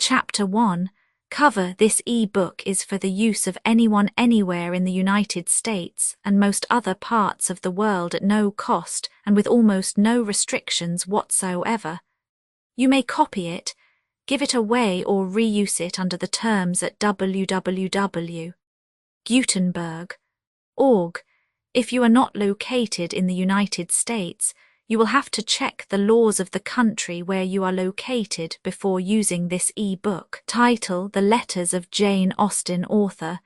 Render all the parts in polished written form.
Chapter 1. Cover. This e-book is for the use of anyone anywhere in the United States and most other parts of the world at no cost and with almost no restrictions whatsoever. You may copy it, give it away or reuse it under the terms at www.gutenberg.org. If you are not located in the United States, you will have to check the laws of the country where you are located before using this e-book. Title: The Letters of Jane Austen. Author: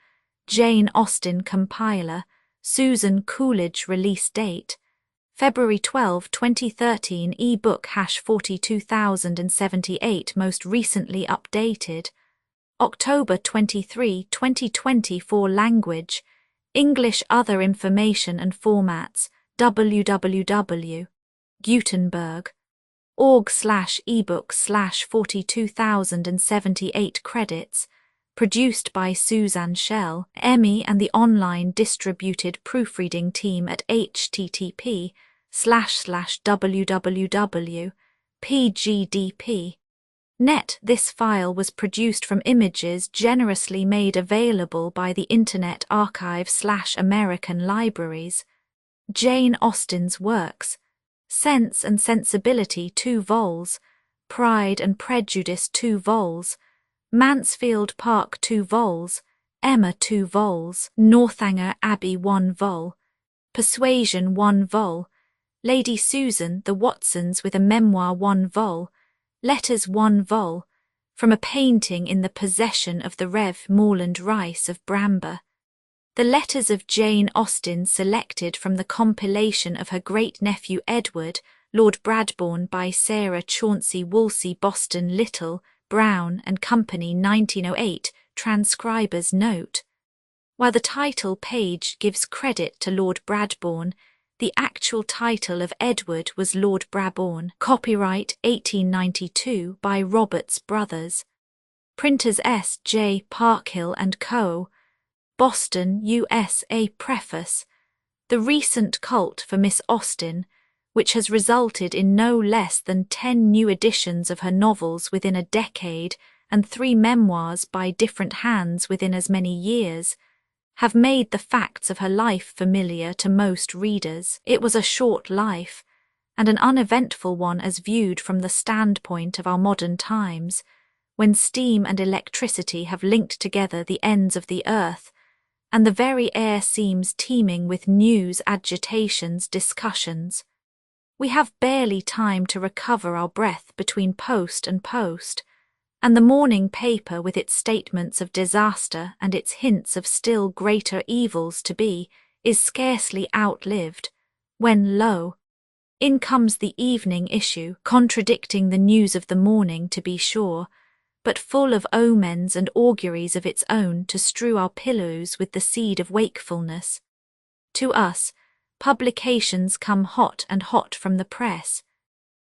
Jane Austen. Compiler: Susan Coolidge. Release date: February 12, 2013. E-book #42078. Most recently updated October 23, 2024. Language: English. Other information and formats: www.gutenberg.org/ebook/42078. Credits: produced by Suzanne Schell, Emmy, and the online distributed proofreading team at http://www.pgdp.net. This file was produced from images generously made available by the Internet Archive/American Libraries. Jane Austen's works: Sense and Sensibility 2 vols, Pride and Prejudice 2 vols, Mansfield Park 2 vols, Emma 2 vols, Northanger Abbey 1 vol, Persuasion 1 vol, Lady Susan, The Watsons with a Memoir 1 vol, Letters 1 vol, From a Painting in the Possession of the Rev. Morland Rice of Bramber. The Letters of Jane Austen, selected from the compilation of her great-nephew Edward, Lord Bradbourne, by Sarah Chauncey Woolsey. Boston, Little, Brown and Company, 1908. Transcriber's note: while the title page gives credit to Lord Bradbourne, the actual title of Edward was Lord Brabourne. Copyright 1892 by Roberts Brothers. Printers S. J. Parkhill and Co., Boston, USA. Preface: the recent cult for Miss Austen, which has resulted in no less than 10 new editions of her novels within a decade and 3 memoirs by different hands within as many years, have made the facts of her life familiar to most readers. It was a short life, and an uneventful one as viewed from the standpoint of our modern times, when steam and electricity have linked together the ends of the earth, and the very air seems teeming with news, agitations, discussions. We have barely time to recover our breath between post and post, and the morning paper, with its statements of disaster and its hints of still greater evils to be, is scarcely outlived, when lo! in comes the evening issue, contradicting the news of the morning, to be sure, but full of omens and auguries of its own to strew our pillows with the seed of wakefulness. To us, publications come hot and hot from the press.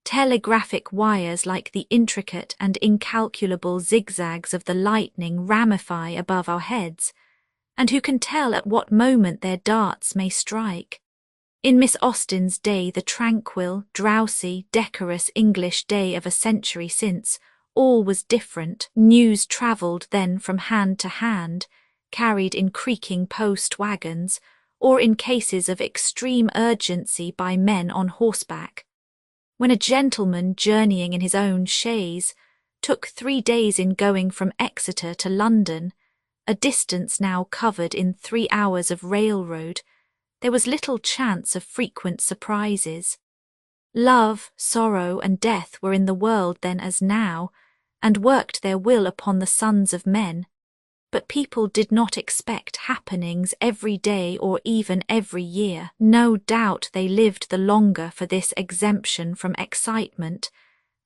Telegraphic wires like the intricate and incalculable zigzags of the lightning ramify above our heads, and who can tell at what moment their darts may strike? In Miss Austen's day, the tranquil, drowsy, decorous English day of a century since, all was different. News travelled then from hand to hand, carried in creaking post wagons, or in cases of extreme urgency by men on horseback. When a gentleman journeying in his own chaise took 3 days in going from Exeter to London, a distance now covered in 3 hours of railroad, there was little chance of frequent surprises. Love, sorrow, and death were in the world then as now, and worked their will upon the sons of men, but people did not expect happenings every day or even every year. No doubt they lived the longer for this exemption from excitement,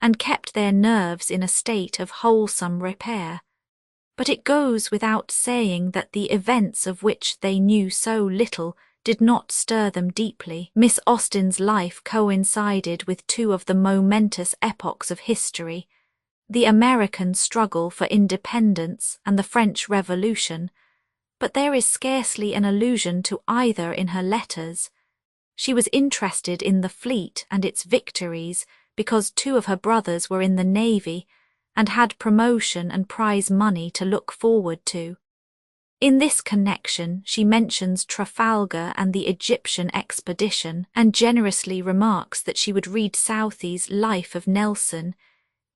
and kept their nerves in a state of wholesome repair. But it goes without saying that the events of which they knew so little did not stir them deeply. Miss Austen's life coincided with 2 of the momentous epochs of history: the American struggle for independence and the French Revolution, but there is scarcely an allusion to either in her letters. She was interested in the fleet and its victories because 2 of her brothers were in the Navy, and had promotion and prize money to look forward to. In this connection, she mentions Trafalgar and the Egyptian expedition and generously remarks that she would read Southey's Life of Nelson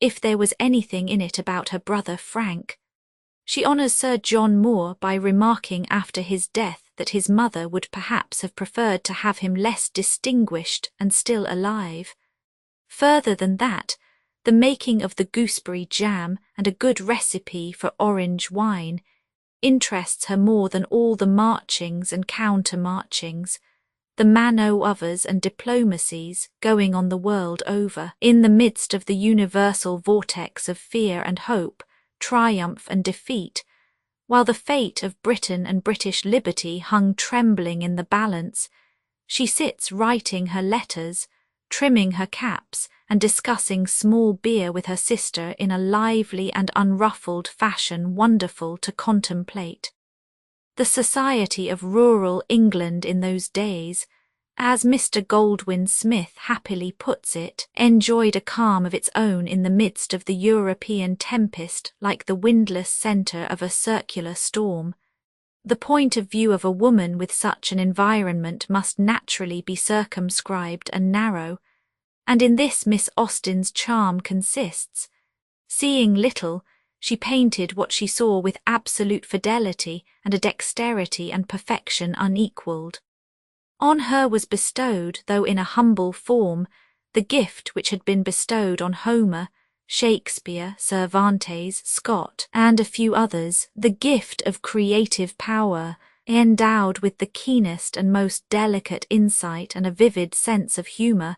if there was anything in it about her brother Frank. She honours Sir John Moore by remarking after his death that his mother would perhaps have preferred to have him less distinguished and still alive. Further than that, the making of the gooseberry jam and a good recipe for orange wine interests her more than all the marchings and counter-marchings, the man-o'-overs and diplomacies going on the world over, in the midst of the universal vortex of fear and hope, triumph and defeat, while the fate of Britain and British liberty hung trembling in the balance. She sits writing her letters, trimming her caps, and discussing small beer with her sister in a lively and unruffled fashion wonderful to contemplate. The society of rural England in those days, as Mr. Goldwin Smith happily puts it, enjoyed a calm of its own in the midst of the European tempest like the windless centre of a circular storm. The point of view of a woman with such an environment must naturally be circumscribed and narrow, and in this Miss Austen's charm consists. Seeing little, she painted what she saw with absolute fidelity and a dexterity and perfection unequalled. On her was bestowed, though in a humble form, the gift which had been bestowed on Homer, Shakespeare, Cervantes, Scott, and a few others, the gift of creative power, endowed with the keenest and most delicate insight and a vivid sense of humour.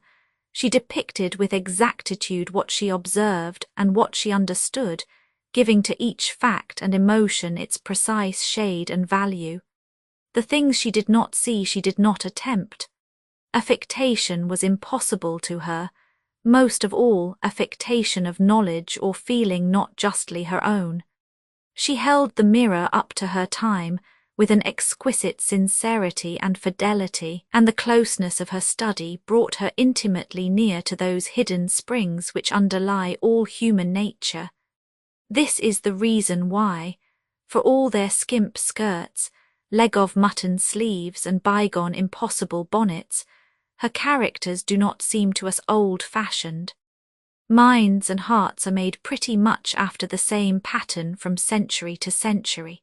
She depicted with exactitude what she observed and what she understood, giving to each fact and emotion its precise shade and value. The things she did not see she did not attempt. Affectation was impossible to her, most of all affectation of knowledge or feeling not justly her own. She held the mirror up to her time with an exquisite sincerity and fidelity, and the closeness of her study brought her intimately near to those hidden springs which underlie all human nature. This is the reason why, for all their skimp skirts, leg-of-mutton sleeves and bygone impossible bonnets, her characters do not seem to us old-fashioned. Minds and hearts are made pretty much after the same pattern from century to century,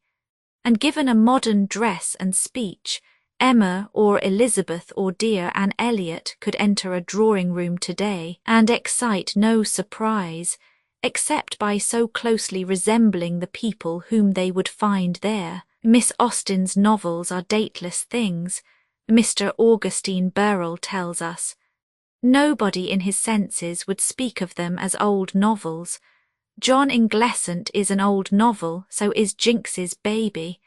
and given a modern dress and speech, Emma or Elizabeth or dear Anne Elliot could enter a drawing-room today and excite no surprise, except by so closely resembling the people whom they would find there. Miss Austen's novels are dateless things, Mr. Augustine Birrell tells us. Nobody in his senses would speak of them as old novels. John Inglesant is an old novel, so is Jinx's Baby.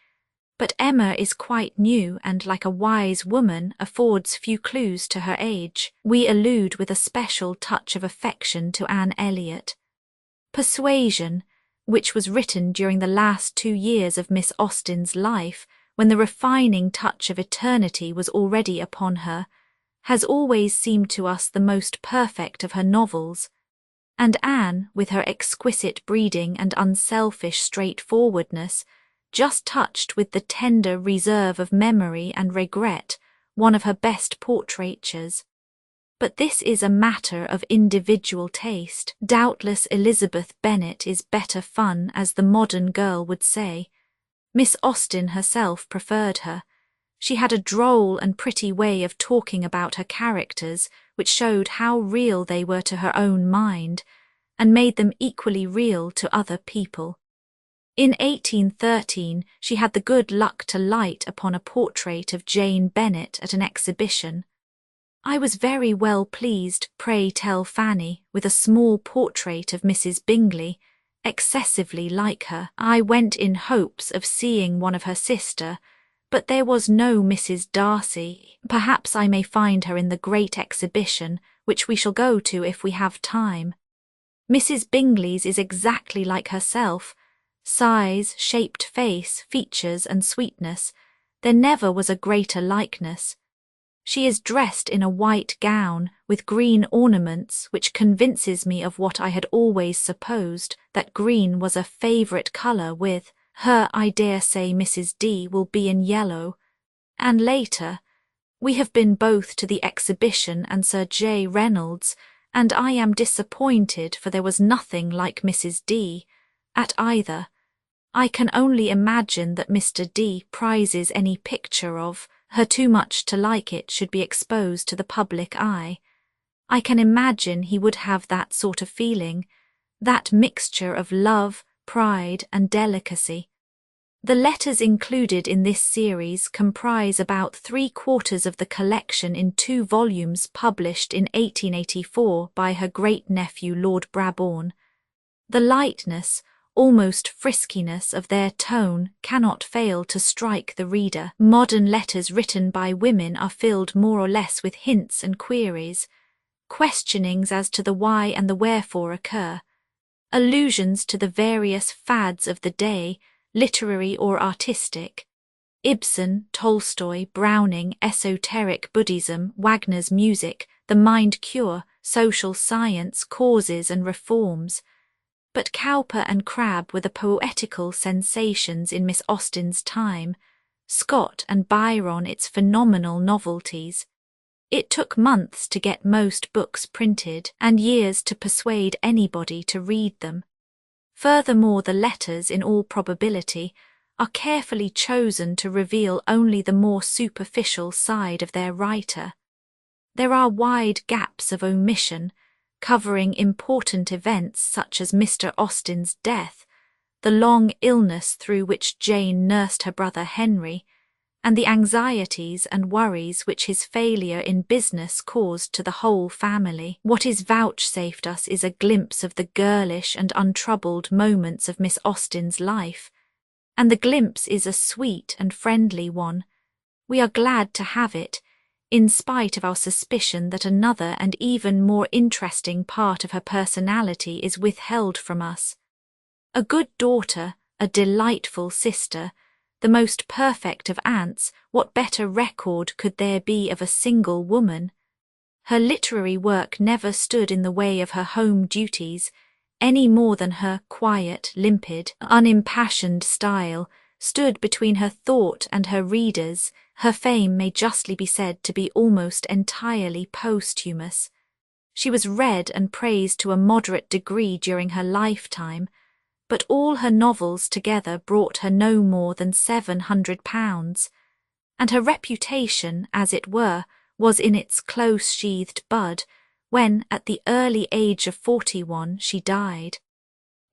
But Emma is quite new and, like a wise woman, affords few clues to her age. We allude with a special touch of affection to Anne Elliot. Persuasion, which was written during the last 2 years of Miss Austen's life, when the refining touch of eternity was already upon her, has always seemed to us the most perfect of her novels, and Anne, with her exquisite breeding and unselfish straightforwardness, just touched with the tender reserve of memory and regret, one of her best portraitures. But this is a matter of individual taste. Doubtless Elizabeth Bennet is better fun, as the modern girl would say. Miss Austen herself preferred her. She had a droll and pretty way of talking about her characters, which showed how real they were to her own mind, and made them equally real to other people. In 1813 she had the good luck to light upon a portrait of Jane Bennet at an exhibition. I was very well pleased, pray tell Fanny, with a small portrait of Mrs. Bingley, excessively like her. I went in hopes of seeing one of her sister, but there was no Mrs. Darcy. Perhaps I may find her in the great exhibition, which we shall go to if we have time. Mrs. Bingley's is exactly like herself. Size, shaped face, features, and sweetness. There never was a greater likeness. She is dressed in a white gown with green ornaments, which convinces me of what I had always supposed, that green was a favourite colour with her. I dare say Mrs. D will be in yellow. And later, we have been both to the exhibition and Sir J. Reynolds, and I am disappointed, for there was nothing like Mrs. D at either. I can only imagine that Mr. D prizes any picture of her too much to like it should be exposed to the public eye. I can imagine he would have that sort of feeling, that mixture of love, pride, and delicacy. The letters included in this series comprise about 3/4 of the collection in 2 volumes published in 1884 by her great-nephew Lord Brabourne. The lightness, almost friskiness of their tone cannot fail to strike the reader. Modern letters written by women are filled more or less with hints and queries. Questionings as to the why and the wherefore occur. Allusions to the various fads of the day, literary or artistic. Ibsen, Tolstoy, Browning, esoteric Buddhism, Wagner's music, the mind cure, social science, causes and reforms. But Cowper and Crabbe were the poetical sensations in Miss Austen's time, Scott and Byron its phenomenal novelties. It took months to get most books printed and years to persuade anybody to read them. Furthermore, the letters, in all probability, are carefully chosen to reveal only the more superficial side of their writer. There are wide gaps of omission, covering important events such as Mr. Austen's death, the long illness through which Jane nursed her brother Henry, and the anxieties and worries which his failure in business caused to the whole family. What is vouchsafed us is a glimpse of the girlish and untroubled moments of Miss Austen's life, and the glimpse is a sweet and friendly one. We are glad to have it, in spite of our suspicion that another and even more interesting part of her personality is withheld from us. A good daughter, a delightful sister, the most perfect of aunts, what better record could there be of a single woman? Her literary work never stood in the way of her home duties, any more than her quiet, limpid, unimpassioned style stood between her thought and her readers. Her fame may justly be said to be almost entirely posthumous. She was read and praised to a moderate degree during her lifetime, but all her novels together brought her no more than £700, and her reputation, as it were, was in its close-sheathed bud when, at the early age of 41, she died.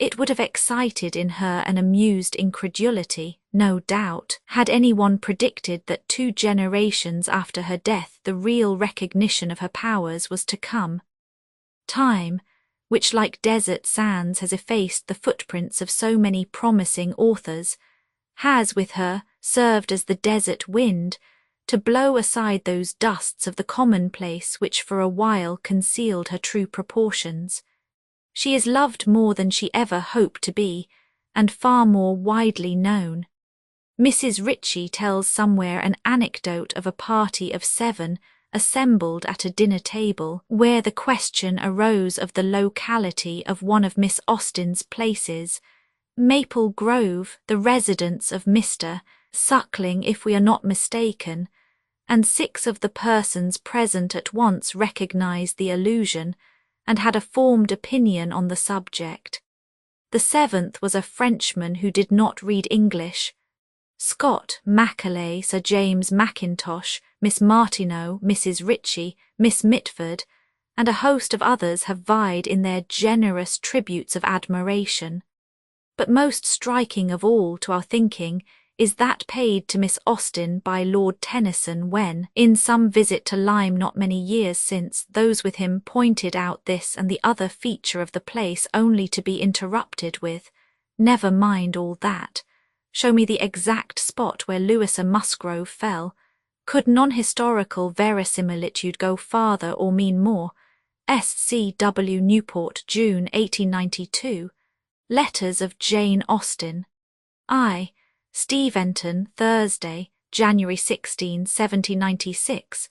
It would have excited in her an amused incredulity, no doubt, had anyone predicted that 2 generations after her death the real recognition of her powers was to come. Time, which like desert sands has effaced the footprints of so many promising authors, has with her served as the desert wind to blow aside those dusts of the commonplace which for a while concealed her true proportions. She is loved more than she ever hoped to be, and far more widely known. Mrs. Ritchie tells somewhere an anecdote of a party of 7 assembled at a dinner table, where the question arose of the locality of one of Miss Austen's places, Maple Grove, the residence of Mr. Suckling, if we are not mistaken, and 6 of the persons present at once recognised the allusion, and had a formed opinion on the subject. The 7th was a Frenchman who did not read English. Scott, Macaulay, Sir James Mackintosh, Miss Martineau, Mrs. Ritchie, Miss Mitford, and a host of others have vied in their generous tributes of admiration. But most striking of all to our thinking is that paid to Miss Austen by Lord Tennyson when, in some visit to Lyme not many years since, those with him pointed out this and the other feature of the place, only to be interrupted with, "Never mind all that. Show me the exact spot where Lewis and Musgrove fell. Could non-historical verisimilitude go farther or mean more? S.C. W. Newport, June 1892. Letters of Jane Austen. I. Steventon, Thursday, January 16, 1796.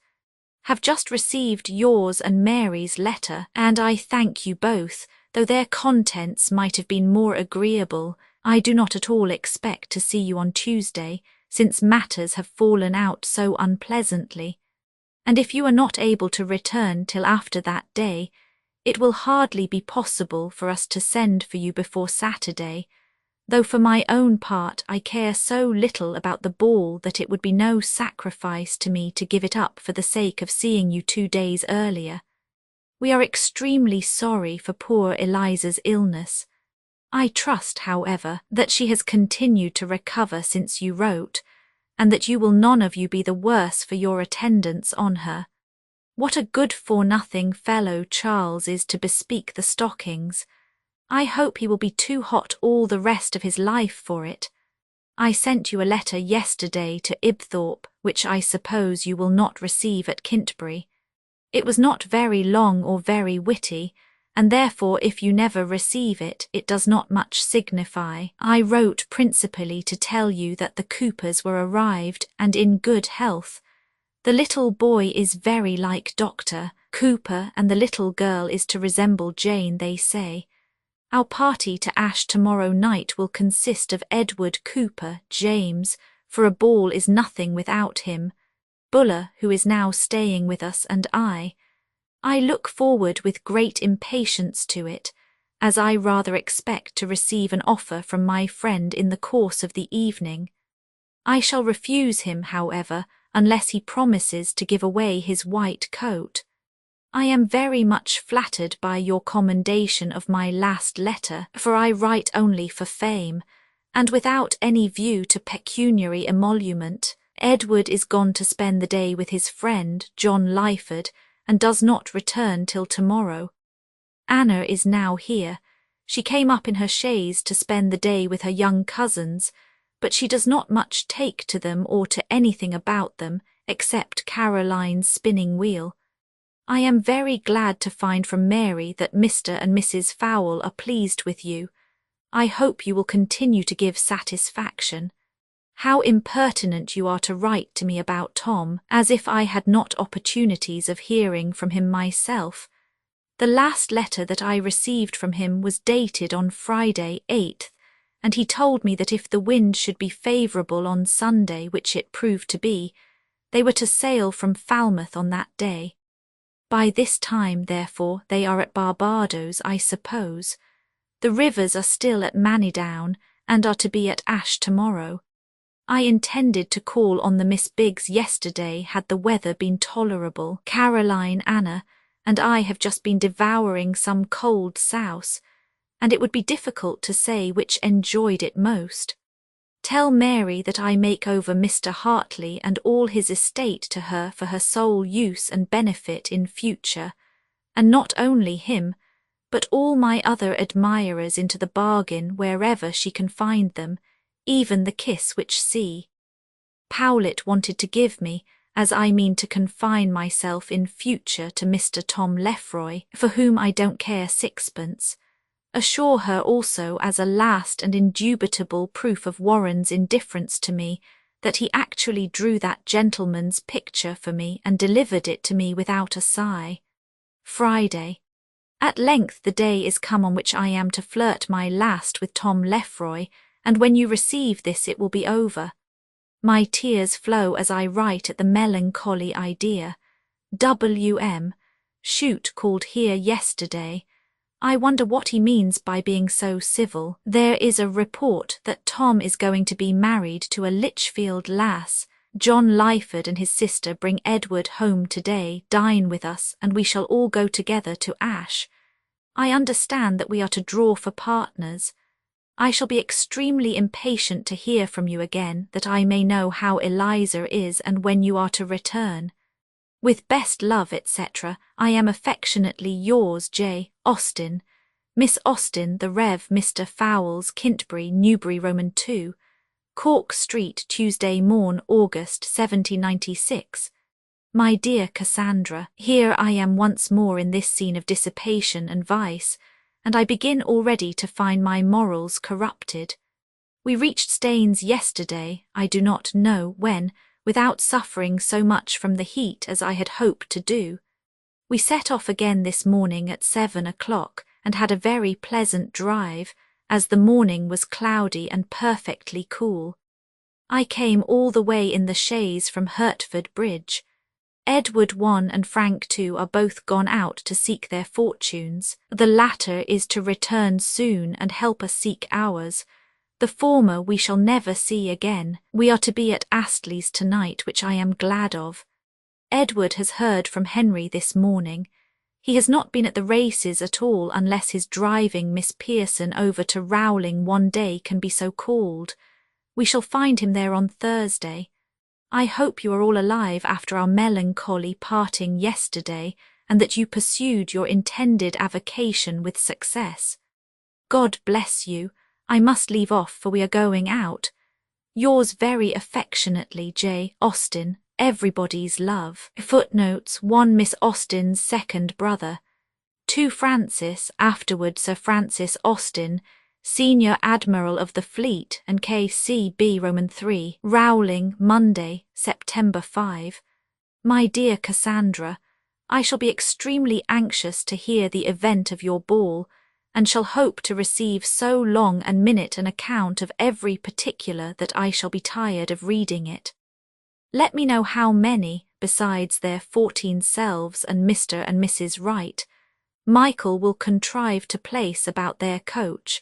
Have just received yours and Mary's letter, and I thank you both, though their contents might have been more agreeable. I do not at all expect to see you on Tuesday, since matters have fallen out so unpleasantly, and if you are not able to return till after that day, it will hardly be possible for us to send for you before Saturday, though for my own part I care so little about the ball that it would be no sacrifice to me to give it up for the sake of seeing you 2 days earlier. We are extremely sorry for poor Eliza's illness. I trust, however, that she has continued to recover since you wrote, and that you will none of you be the worse for your attendance on her. What a good-for-nothing fellow Charles is to bespeak the stockings! I hope he will be too hot all the rest of his life for it. I sent you a letter yesterday to Ibthorp, which I suppose you will not receive at Kintbury. It was not very long or very witty, and therefore if you never receive it, it does not much signify. I wrote principally to tell you that the Coopers were arrived and in good health. The little boy is very like Dr. Cooper, and the little girl is to resemble Jane, they say. Our party to Ash tomorrow night will consist of Edward Cooper, James, for a ball is nothing without him, Buller, who is now staying with us, and I. I look forward with great impatience to it, as I rather expect to receive an offer from my friend in the course of the evening. I shall refuse him, however, unless he promises to give away his white coat. I am very much flattered by your commendation of my last letter, for I write only for fame, and without any view to pecuniary emolument. Edward is gone to spend the day with his friend, John Lyford, and does not return till tomorrow. Anna is now here. She came up in her chaise to spend the day with her young cousins, but she does not much take to them or to anything about them, except Caroline's spinning wheel. I am very glad to find from Mary that Mr. and Mrs. Fowle are pleased with you. I hope you will continue to give satisfaction. How impertinent you are to write to me about Tom, as if I had not opportunities of hearing from him myself. The last letter that I received from him was dated on Friday 8th, and he told me that if the wind should be favourable on Sunday, which it proved to be, they were to sail from Falmouth on that day. By this time, therefore, they are at Barbadoes, I suppose. The Rivers are still at Manidown, and are to be at Ash tomorrow. I intended to call on the Miss Biggs yesterday had the weather been tolerable. Caroline, Anna, and I have just been devouring some cold souse, and it would be difficult to say which enjoyed it most. Tell Mary that I make over Mr. Hartley and all his estate to her for her sole use and benefit in future, and not only him, but all my other admirers into the bargain wherever she can find them, even the kiss which C. Powlett wanted to give me, as I mean to confine myself in future to Mr. Tom Lefroy, for whom I don't care sixpence. Assure her also, as a last and indubitable proof of Warren's indifference to me, that he actually drew that gentleman's picture for me and delivered it to me without a sigh. Friday. At length the day is come on which I am to flirt my last with Tom Lefroy, and when you receive this it will be over. My tears flow as I write at the melancholy idea. W.M. Shute called here yesterday. I wonder what he means by being so civil. There is a report that Tom is going to be married to a Lichfield lass. John Lyford and his sister bring Edward home today, dine with us, and we shall all go together to Ash. I understand that we are to draw for partners. I shall be extremely impatient to hear from you again, that I may know how Eliza is and when you are to return. With best love, etc., I am affectionately yours, J. Austen. Miss Austen, the Rev. Mr. Fowles, Kintbury, Newbury, Roman 2, Cork Street, Tuesday morn, August 1796. My dear Cassandra, here I am once more in this scene of dissipation and vice, and I begin already to find my morals corrupted. We reached Staines yesterday, I do not know when, without suffering so much from the heat as I had hoped to do. We set off again this morning at 7 o'clock and had a very pleasant drive, as the morning was cloudy and perfectly cool. I came all the way in the chaise from Hertford Bridge. Edward 1 and Frank 2 are both gone out to seek their fortunes. The latter is to return soon and help us seek ours. The former we shall never see again. We are to be at Astley's tonight, which I am glad of. Edward has heard from Henry this morning. He has not been at the races at all unless his driving Miss Pearson over to Rowling one day can be so called. We shall find him there on Thursday. I hope you are all alive after our melancholy parting yesterday, and that you pursued your intended avocation with success. God bless you. I must leave off, for we are going out. Yours very affectionately, J. Austen, everybody's love. Footnotes 1 Miss Austen's second brother. 2 Francis, afterward Sir Francis Austen, Senior Admiral of the Fleet and K.C.B. Roman 3, Rowling, Monday, September 5. My dear Cassandra, I shall be extremely anxious to hear the event of your ball, and shall hope to receive so long and minute an account of every particular that I shall be tired of reading it. Let me know how many, besides their 14 selves and Mr. and Mrs. Wright, Michael will contrive to place about their coach,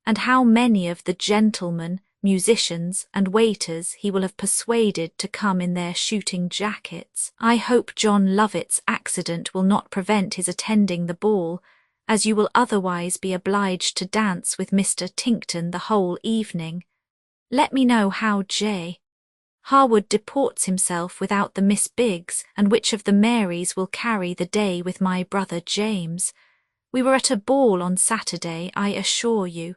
and how many of the gentlemen, musicians, and waiters he will have persuaded to come in their shooting jackets. I hope John Lovett's accident will not prevent his attending the ball, as you will otherwise be obliged to dance with Mr. Tinkton the whole evening. Let me know how J. Harwood deports himself without the Miss Biggs, and which of the Marys will carry the day with my brother James. We were at a ball on Saturday, I assure you.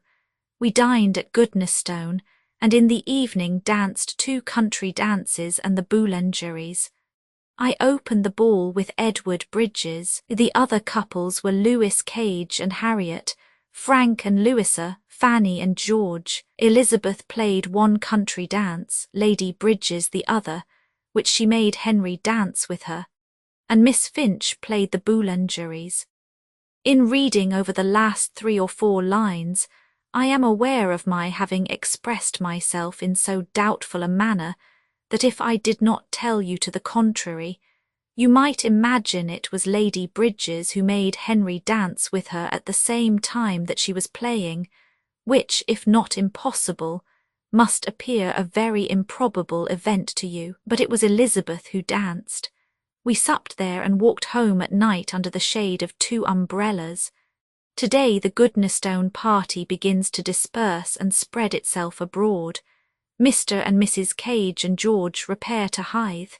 We dined at Goodnestone, and in the evening danced 2 country dances and the Boulangeries. I opened the ball with Edward Bridges. The other couples were Lewis Cage and Harriet, Frank and Louisa, Fanny and George. Elizabeth played 1 country dance, Lady Bridges the other, which she made Henry dance with her, and Miss Finch played the Boulangeries. In reading over the last 3 or 4 lines, I am aware of my having expressed myself in so doubtful a manner that if I did not tell you to the contrary, you might imagine it was Lady Bridges who made Henry dance with her at the same time that she was playing, which, if not impossible, must appear a very improbable event to you. But it was Elizabeth who danced. We supped there and walked home at night under the shade of 2 umbrellas. Today the Goodnestone party begins to disperse and spread itself abroad. Mr. and Mrs. Cage and George repair to Hythe.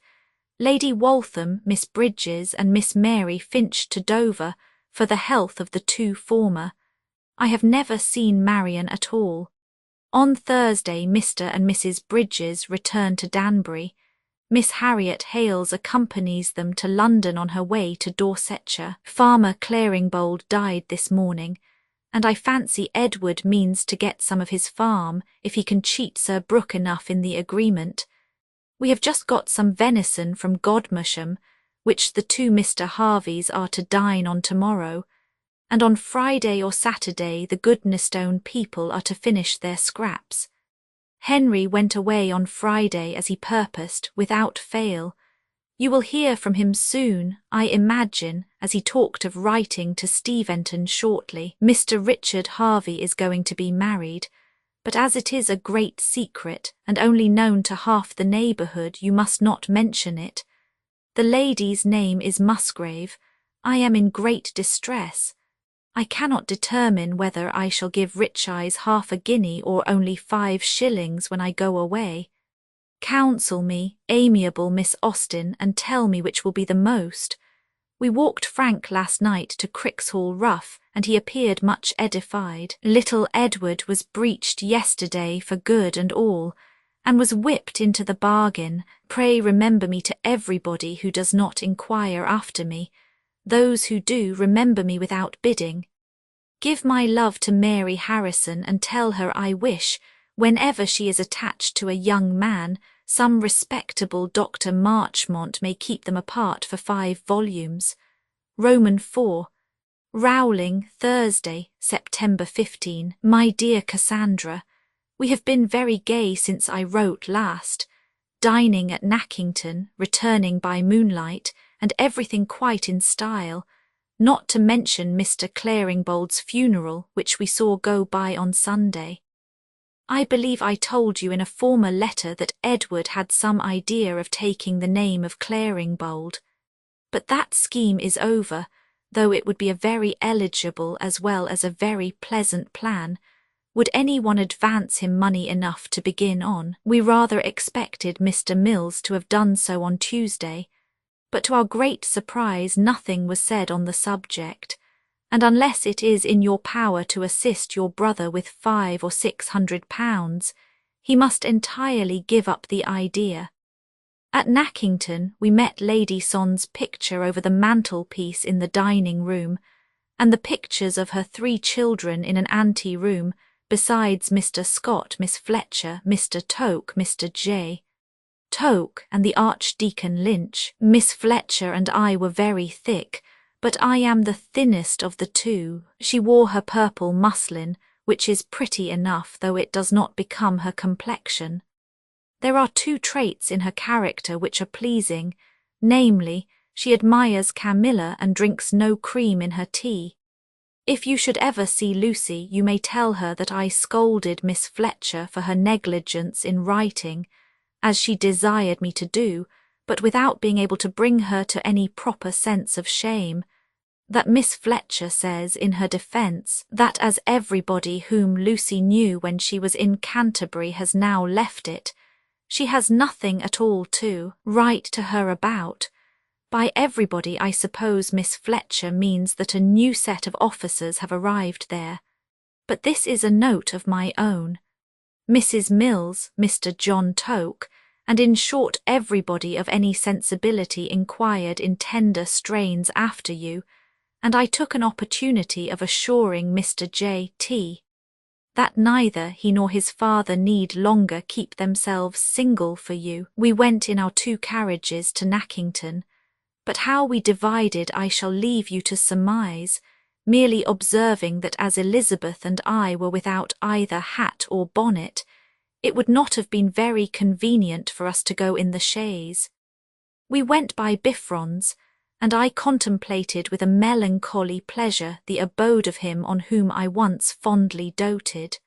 Lady Waltham, Miss Bridges, and Miss Mary Finch to Dover for the health of the 2 former. I have never seen Marian at all. On Thursday Mr. and Mrs. Bridges return to Danbury. Miss Harriet Hales accompanies them to London on her way to Dorsetshire. Farmer Claringbold died this morning, and I fancy Edward means to get some of his farm if he can cheat Sir Brooke enough in the agreement. We have just got some venison from Godmersham, which the 2 Mr. Harveys are to dine on tomorrow, and on Friday or Saturday the Goodnestone people are to finish their scraps. Henry went away on Friday as he purposed, without fail. You will hear from him soon, I imagine, as he talked of writing to Steventon shortly. Mr. Richard Harvey is going to be married, but as it is a great secret, and only known to half the neighbourhood, you must not mention it. The lady's name is Musgrave. I am in great distress. I cannot determine whether I shall give Richeyes half a guinea or only 5 shillings when I go away. Counsel me, amiable Miss Austen, and tell me which will be the most. We walked Frank last night to Crixhall Rough, and he appeared much edified. Little Edward was breeched yesterday for good and all, and was whipped into the bargain. Pray remember me to everybody who does not inquire after me. Those who do remember me without bidding. Give my love to Mary Harrison and tell her I wish, whenever she is attached to a young man, Some respectable Dr. Marchmont may keep them apart for 5 volumes. Roman 4. Rowling, Thursday, September 15. My dear Cassandra, we have been very gay since I wrote last, dining at Nackington, returning by moonlight, and everything quite in style, not to mention Mr. Claringbold's funeral, which we saw go by on Sunday. I believe I told you in a former letter that Edward had some idea of taking the name of Claringbold. But that scheme is over, though it would be a very eligible as well as a very pleasant plan. Would anyone advance him money enough to begin on? We rather expected Mr. Mills to have done so on Tuesday, but to our great surprise nothing was said on the subject, and unless it is in your power to assist your brother with £500 or £600, he must entirely give up the idea. At Nackington we met Lady Son's picture over the mantelpiece in the dining-room, and the pictures of her 3 children in an ante-room, besides Mr. Scott, Miss Fletcher, Mr. Toke, Mr. J. Toke, and the Archdeacon Lynch. Miss Fletcher and I were very thick, but I am the thinnest of the 2. She wore her purple muslin, which is pretty enough, though it does not become her complexion. There are 2 traits in her character which are pleasing, namely, she admires Camilla and drinks no cream in her tea. If you should ever see Lucy, you may tell her that I scolded Miss Fletcher for her negligence in writing, as she desired me to do, but without being able to bring her to any proper sense of shame, that Miss Fletcher says in her defence that as everybody whom Lucy knew when she was in Canterbury has now left it, she has nothing at all to write to her about. By everybody I suppose Miss Fletcher means that a new set of officers have arrived there, but this is a note of my own. Mrs. Mills, Mr. John Toke, and in short everybody of any sensibility inquired in tender strains after you, and I took an opportunity of assuring Mr. J.T. that neither he nor his father need longer keep themselves single for you. We went in our 2 carriages to Nackington, but how we divided I shall leave you to surmise, merely observing that as Elizabeth and I were without either hat or bonnet, it would not have been very convenient for us to go in the chaise. We went by Biffrons, and I contemplated with a melancholy pleasure the abode of him on whom I once fondly doted.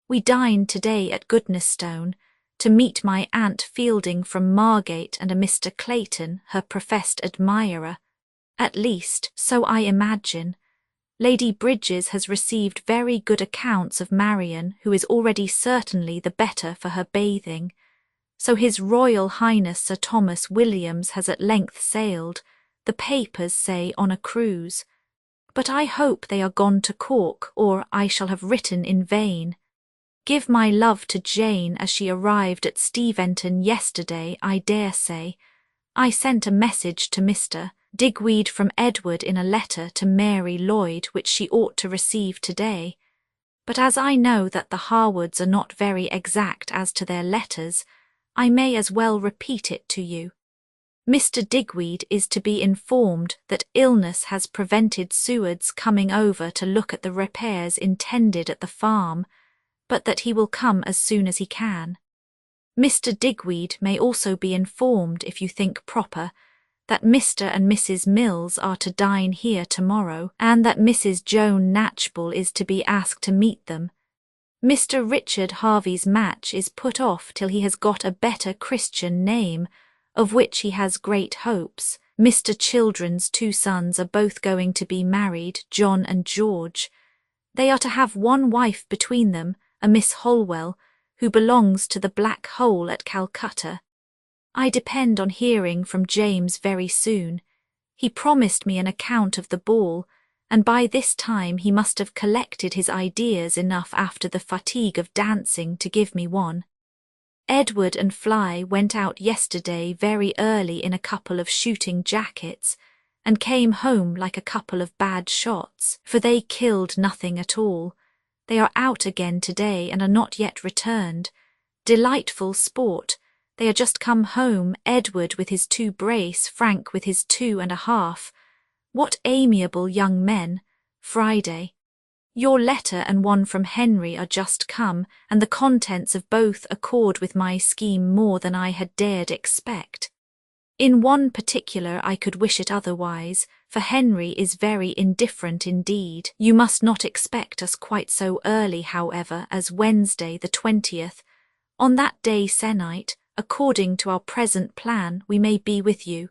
We dined to-day at Goodnestone, to meet my Aunt Fielding from Margate and a Mr. Clayton, her professed admirer. At least, so I imagine. Lady Bridges has received very good accounts of Marian, who is already certainly the better for her bathing. So His Royal Highness Sir Thomas Williams has at length sailed, the papers say on a cruise. But I hope they are gone to Cork, or I shall have written in vain. Give my love to Jane as she arrived at Steventon yesterday, I dare say. I sent a message to Mr. Digweed from Edward in a letter to Mary Lloyd which she ought to receive to-day, but as I know that the Harwoods are not very exact as to their letters, I may as well repeat it to you. Mr. Digweed is to be informed that illness has prevented Seward's coming over to look at the repairs intended at the farm, but that he will come as soon as he can. Mr. Digweed may also be informed, if you think proper, that Mr. and Mrs. Mills are to dine here tomorrow, and that Mrs. Joan Knatchbull is to be asked to meet them. Mr. Richard Harvey's match is put off till he has got a better Christian name, of which he has great hopes. Mr. Children's 2 sons are both going to be married, John and George. They are to have 1 wife between them, a Miss Holwell, who belongs to the Black Hole at Calcutta. I depend on hearing from James very soon. He promised me an account of the ball, and by this time he must have collected his ideas enough after the fatigue of dancing to give me one. Edward and Fly went out yesterday very early in a couple of shooting jackets, and came home like a couple of bad shots, for they killed nothing at all. They are out again to-day and are not yet returned. Delightful sport, They are just come home, Edward with his 2 brace, Frank with his 2.5. What amiable young men. Friday. Your letter and one from Henry are just come, and the contents of both accord with my scheme more than I had dared expect. In one particular I could wish it otherwise, for Henry is very indifferent indeed. You must not expect us quite so early, however, as Wednesday the 20th. On that day se'nnight, according to our present plan, we may be with you.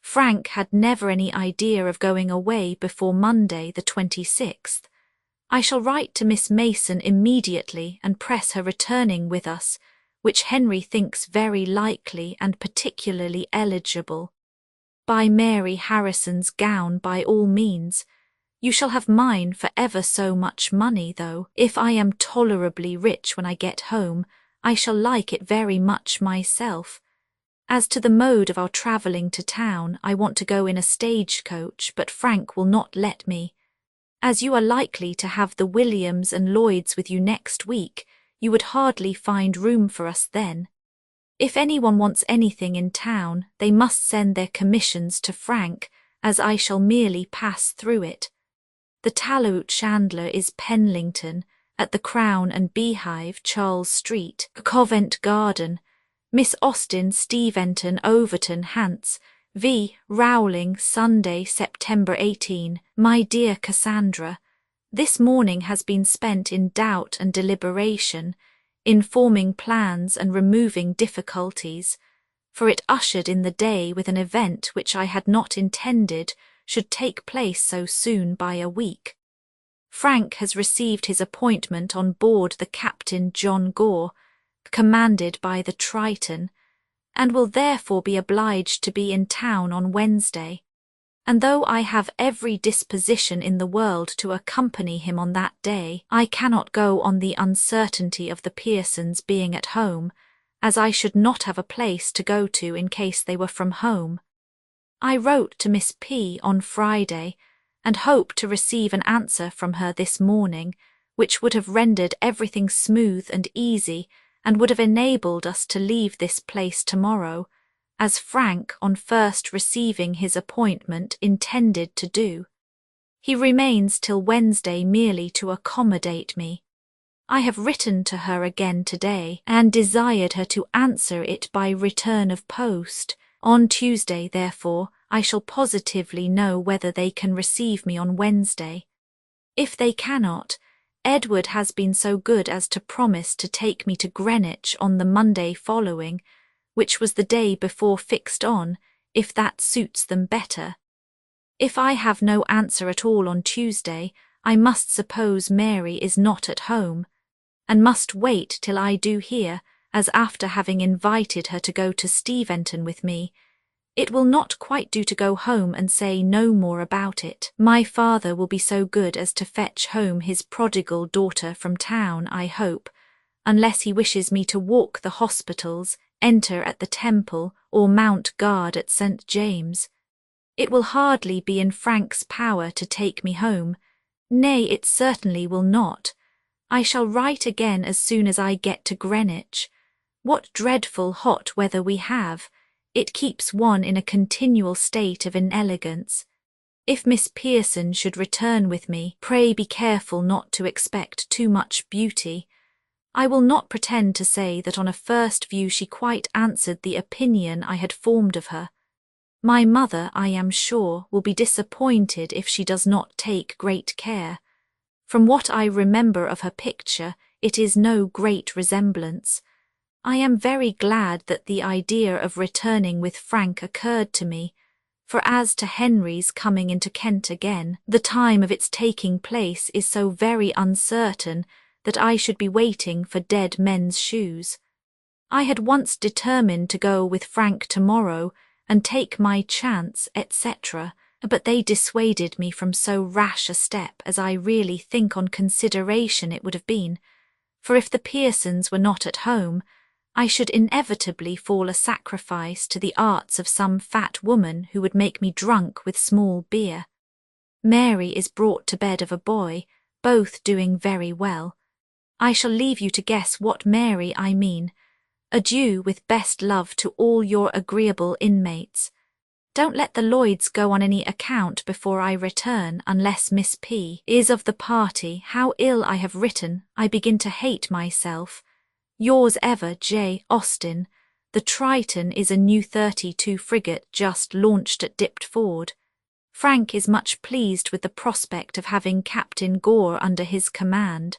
Frank had never any idea of going away before Monday the 26th. I shall write to Miss Mason immediately and press her returning with us, which Henry thinks very likely and particularly eligible. Buy Mary Harrison's gown by all means. You shall have mine for ever so much money, though. If I am tolerably rich when I get home, I shall like it very much myself. As to the mode of our travelling to town, I want to go in a stage-coach, but Frank will not let me. As you are likely to have the Williams and Lloyds with you next week, you would hardly find room for us then. If anyone wants anything in town, they must send their commissions to Frank, as I shall merely pass through it. The Tallout Chandler is Penlington, at the Crown and Beehive, Charles Street, Covent Garden. Miss Austen, Steventon, Overton, Hants, V. Rowling, Sunday, September 18. My dear Cassandra, this morning has been spent in doubt and deliberation, in forming plans and removing difficulties, for it ushered in the day with an event which I had not intended should take place so soon by a week. Frank has received his appointment on board the Captain John Gore, commanded by the Triton, and will therefore be obliged to be in town on Wednesday. And though I have every disposition in the world to accompany him on that day, I cannot go on the uncertainty of the Pearsons being at home, as I should not have a place to go to in case they were from home. I wrote to Miss P. on Friday, and hope to receive an answer from her this morning, which would have rendered everything smooth and easy, and would have enabled us to leave this place tomorrow, as Frank, on first receiving his appointment, intended to do. He remains till Wednesday merely to accommodate me. I have written to her again today, and desired her to answer it by return of post. On Tuesday, therefore, I shall positively know whether they can receive me on Wednesday. If they cannot, Edward has been so good as to promise to take me to Greenwich on the Monday following, which was the day before fixed on, if that suits them better. If I have no answer at all on Tuesday, I must suppose Mary is not at home, and must wait till I do hear, as after having invited her to go to Steventon with me, it will not quite do to go home and say no more about it. My father will be so good as to fetch home his prodigal daughter from town, I hope, unless he wishes me to walk the hospitals, enter at the Temple, or mount guard at St. James. It will hardly be in Frank's power to take me home. Nay, it certainly will not. I shall write again as soon as I get to Greenwich. What dreadful hot weather we have! It keeps one in a continual state of inelegance. If Miss Pearson should return with me, pray be careful not to expect too much beauty. I will not pretend to say that on a first view she quite answered the opinion I had formed of her. My mother, I am sure, will be disappointed if she does not take great care. From what I remember of her picture, it is no great resemblance. I am very glad that the idea of returning with Frank occurred to me, for as to Henry's coming into Kent again, the time of its taking place is so very uncertain that I should be waiting for dead men's shoes. I had once determined to go with Frank tomorrow and take my chance, etc., but they dissuaded me from so rash a step as I really think on consideration it would have been, for if the Pearsons were not at home, I should inevitably fall a sacrifice to the arts of some fat woman who would make me drunk with small beer. Mary is brought to bed of a boy, both doing very well. I shall leave you to guess what Mary I mean. Adieu with best love to all your agreeable inmates. Don't let the Lloyds go on any account before I return, unless Miss P. is of the party. How ill I have written, I begin to hate myself. Yours ever, J. Austen. The Triton is a new 32 frigate just launched at Diptford. Frank is much pleased with the prospect of having Captain Gore under his command.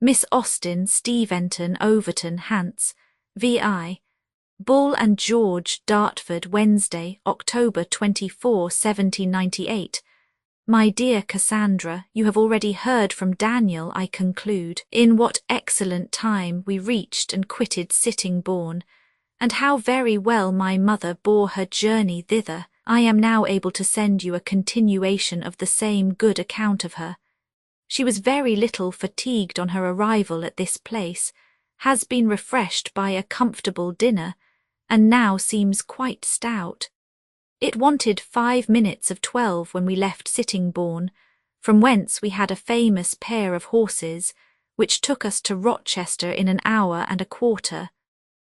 Miss Austen, Steventon, Overton, Hants, V.I. Bull and George, Dartford, Wednesday, October 24, 1798. My dear Cassandra, you have already heard from Daniel, I conclude, in what excellent time we reached and quitted Sittingbourne, and how very well my mother bore her journey thither. I am now able to send you a continuation of the same good account of her. She was very little fatigued on her arrival at this place, has been refreshed by a comfortable dinner, and now seems quite stout. It wanted 5 minutes of 12 when we left Sittingbourne, from whence we had a famous pair of horses, which took us to Rochester in an hour and a quarter.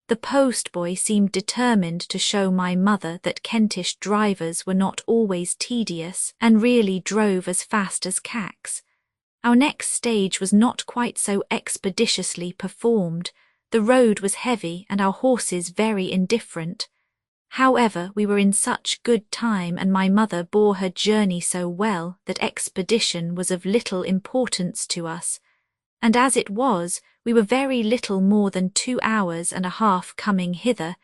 The postboy seemed determined to show my mother that Kentish drivers were not always tedious, and really drove as fast as cacks. Our next stage was not quite so expeditiously performed. The road was heavy and our horses very indifferent. However, we were in such good time and my mother bore her journey so well that expedition was of little importance to us, and as it was, we were very little more than 2 hours and a half coming hither,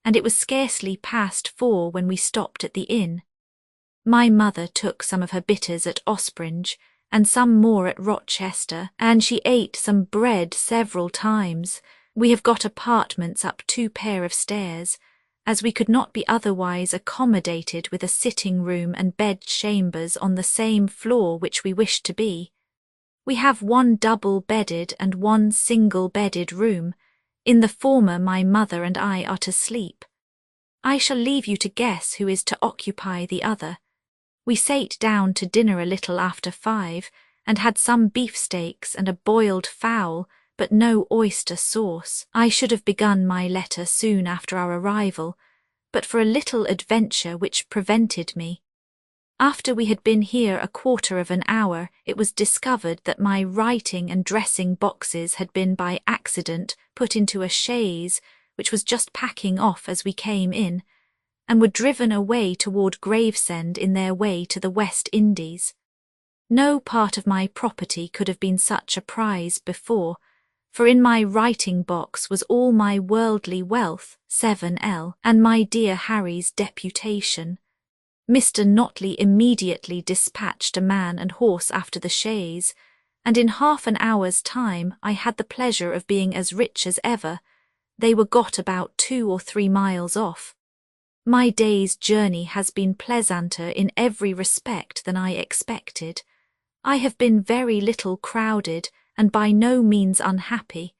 and it was scarcely past 4 when we stopped at the inn. My mother took some of her bitters at Ospringe, and some more at Rochester, and she ate some bread several times. We have got apartments up 2 pair of stairs, as we could not be otherwise accommodated with a sitting room and bed chambers on the same floor which we wished to be. We have 1 double-bedded and 1 single-bedded room. In the former my mother and I are to sleep. I shall leave you to guess who is to occupy the other. We sate down to dinner a little after 5, and had some beefsteaks and a boiled fowl, but no oyster sauce. I should have begun my letter soon after our arrival, but for a little adventure which prevented me. After we had been here a quarter of an hour, it was discovered that my writing and dressing boxes had been by accident put into a chaise which was just packing off as we came in, and were driven away toward Gravesend in their way to the West Indies. No part of my property could have been such a prize before, for in my writing box was all my worldly wealth, 7L, and my dear Harry's deputation. Mr. Notley immediately dispatched a man and horse after the chaise, and in half an hour's time I had the pleasure of being as rich as ever. They were got about 2 or 3 miles off. My day's journey has been pleasanter in every respect than I expected. I have been very little crowded and by no means unhappy.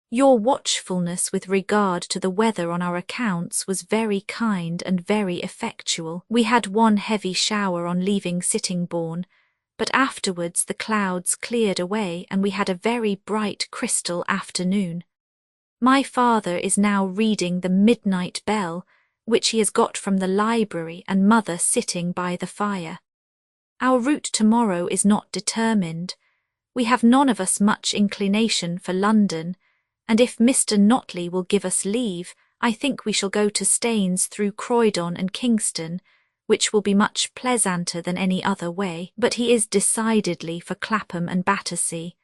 Your watchfulness with regard to the weather on our accounts was very kind and very effectual. We had 1 heavy shower on leaving Sittingbourne, but afterwards the clouds cleared away and we had a very bright crystal afternoon. My father is now reading the Midnight Bell, which he has got from the library, and mother sitting by the fire. Our route tomorrow is not determined. We have none of us much inclination for London, and if Mr. Notley will give us leave, I think we shall go to Staines through Croydon and Kingston, which will be much pleasanter than any other way, but he is decidedly for Clapham and Battersea.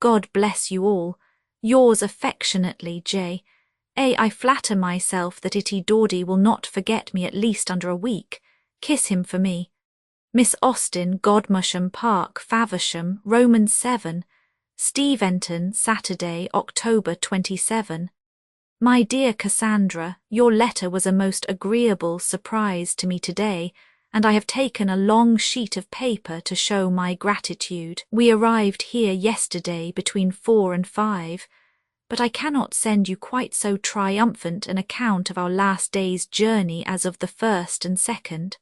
God bless you all. Yours affectionately, J. A. I flatter myself that Itty Dawdy will not forget me at least under a week. Kiss him for me. Miss Austen, Godmersham Park, Faversham, Roman 7, Steventon, Saturday, October 27. My dear Cassandra, your letter was a most agreeable surprise to me today, and I have taken a long sheet of paper to show my gratitude. We arrived here yesterday between 4 and 5, but I cannot send you quite so triumphant an account of our last day's journey as of the 1st and 2nd.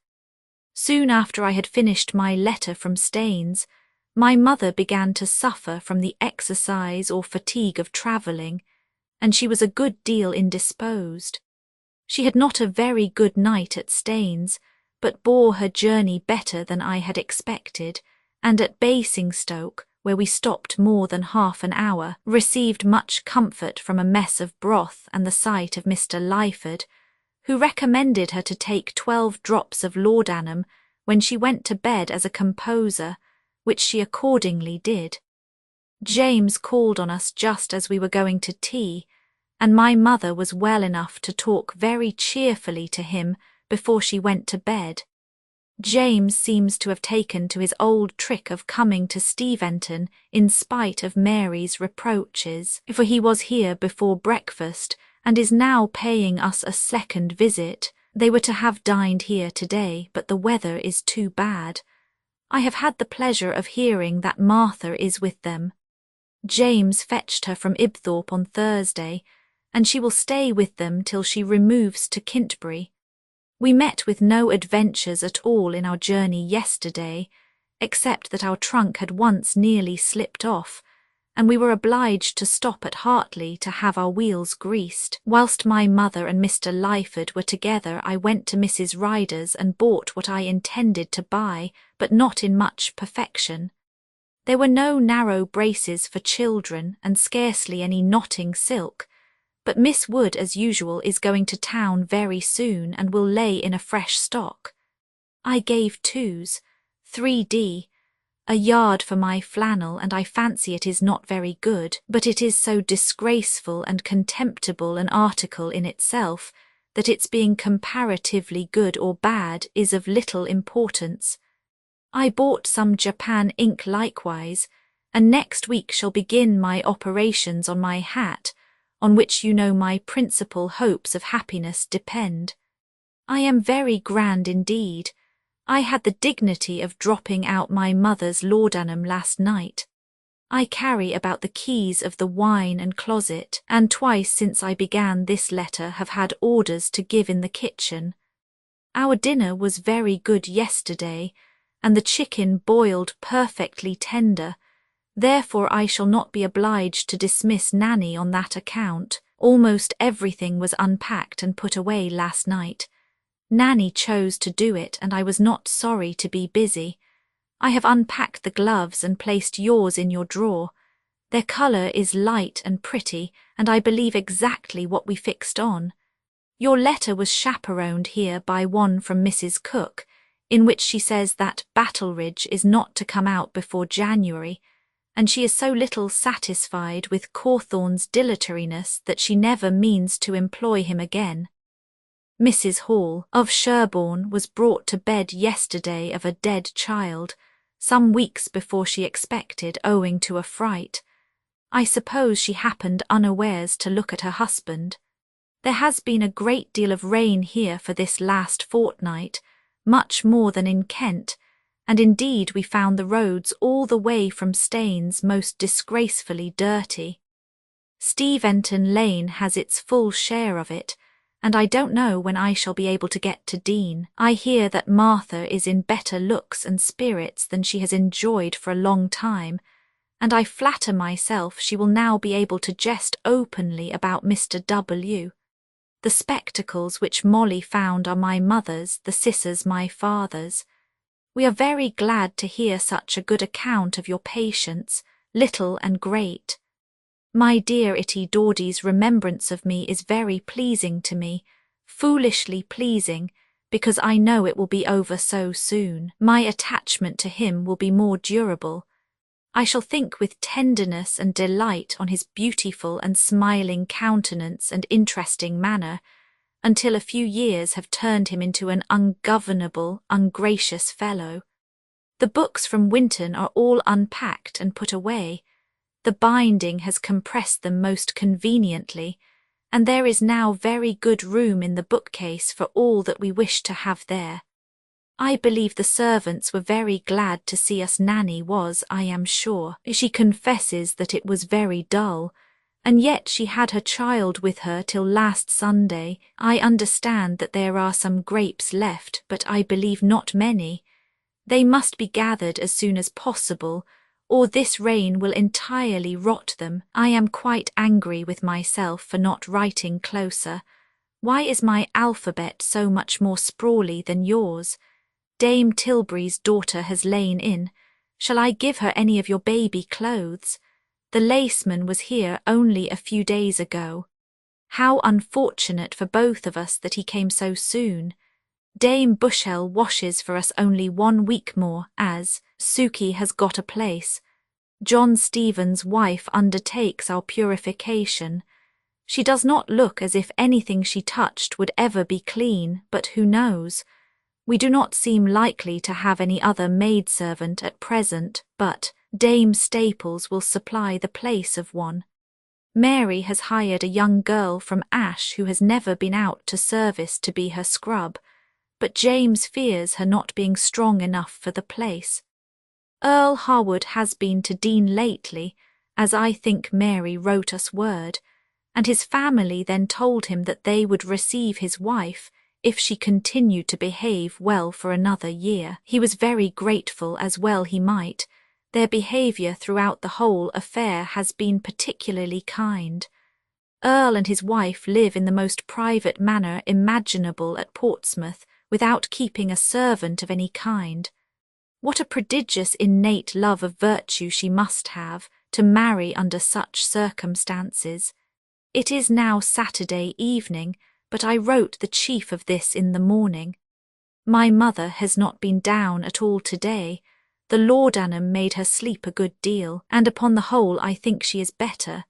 Soon after I had finished my letter from Staines, my mother began to suffer from the exercise or fatigue of travelling, and she was a good deal indisposed. She had not a very good night at Staines, but bore her journey better than I had expected, and at Basingstoke, where we stopped more than half an hour, received much comfort from a mess of broth and the sight of Mr. Lyford, who recommended her to take 12 drops of laudanum when she went to bed as a composer, which she accordingly did. James called on us just as we were going to tea, and my mother was well enough to talk very cheerfully to him before she went to bed. James seems to have taken to his old trick of coming to Steventon in spite of Mary's reproaches, for he was here before breakfast and is now paying us a second visit. They were to have dined here today, but the weather is too bad. I have had the pleasure of hearing that Martha is with them. James fetched her from Ibthorp on Thursday, and she will stay with them till she removes to Kintbury. We met with no adventures at all in our journey yesterday, except that our trunk had once nearly slipped off, and we were obliged to stop at Hartley to have our wheels greased. Whilst my mother and Mr. Lyford were together, I went to Mrs. Ryder's and bought what I intended to buy, but not in much perfection. There were no narrow braces for children and scarcely any knotting silk, but Miss Wood, as usual, is going to town very soon and will lay in a fresh stock. I gave 2s, 3d, a yard for my flannel, and I fancy it is not very good, but it is so disgraceful and contemptible an article in itself that its being comparatively good or bad is of little importance. I bought some Japan ink likewise, and next week shall begin my operations on my hat, on which you know my principal hopes of happiness depend. I am very grand indeed. I had the dignity of dropping out my mother's laudanum last night. I carry about the keys of the wine and closet, and twice since I began this letter have had orders to give in the kitchen. Our dinner was very good yesterday, and the chicken boiled perfectly tender. Therefore I shall not be obliged to dismiss Nanny on that account. Almost everything was unpacked and put away last night. Nanny chose to do it, and I was not sorry to be busy. I have unpacked the gloves and placed yours in your drawer. Their colour is light and pretty, and I believe exactly what we fixed on. Your letter was chaperoned here by one from Mrs. Cook, in which she says that Battleridge is not to come out before January, and she is so little satisfied with Cawthorne's dilatoriness that she never means to employ him again. Mrs. Hall, of Sherborne, was brought to bed yesterday of a dead child, some weeks before she expected, owing to a fright. I suppose she happened unawares to look at her husband. There has been a great deal of rain here for this last fortnight, much more than in Kent, and indeed we found the roads all the way from Staines most disgracefully dirty. Steventon Lane has its full share of it, and I don't know when I shall be able to get to Deane. I hear that Martha is in better looks and spirits than she has enjoyed for a long time, and I flatter myself she will now be able to jest openly about Mr. W. The spectacles which Molly found are my mother's, the scissors my father's. We are very glad to hear such a good account of your patients, little and great. My dear Itty Dawdy's remembrance of me is very pleasing to me, foolishly pleasing, because I know it will be over so soon. My attachment to him will be more durable. I shall think with tenderness and delight on his beautiful and smiling countenance and interesting manner, until a few years have turned him into an ungovernable, ungracious fellow. The books from Winton are all unpacked and put away. The binding has compressed them most conveniently, and there is now very good room in the bookcase for all that we wish to have there. I believe the servants were very glad to see us. Nanny was, I am sure. She confesses that it was very dull, and yet she had her child with her till last Sunday. I understand that there are some grapes left, but I believe not many. They must be gathered as soon as possible, or this rain will entirely rot them. I am quite angry with myself for not writing closer. Why is my alphabet so much more sprawly than yours? Dame Tilbury's daughter has lain in. Shall I give her any of your baby clothes? The laceman was here only a few days ago. How unfortunate for both of us that he came so soon. Dame Bushell washes for us only 1 week more, as Suki has got a place. John Stephen's wife undertakes our purification. She does not look as if anything she touched would ever be clean, but who knows? We do not seem likely to have any other maidservant at present, but Dame Staples will supply the place of one. Mary has hired a young girl from Ash who has never been out to service to be her scrub, but James fears her not being strong enough for the place. Earl Harwood has been to Dean lately, as I think Mary wrote us word, and his family then told him that they would receive his wife if she continued to behave well for another year. He was very grateful, as well he might. Their behaviour throughout the whole affair has been particularly kind. Earl and his wife live in the most private manner imaginable at Portsmouth, without keeping a servant of any kind. What a prodigious innate love of virtue she must have to marry under such circumstances. It is now Saturday evening, but I wrote the chief of this in the morning. My mother has not been down at all today. The laudanum made her sleep a good deal, and upon the whole I think she is better.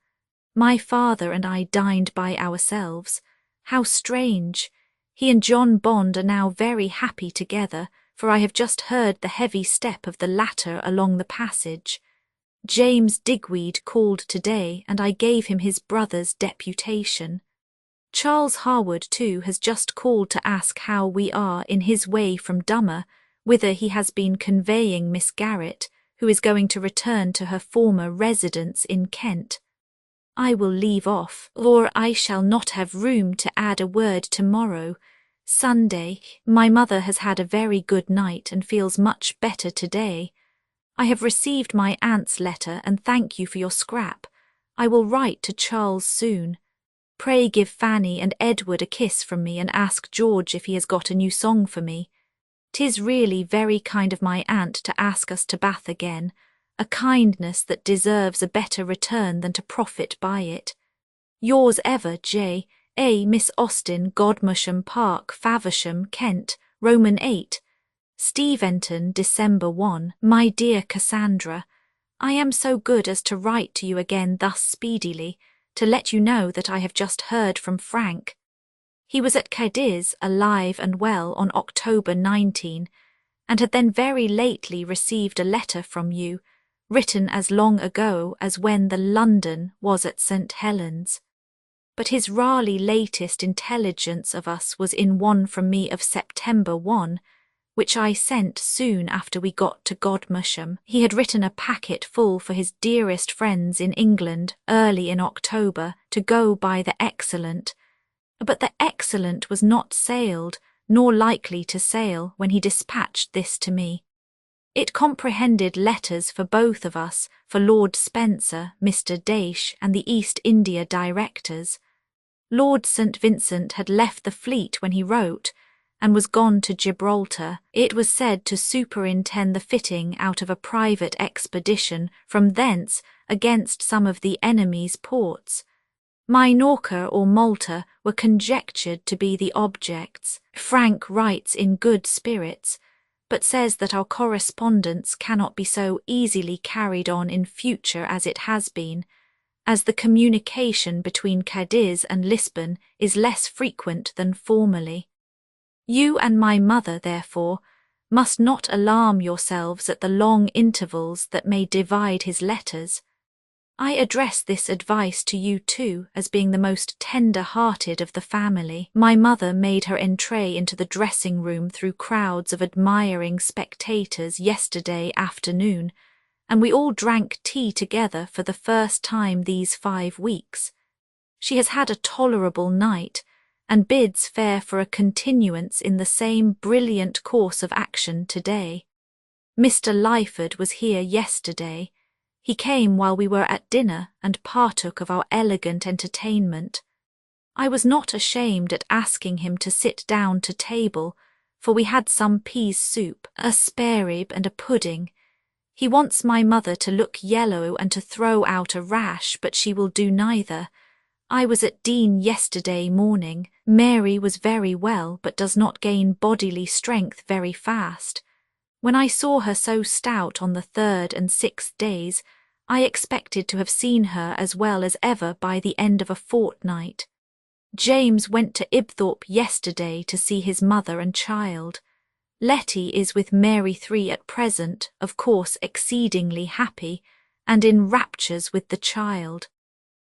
My father and I dined by ourselves. How strange! He and John Bond are now very happy together, for I have just heard the heavy step of the latter along the passage. James Digweed called today, and I gave him his brother's deputation. Charles Harwood, too, has just called to ask how we are in his way from Dummer, whither he has been conveying Miss Garrett, who is going to return to her former residence in Kent. I will leave off, or I shall not have room to add a word tomorrow. Sunday. My mother has had a very good night and feels much better today. I have received my aunt's letter and thank you for your scrap. I will write to Charles soon. Pray give Fanny and Edward a kiss from me and ask George if he has got a new song for me. 'Tis really very kind of my aunt to ask us to Bath again, a kindness that deserves a better return than to profit by it. Yours ever, J. A. Miss Austen, Godmersham Park, Faversham, Kent, Roman 8. Steventon, December 1. My dear Cassandra, I am so good as to write to you again thus speedily, to let you know that I have just heard from Frank. He was at Cadiz, alive and well, on October 19, and had then very lately received a letter from you, written as long ago as when the London was at St. Helens. But his Raleigh latest intelligence of us was in one from me of September 1, which I sent soon after we got to Godmersham. He had written a packet full for his dearest friends in England early in October to go by the Excellent, but the Excellent was not sailed, nor likely to sail, when he dispatched this to me. It comprehended letters for both of us, for Lord Spencer, Mr. Daysh, and the East India directors. Lord St. Vincent had left the fleet when he wrote, and was gone to Gibraltar, it was said, to superintend the fitting out of a private expedition from thence against some of the enemy's ports. Minorca or Malta were conjectured to be the objects. Frank writes in good spirits, but says that our correspondence cannot be so easily carried on in future as it has been, as the communication between Cadiz and Lisbon is less frequent than formerly. You and my mother, therefore, must not alarm yourselves at the long intervals that may divide his letters. I address this advice to you too, as being the most tender-hearted of the family. My mother made her entree into the dressing-room through crowds of admiring spectators yesterday afternoon, and we all drank tea together for the first time these 5 weeks. She has had a tolerable night, and bids fair for a continuance in the same brilliant course of action today. Mr. Lyford was here yesterday. He came while we were at dinner and partook of our elegant entertainment. I was not ashamed at asking him to sit down to table, for we had some peas soup, a sparerib and a pudding. He wants my mother to look yellow and to throw out a rash, but she will do neither. I was at Dean yesterday morning. Mary was very well, but does not gain bodily strength very fast. When I saw her so stout on the 3rd and 6th days, I expected to have seen her as well as ever by the end of a fortnight. James went to Ibthorp yesterday to see his mother and child. Letty is with Mary 3 at present, of course exceedingly happy, and in raptures with the child.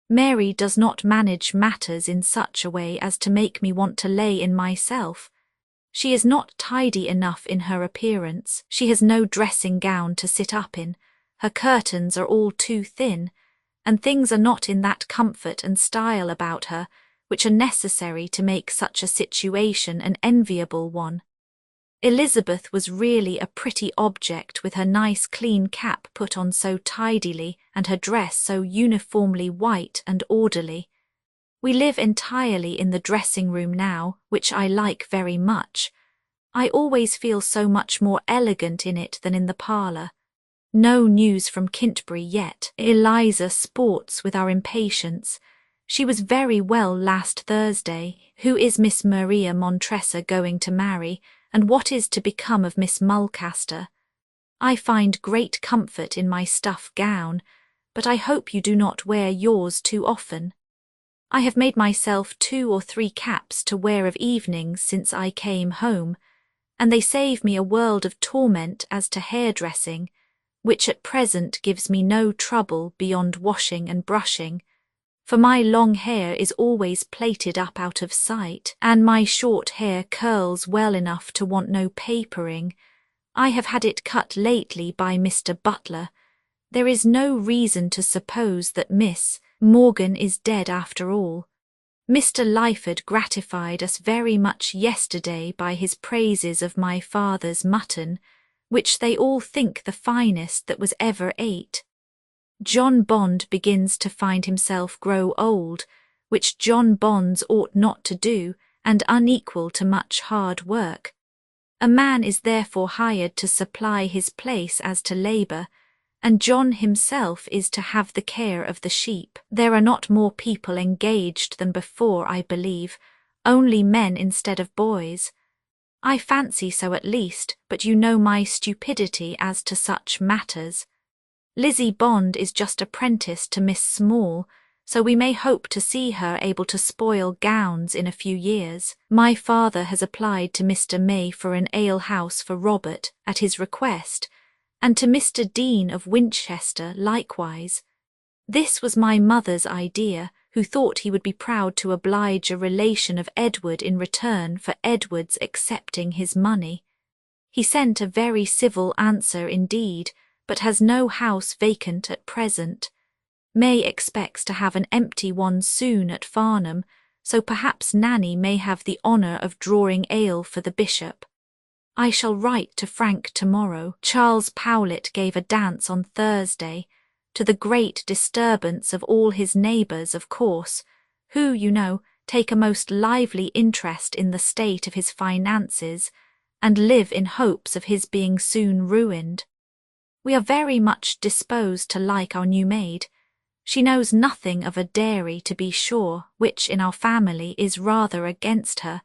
Mary does not manage matters in such a way as to make me want to lay in myself. She is not tidy enough in her appearance. She has no dressing gown to sit up in. Her curtains are all too thin, and things are not in that comfort and style about her which are necessary to make such a situation an enviable one. Elizabeth was really a pretty object, with her nice clean cap put on so tidily and her dress so uniformly white and orderly. We live entirely in the dressing-room now, which I like very much. I always feel so much more elegant in it than in the parlour. No news from Kintbury yet. Eliza sports with our impatience. She was very well last Thursday. Who is Miss Maria Montresor going to marry, and what is to become of Miss Mulcaster? I find great comfort in my stuff gown, but I hope you do not wear yours too often. I have made myself 2 or 3 caps to wear of evenings since I came home, and they save me a world of torment as to hairdressing, which at present gives me no trouble beyond washing and brushing, for my long hair is always plaited up out of sight, and my short hair curls well enough to want no papering. I have had it cut lately by Mr. Butler. There is no reason to suppose that Miss Morgan is dead after all. Mr. Lyford gratified us very much yesterday by his praises of my father's mutton, which they all think the finest that was ever ate. John Bond begins to find himself grow old, which John Bonds ought not to do, and unequal to much hard work. A man is therefore hired to supply his place as to labour, and John himself is to have the care of the sheep. There are not more people engaged than before, I believe, only men instead of boys. I fancy so at least, but you know my stupidity as to such matters. Lizzie Bond is just apprenticed to Miss Small, so we may hope to see her able to spoil gowns in a few years. My father has applied to Mr. May for an ale-house for Robert, at his request, and to Mr. Dean of Winchester likewise. This was my mother's idea, who thought he would be proud to oblige a relation of Edward in return for Edward's accepting his money. He sent a very civil answer indeed, but has no house vacant at present. May expects to have an empty one soon at Farnham, so perhaps Nanny may have the honour of drawing ale for the bishop. I shall write to Frank tomorrow. Charles Powlett gave a dance on Thursday, to the great disturbance of all his neighbours, of course, who, you know, take a most lively interest in the state of his finances, and live in hopes of his being soon ruined. We are very much disposed to like our new maid. She knows nothing of a dairy, to be sure, which in our family is rather against her,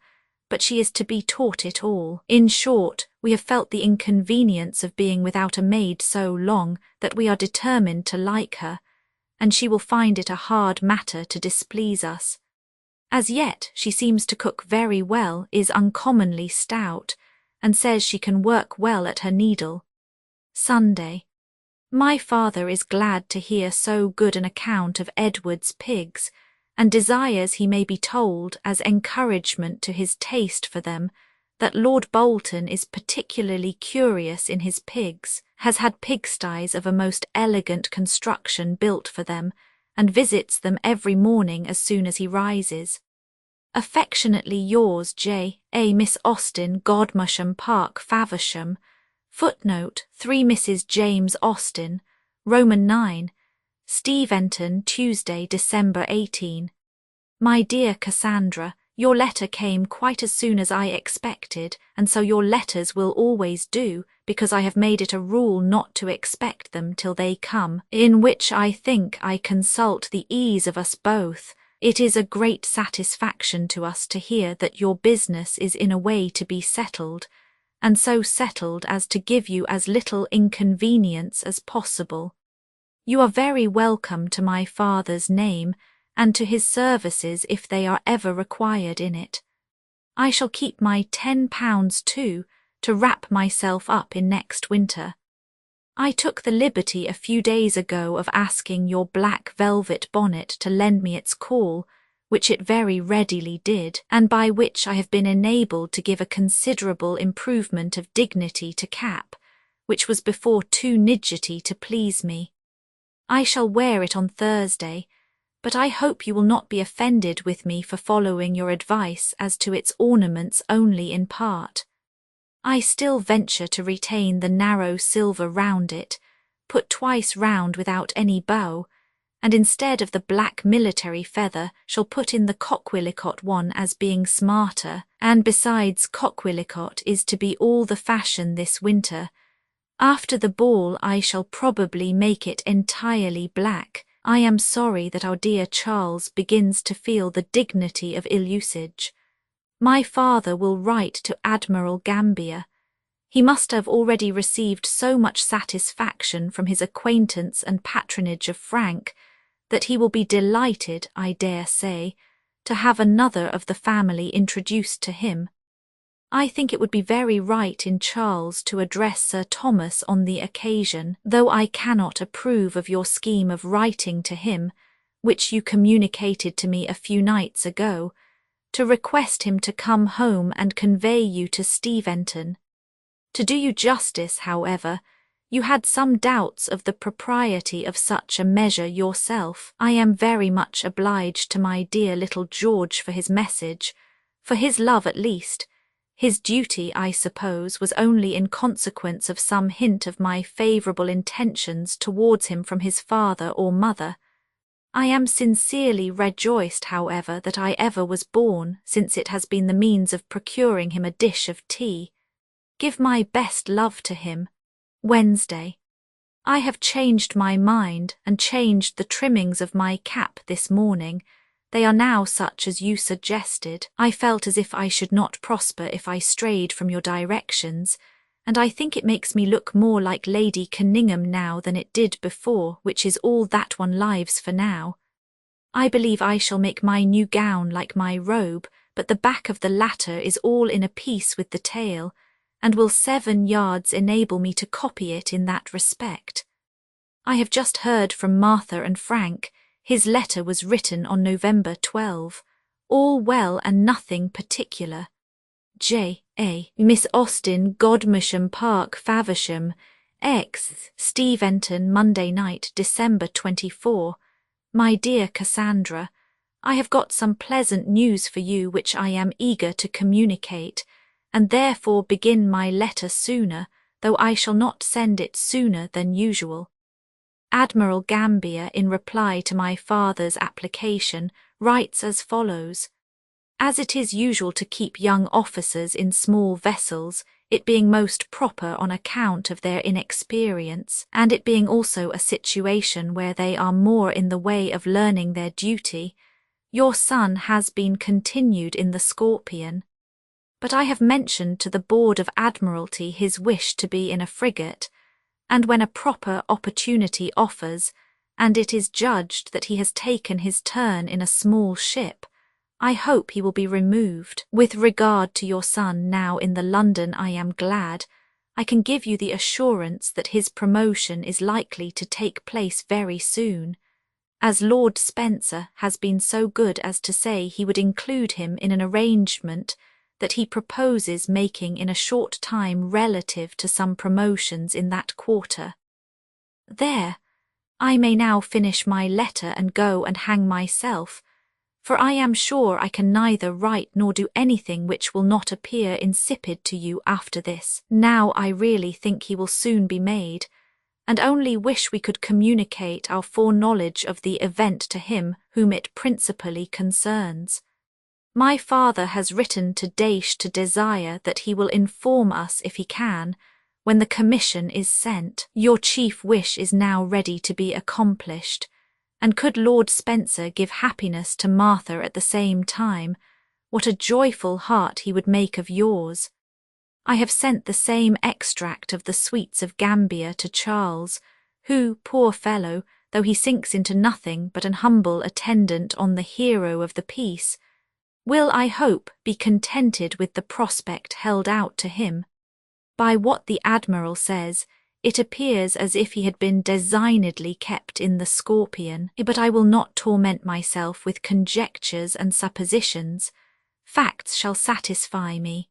but she is to be taught it all. In short, we have felt the inconvenience of being without a maid so long that we are determined to like her, and she will find it a hard matter to displease us. As yet she seems to cook very well, is uncommonly stout, and says she can work well at her needle. Sunday. My father is glad to hear so good an account of Edward's pigs, and desires he may be told, as encouragement to his taste for them, that Lord Bolton is particularly curious in his pigs, has had pigsties of a most elegant construction built for them, and visits them every morning as soon as he rises. Affectionately yours, J. A. Miss Austen, Godmersham Park, Faversham. #3 Mrs. James Austen, Roman 9, Steventon, Tuesday, December 18. My dear Cassandra, your letter came quite as soon as I expected, and so your letters will always do, because I have made it a rule not to expect them till they come, in which I think I consult the ease of us both. It is a great satisfaction to us to hear that your business is in a way to be settled, and so settled as to give you as little inconvenience as possible. You are very welcome to my father's name, and to his services if they are ever required in it. I shall keep my £10 too, to wrap myself up in next winter. I took the liberty a few days ago of asking your black velvet bonnet to lend me its caul, which it very readily did, and by which I have been enabled to give a considerable improvement of dignity to cap, which was before too nidgety to please me. I shall wear it on Thursday, but I hope you will not be offended with me for following your advice as to its ornaments only in part. I still venture to retain the narrow silver round it, put twice round without any bow, and instead of the black military feather shall put in the coquelicot one as being smarter, and besides coquelicot is to be all the fashion this winter. After the ball I shall probably make it entirely black. I am sorry that our dear Charles begins to feel the dignity of ill usage. My father will write to Admiral Gambier. He must have already received so much satisfaction from his acquaintance and patronage of Frank, that he will be delighted, I dare say, to have another of the family introduced to him. I think it would be very right in Charles to address Sir Thomas on the occasion, though I cannot approve of your scheme of writing to him, which you communicated to me a few nights ago, to request him to come home and convey you to Steventon. To do you justice, however, you had some doubts of the propriety of such a measure yourself. I am very much obliged to my dear little George for his message, for his love at least. His duty, I suppose, was only in consequence of some hint of my favourable intentions towards him from his father or mother. I am sincerely rejoiced, however, that I ever was born, since it has been the means of procuring him a dish of tea. Give my best love to him. Wednesday. I have changed my mind, and changed the trimmings of my cap this morning. They are now such as you suggested. I felt as if I should not prosper if I strayed from your directions, and I think it makes me look more like Lady Conyngham now than it did before, which is all that one lives for now. I believe I shall make my new gown like my robe, but the back of the latter is all in a piece with the tail, and will 7 yards enable me to copy it in that respect. I have just heard from Martha and Frank. His letter was written on November 12. All well and nothing particular. J.A. Miss Austen, Godmersham Park, Faversham, X. Steventon, Monday night, December 24. My dear Cassandra, I have got some pleasant news for you which I am eager to communicate, and therefore begin my letter sooner, though I shall not send it sooner than usual. Admiral Gambier, in reply to my father's application, writes as follows. As it is usual to keep young officers in small vessels, it being most proper on account of their inexperience, and it being also a situation where they are more in the way of learning their duty, your son has been continued in the Scorpion. But I have mentioned to the Board of Admiralty his wish to be in a frigate, and when a proper opportunity offers, and it is judged that he has taken his turn in a small ship, I hope he will be removed. With regard to your son now in the London, I am glad. I can give you the assurance that his promotion is likely to take place very soon, as Lord Spencer has been so good as to say he would include him in an arrangement that he proposes making in a short time relative to some promotions in that quarter. There, I may now finish my letter and go and hang myself, for I am sure I can neither write nor do anything which will not appear insipid to you after this. Now I really think he will soon be made, and only wish we could communicate our foreknowledge of the event to him whom it principally concerns. My father has written to Daish to desire that he will inform us if he can, when the commission is sent. Your chief wish is now ready to be accomplished, and could Lord Spencer give happiness to Martha at the same time, what a joyful heart he would make of yours. I have sent the same extract of the sweets of Gambia to Charles, who, poor fellow, though he sinks into nothing but an humble attendant on the hero of the piece, will, I hope, be contented with the prospect held out to him. By what the Admiral says, it appears as if he had been designedly kept in the Scorpion, but I will not torment myself with conjectures and suppositions. Facts shall satisfy me.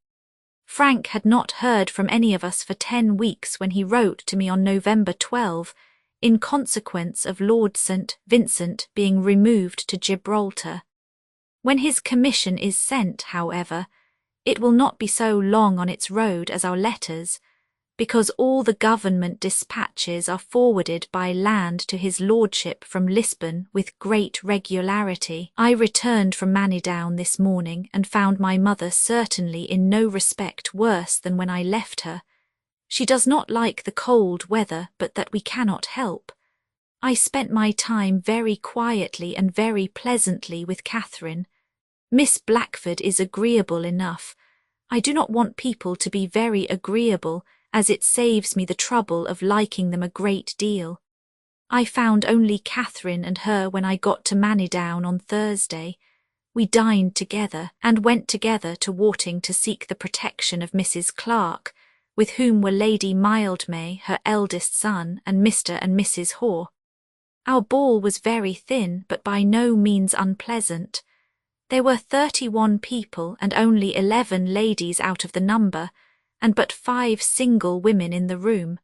Frank had not heard from any of us for 10 weeks when he wrote to me on November 12, in consequence of Lord St. Vincent being removed to Gibraltar. When his commission is sent, however, it will not be so long on its road as our letters, because all the government dispatches are forwarded by land to his lordship from Lisbon with great regularity. I returned from Manidown this morning and found my mother certainly in no respect worse than when I left her. She does not like the cold weather, but that we cannot help. I spent my time very quietly and very pleasantly with Catherine. Miss Blackford is agreeable enough. I do not want people to be very agreeable, as it saves me the trouble of liking them a great deal. I found only Catherine and her when I got to Manidown on Thursday. We dined together, and went together to Worting to seek the protection of Mrs. Clark, with whom were Lady Mildmay, her eldest son, and Mr. and Mrs. Hoare. Our ball was very thin, but by no means unpleasant. There were 31 people, and only 11 ladies out of the number, and but 5 single women in the room.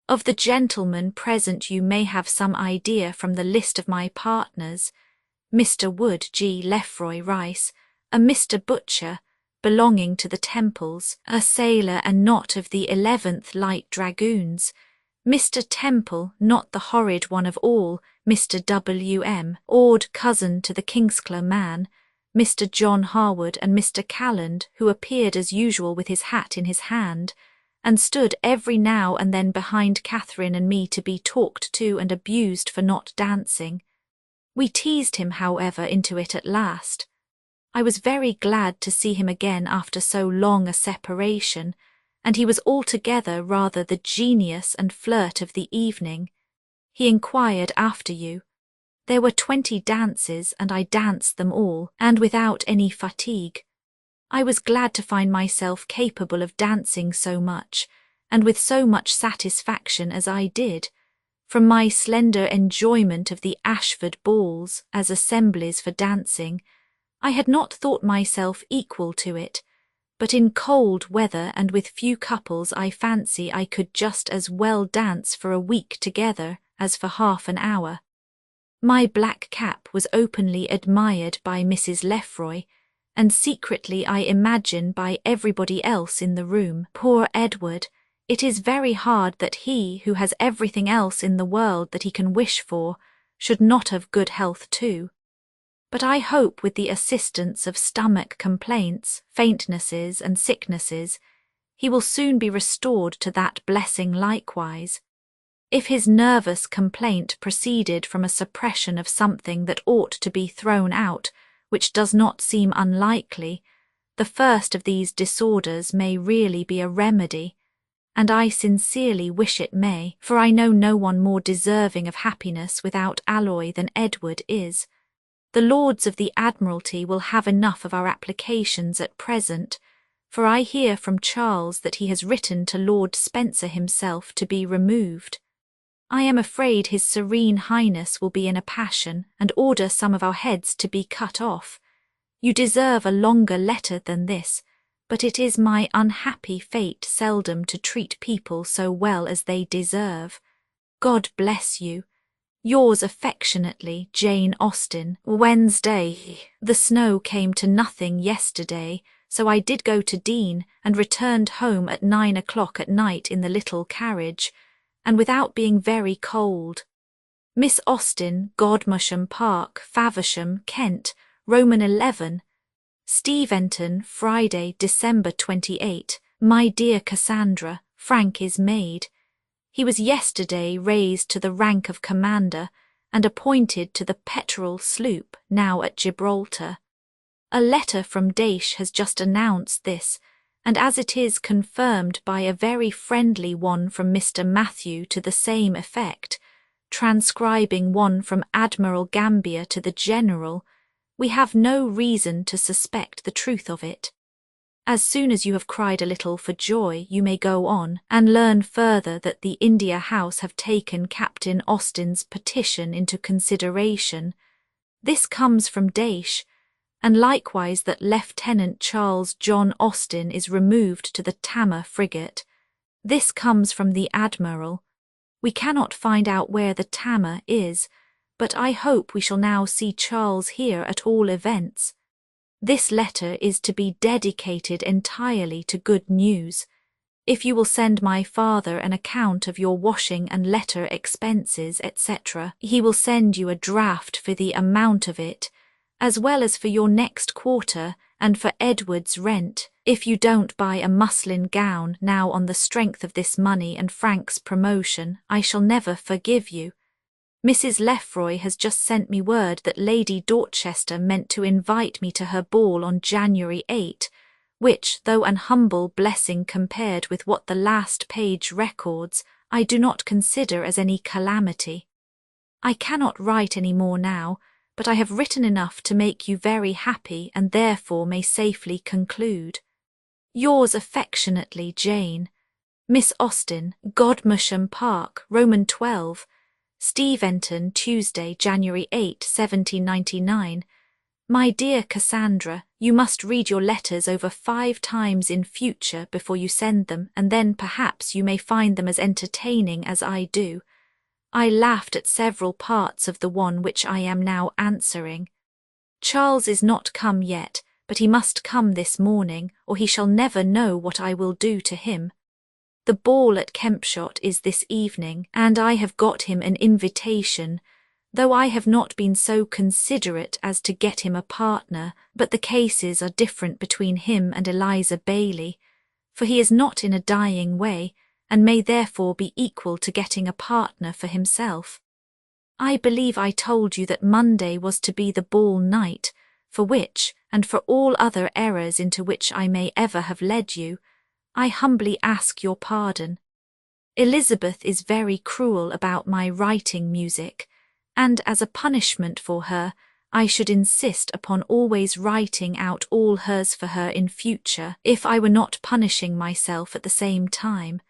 Of the gentlemen present you may have some idea from the list of my partners: Mr. Wood G. Lefroy Rice, a Mr. Butcher, belonging to the Temples, a sailor and not of the 11th Light Dragoons, Mr. Temple, not the horrid one of all, Mr. W.M., odd cousin to the Kingsclere man, Mr. John Harwood and Mr. Calland, who appeared as usual with his hat in his hand, and stood every now and then behind Catherine and me to be talked to and abused for not dancing. We teased him, however, into it at last. I was very glad to see him again after so long a separation, and he was altogether rather the genius and flirt of the evening. He inquired after you. There were 20 dances, and I danced them all, and without any fatigue. I was glad to find myself capable of dancing so much, and with so much satisfaction as I did, from my slender enjoyment of the Ashford balls as assemblies for dancing. I had not thought myself equal to it, but in cold weather and with few couples I fancy I could just as well dance for a week together as for half an hour. My black cap was openly admired by Mrs. Lefroy, and secretly I imagine by everybody else in the room. Poor Edward! It is very hard that he, who has everything else in the world that he can wish for, should not have good health too. But I hope with the assistance of stomach complaints, faintnesses and sicknesses, he will soon be restored to that blessing likewise. If his nervous complaint proceeded from a suppression of something that ought to be thrown out, which does not seem unlikely, the first of these disorders may really be a remedy, and I sincerely wish it may, for I know no one more deserving of happiness without alloy than Edward is. The Lords of the Admiralty will have enough of our applications at present, for I hear from Charles that he has written to Lord Spencer himself to be removed. I am afraid His Serene Highness will be in a passion and order some of our heads to be cut off. You deserve a longer letter than this, but it is my unhappy fate seldom to treat people so well as they deserve. God bless you. Yours affectionately, Jane Austen. Wednesday. The snow came to nothing yesterday, so I did go to Deane and returned home at 9 o'clock at night in the little carriage. and without being very cold. Miss Austen, Godmersham Park, Faversham, Kent, Roman 11. Steventon, Friday, December 28. My dear Cassandra, Frank is made. He was yesterday raised to the rank of commander and appointed to the Petrel sloop now at Gibraltar. A letter from Daysh has just announced this, and as it is confirmed by a very friendly one from Mr. Matthew to the same effect, transcribing one from Admiral Gambier to the General, we have no reason to suspect the truth of it. As soon as you have cried a little for joy, you may go on, and learn further that the India House have taken Captain Austen's petition into consideration. This comes from Daysh, and likewise that Lieutenant Charles John Austen is removed to the Tamar frigate. This comes from the Admiral. We cannot find out where the Tamar is, but I hope we shall now see Charles here at all events. This letter is to be dedicated entirely to good news. If you will send my father an account of your washing and letter expenses, etc., he will send you a draft for the amount of it, as well as for your next quarter and for Edward's rent, if you don't buy a muslin gown now on the strength of this money and Frank's promotion, I shall never forgive you. Mrs. Lefroy has just sent me word that Lady Dorchester meant to invite me to her ball on January 8, which, though an humble blessing compared with what the last page records, I do not consider as any calamity. I cannot write any more now, but I have written enough to make you very happy and therefore may safely conclude. Yours affectionately, Jane. Miss Austen, Godmersham Park, Roman 12, Steventon, Tuesday, January 8, 1799. My dear Cassandra, you must read your letters over 5 times in future before you send them, and then perhaps you may find them as entertaining as I do. I laughed at several parts of the one which I am now answering. Charles is not come yet, but he must come this morning, or he shall never know what I will do to him. The ball at Kempshott is this evening, and I have got him an invitation, though I have not been so considerate as to get him a partner, but the cases are different between him and Eliza Bailey, for he is not in a dying way, and may therefore be equal to getting a partner for himself. I believe I told you that Monday was to be the ball night, for which, and for all other errors into which I may ever have led you, I humbly ask your pardon. Elizabeth is very cruel about my writing music, and as a punishment for her, I should insist upon always writing out all hers for her in future, if I were not punishing myself at the same time.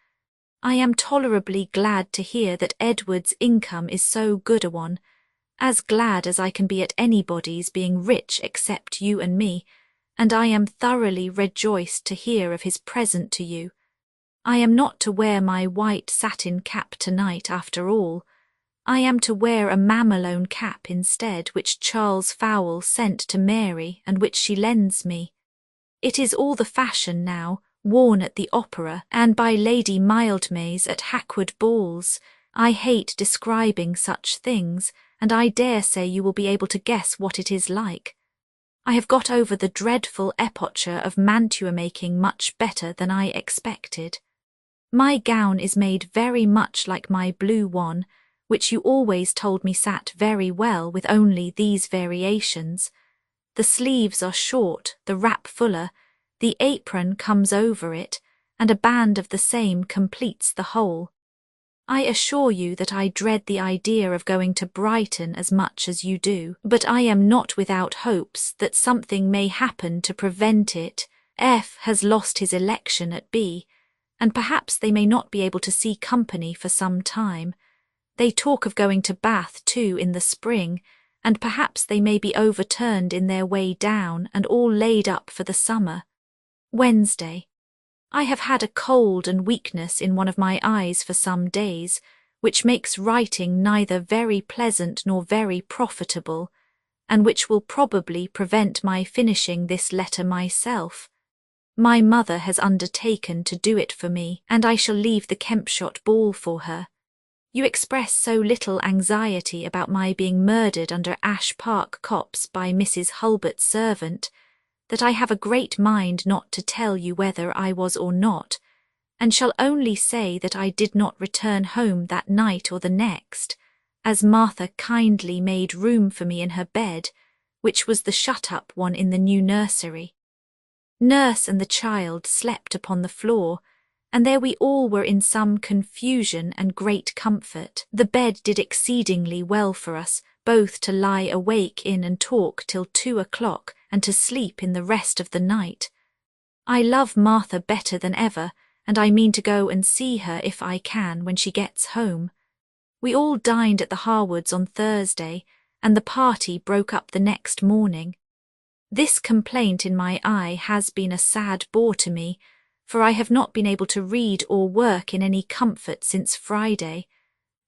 I am tolerably glad to hear that Edward's income is so good a one, as glad as I can be at anybody's being rich except you and me, and I am thoroughly rejoiced to hear of his present to you. I am not to wear my white satin cap tonight after all. I am to wear a mamalone cap instead, which Charles Fowle sent to Mary and which she lends me. It is all the fashion now, worn at the opera and by Lady Mildmays at Hackwood balls. I hate describing such things, and I dare say you will be able to guess what it is like. I have got over the dreadful epocha of mantua-making much better than I expected. My gown is made very much like my blue one, which you always told me sat very well with only these variations. The sleeves are short, the wrap fuller, the apron comes over it, and a band of the same completes the whole. I assure you that I dread the idea of going to Brighton as much as you do, but I am not without hopes that something may happen to prevent it. F has lost his election at B, and perhaps they may not be able to see company for some time. They talk of going to Bath too in the spring, and perhaps they may be overturned in their way down and all laid up for the summer. Wednesday. I have had a cold and weakness in one of my eyes for some days, which makes writing neither very pleasant nor very profitable, and which will probably prevent my finishing this letter myself. My mother has undertaken to do it for me, and I shall leave the Kempshott ball for her. You express so little anxiety about my being murdered under Ash Park copse by Mrs. Hulbert's servant, that I have a great mind not to tell you whether I was or not, and shall only say that I did not return home that night or the next, as Martha kindly made room for me in her bed, which was the shut-up one in the new nursery. Nurse and the child slept upon the floor, and there we all were in some confusion and great comfort. The bed did exceedingly well for us, both to lie awake in and talk till 2 o'clock, and to sleep in the rest of the night. I love Martha better than ever, and I mean to go and see her if I can when she gets home. We all dined at the Harwoods on Thursday, and the party broke up the next morning. This complaint in my eye has been a sad bore to me, for I have not been able to read or work in any comfort since Friday,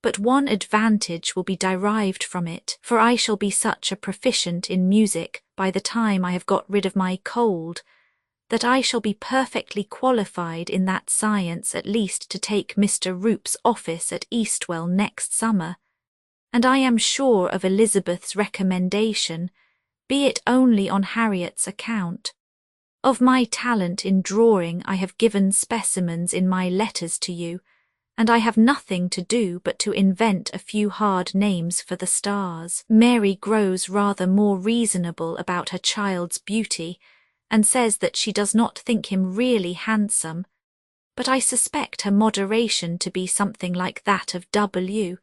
but one advantage will be derived from it, for I shall be such a proficient in music by the time I have got rid of my cold, that I shall be perfectly qualified in that science at least to take Mr. Roop's office at Eastwell next summer, and I am sure of Elizabeth's recommendation, be it only on Harriet's account. Of my talent in drawing I have given specimens in my letters to you, and I have nothing to do but to invent a few hard names for the stars. Mary grows rather more reasonable about her child's beauty, and says that she does not think him really handsome, but I suspect her moderation to be something like that of W.S.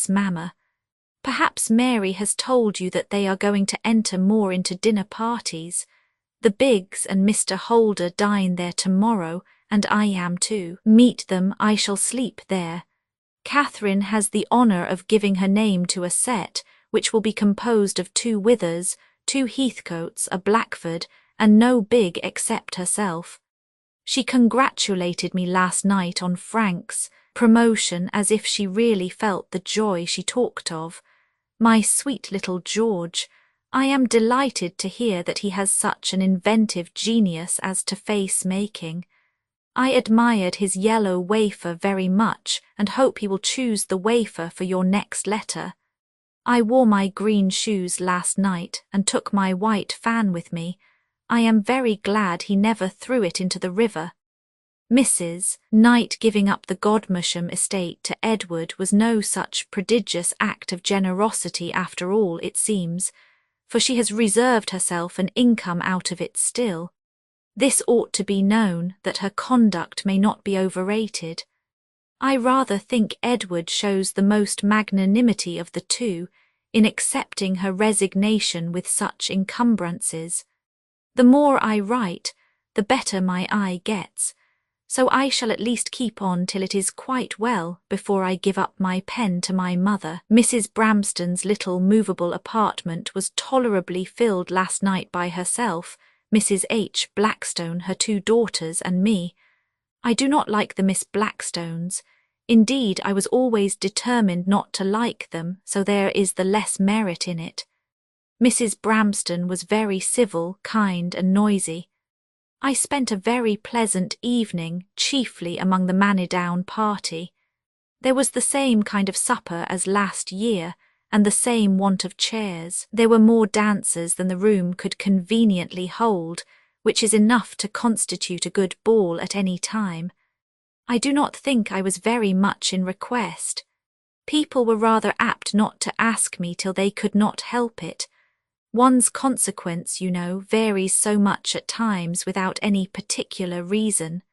Mamma. Perhaps Mary has told you that they are going to enter more into dinner parties. The Biggs and Mr. Holder dine there tomorrow, and I am too. Meet them, I shall sleep there. Catherine has the honour of giving her name to a set, which will be composed of 2 Withers, 2 Heathcotes, a Blackford, and no Big except herself. She congratulated me last night on Frank's promotion as if she really felt the joy she talked of. My sweet little George, I am delighted to hear that he has such an inventive genius as to face-making. I admired his yellow wafer very much, and hope he will choose the wafer for your next letter. I wore my green shoes last night and took my white fan with me. I am very glad he never threw it into the river. Mrs. Knight giving up the Godmersham estate to Edward was no such prodigious act of generosity after all, it seems, for she has reserved herself an income out of it still. This ought to be known, that her conduct may not be overrated. I rather think Edward shows the most magnanimity of the 2 in accepting her resignation with such encumbrances. The more I write, the better my eye gets, so I shall at least keep on till it is quite well before I give up my pen to my mother. Mrs. Bramston's little movable apartment was tolerably filled last night by herself, Mrs. H. Blackstone, her 2 daughters, and me. I do not like the Miss Blackstones. Indeed, I was always determined not to like them, so there is the less merit in it. Mrs. Bramston was very civil, kind, and noisy. I spent a very pleasant evening, chiefly among the Manidown party. There was the same kind of supper as last year, and the same want of chairs. There were more dancers than the room could conveniently hold, which is enough to constitute a good ball at any time. I do not think I was very much in request. People were rather apt not to ask me till they could not help it. One's consequence, you know, varies so much at times without any particular reason.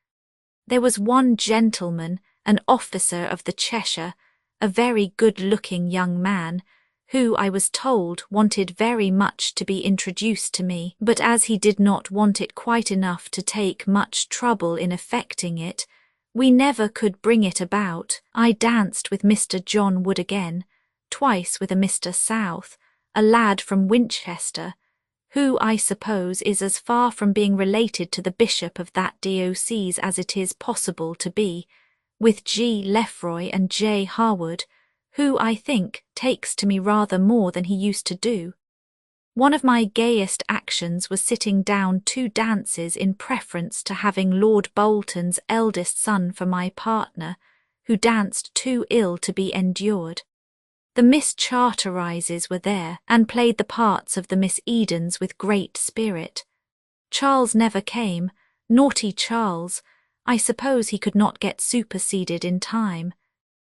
There was one gentleman, an officer of the Cheshire, a very good-looking young man, who, I was told, wanted very much to be introduced to me, but as he did not want it quite enough to take much trouble in effecting it, we never could bring it about. I danced with Mr. John Wood again, twice with a Mr. South, a lad from Winchester, who, I suppose, is as far from being related to the bishop of that diocese as it is possible to be, with G. Lefroy and J. Harwood, who, I think, takes to me rather more than he used to do. One of my gayest actions was sitting down 2 dances in preference to having Lord Bolton's eldest son for my partner, who danced too ill to be endured. The Miss Charterises were there, and played the parts of the Miss Edens with great spirit. Charles never came, naughty Charles. I suppose he could not get superseded in time.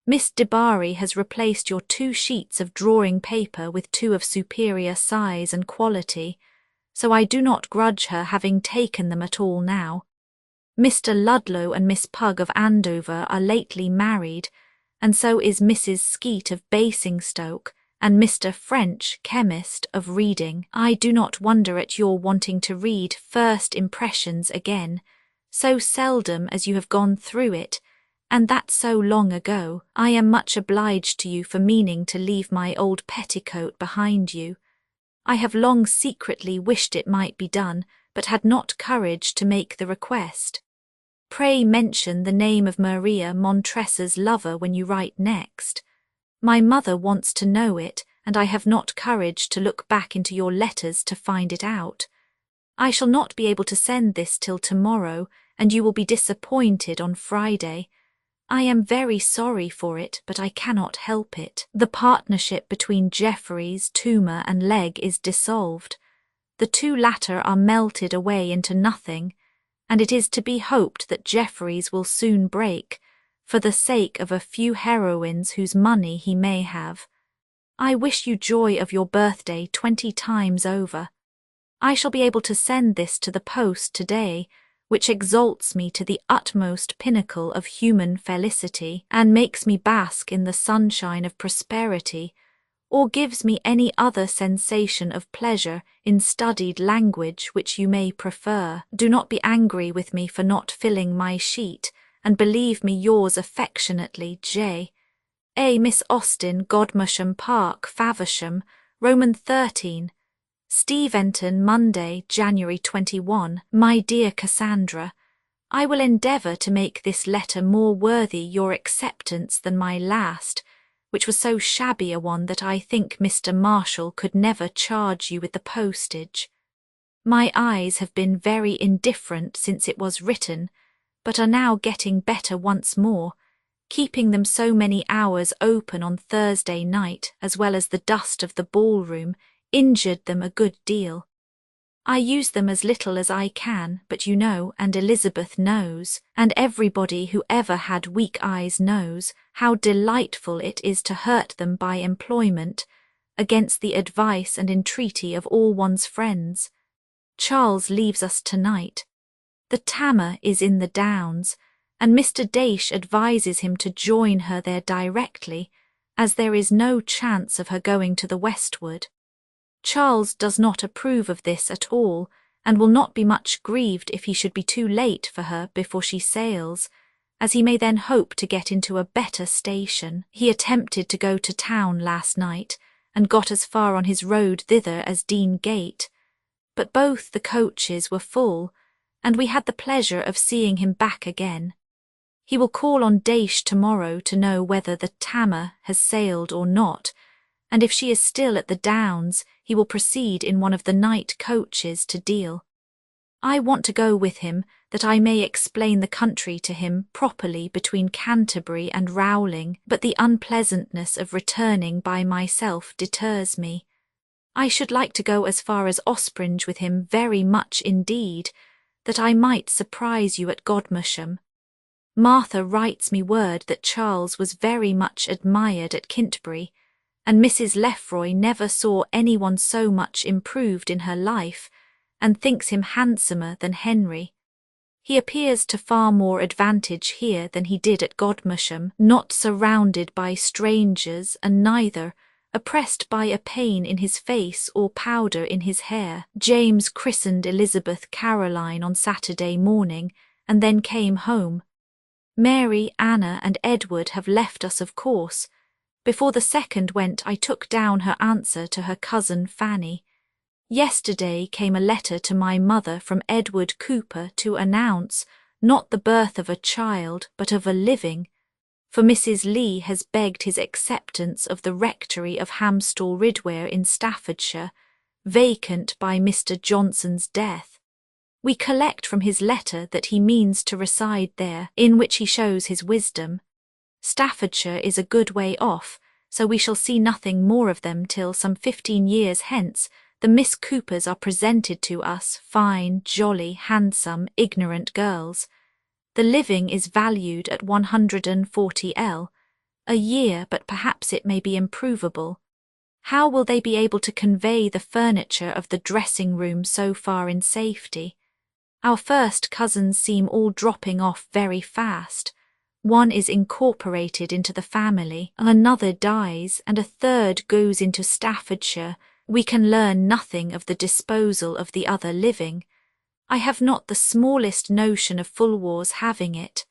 Miss Debarry has replaced your 2 sheets of drawing paper with 2 of superior size and quality, so I do not grudge her having taken them at all now. Mr. Ludlow and Miss Pug of Andover are lately married, and so is Mrs. Skeet of Basingstoke, and Mr. French, chemist, of Reading. I do not wonder at your wanting to read First Impressions again, so seldom as you have gone through it, and that so long ago. I am much obliged to you for meaning to leave my old petticoat behind you. I have long secretly wished it might be done, but had not courage to make the request. Pray mention the name of Maria Montresa's lover when you write next. My mother wants to know it, and I have not courage to look back into your letters to find it out. I shall not be able to send this till tomorrow, and you will be disappointed on Friday. I am very sorry for it, but I cannot help it. The partnership between Jeffreys, Toomer, and Legg is dissolved. The 2 latter are melted away into nothing, and it is to be hoped that Jeffreys will soon break, for the sake of a few heroines whose money he may have. I wish you joy of your birthday 20 times over. I shall be able to send this to the post today, which exalts me to the utmost pinnacle of human felicity, and makes me bask in the sunshine of prosperity, or gives me any other sensation of pleasure in studied language which you may prefer. Do not be angry with me for not filling my sheet, and believe me yours affectionately, J. A. Miss Austen, Godmersham Park, Faversham, Roman 13. Steventon, Monday, January 21. My dear Cassandra, I will endeavour to make this letter more worthy your acceptance than my last, which was so shabby a one that I think Mr. Marshall could never charge you with the postage. My eyes have been very indifferent since it was written, but are now getting better once more, keeping them so many hours open on Thursday night, as well as the dust of the ballroom, injured them a good deal. I use them as little as I can, but you know, and Elizabeth knows, and everybody who ever had weak eyes knows, how delightful it is to hurt them by employment, against the advice and entreaty of all one's friends. Charles leaves us tonight. The Tamar is in the Downs, and Mr. Daysh advises him to join her there directly, as there is no chance of her going to the westward. Charles does not approve of this at all, and will not be much grieved if he should be too late for her before she sails, as he may then hope to get into a better station. He attempted to go to town last night, and got as far on his road thither as Dean Gate, but both the coaches were full, and we had the pleasure of seeing him back again. He will call on Daysh tomorrow to know whether the Tamar has sailed or not, and if she is still at the Downs, he will proceed in one of the night coaches to Deal. I want to go with him, that I may explain the country to him properly between Canterbury and Rowling, but the unpleasantness of returning by myself deters me. I should like to go as far as Ospringe with him very much indeed, that I might surprise you at Godmersham. Martha writes me word that Charles was very much admired at Kintbury, and Mrs. Lefroy never saw anyone so much improved in her life, and thinks him handsomer than Henry. He appears to far more advantage here than he did at Godmersham, not surrounded by strangers, and neither oppressed by a pain in his face or powder in his hair. James christened Elizabeth Caroline on Saturday morning, and then came home. Mary, Anna, and Edward have left us, of course. Before the second went, I took down her answer to her cousin Fanny. Yesterday came a letter to my mother from Edward Cooper to announce, not the birth of a child, but of a living, for Mrs. Lee has begged his acceptance of the rectory of Hamstall Ridware in Staffordshire, vacant by Mr. Johnson's death. We collect from his letter that he means to reside there, in which he shows his wisdom. Staffordshire is a good way off, so we shall see nothing more of them till some 15 years hence. The Miss Coopers are presented to us, fine, jolly, handsome, ignorant girls. The living is valued at 140L a year, but perhaps it may be improvable. How will they be able to convey the furniture of the dressing-room so far in safety? Our first cousins seem all dropping off very fast. One is incorporated into the family, another dies, and a third goes into Staffordshire. We can learn nothing of the disposal of the other living. I have not the smallest notion of Fulwar's having it.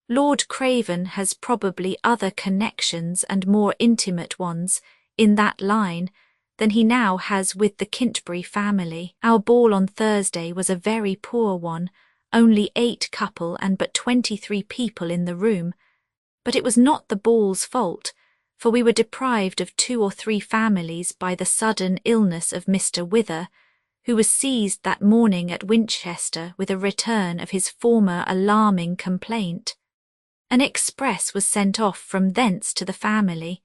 Lord Craven has probably other connections and more intimate ones in that line than he now has with the Kintbury family. Our ball on Thursday was a very poor one, only 8 couple and but 23 people in the room. But it was not the ball's fault, for we were deprived of 2 or 3 families by the sudden illness of Mr. Wither, who was seized that morning at Winchester with a return of his former alarming complaint. An express was sent off from thence to the family.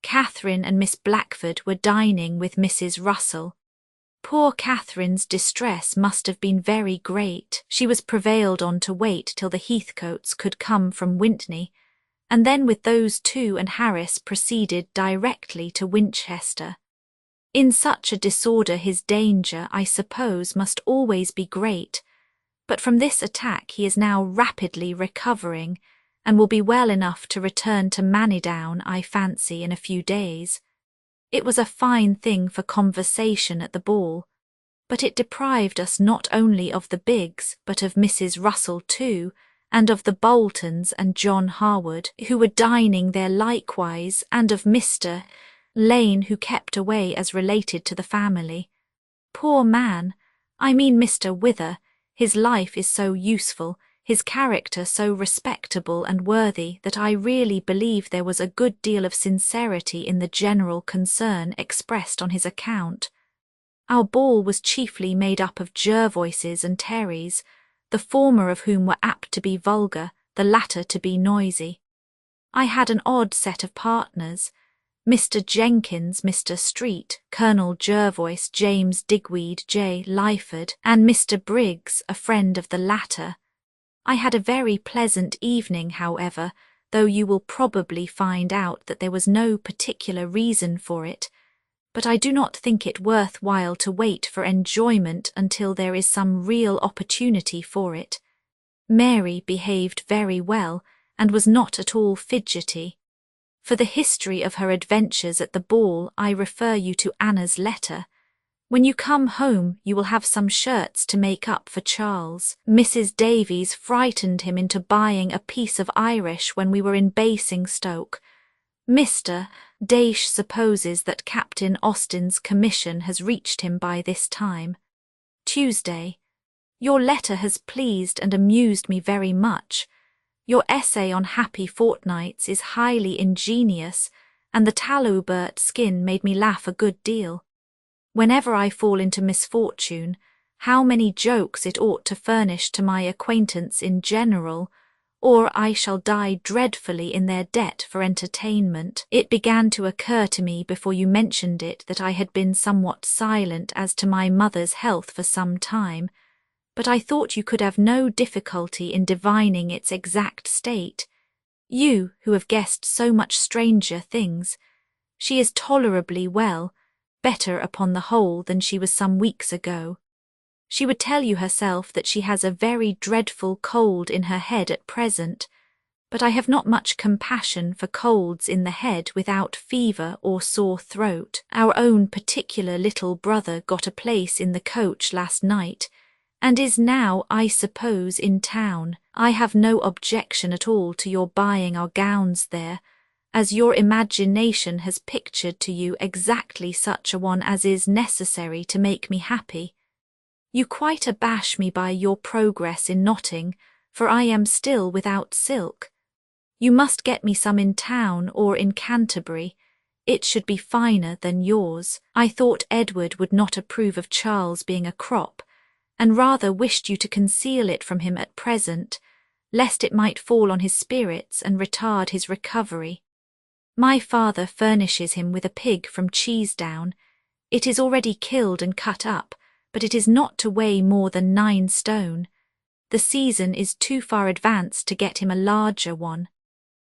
Catherine and Miss Blackford were dining with Mrs. Russell. Poor Catherine's distress must have been very great. She was prevailed on to wait till the Heathcotes could come from Wintney, and then with those 2 and Harris proceeded directly to Winchester. In such a disorder his danger, I suppose, must always be great, but from this attack he is now rapidly recovering, and will be well enough to return to Manidown, I fancy, in a few days. It was a fine thing for conversation at the ball, but it deprived us not only of the Biggs, but of Mrs. Russell too, and of the Boltons and John Harwood, who were dining there likewise, and of Mr. Lane, who kept away as related to the family. Poor man, I mean Mr. Wither, his life is so useful, his character so respectable and worthy, that I really believe there was a good deal of sincerity in the general concern expressed on his account. Our ball was chiefly made up of Jervoises and Terrys, the former of whom were apt to be vulgar, the latter to be noisy. I had an odd set of partners: Mr. Jenkins, Mr. Street, Colonel Jervois, James Digweed, J. Lyford, and Mr. Briggs, a friend of the latter. I had a very pleasant evening, however, though you will probably find out that there was no particular reason for it, but I do not think it worth while to wait for enjoyment until there is some real opportunity for it. Mary behaved very well, and was not at all fidgety. For the history of her adventures at the ball I refer you to Anna's letter. When you come home you will have some shirts to make up for Charles. Mrs. Davies frightened him into buying a piece of Irish when we were in Basingstoke. Mr. Daish supposes that Captain Austen's commission has reached him by this time. Tuesday. Your letter has pleased and amused me very much. Your essay on happy fortnights is highly ingenious, and the Talloubert skin made me laugh a good deal. Whenever I fall into misfortune, how many jokes it ought to furnish to my acquaintance in general, or I shall die dreadfully in their debt for entertainment. It began to occur to me before you mentioned it that I had been somewhat silent as to my mother's health for some time, but I thought you could have no difficulty in divining its exact state. You, who have guessed so much stranger things. She is tolerably well, better upon the whole than she was some weeks ago. She would tell you herself that she has a very dreadful cold in her head at present, but I have not much compassion for colds in the head without fever or sore throat. Our own particular little brother got a place in the coach last night, and is now, I suppose, in town. I have no objection at all to your buying our gowns there, as your imagination has pictured to you exactly such a one as is necessary to make me happy. You quite abash me by your progress in knotting, for I am still without silk. You must get me some in town or in Canterbury. It should be finer than yours. I thought Edward would not approve of Charles being a crop, and rather wished you to conceal it from him at present, lest it might fall on his spirits and retard his recovery. My father furnishes him with a pig from Cheesedown. It is already killed and cut up, but it is not to weigh more than 9 stone. The season is too far advanced to get him a larger one.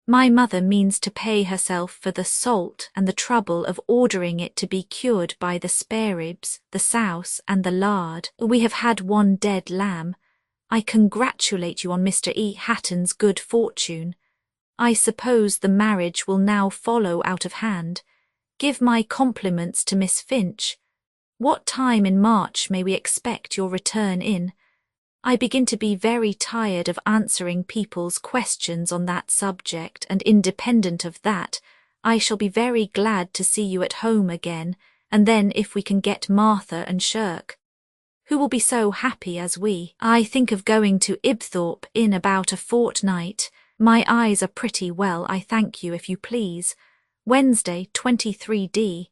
My mother means to pay herself for the salt and the trouble of ordering it to be cured by the spareribs, the souse, and the lard. We have had 1 dead lamb. I congratulate you on Mr. E. Hatton's good fortune. I suppose the marriage will now follow out of hand. Give my compliments to Miss Finch. What time in March may we expect your return in? I begin to be very tired of answering people's questions on that subject, and independent of that, I shall be very glad to see you at home again, and then if we can get Martha and Shirk, who will be so happy as we. I think of going to Ibthorp in about a fortnight. My eyes are pretty well, I thank you, if you please. Wednesday, 23d.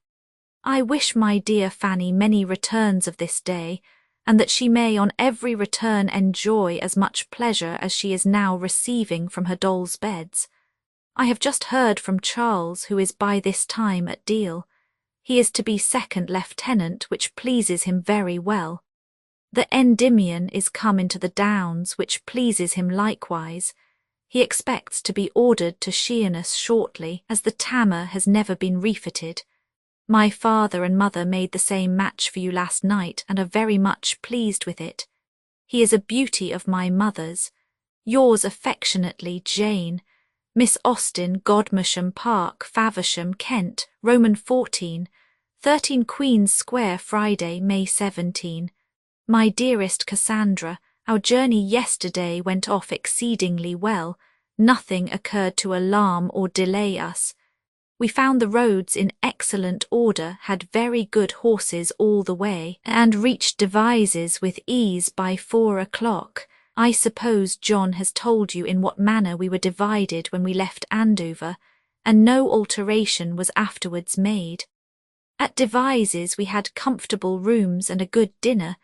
I wish my dear Fanny many returns of this day, and that she may on every return enjoy as much pleasure as she is now receiving from her dolls' beds. I have just heard from Charles, who is by this time at Deal. He is to be 2nd lieutenant, which pleases him very well. The Endymion is come into the Downs, which pleases him likewise. He expects to be ordered to Sheerness shortly, as the Tamar has never been refitted. My father and mother made the same match for you last night and are very much pleased with it. He is a beauty of my mother's. Yours affectionately, Jane. Miss Austen, Godmersham Park, Faversham, Kent, Roman 14, 13 Queen's Square, Friday, May 17. My dearest Cassandra, our journey yesterday went off exceedingly well. Nothing occurred to alarm or delay us. We found the roads in excellent order, had very good horses all the way, and reached Devizes with ease by 4 o'clock. I suppose John has told you in what manner we were divided when we left Andover, and no alteration was afterwards made. At Devizes we had comfortable rooms and a good dinner,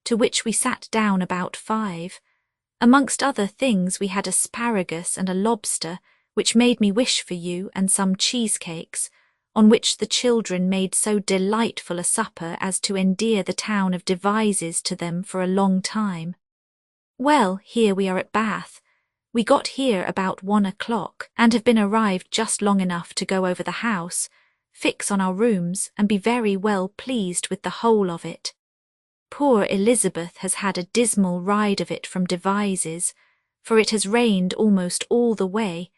to which we sat down about 5. Amongst other things we had asparagus and a lobster, which made me wish for you, and some cheesecakes, on which the children made so delightful a supper as to endear the town of Devizes to them for a long time. Well, here we are at Bath. We got here about 1 o'clock, and have been arrived just long enough to go over the house, fix on our rooms, and be very well pleased with the whole of it. Poor Elizabeth has had a dismal ride of it from Devizes, for it has rained almost all the way,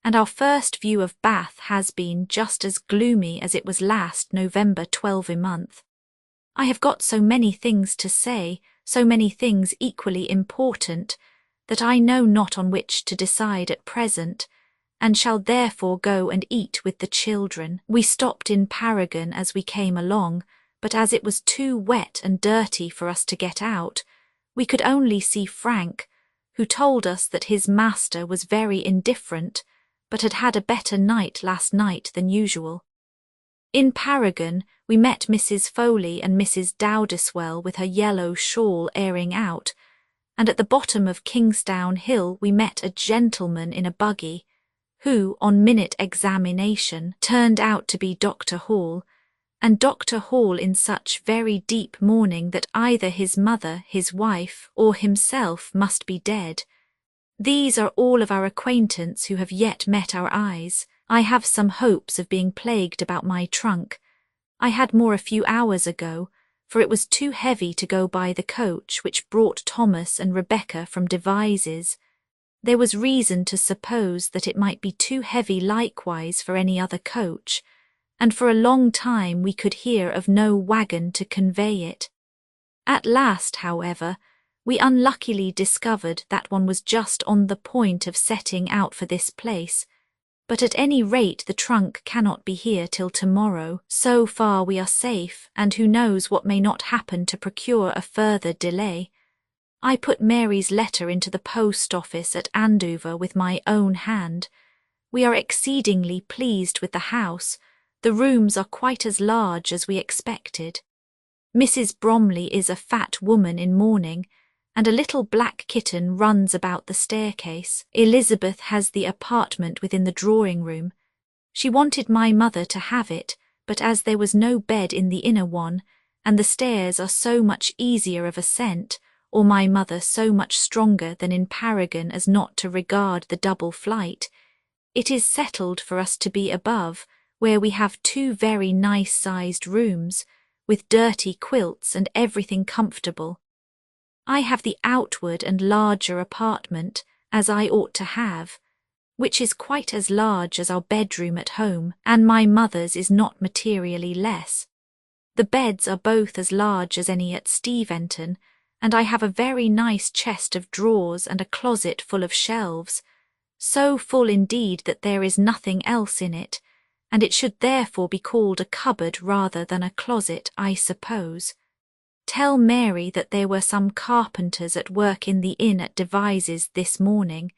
and our first view of Bath has been just as gloomy as it was last November 12 I have got so many things to say, so many things equally important, that I know not on which to decide at present, and shall therefore go and eat with the children. We stopped in Paragon as we came along, but as it was too wet and dirty for us to get out, we could only see Frank, who told us that his master was very indifferent, but had had a better night last night than usual. In Paragon we met Mrs. Foley and Mrs. Dowdeswell with her yellow shawl airing out, and at the bottom of Kingsdown Hill we met a gentleman in a buggy, who, on minute examination, turned out to be Dr. Hall, and Dr. Hall in such very deep mourning that either his mother, his wife, or himself must be dead. These are all of our acquaintance who have yet met our eyes. I have some hopes of being plagued about my trunk. I had more a few hours ago, for it was too heavy to go by the coach which brought Thomas and Rebecca from Devizes. There was reason to suppose that it might be too heavy likewise for any other coach, and for a long time we could hear of no waggon to convey it. At last, however, we unluckily discovered that one was just on the point of setting out for this place, but at any rate the trunk cannot be here till tomorrow. So far we are safe, and who knows what may not happen to procure a further delay. I put Mary's letter into the post office at Andover with my own hand. We are exceedingly pleased with the house. The rooms are quite as large as we expected. Mrs. Bromley is a fat woman in mourning, and a little black kitten runs about the staircase. Elizabeth has the apartment within the drawing-room. She wanted my mother to have it, but as there was no bed in the inner one, and the stairs are so much easier of ascent, or my mother so much stronger than in Paragon as not to regard the double flight, it is settled for us to be above, where we have 2 very nice-sized rooms, with dirty quilts and everything comfortable. I have the outward and larger apartment, as I ought to have, which is quite as large as our bedroom at home, and my mother's is not materially less. The beds are both as large as any at Steventon, and I have a very nice chest of drawers and a closet full of shelves, so full indeed that there is nothing else in it, and it should therefore be called a cupboard rather than a closet, I suppose. Tell Mary that there were some carpenters at work in the inn at Devizes this morning,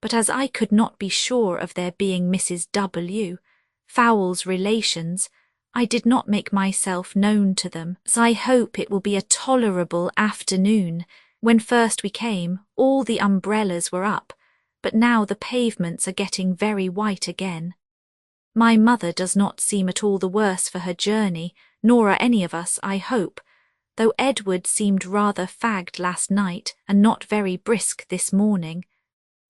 but as I could not be sure of their being Mrs. W., Fowle's relations, I did not make myself known to them, so I hope it will be a tolerable afternoon. When first we came, all the umbrellas were up, but now the pavements are getting very white again. My mother does not seem at all the worse for her journey, nor are any of us, I hope, though Edward seemed rather fagged last night and not very brisk this morning.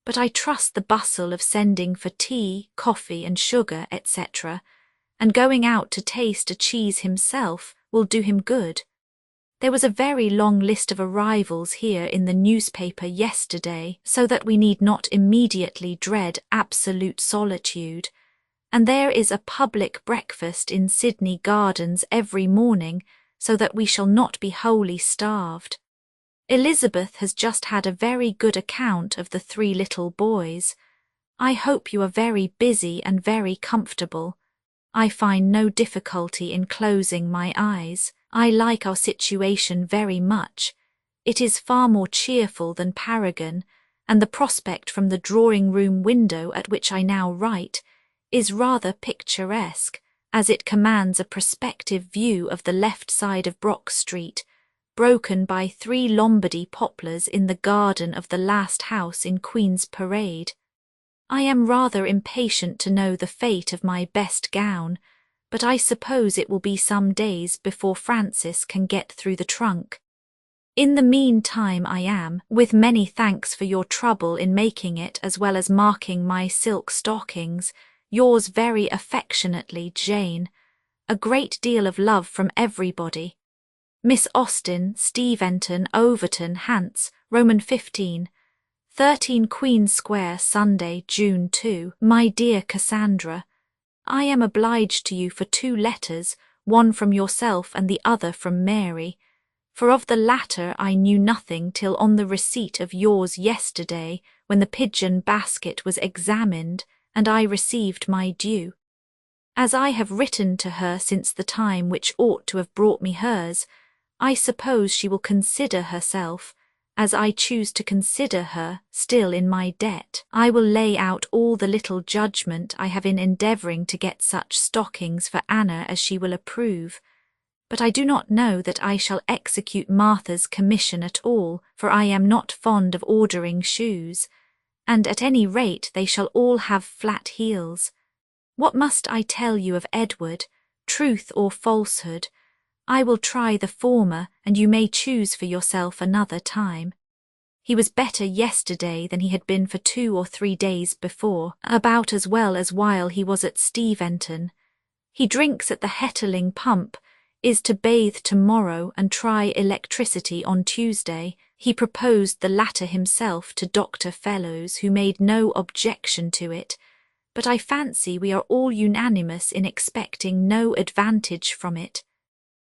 But I trust the bustle of sending for tea, coffee and sugar, etc., and going out to taste a cheese himself will do him good. There was a very long list of arrivals here in the newspaper yesterday, so that we need not immediately dread absolute solitude, and there is a public breakfast in Sydney Gardens every morning, so that we shall not be wholly starved. Elizabeth has just had a very good account of the 3 little boys. I hope you are very busy and very comfortable. I find no difficulty in closing my eyes. I like our situation very much. It is far more cheerful than Paragon, and the prospect from the drawing-room window at which I now write is rather picturesque, as it commands a prospective view of the left side of Brock Street, broken by 3 Lombardy poplars in the garden of the last house in Queen's Parade. I am rather impatient to know the fate of my best gown, but I suppose it will be some days before Francis can get through the trunk. In the meantime I am, with many thanks for your trouble in making it as well as marking my silk stockings, yours very affectionately, Jane. A great deal of love from everybody. Miss Austen, Steventon, Overton, Hants, Roman 15, 13 Queen Square, Sunday, June 2. My dear Cassandra, I am obliged to you for 2 letters, one from yourself and the other from Mary, for of the latter I knew nothing till on the receipt of yours yesterday, when the pigeon basket was examined, and I received my due. As I have written to her since the time which ought to have brought me hers, I suppose she will consider herself, as I choose to consider her, still in my debt. I will lay out all the little judgment I have in endeavouring to get such stockings for Anna as she will approve, but I do not know that I shall execute Martha's commission at all, for I am not fond of ordering shoes, and at any rate they shall all have flat heels. What must I tell you of Edward, truth or falsehood? I will try the former, and you may choose for yourself another time. He was better yesterday than he had been for 2 or 3 days before, about as well as while he was at Steventon. He drinks at the Hetterling pump, is to bathe tomorrow and try electricity on Tuesday. He proposed the latter himself to Dr. Fellows, who made no objection to it, but I fancy we are all unanimous in expecting no advantage from it.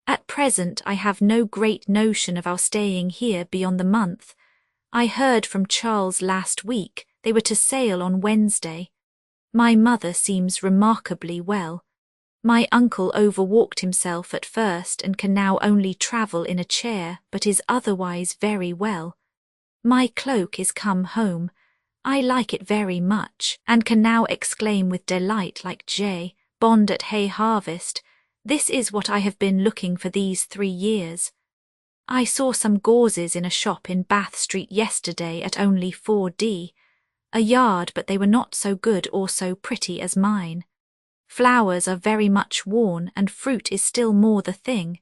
At present I have no great notion of our staying here beyond the month. I heard from Charles last week they were to sail on Wednesday. My mother seems remarkably well. My uncle overwalked himself at first and can now only travel in a chair, but is otherwise very well. My cloak is come home. I like it very much, and can now exclaim with delight like J. Bond at hay harvest, "This is what I have been looking for these 3 years." I saw some gauzes in a shop in Bath Street yesterday at only 4d a yard, but they were not so good or so pretty as mine. Flowers are very much worn, and fruit is still more the thing.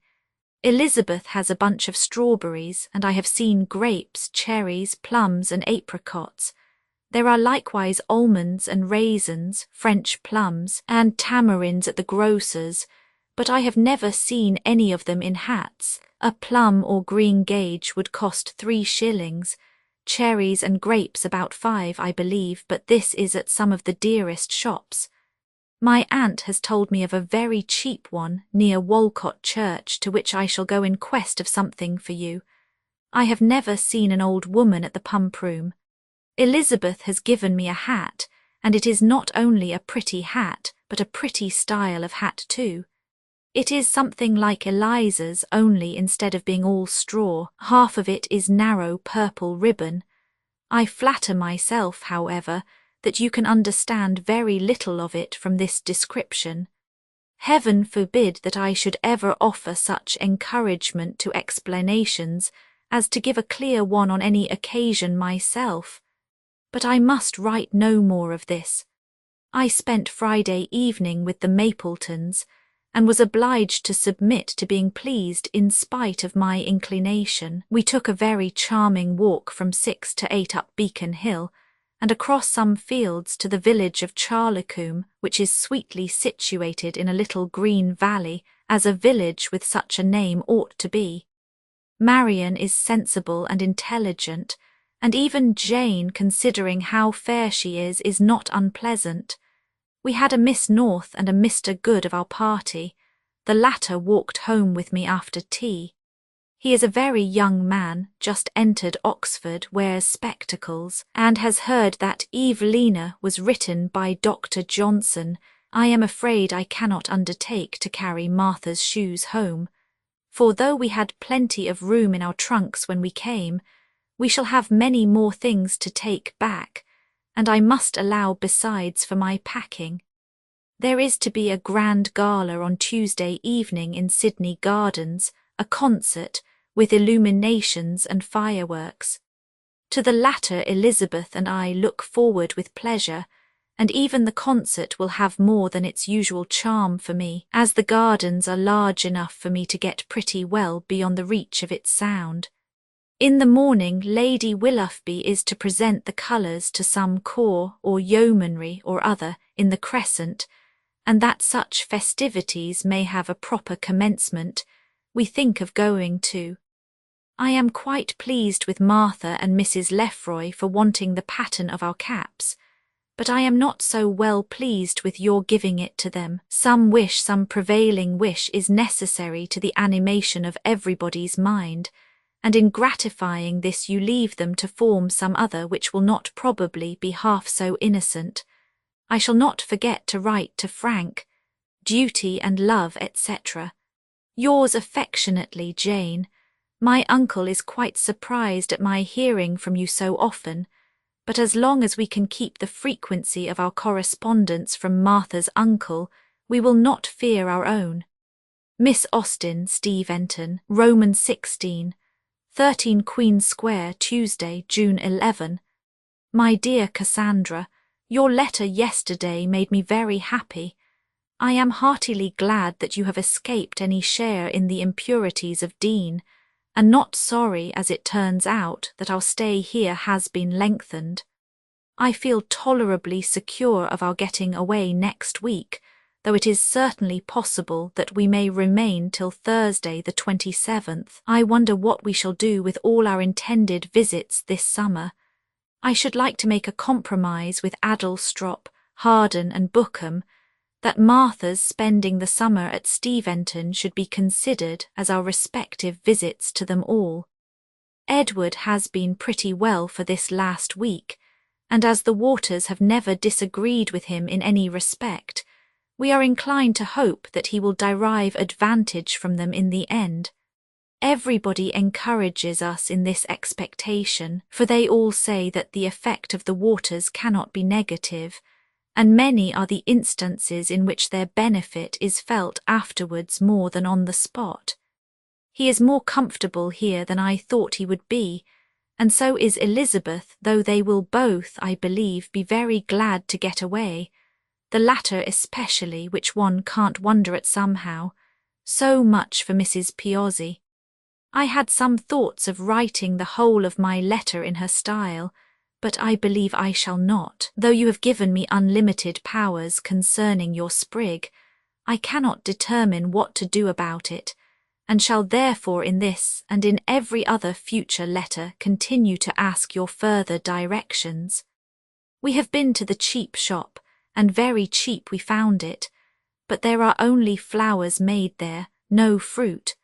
Elizabeth has a bunch of strawberries, and I have seen grapes, cherries, plums, and apricots. There are likewise almonds and raisins, French plums, and tamarinds at the grocer's, but I have never seen any of them in hats. A plum or green gage would cost 3 shillings, cherries and grapes about 5, I believe, but this is at some of the dearest shops. My aunt has told me of a very cheap one near Walcot Church, to which I shall go in quest of something for you. I have never seen an old woman at the pump room. Elizabeth has given me a hat, and it is not only a pretty hat, but a pretty style of hat too. It is something like Eliza's, only instead of being all straw, half of it is narrow purple ribbon. I flatter myself, however, that you can understand very little of it from this description. Heaven forbid that I should ever offer such encouragement to explanations as to give a clear one on any occasion myself. But I must write no more of this. I spent Friday evening with the Mapletons, and was obliged to submit to being pleased in spite of my inclination. We took a very charming walk from 6 to 8 up Beacon Hill, and across some fields to the village of Charlecombe, which is sweetly situated in a little green valley, as a village with such a name ought to be. Marian is sensible and intelligent, and even Jane, considering how fair she is not unpleasant. We had a Miss North and a Mr. Good of our party. The latter walked home with me after tea. He is a very young man, just entered Oxford, wears spectacles, and has heard that Evelina was written by Dr. Johnson. I am afraid I cannot undertake to carry Martha's shoes home, for though we had plenty of room in our trunks when we came, we shall have many more things to take back, and I must allow besides for my packing. There is to be a grand gala on Tuesday evening in Sydney Gardens, a concert, with illuminations and fireworks. To the latter Elizabeth and I look forward with pleasure, and even the concert will have more than its usual charm for me, as the gardens are large enough for me to get pretty well beyond the reach of its sound. In the morning Lady Willoughby is to present the colours to some corps or yeomanry or other in the Crescent, and that such festivities may have a proper commencement, we think of going to. I am quite pleased with Martha and Mrs. Lefroy for wanting the pattern of our caps, but I am not so well pleased with your giving it to them. Some prevailing wish is necessary to the animation of everybody's mind, and in gratifying this you leave them to form some other which will not probably be half so innocent. I shall not forget to write to Frank. Duty and love, etc. Yours affectionately, Jane. My uncle is quite surprised at my hearing from you so often, but as long as we can keep the frequency of our correspondence from Martha's uncle, we will not fear our own. Miss Austen, Steventon, Roman 16, 13 Queen Square, Tuesday, June 11. My dear Cassandra, your letter yesterday made me very happy. I am heartily glad that you have escaped any share in the impurities of Dean, and not sorry, as it turns out, that our stay here has been lengthened. I feel tolerably secure of our getting away next week, though it is certainly possible that we may remain till Thursday the 27th. I wonder what we shall do with all our intended visits this summer. I should like to make a compromise with Addlestrop, Harden and Bookham, that Martha's spending the summer at Steventon should be considered as our respective visits to them all. Edward has been pretty well for this last week, and as the waters have never disagreed with him in any respect, we are inclined to hope that he will derive advantage from them in the end. Everybody encourages us in this expectation, for they all say that the effect of the waters cannot be negative, and many are the instances in which their benefit is felt afterwards more than on the spot. He is more comfortable here than I thought he would be, and so is Elizabeth, though they will both, I believe, be very glad to get away, the latter especially, which one can't wonder at somehow. So much for Mrs. Piozzi. I had some thoughts of writing the whole of my letter in her style, but I believe I shall not. Though you have given me unlimited powers concerning your sprig, I cannot determine what to do about it, and shall therefore in this and in every other future letter continue to ask your further directions. We have been to the cheap shop, and very cheap we found it, but there are only flowers made there, no fruit,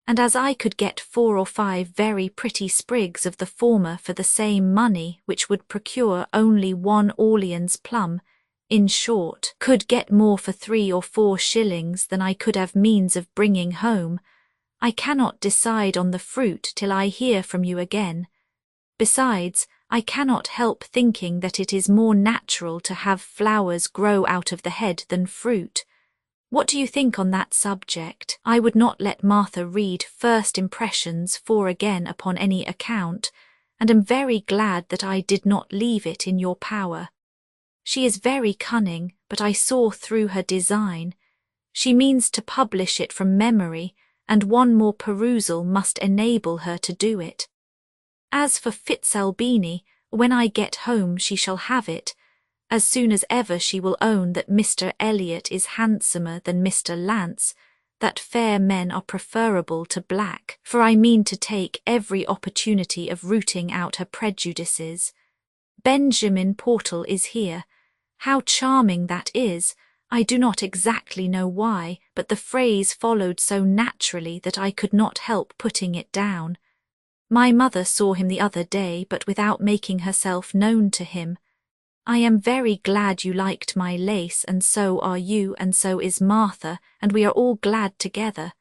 and as I could get 4 or 5 very pretty sprigs of the former for the same money which would procure only 1 Orleans plum, in short, could get more for 3 or 4 shillings than I could have means of bringing home, I cannot decide on the fruit till I hear from you again. Besides, I cannot help thinking that it is more natural to have flowers grow out of the head than fruit. What do you think on that subject? I would not let Martha read First Impressions 4 again upon any account, and am very glad that I did not leave it in your power. She is very cunning, but I saw through her design. She means to publish it from memory, and one more perusal must enable her to do it. As for Fitzalbini, when I get home she shall have it, as soon as ever she will own that Mr. Elliot is handsomer than Mr. Lance, that fair men are preferable to black, for I mean to take every opportunity of rooting out her prejudices. Benjamin Portal is here. How charming that is! I do not exactly know why, but the phrase followed so naturally that I could not help putting it down. My mother saw him the other day, but without making herself known to him. I am very glad you liked my lace, and so are you, and so is Martha, and we are all glad together.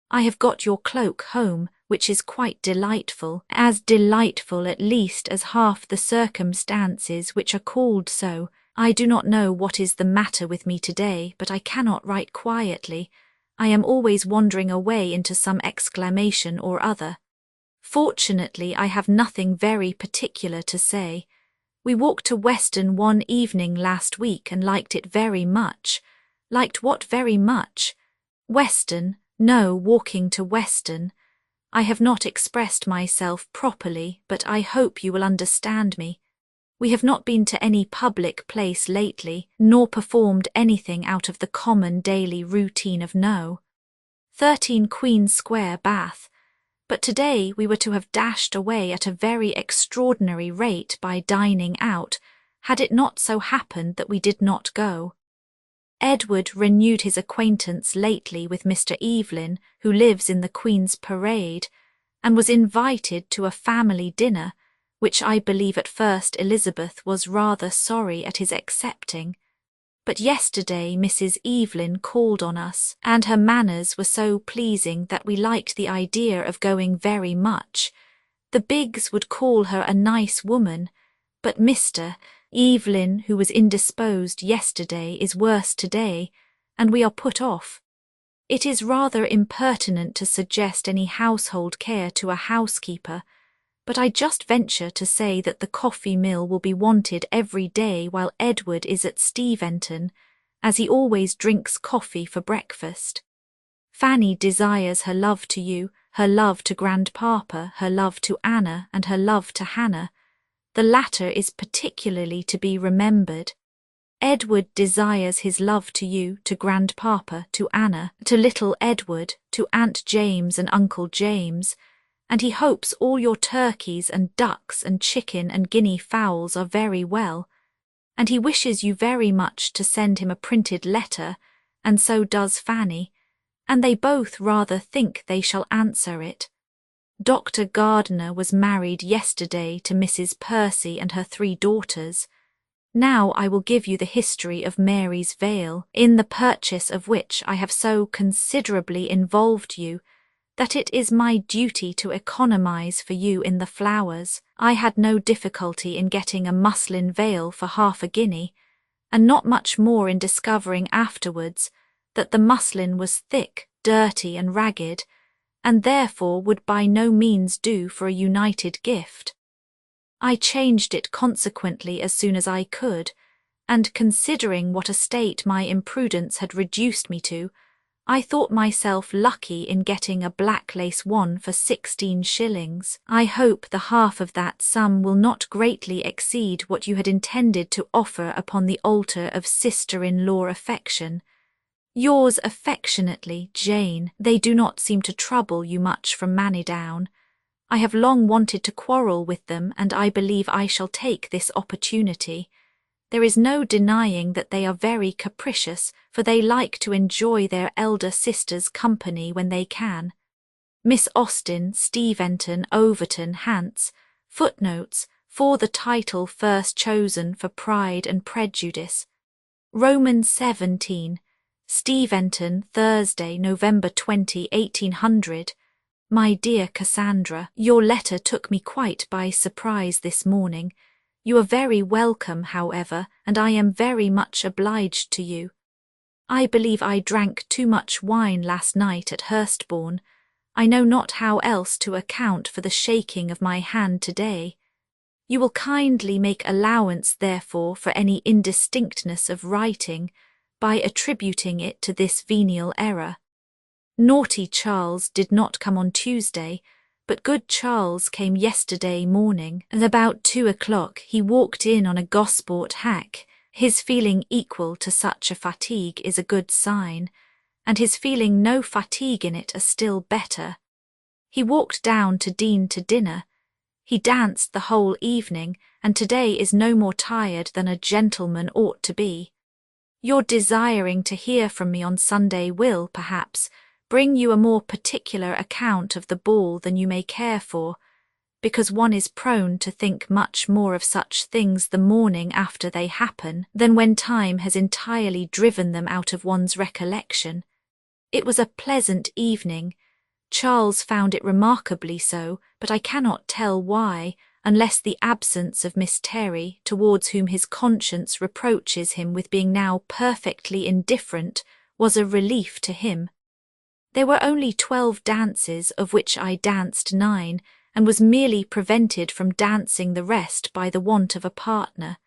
I have got your cloak home, which is quite delightful, as delightful at least as half the circumstances which are called so. I do not know what is the matter with me today, but I cannot write quietly. I am always wandering away into some exclamation or other. Fortunately, I have nothing very particular to say. We walked to Weston one evening last week and liked it very much. Liked what very much? Weston? No, walking to Weston. I have not expressed myself properly, but I hope you will understand me. We have not been to any public place lately, nor performed anything out of the common daily routine of No. 13 Queen Square, Bath. But today we were to have dashed away at a very extraordinary rate by dining out, had it not so happened that we did not go. Edward renewed his acquaintance lately with Mr. Evelyn, who lives in the Queen's Parade, and was invited to a family dinner, which I believe at first Elizabeth was rather sorry at his accepting. But yesterday Mrs. Evelyn called on us, and her manners were so pleasing that we liked the idea of going very much. The Biggs would call her a nice woman, but Mr. Evelyn, who was indisposed yesterday, is worse today, and we are put off. It is rather impertinent to suggest any household care to a housekeeper, but I just venture to say that the coffee mill will be wanted every day while Edward is at Steventon, as he always drinks coffee for breakfast. Fanny desires her love to you, her love to grandpapa, her love to Anna, and her love to Hannah. The latter is particularly to be remembered. Edward desires his love to you, to grandpapa, to Anna, to little Edward, to Aunt James and Uncle James, and he hopes all your turkeys and ducks and chicken and guinea fowls are very well, and he wishes you very much to send him a printed letter, and so does Fanny, and they both rather think they shall answer it. Dr. Gardiner was married yesterday to Mrs. Percy and her 3 daughters. Now I will give you the history of Mary's Veil, in the purchase of which I have so considerably involved you, that it is my duty to economize for you in the flowers. I had no difficulty in getting a muslin veil for half a guinea, and not much more in discovering afterwards that the muslin was thick, dirty and ragged, and therefore would by no means do for a united gift. I changed it consequently as soon as I could, and considering what a state my imprudence had reduced me to, I thought myself lucky in getting a black lace one for 16 shillings. I hope the half of that sum will not greatly exceed what you had intended to offer upon the altar of sister-in-law affection. Yours affectionately, Jane. They do not seem to trouble you much from Manidown. I have long wanted to quarrel with them, and I believe I shall take this opportunity. There is no denying that they are very capricious, for they like to enjoy their elder sister's company when they can. Miss Austen, Steventon, Overton, Hants. Footnotes, for the title first chosen for Pride and Prejudice. Romans 17. Steventon, Thursday, November 20, 1800. My dear Cassandra, your letter took me quite by surprise this morning. You are very welcome, however, and I am very much obliged to you. I believe I drank too much wine last night at Hurstbourne. I know not how else to account for the shaking of my hand today. You will kindly make allowance, therefore, for any indistinctness of writing, by attributing it to this venial error. Naughty Charles did not come on Tuesday, but good Charles came yesterday morning, and about 2 o'clock he walked in on a Gosport hack. His feeling equal to such a fatigue is a good sign, and his feeling no fatigue in it a still better. He walked down to Dean to dinner. He danced the whole evening, and today is no more tired than a gentleman ought to be. Your desiring to hear from me on Sunday will, perhaps, bring you a more particular account of the ball than you may care for, because one is prone to think much more of such things the morning after they happen than when time has entirely driven them out of one's recollection. It was a pleasant evening. Charles found it remarkably so, but I cannot tell why, unless the absence of Miss Terry, towards whom his conscience reproaches him with being now perfectly indifferent, was a relief to him. There were only 12 dances, of which I danced 9, and was merely prevented from dancing the rest by the want of a partner.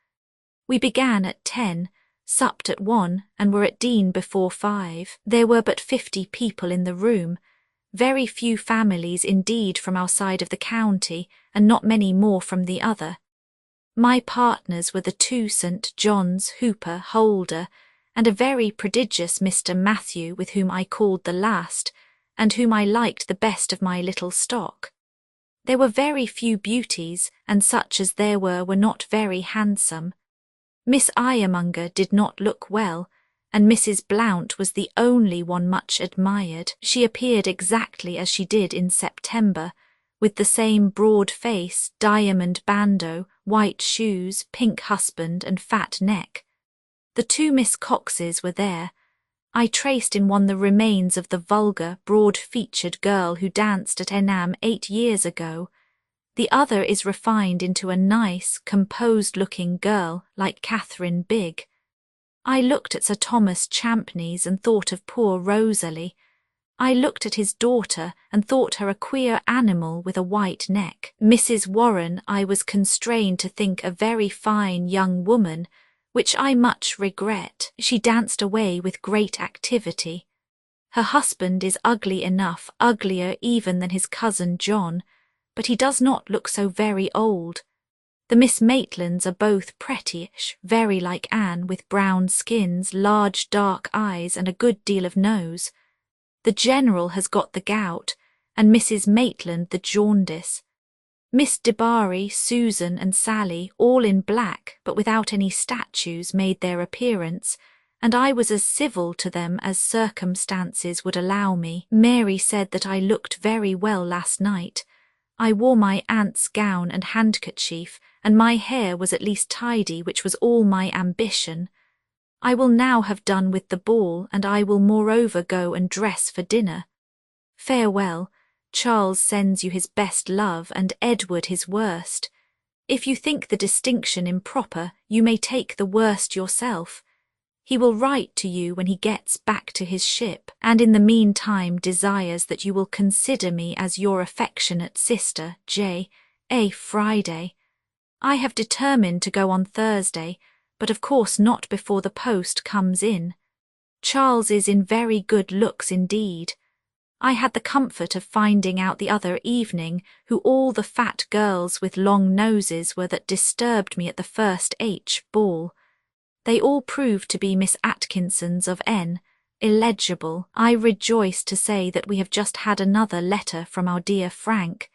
We began at 10, supped at 1, and were at Dean before 5. There were but 50 people in the room, very few families indeed from our side of the county, and not many more from the other. My partners were the 2 St. John's, Hooper, Holder, and a very prodigious Mr. Matthew, with whom I called the last, and whom I liked the best of my little stock. There were very few beauties, and such as there were not very handsome. Miss Iremonger did not look well, and Mrs. Blount was the only one much admired. She appeared exactly as she did in September, with the same broad face, diamond bandeau, white shoes, pink husband, and fat neck. The 2 Miss Coxes were there. I traced in one the remains of the vulgar, broad-featured girl who danced at Enam 8 years ago. The other is refined into a nice, composed-looking girl like Catherine Bigg. I looked at Sir Thomas Champneys and thought of poor Rosalie. I looked at his daughter and thought her a queer animal with a white neck. Mrs. Warren I was constrained to think a very fine young woman, which I much regret. She danced away with great activity. Her husband is ugly enough, uglier even than his cousin John, but he does not look so very old. The Miss Maitlands are both prettyish, very like Anne, with brown skins, large dark eyes, and a good deal of nose. The General has got the gout, and Mrs. Maitland the jaundice. Miss Debarry, Susan, and Sally, all in black, but without any statues, made their appearance, and I was as civil to them as circumstances would allow me. Mary said that I looked very well last night. I wore my aunt's gown and handkerchief, and my hair was at least tidy, which was all my ambition. I will now have done with the ball, and I will moreover go and dress for dinner. Farewell. Charles sends you his best love, and Edward his worst. If you think the distinction improper, you may take the worst yourself. He will write to you when he gets back to his ship, and in the meantime desires that you will consider me as your affectionate sister, J.A. Friday. I have determined to go on Thursday, but of course not before the post comes in. Charles is in very good looks indeed. I had the comfort of finding out the other evening who all the fat girls with long noses were that disturbed me at the first H ball. They all proved to be Miss Atkinsons of N. Illegible. I rejoice to say that we have just had another letter from our dear Frank.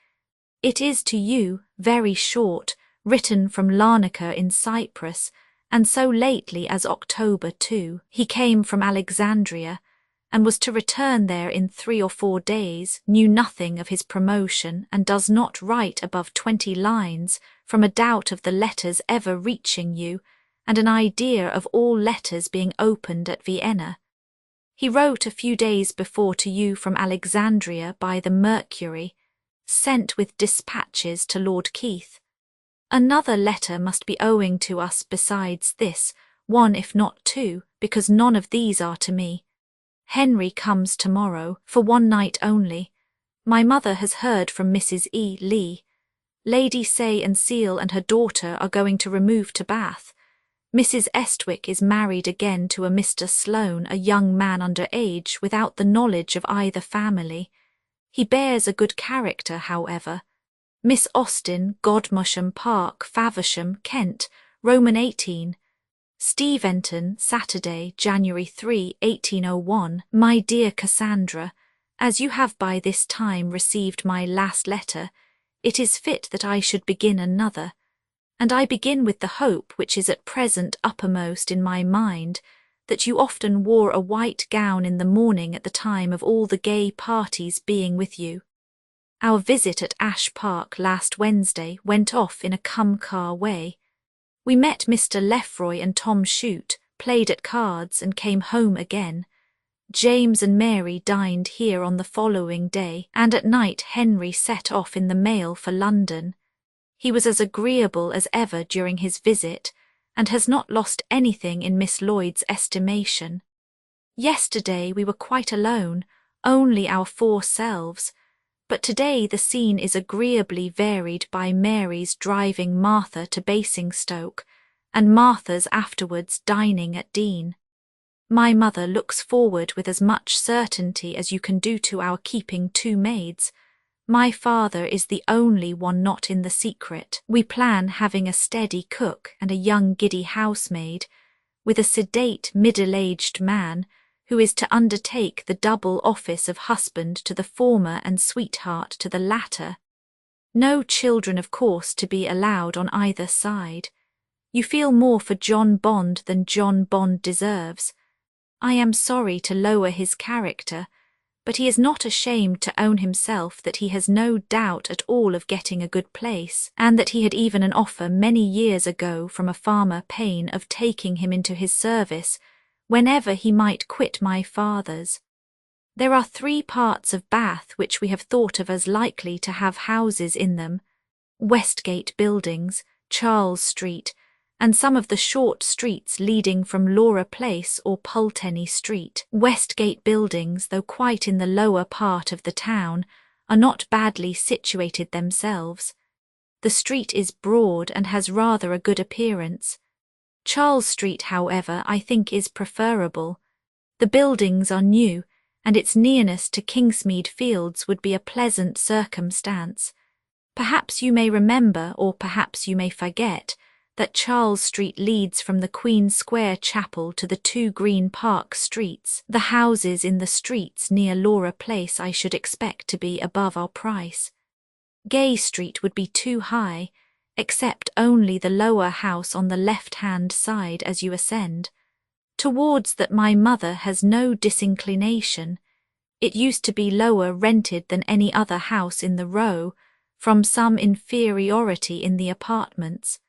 It is to you, very short, written from Larnaca in Cyprus, and so lately as October too. He came from Alexandria, and was to return there in 3 or 4 days, knew nothing of his promotion, and does not write above 20 lines, from a doubt of the letters ever reaching you, and an idea of all letters being opened at Vienna. He wrote a few days before to you from Alexandria by the Mercury, sent with dispatches to Lord Keith. Another letter must be owing to us besides this, 1 if not 2, because none of these are to me. Henry comes tomorrow, for 1 night only. My mother has heard from Mrs. E. Lee. Lady Say and Seal and her daughter are going to remove to Bath. Mrs. Estwick is married again to a Mr. Sloane, a young man under age, without the knowledge of either family. He bears a good character, however. Miss Austen, Godmersham Park, Faversham, Kent, Roman 18. Steventon, Saturday, January 3, 1801. My dear Cassandra, as you have by this time received my last letter, it is fit that I should begin another. And I begin with the hope which is at present uppermost in my mind, that you often wore a white gown in the morning at the time of all the gay parties being with you. Our visit at Ash Park last Wednesday went off in a come-car way. We met Mr. Lefroy and Tom Shute, played at cards and came home again. James and Mary dined here on the following day, and at night Henry set off in the mail for London. He was as agreeable as ever during his visit, and has not lost anything in Miss Lloyd's estimation. Yesterday we were quite alone, only our 4 selves, but today the scene is agreeably varied by Mary's driving Martha to Basingstoke, and Martha's afterwards dining at Deane. My mother looks forward with as much certainty as you can do to our keeping 2 maids. My father is the only one not in the secret. We plan having a steady cook and a young giddy housemaid, with a sedate middle-aged man, who is to undertake the double office of husband to the former and sweetheart to the latter. No children, of course, to be allowed on either side. You feel more for John Bond than John Bond deserves. I am sorry to lower his character, but he is not ashamed to own himself that he has no doubt at all of getting a good place, and that he had even an offer many years ago from a farmer Payne of taking him into his service whenever he might quit my father's. There are 3 parts of Bath which we have thought of as likely to have houses in them: Westgate Buildings, Charles Street, and some of the short streets leading from Laura Place or Pulteney Street. Westgate Buildings, though quite in the lower part of the town, are not badly situated themselves. The street is broad and has rather a good appearance. Charles Street, however, I think is preferable. The buildings are new, and its nearness to Kingsmead Fields would be a pleasant circumstance. Perhaps you may remember, or perhaps you may forget, that Charles Street leads from the Queen Square Chapel to the 2 Green Park streets. The houses in the streets near Laura Place I should expect to be above our price. Gay Street would be too high, except only the lower house on the left-hand side as you ascend. Towards that my mother has no disinclination. It used to be lower rented than any other house in the row, from some inferiority in the apartments.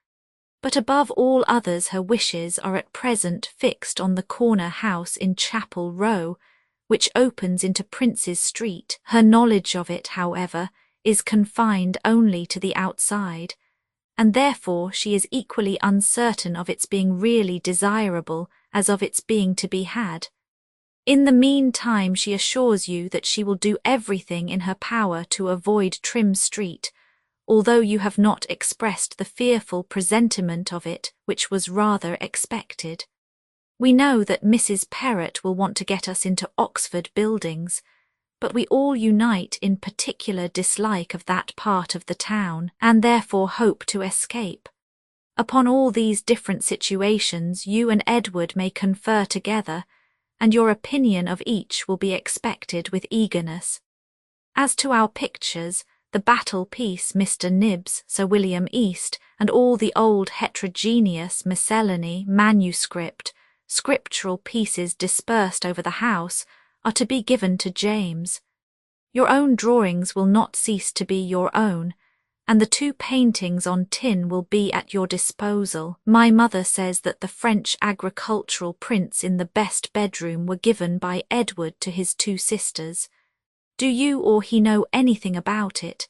But above all others her wishes are at present fixed on the corner house in Chapel Row, which opens into Prince's Street. Her knowledge of it, however, is confined only to the outside. and therefore she is equally uncertain of its being really desirable as of its being to be had. In the meantime, she assures you that she will do everything in her power to avoid Trim Street, although you have not expressed the fearful presentiment of it which was rather expected. We know that Mrs. Perrott will want to get us into Oxford Buildings, but we all unite in particular dislike of that part of the town, and therefore hope to escape. Upon all these different situations you and Edward may confer together, and your opinion of each will be expected with eagerness. As to our pictures, the Battle Piece, Mr. Nibbs, Sir William East, and all the old heterogeneous miscellany, manuscript, scriptural pieces dispersed over the house, are to be given to James. Your own drawings will not cease to be your own, and the 2 paintings on tin will be at your disposal. My mother says that the French agricultural prints in the best bedroom were given by Edward to his 2 sisters. Do you or he know anything about it?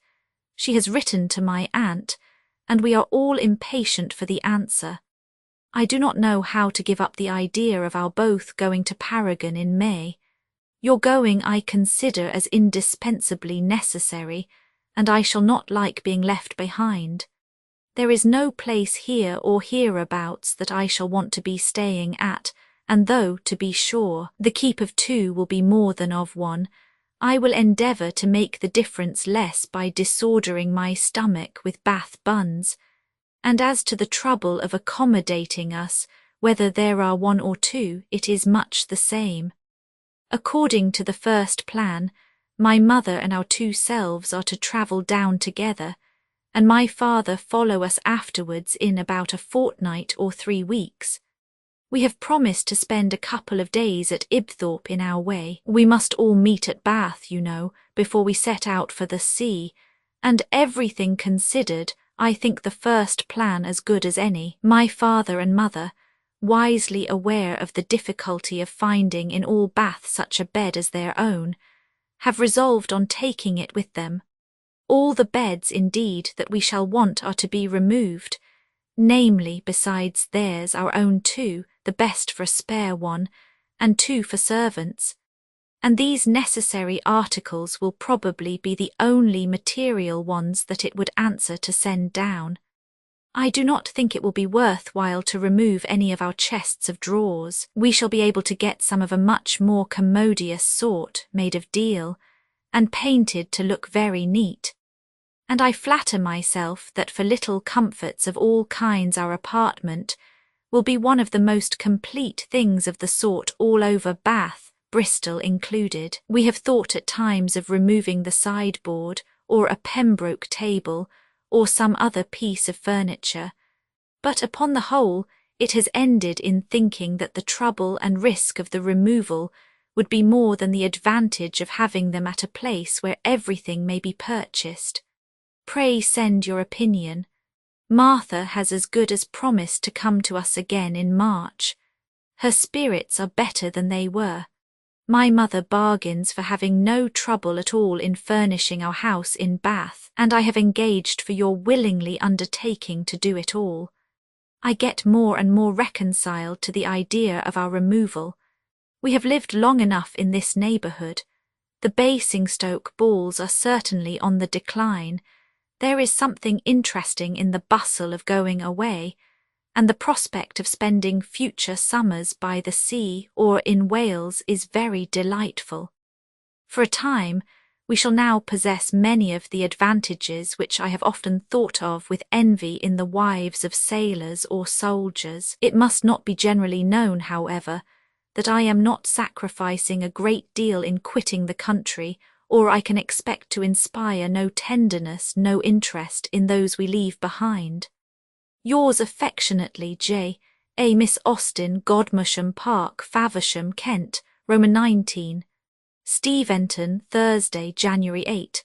She has written to my aunt, and we are all impatient for the answer. I do not know how to give up the idea of our both going to Paragon in May. Your going I consider as indispensably necessary, and I shall not like being left behind. There is no place here or hereabouts that I shall want to be staying at, and though, to be sure, the keep of 2 will be more than of 1, I will endeavour to make the difference less by disordering my stomach with Bath buns, and as to the trouble of accommodating us, whether there are 1 or 2, it is much the same. According to the first plan, my mother and our 2 selves are to travel down together, and my father follow us afterwards in about a fortnight or 3 weeks. We have promised to spend a couple of days at Ibthorp in our way. We must all meet at Bath, you know, before we set out for the sea, and everything considered, I think the first plan as good as any. My father and mother, wisely aware of the difficulty of finding in all Bath such a bed as their own, have resolved on taking it with them. All the beds, indeed, that we shall want are to be removed, namely, besides theirs, our own 2, the best for a spare one, and 2 for servants, and these necessary articles will probably be the only material ones that it would answer to send down. I do not think it will be worth while to remove any of our chests of drawers. We shall be able to get some of a much more commodious sort, made of deal, and painted to look very neat. And I flatter myself that for little comforts of all kinds our apartment will be one of the most complete things of the sort all over Bath, Bristol included. We have thought at times of removing the sideboard, or a Pembroke table, or some other piece of furniture, but upon the whole it has ended in thinking that the trouble and risk of the removal would be more than the advantage of having them at a place where everything may be purchased. Pray send your opinion. Martha has as good as promised to come to us again in March. Her spirits are better than they were. My mother bargains for having no trouble at all in furnishing our house in Bath, and I have engaged for your willingly undertaking to do it all. I get more and more reconciled to the idea of our removal. We have lived long enough in this neighbourhood. The Basingstoke balls are certainly on the decline. There is something interesting in the bustle of going away, and the prospect of spending future summers by the sea or in Wales is very delightful. For a time, we shall now possess many of the advantages which I have often thought of with envy in the wives of sailors or soldiers. It must not be generally known, however, that I am not sacrificing a great deal in quitting the country, or I can expect to inspire no tenderness, no interest in those we leave behind. Yours affectionately, J. A. Miss Austen, Godmersham Park, Faversham, Kent, Roman 19. Steventon, Thursday, January 8.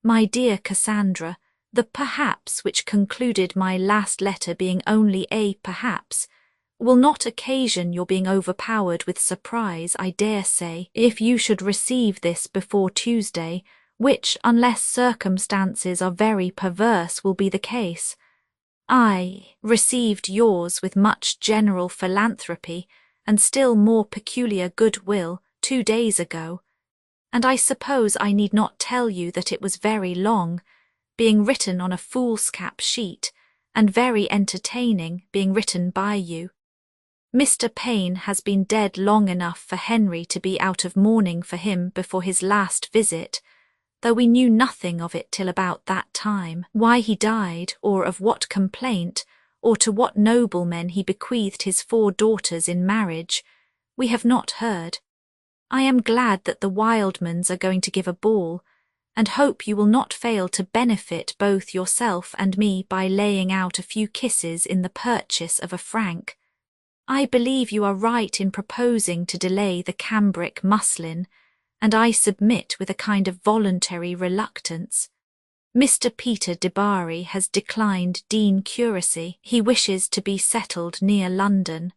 My dear Cassandra, the perhaps which concluded my last letter being only a perhaps, will not occasion your being overpowered with surprise, I dare say, if you should receive this before Tuesday, which, unless circumstances are very perverse, will be the case. I received yours with much general philanthropy and still more peculiar goodwill 2 days ago, and I suppose I need not tell you that it was very long, being written on a foolscap sheet, and very entertaining, being written by you. Mr. Payne has been dead long enough for Henry to be out of mourning for him before his last visit, though we knew nothing of it till about that time. Why he died, or of what complaint, or to what noblemen he bequeathed his 4 daughters in marriage, we have not heard. I am glad that the Wildmans are going to give a ball, and hope you will not fail to benefit both yourself and me by laying out a few kisses in the purchase of a franc. I believe you are right in proposing to delay the cambric muslin, and I submit with a kind of voluntary reluctance. Mr. Peter de Bari has declined Dean curacy. He wishes to be settled near London.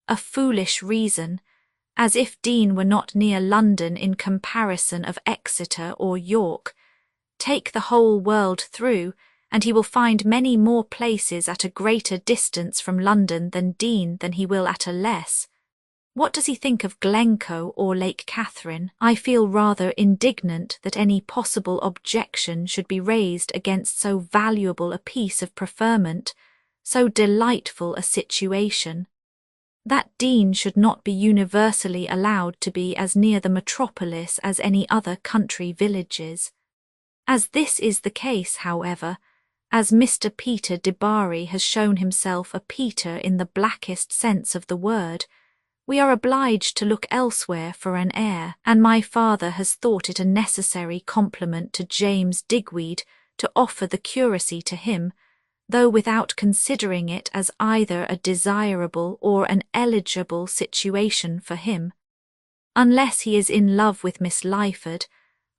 A foolish reason, as if Dean were not near London in comparison of Exeter or York. Take the whole world through, and he will find many more places at a greater distance from London than Dean than he will at a less. What does he think of Glencoe or Lake Catherine? I feel rather indignant that any possible objection should be raised against so valuable a piece of preferment, so delightful a situation. That Dean should not be universally allowed to be as near the metropolis as any other country villages. As this is the case, however, as Mr. Peter de Bari has shown himself a Peter in the blackest sense of the word, we are obliged to look elsewhere for an heir, and my father has thought it a necessary compliment to James Digweed to offer the curacy to him, though without considering it as either a desirable or an eligible situation for him. Unless he is in love with Miss Lyford,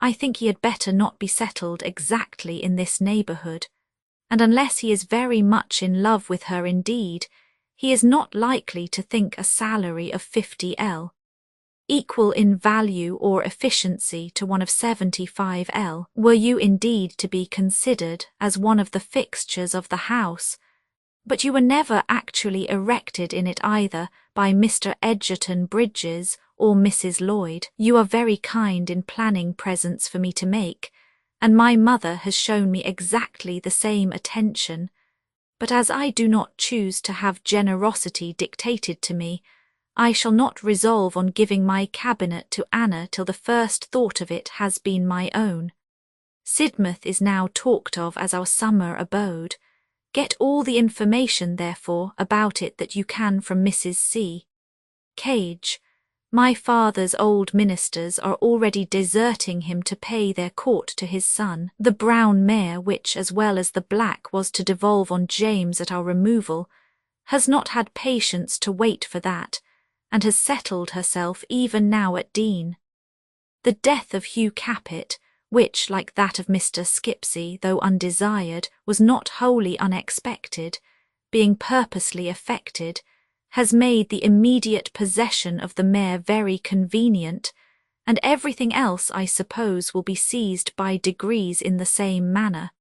I think he had better not be settled exactly in this neighbourhood, and unless he is very much in love with her indeed, he is not likely to think a salary of 50L, equal in value or efficiency to one of 75L, were you indeed to be considered as one of the fixtures of the house, but you were never actually erected in it either by Mr. Edgerton Bridges or Mrs. Lloyd. You are very kind in planning presents for me to make, and my mother has shown me exactly the same attention, but as I do not choose to have generosity dictated to me, I shall not resolve on giving my cabinet to Anna till the first thought of it has been my own. Sidmouth is now talked of as our summer abode. Get all the information, therefore, about it that you can from Mrs. C. Cage. My father's old ministers are already deserting him to pay their court to his son. The brown mare, which as well as the black was to devolve on James at our removal, has not had patience to wait for that, and has settled herself even now at Dean. The death of Hugh Capet, which, like that of Mr. Skipsey, though undesired, was not wholly unexpected, being purposely effected, has made the immediate possession of the mare very convenient, and everything else, I suppose, will be seized by degrees in the same manner.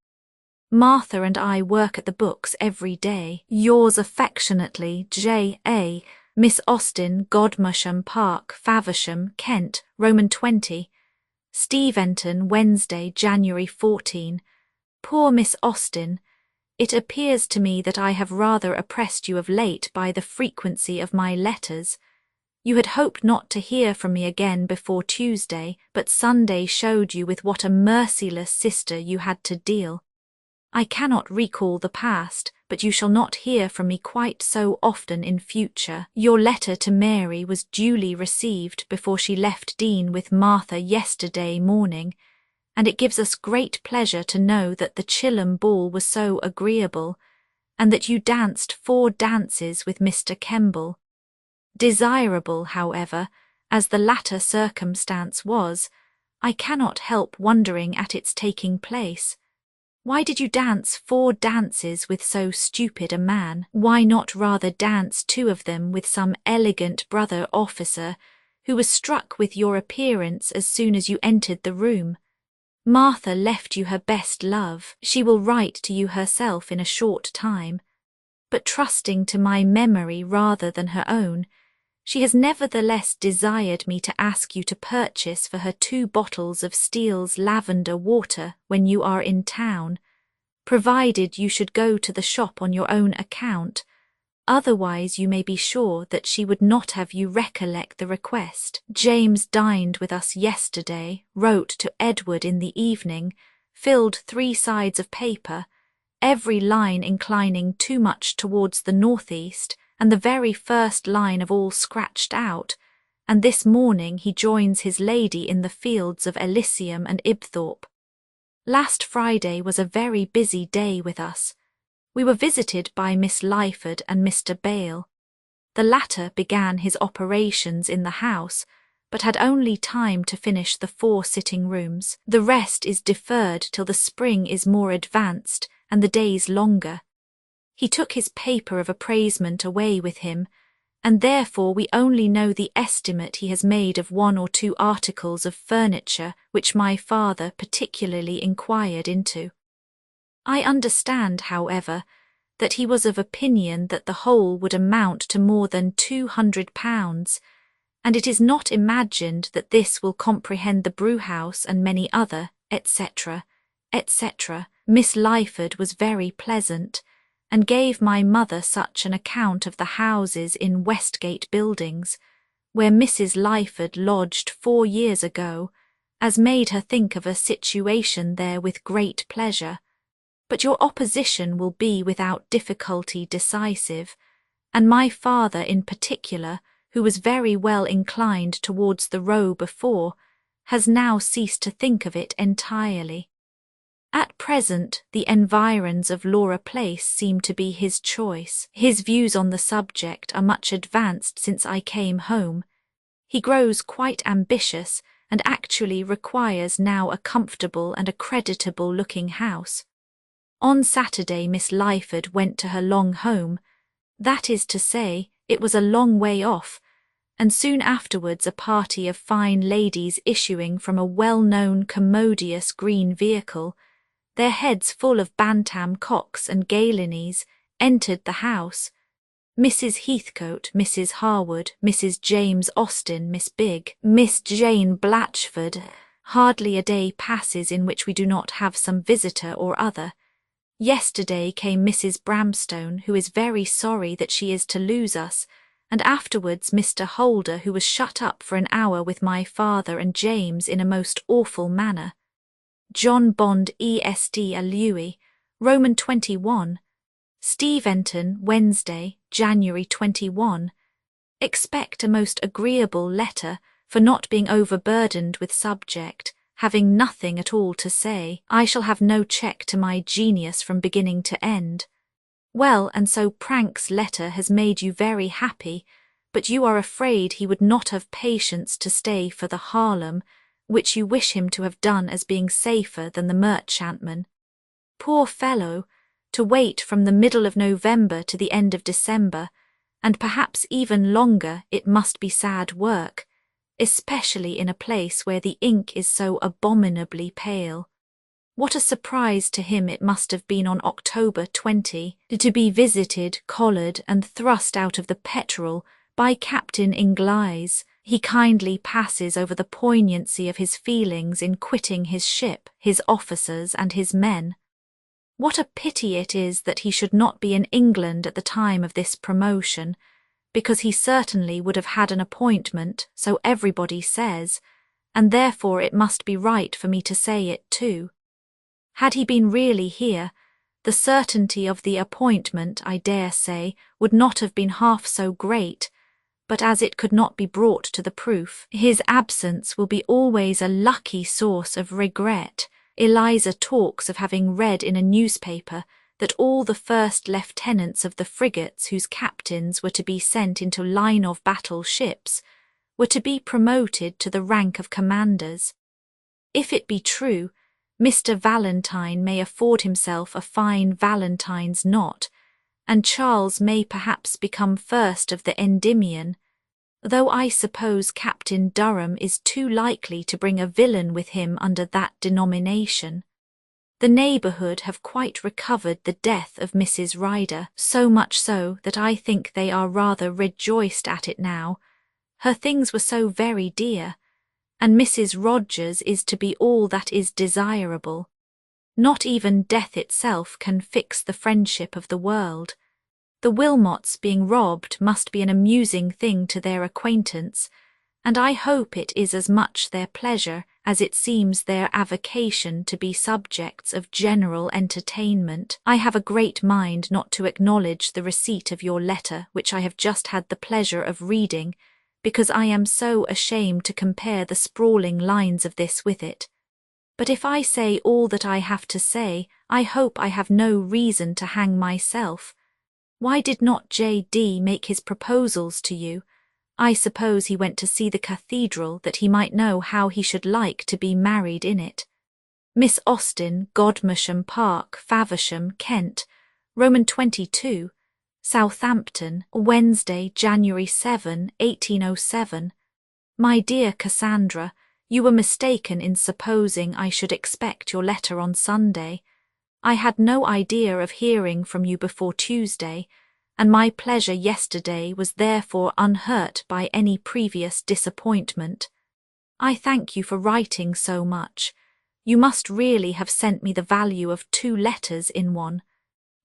Martha and I work at the books every day. Yours affectionately, J.A. Miss Austen, Godmersham Park, Faversham, Kent, Roman 20. Steventon, Wednesday, January 14. Poor Miss Austen, it appears to me that I have rather oppressed you of late by the frequency of my letters. You had hoped not to hear from me again before Tuesday, but Sunday showed you with what a merciless sister you had to deal. I cannot recall the past, but you shall not hear from me quite so often in future. Your letter to Mary was duly received before she left Dean with Martha yesterday morning, and it gives us great pleasure to know that the Chilham ball was so agreeable, and that you danced 4 dances with Mr. Kemble. Desirable, however, as the latter circumstance was, I cannot help wondering at its taking place. Why did you dance 4 dances with so stupid a man? Why not rather dance 2 of them with some elegant brother officer, who was struck with your appearance as soon as you entered the room? Martha left you her best love. She will write to you herself in a short time. but trusting to my memory rather than her own, she has nevertheless desired me to ask you to purchase for her 2 bottles of Steele's lavender water when you are in town, provided you should go to the shop on your own account. Otherwise you may be sure that she would not have you recollect the request. James dined with us yesterday, wrote to Edward in the evening, filled 3 sides of paper, every line inclining too much towards the northeast, and the very first line of all scratched out, and this morning he joins his lady in the fields of Elysium and Ibthorp. Last Friday was a very busy day with us. We were visited by Miss Lyford and Mr. Bale. The latter began his operations in the house, but had only time to finish the 4 sitting rooms. The rest is deferred till the spring is more advanced and the days longer. He took his paper of appraisement away with him, and therefore we only know the estimate he has made of 1 or 2 articles of furniture which my father particularly inquired into. I understand, however, that he was of opinion that the whole would amount to more than £200, and it is not imagined that this will comprehend the brewhouse and many other, etc., etc. Miss Lyford was very pleasant, and gave my mother such an account of the houses in Westgate Buildings, where Mrs. Lyford lodged 4 years ago, as made her think of a situation there with great pleasure. But your opposition will be without difficulty decisive, and my father in particular, who was very well inclined towards the Row before, has now ceased to think of it entirely. At present, the environs of Laura Place seem to be his choice. His views on the subject are much advanced since I came home. He grows quite ambitious, and actually requires now a comfortable and a creditable-looking house. On Saturday Miss Lyford went to her long home, that is to say, it was a long way off, and soon afterwards a party of fine ladies issuing from a well-known commodious green vehicle, their heads full of bantam cocks and galinies, entered the house. Mrs. Heathcote, Mrs. Harwood, Mrs. James Austen, Miss Bigg, Miss Jane Blatchford. Hardly a day passes in which we do not have some visitor or other. Yesterday came Mrs. Bramstone, who is very sorry that she is to lose us, and afterwards Mr. Holder, who was shut up for an hour with my father and James in a most awful manner. John Bond Est a Louis, Roman 21. Steventon, Wednesday, January 21. Expect a most agreeable letter, for not being overburdened with subject, having nothing at all to say. I shall have no check to my genius from beginning to end. Well, and so Prank's letter has made you very happy, but you are afraid he would not have patience to stay for the Harlem, which you wish him to have done as being safer than the merchantman. Poor fellow, to wait from the middle of November to the end of December, and perhaps even longer, it must be sad work, especially in a place where the ink is so abominably pale. What a surprise to him it must have been on October 20 to be visited, collared, and thrust out of the Petrel by Captain Inglis. He kindly passes over the poignancy of his feelings in quitting his ship, his officers, and his men. What a pity it is that he should not be in England at the time of this promotion, because he certainly would have had an appointment, so everybody says, and therefore it must be right for me to say it too. Had he been really here, the certainty of the appointment, I dare say, would not have been half so great, but as it could not be brought to the proof, his absence will be always a lucky source of regret. Eliza talks of having read in a newspaper that all the first lieutenants of the frigates whose captains were to be sent into line-of-battle ships were to be promoted to the rank of commanders. If it be true, Mr. Valentine may afford himself a fine Valentine's knot, and Charles may perhaps become first of the Endymion, though I suppose Captain Durham is too likely to bring a villain with him under that denomination. The neighbourhood have quite recovered the death of Mrs. Ryder, so much so that I think they are rather rejoiced at it now. Her things were so very dear, and Mrs. Rogers is to be all that is desirable. Not even death itself can fix the friendship of the world. The Wilmots being robbed must be an amusing thing to their acquaintance, and I hope it is as much their pleasure as it seems their avocation to be subjects of general entertainment. I have a great mind not to acknowledge the receipt of your letter which I have just had the pleasure of reading, because I am so ashamed to compare the sprawling lines of this with it. But if I say all that I have to say, I hope I have no reason to hang myself. Why did not J.D. make his proposals to you? I suppose he went to see the cathedral that he might know how he should like to be married in it. Miss Austen, Godmersham Park, Faversham, Kent, Roman 22, Southampton, Wednesday, January 7, 1807. My dear Cassandra, you were mistaken in supposing I should expect your letter on Sunday. I had no idea of hearing from you before Tuesday, and my pleasure yesterday was therefore unhurt by any previous disappointment. I thank you for writing so much. You must really have sent me the value of 2 letters in one.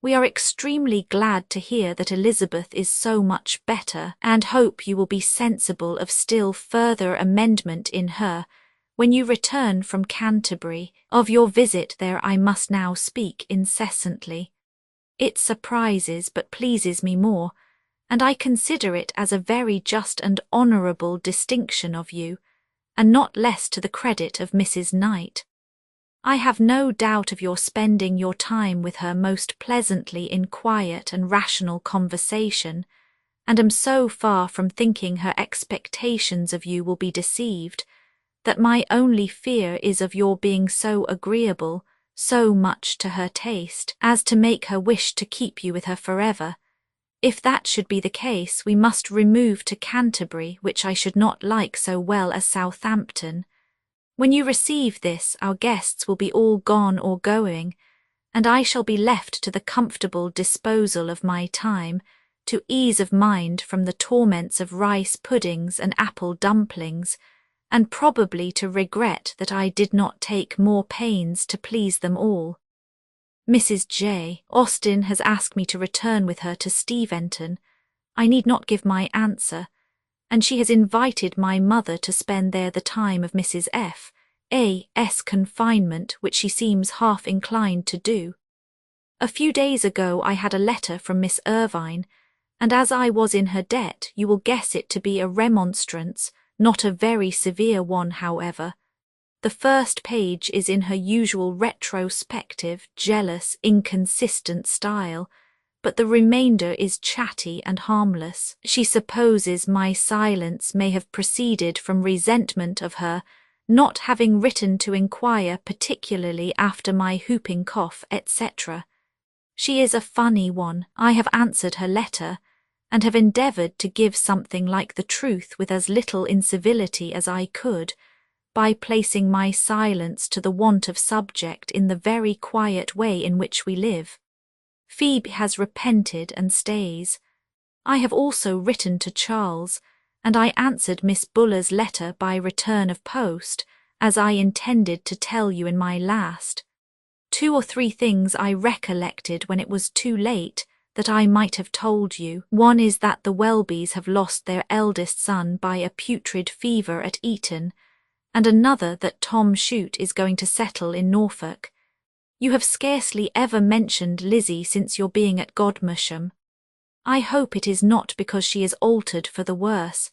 We are extremely glad to hear that Elizabeth is so much better, and hope you will be sensible of still further amendment in her when you return from Canterbury. Of your visit there I must now speak incessantly. It surprises but pleases me more, and I consider it as a very just and honourable distinction of you, and not less to the credit of Mrs. Knight. I have no doubt of your spending your time with her most pleasantly in quiet and rational conversation, and am so far from thinking her expectations of you will be deceived, that my only fear is of your being so agreeable, so much to her taste, as to make her wish to keep you with her forever. If that should be the case, we must remove to Canterbury, which I should not like so well as Southampton. When you receive this, our guests will be all gone or going, and I shall be left to the comfortable disposal of my time, to ease of mind from the torments of rice puddings and apple dumplings, and probably to regret that I did not take more pains to please them all. Mrs. J. Austen has asked me to return with her to Steventon. I need not give my answer, and she has invited my mother to spend there the time of Mrs. F. A.'s confinement, which she seems half inclined to do. A few days ago I had a letter from Miss Irvine, and as I was in her debt, you will guess it to be a remonstrance, not a very severe one, however. The first page is in her usual retrospective, jealous, inconsistent style, but the remainder is chatty and harmless. She supposes my silence may have proceeded from resentment of her not having written to inquire particularly after my whooping cough, etc. She is a funny one. I have answered her letter, and have endeavoured to give something like the truth with as little incivility as I could, by placing my silence to the want of subject in the very quiet way in which we live. Phoebe has repented and stays. I have also written to Charles, and I answered Miss Buller's letter by return of post, as I intended to tell you in my last. 2 or 3 things I recollected when it was too late, that I might have told you. One is that the Welbys have lost their eldest son by a putrid fever at Eton, and another that Tom Chute is going to settle in Norfolk. You have scarcely ever mentioned Lizzie since your being at Godmersham. I hope it is not because she is altered for the worse.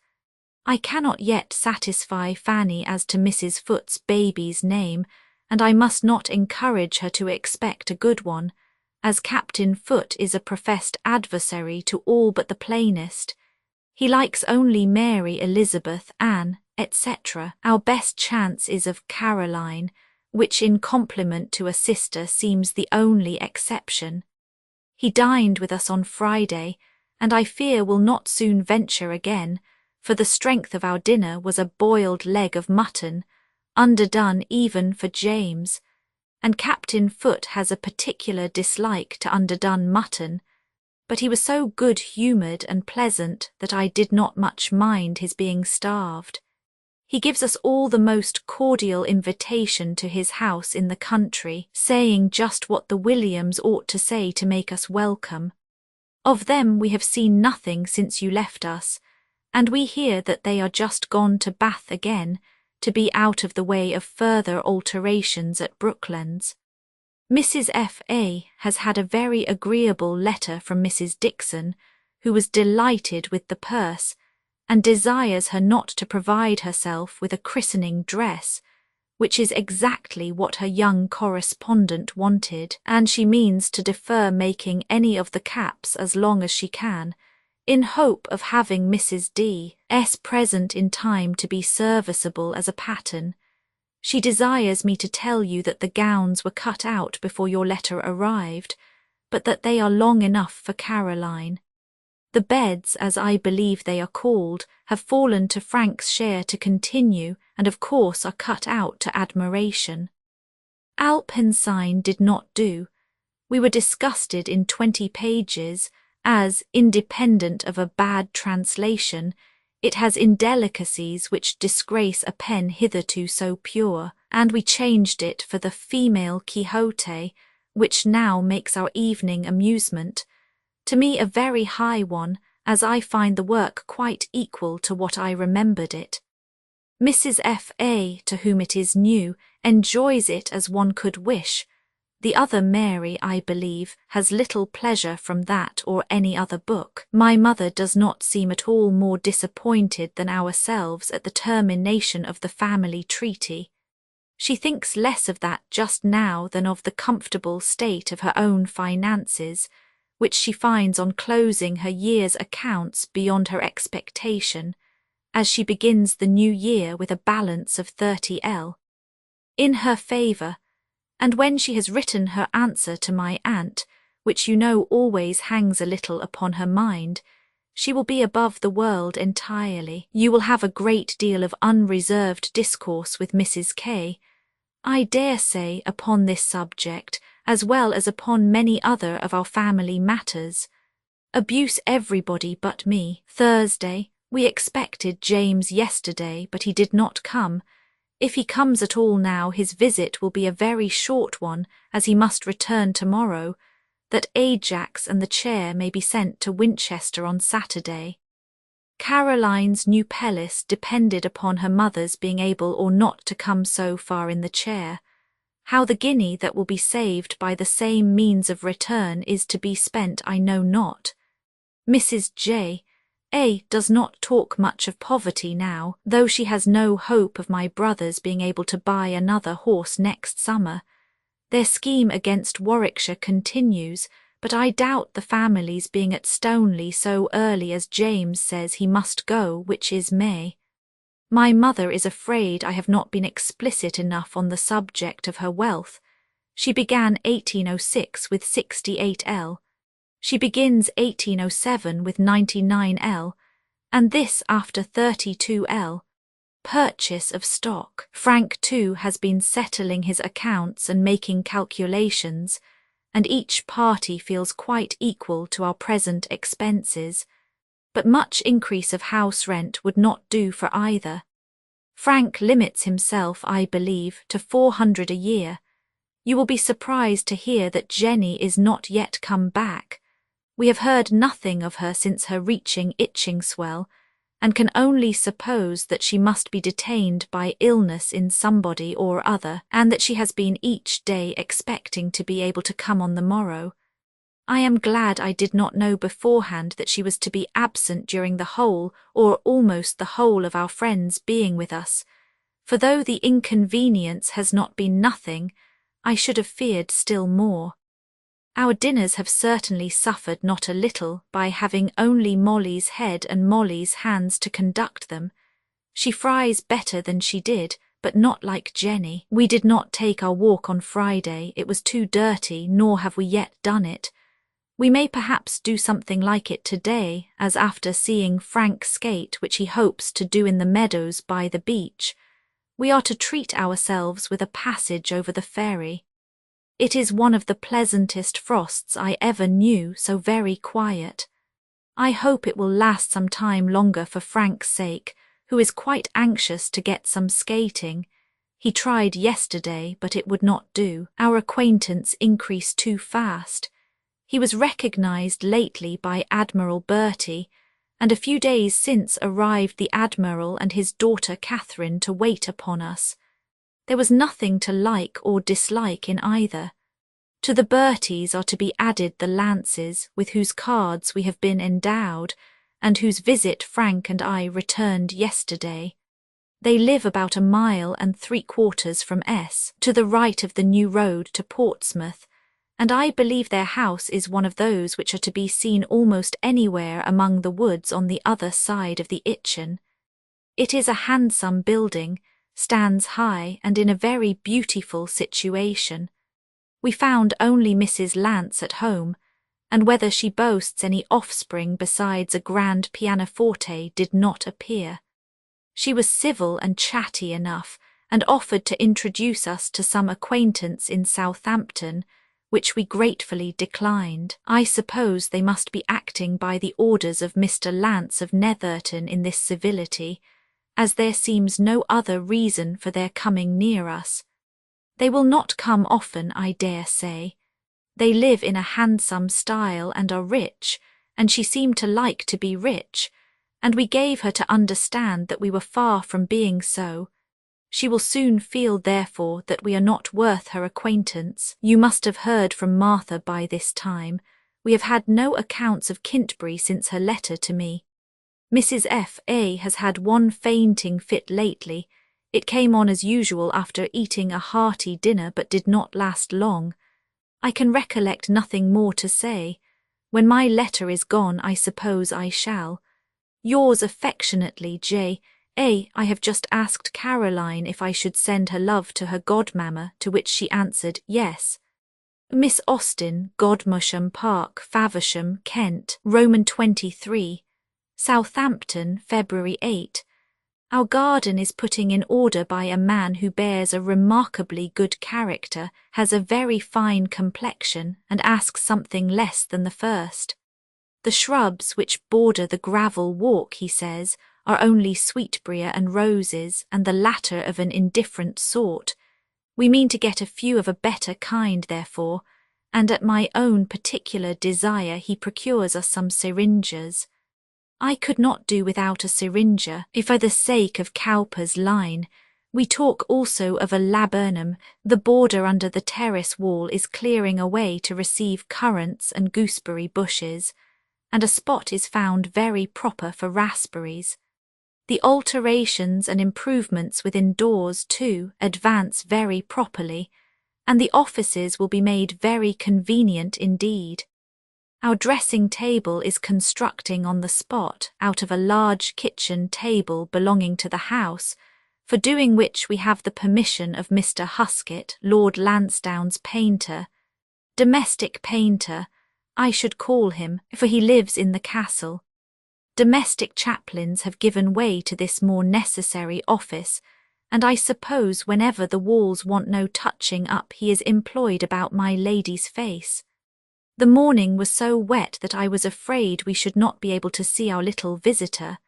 I cannot yet satisfy Fanny as to Mrs. Foot's baby's name, and I must not encourage her to expect a good one, as Captain Foot is a professed adversary to all but the plainest. He likes only Mary, Elizabeth, Anne, etc. Our best chance is of Caroline, which in compliment to a sister seems the only exception. He dined with us on Friday, and I fear will not soon venture again, for the strength of our dinner was a boiled leg of mutton, underdone even for James. and Captain Foot has a particular dislike to underdone mutton, but he was so good-humoured and pleasant that I did not much mind his being starved. He gives us all the most cordial invitation to his house in the country, saying just what the Williams ought to say to make us welcome. Of them we have seen nothing since you left us, and we hear that they are just gone to Bath again, to be out of the way of further alterations at Brooklands. Mrs. F.A. has had a very agreeable letter from Mrs. Dixon, who was delighted with the purse, and desires her not to provide herself with a christening dress, which is exactly what her young correspondent wanted, and she means to defer making any of the caps as long as she can, in hope of having Mrs. D.'s present in time to be serviceable as a pattern. She desires me to tell you that the gowns were cut out before your letter arrived, but that they are long enough for Caroline. The beds, as I believe they are called, have fallen to Frank's share to continue, and of course are cut out to admiration. Alpensine did not do. We were disgusted in 20 pages, as, independent of a bad translation, it has indelicacies which disgrace a pen hitherto so pure, and we changed it for the female Quixote, which now makes our evening amusement, to me a very high one, as I find the work quite equal to what I remembered it. Mrs. F.A., to whom it is new, enjoys it as one could wish. The other Mary, I believe, has little pleasure from that or any other book. My mother does not seem at all more disappointed than ourselves at the termination of the family treaty. She thinks less of that just now than of the comfortable state of her own finances, which she finds on closing her year's accounts beyond her expectation, as she begins the new year with a balance of 30L. In her favour, and when she has written her answer to my aunt, which you know always hangs a little upon her mind, she will be above the world entirely. You will have a great deal of unreserved discourse with Mrs. K., I dare say, upon this subject, as well as upon many other of our family matters. Abuse everybody but me. Thursday. We expected James yesterday, but he did not come. If he comes at all now, his visit will be a very short one, as he must return tomorrow, that Ajax and the chair may be sent to Winchester on Saturday. Caroline's new pelisse depended upon her mother's being able or not to come so far in the chair. How the guinea that will be saved by the same means of return is to be spent I know not. Mrs. J.A. does not talk much of poverty now, though she has no hope of my brother's being able to buy another horse next summer. Their scheme against Warwickshire continues, but I doubt the family's being at Stoneleigh so early as James says he must go, which is May. My mother is afraid I have not been explicit enough on the subject of her wealth. She began 1806 with 68L. She begins 1807 with 99L, and this after 32L. Purchase of stock. Frank, too, has been settling his accounts and making calculations, and each party feels quite equal to our present expenses, but much increase of house rent would not do for either. Frank limits himself, I believe, to 400 a year. You will be surprised to hear that Jenny is not yet come back. We have heard nothing of her since her reaching Itchingswell, and can only suppose that she must be detained by illness in somebody or other, and that she has been each day expecting to be able to come on the morrow. I am glad I did not know beforehand that she was to be absent during the whole, or almost the whole, of our friends being with us, for though the inconvenience has not been nothing, I should have feared still more. Our dinners have certainly suffered not a little by having only Molly's head and Molly's hands to conduct them. She fries better than she did, but not like Jenny. We did not take our walk on Friday, it was too dirty, nor have we yet done it. We may perhaps do something like it today, as after seeing Frank skate, which he hopes to do in the meadows by the beach, we are to treat ourselves with a passage over the ferry. It is one of the pleasantest frosts I ever knew, so very quiet. I hope it will last some time longer for Frank's sake, who is quite anxious to get some skating. He tried yesterday, but it would not do. Our acquaintance increased too fast. He was recognized lately by Admiral Bertie, and a few days since arrived the Admiral and his daughter Catherine to wait upon us. There was nothing to like or dislike in either. To the Berties are to be added the Lances, with whose cards we have been endowed, and whose visit Frank and I returned yesterday. They live about 1.75 miles from S, to the right of the new road to Portsmouth, and I believe their house is one of those which are to be seen almost anywhere among the woods on the other side of the Itchen. It is a handsome building, stands high and in a very beautiful situation. We found only Mrs. Lance at home, and whether she boasts any offspring besides a grand pianoforte did not appear. She was civil and chatty enough, and offered to introduce us to some acquaintance in Southampton, which we gratefully declined. I suppose they must be acting by the orders of Mr. Lance of Netherton in this civility, as there seems no other reason for their coming near us. They will not come often, I dare say. They live in a handsome style and are rich, and she seemed to like to be rich, and we gave her to understand that we were far from being so. She will soon feel, therefore, that we are not worth her acquaintance. You must have heard from Martha by this time. We have had no accounts of Kintbury since her letter to me. Mrs. F.A. has had one fainting fit lately. It came on as usual after eating a hearty dinner, but did not last long. I can recollect nothing more to say. When my letter is gone, I suppose I shall. Yours affectionately, J. A. I have just asked Caroline if I should send her love to her godmamma, to which she answered yes. Miss Austen, Godmersham Park, Faversham, Kent, Roman 23. Southampton, February 8. Our garden is putting in order by a man who bears a remarkably good character, has a very fine complexion, and asks something less than the first. The shrubs which border the gravel walk, he says, are only sweetbriar and roses, and the latter of an indifferent sort. We mean to get a few of a better kind, therefore, and at my own particular desire he procures us some syringas. I could not do without a syringa, if for the sake of Cowper's line. We talk also of a laburnum. The border under the terrace wall is clearing away to receive currants and gooseberry bushes, and a spot is found very proper for raspberries. The alterations and improvements within doors, too, advance very properly, and the offices will be made very convenient indeed. Our dressing table is constructing on the spot out of a large kitchen table belonging to the house, for doing which we have the permission of Mr. Huskett, Lord Lansdowne's painter. Domestic painter, I should call him, for he lives in the castle. Domestic chaplains have given way to this more necessary office, and I suppose whenever the walls want no touching up he is employed about my lady's face. The morning was so wet that I was afraid we should not be able to see our little visitor,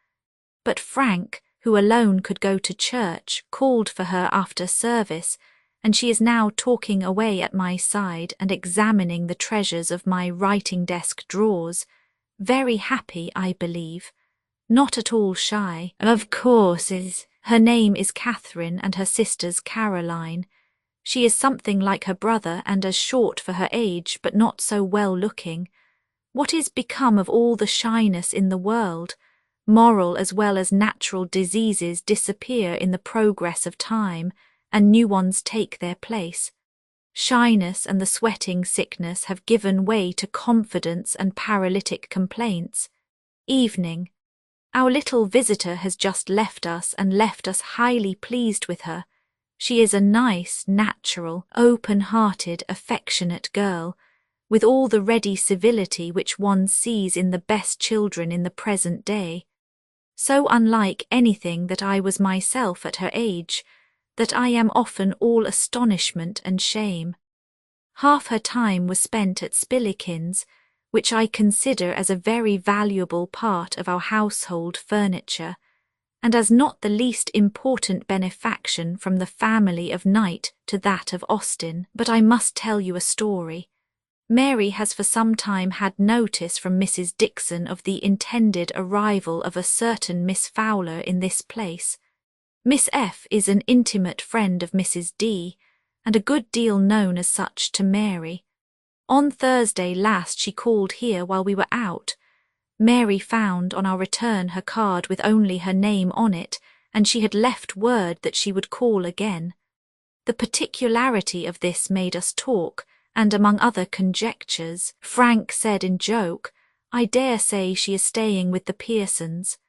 but Frank, who alone could go to church, called for her after service, and she is now talking away at my side and examining the treasures of my writing-desk drawers, very happy, I believe, not at all shy. Of course her name is Catherine and her sister's Caroline. She is something like her brother and as short for her age, but not so well-looking. What is become of all the shyness in the world? Moral as well as natural diseases disappear in the progress of time, and new ones take their place. Shyness and the sweating sickness have given way to confidence and paralytic complaints. Evening. Our little visitor has just left us and left us highly pleased with her. She is a nice, natural, open-hearted, affectionate girl, with all the ready civility which one sees in the best children in the present day. So unlike anything that I was myself at her age, that I am often all astonishment and shame. Half her time was spent at Spillikins, which I consider as a very valuable part of our household furniture, and as not the least important benefaction from the family of Knight to that of Austen. But I must tell you a story. Mary has for some time had notice from Mrs. Dixon of the intended arrival of a certain Miss Fowler in this place. Miss F. is an intimate friend of Mrs. D., and a good deal known as such to Mary. On Thursday last she called here while we were out. Mary found on our return her card with only her name on it, and she had left word that she would call again. The particularity of this made us talk, and among other conjectures, Frank said in joke, "I dare say she is staying with the Pearsons."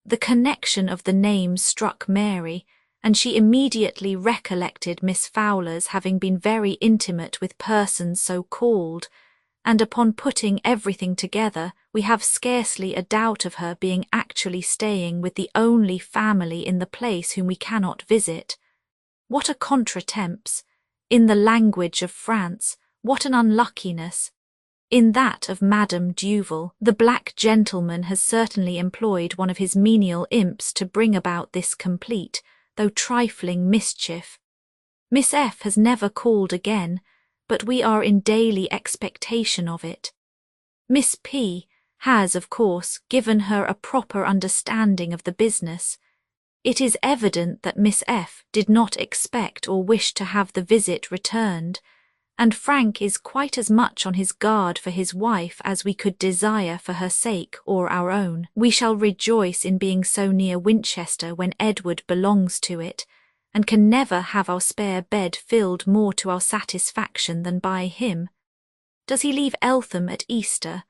The connection of the names struck Mary, and she immediately recollected Miss Fowler's having been very intimate with persons so called, and upon putting everything together, we have scarcely a doubt of her being actually staying with the only family in the place whom we cannot visit. What a contretemps! In the language of France, what an unluckiness! In that of Madame Duval, the black gentleman has certainly employed one of his menial imps to bring about this complete, though trifling mischief. Miss F. has never called again, but we are in daily expectation of it. Miss P. has, of course, given her a proper understanding of the business. It is evident that Miss F. did not expect or wish to have the visit returned, and Frank is quite as much on his guard for his wife as we could desire for her sake or our own. We shall rejoice in being so near Winchester when Edward belongs to it, and can never have our spare bed filled more to our satisfaction than by him. Does he leave Eltham at Easter?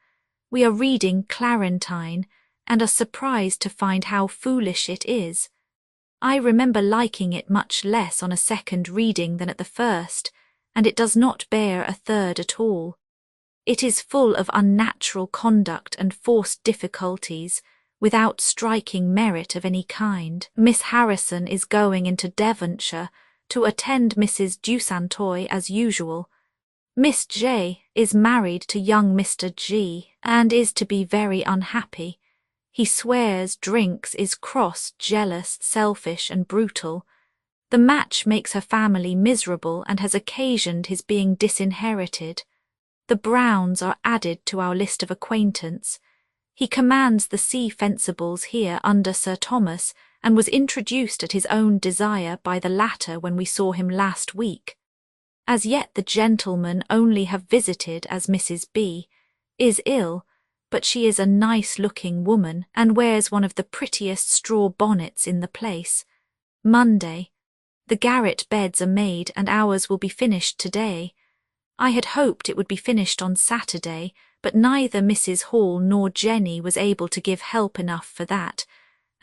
We are reading Clarentine, and are surprised to find how foolish it is. I remember liking it much less on a second reading than at the first, and it does not bear a third at all. It is full of unnatural conduct and forced difficulties, without striking merit of any kind. Miss Harrison is going into Devonshire to attend Mrs. Dusantoy as usual. Miss J. is married to young Mr. G. and is to be very unhappy. He swears, drinks, is cross, jealous, selfish, and brutal. The match makes her family miserable and has occasioned his being disinherited. The Browns are added to our list of acquaintance. He commands the sea fencibles here under Sir Thomas, and was introduced at his own desire by the latter when we saw him last week. As yet the gentlemen only have visited as Mrs. B. is ill, but she is a nice-looking woman, and wears one of the prettiest straw bonnets in the place. Monday. The garret beds are made, and ours will be finished today. I had hoped it would be finished on Saturday, but neither Mrs. Hall nor Jenny was able to give help enough for that,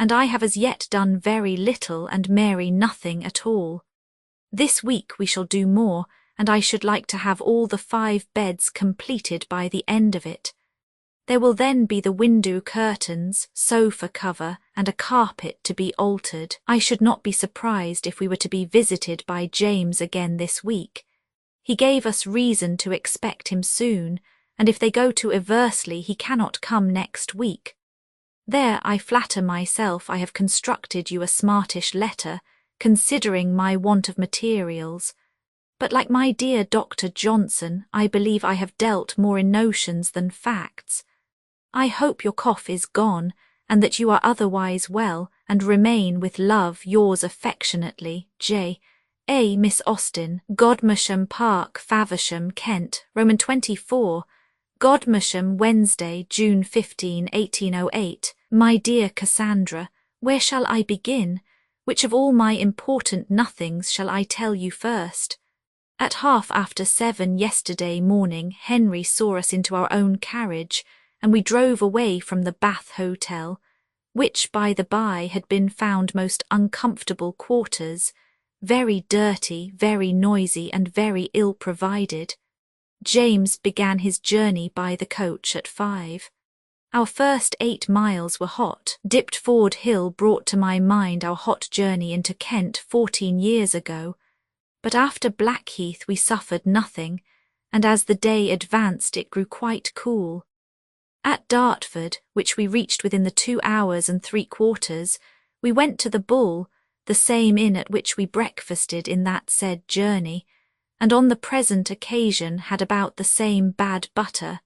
and I have as yet done very little and Mary nothing at all. This week we shall do more, and I should like to have all the 5 beds completed by the end of it. There will then be the window curtains, sofa cover, and a carpet to be altered. I should not be surprised if we were to be visited by James again this week. He gave us reason to expect him soon, and if they go to Eversley he cannot come next week. There I flatter myself I have constructed you a smartish letter, considering my want of materials. But like my dear Dr. Johnson, I believe I have dealt more in notions than facts. I hope your cough is gone, and that you are otherwise well, and remain with love yours affectionately, J. A. Miss Austen, Godmersham Park, Faversham, Kent, Roman 24, Godmersham, Wednesday, June 15, 1808. My dear Cassandra, where shall I begin? Which of all my important nothings shall I tell you first? At 7:30 yesterday morning Henry saw us into our own carriage, and we drove away from the Bath Hotel, which, by the by, had been found most uncomfortable quarters, very dirty, very noisy, and very ill provided. James began his journey by the coach at 5. Our first 8 miles were hot. Diptford Hill brought to my mind our hot journey into Kent 14 years ago, but after Blackheath we suffered nothing, and as the day advanced it grew quite cool. At Dartford, which we reached within the 2 hours and 3/4, we went to the Bull, the same inn at which we breakfasted in that said journey, and on the present occasion had about the same bad butter.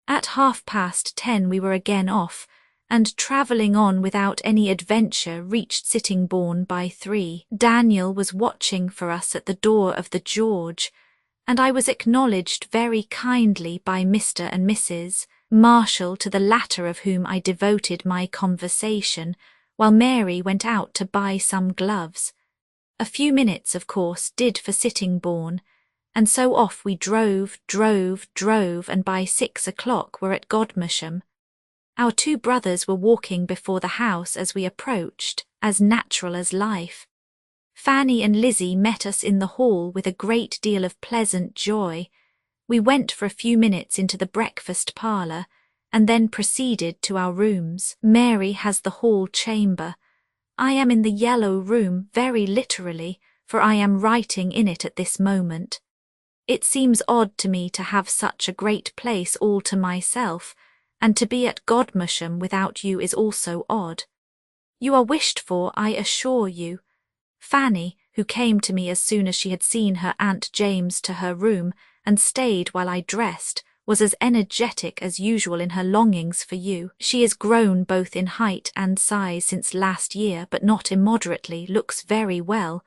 At 10:30 we were again off, and travelling on without any adventure reached Sittingbourne by 3. Daniel was watching for us at the door of the George, and I was acknowledged very kindly by Mr. and Mrs. Marshall, to the latter of whom I devoted my conversation, while Mary went out to buy some gloves. A few minutes, of course, did for Sittingbourne, and so off we drove, and by 6 o'clock were at Godmersham. Our 2 brothers were walking before the house as we approached, as natural as life. Fanny and Lizzie met us in the hall with a great deal of pleasant joy. We went for a few minutes into the breakfast parlour, and then proceeded to our rooms. Mary has the hall chamber. I am in the yellow room, very literally, for I am writing in it at this moment. It seems odd to me to have such a great place all to myself, and to be at Godmersham without you is also odd. You are wished for, I assure you. Fanny, who came to me as soon as she had seen her Aunt James to her room, and stayed while I dressed, was as energetic as usual in her longings for you. She is grown both in height and size since last year, but not immoderately, looks very well,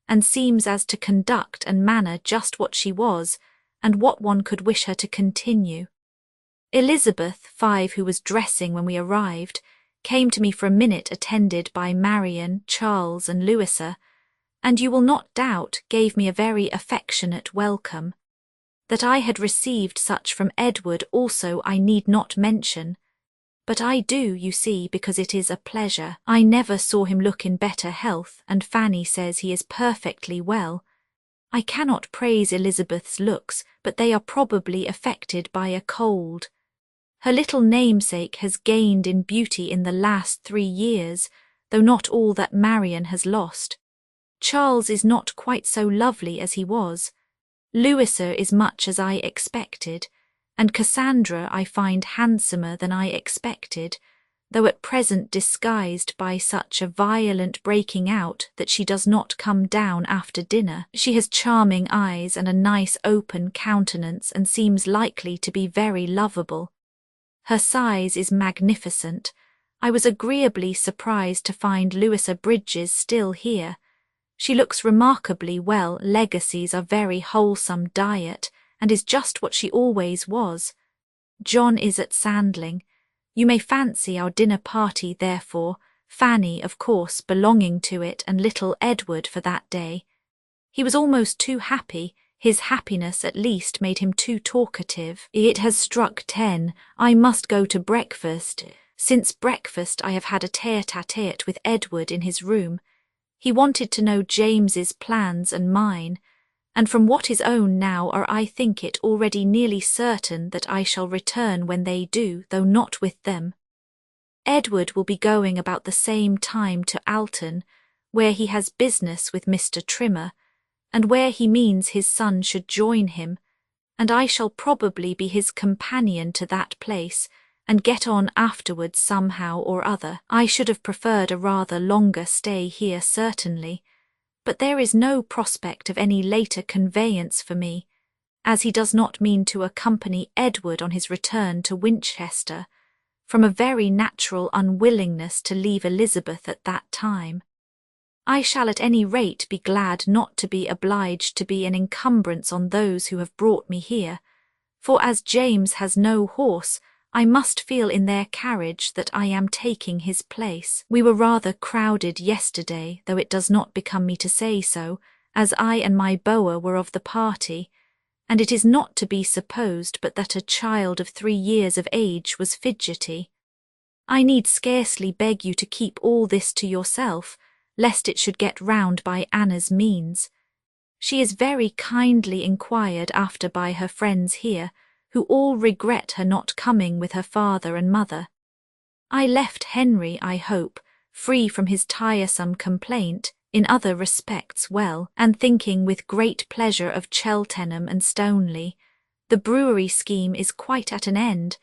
and seems as to conduct and manner just what she was, and what one could wish her to continue. Elizabeth, 5, who was dressing when we arrived, came to me for a minute attended by Marian, Charles and Louisa, and you will not doubt gave me a very affectionate welcome. That I had received such from Edward also I need not mention, but I do, you see, because it is a pleasure. I never saw him look in better health, and Fanny says he is perfectly well. I cannot praise Elizabeth's looks, but they are probably affected by a cold. Her little namesake has gained in beauty in the last 3 years, though not all that Marian has lost. Charles is not quite so lovely as he was. Louisa is much as I expected, and Cassandra I find handsomer than I expected, though at present disguised by such a violent breaking out that she does not come down after dinner. She has charming eyes and a nice open countenance, and seems likely to be very lovable. Her size is magnificent. I was agreeably surprised to find Louisa Bridges still here. She looks remarkably well. Legacies are very wholesome diet, and is just what she always was. John is at Sandling. You may fancy our dinner party, therefore, Fanny, of course, belonging to it, and little Edward for that day. He was almost too happy. His happiness at least made him too talkative. It has struck 10. I must go to breakfast. Since breakfast I have had a tete-a-tete with Edward in his room. He wanted to know James's plans and mine, and from what his own now are, I think it already nearly certain that I shall return when they do, though not with them. Edward will be going about the same time to Alton, where he has business with Mr. Trimmer, and where he means his son should join him, and I shall probably be his companion to that place, and get on afterwards somehow or other. I should have preferred a rather longer stay here certainly, but there is no prospect of any later conveyance for me, as he does not mean to accompany Edward on his return to Winchester, from a very natural unwillingness to leave Elizabeth at that time. I shall at any rate be glad not to be obliged to be an encumbrance on those who have brought me here, for as James has no horse, I must feel in their carriage that I am taking his place. We were rather crowded yesterday, though it does not become me to say so, as I and my boa were of the party, and it is not to be supposed but that a child of 3 years of age was fidgety. I need scarcely beg you to keep all this to yourself, lest it should get round by Anna's means. She is very kindly inquired after by her friends here, who all regret her not coming with her father and mother. I left Henry, I hope, free from his tiresome complaint, in other respects well, and thinking with great pleasure of Cheltenham and Stoneleigh, The brewery scheme is quite at an end.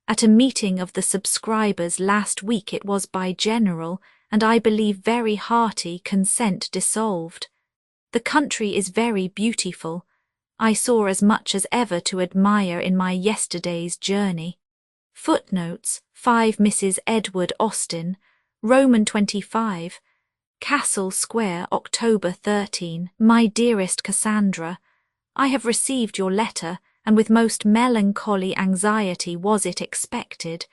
At a meeting of the subscribers last week it was by general, and I believe very hearty consent dissolved. The country is very beautiful. I saw as much as ever to admire in my yesterday's journey. Footnotes 5 Mrs. Edward Austen, Roman 25, Castle Square, October 13. My dearest Cassandra, I have received your letter, and with most melancholy anxiety was it expected,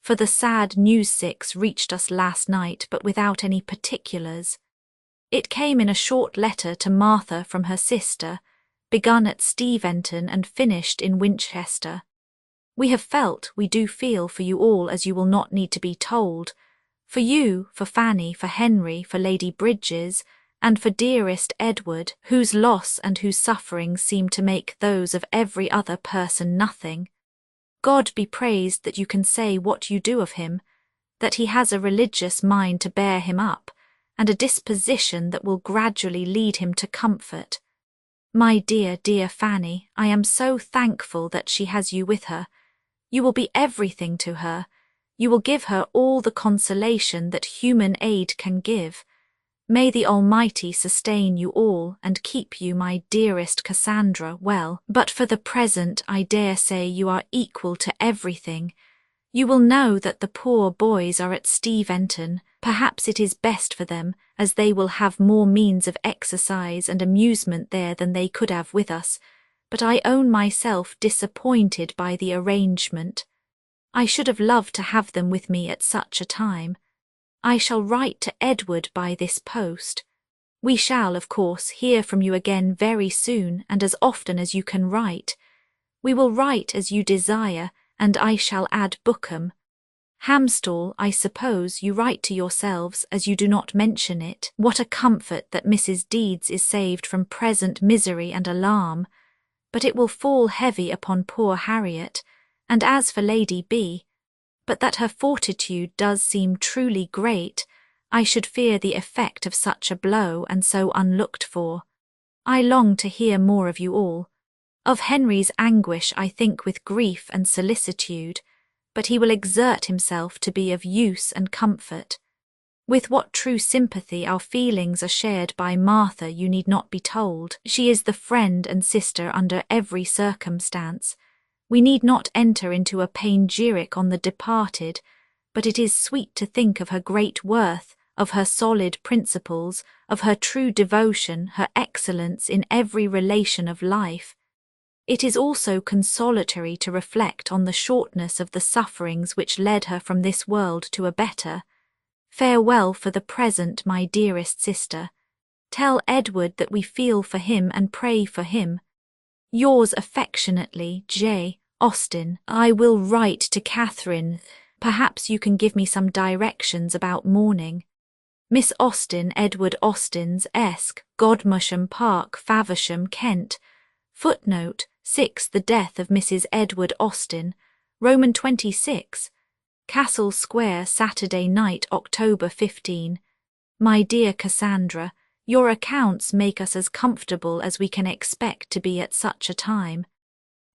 for the sad news reached us last night, but without any particulars. It came in a short letter to Martha from her sister, begun at Steventon and finished in Winchester. We have felt, we do feel for you all, as you will not need to be told, for you, for Fanny, for Henry, for Lady Bridges, and for dearest Edward, whose loss and whose sufferings seem to make those of every other person nothing. God be praised that you can say what you do of him, that he has a religious mind to bear him up, and a disposition that will gradually lead him to comfort. My dear, dear Fanny, I am so thankful that she has you with her. You will be everything to her. You will give her all the consolation that human aid can give. May the Almighty sustain you all and keep you, my dearest Cassandra, well. But for the present I dare say you are equal to everything. You will know that the poor boys are at Steventon. Perhaps it is best for them, as they will have more means of exercise and amusement there than they could have with us, but I own myself disappointed by the arrangement. I should have loved to have them with me at such a time. I shall write to Edward by this post. We shall, of course, hear from you again very soon, and as often as you can write. We will write as you desire, and I shall add Bookham. Hamstall, I suppose you write to yourselves, as you do not mention it. What a comfort that Mrs. Deeds is saved from present misery and alarm! But it will fall heavy upon poor Harriet, and as for Lady B., but that her fortitude does seem truly great, I should fear the effect of such a blow and so unlooked for. I long to hear more of you all. Of Henry's anguish I think with grief and solicitude, but he will exert himself to be of use and comfort. With what true sympathy our feelings are shared by Martha you need not be told. She is the friend and sister under every circumstance. We need not enter into a panegyric on the departed, but it is sweet to think of her great worth, of her solid principles, of her true devotion, her excellence in every relation of life. It is also consolatory to reflect on the shortness of the sufferings which led her from this world to a better. Farewell for the present, my dearest sister. Tell Edward that we feel for him and pray for him. Yours affectionately, J. Austen. I will write to Catherine. Perhaps you can give me some directions about mourning. Miss Austen, Edward Austen's Esq, Godmersham Park, Faversham, Kent. Footnote 6 The death of Mrs. Edward Austen, Roman 26, Castle Square, Saturday night, October 15. My dear Cassandra, your accounts make us as comfortable as we can expect to be at such a time.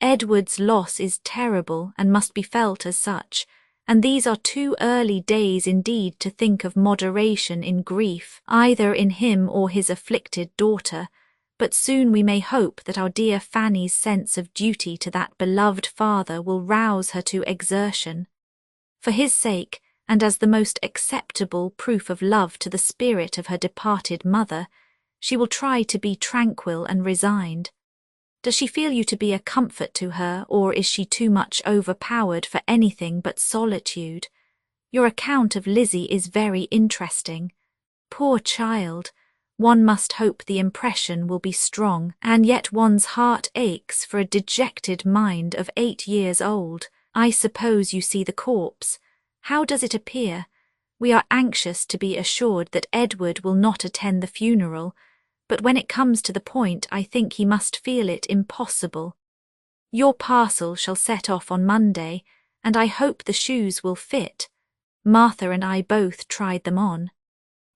Edward's loss is terrible and must be felt as such, and these are too early days indeed to think of moderation in grief, either in him or his afflicted daughter, but soon we may hope that our dear Fanny's sense of duty to that beloved father will rouse her to exertion. For his sake, and as the most acceptable proof of love to the spirit of her departed mother, she will try to be tranquil and resigned. Does she feel you to be a comfort to her, or is she too much overpowered for anything but solitude? Your account of Lizzie is very interesting. Poor child! One must hope the impression will be strong, and yet one's heart aches for a dejected mind of 8 years old. I suppose you see the corpse. How does it appear? We are anxious to be assured that Edward will not attend the funeral, but when it comes to the point I think he must feel it impossible. Your parcel shall set off on Monday, and I hope the shoes will fit. Martha and I both tried them on.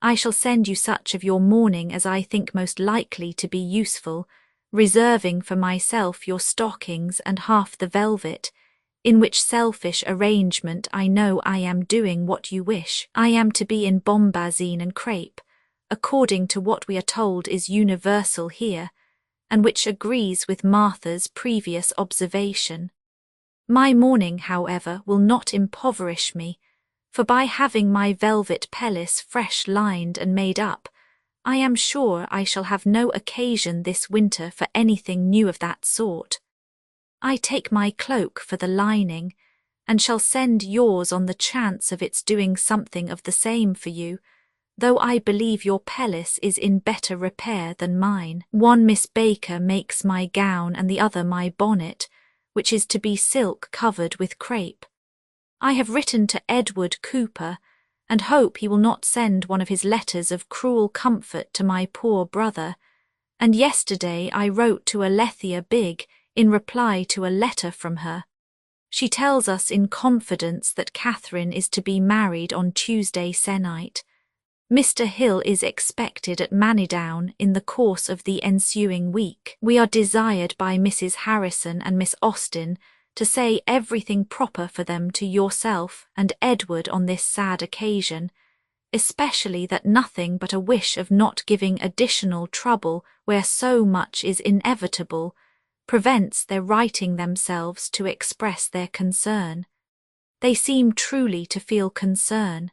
I shall send you such of your mourning as I think most likely to be useful, reserving for myself your stockings and half the velvet, in which selfish arrangement I know I am doing what you wish. I am to be in bombazine and crepe, according to what we are told is universal here, and which agrees with Martha's previous observation. My mourning, however, will not impoverish me, for by having my velvet pelisse fresh lined and made up, I am sure I shall have no occasion this winter for anything new of that sort. I take my cloak for the lining, and shall send yours on the chance of its doing something of the same for you, though I believe your pelisse is in better repair than mine. One Miss Baker makes my gown and the other my bonnet, which is to be silk covered with crepe. I have written to Edward Cooper, and hope he will not send one of his letters of cruel comfort to my poor brother, and yesterday I wrote to Alethea Bigg in reply to a letter from her. She tells us in confidence that Catherine is to be married on Tuesday se'nnight. Mr. Hill is expected at Manidown in the course of the ensuing week. We are desired by Mrs. Harrison and Miss Austen to say everything proper for them to yourself and Edward on this sad occasion, especially that nothing but a wish of not giving additional trouble where so much is inevitable prevents their writing themselves to express their concern. They seem truly to feel concern.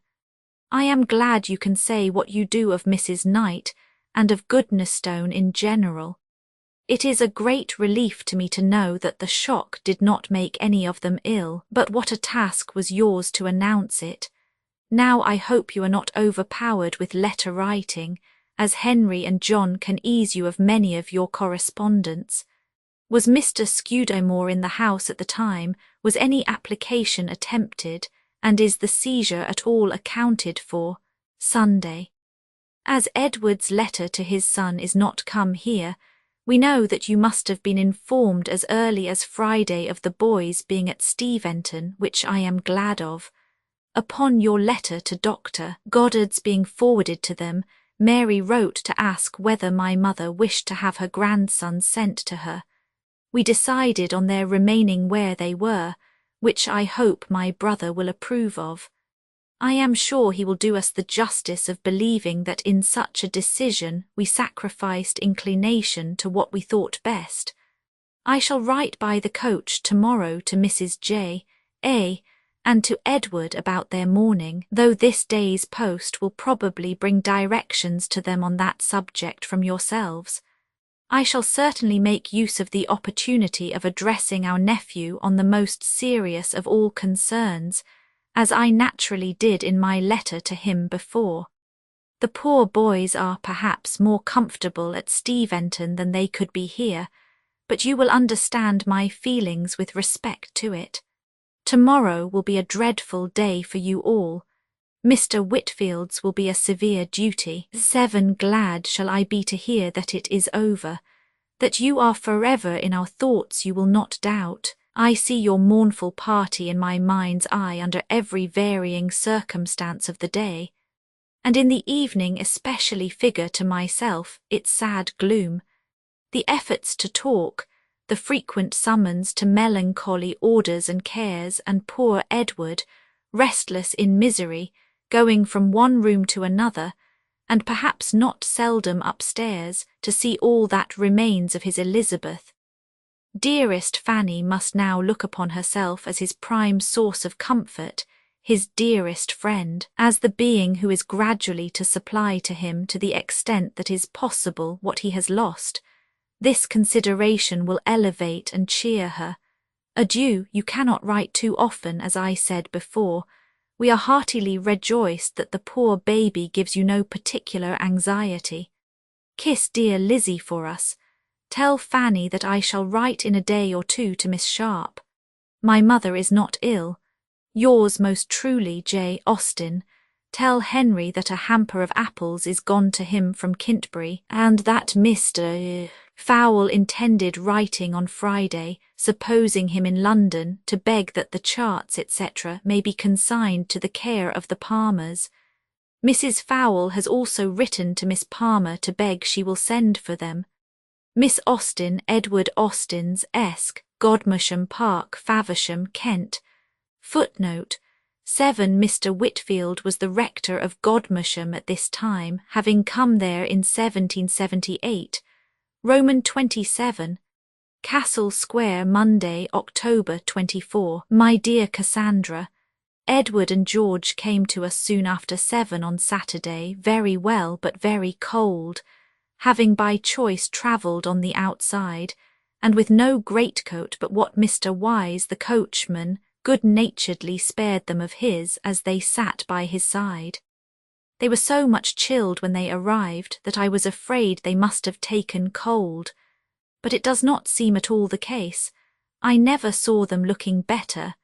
I am glad you can say what you do of Mrs. Knight and of Goodnestone in general. It is a great relief to me to know that the shock did not make any of them ill, but what a task was yours to announce it. Now I hope you are not overpowered with letter writing, as Henry and John can ease you of many of your correspondence. Was Mr. Scudamore in the house at the time? Was any application attempted? And is the seizure at all accounted for? Sunday. As Edward's letter to his son is not come here, we know that you must have been informed as early as Friday of the boys being at Steventon, which I am glad of. Upon your letter to Dr. Goddard's being forwarded to them, Mary wrote to ask whether my mother wished to have her grandson sent to her. We decided on their remaining where they were, which I hope my brother will approve of. I am sure he will do us the justice of believing that in such a decision we sacrificed inclination to what we thought best. I shall write by the coach tomorrow to Mrs. J.A. and to Edward about their mourning, though this day's post will probably bring directions to them on that subject from yourselves. I shall certainly make use of the opportunity of addressing our nephew on the most serious of all concerns, as I naturally did in my letter to him before. The poor boys are perhaps more comfortable at Steventon than they could be here, but you will understand my feelings with respect to it. Tomorrow will be a dreadful day for you all. Mr. Whitfield's will be a severe duty. 7 glad shall I be to hear that it is over. That you are forever in our thoughts you will not doubt. I see your mournful party in my mind's eye under every varying circumstance of the day, and in the evening especially figure to myself its sad gloom. The efforts to talk, the frequent summons to melancholy orders and cares, and poor Edward, restless in misery, going from one room to another, and perhaps not seldom upstairs, to see all that remains of his Elizabeth. Dearest Fanny must now look upon herself as his prime source of comfort, his dearest friend, as the being who is gradually to supply to him to the extent that is possible what he has lost. This consideration will elevate and cheer her. Adieu, you cannot write too often, as I said before. We are heartily rejoiced that the poor baby gives you no particular anxiety. Kiss dear Lizzie for us. Tell Fanny that I shall write in a day or two to Miss Sharp. My mother is not ill. Yours most truly, J. Austen. Tell Henry that a hamper of apples is gone to him from Kintbury, and that Mr. Fowle intended writing on Friday, supposing him in London, to beg that the charts, etc., may be consigned to the care of the Palmers. Mrs. Fowle has also written to Miss Palmer to beg she will send for them. Miss Austen, Edward Austin's Esk, Godmersham Park, Faversham, Kent. Footnote 7. Mr. Whitfield was the rector of Godmersham at this time, having come there in 1778. Roman 27. Castle Square, Monday, October 24. My dear Cassandra, Edward and George came to us soon after 7 on Saturday, very well but very cold, having by choice travelled on the outside, and with no greatcoat but what Mr. Wise, the coachman, good-naturedly spared them of his as they sat by his side. They were so much chilled when they arrived that I was afraid they must have taken cold, but it does not seem at all the case. I never saw them looking better.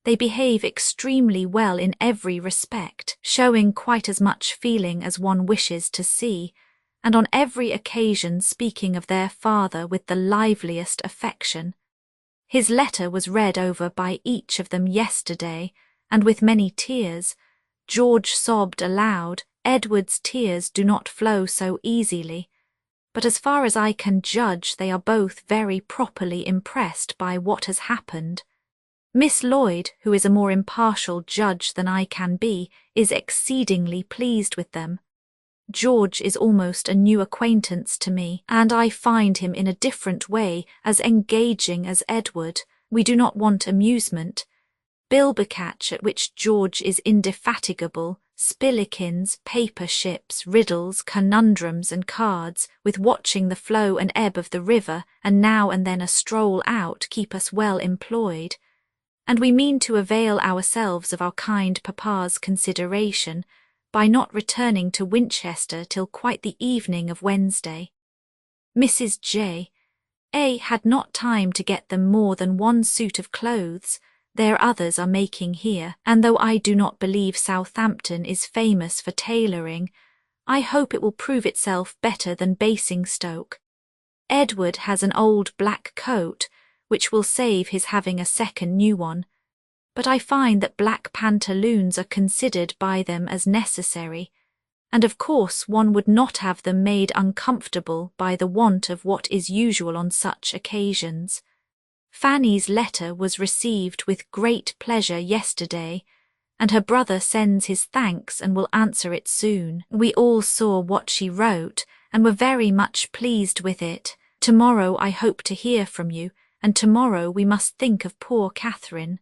They behave extremely well in every respect, showing quite as much feeling as one wishes to see, and on every occasion speaking of their father with the liveliest affection. His letter was read over by each of them yesterday, and with many tears. George sobbed aloud. Edward's tears do not flow so easily, but as far as I can judge they are both very properly impressed by what has happened. Miss Lloyd, who is a more impartial judge than I can be, is exceedingly pleased with them. George is almost a new acquaintance to me, and I find him in a different way as engaging as Edward. We do not want amusement. Bilbercatch, at which George is indefatigable, spillikins, paper ships, riddles, conundrums and cards, with watching the flow and ebb of the river, and now and then a stroll out, keep us well employed. And we mean to avail ourselves of our kind papa's consideration, by not returning to Winchester till quite the evening of Wednesday. Mrs. J. A. had not time to get them more than one suit of clothes. Their others are making here, and though I do not believe Southampton is famous for tailoring, I hope it will prove itself better than Basingstoke. Edward has an old black coat, which will save his having a second new one, but I find that black pantaloons are considered by them as necessary, and of course one would not have them made uncomfortable by the want of what is usual on such occasions. Fanny's letter was received with great pleasure yesterday, and her brother sends his thanks and will answer it soon. We all saw what she wrote, and were very much pleased with it. Tomorrow I hope to hear from you, and tomorrow we must think of poor Catherine.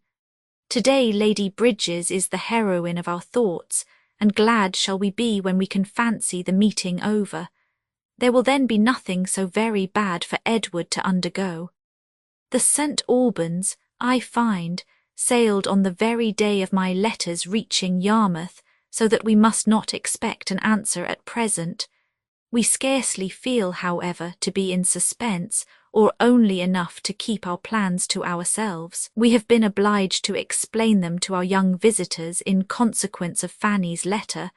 Today Lady Bridges is the heroine of our thoughts, and glad shall we be when we can fancy the meeting over. There will then be nothing so very bad for Edward to undergo. The St. Albans, I find, sailed on the very day of my letters reaching Yarmouth, so that we must not expect an answer at present. We scarcely feel, however, to be in suspense, or only enough to keep our plans to ourselves. We have been obliged to explain them to our young visitors in consequence of Fanny's letter,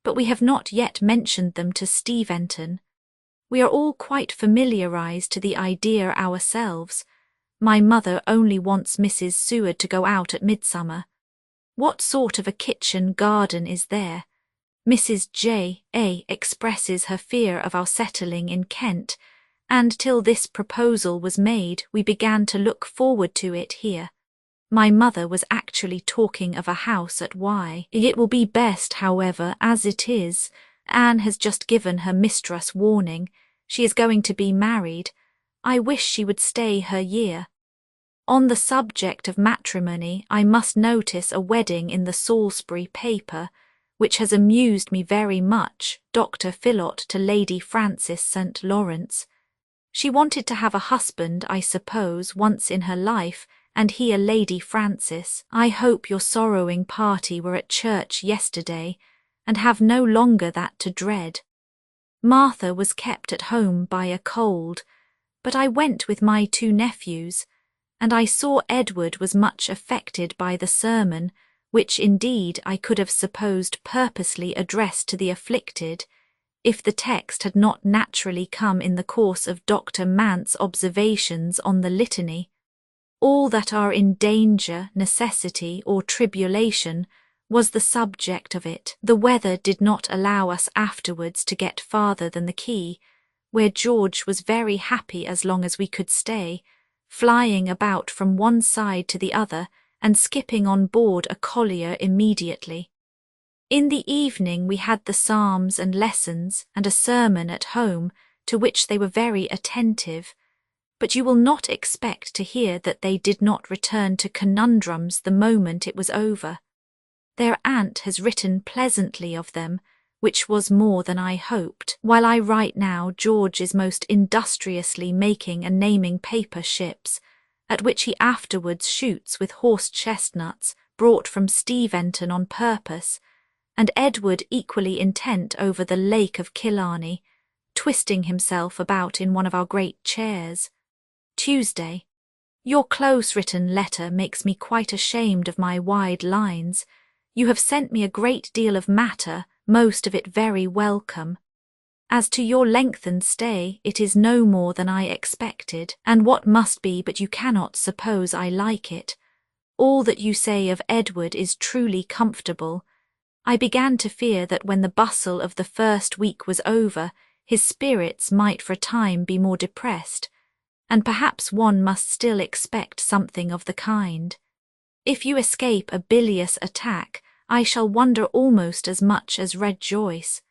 but we have not yet mentioned them to Steventon. We are all quite familiarized to the idea ourselves. My mother only wants Mrs. Seward to go out at midsummer. What sort of a kitchen garden is there? Mrs. J. A. expresses her fear of our settling in Kent, and till this proposal was made we began to look forward to it here. My mother was actually talking of a house at Y. It will be best, however, as it is. Anne has just given her mistress warning. She is going to be married. I wish she would stay her year. On the subject of matrimony, I must notice a wedding in the Salisbury paper, which has amused me very much, Dr. Philot to Lady Frances St. Lawrence. She wanted to have a husband, I suppose, once in her life, and he a Lady Frances. I hope your sorrowing party were at church yesterday, and have no longer that to dread. Martha was kept at home by a cold, but I went with my 2 nephews, and I saw Edward was much affected by the sermon, which indeed I could have supposed purposely addressed to the afflicted, if the text had not naturally come in the course of Dr. Mant's observations on the litany. All that are in danger, necessity, or tribulation was the subject of it. The weather did not allow us afterwards to get farther than the quay, where George was very happy as long as we could stay, flying about from one side to the other and skipping on board a collier immediately. In the evening we had the psalms and lessons and a sermon at home, to which they were very attentive, but you will not expect to hear that they did not return to conundrums the moment it was over. Their aunt has written pleasantly of them, which was more than I hoped. While I write now, George is most industriously making and naming paper ships, at which he afterwards shoots with horse chestnuts brought from Steventon on purpose, and Edward equally intent over the Lake of Killarney, twisting himself about in one of our great chairs. Tuesday. Your close-written letter makes me quite ashamed of my wide lines. You have sent me a great deal of matter, most of it very welcome. As to your lengthened stay, it is no more than I expected, and what must be, but you cannot suppose I like it. All that you say of Edward is truly comfortable. I began to fear that when the bustle of the first week was over, his spirits might for a time be more depressed, and perhaps one must still expect something of the kind. If you escape a bilious attack, I shall wonder almost as much as rejoice.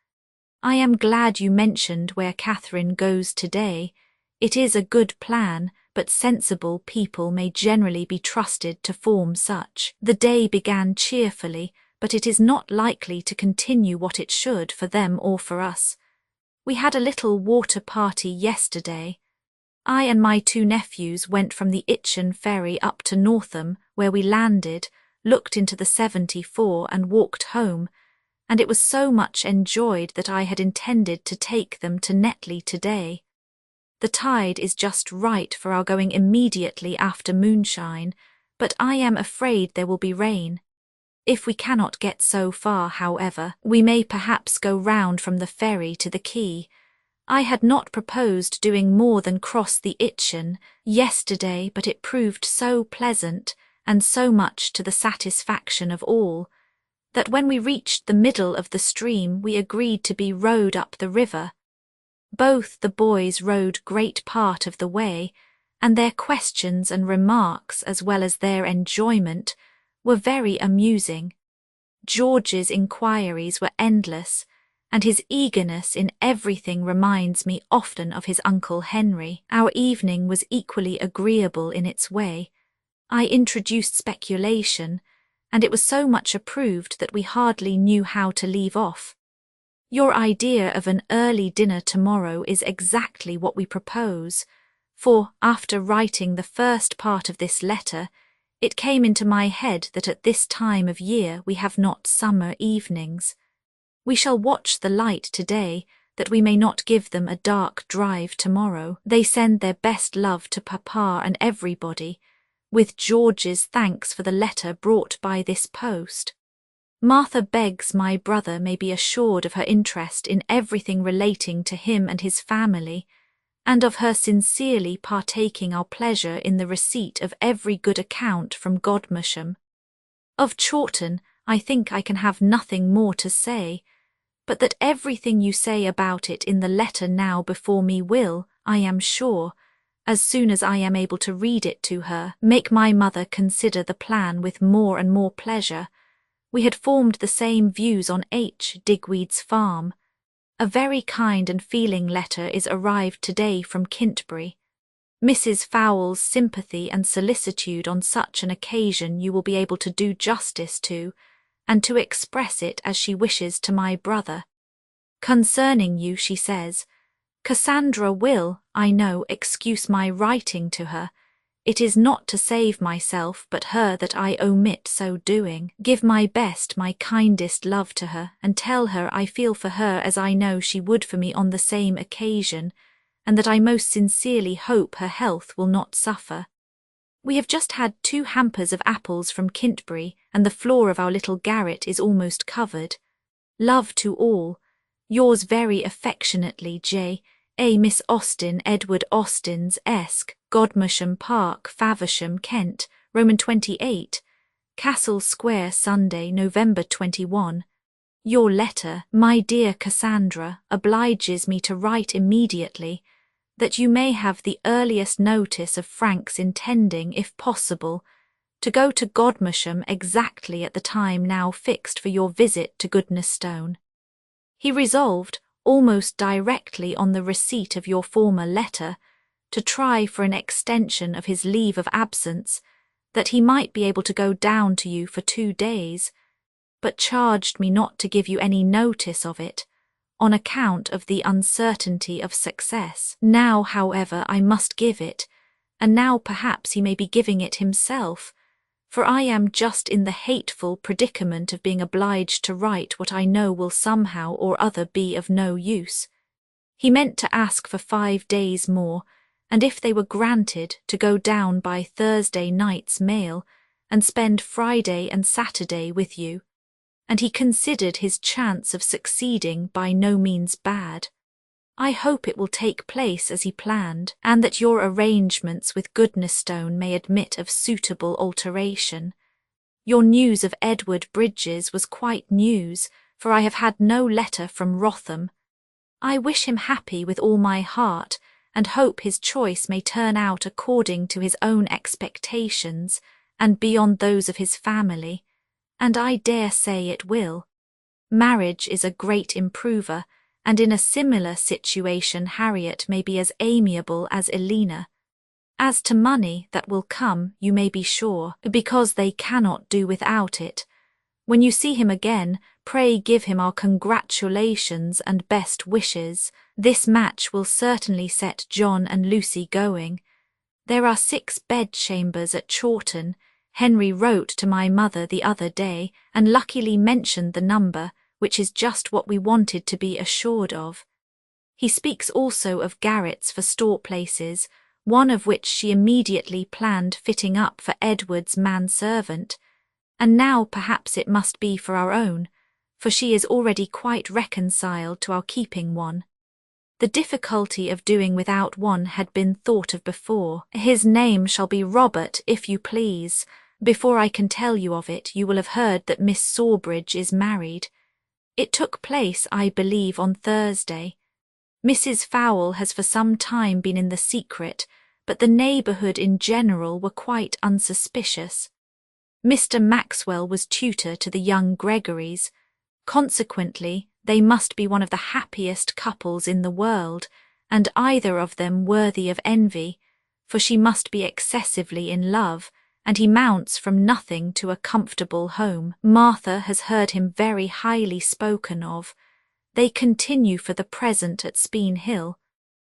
I am glad you mentioned where Catherine goes today. It is a good plan, but sensible people may generally be trusted to form such. The day began cheerfully, but it is not likely to continue what it should for them or for us. We had a little water party yesterday. I and my two nephews went from the Itchen ferry up to Northam, where we landed, looked into the 74 and walked home, and it was so much enjoyed that I had intended to take them to Netley today. The tide is just right for our going immediately after moonshine, but I am afraid there will be rain. If we cannot get so far, however, we may perhaps go round from the ferry to the quay. I had not proposed doing more than cross the Itchen yesterday, but it proved so pleasant, and so much to the satisfaction of all, that when we reached the middle of the stream we agreed to be rowed up the river. Both the boys rowed great part of the way, and their questions and remarks, as well as their enjoyment, were very amusing. George's inquiries were endless, and his eagerness in everything reminds me often of his Uncle Henry. Our evening was equally agreeable in its way. I introduced speculation, and it was so much approved that we hardly knew how to leave off. Your idea of an early dinner tomorrow is exactly what we propose, for, after writing the first part of this letter, it came into my head that at this time of year we have not summer evenings. We shall watch the light today, that we may not give them a dark drive tomorrow. They send their best love to Papa and everybody, with George's thanks for the letter brought by this post. Martha begs my brother may be assured of her interest in everything relating to him and his family, and of her sincerely partaking our pleasure in the receipt of every good account from Godmersham. Of Chawton, I think I can have nothing more to say, but that everything you say about it in the letter now before me will, I am sure, as soon as I am able to read it to her, make my mother consider the plan with more and more pleasure. We had formed the same views on H. Digweed's farm. A very kind and feeling letter is arrived today from Kintbury. Mrs. Fowle's sympathy and solicitude on such an occasion you will be able to do justice to, and to express it as she wishes to my brother. Concerning you, she says, Cassandra will, I know, excuse my writing to her. It is not to save myself but her that I omit so doing. Give my best, my kindest love to her, and tell her I feel for her as I know she would for me on the same occasion, and that I most sincerely hope her health will not suffer. We have just had 2 hampers of apples from Kintbury, and the floor of our little garret is almost covered. Love to all. Yours very affectionately, J. A. Miss Austen, Edward Austen's, Esk, Godmersham Park, Faversham, Kent, Roman 28, Castle Square, Sunday, November 21. Your letter, my dear Cassandra, obliges me to write immediately, that you may have the earliest notice of Frank's intending, if possible, to go to Godmersham exactly at the time now fixed for your visit to Goodnestone. He resolved, almost directly on the receipt of your former letter, to try for an extension of his leave of absence, that he might be able to go down to you for 2 days, but charged me not to give you any notice of it, on account of the uncertainty of success. Now, however, I must give it, and now perhaps he may be giving it himself, for I am just in the hateful predicament of being obliged to write what I know will somehow or other be of no use. He meant to ask for 5 days more, and if they were granted, to go down by Thursday night's mail, and spend Friday and Saturday with you, and he considered his chance of succeeding by no means bad. I hope it will take place as he planned, and that your arrangements with Goodnestone may admit of suitable alteration. Your news of Edward Bridges was quite news, for I have had no letter from Wrotham. I wish him happy with all my heart, and hope his choice may turn out according to his own expectations, and beyond those of his family, and I dare say it will. Marriage is a great improver, and in a similar situation Harriet may be as amiable as Elena. As to money, that will come, you may be sure, because they cannot do without it. When you see him again, pray give him our congratulations and best wishes. This match will certainly set John and Lucy going. There are 6 bedchambers at Chawton. Henry wrote to my mother the other day, and luckily mentioned the number, which is just what we wanted to be assured of. He speaks also of garrets for store places, one of which she immediately planned fitting up for Edward's manservant, and now perhaps it must be for our own, for she is already quite reconciled to our keeping one. The difficulty of doing without one had been thought of before. His name shall be Robert, if you please. Before I can tell you of it, you will have heard that Miss Sawbridge is married. It took place, I believe, on Thursday. Mrs. Fowle has for some time been in the secret, but the neighbourhood in general were quite unsuspicious. Mr. Maxwell was tutor to the young Gregorys. Consequently, they must be one of the happiest couples in the world, and either of them worthy of envy, for she must be excessively in love, and he mounts from nothing to a comfortable home. Martha has heard him very highly spoken of. They continue for the present at Speen Hill.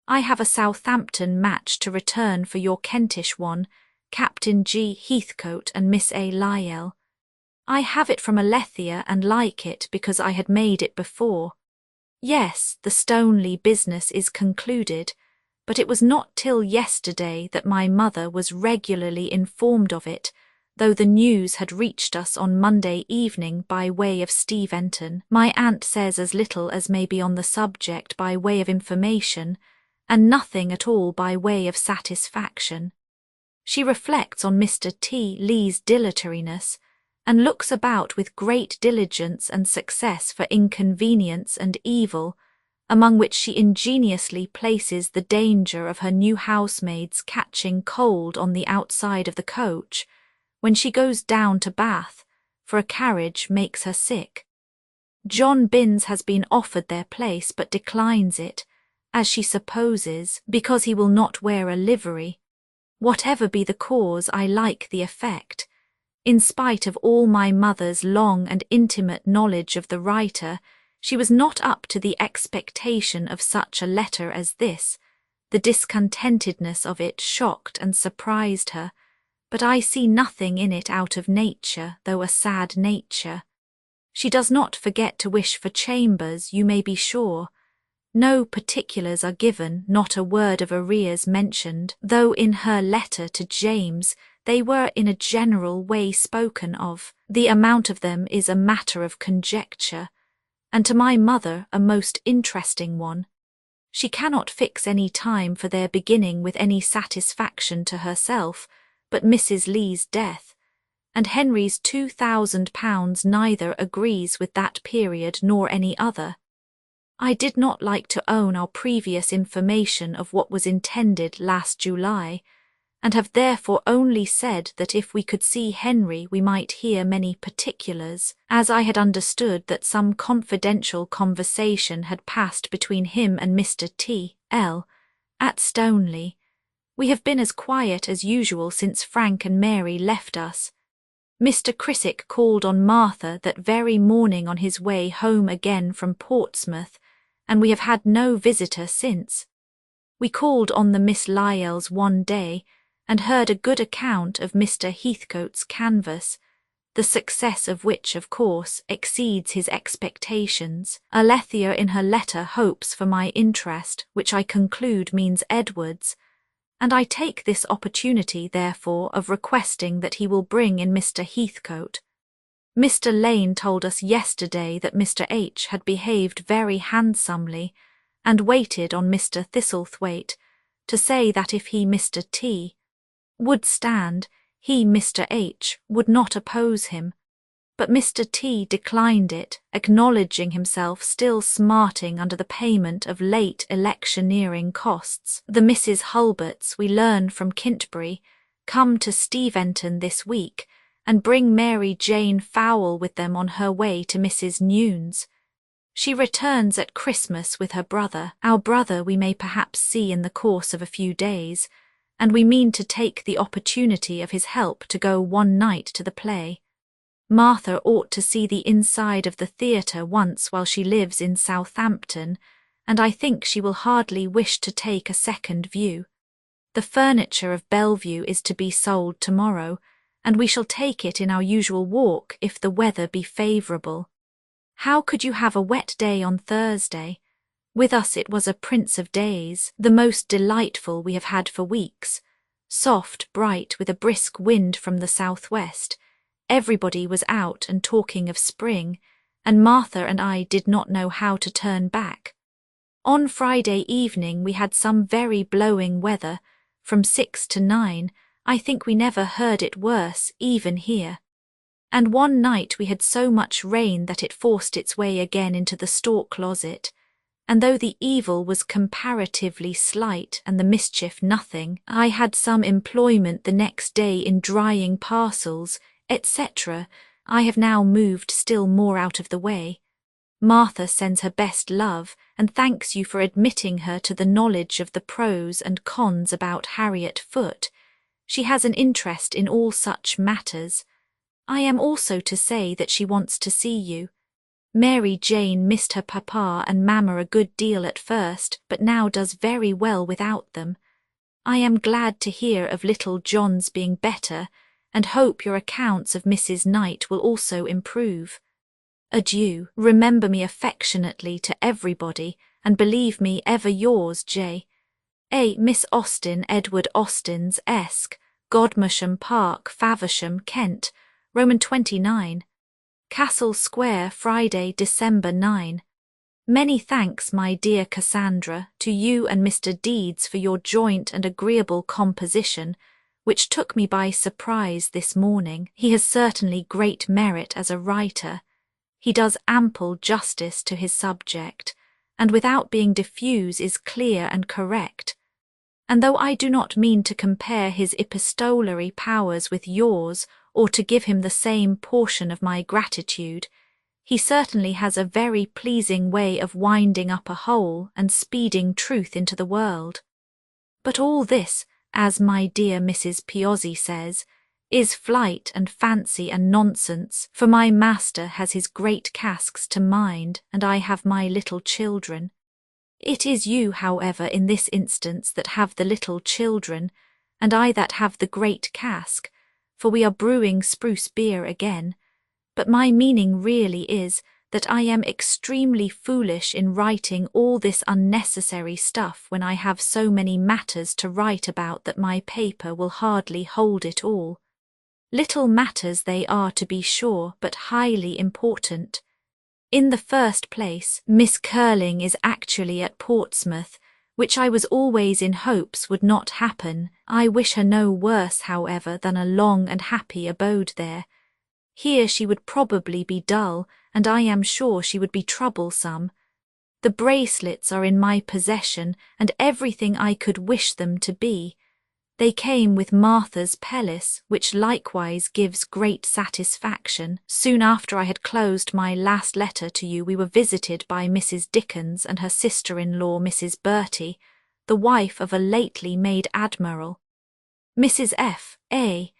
I have a Southampton match to return for your Kentish one, Captain G. Heathcote and Miss A. Lyell. I have it from Alethea and like it because I had made it before. Yes, the Stoneleigh business is concluded, but it was not till yesterday that my mother was regularly informed of it, though the news had reached us on Monday evening by way of Steventon. My aunt says as little as may be on the subject by way of information, and nothing at all by way of satisfaction. She reflects on Mr. T. Lee's dilatoriness, and looks about with great diligence and success for inconvenience and evil, among which she ingeniously places the danger of her new housemaids catching cold on the outside of the coach, when she goes down to Bath, for a carriage makes her sick. John Binns has been offered their place but declines it, as she supposes, because he will not wear a livery. Whatever be the cause, I like the effect. In spite of all my mother's long and intimate knowledge of the writer, she was not up to the expectation of such a letter as this. The discontentedness of it shocked and surprised her, but I see nothing in it out of nature, though a sad nature. She does not forget to wish for chambers, you may be sure. No particulars are given, not a word of arrears mentioned, though in her letter to James they were in a general way spoken of. The amount of them is a matter of conjecture, and to my mother a most interesting one. She cannot fix any time for their beginning with any satisfaction to herself, but Mrs. Lee's death, and Henry's £2,000 neither agrees with that period nor any other. I did not like to own our previous information of what was intended last July, and have therefore only said that if we could see Henry we might hear many particulars, as I had understood that some confidential conversation had passed between him and Mr. T.L. at Stoneleigh. We have been as quiet as usual since Frank and Mary left us. Mr. Criswick called on Martha that very morning on his way home again from Portsmouth, and we have had no visitor since. We called on the Miss Lyells one day, and heard a good account of Mr. Heathcote's canvass, the success of which, of course, exceeds his expectations. Alethea in her letter hopes for my interest, which I conclude means Edward's, and I take this opportunity, therefore, of requesting that he will bring in Mr. Heathcote. Mr. Lane told us yesterday that Mr. H. had behaved very handsomely, and waited on Mr. Thistlethwaite, to say that if he, Mr. T., would stand, he, Mr. H., would not oppose him, but Mr. T. declined it, acknowledging himself still smarting under the payment of late electioneering costs. The Mrs. Hulberts, we learn from Kintbury, come to Steventon this week, and bring Mary Jane Fowle with them on her way to Mrs. Nune's. She returns at Christmas with her brother. Our brother we may perhaps see in the course of a few days, and we mean to take the opportunity of his help to go one night to the play. Martha ought to see the inside of the theatre once while she lives in Southampton, and I think she will hardly wish to take a second view. The furniture of Bellevue is to be sold tomorrow, and we shall take it in our usual walk if the weather be favourable. How could you have a wet day on Thursday? With us it was a prince of days, the most delightful we have had for weeks. Soft, bright, with a brisk wind from the southwest. Everybody was out and talking of spring, and Martha and I did not know how to turn back. On Friday evening we had some very blowing weather, from 6 to 9, I think we never heard it worse, even here. And one night we had so much rain that it forced its way again into the store-closet, and though the evil was comparatively slight and the mischief nothing, I had some employment the next day in drying parcels, etc. I have now moved still more out of the way. Martha sends her best love, and thanks you for admitting her to the knowledge of the pros and cons about Harriet Foote. She has an interest in all such matters. I am also to say that she wants to see you. Mary Jane missed her papa and mamma a good deal at first, but now does very well without them. I am glad to hear of little John's being better, and hope your accounts of Mrs. Knight will also improve. Adieu. Remember me affectionately to everybody, and believe me ever yours, J. A. Miss Austen, Edward Austen's Esq., Godmersham Park, Faversham, Kent, Roman 29. Castle Square, Friday, December 9. Many thanks, my dear Cassandra, to you and Mr. Deeds for your joint and agreeable composition, which took me by surprise this morning. He has certainly great merit as a writer. He does ample justice to his subject, and without being diffuse is clear and correct. And though I do not mean to compare his epistolary powers with yours, or to give him the same portion of my gratitude, he certainly has a very pleasing way of winding up a hole and speeding truth into the world. But all this, as my dear Mrs. Piozzi says, is flight and fancy and nonsense, for my master has his great casks to mind, and I have my little children. It is you, however, in this instance that have the little children, and I that have the great cask, for we are brewing spruce beer again. But my meaning really is that I am extremely foolish in writing all this unnecessary stuff when I have so many matters to write about that my paper will hardly hold it all. Little matters they are, to be sure, but highly important. In the first place, Miss Curling is actually at Portsmouth, which I was always in hopes would not happen. I wish her no worse, however, than a long and happy abode there. Here she would probably be dull, and I am sure she would be troublesome. The bracelets are in my possession, and everything I could wish them to be. They came with Martha's pelisse, which likewise gives great satisfaction. Soon after I had closed my last letter to you, we were visited by Mrs. Dickens and her sister-in-law, Mrs. Bertie, the wife of a lately made admiral. Mrs. F.A.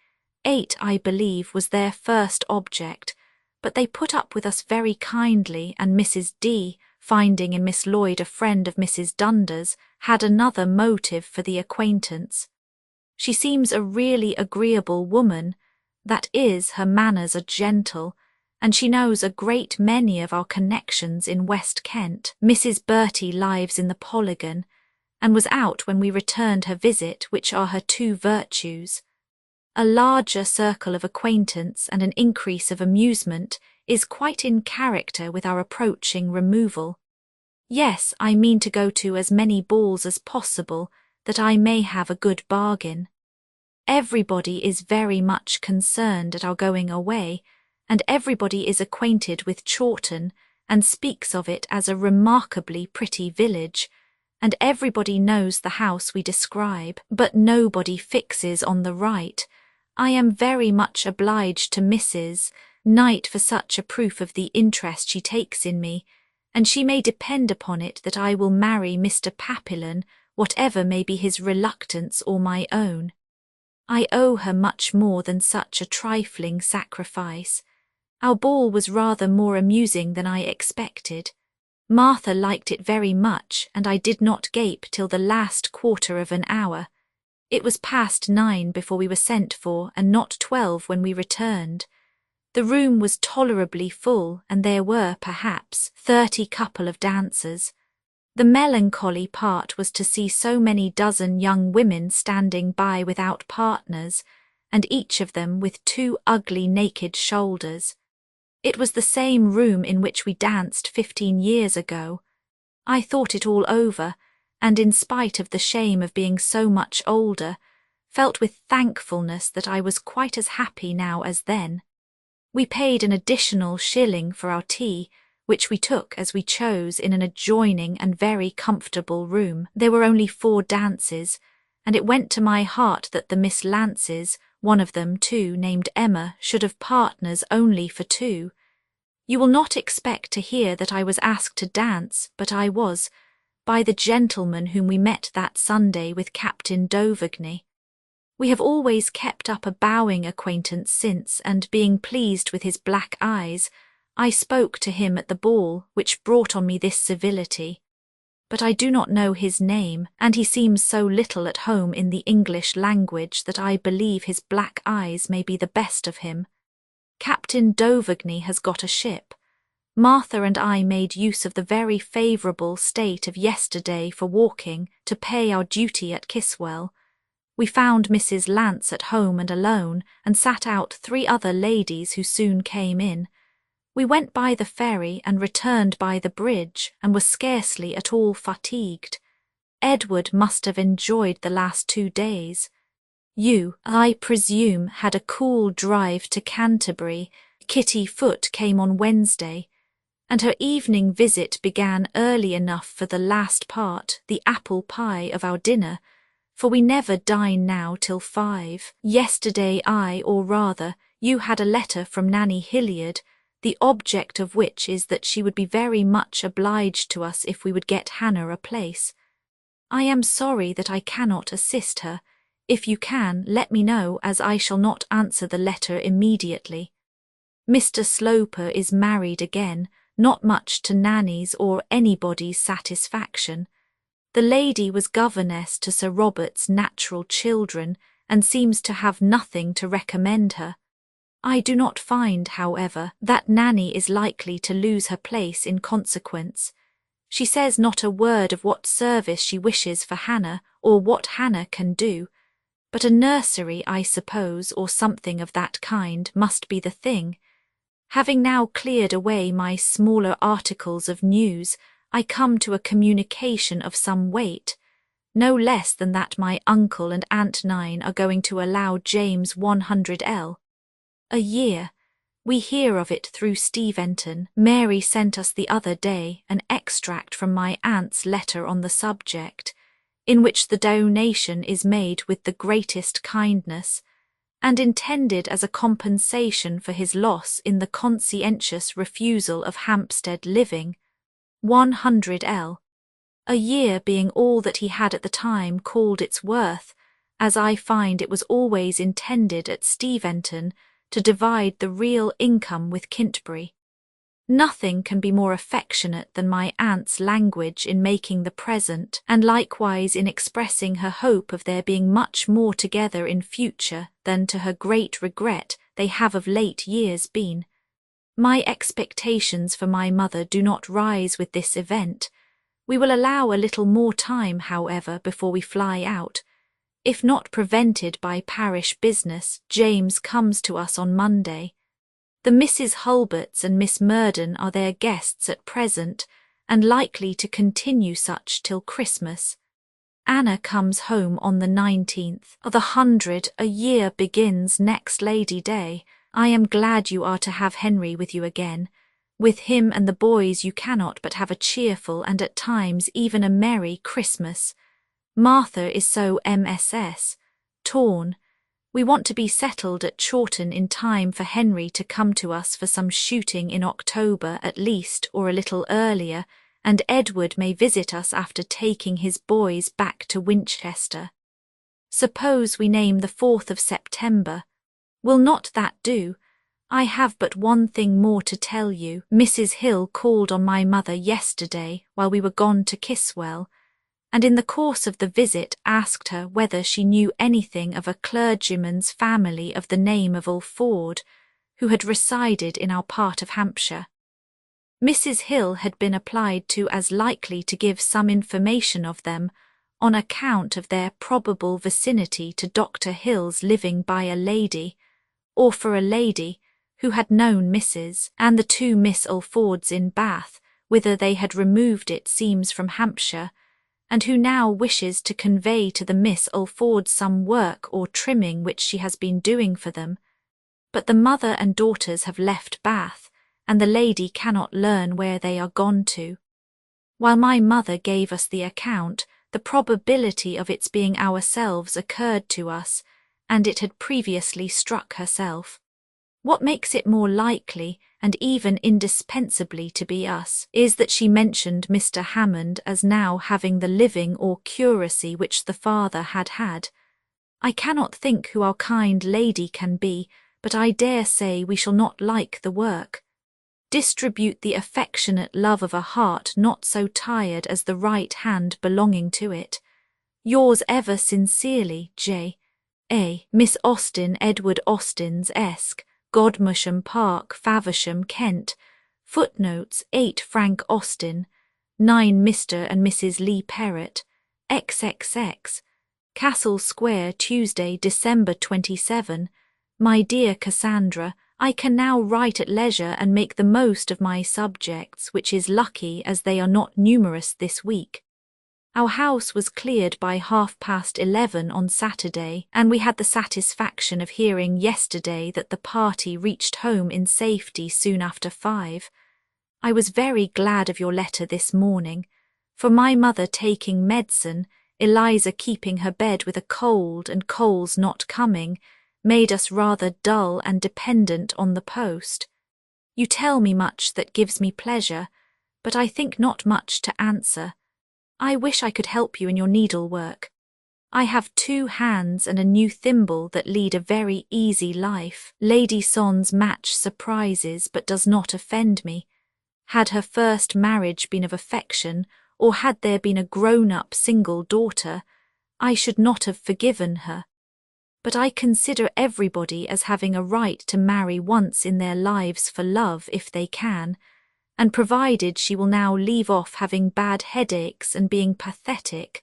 8, I believe, was their first object, but they put up with us very kindly, and Mrs. D., finding in Miss Lloyd a friend of Mrs. Dunder's, had another motive for the acquaintance. She seems a really agreeable woman, that is, her manners are gentle, and she knows a great many of our connections in West Kent. Mrs. Bertie lives in the Polygon, and was out when we returned her visit, which are her two virtues. A larger circle of acquaintance and an increase of amusement is quite in character with our approaching removal. Yes, I mean to go to as many balls as possible, that I may have a good bargain. Everybody is very much concerned at our going away, and everybody is acquainted with Chawton, and speaks of it as a remarkably pretty village, and everybody knows the house we describe, but nobody fixes on the right. I am very much obliged to Mrs. Knight for such a proof of the interest she takes in me, and she may depend upon it that I will marry Mr. Papillon, whatever may be his reluctance or my own. I owe her much more than such a trifling sacrifice. Our ball was rather more amusing than I expected. Martha liked it very much, and I did not gape till the last quarter of an hour. It was past 9 before we were sent for, and not 12 when we returned. The room was tolerably full, and there were, perhaps, 30 couple of dancers. The melancholy part was to see so many dozen young women standing by without partners, and each of them with 2 ugly naked shoulders. It was the same room in which we danced 15 years ago. I thought it all over, and in spite of the shame of being so much older, felt with thankfulness that I was quite as happy now as then. We paid an additional shilling for our tea, which we took as we chose in an adjoining and very comfortable room. There were only 4 dances, and it went to my heart that the Miss Lances, one of them too, named Emma, should have partners only for 2. You will not expect to hear that I was asked to dance, but I was, by the gentleman whom we met that Sunday with Captain D'Auvergne. We have always kept up a bowing acquaintance since, and being pleased with his black eyes, I spoke to him at the ball, which brought on me this civility. But I do not know his name, and he seems so little at home in the English language that I believe his black eyes may be the best of him. Captain D'Auvergne has got a ship. Martha and I made use of the very favourable state of yesterday for walking to pay our duty at Kiswell. We found Mrs. Lance at home and alone, and sat out 3 other ladies who soon came in. We went by the ferry and returned by the bridge, and were scarcely at all fatigued. Edward must have enjoyed the last 2 days. You, I presume, had a cool drive to Canterbury. Kitty Foote came on Wednesday, and her evening visit began early enough for the last part, the apple pie, of our dinner, for we never dine now till 5. Yesterday or rather, you had a letter from Nanny Hilliard, the object of which is that she would be very much obliged to us if we would get Hannah a place. I am sorry that I cannot assist her. If you can, let me know, as I shall not answer the letter immediately. Mr. Sloper is married again, not much to Nanny's or anybody's satisfaction. The lady was governess to Sir Robert's natural children, and seems to have nothing to recommend her. I do not find, however, that Nanny is likely to lose her place in consequence. She says not a word of what service she wishes for Hannah, or what Hannah can do, but a nursery, I suppose, or something of that kind, must be the thing. Having now cleared away my smaller articles of news, I come to a communication of some weight. no less than that my uncle and Aunt 9 are going to allow James 100L a year. We hear of it through Steventon. Mary sent us the other day an extract from my aunt's letter on the subject, in which the donation is made with the greatest kindness, and intended as a compensation for his loss in the conscientious refusal of Hampstead living, 100L a year being all that he had at the time called its worth, as I find it was always intended at Steventon to divide the real income with Kintbury. Nothing can be more affectionate than my aunt's language in making the present, and likewise in expressing her hope of their being much more together in future than, to her great regret, they have of late years been. My expectations for my mother do not rise with this event. We will allow a little more time, however, before we fly out. If not prevented by parish business, James comes to us on Monday. The Mrs. Hulberts and Miss Murden are their guests at present, and likely to continue such till Christmas. Anna comes home on the 19th. The 100 a year begins next Lady Day. I am glad you are to have Henry with you again. With him and the boys you cannot but have a cheerful and at times even a merry Christmas. Martha is so MSS. Torn. We want to be settled at Chawton in time for Henry to come to us for some shooting in October at least, or a little earlier, and Edward may visit us after taking his boys back to Winchester. Suppose we name the 4th of September. Will not that do? I have but one thing more to tell you. Mrs. Hill called on my mother yesterday while we were gone to Kiswell, and in the course of the visit asked her whether she knew anything of a clergyman's family of the name of Alford, who had resided in our part of Hampshire. Mrs. Hill had been applied to as likely to give some information of them, on account of their probable vicinity to Dr. Hill's living by a lady, or for a lady, who had known Mrs. and the 2 Miss Alfords in Bath, whither they had removed it seems from Hampshire, and who now wishes to convey to the Miss Alfords some work or trimming which she has been doing for them. But the mother and daughters have left Bath, and the lady cannot learn where they are gone to. While my mother gave us the account, the probability of its being ourselves occurred to us, and it had previously struck herself. What makes it more likely, and even indispensably to be us, is that she mentioned Mr. Hammond as now having the living or curacy which the father had had. I cannot think who our kind lady can be, but I dare say we shall not like the work. Distribute the affectionate love of a heart not so tired as the right hand belonging to it. Yours ever sincerely, J. A. Miss Austen, Edward Austen's Esq. Godmersham Park, Faversham, Kent. Footnotes 8 Frank Austen, 9 Mr. and Mrs. Lee Perrott, XXX. Castle Square, Tuesday, December 27. My dear Cassandra, I can now write at leisure and make the most of my subjects, which is lucky as they are not numerous this week. Our house was cleared by 11:30 on Saturday, and we had the satisfaction of hearing yesterday that the party reached home in safety soon after 5. I was very glad of your letter this morning, for my mother taking medicine, Eliza keeping her bed with a cold and Coles not coming, made us rather dull and dependent on the post. You tell me much that gives me pleasure, but I think not much to answer. I wish I could help you in your needlework. I have 2 hands and a new thimble that lead a very easy life. Lady Son's match surprises but does not offend me. Had her first marriage been of affection, or had there been a grown-up single daughter, I should not have forgiven her. But I consider everybody as having a right to marry once in their lives for love if they can, and provided she will now leave off having bad headaches and being pathetic,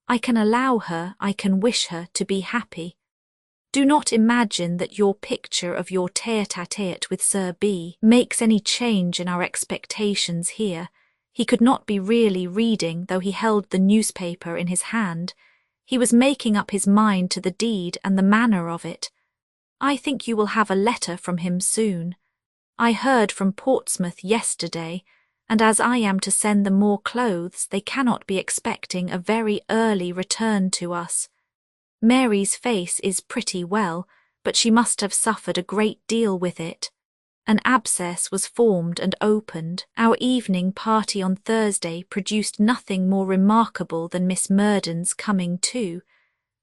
I can allow her, I can wish her to be happy. Do not imagine that your picture of your tete-à-tete with Sir B. makes any change in our expectations here. He could not be really reading, though he held the newspaper in his hand. He was making up his mind to the deed and the manner of it. I think you will have a letter from him soon. I heard from Portsmouth yesterday, and as I am to send them more clothes, they cannot be expecting a very early return to us. Mary's face is pretty well, but she must have suffered a great deal with it. An abscess was formed and opened. Our evening party on Thursday produced nothing more remarkable than Miss Murden's coming too,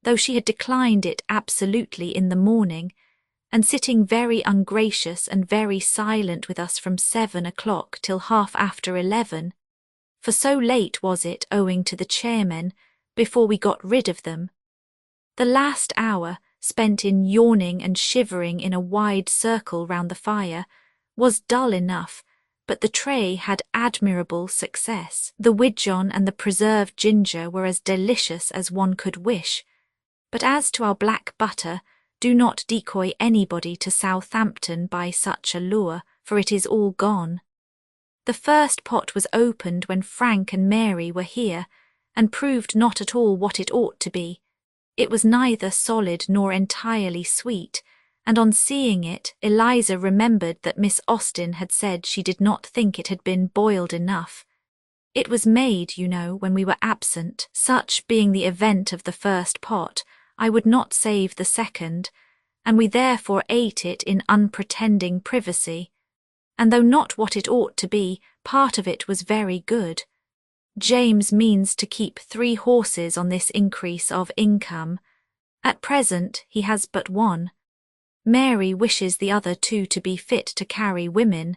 though she had declined it absolutely in the morning, and sitting very ungracious and very silent with us from 7 o'clock till half after 11, for so late was it, owing to the chairmen, before we got rid of them. The last hour, spent in yawning and shivering in a wide circle round the fire, was dull enough, but the tray had admirable success. The widgeon and the preserved ginger were as delicious as one could wish, but as to our black butter, do not decoy anybody to Southampton by such a lure, for it is all gone. The first pot was opened when Frank and Mary were here, and proved not at all what it ought to be. It was neither solid nor entirely sweet, and on seeing it, Eliza remembered that Miss Austen had said she did not think it had been boiled enough. It was made, you know, when we were absent. Such being the event of the first pot, I would not save the second, and we therefore ate it in unpretending privacy, and though not what it ought to be, part of it was very good. James means to keep 3 horses on this increase of income. At present he has but 1. Mary wishes the other 2 to be fit to carry women,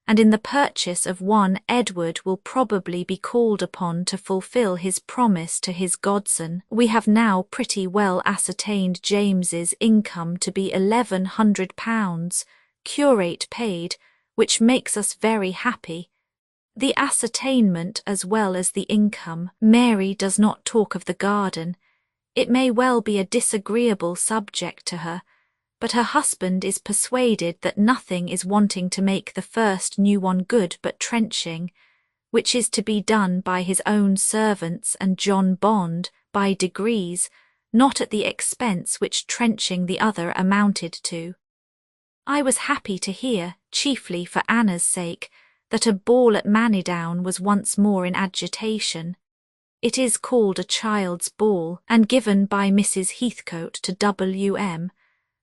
and in the purchase of 1 Edward will probably be called upon to fulfil his promise to his godson. We have now pretty well ascertained James's income to be £1,100, curate paid, which makes us very happy. The ascertainment as well as the income. Mary does not talk of the garden. It may well be a disagreeable subject to her, but her husband is persuaded that nothing is wanting to make the first new one good but trenching, which is to be done by his own servants and John Bond by degrees, not at the expense which trenching the other amounted to. I was happy to hear, chiefly for Anna's sake, that a ball at Manidown was once more in agitation. It is called a child's ball, and given by Mrs. Heathcote to W.M.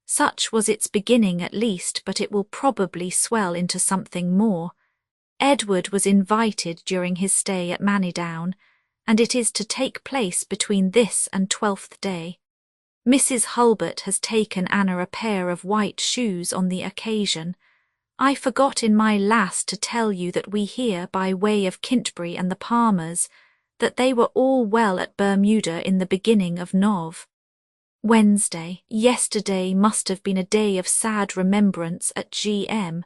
Such was its beginning at least, but it will probably swell into something more. Edward was invited during his stay at Manidown, and it is to take place between this and 12th day. Mrs. Hulbert has taken Anna a pair of white shoes on the occasion. I forgot in my last to tell you that we hear by way of Kintbury and the Palmers that they were all well at Bermuda in the beginning of Nov. Wednesday. Yesterday must have been a day of sad remembrance at G.M.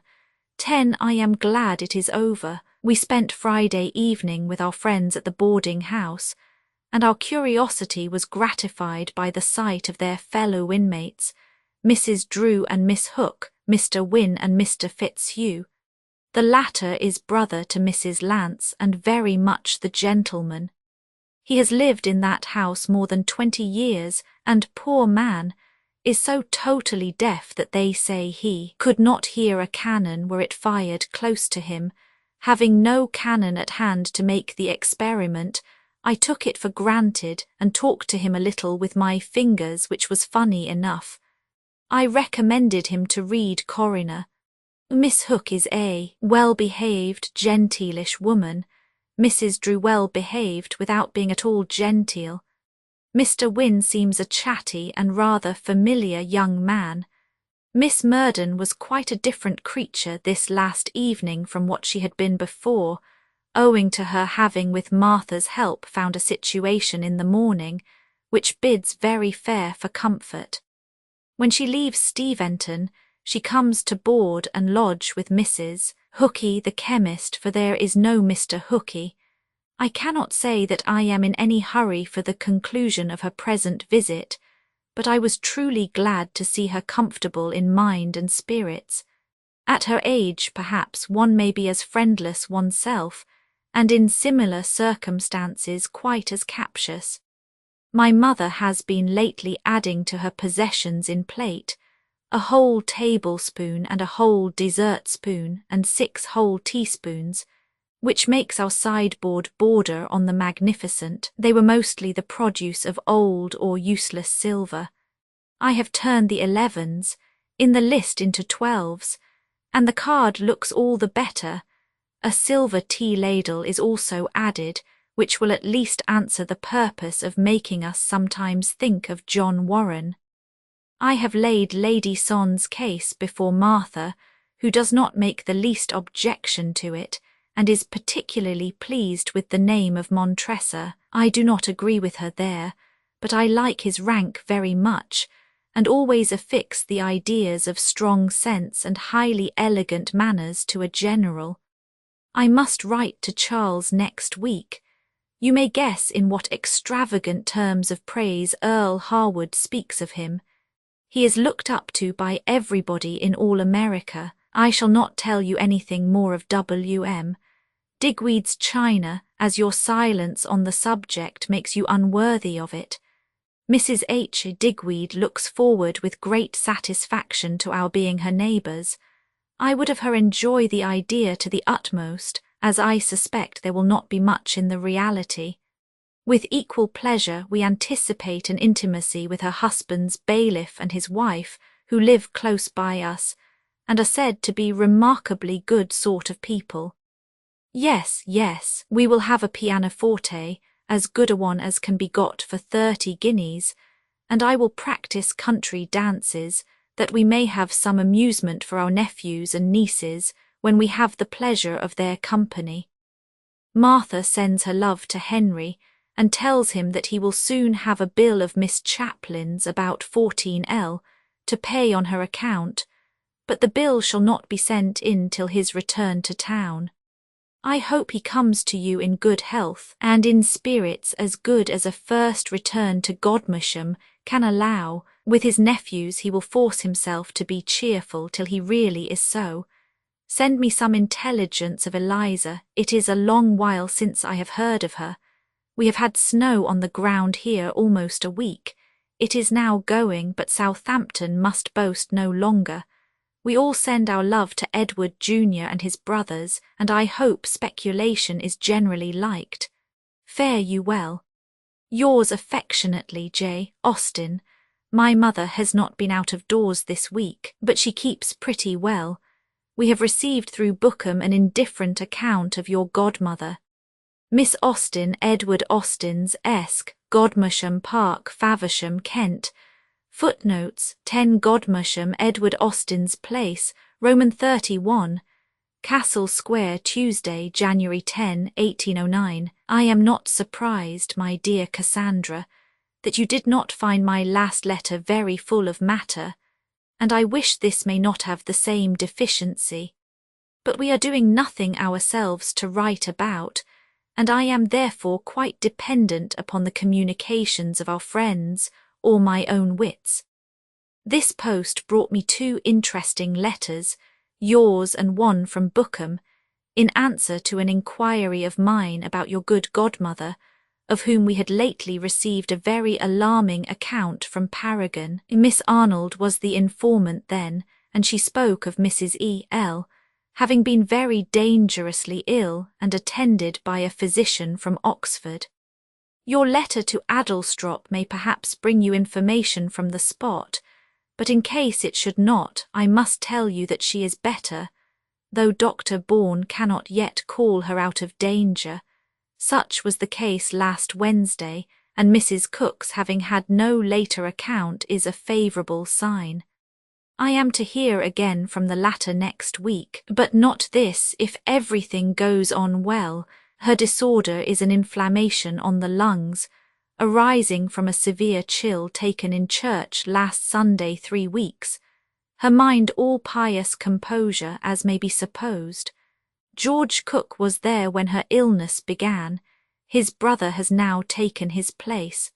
10. I am glad it is over. We spent Friday evening with our friends at the boarding house, and our curiosity was gratified by the sight of their fellow inmates, Mrs. Drew and Miss Hook, Mr. Wynne and Mr. Fitzhugh. The latter is brother to Mrs. Lance and very much the gentleman. He has lived in that house more than 20 years, and, poor man, is so totally deaf that they say he could not hear a cannon were it fired close to him. Having no cannon at hand to make the experiment, I took it for granted and talked to him a little with my fingers, which was funny enough. I recommended him to read Coroner. Miss Hook is a well-behaved, genteelish woman. Mrs. Drew well-behaved without being at all genteel. Mr. Wynne seems a chatty and rather familiar young man. Miss Murden was quite a different creature this last evening from what she had been before, owing to her having with Martha's help found a situation in the morning, which bids very fair for comfort. When she leaves Steventon, she comes to board and lodge with Mrs. Hooky the chemist, for there is no Mr. Hooky. I cannot say that I am in any hurry for the conclusion of her present visit, but I was truly glad to see her comfortable in mind and spirits. At her age, perhaps, one may be as friendless oneself, and in similar circumstances quite as captious. My mother has been lately adding to her possessions in plate, a whole tablespoon and a whole dessert spoon and 6 whole teaspoons, which makes our sideboard border on the magnificent. They were mostly the produce of old or useless silver. I have turned the 11s in the list into 12s, and the card looks all the better. A silver tea ladle is also added, which will at least answer the purpose of making us sometimes think of John Warren. I have laid Lady Son's case before Martha, who does not make the least objection to it, and is particularly pleased with the name of Montresor. I do not agree with her there, but I like his rank very much, and always affix the ideas of strong sense and highly elegant manners to a general. I must write to Charles next week. You may guess in what extravagant terms of praise Earl Harwood speaks of him. He is looked up to by everybody in all America. I shall not tell you anything more of W.M. Digweed's China, as your silence on the subject makes you unworthy of it. Mrs. H. Digweed looks forward with great satisfaction to our being her neighbours. I would have her enjoy the idea to the utmost, as I suspect there will not be much in the reality. With equal pleasure we anticipate an intimacy with her husband's bailiff and his wife, who live close by us, and are said to be remarkably good sort of people. Yes, we will have a pianoforte, as good a one as can be got for 30 guineas, and I will practise country dances, that we may have some amusement for our nephews and nieces when we have the pleasure of their company. Martha sends her love to Henry, and tells him that he will soon have a bill of Miss Chaplin's about 14L to pay on her account, but the bill shall not be sent in till his return to town. I hope he comes to you in good health, and in spirits as good as a first return to Godmersham can allow. With his nephews he will force himself to be cheerful till he really is so. Send me some intelligence of Eliza. It is a long while since I have heard of her. We have had snow on the ground here almost a week. It is now going, but Southampton must boast no longer. We all send our love to Edward Jr. and his brothers, and I hope speculation is generally liked. Fare you well. Yours affectionately, J. Austen. My mother has not been out of doors this week, but she keeps pretty well. We have received through Bookham an indifferent account of your godmother. Miss Austen, Edward Austen's Esq, Godmersham Park, Faversham, Kent. Footnotes: 10 Godmersham, Edward Austen's Place, Roman 31, Castle Square, Tuesday, January 10, 1809. I am not surprised, my dear Cassandra, that you did not find my last letter very full of matter, and I wish this may not have the same deficiency. But we are doing nothing ourselves to write about, and I am therefore quite dependent upon the communications of our friends or my own wits. This post brought me 2 interesting letters, yours and one from Bookham, in answer to an inquiry of mine about your good godmother, of whom we had lately received a very alarming account from Paragon. Miss Arnold was the informant then, and she spoke of Mrs. E.L., having been very dangerously ill and attended by a physician from Oxford. Your letter to Addlestrop may perhaps bring you information from the spot, but in case it should not, I must tell you that she is better, though Dr. Bourne cannot yet call her out of danger. Such was the case last Wednesday, and Mrs. Cook's having had no later account is a favourable sign. I am to hear again from the latter next week, but not this if everything goes on well. Her disorder is an inflammation on the lungs, arising from a severe chill taken in church last Sunday 3 weeks. Her mind all pious composure, as may be supposed. George Cook was there when her illness began. His brother has now taken his place.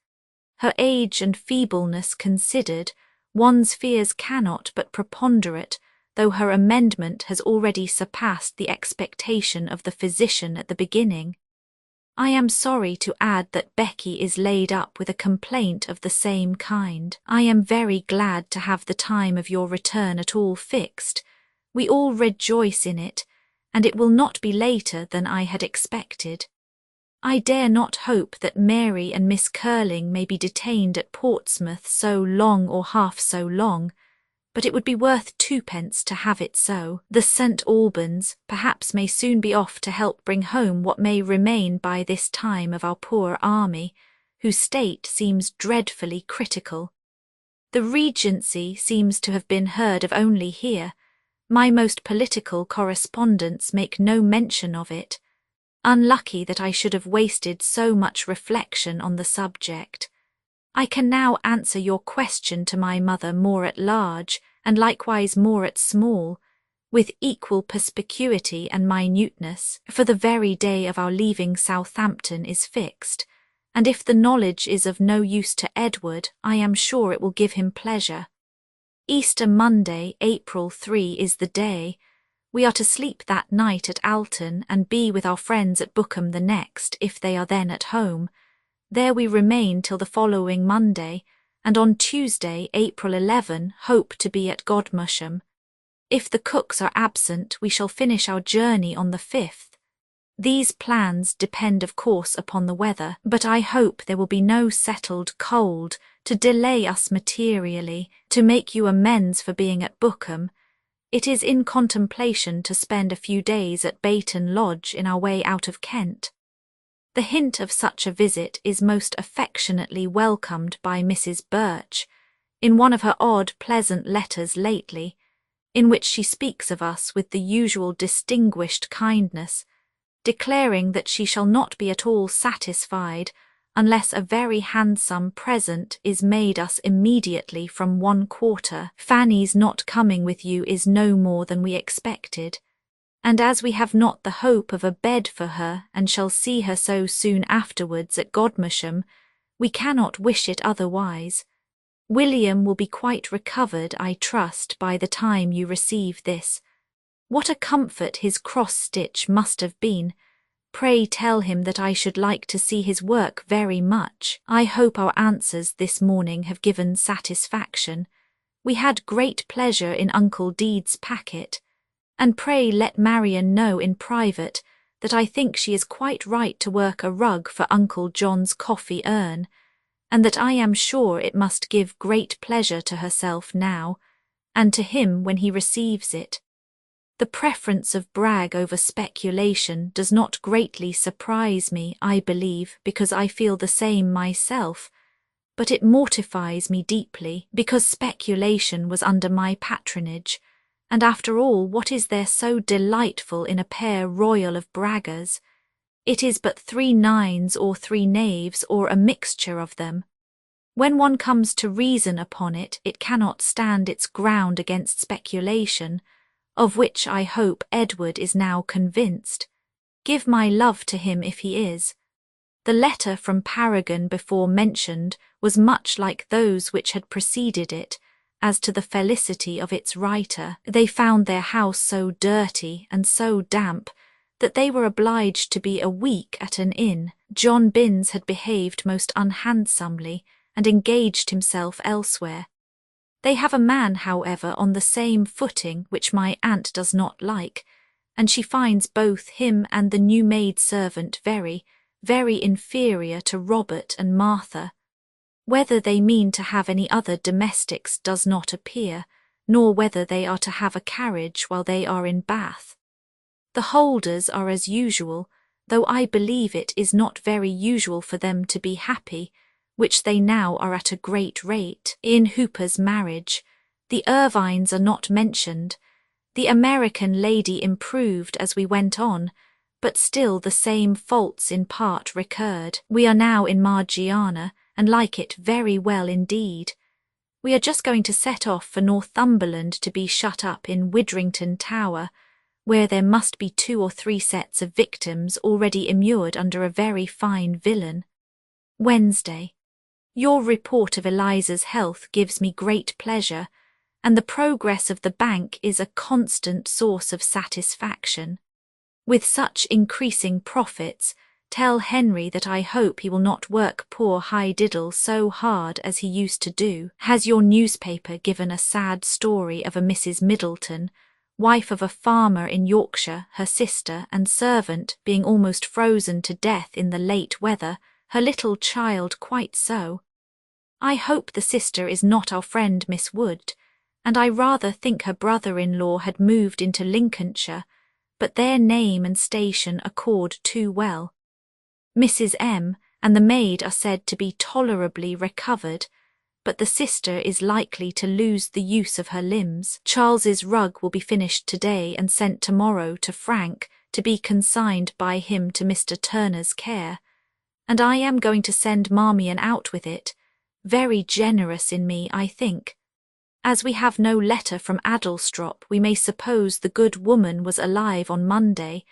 Her age and feebleness considered, one's fears cannot but preponderate, though her amendment has already surpassed the expectation of the physician at the beginning. I am sorry to add that Becky is laid up with a complaint of the same kind. I am very glad to have the time of your return at all fixed. We all rejoice in it, and it will not be later than I had expected. I dare not hope that Mary and Miss Curling may be detained at Portsmouth so long or half so long, but it would be worth twopence to have it so. The St. Albans perhaps may soon be off to help bring home what may remain by this time of our poor army, whose state seems dreadfully critical. The Regency seems to have been heard of only here. My most political correspondents make no mention of it. Unlucky that I should have wasted so much reflection on the subject. I can now answer your question to my mother more at large, and likewise more at small, with equal perspicuity and minuteness, for the very day of our leaving Southampton is fixed, and if the knowledge is of no use to Edward, I am sure it will give him pleasure. Easter Monday, April 3 is the day. We are to sleep that night at Alton and be with our friends at Bookham the next, if they are then at home. There we remain till the following Monday, and on Tuesday, April 11, hope to be at Godmersham. If the cooks are absent, we shall finish our journey on the 5th. These plans depend of course upon the weather, but I hope there will be no settled cold to delay us materially, to make you amends for being at Bookham. It is in contemplation to spend a few days at Bayton Lodge in our way out of Kent. The hint of such a visit is most affectionately welcomed by Mrs. Birch, in one of her odd pleasant letters lately, in which she speaks of us with the usual distinguished kindness, declaring that she shall not be at all satisfied unless a very handsome present is made us immediately from one quarter. Fanny's not coming with you is no more than we expected, and as we have not the hope of a bed for her and shall see her so soon afterwards at Godmersham, we cannot wish it otherwise. William will be quite recovered, I trust, by the time you receive this. What a comfort his cross-stitch must have been! Pray tell him that I should like to see his work very much. I hope our answers this morning have given satisfaction. We had great pleasure in Uncle Deede's packet, and pray let Marian know in private that I think she is quite right to work a rug for Uncle John's coffee urn, and that I am sure it must give great pleasure to herself now, and to him when he receives it. The preference of brag over speculation does not greatly surprise me, I believe, because I feel the same myself, but it mortifies me deeply, because speculation was under my patronage, and after all, what is there so delightful in a pair royal of braggers? It is but 3 nines or 3 knaves, or a mixture of them. When one comes to reason upon it, it cannot stand its ground against speculation, of which I hope Edward is now convinced. Give my love to him if he is. The letter from Paragon before mentioned was much like those which had preceded it, as to the felicity of its writer. They found their house so dirty and so damp that they were obliged to be a week at an inn. John Binns had behaved most unhandsomely and engaged himself elsewhere. They have a man, however, on the same footing which my aunt does not like, and she finds both him and the new maid-servant very, very inferior to Robert and Martha. Whether they mean to have any other domestics does not appear, nor whether they are to have a carriage while they are in Bath. The Holders are as usual, though I believe it is not very usual for them to be happy, which they now are at a great rate. In Hooper's marriage, the Irvines are not mentioned. The American lady improved as we went on, but still the same faults in part recurred. We are now in Margiana, and like it very well indeed. We are just going to set off for Northumberland to be shut up in Widrington Tower, where there must be 2 or 3 sets of victims already immured under a very fine villain. Wednesday. Your report of Eliza's health gives me great pleasure, and the progress of the bank is a constant source of satisfaction. With such increasing profits, tell Henry that I hope he will not work poor Diddle so hard as he used to do. Has your newspaper given a sad story of a Mrs. Middleton, wife of a farmer in Yorkshire, her sister and servant being almost frozen to death in the late weather, her little child quite so? I hope the sister is not our friend Miss Wood, and I rather think her brother-in-law had moved into Lincolnshire, but their name and station accord too well. Mrs. M. and the maid are said to be tolerably recovered, but the sister is likely to lose the use of her limbs. Charles's rug will be finished today and sent tomorrow to Frank to be consigned by him to Mr. Turner's care, and I am going to send Marmion out with it. Very generous in me, I think. As we have no letter from Addlestrop, we may suppose the good woman was alive on Monday,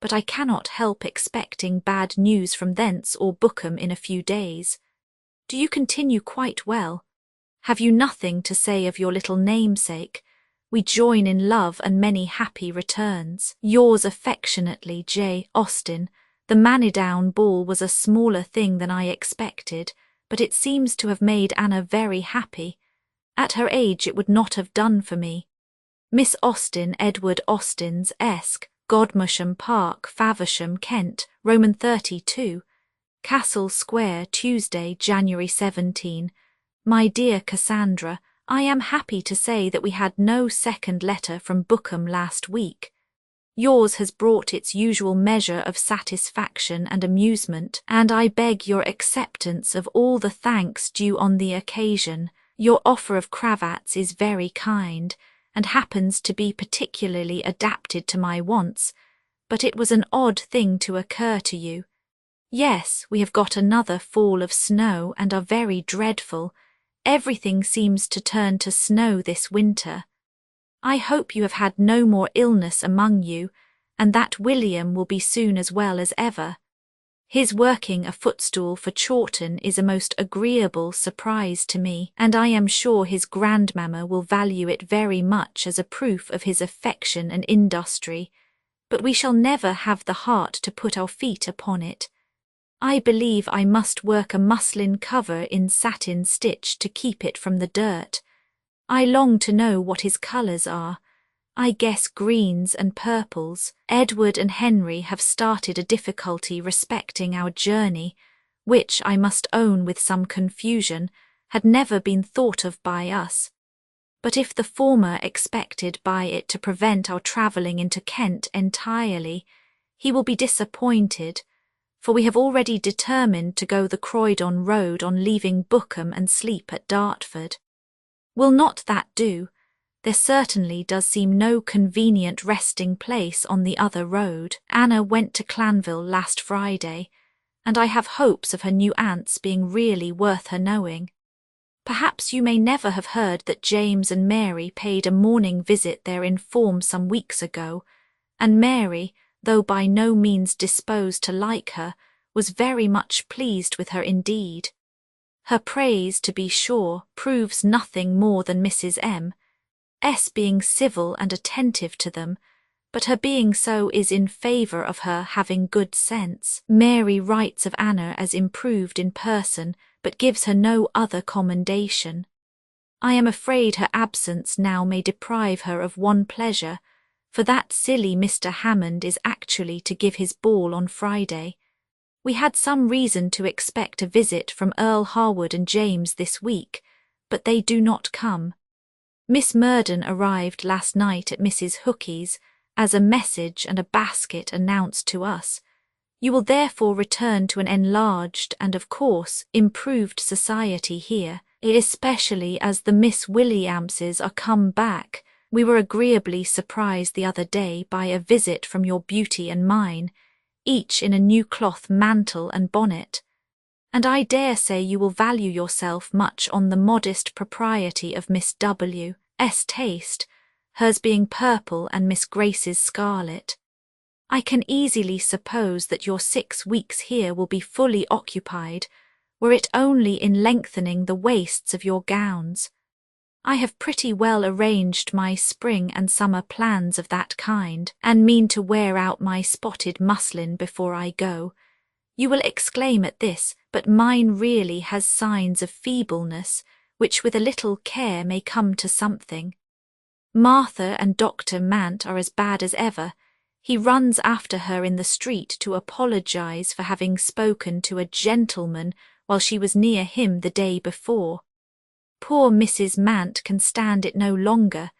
but I cannot help expecting bad news from thence or Bookham in a few days. Do you continue quite well? Have you nothing to say of your little namesake? We join in love and many happy returns. Yours affectionately, J. Austen. The Manidown ball was a smaller thing than I expected, but it seems to have made Anna very happy. At her age it would not have done for me. Miss Austen, Edward Austen's Esq, Godmersham Park, Faversham, Kent, Roman 32, Castle Square, Tuesday, January 17. My dear Cassandra, I am happy to say that we had no second letter from Bookham last week. Yours has brought its usual measure of satisfaction and amusement, and I beg your acceptance of all the thanks due on the occasion. Your offer of cravats is very kind, and happens to be particularly adapted to my wants, but it was an odd thing to occur to you. Yes, we have got another fall of snow and are very dreadful. Everything seems to turn to snow this winter. I hope you have had no more illness among you, and that William will be soon as well as ever. His working a footstool for Chawton is a most agreeable surprise to me, and I am sure his grandmamma will value it very much as a proof of his affection and industry, but we shall never have the heart to put our feet upon it. I believe I must work a muslin cover in satin stitch to keep it from the dirt. I long to know what his colours are. I guess greens and purples. Edward and Henry have started a difficulty respecting our journey, which, I must own with some confusion, had never been thought of by us. But if the former expected by it to prevent our travelling into Kent entirely, he will be disappointed, for we have already determined to go the Croydon road on leaving Bookham and sleep at Dartford. Will not that do? There certainly does seem no convenient resting place on the other road. Anna went to Clanville last Friday, and I have hopes of her new aunt's being really worth her knowing. Perhaps you may never have heard that James and Mary paid a morning visit there in form some weeks ago, and Mary, though by no means disposed to like her, was very much pleased with her indeed. Her praise, to be sure, proves nothing more than Mrs. M.'s being civil and attentive to them, but her being so is in favour of her having good sense. Mary writes of Anna as improved in person, but gives her no other commendation. I am afraid her absence now may deprive her of one pleasure, for that silly Mr. Hammond is actually to give his ball on Friday. We had some reason to expect a visit from Earl Harwood and James this week, but they do not come. Miss Murden arrived last night at Mrs. Hookey's, as a message and a basket announced to us. You will therefore return to an enlarged and, of course, improved society here, especially as the Miss Williamses are come back. We were agreeably surprised the other day by a visit from your beauty and mine, each in a new cloth mantle and bonnet, and I dare say you will value yourself much on the modest propriety of Miss W.'s taste, hers being purple and Miss Grace's scarlet. I can easily suppose that your 6 weeks here will be fully occupied, were it only in lengthening the waists of your gowns. I have pretty well arranged my spring and summer plans of that kind, and mean to wear out my spotted muslin before I go. You will exclaim at this, but mine really has signs of feebleness, which with a little care may come to something. Martha and Dr. Mant are as bad as ever. He runs after her in the street to apologize for having spoken to a gentleman while she was near him the day before. Poor Mrs. Mant can stand it no longer.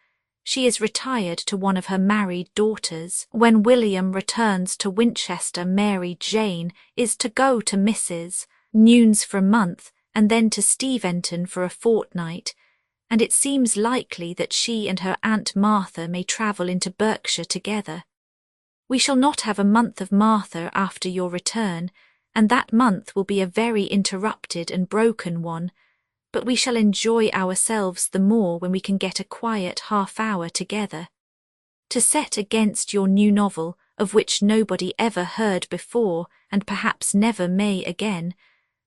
She is retired to one of her married daughters. When William returns to Winchester, Mary Jane is to go to Mrs. Nunes for a month, and then to Steventon for a fortnight, and it seems likely that she and her Aunt Martha may travel into Berkshire together. We shall not have a month of Martha after your return, and that month will be a very interrupted and broken one, but we shall enjoy ourselves the more when we can get a quiet half-hour together. To set against your new novel, of which nobody ever heard before, and perhaps never may again,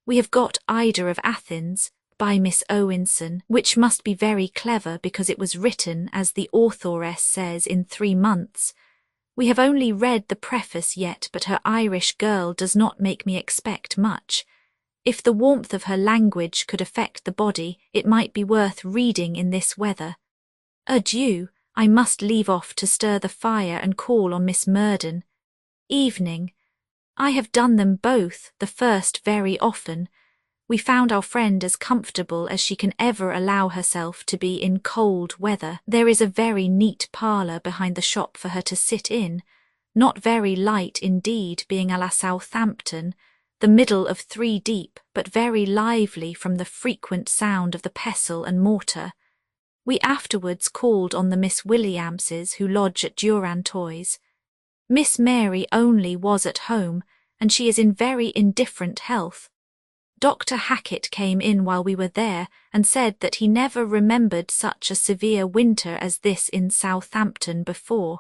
we have got Ida of Athens, by Miss Owenson, which must be very clever because it was written, as the authoress says, in 3 months. We have only read the preface yet, but her Irish girl does not make me expect much. If the warmth of her language could affect the body, it might be worth reading in this weather. Adieu, I must leave off to stir the fire and call on Miss Murden. Evening. I have done them both, the first very often. We found our friend as comfortable as she can ever allow herself to be in cold weather. There is a very neat parlour behind the shop for her to sit in, not very light indeed, being à la Southampton, the middle of 3 deep, but very lively from the frequent sound of the pestle and mortar. We afterwards called on the Miss Williamses, who lodge at Durantoy's. Miss Mary only was at home, and she is in very indifferent health. Dr. Hackett came in while we were there, and said that he never remembered such a severe winter as this in Southampton before.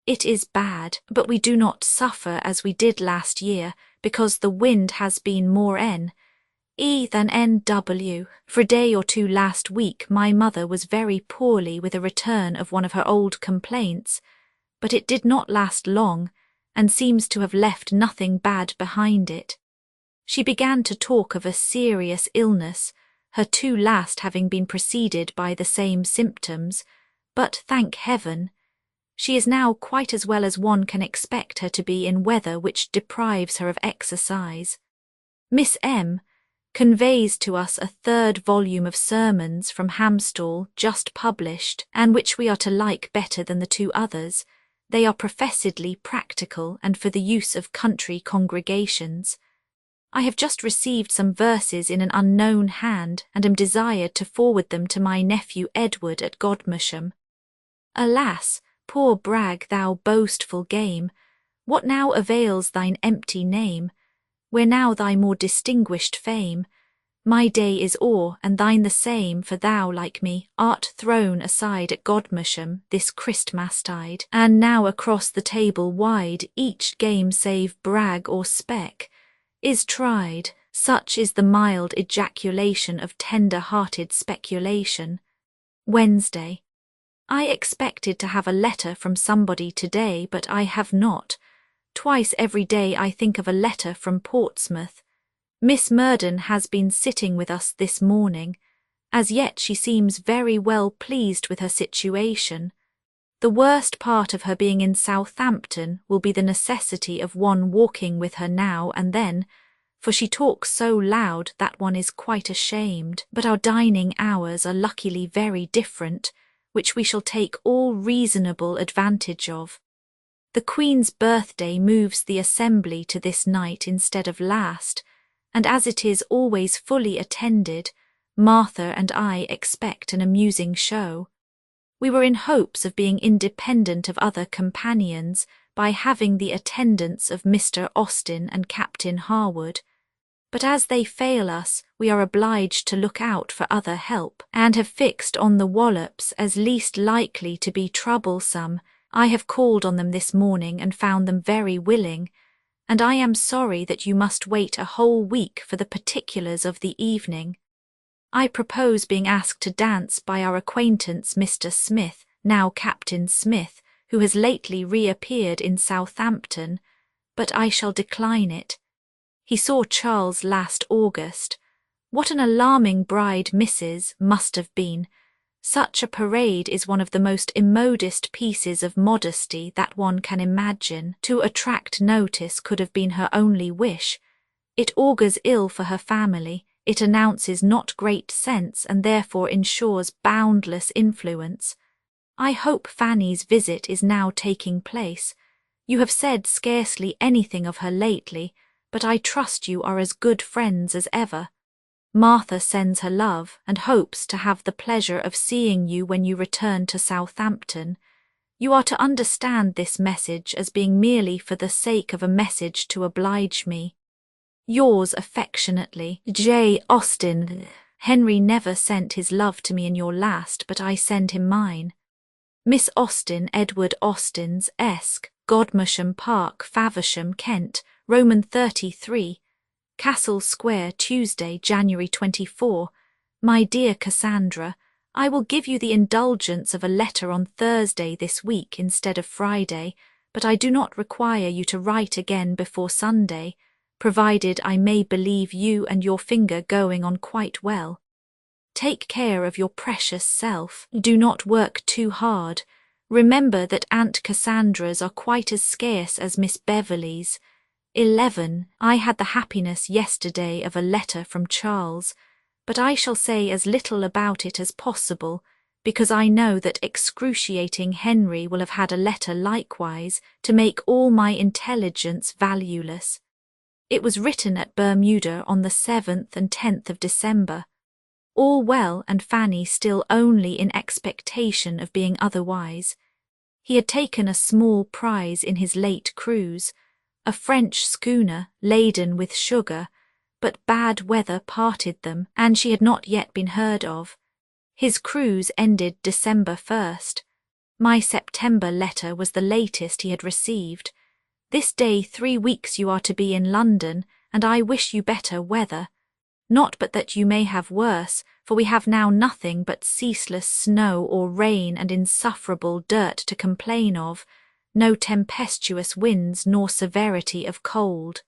It is bad, but we do not suffer as we did last year, because the wind has been more N.E. than N.W. For a day or 2 last week my mother was very poorly with a return of one of her old complaints, but it did not last long, and seems to have left nothing bad behind it. She began to talk of a serious illness, her 2 last having been preceded by the same symptoms, but, thank heaven, she is now quite as well as one can expect her to be in weather which deprives her of exercise. Miss M. conveys to us a 3rd volume of sermons from Hamstall just published, and which we are to like better than the 2 others. They are professedly practical and for the use of country congregations. I have just received some verses in an unknown hand, and am desired to forward them to my nephew Edward at Godmersham. Alas, poor Bragg, thou boastful game, what now avails thine empty name? Where now thy more distinguished fame? My day is o'er, and thine the same, for thou, like me, art thrown aside at Godmersham this Christmastide, and now across the table wide each game save brag or speck is tried. Such is the mild ejaculation of tender-hearted speculation. Wednesday. I expected to have a letter from somebody today, but I have not. Twice every day I think of a letter from Portsmouth. Miss Murden has been sitting with us this morning. As yet she seems very well pleased with her situation. The worst part of her being in Southampton will be the necessity of one walking with her now and then, for she talks so loud that one is quite ashamed. But our dining hours are luckily very different, which we shall take all reasonable advantage of. The Queen's birthday moves the assembly to this night instead of last, and as it is always fully attended, Martha and I expect an amusing show. We were in hopes of being independent of other companions by having the attendance of Mr. Austen and Captain Harwood, but as they fail us, we are obliged to look out for other help, and have fixed on the Wallops as least likely to be troublesome. I have called on them this morning and found them very willing, and I am sorry that you must wait a whole week for the particulars of the evening. I propose being asked to dance by our acquaintance Mr. Smith, now Captain Smith, who has lately reappeared in Southampton, but I shall decline it. He saw Charles last August. What an alarming bride Mrs. must have been. Such a parade is one of the most immodest pieces of modesty that one can imagine. To attract notice could have been her only wish. It augurs ill for her family. It announces not great sense and therefore ensures boundless influence. I hope Fanny's visit is now taking place. You have said scarcely anything of her lately, but I trust you are as good friends as ever. Martha sends her love and hopes to have the pleasure of seeing you when you return to Southampton. You are to understand this message as being merely for the sake of a message to oblige me. Yours affectionately, J. Austen. Henry never sent his love to me in your last, but I send him mine. Miss Austen, Edward Austen's, Esq., Godmersham Park, Faversham, Kent, Roman 33, Castle Square, Tuesday, January 24. My dear Cassandra, I will give you the indulgence of a letter on Thursday this week instead of Friday, but I do not require you to write again before Sunday, provided I may believe you and your finger going on quite well. Take care of your precious self. Do not work too hard. Remember that Aunt Cassandra's are quite as scarce as Miss Beverley's. 11. I had the happiness yesterday of a letter from Charles, but I shall say as little about it as possible, because I know that excruciating Henry will have had a letter likewise to make all my intelligence valueless. It was written at Bermuda on the 7th and 10th of December. All well, and Fanny still only in expectation of being otherwise. He had taken a small prize in his late cruise, a French schooner laden with sugar, but bad weather parted them, and she had not yet been heard of. His cruise ended December 1st. My September letter was the latest he had received. This day 3 weeks you are to be in London, and I wish you better weather. Not but that you may have worse, for we have now nothing but ceaseless snow or rain and insufferable dirt to complain of, no tempestuous winds nor severity of cold.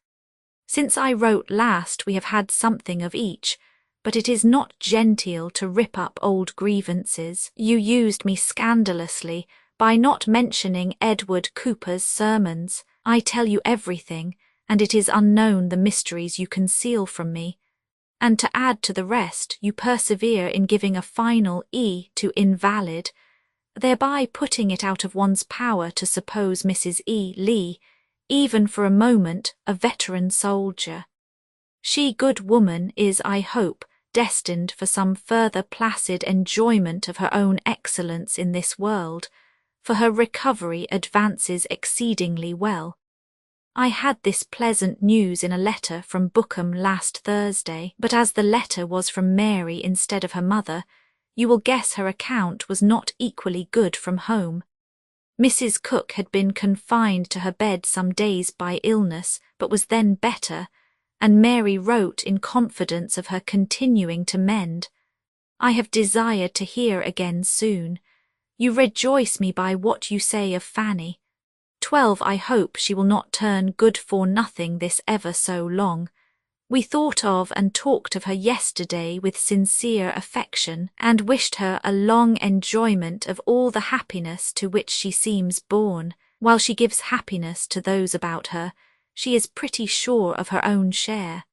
Since I wrote last we have had something of each, but it is not genteel to rip up old grievances. You used me scandalously by not mentioning Edward Cooper's sermons. I tell you everything, and it is unknown the mysteries you conceal from me. And to add to the rest, you persevere in giving a final E to invalid, thereby putting it out of one's power to suppose Mrs. E. Lee, even for a moment, a veteran soldier. She, good woman, is, I hope, destined for some further placid enjoyment of her own excellence in this world, for her recovery advances exceedingly well. I had this pleasant news in a letter from Bookham last Thursday, but as the letter was from Mary instead of her mother, you will guess her account was not equally good from home. Mrs. Cook had been confined to her bed some days by illness, but was then better, and Mary wrote in confidence of her continuing to mend. I have desired to hear again soon. You rejoice me by what you say of Fanny. 12. I hope she will not turn good for nothing this ever so long. We thought of and talked of her yesterday with sincere affection, and wished her a long enjoyment of all the happiness to which she seems born. While she gives happiness to those about her, she is pretty sure of her own share.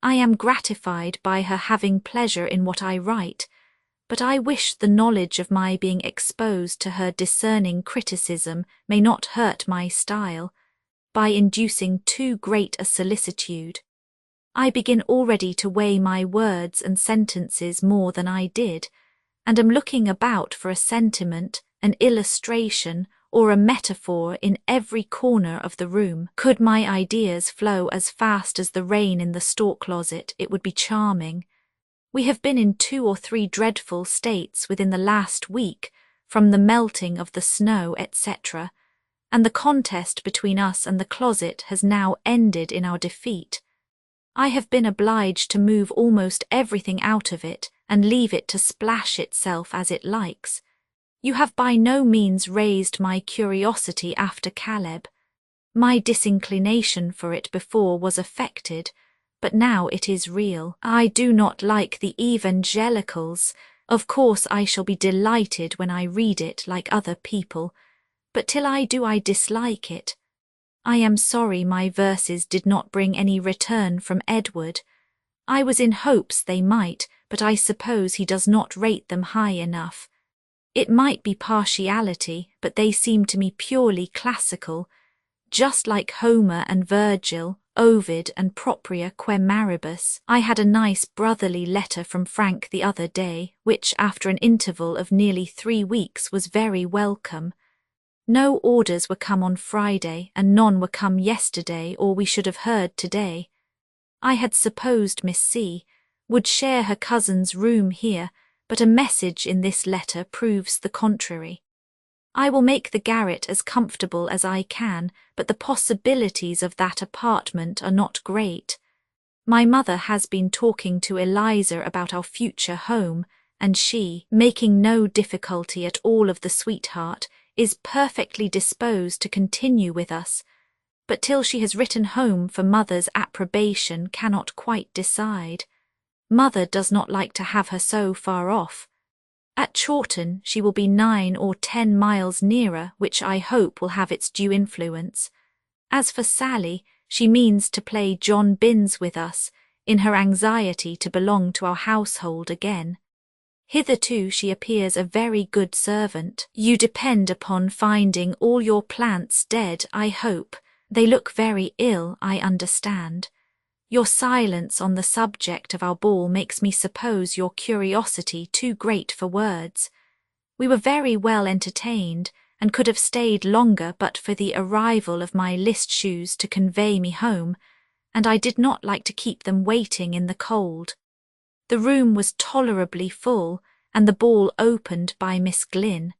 I am gratified by her having pleasure in what I write, but I wish the knowledge of my being exposed to her discerning criticism may not hurt my style, by inducing too great a solicitude. I begin already to weigh my words and sentences more than I did, and am looking about for a sentiment, an illustration, or a metaphor in every corner of the room. Could my ideas flow as fast as the rain in the store-closet, it would be charming. We have been in 2 or 3 dreadful states within the last week, from the melting of the snow, etc., and the contest between us and the closet has now ended in our defeat. I have been obliged to move almost everything out of it, and leave it to splash itself as it likes. You have by no means raised my curiosity after Caleb. My disinclination for it before was affected, but now it is real. I do not like the evangelicals. Of course I shall be delighted when I read it like other people, but till I do I dislike it. I am sorry my verses did not bring any return from Edward. I was in hopes they might, but I suppose he does not rate them high enough. It might be partiality, but they seem to me purely classical, just like Homer and Virgil, Ovid and Propria quem maribus. I had a nice brotherly letter from Frank the other day, which after an interval of nearly 3 weeks was very welcome. No orders were come on Friday, and none were come yesterday, or we should have heard today. I had supposed Miss C. would share her cousin's room here, but a message in this letter proves the contrary. I will make the garret as comfortable as I can, but the possibilities of that apartment are not great. My mother has been talking to Eliza about our future home, and she, making no difficulty at all of the sweetheart, is perfectly disposed to continue with us, but till she has written home for mother's approbation cannot quite decide. Mother does not like to have her so far off. At Chawton she will be 9 or 10 miles nearer, which I hope will have its due influence. As for Sally, she means to play John Binns with us, in her anxiety to belong to our household again. Hitherto she appears a very good servant. You depend upon finding all your plants dead, I hope. They look very ill, I understand. Your silence on the subject of our ball makes me suppose your curiosity too great for words. We were very well entertained, and could have stayed longer but for the arrival of my list shoes to convey me home, and I did not like to keep them waiting in the cold. The room was tolerably full, and the ball opened by Miss Glynn.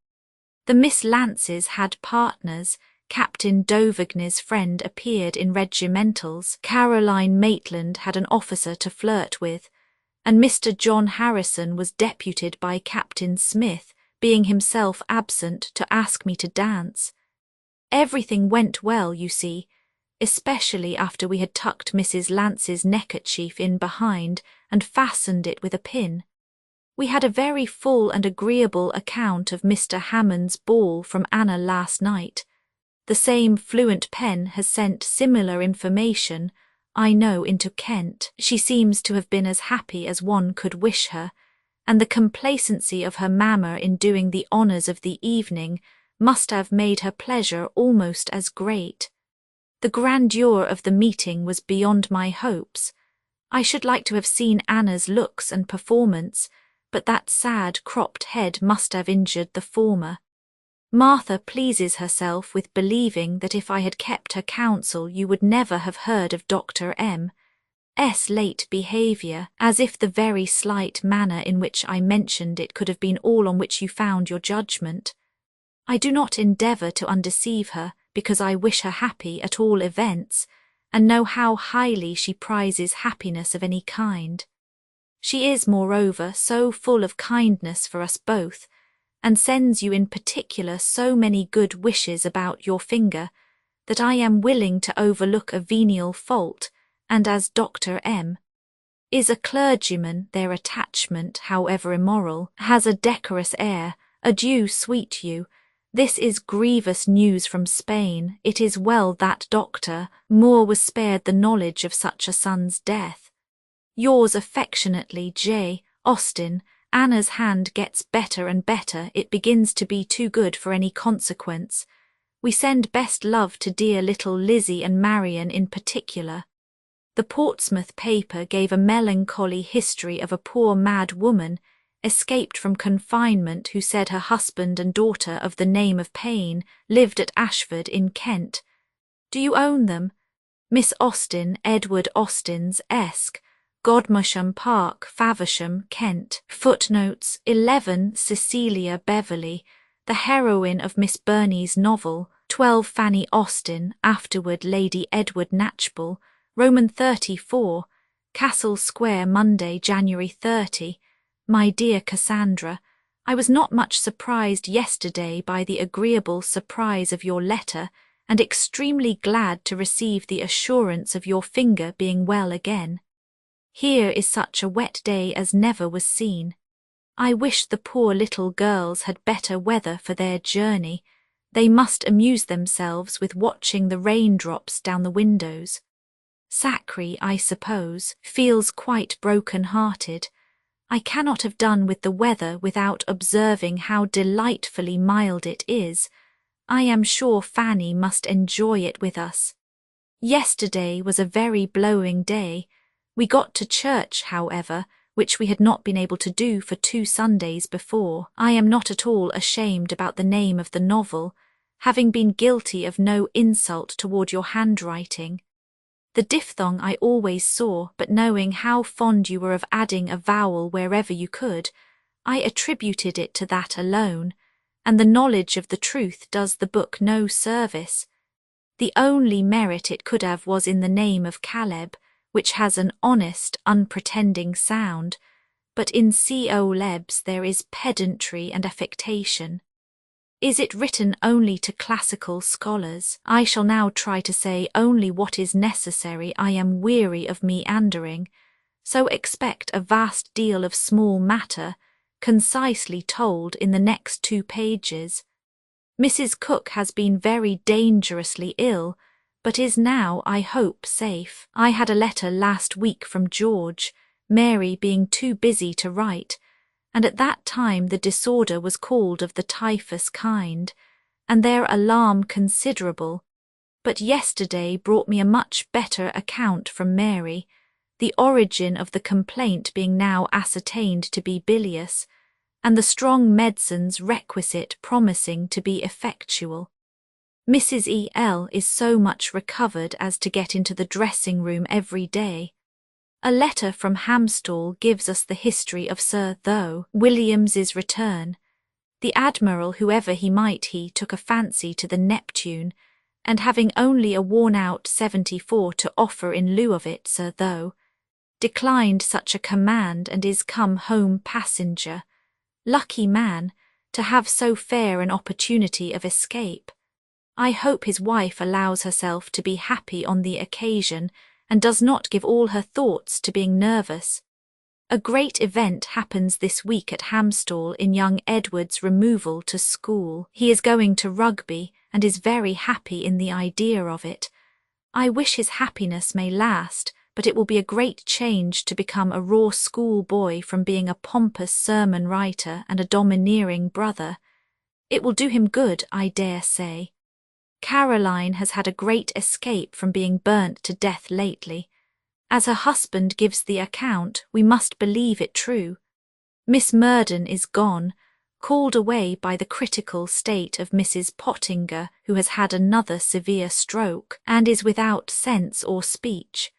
The Miss Lances had partners. Captain Dauvergne's friend appeared in regimentals, Caroline Maitland had an officer to flirt with, and Mr. John Harrison was deputed by Captain Smith, being himself absent, to ask me to dance. Everything went well, you see, especially after we had tucked Mrs. Lance's neckerchief in behind and fastened it with a pin. We had a very full and agreeable account of Mr. Hammond's ball from Anna last night. The same fluent pen has sent similar information, I know, into Kent. She seems to have been as happy as one could wish her, and the complacency of her mamma in doing the honours of the evening must have made her pleasure almost as great. The grandeur of the meeting was beyond my hopes. I should like to have seen Anna's looks and performance, but that sad cropped head must have injured the former. Martha pleases herself with believing that if I had kept her counsel you would never have heard of Dr. M.'s late behaviour, as if the very slight manner in which I mentioned it could have been all on which you found your judgment. I do not endeavour to undeceive her, because I wish her happy at all events, and know how highly she prizes happiness of any kind. She is, moreover, so full of kindness for us both, and sends you in particular so many good wishes about your finger, that I am willing to overlook a venial fault, and as Dr. M. is a clergyman, their attachment, however immoral, has a decorous air. Adieu, sweet you. This is grievous news from Spain. It is well that Dr. Moore was spared the knowledge of such a son's death. Yours affectionately, J. Austen. Anna's hand gets better and better. It begins to be too good for any consequence. We send best love to dear little Lizzie and Marian in particular. The Portsmouth paper gave a melancholy history of a poor mad woman, escaped from confinement, who said her husband and daughter of the name of Payne lived at Ashford in Kent. Do you own them? Miss Austen, Edward Austen's Esq. Godmersham Park, Faversham, Kent. Footnotes 11 Cecilia Beverley, the heroine of Miss Burney's novel. 12 Fanny Austen, afterward Lady Edward Knatchbull, Roman 34, Castle Square, Monday, January 30. My dear Cassandra, I was not much surprised yesterday by the agreeable surprise of your letter, and extremely glad to receive the assurance of your finger being well again. Here is such a wet day as never was seen. I wish the poor little girls had better weather for their journey. They must amuse themselves with watching the raindrops down the windows. Sacri, I suppose, feels quite broken-hearted. I cannot have done with the weather without observing how delightfully mild it is. I am sure Fanny must enjoy it with us. Yesterday was a very blowing day. We got to church, however, which we had not been able to do for 2 Sundays before. I am not at all ashamed about the name of the novel, having been guilty of no insult toward your handwriting. The diphthong I always saw, but knowing how fond you were of adding a vowel wherever you could, I attributed it to that alone, and the knowledge of the truth does the book no service. The only merit it could have was in the name of Caleb, which has an honest, unpretending sound, but in Colebs there is pedantry and affectation. Is it written only to classical scholars? I shall now try to say only what is necessary. I am weary of meandering, so expect a vast deal of small matter, concisely told in the next 2 pages. Mrs. Cook has been very dangerously ill, but is now, I hope, safe. I had a letter last week from George, Mary being too busy to write, and at that time the disorder was called of the typhus kind, and their alarm considerable, but yesterday brought me a much better account from Mary, the origin of the complaint being now ascertained to be bilious, and the strong medicines requisite promising to be effectual. Mrs. E.L. is so much recovered as to get into the dressing-room every day. A letter from Hamstall gives us the history of Sir Tho Williams's return. The Admiral, whoever he might he, took a fancy to the Neptune, and having only a worn-out 74 to offer in lieu of it, Sir Tho declined such a command and is come home passenger. Lucky man, to have so fair an opportunity of escape. I hope his wife allows herself to be happy on the occasion, and does not give all her thoughts to being nervous. A great event happens this week at Hamstall in young Edward's removal to school. He is going to Rugby, and is very happy in the idea of it. I wish his happiness may last, but it will be a great change to become a raw schoolboy from being a pompous sermon writer and a domineering brother. It will do him good, I dare say. Caroline has had a great escape from being burnt to death lately. As her husband gives the account, we must believe it true. Miss Murden is gone, called away by the critical state of Mrs. Pottinger, who has had another severe stroke, and is without sense or speech.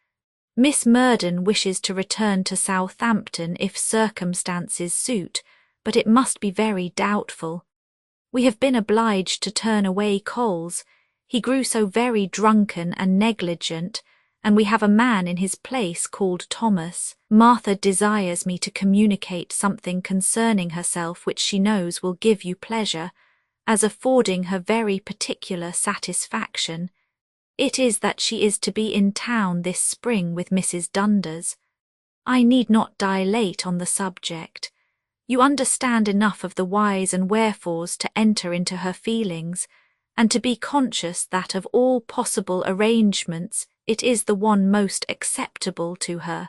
Miss Murden wishes to return to Southampton if circumstances suit, but it must be very doubtful. We have been obliged to turn away Coles. He grew so very drunken and negligent, and we have a man in his place called Thomas. Martha desires me to communicate something concerning herself which she knows will give you pleasure, as affording her very particular satisfaction. It is that she is to be in town this spring with Mrs. Dundas. I need not dilate on the subject. You understand enough of the whys and wherefores to enter into her feelings, and to be conscious that of all possible arrangements it is the one most acceptable to her.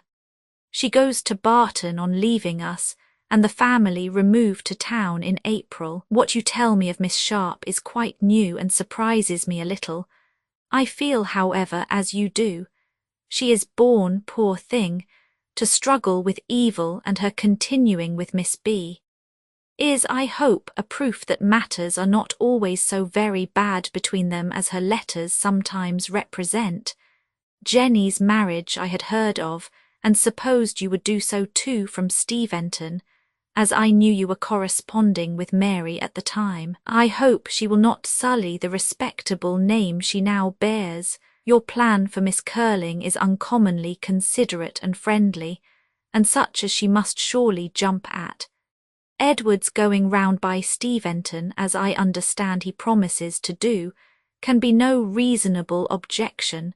She goes to Barton on leaving us, and the family remove to town in April. What you tell me of Miss Sharp is quite new and surprises me a little. I feel, however, as you do. She is born, poor thing, to struggle with evil, and her continuing with Miss B. is, I hope, a proof that matters are not always so very bad between them as her letters sometimes represent. Jenny's marriage I had heard of, and supposed you would do so too from Steventon, as I knew you were corresponding with Mary at the time. I hope she will not sully the respectable name she now bears. Your plan for Miss Curling is uncommonly considerate and friendly, and such as she must surely jump at. Edward's going round by Steventon, as I understand he promises to do, can be no reasonable objection.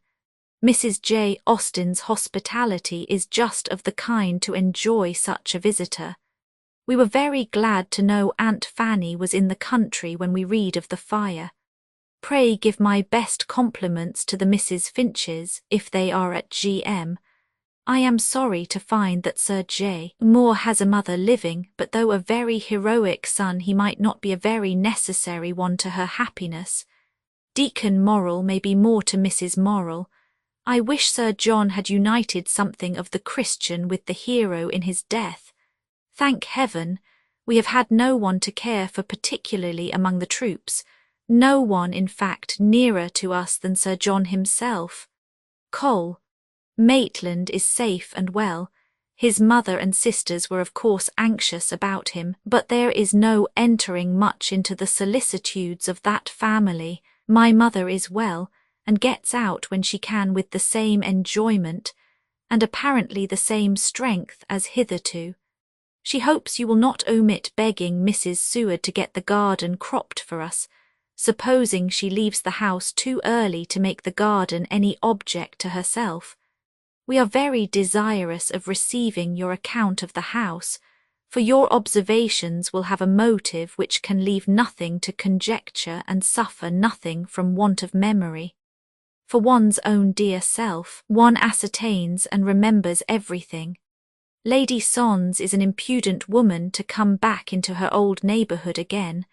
Mrs. J. Austen's hospitality is just of the kind to enjoy such a visitor. We were very glad to know Aunt Fanny was in the country when we read of the fire. Pray give my best compliments to the Mrs. Finches, if they are at G.M. I am sorry to find that Sir J. Moore has a mother living, but though a very heroic son, he might not be a very necessary one to her happiness. Deacon Morrel may be more to Mrs. Morrel. I wish Sir John had united something of the Christian with the hero in his death. Thank heaven, we have had no one to care for particularly among the troops, no one, in fact, nearer to us than Sir John himself. Cole. Maitland is safe and well. His mother and sisters were of course anxious about him, but there is no entering much into the solicitudes of that family. My mother is well, and gets out when she can with the same enjoyment, and apparently the same strength as hitherto. She hopes you will not omit begging Mrs. Seward to get the garden cropped for us, supposing she leaves the house too early to make the garden any object to herself. We are very desirous of receiving your account of the house, for your observations will have a motive which can leave nothing to conjecture and suffer nothing from want of memory. For one's own dear self, one ascertains and remembers everything. Lady Sondes is an impudent woman to come back into her old neighbourhood again.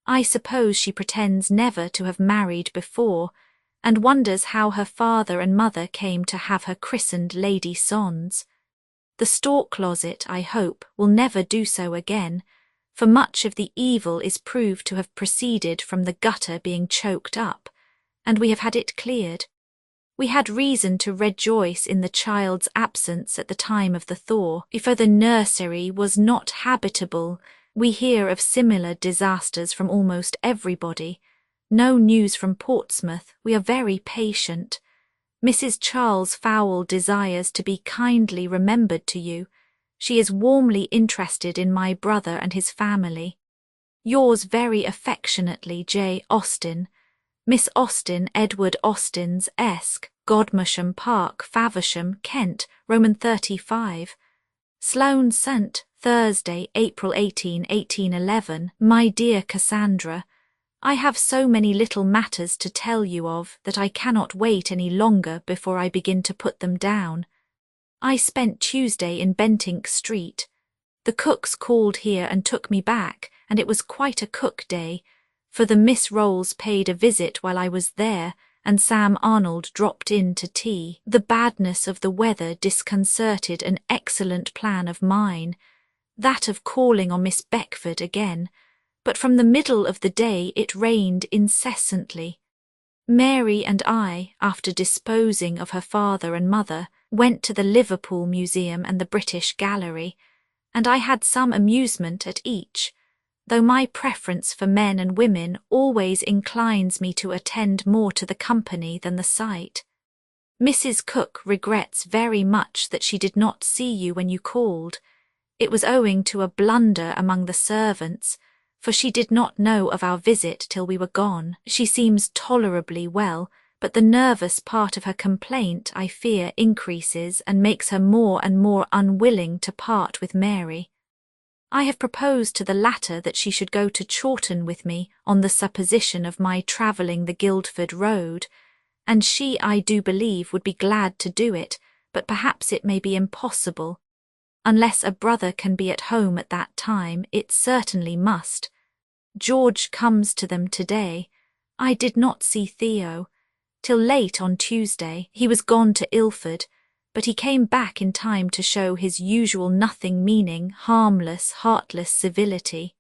I suppose she pretends never to have married before, and wonders how her father and mother came to have her christened Lady Sondes. The store-closet, I hope, will never do so again, for much of the evil is proved to have proceeded from the gutter being choked up, and we have had it cleared. We had reason to rejoice in the child's absence at the time of the thaw, for the nursery was not habitable. We hear of similar disasters from almost everybody. No news from Portsmouth. We are very patient. Mrs. Charles Fowle desires to be kindly remembered to you. She is warmly interested in my brother and his family. Yours very affectionately, J. Austen. Miss Austen, Edward Austen's Esq, Godmersham Park, Faversham, Kent, Roman 35. Sloane St. Thursday, April 18, 1811. My dear Cassandra, I have so many little matters to tell you of that I cannot wait any longer before I begin to put them down. I spent Tuesday in Bentinck Street. The cooks called here and took me back, and it was quite a cook day, for the Miss Rolls paid a visit while I was there, and Sam Arnold dropped in to tea. The badness of the weather disconcerted an excellent plan of mine, that of calling on Miss Beckford again, but from the middle of the day it rained incessantly. Mary and I, after disposing of her father and mother, went to the Liverpool Museum and the British Gallery, and I had some amusement at each, though my preference for men and women always inclines me to attend more to the company than the sight. Mrs. Cook regrets very much that she did not see you when you called. It was owing to a blunder among the servants, for she did not know of our visit till we were gone. She seems tolerably well, but the nervous part of her complaint, I fear, increases and makes her more and more unwilling to part with Mary. I have proposed to the latter that she should go to Chawton with me on the supposition of my travelling the Guildford road, and she, I do believe, would be glad to do it, but perhaps it may be impossible. Unless a brother can be at home at that time, it certainly must. George comes to them today. I did not see Theo till late on Tuesday. He was gone to Ilford, but he came back in time to show his usual nothing-meaning, harmless, heartless civility.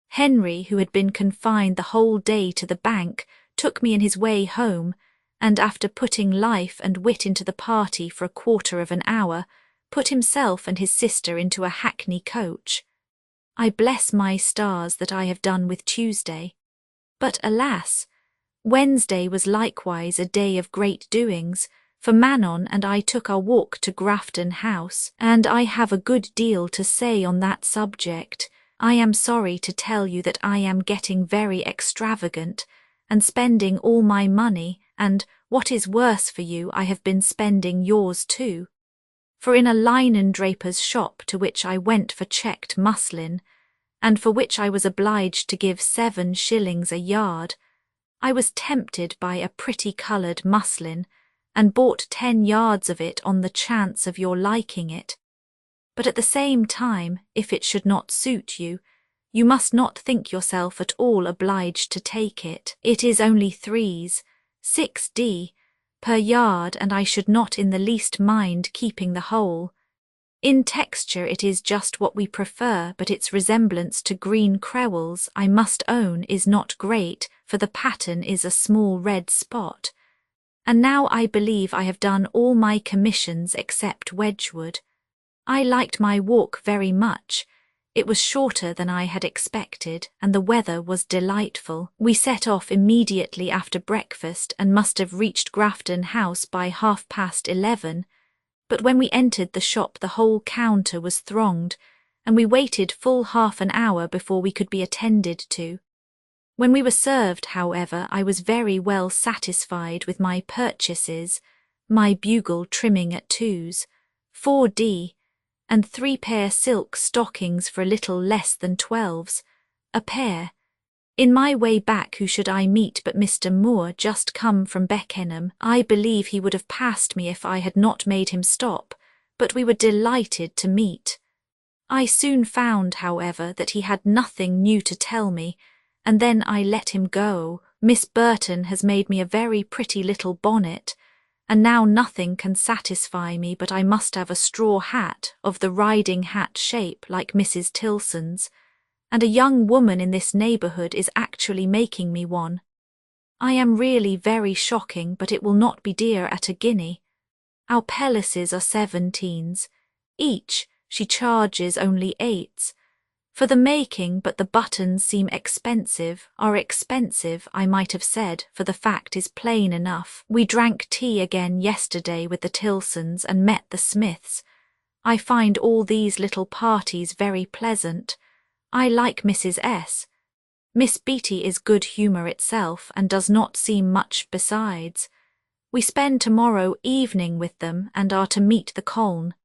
Henry, who had been confined the whole day to the bank, took me in his way home, and after putting life and wit into the party for a quarter of an hour, put himself and his sister into a hackney coach. I bless my stars that I have done with Tuesday. But alas, Wednesday was likewise a day of great doings, for Manon and I took our walk to Grafton House, and I have a good deal to say on that subject. I am sorry to tell you that I am getting very extravagant and spending all my money, and, what is worse for you, I have been spending yours too. For in a linen-draper's shop to which I went for checked muslin, and for which I was obliged to give 7 shillings a yard, I was tempted by a pretty coloured muslin, and bought 10 yards of it on the chance of your liking it. But at the same time, if it should not suit you, you must not think yourself at all obliged to take it. It is only 3s, 6d, per yard, and I should not in the least mind keeping the whole. In texture it is just what we prefer, but its resemblance to green crewels, I must own, is not great, for the pattern is a small red spot. And now I believe I have done all my commissions except Wedgwood. I liked my walk very much. It was shorter than I had expected, and the weather was delightful. We set off immediately after breakfast and must have reached Grafton House by 11:30, but when we entered the shop the whole counter was thronged, and we waited full half an hour before we could be attended to. When we were served, however, I was very well satisfied with my purchases, my bugle trimming at 2s, 4d, and 3 pair silk stockings for a little less than 12s, a pair. In my way back who should I meet but Mr. Moore, just come from Beckenham. I believe he would have passed me if I had not made him stop, but we were delighted to meet. I soon found, however, that he had nothing new to tell me, and then I let him go. Miss Burton has made me a very pretty little bonnet, and now nothing can satisfy me but I must have a straw hat of the riding hat shape like Mrs. Tilson's, and a young woman in this neighbourhood is actually making me one. I am really very shocking, but it will not be dear at a guinea. Our pelisses are 17s. Each, she charges only 8s. For the making, but the buttons seem expensive, are expensive, I might have said, for the fact is plain enough. We drank tea again yesterday with the Tilsons and met the Smiths. I find all these little parties very pleasant. I like Mrs. S. Miss Beatty is good humour itself, and does not seem much besides. We spend tomorrow evening with them, and are to meet the Colne.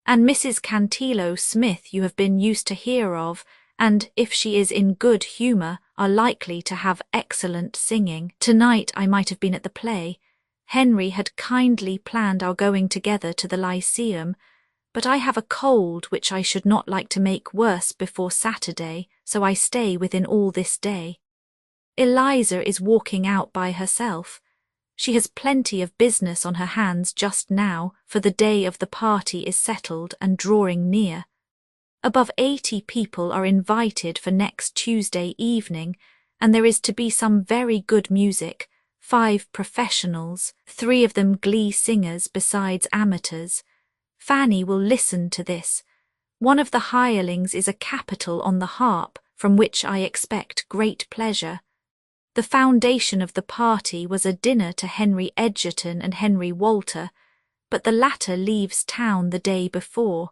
And Mrs. Cantilo Smith you have been used to hear of, and, if she is in good humour, are likely to have excellent singing. Tonight I might have been at the play. Henry had kindly planned our going together to the Lyceum, but I have a cold which I should not like to make worse before Saturday, so I stay within all this day. Eliza is walking out by herself. She has plenty of business on her hands just now, for the day of the party is settled and drawing near. Above 80 people are invited for next Tuesday evening, and there is to be some very good music, 5 professionals, 3 of them glee singers besides amateurs. Fanny will listen to this. One of the hirelings is a capital on the harp, from which I expect great pleasure. The foundation of the party was a dinner to Henry Edgerton and Henry Walter, but the latter leaves town the day before.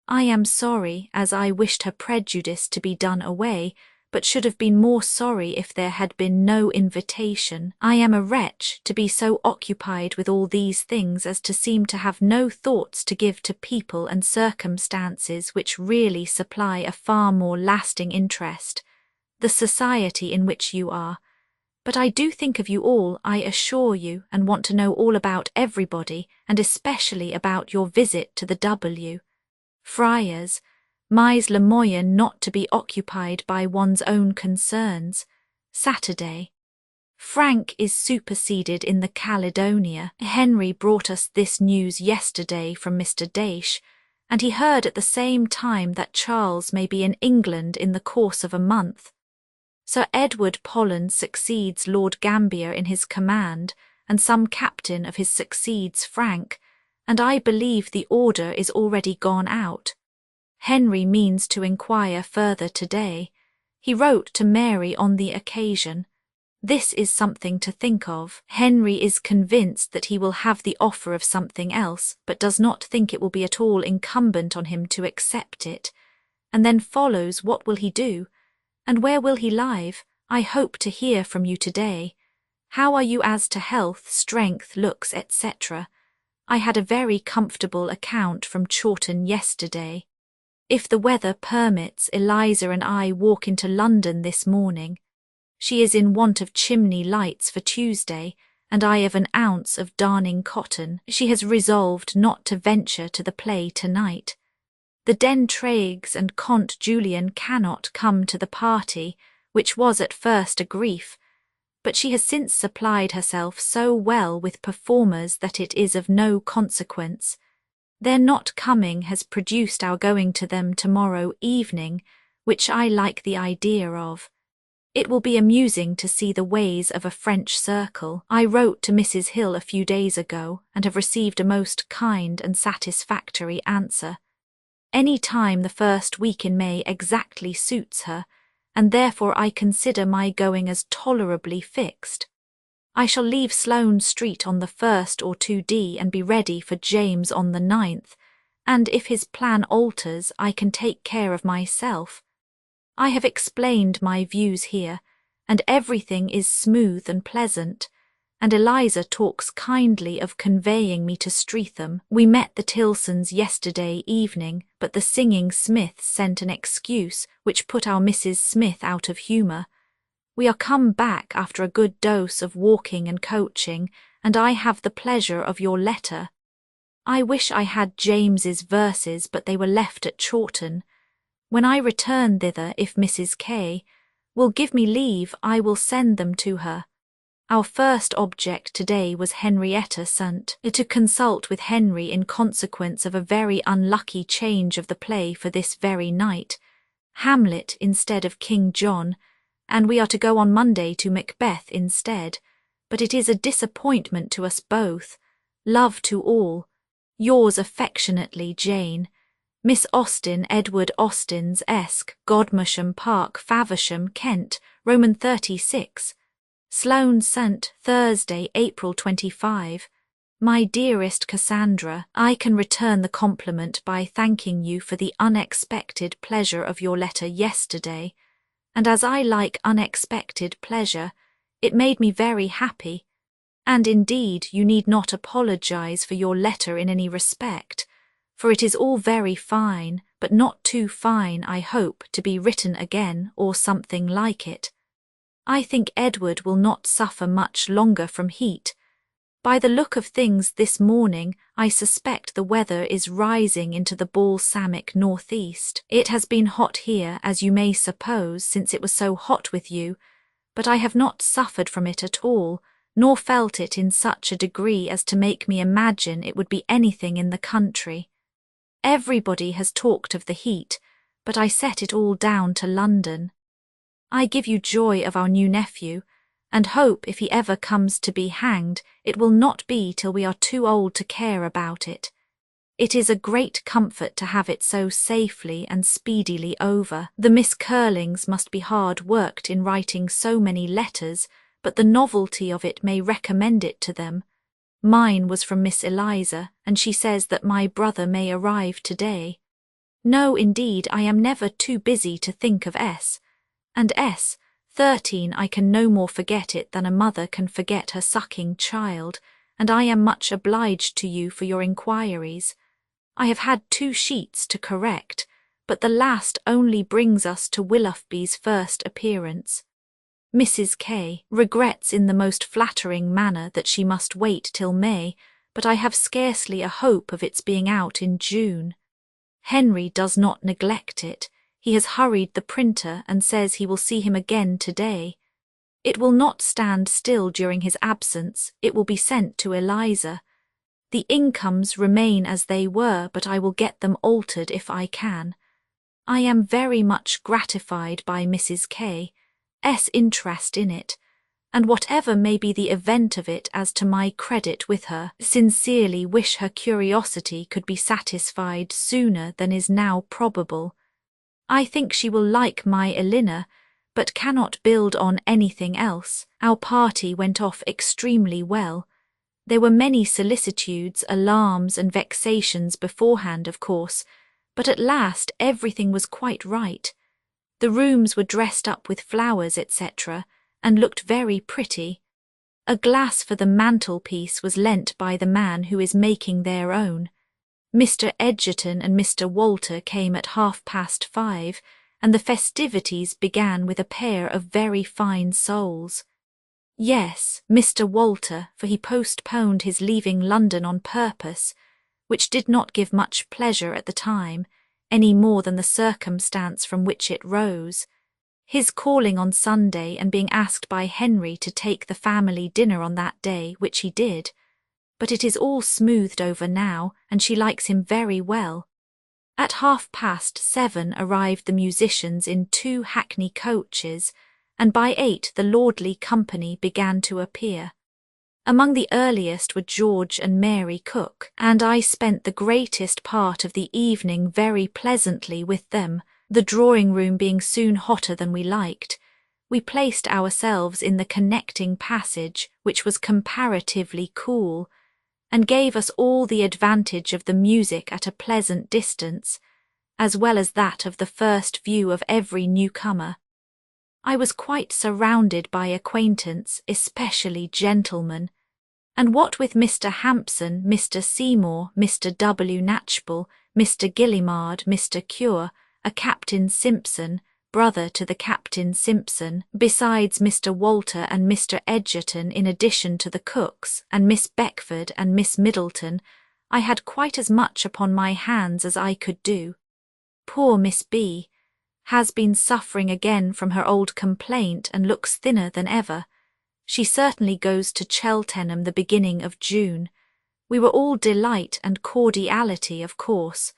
I am sorry, as I wished her prejudice to be done away, but should have been more sorry if there had been no invitation. I am a wretch to be so occupied with all these things as to seem to have no thoughts to give to people and circumstances which really supply a far more lasting interest, the society in which you are. But I do think of you all, I assure you, and want to know all about everybody, and especially about your visit to the W. Friars, Mise Lemoyen not to be occupied by one's own concerns. Saturday. Frank is superseded in the Caledonia. Henry brought us this news yesterday from Mr. Daysh, and he heard at the same time that Charles may be in England in the course of a month. Sir Edward Pollen succeeds Lord Gambier in his command, and some captain of his succeeds Frank, and I believe the order is already gone out. Henry means to inquire further today. He wrote to Mary on the occasion. This is something to think of. Henry is convinced that he will have the offer of something else, but does not think it will be at all incumbent on him to accept it. And then follows, what will he do? And where will he live? I hope to hear from you today. How are you as to health, strength, looks, etc.? I had a very comfortable account from Chawton yesterday. If the weather permits, Eliza and I walk into London this morning. She is in want of chimney lights for Tuesday, and I of an ounce of darning cotton. She has resolved not to venture to the play tonight. The D'Entraigues and Comte Julien cannot come to the party, which was at first a grief, but she has since supplied herself so well with performers that it is of no consequence. Their not coming has produced our going to them tomorrow evening, which I like the idea of. It will be amusing to see the ways of a French circle. I wrote to Mrs. Hill a few days ago and have received a most kind and satisfactory answer. Any time the first week in May exactly suits her, and therefore I consider my going as tolerably fixed. I shall leave Sloane Street on the 1st or 2d and be ready for James on the 9th, and if his plan alters I can take care of myself. I have explained my views here, and everything is smooth and pleasant, and Eliza talks kindly of conveying me to Streatham. We met the Tilsons yesterday evening, but the singing Smiths sent an excuse which put our Mrs. Smith out of humour. We are come back after a good dose of walking and coaching, and I have the pleasure of your letter. I wish I had James's verses, but they were left at Chawton. When I return thither, if Mrs. K. will give me leave, I will send them to her. Our first object today was Henrietta St. to consult with Henry in consequence of a very unlucky change of the play for this very night, Hamlet instead of King John, and we are to go on Monday to Macbeth instead, but it is a disappointment to us both. Love to all. Yours affectionately, Jane. Miss Austen, Edward Austen's Esq, Godmersham Park, Faversham, Kent, Roman 36. Sloane St. Thursday, April 25. My dearest Cassandra, I can return the compliment by thanking you for the unexpected pleasure of your letter yesterday, and as I like unexpected pleasure, it made me very happy, and indeed you need not apologize for your letter in any respect, for it is all very fine, but not too fine, I hope, to be written again or something like it. I think Edward will not suffer much longer from heat. By the look of things this morning, I suspect the weather is rising into the balsamic northeast. It has been hot here, as you may suppose, since it was so hot with you, but I have not suffered from it at all, nor felt it in such a degree as to make me imagine it would be anything in the country. Everybody has talked of the heat, but I set it all down to London. I give you joy of our new nephew, and hope if he ever comes to be hanged, it will not be till we are too old to care about it. It is a great comfort to have it so safely and speedily over. The Miss Curlings must be hard worked in writing so many letters, but the novelty of it may recommend it to them. Mine was from Miss Eliza, and she says that my brother may arrive today. No, indeed, I am never too busy to think of S. And S. 13, I can no more forget it than a mother can forget her sucking child, and I am much obliged to you for your inquiries. I have had 2 sheets to correct, but the last only brings us to Willoughby's first appearance. Mrs. K. regrets in the most flattering manner that she must wait till May, but I have scarcely a hope of its being out in June. Henry does not neglect it. He has hurried the printer and says he will see him again today. It will not stand still during his absence, it will be sent to Eliza. The incomes remain as they were, but I will get them altered if I can. I am very much gratified by Mrs. K.'s interest in it, and whatever may be the event of it as to my credit with her, sincerely wish her curiosity could be satisfied sooner than is now probable. I think she will like my Elina, but cannot build on anything else. Our party went off extremely well. There were many solicitudes, alarms, and vexations beforehand, of course, but at last everything was quite right. The rooms were dressed up with flowers, etc., and looked very pretty. A glass for the mantelpiece was lent by the man who is making their own. Mr. Edgerton and Mr. Walter came at 5:30, and the festivities began with a pair of very fine souls. Yes, Mr. Walter, for he postponed his leaving London on purpose, which did not give much pleasure at the time, any more than the circumstance from which it rose. His calling on Sunday and being asked by Henry to take the family dinner on that day, which he did. But it is all smoothed over now, and she likes him very well. At 7:30 arrived the musicians in 2 hackney coaches, and by 8 the lordly company began to appear. Among the earliest were George and Mary Cook, and I spent the greatest part of the evening very pleasantly with them, the drawing-room being soon hotter than we liked. We placed ourselves in the connecting passage, which was comparatively cool, and gave us all the advantage of the music at a pleasant distance, as well as that of the first view of every newcomer. I was quite surrounded by acquaintance, especially gentlemen, and what with Mr. Hampson, Mr. Seymour, Mr. W. Knatchbull, Mr. Gillimard, Mr. Cure, a Captain Simpson, brother to the Captain Simpson, besides Mr. Walter and Mr. Edgerton, in addition to the Cooks, and Miss Beckford and Miss Middleton, I had quite as much upon my hands as I could do. Poor Miss B. has been suffering again from her old complaint and looks thinner than ever. She certainly goes to Cheltenham the beginning of June. We were all delight and cordiality, of course.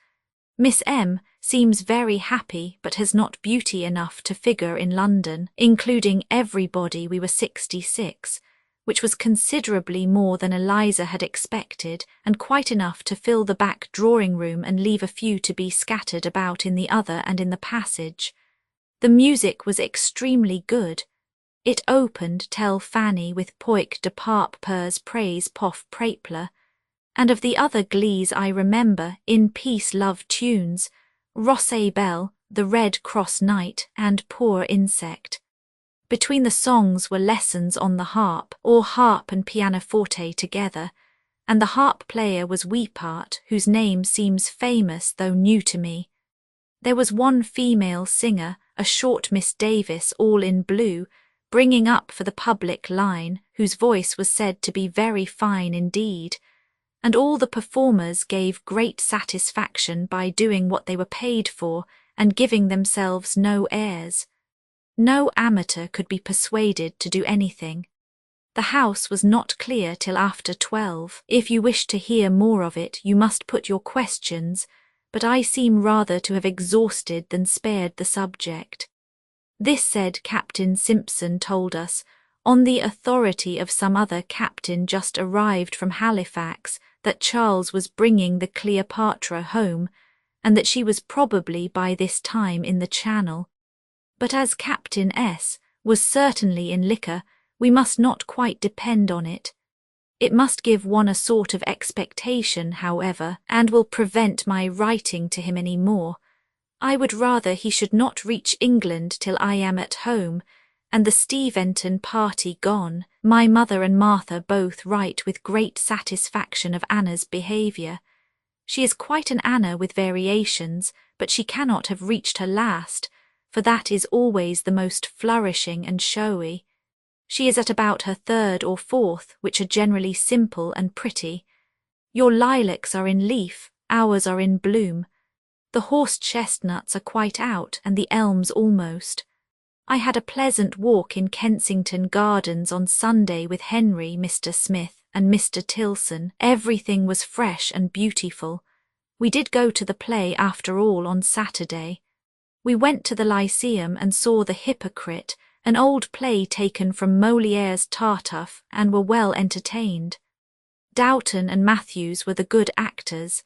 Miss M. seems very happy, but has not beauty enough to figure in London. Including everybody, we were 66, which was considerably more than Eliza had expected, and quite enough to fill the back drawing-room and leave a few to be scattered about in the other and in the passage. The music was extremely good. It opened, tell Fanny, with Poik de Parpers praise pof prapler, and of the other glees I remember, In Peace Love Tunes, Rosse Bell, The Red Cross Knight, and Poor Insect. Between the songs were lessons on the harp, or harp and pianoforte together, and the harp player was Weepart, whose name seems famous though new to me. There was one female singer, a short Miss Davis, all in blue, bringing up for the public line, whose voice was said to be very fine indeed, and all the performers gave great satisfaction by doing what they were paid for and giving themselves no airs. No amateur could be persuaded to do anything. The house was not clear till after 12. If you wish to hear more of it, you must put your questions, but I seem rather to have exhausted than spared the subject. This said Captain Simpson told us, on the authority of some other captain just arrived from Halifax, that Charles was bringing the Cleopatra home, and that she was probably by this time in the Channel. But as Captain S. was certainly in liquor, we must not quite depend on it. It must give one a sort of expectation, however, and will prevent my writing to him any more. I would rather he should not reach England till I am at home, and the Steventon party gone. My mother and Martha both write with great satisfaction of Anna's behaviour. She is quite an Anna with variations, but she cannot have reached her last, for that is always the most flourishing and showy. She is at about her 3rd or 4th, which are generally simple and pretty. Your lilacs are in leaf, ours are in bloom. The horse-chestnuts are quite out, and the elms almost. I had a pleasant walk in Kensington Gardens on Sunday with Henry, Mr. Smith, and Mr. Tilson. Everything was fresh and beautiful. We did go to the play after all on Saturday. We went to the Lyceum and saw The Hypocrite, an old play taken from Molière's Tartuffe, and were well entertained. Doughton and Matthews were the good actors.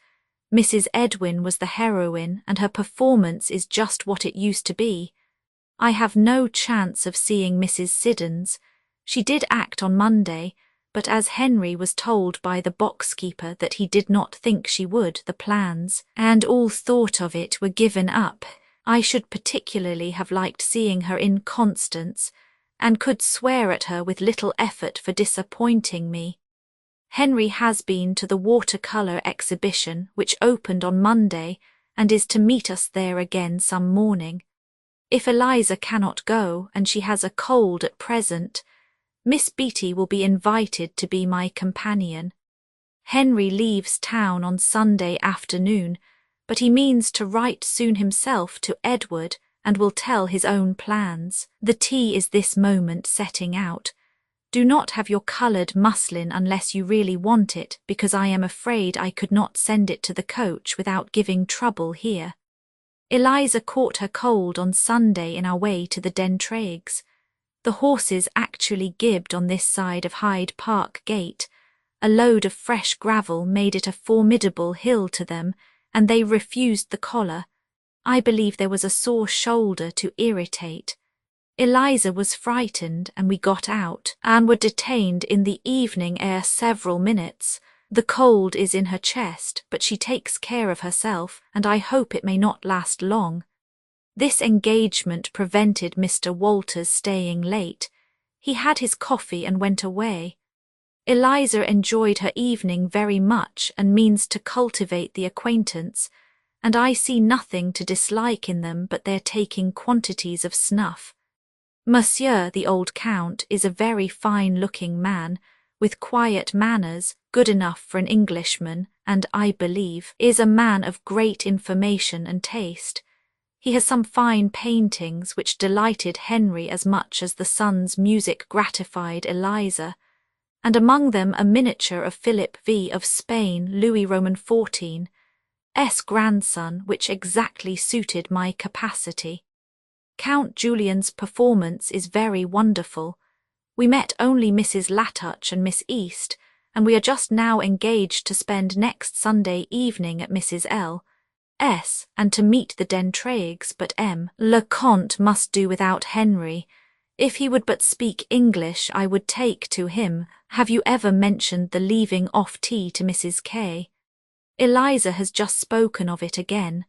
Mrs. Edwin was the heroine, and her performance is just what it used to be. I have no chance of seeing Mrs. Siddons. She did act on Monday, but as Henry was told by the box-keeper that he did not think she would, the plans, and all thought of it, were given up. I should particularly have liked seeing her in Constance, and could swear at her with little effort for disappointing me. Henry has been to the watercolour exhibition, which opened on Monday, and is to meet us there again some morning. If Eliza cannot go, and she has a cold at present, Miss Beattie will be invited to be my companion. Henry leaves town on Sunday afternoon, but he means to write soon himself to Edward and will tell his own plans. The tea is this moment setting out. Do not have your coloured muslin unless you really want it, because I am afraid I could not send it to the coach without giving trouble here. Eliza caught her cold on Sunday in our way to the Dentraigs. The horses actually gibbed on this side of Hyde Park Gate. A load of fresh gravel made it a formidable hill to them, and they refused the collar. I believe there was a sore shoulder to irritate. Eliza was frightened, and we got out, and were detained in the evening air several minutes. The cold is in her chest, but she takes care of herself, and I hope it may not last long. This engagement prevented Mr. Walters staying late. He had his coffee and went away. Eliza enjoyed her evening very much and means to cultivate the acquaintance, and I see nothing to dislike in them but their taking quantities of snuff. Monsieur, the old Count, is a very fine-looking man, with quiet manners, good enough for an Englishman, and, I believe, is a man of great information and taste. He has some fine paintings which delighted Henry as much as the son's music gratified Eliza, and among them a miniature of Philip V of Spain, Louis Roman XIV, grandson, which exactly suited my capacity. Count Julian's performance is very wonderful. We met only Mrs. Latouch and Miss East, and we are just now engaged to spend next Sunday evening at Mrs. L.'s, and to meet the Dentraigs, but M. Le Comte must do without Henry. If he would but speak English, I would take to him. Have you ever mentioned the leaving off tea to Mrs. K? Eliza has just spoken of it again.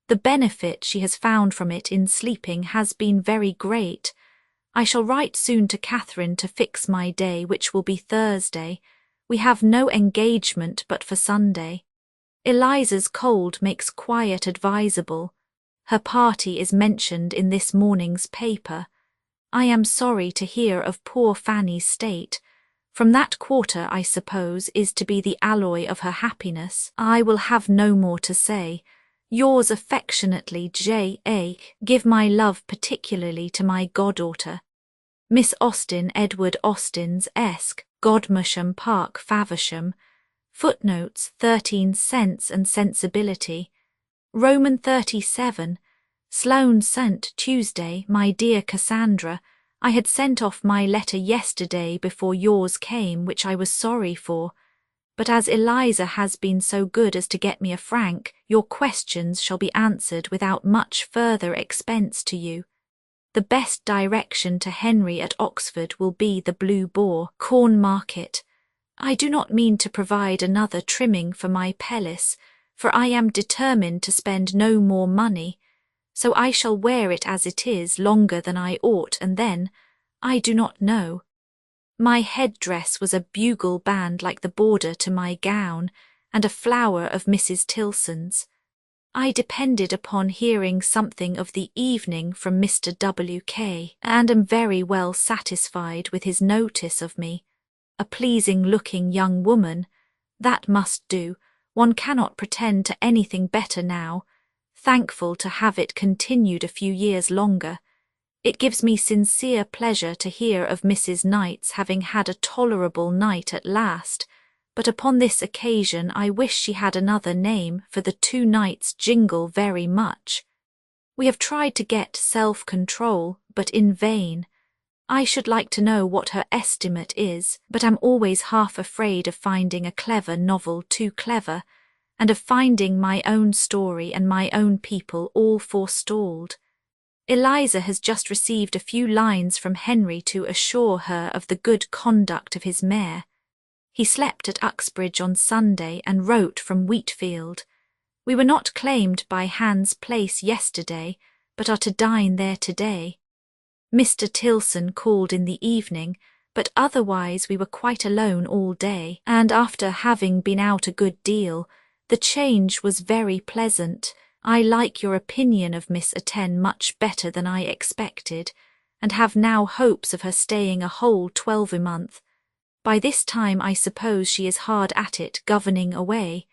The benefit she has found from it in sleeping has been very great. I shall write soon to Catherine to fix my day, which will be Thursday. We have no engagement but for Sunday. Eliza's cold makes quiet advisable. Her party is mentioned in this morning's paper. I am sorry to hear of poor Fanny's state. From that quarter, I suppose, is to be the alloy of her happiness. I will have no more to say. Yours affectionately, J.A. Give my love particularly to my goddaughter, Miss Austen, Edward Austen's Esq, Godmersham Park, Faversham. Footnotes 13 Sense and Sensibility. Roman 37. Sloane sent Tuesday, my dear Cassandra. I had sent off my letter yesterday before yours came, which I was sorry for. But as Eliza has been so good as to get me a franc, your questions shall be answered without much further expense to you. The best direction to Henry at Oxford will be the Blue Boar, Corn Market. I do not mean to provide another trimming for my pelisse, for I am determined to spend no more money, so I shall wear it as it is longer than I ought, and then, I do not know. My head-dress was a bugle band like the border to my gown, and a flower of Mrs. Tilson's. I depended upon hearing something of the evening from Mr. W.K., and am very well satisfied with his notice of me. A pleasing-looking young woman, that must do. One cannot pretend to anything better now. Thankful to have it continued a few years longer. It gives me sincere pleasure to hear of Mrs. Knight's having had a tolerable night at last, but upon this occasion I wish she had another name, for the 2 nights jingle very much. We have tried to get self-control, but in vain. I should like to know what her estimate is, but am always half afraid of finding a clever novel too clever, and of finding my own story and my own people all forestalled. Eliza has just received a few lines from Henry to assure her of the good conduct of his mare. He slept at Uxbridge on Sunday and wrote from Wheatfield. We were not claimed by Hans Place yesterday, but are to dine there today. Mr. Tilson called in the evening, but otherwise we were quite alone all day, and after having been out a good deal, the change was very pleasant. I like your opinion of Miss Aten much better than I expected, and have now hopes of her staying a whole 12 months. By this time I suppose she is hard at it governing away.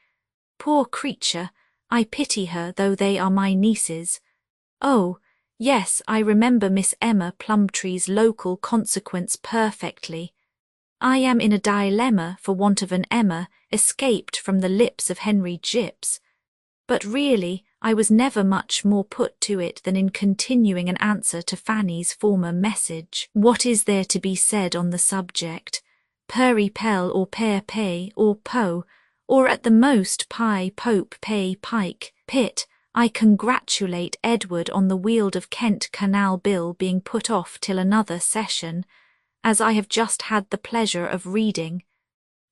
Poor creature, I pity her, though they are my nieces. Oh, yes, I remember Miss Emma Plumtree's local consequence perfectly. I am in a dilemma for want of an Emma escaped from the lips of Henry Gipps. But really, I was never much more put to it than in continuing an answer to Fanny's former message. What is there to be said on the subject? Peri Pel or Per Pay or Po, or at the most Pi Pope Pay Pike, Pit. I congratulate Edward on the Weald of Kent Canal Bill being put off till another session, as I have just had the pleasure of reading.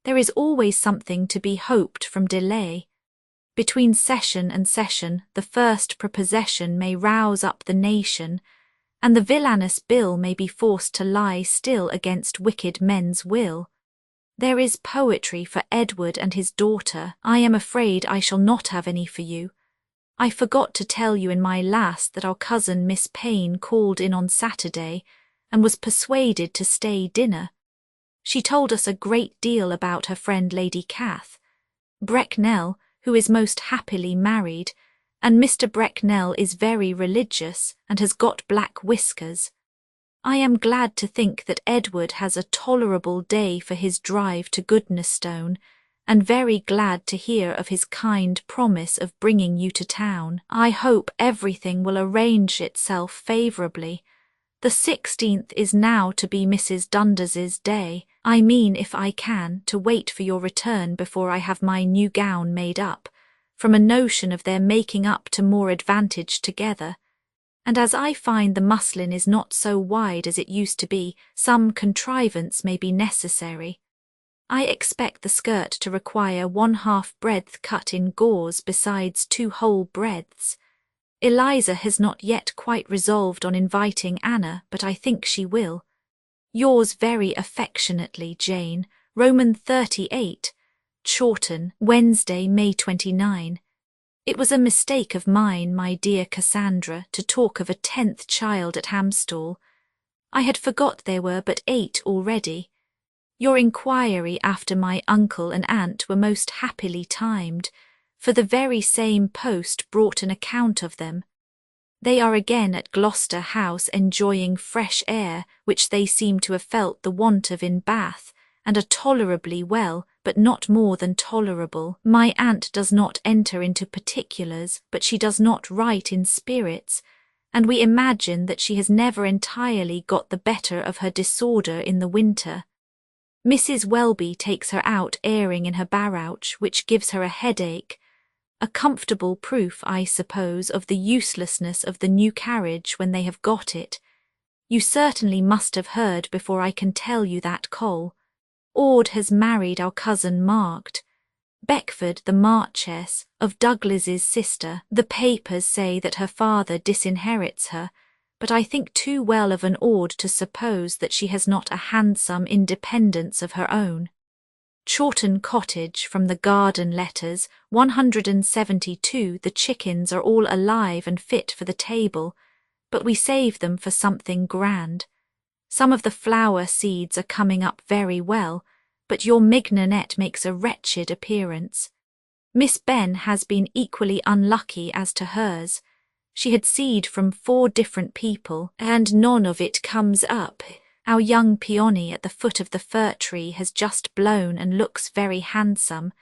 There is always something to be hoped from delay. Between session and session, the first prepossession may rouse up the nation, and the villanous bill may be forced to lie still against wicked men's will. There is poetry for Edward and his daughter. I am afraid I shall not have any for you. I forgot to tell you in my last that our cousin Miss Payne called in on Saturday and was persuaded to stay dinner. She told us a great deal about her friend Lady Cath. Brecknell, who is most happily married, and Mr. Brecknell is very religious and has got black whiskers. I am glad to think that Edward has a tolerable day for his drive to Goodnestone, and very glad to hear of his kind promise of bringing you to town. I hope everything will arrange itself favourably. The 16th is now to be Mrs. Dunders's day. I mean, if I can, to wait for your return before I have my new gown made up, from a notion of their making up to more advantage together. And as I find the muslin is not so wide as it used to be, some contrivance may be necessary. I expect the skirt to require 1/2 breadth cut in gauze besides 2 whole breadths. Eliza has not yet quite resolved on inviting Anna, but I think she will. Yours very affectionately, Jane. Roman 38, Chawton, Wednesday, May 29. It was a mistake of mine, my dear Cassandra, to talk of a 10th child at Hamstall. I had forgot there were but 8 already. Your inquiry after my uncle and aunt were most happily timed, for the very same post brought an account of them. They are again at Gloucester House enjoying fresh air, which they seem to have felt the want of in Bath, and are tolerably well, but not more than tolerable. My aunt does not enter into particulars, but she does not write in spirits, and we imagine that she has never entirely got the better of her disorder in the winter. Mrs. Welby takes her out airing in her barouche, which gives her a headache, a comfortable proof, I suppose, of the uselessness of the new carriage when they have got it. You certainly must have heard before I can tell you that, Cole. Ord has married our cousin Margd, Beckford the Marchess, of Douglas's sister. The papers say that her father disinherits her, but I think too well of an Ord to suppose that she has not a handsome independence of her own. Chawton Cottage, from the garden letters, 172. The chickens are all alive and fit for the table, but we save them for something grand. Some of the flower seeds are coming up very well, but your mignonette makes a wretched appearance. Miss Ben has been equally unlucky as to hers. She had seed from 4 different people, and none of it comes up. Our young peony at the foot of the fir tree has just blown and looks very handsome,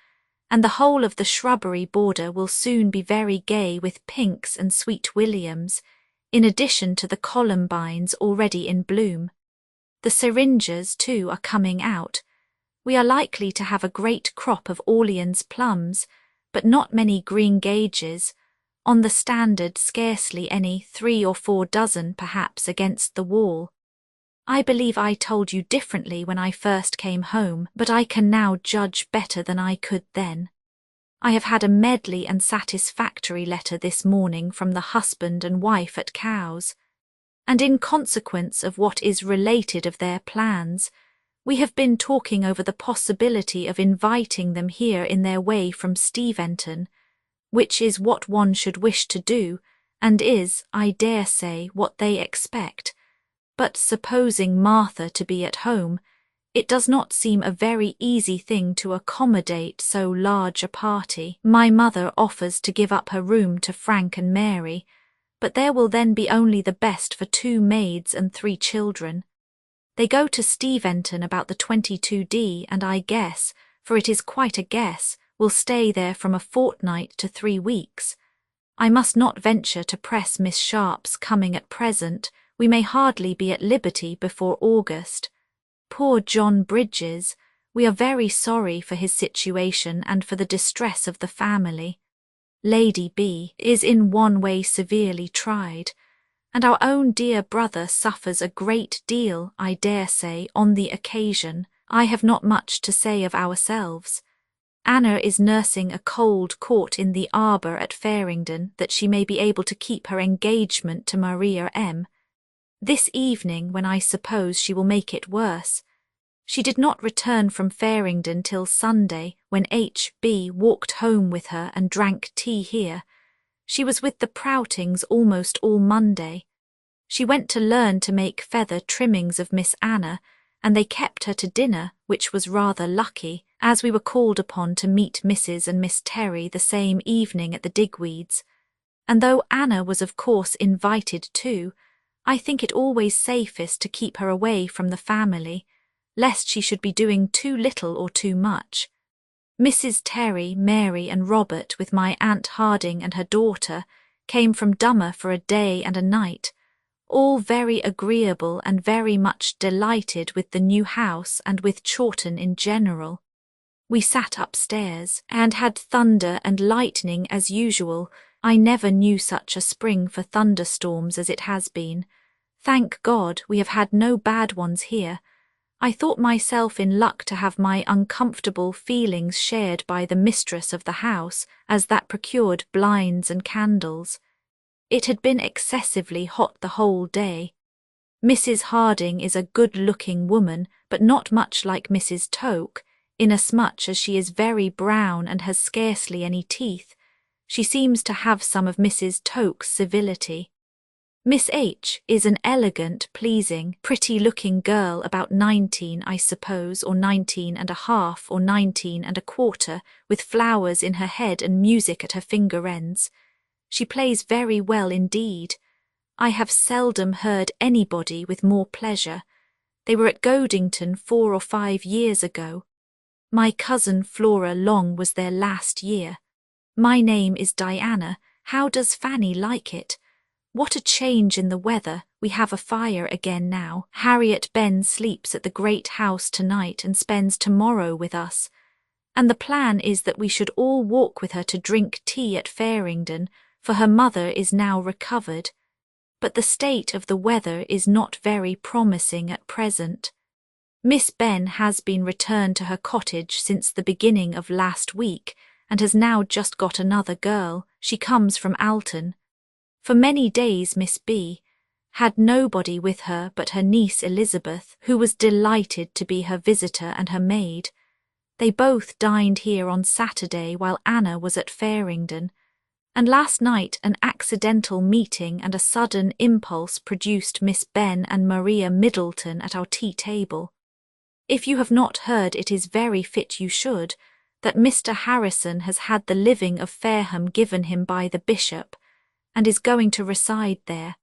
and the whole of the shrubbery border will soon be very gay with pinks and sweet williams, in addition to the columbines already in bloom. The syringas, too, are coming out. We are likely to have a great crop of Orleans plums, but not many green gages, On the standard scarcely any 3 or 4 dozen perhaps against the wall. I believe I told you differently when I first came home, but I can now judge better than I could then. I have had a medley and satisfactory letter this morning from the husband and wife at Cowes, and in consequence of what is related of their plans, we have been talking over the possibility of inviting them here in their way from Steventon, which is what one should wish to do, and is, I dare say, what they expect. But supposing Martha to be at home, it does not seem a very easy thing to accommodate so large a party. My mother offers to give up her room to Frank and Mary, but there will then be only the best for 2 maids and 3 children. They go to Steventon about the 22d, and I guess, for it is quite a guess, will stay there from a fortnight to 3 weeks. I must not venture to press Miss Sharp's coming at present. We may hardly be at liberty before August. Poor John Bridges, we are very sorry for his situation and for the distress of the family. Lady B. is in one way severely tried, and our own dear brother suffers a great deal, I dare say, on the occasion. I have not much to say of ourselves. Anna is nursing a cold caught in the arbour at Faringdon that she may be able to keep her engagement to Maria M. this evening, when I suppose she will make it worse. She did not return from Faringdon till Sunday, when H.B. walked home with her and drank tea here. She was with the Proutings almost all Monday. She went to learn to make feather trimmings of Miss Anna, and they kept her to dinner, which was rather lucky, as we were called upon to meet Mrs. and Miss Terry the same evening at the Digweeds. And though Anna was of course invited too, I think it always safest to keep her away from the family, lest she should be doing too little or too much. Mrs. Terry, Mary and Robert, with my Aunt Harding and her daughter, came from Dummer for a day and a night, all very agreeable and very much delighted with the new house and with Chawton in general. We sat upstairs, and had thunder and lightning as usual. I never knew such a spring for thunderstorms as it has been. Thank God, we have had no bad ones here. I thought myself in luck to have my uncomfortable feelings shared by the mistress of the house, as that procured blinds and candles. It had been excessively hot the whole day. Mrs. Harding is a good-looking woman, but not much like Mrs. Toke, inasmuch as she is very brown and has scarcely any teeth. She seems to have some of Mrs. Toke's civility. Miss H. is an elegant, pleasing, pretty-looking girl about 19, I suppose, or 19 and a half, or 19 and a quarter, with flowers in her head and music at her finger ends. She plays very well indeed. I have seldom heard anybody with more pleasure. They were at Godington 4 or 5 years ago. My cousin Flora Long was there last year. My name is Diana. How does Fanny like it? What a change in the weather. We have a fire again now. Harriet Benn sleeps at the great house tonight and spends tomorrow with us. And the plan is that we should all walk with her to drink tea at Faringdon, for her mother is now recovered. But the state of the weather is not very promising at present. Miss Benn has been returned to her cottage since the beginning of last week, and has now just got another girl. She comes from Alton. For many days Miss B. had nobody with her but her niece Elizabeth, who was delighted to be her visitor and her maid. They both dined here on Saturday while Anna was at Faringdon, and last night an accidental meeting and a sudden impulse produced Miss Benn and Maria Middleton at our tea-table. If you have not heard, it is very fit you should, that Mr. Harrison has had the living of Fareham given him by the bishop, and is going to reside there.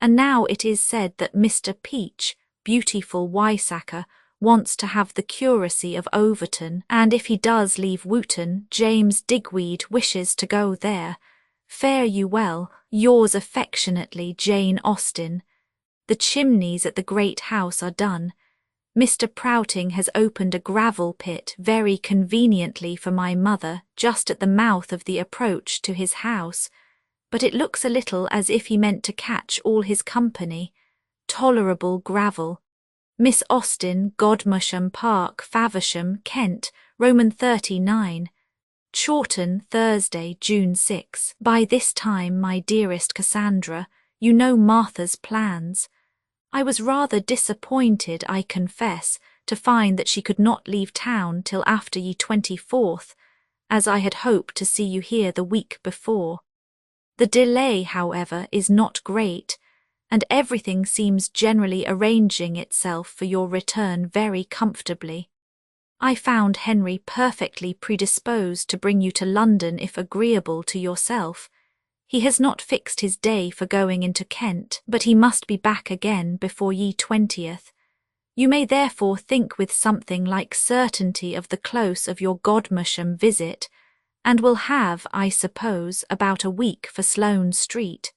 And now it is said that Mr. Peach, beautiful Wysacker, wants to have the curacy of Overton, and if he does leave Wooton, James Digweed wishes to go there. Fare you well, yours affectionately, Jane Austen. The chimneys at the great house are done. Mr. Prouting has opened a gravel pit very conveniently for my mother, just at the mouth of the approach to his house. but it looks a little as if he meant to catch all his company. Tolerable gravel. Miss Austen, Godmersham Park, Faversham, Kent, Roman 39. Chawton, Thursday, June 6. By this time, my dearest Cassandra, you know Martha's plans. I was rather disappointed, I confess, to find that she could not leave town till after ye 24th, as I had hoped to see you here the week before. The delay, however, is not great, and everything seems generally arranging itself for your return very comfortably. I found Henry perfectly predisposed to bring you to London if agreeable to yourself. He has not fixed his day for going into Kent, but he must be back again before ye 20th. You may therefore think with something like certainty of the close of your Godmersham visit, and will have, I suppose, about a week for Sloane Street.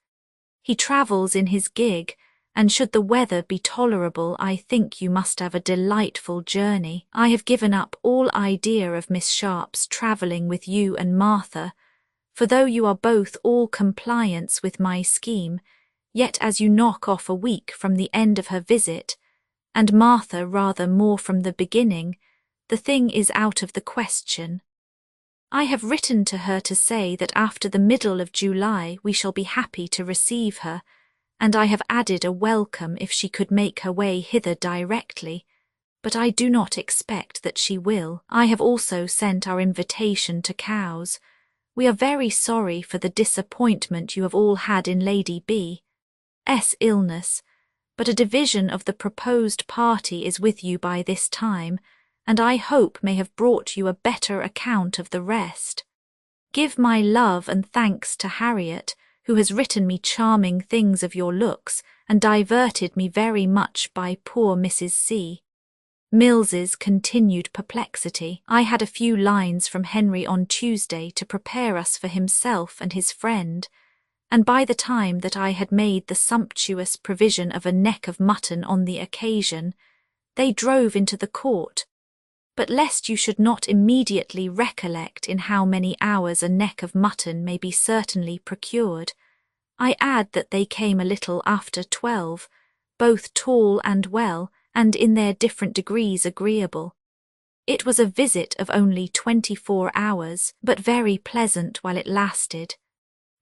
He travels in his gig, and should the weather be tolerable, I think you must have a delightful journey. I have given up all idea of Miss Sharp's travelling with you and Martha, for though you are both all compliance with my scheme, yet as you knock off a week from the end of her visit, and Martha rather more from the beginning, the thing is out of the question. I have written to her to say that after the middle of July we shall be happy to receive her, and I have added a welcome if she could make her way hither directly, but I do not expect that she will. I have also sent our invitation to Cowes. We are very sorry for the disappointment you have all had in Lady B.'s illness, but a division of the proposed party is with you by this time, and I hope may have brought you a better account of the rest. Give my love and thanks to Harriet, who has written me charming things of your looks, and diverted me very much by poor Mrs. C. Mills's continued perplexity. I had a few lines from Henry on Tuesday to prepare us for himself and his friend, and by the time that I had made the sumptuous provision of a neck of mutton on the occasion, they drove into the court. But lest you should not immediately recollect in how many hours a neck of mutton may be certainly procured, I add that they came a little after 12, both tall and well, and in their different degrees agreeable. It was a visit of only 24 hours, but very pleasant while it lasted.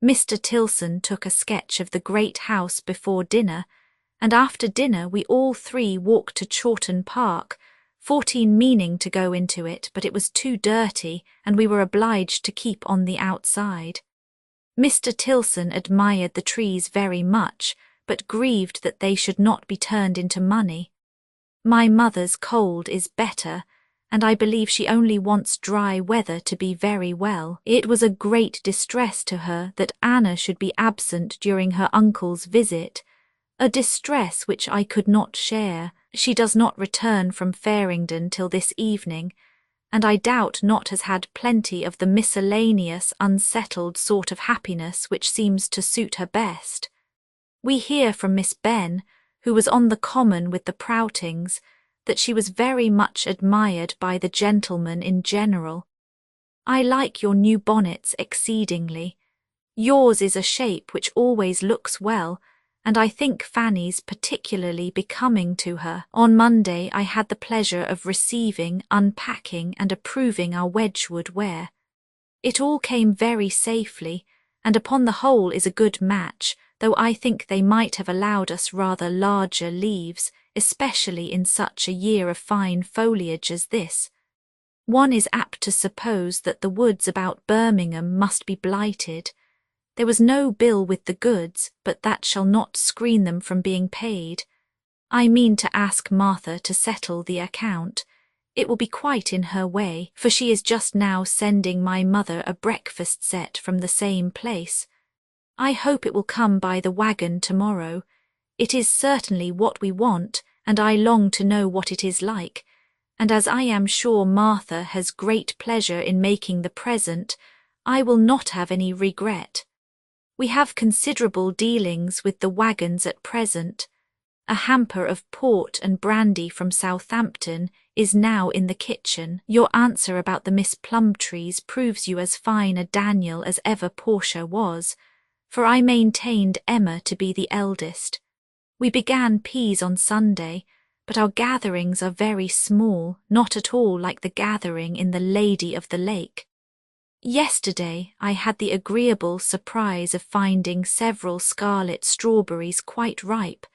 Mr. Tilson took a sketch of the great house before dinner, and after dinner we all three walked to Chawton Park, 14 meaning to go into it, but it was too dirty, and we were obliged to keep on the outside. Mr. Tilson admired the trees very much, but grieved that they should not be turned into money. My mother's cold is better, and I believe she only wants dry weather to be very well. It was a great distress to her that Anna should be absent during her uncle's visit, a distress which I could not share. She does not return from Faringdon till this evening, and I doubt not has had plenty of the miscellaneous, unsettled sort of happiness which seems to suit her best. We hear from Miss Benn, who was on the common with the Proutings, that she was very much admired by the gentlemen in general. I like your new bonnets exceedingly. Yours is a shape which always looks well, and I think Fanny's particularly becoming to her. On Monday I had the pleasure of receiving, unpacking, and approving our Wedgwood wear. It all came very safely, and upon the whole is a good match, though I think they might have allowed us rather larger leaves, especially in such a year of fine foliage as this. One is apt to suppose that the woods about Birmingham must be blighted. There was no bill with the goods, but that shall not screen them from being paid. I mean to ask Martha to settle the account. It will be quite in her way, for she is just now sending my mother a breakfast set from the same place. I hope it will come by the waggon tomorrow. It is certainly what we want, and I long to know what it is like, and as I am sure Martha has great pleasure in making the present, I will not have any regret. We have considerable dealings with the waggons at present. A hamper of port and brandy from Southampton is now in the kitchen. Your answer about the Miss Plumtrees proves you as fine a Daniel as ever Portia was, for I maintained Emma to be the eldest. We began P's on Sunday, but our gatherings are very small, not at all like the gathering in the Lady of the Lake. Yesterday I had the agreeable surprise of finding several scarlet strawberries quite ripe.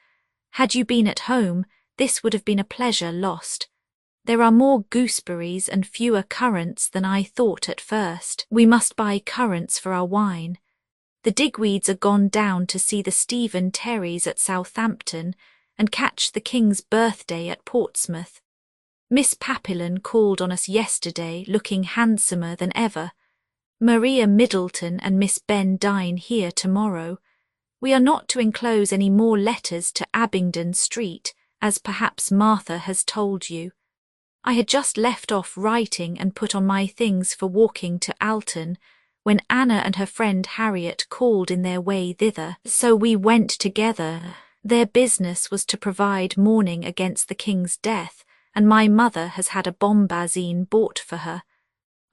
Had you been at home, this would have been a pleasure lost. There are more gooseberries and fewer currants than I thought at first. We must buy currants for our wine. The Digweeds are gone down to see the Stephen Terrys at Southampton and catch the King's birthday at Portsmouth. Miss Papillon called on us yesterday, looking handsomer than ever. Maria Middleton and Miss Ben dine here tomorrow. We are not to enclose any more letters to Abingdon Street, as perhaps Martha has told you. I had just left off writing and put on my things for walking to Alton, when Anna and her friend Harriet called in their way thither, so we went together. Their business was to provide mourning against the King's death, and my mother has had a bombazine bought for her.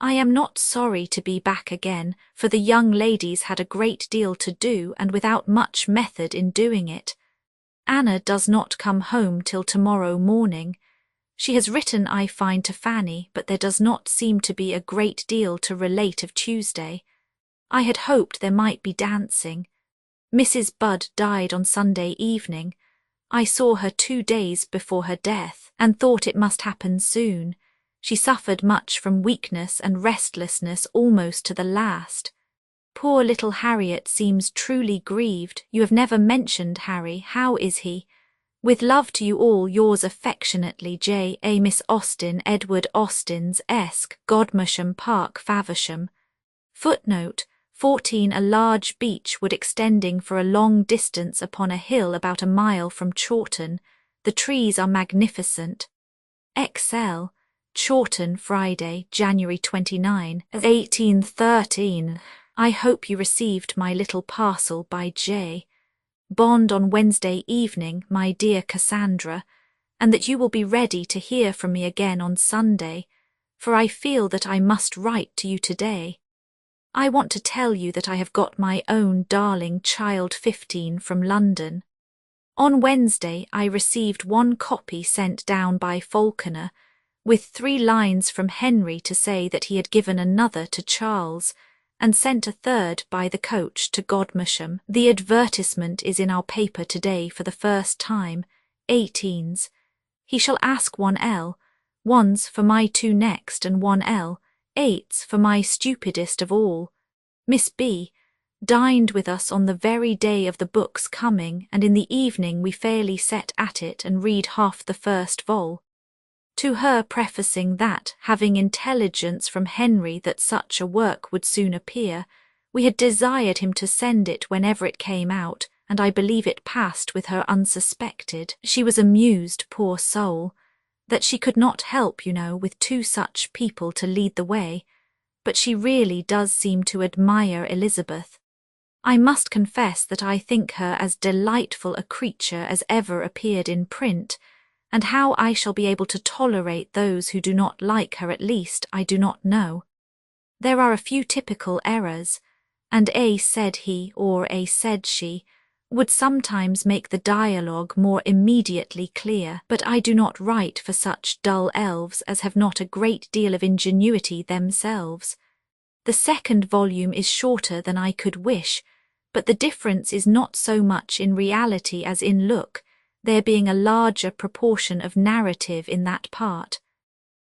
I am not sorry to be back again, for the young ladies had a great deal to do and without much method in doing it. Anna does not come home till tomorrow morning. She has written, I find, to Fanny, but there does not seem to be a great deal to relate of Tuesday. I had hoped there might be dancing. Mrs. Budd died on Sunday evening. I saw her 2 days before her death, and thought it must happen soon. She suffered much from weakness and restlessness almost to the last. Poor little Harriet seems truly grieved. You have never mentioned Harry. How is he? With love to you all, yours affectionately, J. A. Miss Austen, Edward Austins, Esk, Godmersham Park, Faversham. Footnote 14. A large beech wood extending for a long distance upon a hill about a mile from Chawton. The trees are magnificent. XL. Chawton, Friday, January 29, 1813. I hope you received my little parcel by J. Bond on Wednesday evening, my dear Cassandra, and that you will be ready to hear from me again on Sunday, for I feel that I must write to you today. I want to tell you that I have got my own darling child 15 from London. On Wednesday I received 1 copy sent down by Falconer, with 3 lines from Henry to say that he had given another to Charles, and sent a 3rd by the coach to Godmersham. The advertisement is in our paper today for the first time, 18s. He shall ask 1L, 1's for my 2 next and 1L, 8's for my stupidest of all. Miss B. dined with us on the very day of the book's coming, and in the evening we fairly set at it and read half the first vol. To her prefacing that, having intelligence from Henry that such a work would soon appear, we had desired him to send it whenever it came out, and I believe it passed with her unsuspected. She was amused, poor soul, that she could not help, you know, with 2 such people to lead the way, but she really does seem to admire Elizabeth. I must confess that I think her as delightful a creature as ever appeared in print, and how I shall be able to tolerate those who do not like her at least, I do not know. There are a few typical errors, and a said he, or a said she, would sometimes make the dialogue more immediately clear, but I do not write for such dull elves as have not a great deal of ingenuity themselves. The 2nd volume is shorter than I could wish, but the difference is not so much in reality as in look, there being a larger proportion of narrative in that part.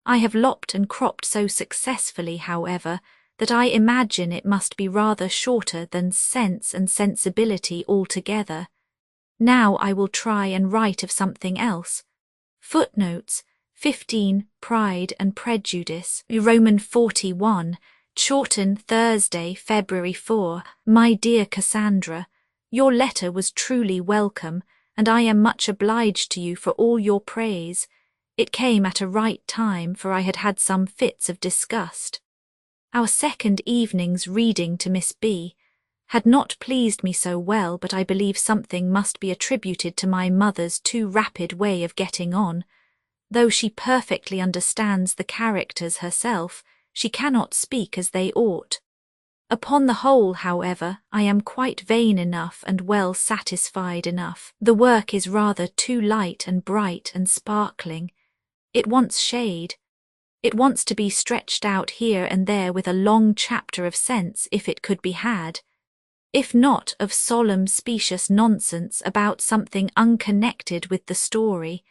I have lopped and cropped so successfully, however, that I imagine it must be rather shorter than Sense and Sensibility altogether. Now I will try and write of something else. Footnotes 15. Pride and Prejudice, Roman 41, Chawton, Thursday, February 4. My dear Cassandra, your letter was truly welcome, and I am much obliged to you for all your praise. It came at a right time, for I had had some fits of disgust. Our 2nd evening's reading to Miss B. had not pleased me so well, but I believe something must be attributed to my mother's too rapid way of getting on. Though she perfectly understands the characters herself, she cannot speak as they ought. Upon the whole, however, I am quite vain enough and well satisfied enough. The work is rather too light and bright and sparkling. It wants shade. It wants to be stretched out here and there with a long chapter of sense if it could be had. If not of solemn specious nonsense about something unconnected with the story,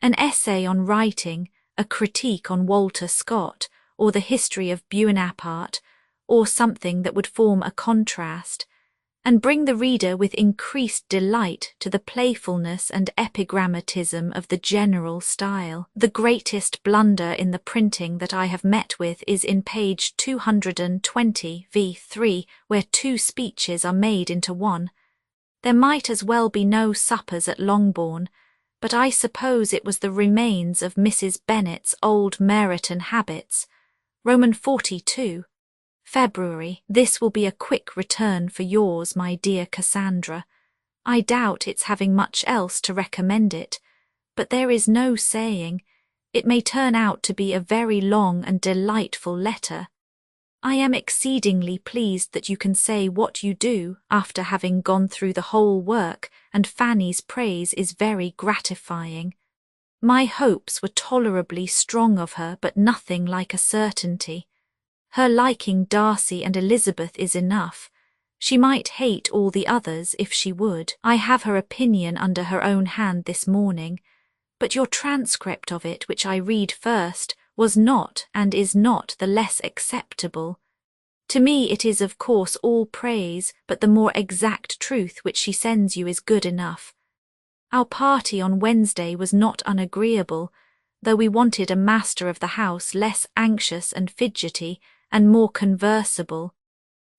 an essay on writing, a critique on Walter Scott, or the history of Buonaparte, or something that would form a contrast, and bring the reader with increased delight to the playfulness and epigrammatism of the general style. The greatest blunder in the printing that I have met with is in page 220 v3, where two speeches are made into one. There might as well be no suppers at Longbourn, but I suppose it was the remains of Mrs. Bennet's old Meryton habits. Roman 42. February. This will be a quick return for yours, my dear Cassandra. I doubt its having much else to recommend it, but there is no saying. It may turn out to be a very long and delightful letter. I am exceedingly pleased that you can say what you do after having gone through the whole work, and Fanny's praise is very gratifying. My hopes were tolerably strong of her, but nothing like a certainty. Her liking Darcy and Elizabeth is enough. She might hate all the others if she would. I have her opinion under her own hand this morning, but your transcript of it, which I read first, was not and is not the less acceptable. To me it is of course all praise, but the more exact truth which she sends you is good enough. Our party on Wednesday was not unagreeable, though we wanted a master of the house less anxious and fidgety, and more conversable.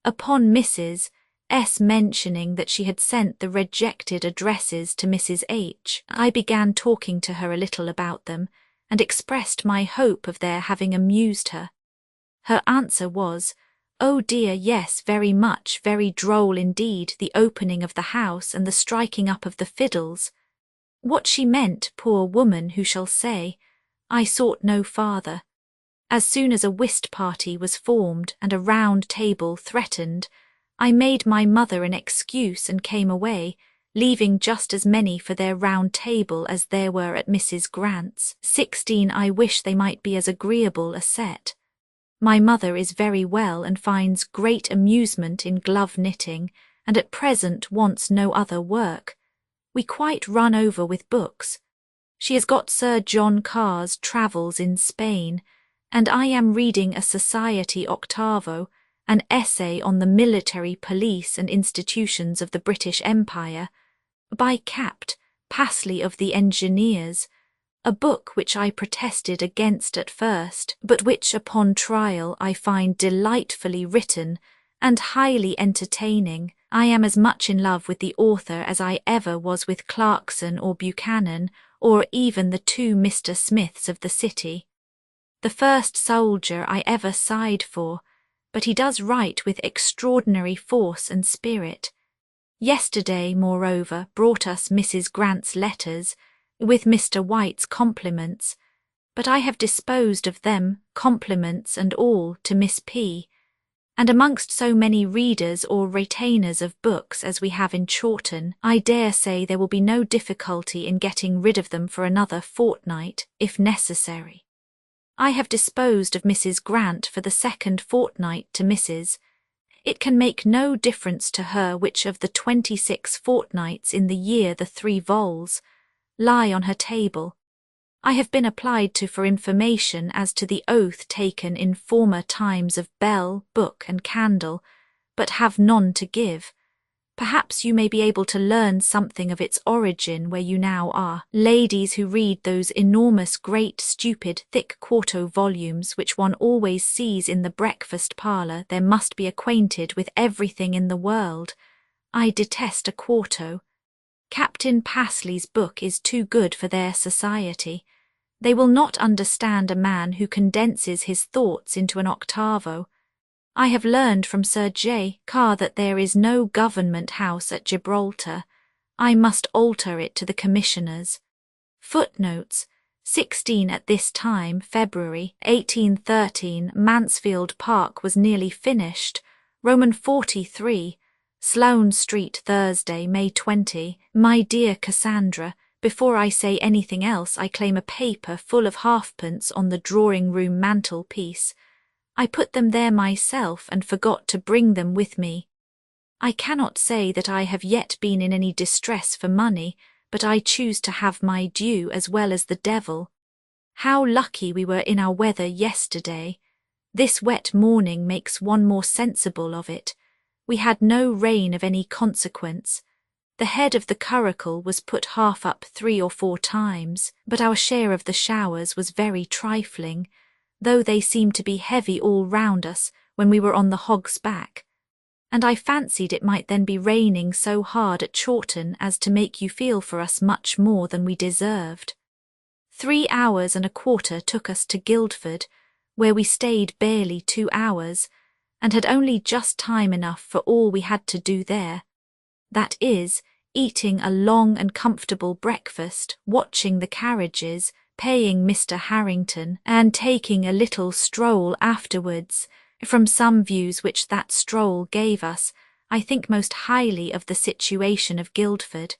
Upon Mrs. S. mentioning that she had sent the rejected addresses to Mrs. H., I began talking to her a little about them, and expressed my hope of their having amused her. Her answer was, "Oh dear, yes, very much, very droll indeed, the opening of the house and the striking up of the fiddles." What she meant, poor woman, who shall say? I sought no farther. As soon as a whist party was formed and a round table threatened, I made my mother an excuse and came away, leaving just as many for their round table as there were at Mrs. Grant's. 16. I wish they might be as agreeable a set. My mother is very well and finds great amusement in glove knitting, and at present wants no other work. We quite run over with books. She has got Sir John Carr's Travels in Spain, and I am reading a Society octavo, an essay on the military police and institutions of the British Empire, by Capt. Passley of the Engineers, a book which I protested against at first, but which upon trial I find delightfully written and highly entertaining. I am as much in love with the author as I ever was with Clarkson or Buchanan, or even the two Mr. Smiths of the city. The first soldier I ever sighed for, but he does write with extraordinary force and spirit. Yesterday, moreover, brought us Mrs. Grant's letters, with Mr. White's compliments, but I have disposed of them, compliments and all, to Miss P., and amongst so many readers or retainers of books as we have in Chawton, I dare say there will be no difficulty in getting rid of them for another fortnight, if necessary. I have disposed of Mrs. Grant for the second fortnight to Mrs. It can make no difference to her which of the 26 fortnights in the year the 3 vols lie on her table. I have been applied to for information as to the oath taken in former times of bell, book, and candle, but have none to give. Perhaps you may be able to learn something of its origin where you now are. Ladies who read those enormous, great, stupid, thick quarto volumes which one always sees in the breakfast parlour, there must be acquainted with everything in the world. I detest a quarto. Captain Passley's book is too good for their society. They will not understand a man who condenses his thoughts into an octavo. I have learned from Sir J. Carr that there is no government house at Gibraltar. I must alter it to the Commissioners. Footnotes 16. At this time, February 1813, Mansfield Park was nearly finished. Roman 43, Sloane Street, Thursday, May 20. My dear Cassandra, before I say anything else, I claim a paper full of halfpence on the drawing-room mantelpiece. I put them there myself and forgot to bring them with me. I cannot say that I have yet been in any distress for money, but I choose to have my due as well as the devil. How lucky we were in our weather yesterday. This wet morning makes one more sensible of it. We had no rain of any consequence. The head of the curricle was put half up 3 or 4 times, but our share of the showers was very trifling, though they seemed to be heavy all round us when we were on the Hog's Back, and I fancied it might then be raining so hard at Chawton as to make you feel for us much more than we deserved. 3 hours and a quarter took us to Guildford, where we stayed barely 2 hours, and had only just time enough for all we had to do there. That is, eating a long and comfortable breakfast, watching the carriages, paying Mr. Harrington, and taking a little stroll afterwards. From some views which that stroll gave us, I think most highly of the situation of Guildford.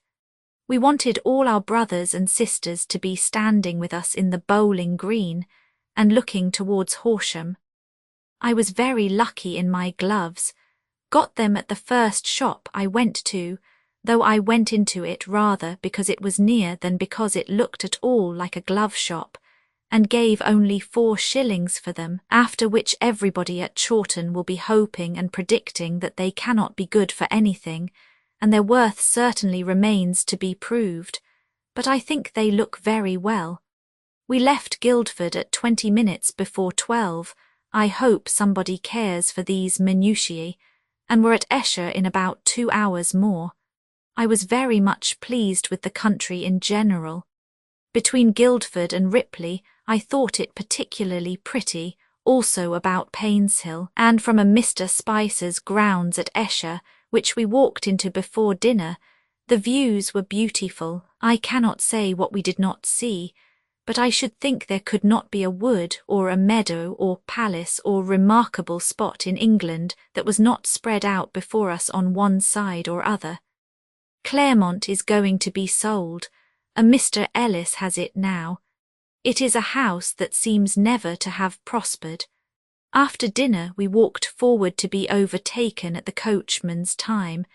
We wanted all our brothers and sisters to be standing with us in the bowling green, and looking towards Horsham. I was very lucky in my gloves, got them at the first shop I went to, though I went into it rather because it was near than because it looked at all like a glove shop, and gave only 4 shillings for them, after which everybody at Chawton will be hoping and predicting that they cannot be good for anything, and their worth certainly remains to be proved, but I think they look very well. We left Guildford at 20 minutes before 12, I hope somebody cares for these minutiae, and were at Esher in about 2 hours more. I was very much pleased with the country in general. Between Guildford and Ripley, I thought it particularly pretty, also about Painshill, and from a Mr. Spicer's grounds at Esher, which we walked into before dinner, the views were beautiful. I cannot say what we did not see, but I should think there could not be a wood or a meadow or palace or remarkable spot in England that was not spread out before us on one side or other. Claremont is going to be sold. A Mr. Ellis has it now. It is a house that seems never to have prospered. After dinner we walked forward to be overtaken at the coachman's time,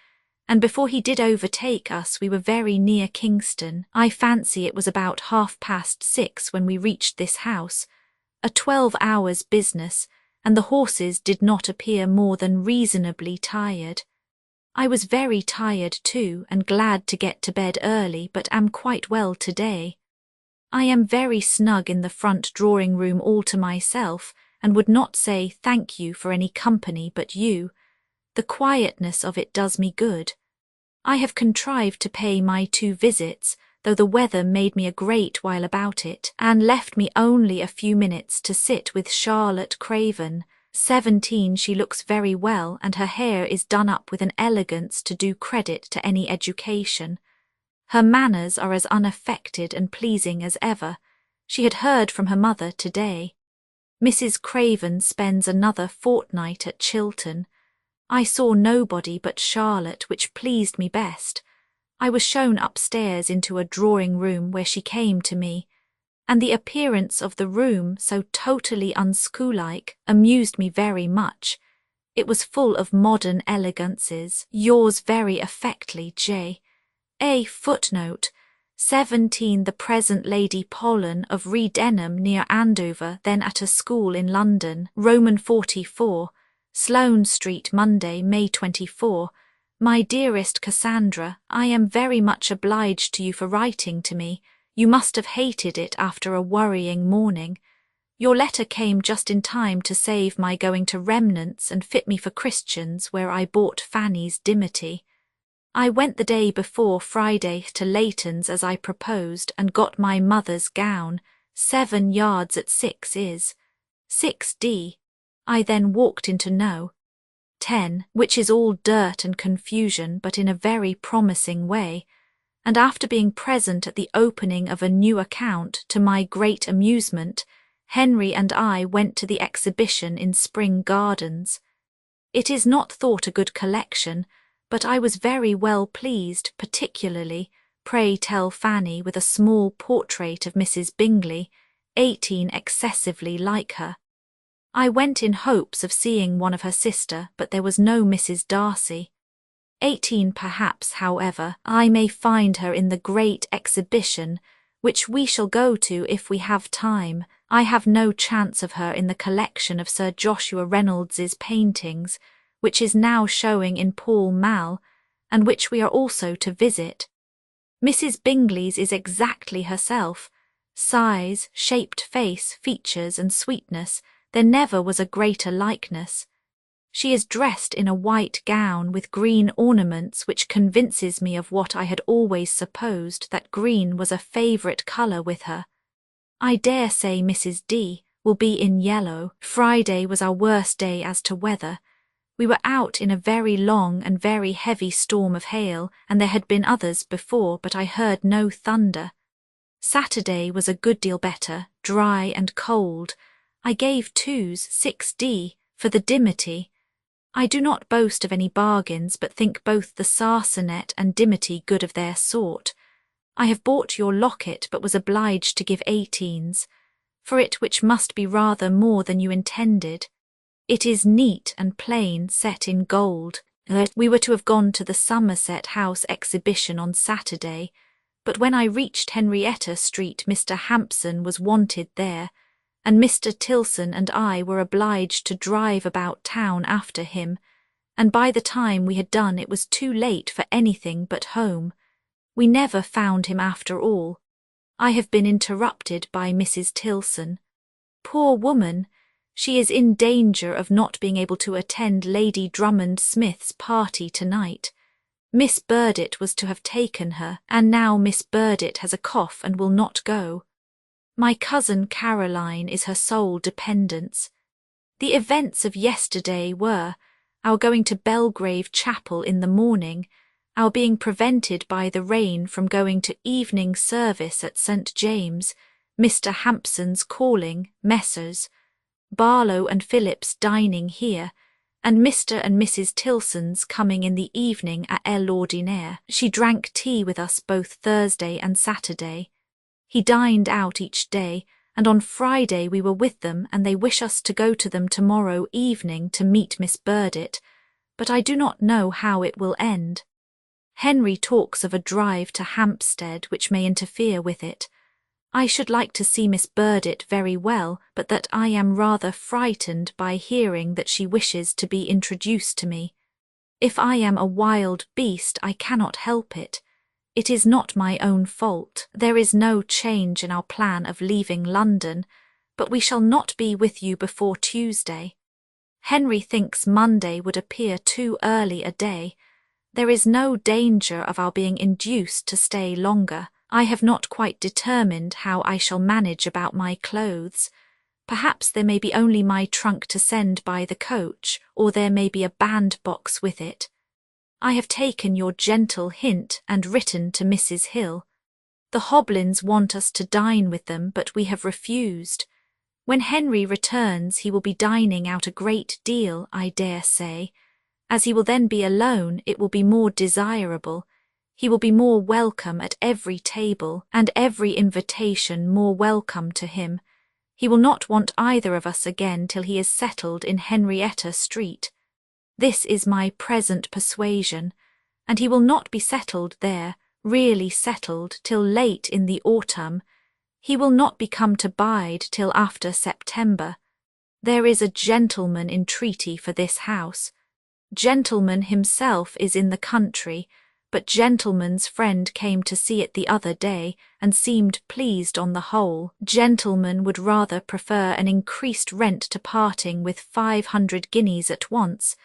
and before he did overtake us we were very near Kingston. I fancy it was about 6:30 when we reached this house, a 12 hours' business, and the horses did not appear more than reasonably tired. I was very tired too, and glad to get to bed early, but am quite well today. I am very snug in the front drawing-room all to myself, and would not say thank you for any company but you. The quietness of it does me good. I have contrived to pay my 2 visits, though the weather made me a great while about it, and left me only a few minutes to sit with Charlotte Craven. 17, she looks very well, and her hair is done up with an elegance to do credit to any education. Her manners are as unaffected and pleasing as ever. She had heard from her mother today. Mrs. Craven spends another fortnight at Chilton. I saw nobody but Charlotte, which pleased me best. I was shown upstairs into a drawing-room where she came to me, and the appearance of the room, so totally unschool-like, amused me very much. It was full of modern elegances. Yours very affectly, J. A. Footnote 17. The present Lady Pollen of Redenham near Andover, then at a school in London. Roman 44, Sloane Street, Monday, May 24. My dearest Cassandra, I am very much obliged to you for writing to me. You must have hated it after a worrying morning. Your letter came just in time to save my going to Remnant's and fit me for Christians, where I bought Fanny's dimity. I went the day before Friday to Leighton's as I proposed, and got my mother's gown. 7 yards at 6 is 6D. I then walked into No. 10, which is all dirt and confusion, but in a very promising way, and after being present at the opening of a new account, to my great amusement, Henry and I went to the exhibition in Spring Gardens. It is not thought a good collection, but I was very well pleased, particularly, pray tell Fanny, with a small portrait of Mrs. Bingley, 18, excessively like her. I went in hopes of seeing one of her sister, but there was no Mrs. Darcy. 18, perhaps, however, I may find her in the great exhibition, which we shall go to if we have time. I have no chance of her in the collection of Sir Joshua Reynolds's paintings, which is now showing in Pall Mall, and which we are also to visit. Mrs. Bingley's is exactly herself. Size, shaped face, features, and sweetness, there never was a greater likeness. She is dressed in a white gown with green ornaments, which convinces me of what I had always supposed, that green was a favourite colour with her. I dare say Mrs. D. will be in yellow. Friday was our worst day as to weather. We were out in a very long and very heavy storm of hail, and there had been others before, but I heard no thunder. Saturday was a good deal better, dry and cold. I gave 2s 6d for the dimity. I do not boast of any bargains, but think both the sarcenet and dimity good of their sort. I have bought your locket, but was obliged to give 18s, for it, which must be rather more than you intended. It is neat and plain, set in gold. We were to have gone to the Somerset House exhibition on Saturday, but when I reached Henrietta Street, Mr. Hampson was wanted there, and Mr. Tilson and I were obliged to drive about town after him, and by the time we had done it was too late for anything but home. We never found him after all. I have been interrupted by Mrs. Tilson. Poor woman! She is in danger of not being able to attend Lady Drummond Smith's party tonight. Miss Burdett was to have taken her, and now Miss Burdett has a cough and will not go. My cousin Caroline is her sole dependence. The events of yesterday were our going to Belgrave Chapel in the morning, our being prevented by the rain from going to evening service at St. James, Mr. Hampson's calling, Messrs. Barlow and Phillips dining here, and Mr. and Mrs. Tilson's coming in the evening at l'Ordinaire. She drank tea with us both Thursday and Saturday. He dined out each day, and on Friday we were with them, and they wish us to go to them tomorrow evening to meet Miss Burdett, but I do not know how it will end. Henry talks of a drive to Hampstead which may interfere with it. I should like to see Miss Burdett very well, but that I am rather frightened by hearing that she wishes to be introduced to me. If I am a wild beast, I cannot help it. It is not my own fault. There is no change in our plan of leaving London, but we shall not be with you before Tuesday. Henry thinks Monday would appear too early a day. There is no danger of our being induced to stay longer. I have not quite determined how I shall manage about my clothes. Perhaps there may be only my trunk to send by the coach, or there may be a bandbox with it. I have taken your gentle hint and written to Mrs. Hill. The Hoblins want us to dine with them, but we have refused. When Henry returns he will be dining out a great deal, I dare say. As he will then be alone, it will be more desirable. He will be more welcome at every table, and every invitation more welcome to him. He will not want either of us again till he is settled in Henrietta Street. This is my present persuasion, and he will not be settled there, really settled, till late in the autumn. He will not be come to bide till after September. There is a gentleman in treaty for this house. Gentleman himself is in the country, but gentleman's friend came to see it the other day, and seemed pleased on the whole. Gentleman would rather prefer an increased rent to parting with 500 guineas at once,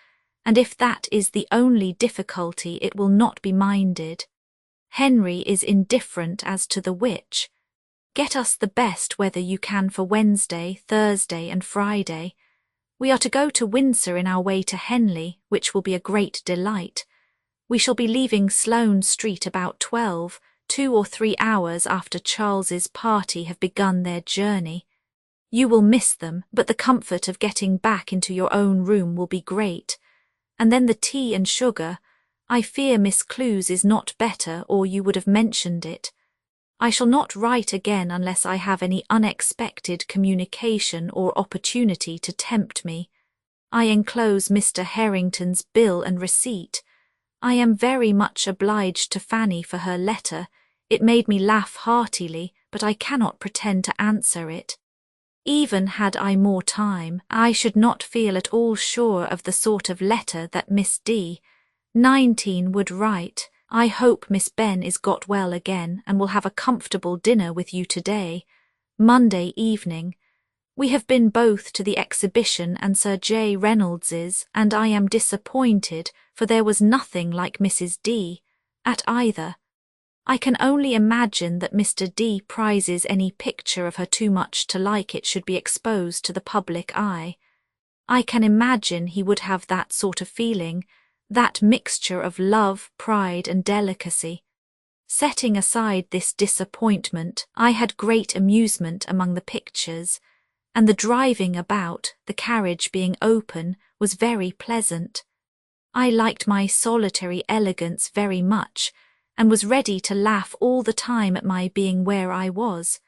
and if that is the only difficulty it will not be minded. Henry is indifferent as to the which. Get us the best weather you can for Wednesday, Thursday, and Friday. We are to go to Windsor in our way to Henley, which will be a great delight. We shall be leaving Sloane Street about 12, 2 or 3 hours after Charles's party have begun their journey. You will miss them, but the comfort of getting back into your own room will be great. And then the tea and sugar. I fear Miss Clues is not better, or you would have mentioned it. I shall not write again unless I have any unexpected communication or opportunity to tempt me. I enclose Mr. Harrington's bill and receipt. I am very much obliged to Fanny for her letter. It made me laugh heartily, but I cannot pretend to answer it. Even had I more time, I should not feel at all sure of the sort of letter that Miss D. 19 would write. I hope Miss Ben is got well again and will have a comfortable dinner with you today, Monday evening. We have been both to the exhibition and Sir J. Reynolds's, and I am disappointed, for there was nothing like Mrs. D. at either. I can only imagine that Mr. D. prizes any picture of her too much to like it should be exposed to the public eye. I can imagine he would have that sort of feeling, that mixture of love, pride, and delicacy. Setting aside this disappointment, I had great amusement among the pictures, and the driving about, the carriage being open, was very pleasant. I liked my solitary elegance very much, and was ready to laugh all the time at my being where I was.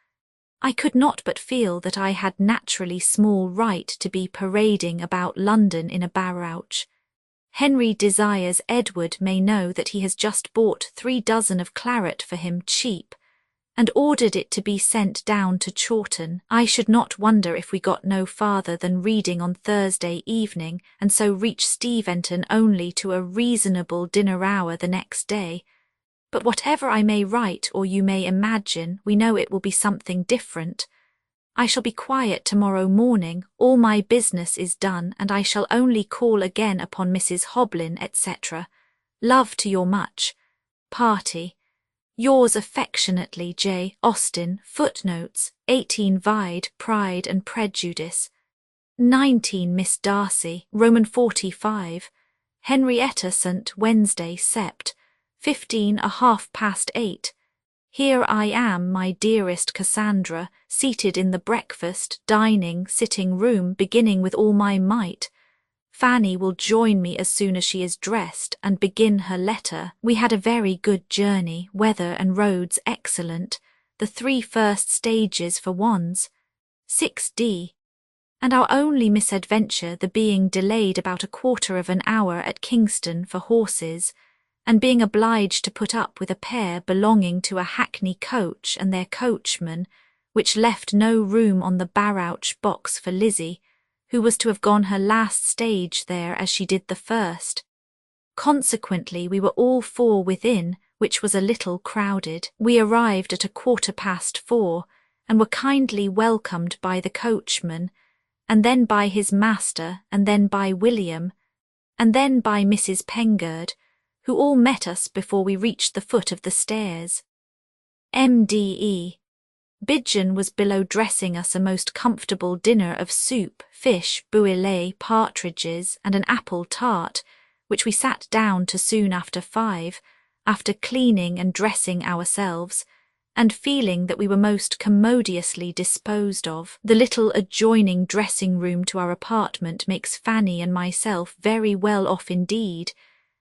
I could not but feel that I had naturally small right to be parading about London in a barouche. Henry desires Edward may know that he has just bought 3 dozen of claret for him cheap, and ordered it to be sent down to Chawton. I should not wonder if we got no farther than Reading on Thursday evening, and so reach Steventon only to a reasonable dinner hour the next day. But whatever I may write or you may imagine, we know it will be something different. I shall be quiet tomorrow morning, all my business is done, and I shall only call again upon Mrs. Hoblin, etc. Love to your much. Party. Yours affectionately, J. Austen. Footnotes, 18 Vide, Pride and Prejudice. 19 Miss Darcy, Roman 45. Henrietta St. Wednesday, Sept. 15 1/2 Here I am, my dearest Cassandra, seated in the breakfast, dining, sitting room, beginning with all my might. Fanny will join me as soon as she is dressed and begin her letter. We had a very good journey, weather and roads excellent, the 3 first stages for Wands, 6D, and our only misadventure the being delayed about a quarter of an hour at Kingston for horses, and being obliged to put up with a pair belonging to a hackney coach and their coachman, which left no room on the barouche box for Lizzie, who was to have gone her last stage there as she did the first. Consequently, we were all 4 within, which was a little crowded. We arrived at a 4:15, and were kindly welcomed by the coachman, and then by his master, and then by William, and then by Mrs. Pengard, who all met us before we reached the foot of the stairs. MDE. Bidgen was below dressing us a most comfortable dinner of soup, fish, bouillet, partridges, and an apple tart, which we sat down to soon after 5, after cleaning and dressing ourselves, and feeling that we were most commodiously disposed of. The little adjoining dressing-room to our apartment makes Fanny and myself very well off indeed,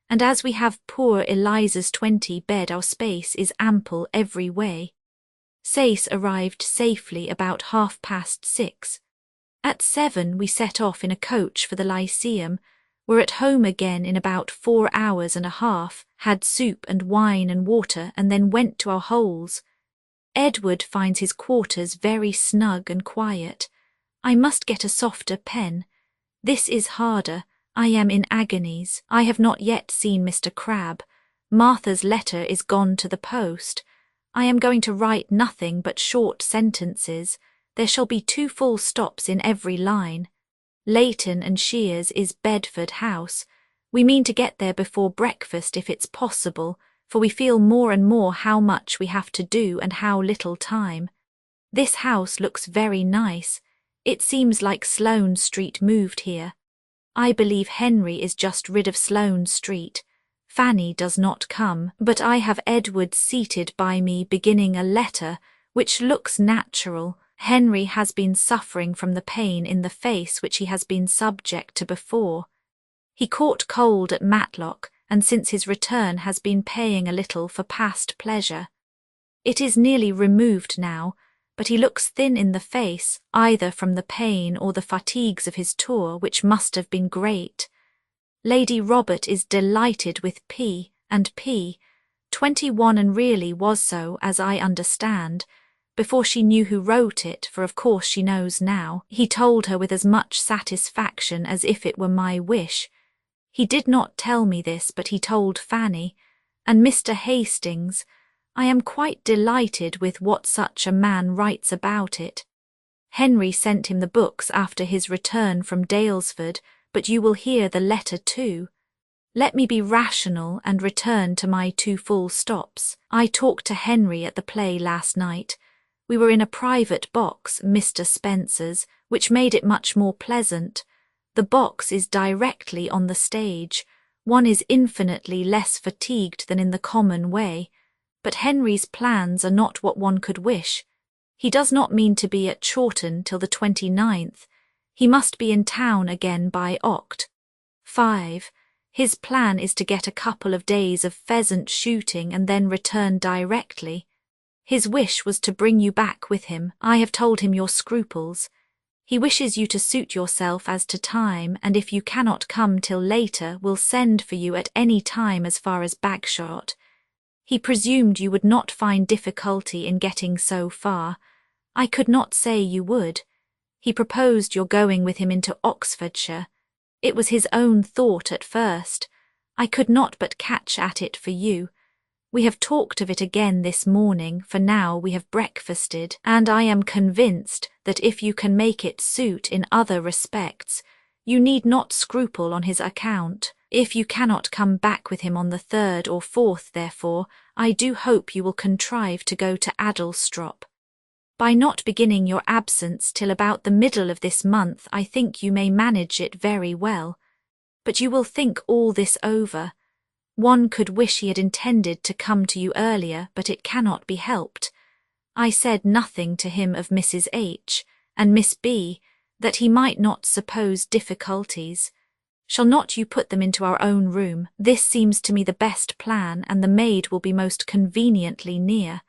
and as we have poor Eliza's 20 bed, our space is ample every way. Sayce arrived safely about 6:30. At 7 we set off in a coach for the Lyceum, were at home again in about 4 hours and a half, had soup and wine and water, and then went to our holes. Edward finds his quarters very snug and quiet. I must get a softer pen. This is harder. I am in agonies. I have not yet seen Mr. Crabbe. Martha's letter is gone to the post. I am going to write nothing but short sentences. There shall be 2 full stops in every line. Leighton and Shears is Bedford House. We mean to get there before breakfast if it's possible, for we feel more and more how much we have to do and how little time. This house looks very nice. It seems like Sloane Street moved here. I believe Henry is just rid of Sloane Street. Fanny does not come, but I have Edward seated by me beginning a letter, which looks natural. Henry has been suffering from the pain in the face which he has been subject to before. He caught cold at Matlock, and since his return has been paying a little for past pleasure. It is nearly removed now, but he looks thin in the face, either from the pain or the fatigues of his tour, which must have been great. Lady Robert is delighted with P. and P. 21 and really was so, as I understand, before she knew who wrote it, for of course she knows now. He told her with as much satisfaction as if it were my wish. He did not tell me this, but he told Fanny, and Mr. Hastings. I am quite delighted with what such a man writes about it. Henry sent him the books after his return from Daylesford, but you will hear the letter too. Let me be rational and return to my 2 full stops. I talked to Henry at the play last night. We were in a private box, Mr. Spencer's, which made it much more pleasant. The box is directly on the stage. One is infinitely less fatigued than in the common way. But Henry's plans are not what one could wish. He does not mean to be at Chawton till the 29th. He must be in town again by Oct. 5. His plan is to get a couple of days of pheasant shooting and then return directly. His wish was to bring you back with him. I have told him your scruples. He wishes you to suit yourself as to time, and if you cannot come till later, will send for you at any time as far as Bagshot. He presumed you would not find difficulty in getting so far. I could not say you would. He proposed your going with him into Oxfordshire. It was his own thought at first. I could not but catch at it for you. We have talked of it again this morning, for now we have breakfasted, and I am convinced that if you can make it suit in other respects, you need not scruple on his account. If you cannot come back with him on the 3rd or 4th, therefore, I do hope you will contrive to go to Addlestrop. By not beginning your absence till about the middle of this month, I think you may manage it very well. But you will think all this over. One could wish he had intended to come to you earlier, but it cannot be helped. I said nothing to him of Mrs. H. and Miss B., that he might not suppose difficulties. Shall not you put them into our own room? This seems to me the best plan, and the maid will be most conveniently near.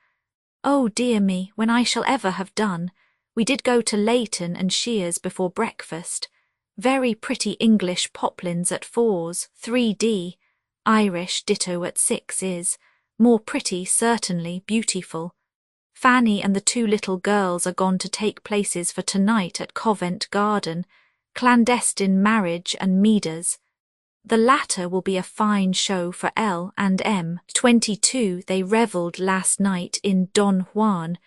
Oh dear me, when I shall ever have done. We did go to Leighton and Shears before breakfast. Very pretty English poplins at 4s, 3d. Irish ditto at 6 is. More pretty, certainly, beautiful. Fanny and the 2 little girls are gone to take places for tonight at Covent Garden, clandestine marriage and Meader's. The latter will be a fine show for L and M. 22 they revelled last night in Don Juan,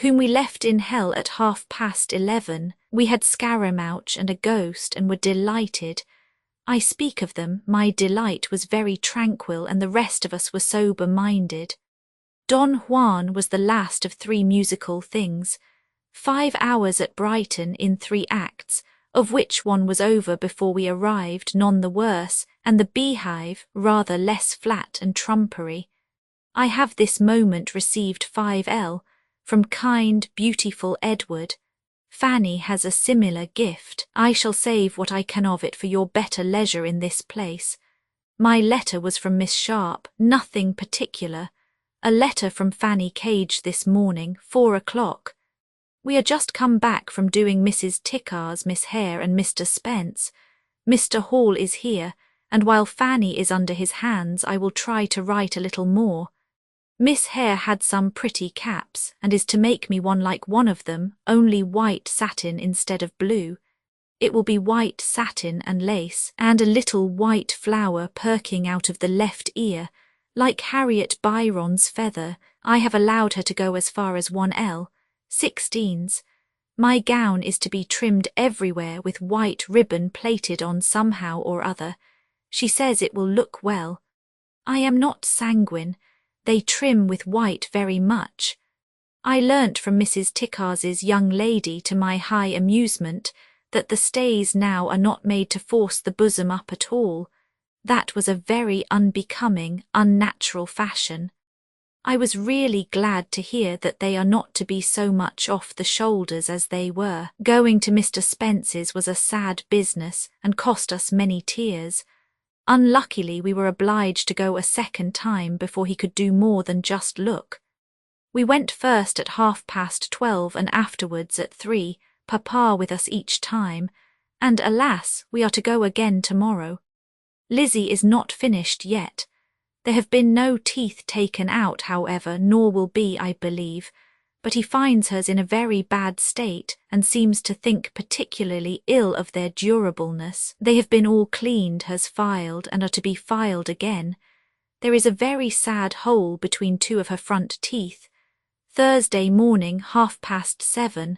whom we left in hell at 11:30. We had Scaramouch and a ghost and were delighted. I speak of them, my delight was very tranquil and the rest of us were sober-minded. Don Juan was the last of 3 musical things. 5 hours at Brighton in 3 acts, of which one was over before we arrived, none the worse, and the Beehive rather less flat and trumpery. I have this moment received 5L from kind, beautiful Edward. Fanny has a similar gift. I shall save what I can of it for your better leisure in this place. My letter was from Miss Sharp, nothing particular. A letter from Fanny Cage this morning, 4 o'clock. We are just come back from doing Mrs. Tickar's, Miss Hare and Mr. Spence. Mr. Hall is here, and while Fanny is under his hands I will try to write a little more. Miss Hare had some pretty caps, and is to make me one like one of them, only white satin instead of blue. It will be white satin and lace, and a little white flower perking out of the left ear, like Harriet Byron's feather. I have allowed her to go as far as 1L. 16s. My gown is to be trimmed everywhere with white ribbon plaited on somehow or other. She says it will look well. I am not sanguine. They trim with white very much. I learnt from Mrs. Tickars's young lady, to my high amusement, that the stays now are not made to force the bosom up at all. That was a very unbecoming, unnatural fashion. I was really glad to hear that they are not to be so much off the shoulders as they were. Going to Mr. Spence's was a sad business, and cost us many tears. Unluckily, we were obliged to go a second time before he could do more than just look. We went first at 12:30 and afterwards at 3, Papa with us each time, and alas, we are to go again tomorrow. Lizzie is not finished yet. There have been no teeth taken out, however, nor will be, I believe, but he finds hers in a very bad state and seems to think particularly ill of their durableness. They have been all cleaned, hers filed, and are to be filed again. There is a very sad hole between two of her front teeth. Thursday morning, 7:30,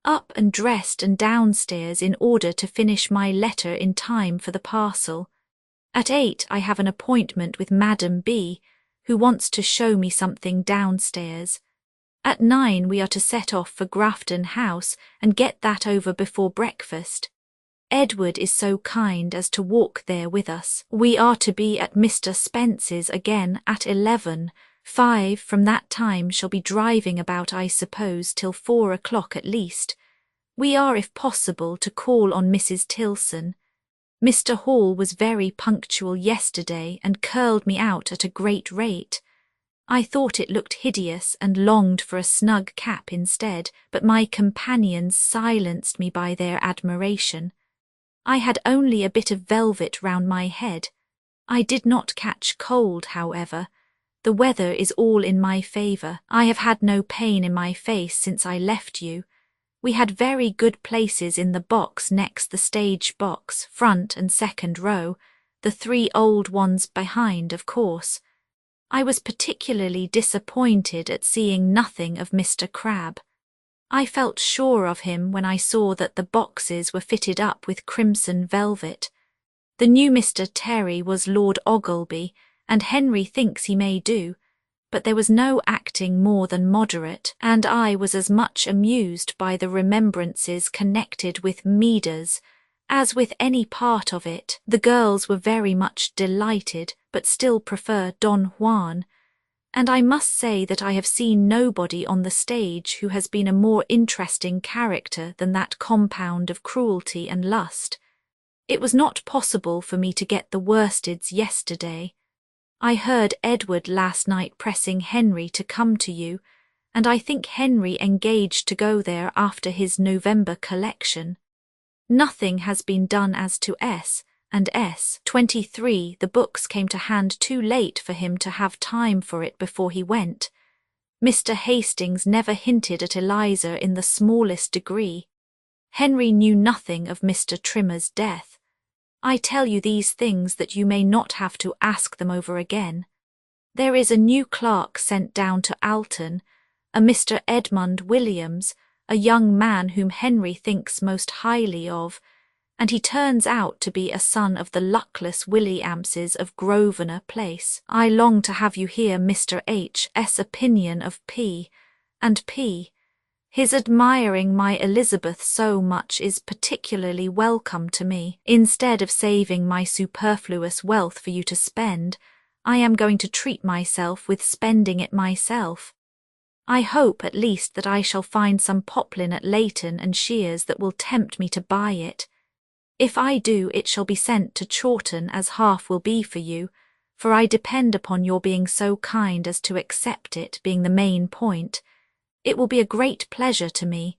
up and dressed and downstairs in order to finish my letter in time for the parcel. At 8 I have an appointment with Madam B, who wants to show me something downstairs. At 9 we are to set off for Grafton House and get that over before breakfast. Edward is so kind as to walk there with us. We are to be at Mr. Spence's again at 11:05. From that time shall be driving about, I suppose, till 4 o'clock at least. We are, if possible, to call on Mrs. Tilson. Mr. Hall was very punctual yesterday and curled me out at a great rate. I thought it looked hideous and longed for a snug cap instead, but my companions silenced me by their admiration. I had only a bit of velvet round my head. I did not catch cold, however. The weather is all in my favour. I have had no pain in my face since I left you. We had very good places in the box next the stage box, front and second row, the 3 old ones behind, of course. I was particularly disappointed at seeing nothing of Mr. Crabbe. I felt sure of him when I saw that the boxes were fitted up with crimson velvet. The new Mr. Terry was Lord Ogleby, and Henry thinks he may do, but there was no acting more than moderate, and I was as much amused by the remembrances connected with Midas as with any part of it. The girls were very much delighted, but still prefer Don Juan, and I must say that I have seen nobody on the stage who has been a more interesting character than that compound of cruelty and lust. It was not possible for me to get the worsteds yesterday. I heard Edward last night pressing Henry to come to you, and I think Henry engaged to go there after his November collection. Nothing has been done as to S and S23. The books came to hand too late for him to have time for it before he went. Mr. Hastings never hinted at Eliza in the smallest degree. Henry knew nothing of Mr. Trimmer's death. I tell you these things that you may not have to ask them over again. There is a new clerk sent down to Alton, a Mr. Edmund Williams, a young man whom Henry thinks most highly of, and he turns out to be a son of the luckless Williamses of Grosvenor Place. I long to have you hear Mr. H.'s opinion of P. and P. His admiring my Elizabeth so much is particularly welcome to me. Instead of saving my superfluous wealth for you to spend, I am going to treat myself with spending it myself. I hope at least that I shall find some poplin at Leighton and Shears that will tempt me to buy it. If I do, it shall be sent to Chawton, as half will be for you, for I depend upon your being so kind as to accept it, being the main point. It will be a great pleasure to me.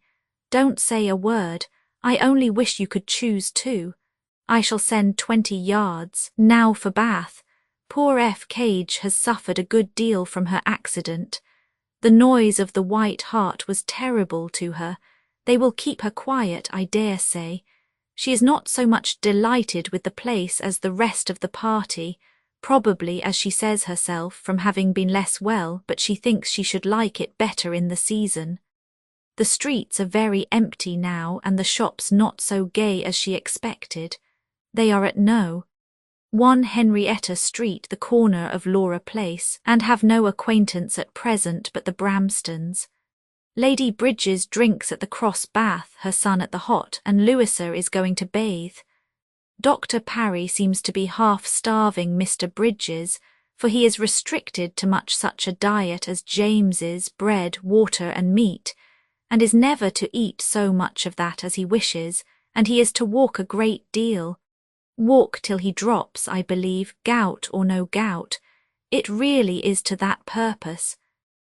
Don't say a word. I only wish you could choose 2. I shall send 20 yards. Now for Bath. Poor F. Cage has suffered a good deal from her accident. The noise of the White Hart was terrible to her. They will keep her quiet, I dare say. She is not so much delighted with the place as the rest of the party, probably, as she says herself, from having been less well, but she thinks she should like it better in the season. The streets are very empty now, and the shops not so gay as she expected. They are at No. 1 Henrietta Street, the corner of Laura Place, and have no acquaintance at present but the Bramstons. Lady Bridges drinks at the Cross Bath, her son at the Hot, and Louisa is going to bathe. Dr. Parry seems to be half-starving Mr. Bridges, for he is restricted to much such a diet as James's, bread, water and meat, and is never to eat so much of that as he wishes, and he is to walk a great deal. Walk till he drops, I believe, gout or no gout. It really is to that purpose.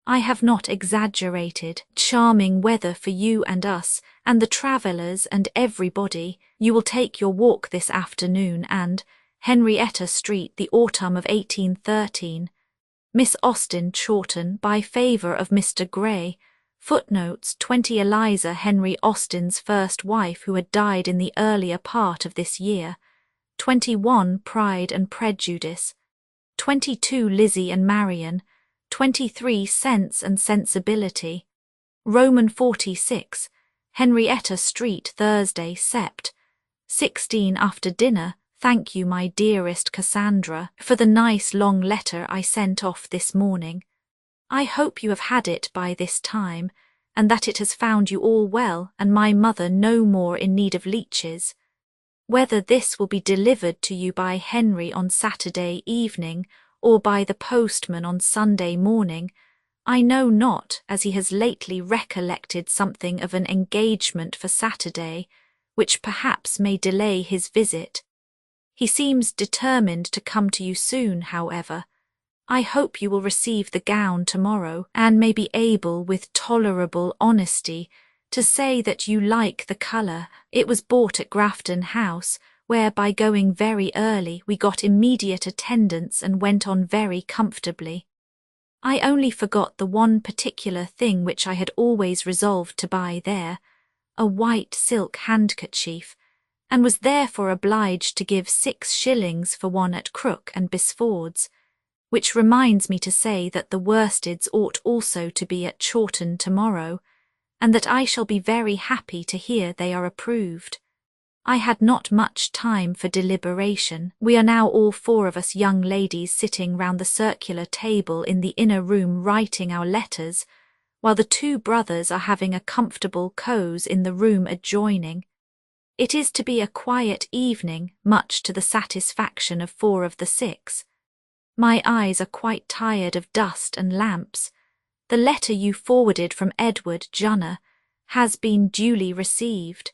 I have not exaggerated. Charming weather for you and us, and the travellers and everybody. You will take your walk this afternoon and Henrietta Street, the autumn of 1813. Miss Austen Chawton, by favour of Mr. Gray. Footnotes 20 Eliza Henry Austen's first wife, who had died in the earlier part of this year. 21 Pride and Prejudice. 22 Lizzie and Marian. 23 Sense and Sensibility. Roman 46. Henrietta Street, Thursday, Sept. 16 After dinner. Thank you, my dearest Cassandra, for the nice long letter I sent off this morning. I hope you have had it by this time, and that it has found you all well and my mother no more in need of leeches. Whether this will be delivered to you by Henry on Saturday evening or by the postman on Sunday morning, I know not, as he has lately recollected something of an engagement for Saturday, which perhaps may delay his visit. He seems determined to come to you soon, however. I hope you will receive the gown tomorrow, and may be able with tolerable honesty to say that you like the colour. It was bought at Grafton House, where by going very early we got immediate attendance and went on very comfortably. I only forgot the one particular thing which I had always resolved to buy there, a white silk handkerchief, and was therefore obliged to give 6 shillings for one at Crook and Bisford's, which reminds me to say that the worsteds ought also to be at Chawton tomorrow, and that I shall be very happy to hear they are approved. I had not much time for deliberation. We are now all 4 of us young ladies sitting round the circular table in the inner room writing our letters, while the 2 brothers are having a comfortable cause in the room adjoining. It is to be a quiet evening, much to the satisfaction of 4 of the 6. My eyes are quite tired of dust and lamps. The letter you forwarded from Edward Junner has been duly received.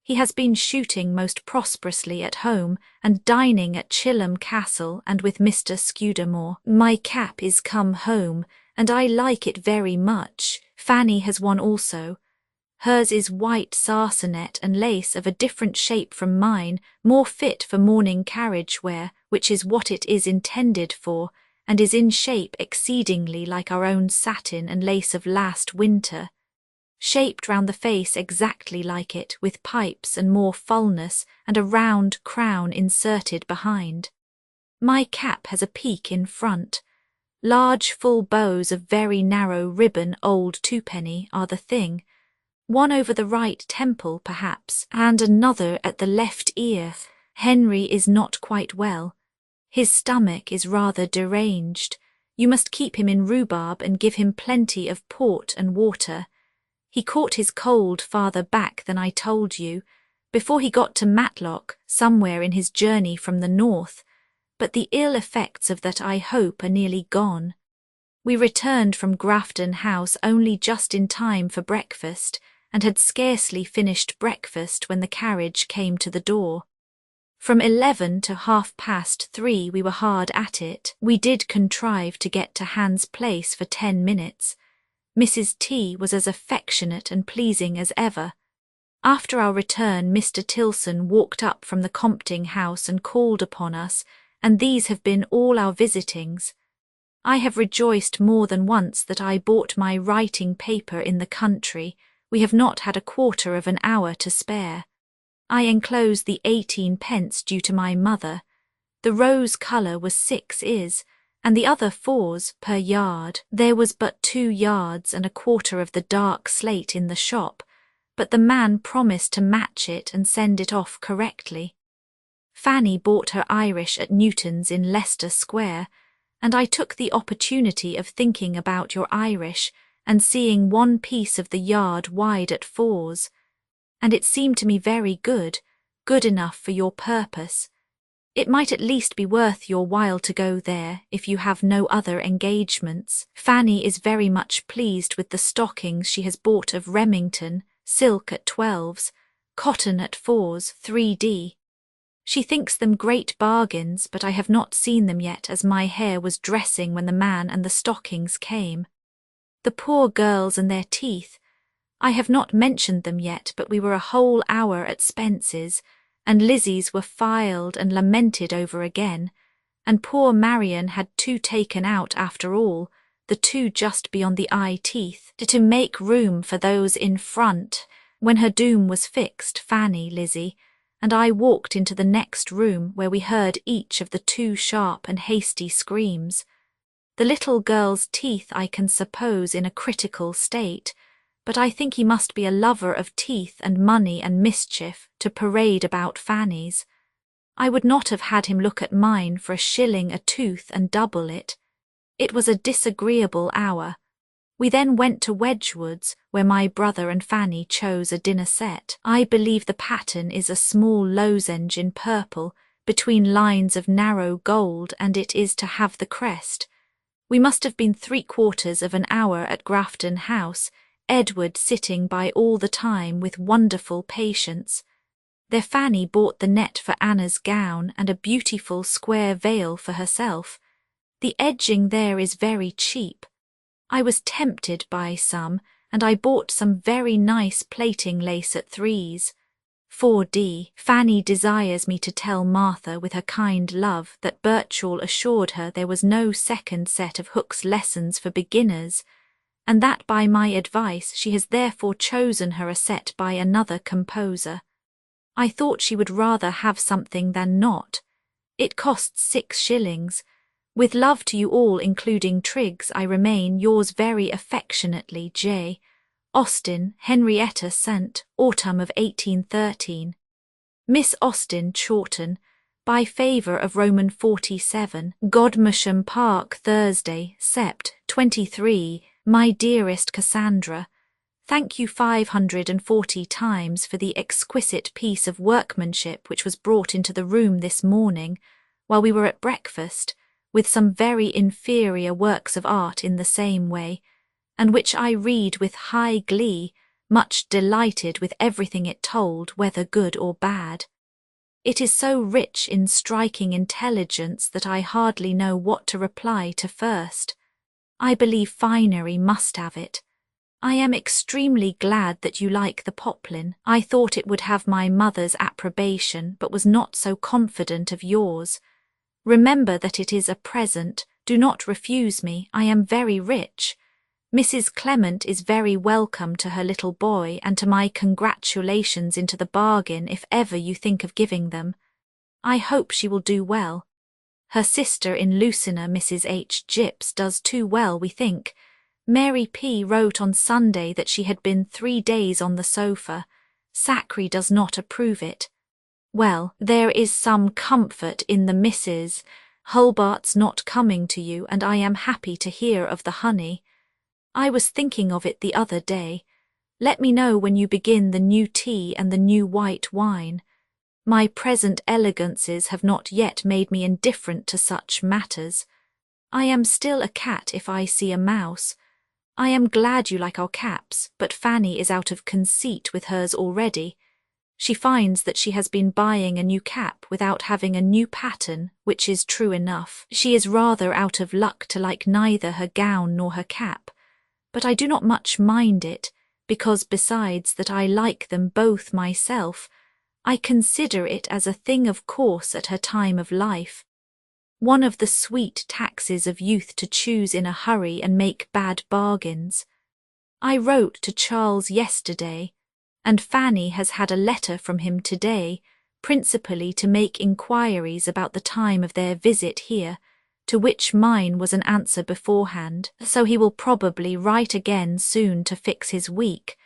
He has been shooting most prosperously at home and dining at Chilham Castle and with Mr. Scudamore. My cap is come home, and I like it very much. Fanny has one also. Hers is white sarcenet and lace of a different shape from mine, more fit for morning carriage wear, which is what it is intended for, and is in shape exceedingly like our own satin and lace of last winter. Shaped round the face exactly like it, with pipes and more fullness, and a round crown inserted behind. My cap has a peak in front. Large full bows of very narrow ribbon, old 2-penny, are the thing. One over the right temple, perhaps, and another at the left ear. Henry is not quite well. His stomach is rather deranged. You must keep him in rhubarb and give him plenty of port and water. He caught his cold farther back than I told you, before he got to Matlock, somewhere in his journey from the north, but the ill effects of that I hope are nearly gone. We returned from Grafton House only just in time for breakfast, and had scarcely finished breakfast when the carriage came to the door. From 11 to 3:30 we were hard at it. We did contrive to get to Hans Place for 10 minutes. Mrs. T. was as affectionate and pleasing as ever. After our return, Mr. Tilson walked up from the Compting House and called upon us, and these have been all our visitings. I have rejoiced more than once that I bought my writing paper in the country. We have not had a quarter of an hour to spare. I enclose the 18 pence due to my mother. The rose colour was 6 is, and the other 4s per yard. There was but 2 yards and a quarter of the dark slate in the shop, but the man promised to match it and send it off correctly. Fanny bought her Irish at Newton's in Leicester Square, and I took the opportunity of thinking about your Irish and seeing one piece of the yard wide at 4s, and it seemed to me very good, good enough for your purpose. It might at least be worth your while to go there if you have no other engagements. Fanny is very much pleased with the stockings she has bought of Remington, silk at 12s, cotton at 4s, 3d. She thinks them great bargains, but I have not seen them yet, as my hair was dressing when the man and the stockings came. The poor girls and their teeth. I have not mentioned them yet, but we were a whole hour at Spence's, and Lizzie's were filed and lamented over again, and poor Marion had 2 taken out after all, the 2 just beyond the eye teeth, to make room for those in front. When her doom was fixed, Fanny, Lizzie, and I walked into the next room, where we heard each of the 2 sharp and hasty screams. The little girl's teeth I can suppose in a critical state, but I think he must be a lover of teeth and money and mischief to parade about Fanny's. I would not have had him look at mine for 1 shilling a tooth and double it. It was a disagreeable hour. We then went to Wedgwood's, where my brother and Fanny chose a dinner set. I believe the pattern is a small lozenge in purple, between lines of narrow gold, and it is to have the crest. We must have been 3/4 of an hour at Grafton House, Edward sitting by all the time with wonderful patience. There Fanny bought the net for Anna's gown and a beautiful square veil for herself. The edging there is very cheap. I was tempted by some, and I bought some very nice plaiting lace at 3s. 4d. Fanny desires me to tell Martha with her kind love that Birchall assured her there was no second set of Hook's lessons for beginners, and that by my advice she has therefore chosen her a set by another composer. I thought she would rather have something than not. It costs 6 shillings. With love to you all, including Triggs, I remain yours very affectionately, J. Austen, Henrietta St. Autumn of 1813. Miss Austen, Chawton, by favour of Roman 47, Godmersham Park, Thursday, Sept. 23. My dearest Cassandra, thank you 540 times for the exquisite piece of workmanship which was brought into the room this morning while we were at breakfast, with some very inferior works of art in the same way, and which I read with high glee, much delighted with everything it told, whether good or bad. It is so rich in striking intelligence that I hardly know what to reply to first. I believe finery must have it. I am extremely glad that you like the poplin. I thought it would have my mother's approbation, but was not so confident of yours. Remember that it is a present. Do not refuse me. I am very rich. Mrs. Clement is very welcome to her little boy, and to my congratulations into the bargain if ever you think of giving them. I hope she will do well. Her sister in Lucina, Mrs. H. Gipps, does too well, we think. Mary P. wrote on Sunday that she had been 3 days on the sofa. Sackree does not approve it. Well, there is some comfort in the Mrs. Hulbart's not coming to you, and I am happy to hear of the honey. I was thinking of it the other day. Let me know when you begin the new tea and the new white wine. My present elegances have not yet made me indifferent to such matters. I am still a cat if I see a mouse. I am glad you like our caps, but Fanny is out of conceit with hers already. She finds that she has been buying a new cap without having a new pattern, which is true enough. She is rather out of luck to like neither her gown nor her cap, but I do not much mind it, because besides that I like them both myself, I consider it as a thing of course at her time of life. One of the sweet taxes of youth to choose in a hurry and make bad bargains. I wrote to Charles yesterday, and Fanny has had a letter from him today, principally to make inquiries about the time of their visit here, to which mine was an answer beforehand, so he will probably write again soon to fix his week.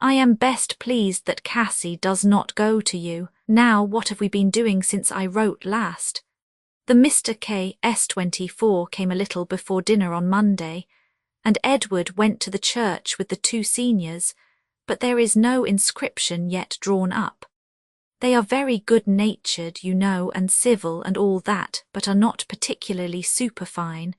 I am best pleased that Cassie does not go to you. Now what have we been doing since I wrote last? The Mr. K. S24 came a little before dinner on Monday, and Edward went to the church with the 2 seniors, but there is no inscription yet drawn up. They are very good-natured, you know, and civil and all that, but are not particularly superfine.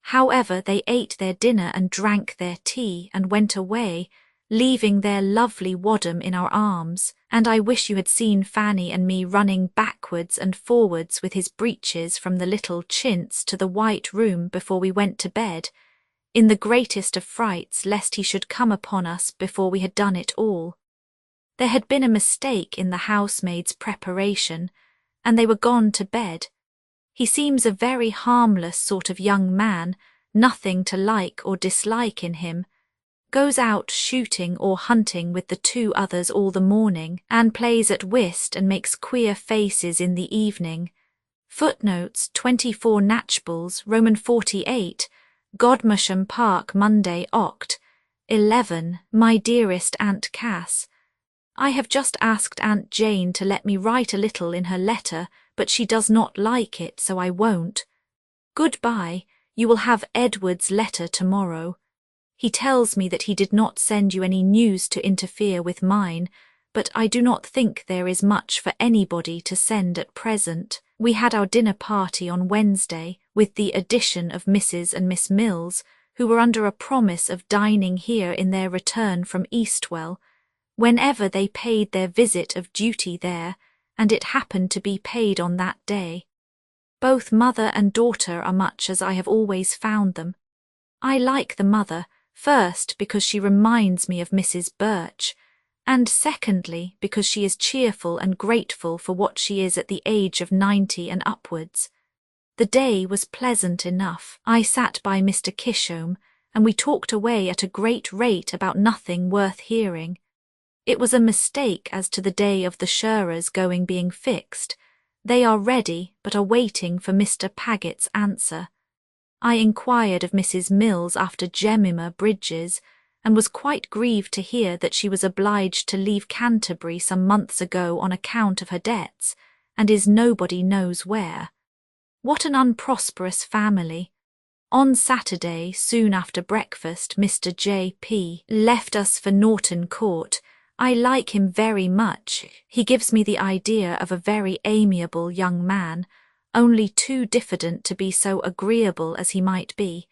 However, they ate their dinner and drank their tea and went away, leaving their lovely Wadham in our arms, and I wish you had seen Fanny and me running backwards and forwards with his breeches from the little chintz to the white room before we went to bed, in the greatest of frights lest he should come upon us before we had done it all. There had been a mistake in the housemaid's preparation, and they were gone to bed. He seems a very harmless sort of young man, nothing to like or dislike in him, goes out shooting or hunting with the two others all the morning, and plays at whist and makes queer faces in the evening. Footnotes 24 Natchballs, Roman 48, Godmersham Park, Monday, Oct. 11. My dearest Aunt Cass, I have just asked Aunt Jane to let me write a little in her letter, but she does not like it, so I won't. Goodbye. You will have Edward's letter tomorrow. He tells me that he did not send you any news to interfere with mine, but I do not think there is much for anybody to send at present. We had our dinner party on Wednesday, with the addition of Mrs. and Miss Mills, who were under a promise of dining here in their return from Eastwell, whenever they paid their visit of duty there, and it happened to be paid on that day. Both mother and daughter are much as I have always found them. I like the mother, first because she reminds me of Mrs. Birch, and secondly because she is cheerful and grateful for what she is at the age of 90 and upwards. The day was pleasant enough. I sat by Mr. Kishome, and we talked away at a great rate about nothing worth hearing. It was a mistake as to the day of the Shearers going being fixed. They are ready, but are waiting for Mr. Paggett's answer. I inquired of Mrs. Mills after Jemima Bridges, and was quite grieved to hear that she was obliged to leave Canterbury some months ago on account of her debts, and is nobody knows where. What an unprosperous family! On Saturday, soon after breakfast, Mr. J.P. left us for Norton Court. I like him very much. He gives me the idea of a very amiable young man, only too diffident to be so agreeable as he might be.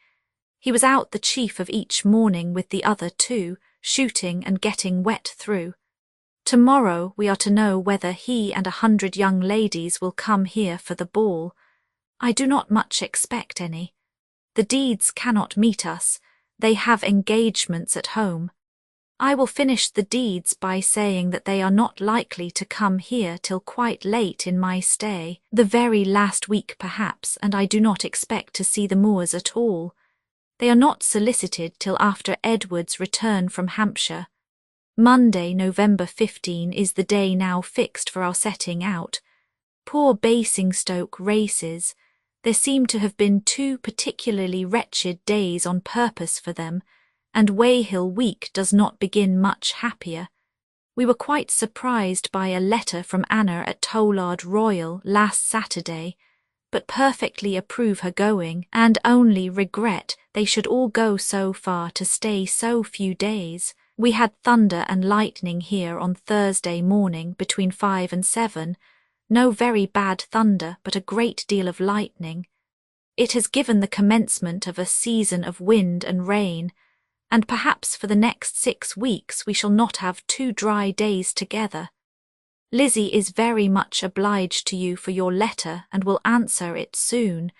He was out the chief of each morning with the other two, shooting and getting wet through. Tomorrow we are to know whether he and 100 young ladies will come here for the ball. I do not much expect any. The Deeds cannot meet us. They have engagements at home. I will finish the Deeds by saying that they are not likely to come here till quite late in my stay, the very last week perhaps, and I do not expect to see the Moores at all. They are not solicited till after Edward's return from Hampshire. Monday, November 15, is the day now fixed for our setting out. Poor Basingstoke races. There seem to have been 2 particularly wretched days on purpose for them, and Weyhill week does not begin much happier. We were quite surprised by a letter from Anna at Tollard Royal last Saturday, but perfectly approve her going, and only regret they should all go so far to stay so few days. We had thunder and lightning here on Thursday morning between 5 and 7, no very bad thunder, but a great deal of lightning. It has given the commencement of a season of wind and rain, and perhaps for the next 6 weeks we shall not have 2 dry days together. Lizzie is very much obliged to you for your letter and will answer it soon,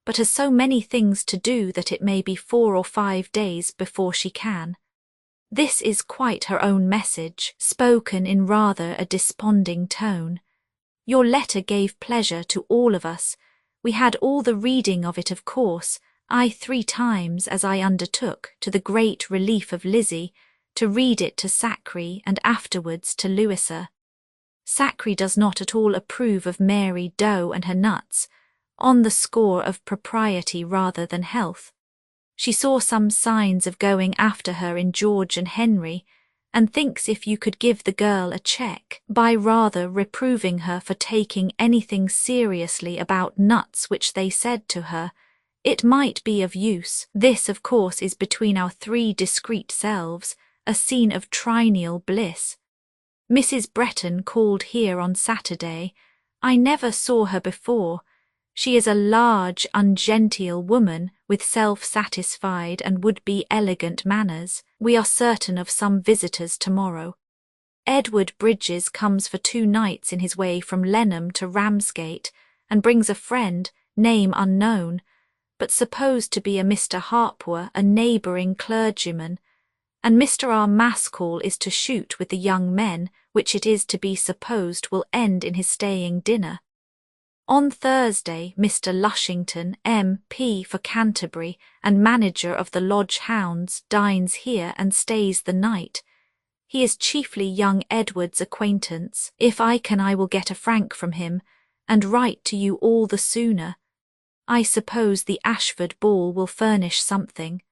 but has so many things to do that it may be 4 or 5 days before she can. This is quite her own message, spoken in rather a desponding tone. Your letter gave pleasure to all of us. We had all the reading of it, of course, I 3 times, as I undertook, to the great relief of Lizzie, to read it to Sackree and afterwards to Louisa. Sackree does not at all approve of Mary Doe and her nuts, on the score of propriety rather than health. She saw some signs of going after her in George and Henry, and thinks if you could give the girl a check, by rather reproving her for taking anything seriously about nuts which they said to her, it might be of use. This, of course, is between our 3 discreet selves, a scene of triennial bliss. Mrs. Bretton called here on Saturday. I never saw her before. She is a large, ungenteel woman with self-satisfied and would-be elegant manners. We are certain of some visitors tomorrow. Edward Bridges comes for 2 nights in his way from Lenham to Ramsgate, and brings a friend, name unknown, but supposed to be a Mr. Harpur, a neighbouring clergyman, and Mr. R. Maskall is to shoot with the young men, which it is to be supposed will end in his staying dinner. On Thursday, Mr. Lushington, M.P. for Canterbury, and manager of the Lodge Hounds, dines here and stays the night. He is chiefly young Edward's acquaintance. If I can, I will get a frank from him, and write to you all the sooner. I suppose the Ashford ball will furnish something.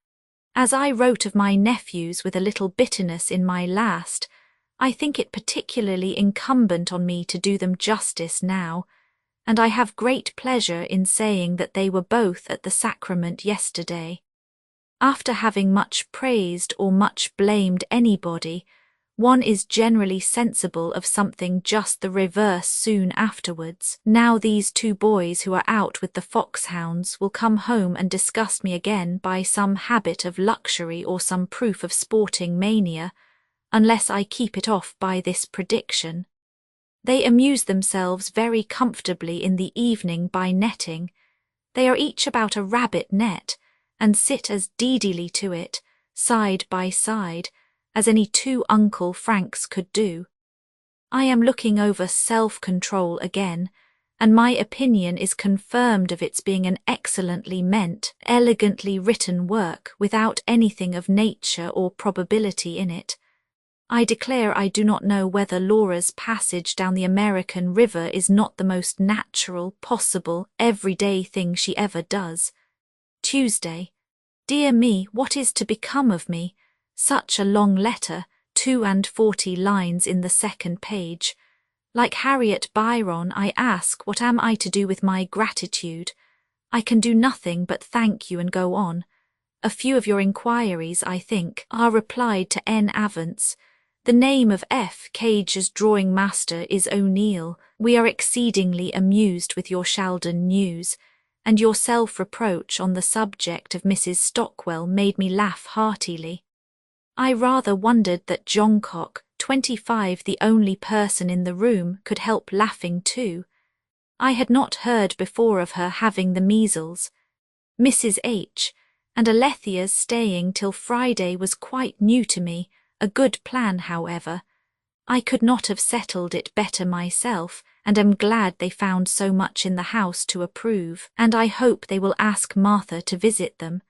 As I wrote of my nephews with a little bitterness in my last, I think it particularly incumbent on me to do them justice now, and I have great pleasure in saying that they were both at the sacrament yesterday. After having much praised or much blamed anybody, one is generally sensible of something just the reverse soon afterwards. Now these 2 boys who are out with the foxhounds will come home and disgust me again by some habit of luxury or some proof of sporting mania, unless I keep it off by this prediction. They amuse themselves very comfortably in the evening by netting. They are each about a rabbit net, and sit as deedily to it, side by side, as any 2 Uncle Franks could do. I am looking over Self-Control again, and my opinion is confirmed of its being an excellently meant, elegantly written work without anything of nature or probability in it. I declare I do not know whether Laura's passage down the American river is not the most natural, possible, everyday thing she ever does. Tuesday. Dear me, what is to become of me? Such a long letter, 42 lines in the 2nd page. Like Harriet Byron, I ask, what am I to do with my gratitude? I can do nothing but thank you and go on. A few of your inquiries, I think, are replied to N. Avance. The name of F. Cage's drawing master is O'Neill. We are exceedingly amused with your Sheldon news, and your self-reproach on the subject of Mrs. Stockwell made me laugh heartily. I rather wondered that Johncock, 25, the only person in the room, could help laughing too. I had not heard before of her having the measles. Mrs. H. and Alethia's staying till Friday was quite new to me, a good plan, however. I could not have settled it better myself, and am glad they found so much in the house to approve, and I hope they will ask Martha to visit them.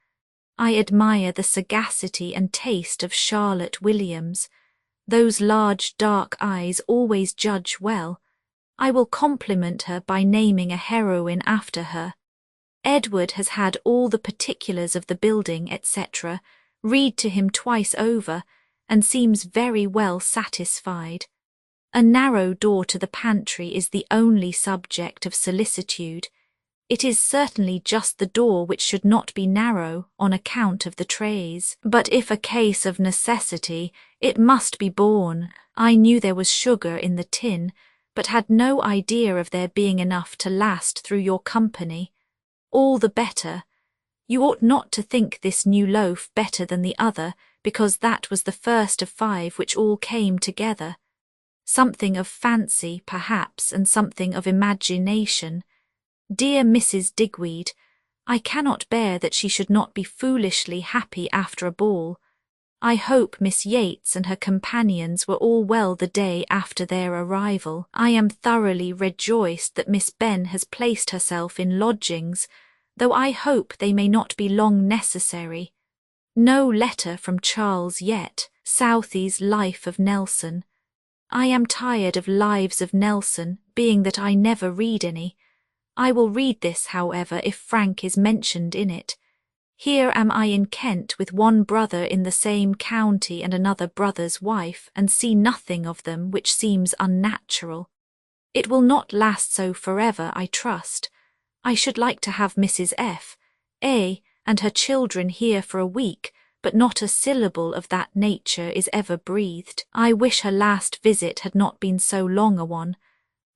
I admire the sagacity and taste of Charlotte Williams. Those large dark eyes always judge well. I will compliment her by naming a heroine after her. Edward has had all the particulars of the building, etc., read to him twice over, and seems very well satisfied. A narrow door to the pantry is the only subject of solicitude. It is certainly just the door which should not be narrow on account of the trays. But if a case of necessity, it must be borne. I knew there was sugar in the tin, but had no idea of there being enough to last through your company. All the better. You ought not to think this new loaf better than the other, because that was the first of 5 which all came together. Something of fancy, perhaps, and something of imagination. Dear Mrs. Digweed, I cannot bear that she should not be foolishly happy after a ball. I hope Miss Yates and her companions were all well the day after their arrival. I am thoroughly rejoiced that Miss Benn has placed herself in lodgings, though I hope they may not be long necessary. No letter from Charles yet. Southey's Life of Nelson. I am tired of Lives of Nelson, being that I never read any. I will read this, however, if Frank is mentioned in it. Here am I in Kent with one brother in the same county and another brother's wife, and see nothing of them, which seems unnatural. It will not last so forever, I trust. I should like to have Mrs. F. A. and her children here for a week, but not a syllable of that nature is ever breathed. I wish her last visit had not been so long a one.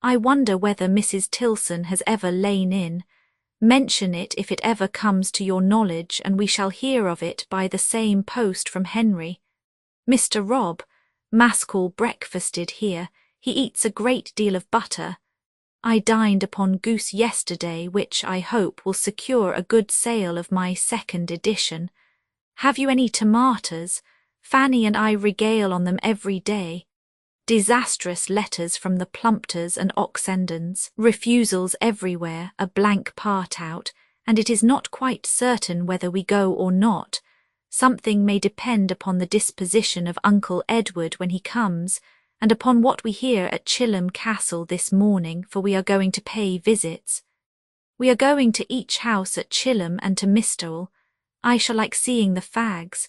I wonder whether Mrs. Tilson has ever lain in. Mention it if it ever comes to your knowledge, and we shall hear of it by the same post from Henry. Mr. Rob, Maskell breakfasted here. He eats a great deal of butter. I dined upon goose yesterday, which I hope will secure a good sale of my second edition. Have you any tomatoes? Fanny and I regale on them every day. Disastrous letters from the Plumpters and Oxendens, refusals everywhere, a blank part out, and it is not quite certain whether we go or not. Something may depend upon the disposition of Uncle Edward when he comes, and upon what we hear at Chilham Castle this morning, for we are going to pay visits. We are going to each house at Chilham and to Mistowell. I shall like seeing the fags.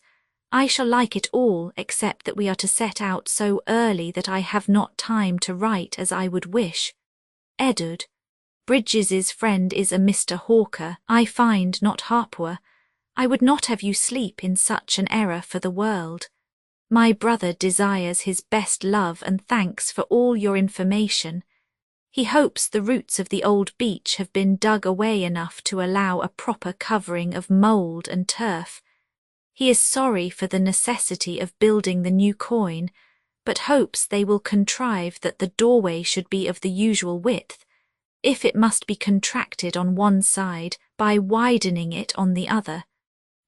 I shall like it all, except that we are to set out so early that I have not time to write as I would wish. Edward, Bridges's friend is a Mr. Hawker, I find, not Harpur. I would not have you sleep in such an error for the world. My brother desires his best love and thanks for all your information. He hopes the roots of the old beech have been dug away enough to allow a proper covering of mould and turf. He is sorry for the necessity of building the new coin, but hopes they will contrive that the doorway should be of the usual width, if it must be contracted on one side, by widening it on the other.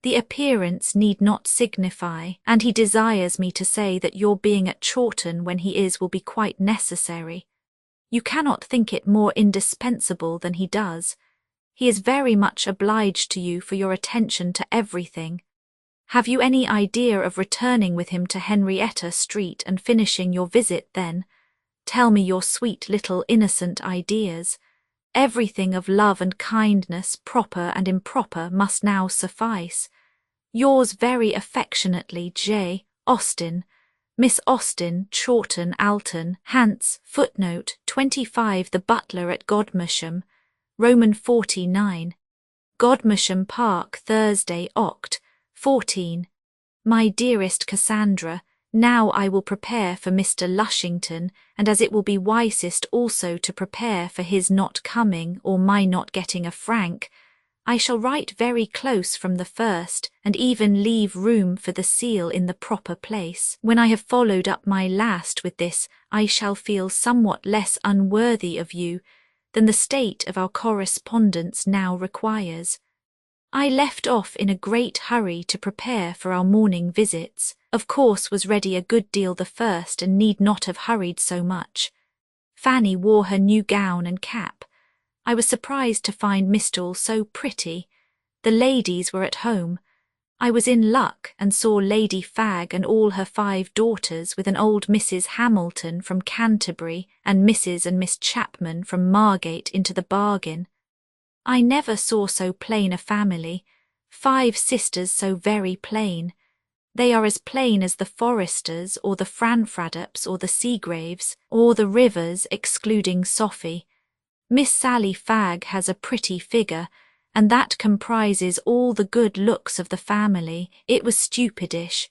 The appearance need not signify, and he desires me to say that your being at Chawton when he is will be quite necessary. You cannot think it more indispensable than he does. He is very much obliged to you for your attention to everything. Have you any idea of returning with him to Henrietta Street and finishing your visit then? Tell me your sweet little innocent ideas. Everything of love and kindness, proper and improper, must now suffice. Yours very affectionately, J. Austen. Miss Austen, Chawton, Alton, Hants, footnote 25. The butler at Godmersham, Roman 49. Godmersham Park, Thursday, Oct. 14. My dearest Cassandra, now I will prepare for Mr. Lushington, and as it will be wisest also to prepare for his not coming or my not getting a frank, I shall write very close from the first, and even leave room for the seal in the proper place. When I have followed up my last with this, I shall feel somewhat less unworthy of you than the state of our correspondence now requires. I left off in a great hurry to prepare for our morning visits, of course was ready a good deal the first and need not have hurried so much. Fanny wore her new gown and cap. I was surprised to find Mistowell so pretty. The ladies were at home. I was in luck and saw Lady Fagg and all her 5 daughters with an old Mrs. Hamilton from Canterbury and Mrs. and Miss Chapman from Margate into the bargain. I never saw so plain a family, 5 sisters so very plain. They are as plain as the Foresters or the Franfraddops or the Seagraves, or the Rivers excluding Sophie. Miss Sally Fagg has a pretty figure, and that comprises all the good looks of the family. It was stupidish.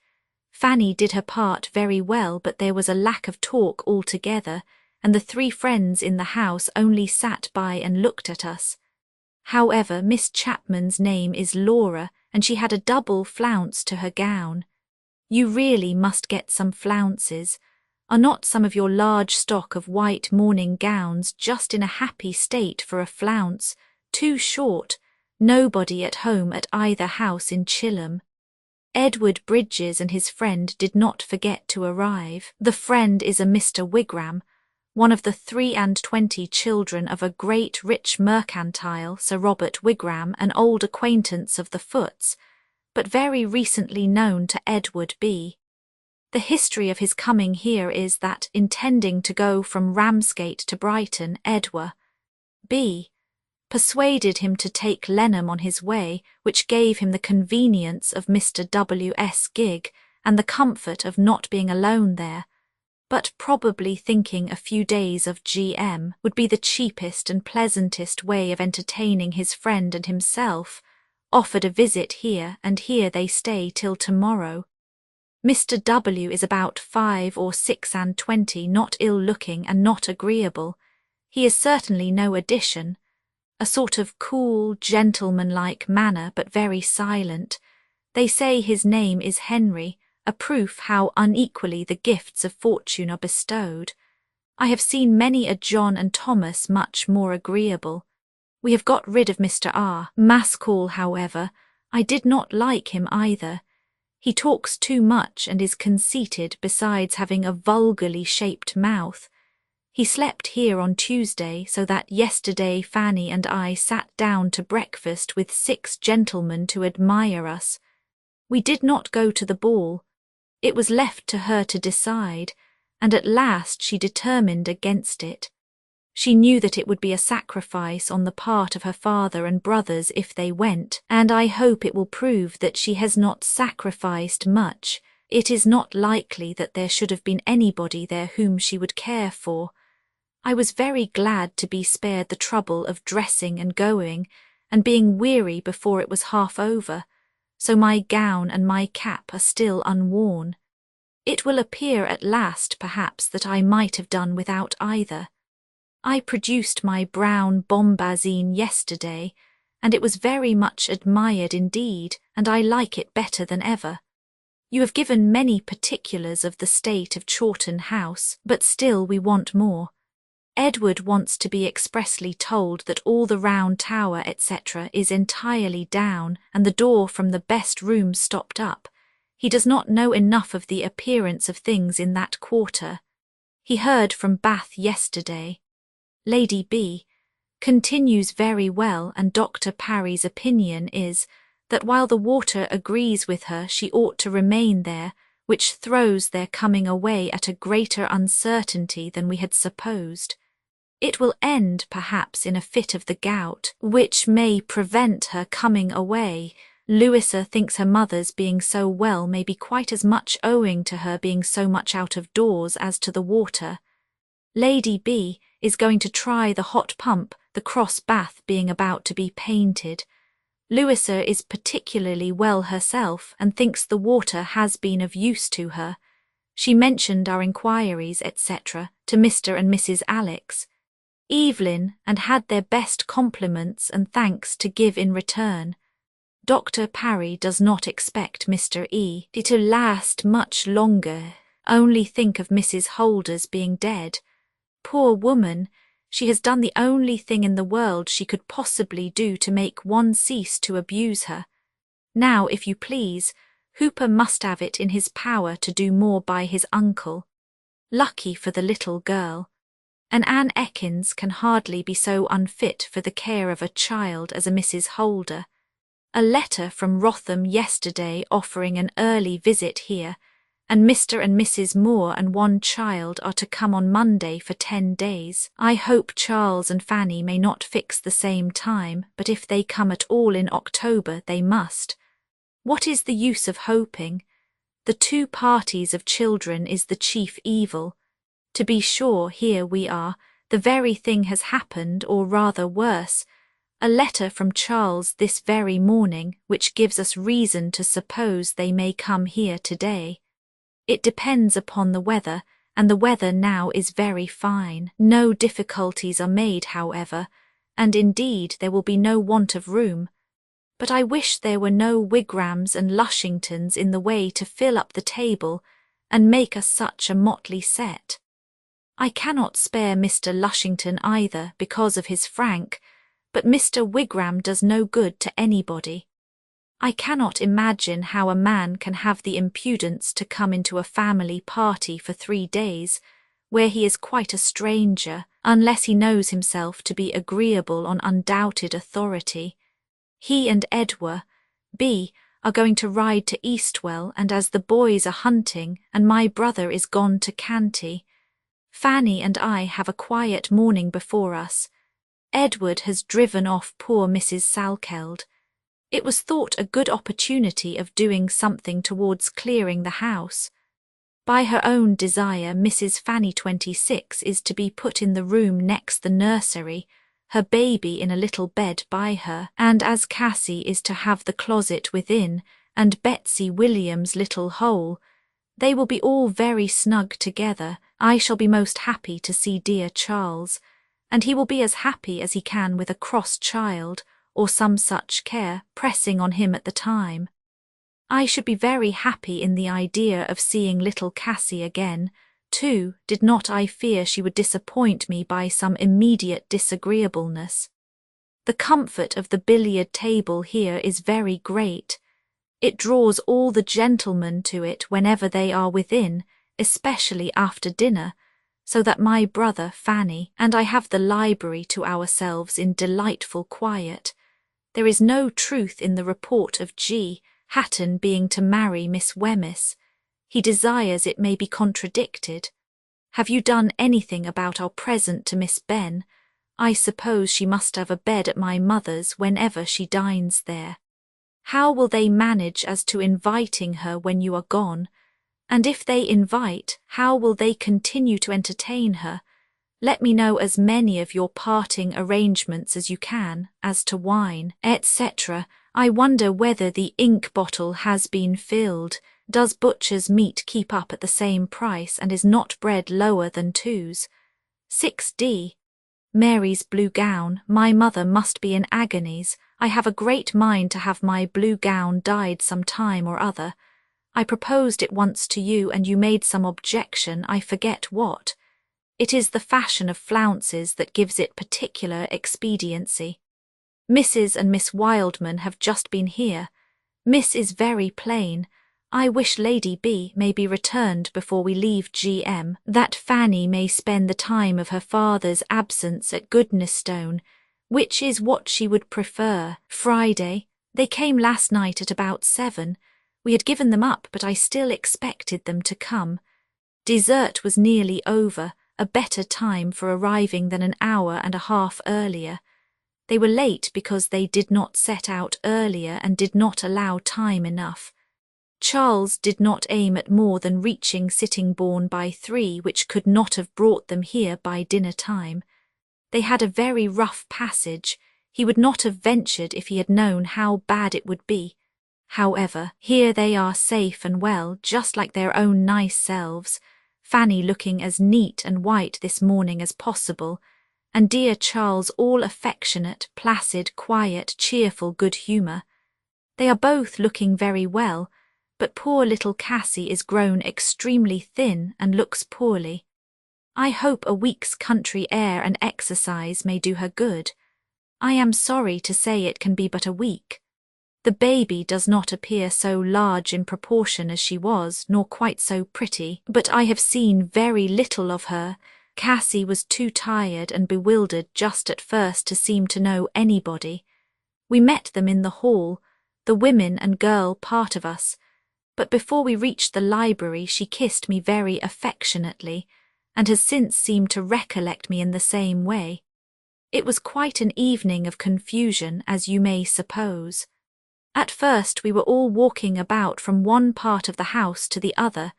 Fanny did her part very well, but there was a lack of talk altogether, and the 3 friends in the house only sat by and looked at us. However, Miss Chapman's name is Laura, and she had a double flounce to her gown. You really must get some flounces. Are not some of your large stock of white morning gowns just in a happy state for a flounce, too short, nobody at home at either house in Chilham? Edward Bridges and his friend did not forget to arrive. The friend is a Mr. Wigram, one of the 23 children of a great rich mercantile, Sir Robert Wigram, an old acquaintance of the Foots, but very recently known to Edward B. The history of his coming here is that, intending to go from Ramsgate to Brighton, Edward B. persuaded him to take Lenham on his way, which gave him the convenience of Mr. W.'s gig and the comfort of not being alone there, but probably thinking a few days of G.M. would be the cheapest and pleasantest way of entertaining his friend and himself, offered a visit here, and here they stay till tomorrow. Mr. W. is about 5 or 26, not ill-looking and not agreeable. He is certainly no addition. a sort of cool, gentlemanlike manner, but very silent. They say his name is Henry, a proof how unequally the gifts of fortune are bestowed. I have seen many a John and Thomas much more agreeable. We have got rid of Mr. R. Mascall, however. I did not like him either. He talks too much and is conceited, besides having a vulgarly shaped mouth. He slept here on Tuesday, so that yesterday Fanny and I sat down to breakfast with 6 gentlemen to admire us. We did not go to the ball. It was left to her to decide, and at last she determined against it. She knew that it would be a sacrifice on the part of her father and brothers if they went, and I hope it will prove that she has not sacrificed much. It is not likely that there should have been anybody there whom she would care for. I was very glad to be spared the trouble of dressing and going, and being weary before it was half over, so my gown and my cap are still unworn. It will appear at last, perhaps, that I might have done without either. I produced my brown bombazine yesterday, and it was very much admired indeed, and I like it better than ever. You have given many particulars of the state of Chawton House, but still we want more. Edward wants to be expressly told that all the round tower, etc., is entirely down, and the door from the best room stopped up. He does not know enough of the appearance of things in that quarter. He heard from Bath yesterday. Lady B. continues very well, and Dr. Parry's opinion is that while the water agrees with her she ought to remain there, which throws their coming away at a greater uncertainty than we had supposed. It will end perhaps in a fit of the gout, which may prevent her coming away. Louisa thinks her mother's being so well may be quite as much owing to her being so much out of doors as to the water. Lady B. is going to try the hot pump, the cross bath being about to be painted. Louisa is particularly well herself, and thinks the water has been of use to her. She mentioned our inquiries, etc., to Mr. and Mrs. Alex. Evelyn, and had their best compliments and thanks to give in return. Dr. Parry does not expect Mr. E. to last much longer. Only think of Mrs. Holder's being dead. Poor woman, she has done the only thing in the world she could possibly do to make one cease to abuse her. Now, if you please, Hooper must have it in his power to do more by his uncle. Lucky for the little girl. And Anne Ekins can hardly be so unfit for the care of a child as a Mrs. Holder. A letter from Wrotham yesterday offering an early visit here, and Mr. and Mrs. Moore and one child are to come on Monday for 10 days. I hope Charles and Fanny may not fix the same time, but if they come at all in October they must. What is the use of hoping? The 2 parties of children is the chief evil. To be sure, here we are, the very thing has happened, or rather worse. A letter from Charles this very morning, which gives us reason to suppose they may come here today. It depends upon the weather, and the weather now is very fine. No difficulties are made, however, and indeed there will be no want of room. But I wish there were no Wigrams and Lushingtons in the way to fill up the table and make us such a motley set. I cannot spare Mr. Lushington either because of his frank, but Mr. Wigram does no good to anybody. I cannot imagine how a man can have the impudence to come into a family party for 3 days, where he is quite a stranger, unless he knows himself to be agreeable on undoubted authority. He and Edward B. are going to ride to Eastwell, and as the boys are hunting, and my brother is gone to Canty, Fanny and I have a quiet morning before us. Edward has driven off poor Mrs. Salkeld. It was thought a good opportunity of doing something towards clearing the house. By her own desire, Mrs. Fanny 26 is to be put in the room next the nursery, her baby in a little bed by her, and as Cassie is to have the closet within, and Betsy Williams' little hole, they will be all very snug together. I shall be most happy to see dear Charles, and he will be as happy as he can with a cross child, or some such care, pressing on him at the time. I should be very happy in the idea of seeing little Cassie again, too, did not I fear she would disappoint me by some immediate disagreeableness. The comfort of the billiard table here is very great. It draws all the gentlemen to it whenever they are within, especially after dinner, so that my brother Fanny and I have the library to ourselves in delightful quiet. There is no truth in the report of G. Hatton being to marry Miss Wemyss. He desires it may be contradicted. Have you done anything about our present to Miss Benn? I suppose she must have a bed at my mother's whenever she dines there. How will they manage as to inviting her when you are gone? And if they invite, how will they continue to entertain her? Let me know as many of your parting arrangements as you can, as to wine, etc. I wonder whether the ink bottle has been filled. Does butcher's meat keep up at the same price, and is not bread lower than 2s? 6d. Mary's blue gown. My mother must be in agonies. I have a great mind to have my blue gown dyed some time or other. I proposed it once to you, and you made some objection, I forget what. It is the fashion of flounces that gives it particular expediency. Mrs. and Miss Wildman have just been here. Miss is very plain. I wish Lady B. may be returned before we leave G.M., that Fanny may spend the time of her father's absence at Goodnestone, which is what she would prefer. Friday. They came last night at about 7. We had given them up, but I still expected them to come. Dessert was nearly over, a better time for arriving than an hour and a half earlier. They were late because they did not set out earlier and did not allow time enough. Charles did not aim at more than reaching Sittingbourne by 3, which could not have brought them here by dinner time. They had a very rough passage. He would not have ventured if he had known how bad it would be. However, here they are safe and well, just like their own nice selves, Fanny looking as neat and white this morning as possible, and dear Charles all affectionate, placid, quiet, cheerful good humour. They are both looking very well, but poor little Cassie is grown extremely thin and looks poorly. I hope a week's country air and exercise may do her good. I am sorry to say it can be but a week. The baby does not appear so large in proportion as she was, nor quite so pretty, but I have seen very little of her. Cassie was too tired and bewildered just at first to seem to know anybody. We met them in the hall, the women and girl part of us, but before we reached the library she kissed me very affectionately, and has since seemed to recollect me in the same way. It was quite an evening of confusion, as you may suppose. At first we were all walking about from one part of the house to the other.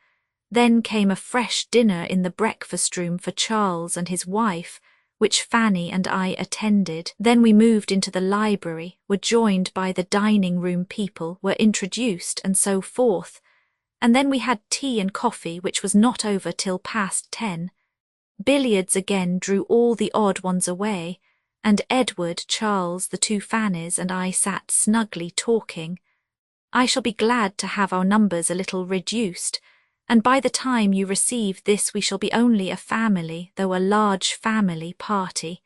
Then came a fresh dinner in the breakfast-room for Charles and his wife, which Fanny and I attended. Then we moved into the library, were joined by the dining-room people, were introduced, and so forth. And then we had tea and coffee, which was not over till past 10. Billiards again drew all the odd ones away, and Edward, Charles, the 2 Fannys, and I sat snugly talking. I shall be glad to have our numbers a little reduced, and by the time you receive this we shall be only a family, though a large family party.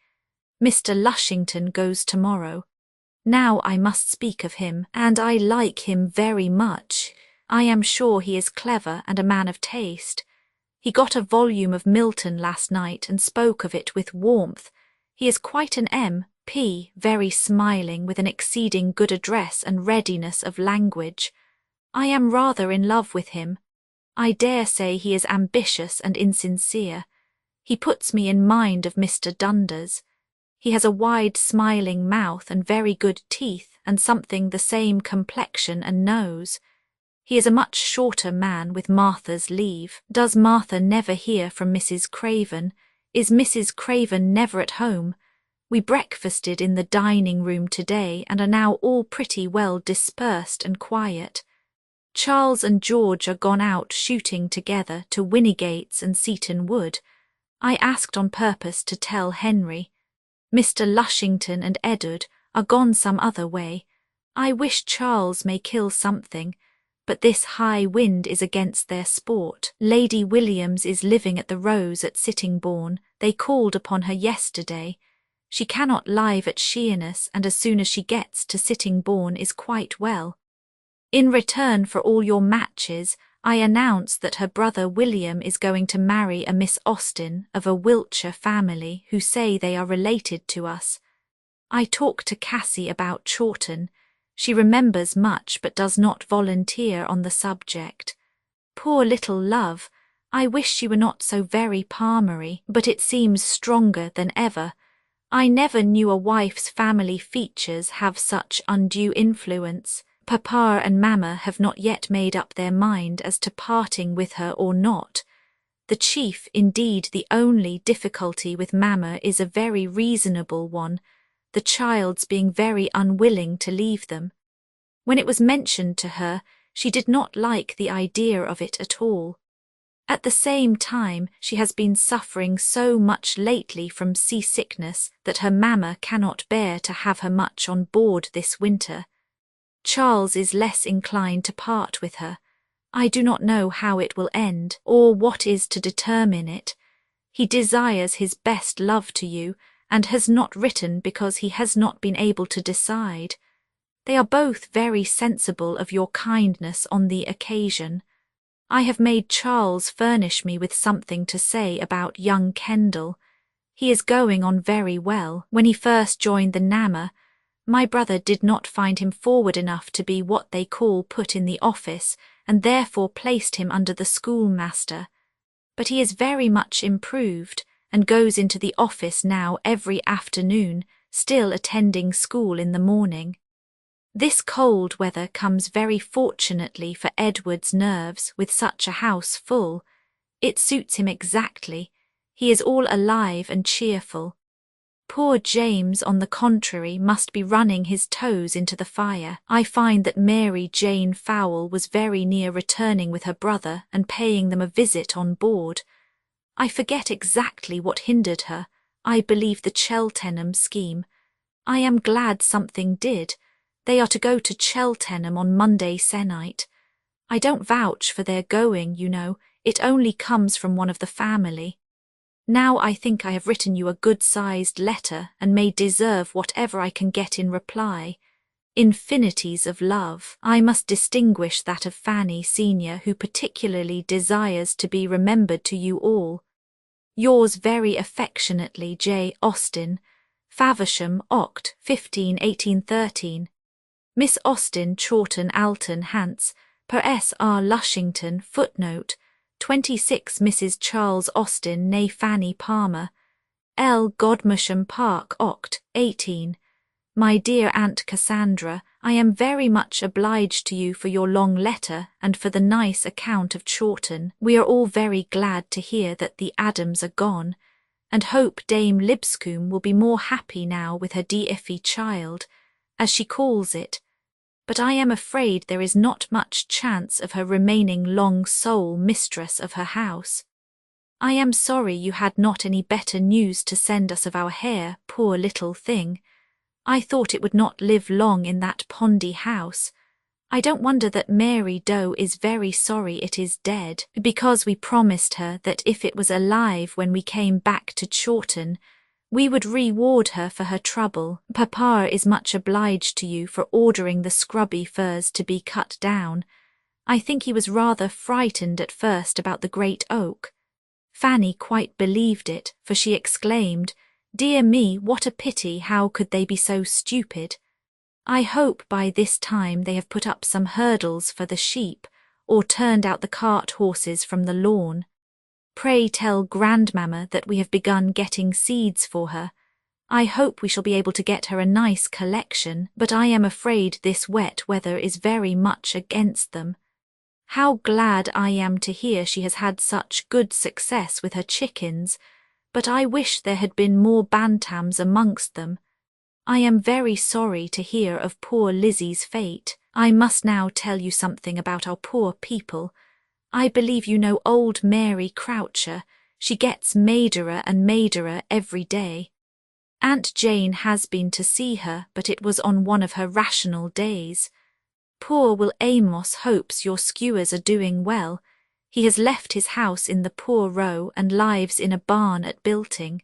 Mr. Lushington goes tomorrow. Now I must speak of him, and I like him very much. I am sure he is clever and a man of taste. He got a volume of Milton last night and spoke of it with warmth. He is quite an M.P., very smiling, with an exceeding good address and readiness of language. I am rather in love with him. I dare say he is ambitious and insincere. He puts me in mind of Mr. Dunder's. He has a wide smiling mouth and very good teeth, and something the same complexion and nose. He is a much shorter man, with Martha's leave. Does Martha never hear from Mrs. Craven? Is Mrs. Craven never at home? We breakfasted in the dining-room today, and are now all pretty well dispersed and quiet. Charles and George are gone out shooting together to Winnigates and Seaton Wood. I asked on purpose to tell Henry. Mr. Lushington and Edward are gone some other way. I wish Charles may kill something, but this high wind is against their sport. Lady Williams is living at the Rose at Sittingbourne. They called upon her yesterday. She cannot live at Sheerness, and as soon as she gets to Sittingbourne is quite well. In return for all your matches, I announce that her brother William is going to marry a Miss Austen of a Wiltshire family who say they are related to us. I talk to Cassie about Chawton. She remembers much but does not volunteer on the subject. Poor little love, I wish she were not so very palmery, but it seems stronger than ever. I never knew a wife's family features have such undue influence. Papa and Mamma have not yet made up their mind as to parting with her or not. The chief, indeed the only difficulty with Mamma is a very reasonable one, the child's being very unwilling to leave them. When it was mentioned to her, she did not like the idea of it at all. At the same time, she has been suffering so much lately from seasickness that her Mamma cannot bear to have her much on board this winter. Charles is less inclined to part with her. I do not know how it will end, or what is to determine it. He desires his best love to you, and has not written because he has not been able to decide. They are both very sensible of your kindness on the occasion. I have made Charles furnish me with something to say about young Kendall. He is going on very well. When he first joined the Nammer, my brother did not find him forward enough to be what they call put in the office, and therefore placed him under the schoolmaster. But he is very much improved, and goes into the office now every afternoon, still attending school in the morning. This cold weather comes very fortunately for Edward's nerves with such a house full. It suits him exactly. He is all alive and cheerful. Poor James, on the contrary, must be running his toes into the fire. I find that Mary Jane Fowle was very near returning with her brother and paying them a visit on board. I forget exactly what hindered her. I believe the Cheltenham scheme. I am glad something did. They are to go to Cheltenham on Monday se'nnight. I don't vouch for their going, you know. It only comes from one of the family. Now I think I have written you a good-sized letter and may deserve whatever I can get in reply. Infinities of love. I must distinguish that of Fanny Senior, who particularly desires to be remembered to you all. Yours very affectionately, J. Austen, Faversham, Oct. 15, 1813. Miss Austen, Chawton, Alton, Hants, per S. R. Lushington, footnote, 26 Mrs. Charles Austen, née Fanny Palmer, L. Godmersham Park, Oct. 18. My dear Aunt Cassandra, I am very much obliged to you for your long letter and for the nice account of Chawton. We are all very glad to hear that the Adams are gone, and hope Dame Lipscombe will be more happy now with her deify child, as she calls it, but I am afraid there is not much chance of her remaining long sole mistress of her house. I am sorry you had not any better news to send us of our hare, poor little thing. I thought it would not live long in that pondy house. I don't wonder that Mary Doe is very sorry it is dead, because we promised her that if it was alive when we came back to Chawton, we would reward her for her trouble. Papa is much obliged to you for ordering the scrubby firs to be cut down. I think he was rather frightened at first about the great oak. Fanny quite believed it, for she exclaimed, "Dear me, what a pity, how could they be so stupid?" I hope by this time they have put up some hurdles for the sheep, or turned out the cart horses from the lawn. Pray tell Grandmamma that we have begun getting seeds for her. I hope we shall be able to get her a nice collection, but I am afraid this wet weather is very much against them. How glad I am to hear she has had such good success with her chickens, but I wish there had been more bantams amongst them. I am very sorry to hear of poor Lizzie's fate. I must now tell you something about our poor people. I believe you know old Mary Croucher. She gets maderer and maderer every day. Aunt Jane has been to see her, but it was on one of her rational days. Poor Will Amos hopes your skewers are doing well. He has left his house in the Poor Row and lives in a barn at Bilting.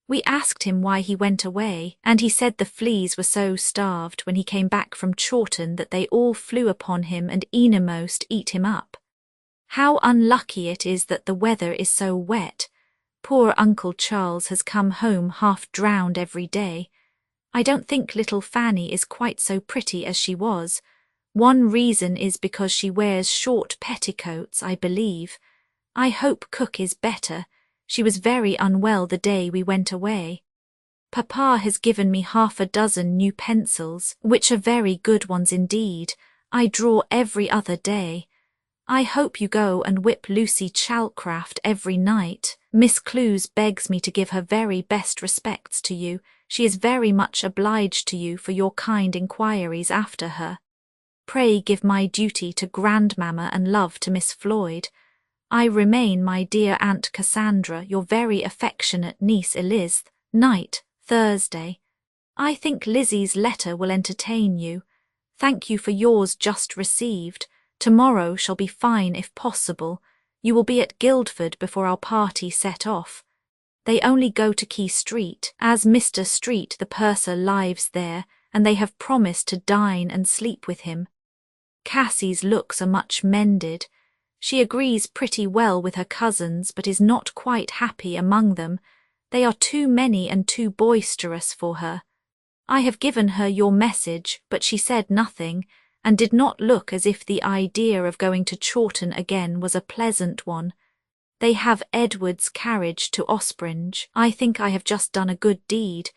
We asked him why he went away, and he said the fleas were so starved when he came back from Chawton that they all flew upon him and e'enmost eat him up. How unlucky it is that the weather is so wet. Poor Uncle Charles has come home half drowned every day. I don't think little Fanny is quite so pretty as she was. One reason is because she wears short petticoats, I believe. I hope Cook is better. She was very unwell the day we went away. Papa has given me 6 new pencils, which are very good ones indeed. I draw every other day. I hope you go and whip Lucy Chalcraft every night. Miss Clews begs me to give her very best respects to you. She is very much obliged to you for your kind inquiries after her. Pray give my duty to Grandmamma and love to Miss Floyd. I remain, my dear Aunt Cassandra, your very affectionate niece Eliz. Night, Thursday. I think Lizzie's letter will entertain you. Thank you for yours just received. Tomorrow shall be fine if possible. You will be at Guildford before our party set off. They only go to Key Street, as Mr. Street the purser lives there, and they have promised to dine and sleep with him. Cassie's looks are much mended. She agrees pretty well with her cousins, but is not quite happy among them. They are too many and too boisterous for her. I have given her your message, but she said nothing, and did not look as if the idea of going to Chawton again was a pleasant one. They have Edward's carriage to Ospringe. I think I have just done a good deed.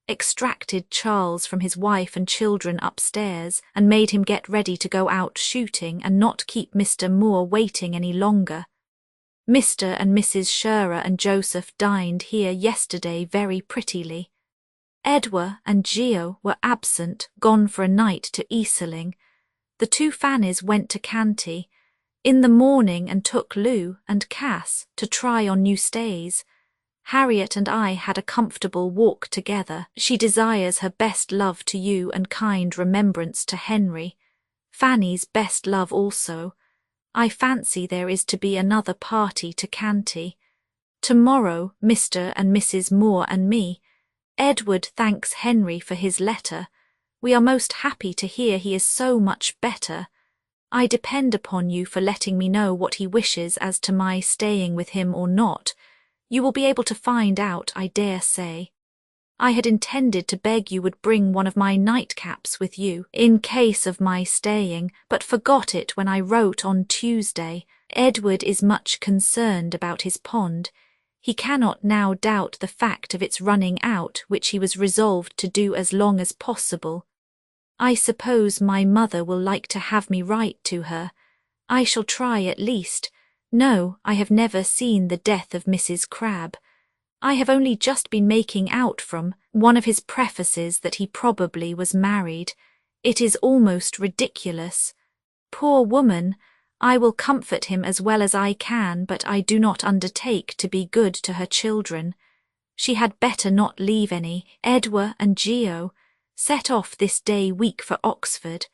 Extracted Charles from his wife and children upstairs, and made him get ready to go out shooting and not keep Mr. Moore waiting any longer. Mr. and Mrs. Shearer and Joseph dined here yesterday very prettily. Edward and Geo were absent, gone for a night to Easeling. The 2 Fannys went to Canty in the morning and took Lou and Cass to try on new stays. Harriet and I had a comfortable walk together. She desires her best love to you and kind remembrance to Henry. Fanny's best love also. I fancy there is to be another party to Canty. Tomorrow, Mr. and Mrs. Moore and me. Edward thanks Henry for his letter. We are most happy to hear he is so much better. I depend upon you for letting me know what he wishes as to my staying with him or not. You will be able to find out, I dare say. I had intended to beg you would bring one of my nightcaps with you, in case of my staying, but forgot it when I wrote on Tuesday. Edward is much concerned about his pond. He cannot now doubt the fact of its running out, which he was resolved to do as long as possible. I suppose my mother will like to have me write to her. I shall try at least. No, I have never seen the death of Mrs. Crabbe. I have only just been making out from one of his prefaces that he probably was married. It is almost ridiculous. Poor woman! I will comfort him as well as I can, but I do not undertake to be good to her children. She had better not leave any. Edward and Geo set off this day week for Oxford.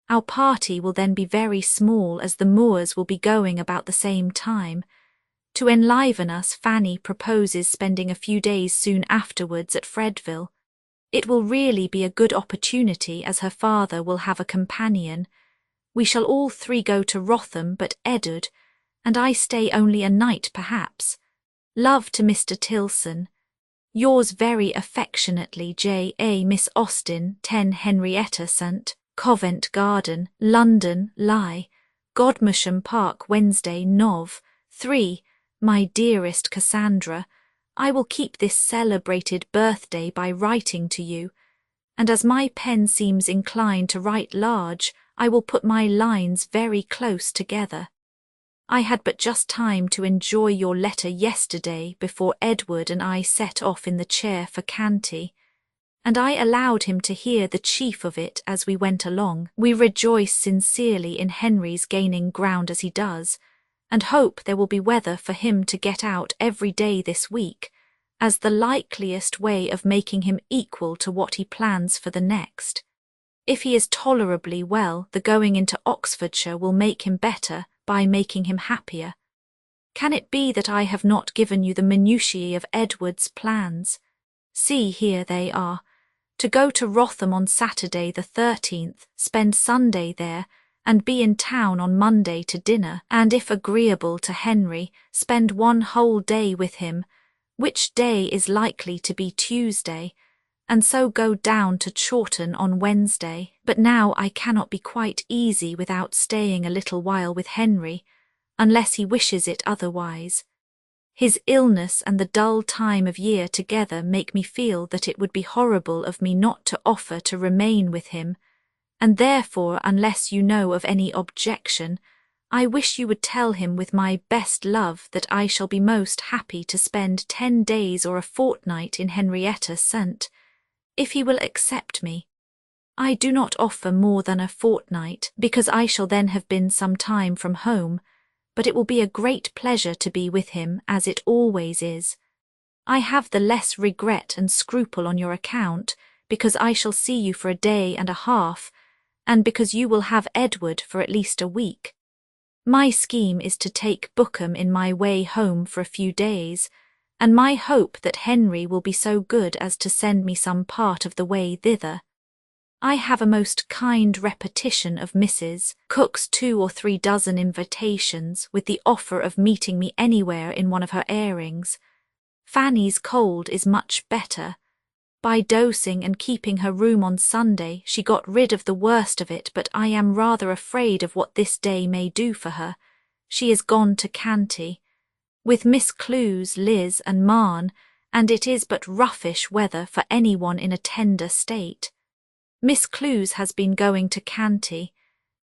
Our party will then be very small, as the Moores will be going about the same time. To enliven us, Fanny proposes spending a few days soon afterwards at Fredville. It will really be a good opportunity, as her father will have a companion. We shall all 3 go to Wrotham but Edward, and I stay only a night perhaps. Love to Mr. Tilson. Yours very affectionately, J.A. Miss Austen, 10 Henrietta St. Covent Garden, London, Lie. Godmersham Park, Wednesday, Nov. 3. My dearest Cassandra, I will keep this celebrated birthday by writing to you, and as my pen seems inclined to write large, I will put my lines very close together. I had but just time to enjoy your letter yesterday before Edward and I set off in the chair for Canty, and I allowed him to hear the chief of it as we went along. We rejoice sincerely in Henry's gaining ground as he does, and hope there will be weather for him to get out every day this week. as the likeliest way of making him equal to what he plans for the next. If he is tolerably well, the going into Oxfordshire will make him better by making him happier. Can it be that I have not given you the minutiae of Edward's plans? See, here they are. To go to Wrotham on Saturday the 13th, spend Sunday there, and be in town on Monday to dinner, and if agreeable to Henry, spend one whole day with him, which day is likely to be Tuesday, and so go down to Chawton on Wednesday. But now I cannot be quite easy without staying a little while with Henry, unless he wishes it otherwise. His illness and the dull time of year together make me feel that it would be horrible of me not to offer to remain with him, and therefore, unless you know of any objection, I wish you would tell him with my best love that I shall be most happy to spend 10 days or a fortnight in Henrietta St., if he will accept me. I do not offer more than a fortnight, because I shall then have been some time from home, but it will be a great pleasure to be with him, as it always is. I have the less regret and scruple on your account, because I shall see you for a day and a half, and because you will have Edward for at least a week. My scheme is to take Bookham in my way home for a few days, and my hope that Henry will be so good as to send me some part of the way thither. I have a most kind repetition of Mrs. Cook's 2 or 3 dozen invitations, with the offer of meeting me anywhere in one of her airings. Fanny's cold is much better. By dosing and keeping her room on Sunday, she got rid of the worst of it, but I am rather afraid of what this day may do for her. She is gone to Canty, with Miss Clews, Liz, and Marn, and it is but roughish weather for anyone in a tender state. Miss Clews has been going to Canty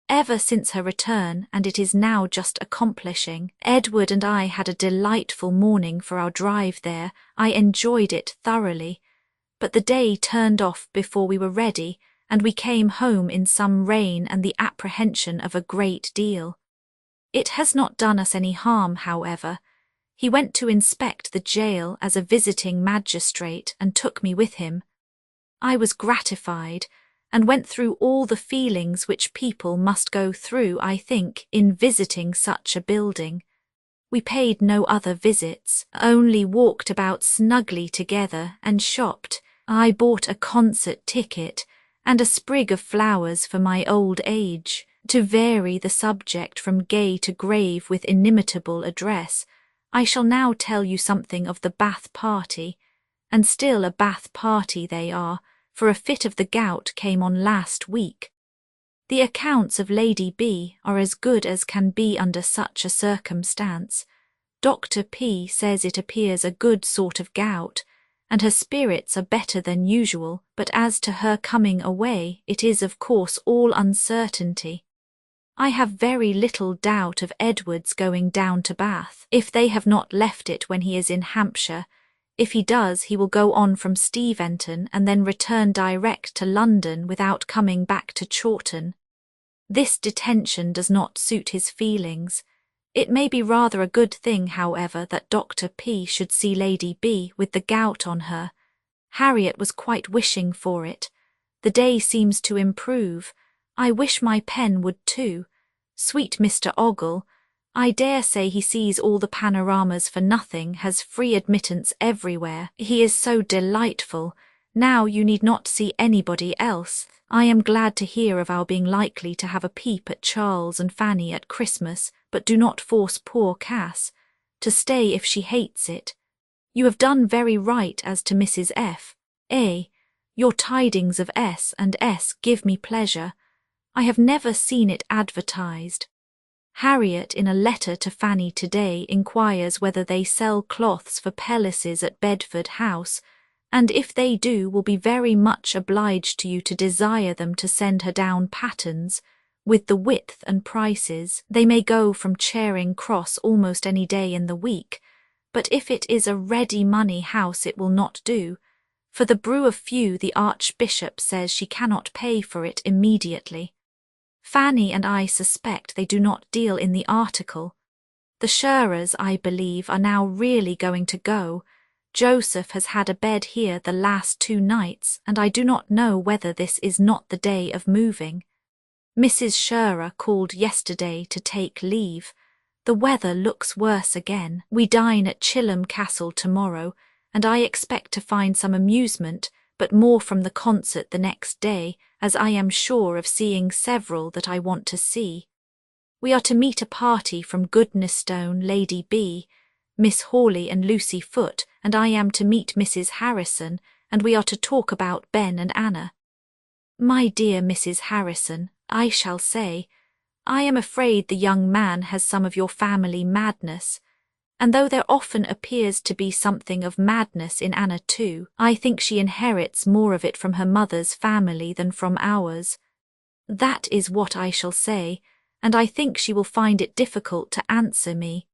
ever since her return, and it is now just accomplishing. Edward and I had a delightful morning for our drive there. I enjoyed it thoroughly, but the day turned off before we were ready, and we came home in some rain and the apprehension of a great deal. It has not done us any harm, however. He went to inspect the jail as a visiting magistrate and took me with him. I was gratified, and went through all the feelings which people must go through, I think, in visiting such a building. We paid no other visits, only walked about snugly together and shopped. I bought a concert ticket and a sprig of flowers for my old age, to vary the subject from gay to grave with inimitable address. I shall now tell you something of the Bath party, and still a Bath party they are, for a fit of the gout came on last week. The accounts of Lady B are as good as can be under such a circumstance. Dr. P says it appears a good sort of gout, and her spirits are better than usual, but as to her coming away, it is of course all uncertainty. I have very little doubt of Edward's going down to Bath, if they have not left it when he is in Hampshire. If he does, he will go on from Steventon and then return direct to London without coming back to Chawton. This detention does not suit his feelings. It may be rather a good thing, however, that Dr. P should see Lady B with the gout on her. Harriet was quite wishing for it. The day seems to improve. I wish my pen would too. Sweet Mr. Ogle, I dare say he sees all the panoramas for nothing, has free admittance everywhere. He is so delightful. Now you need not see anybody else. I am glad to hear of our being likely to have a peep at Charles and Fanny at Christmas, but do not force poor Cass to stay if she hates it. You have done very right as to Mrs. F. A. Your tidings of S. and S. give me pleasure. I have never seen it advertised. Harriet, in a letter to Fanny today, inquires whether they sell cloths for pelisses at Bedford House, and if they do, will be very much obliged to you to desire them to send her down patterns, with the width and prices. They may go from Charing Cross almost any day in the week, but if it is a ready-money house it will not do. For the brew of few, the Archbishop says she cannot pay for it immediately. Fanny and I suspect they do not deal in the article. The Sherers, I believe, are now really going to go. Joseph has had a bed here the last 2 nights, and I do not know whether this is not the day of moving. Mrs. Shearer called yesterday to take leave. The weather looks worse again. We dine at Chilham Castle tomorrow, and I expect to find some amusement, but more from the concert the next day, as I am sure of seeing several that I want to see. We are to meet a party from Goodnestone, Lady B, Miss Hawley and Lucy Foote, and I am to meet Mrs. Harrison, and we are to talk about Ben and Anna. My dear Mrs. Harrison, I shall say, I am afraid the young man has some of your family madness, and though there often appears to be something of madness in Anna too, I think she inherits more of it from her mother's family than from ours. That is what I shall say, and I think she will find it difficult to answer me.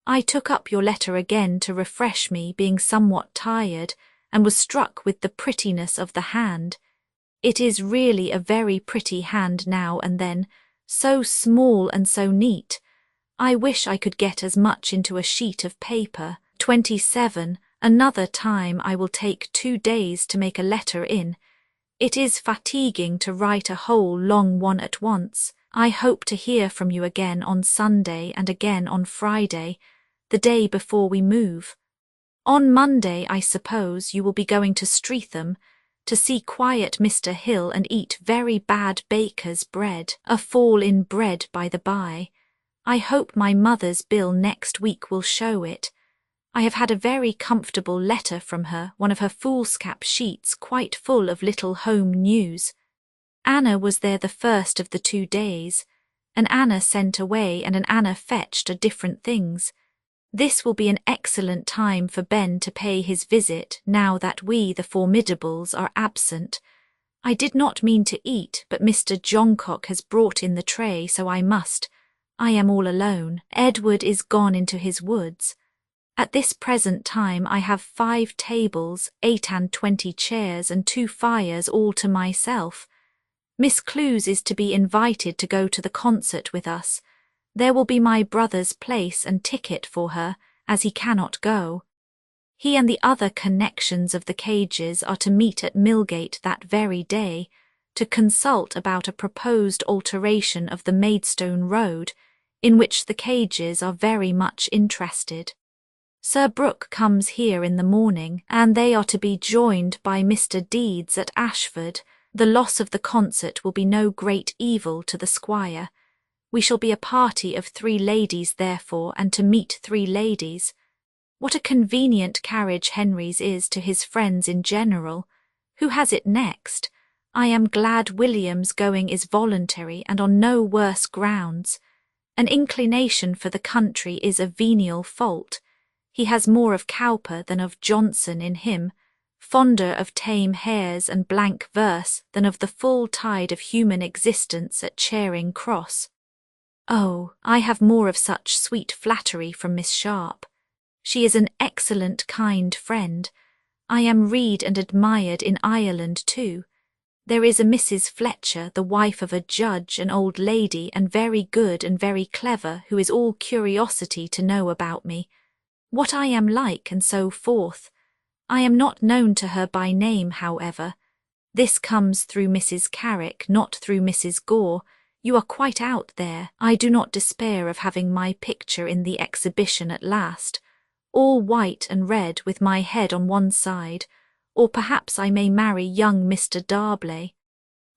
I took up your letter again to refresh me, being somewhat tired, and was struck with the prettiness of the hand. It is really a very pretty hand now and then, so small and so neat. I wish I could get as much into a sheet of paper. 27. Another time I will take 2 days to make a letter in. It is fatiguing to write a whole long one at once. I hope to hear from you again on Sunday and again on Friday, the day before we move. On Monday, I suppose, you will be going to Streatham, to see quiet Mr. Hill and eat very bad baker's bread, a fall in bread by the by. I hope my mother's bill next week will show it. I have had a very comfortable letter from her, one of her foolscap sheets quite full of little home news. Anna was there the first of the 2 days. An Anna sent away and an Anna fetched are different things. This will be an excellent time for Ben to pay his visit now that we, the Formidables, are absent. I did not mean to eat, but Mr. Johncock has brought in the tray, so I must. I am all alone. Edward is gone into his woods. At this present time I have 5 tables, 28 chairs, and 2 fires all to myself. Miss Clews is to be invited to go to the concert with us. There will be my brother's place and ticket for her, as he cannot go. He and the other connections of the Cages are to meet at Millgate that very day, to consult about a proposed alteration of the Maidstone Road, in which the Cages are very much interested. Sir Brooke comes here in the morning, and they are to be joined by Mr. Deeds at Ashford. The loss of the concert will be no great evil to the squire. We shall be a party of 3 ladies therefore, and to meet 3 ladies. What a convenient carriage Henry's is to his friends in general. Who has it next? I am glad William's going is voluntary and on no worse grounds. An inclination for the country is a venial fault. He has more of Cowper than of Johnson in him, fonder of tame hares and blank verse than of the full tide of human existence at Charing Cross. Oh, I have more of such sweet flattery from Miss Sharp. She is an excellent, kind friend. I am read and admired in Ireland too. There is a Mrs. Fletcher, the wife of a judge, an old lady, and very good and very clever, who is all curiosity to know about me, what I am like, and so forth. I am not known to her by name, however. This comes through Mrs. Carrick, not through Mrs. Gore. You are quite out there. I do not despair of having my picture in the exhibition at last, all white and red with my head on one side, or perhaps I may marry young Mr. Darblay.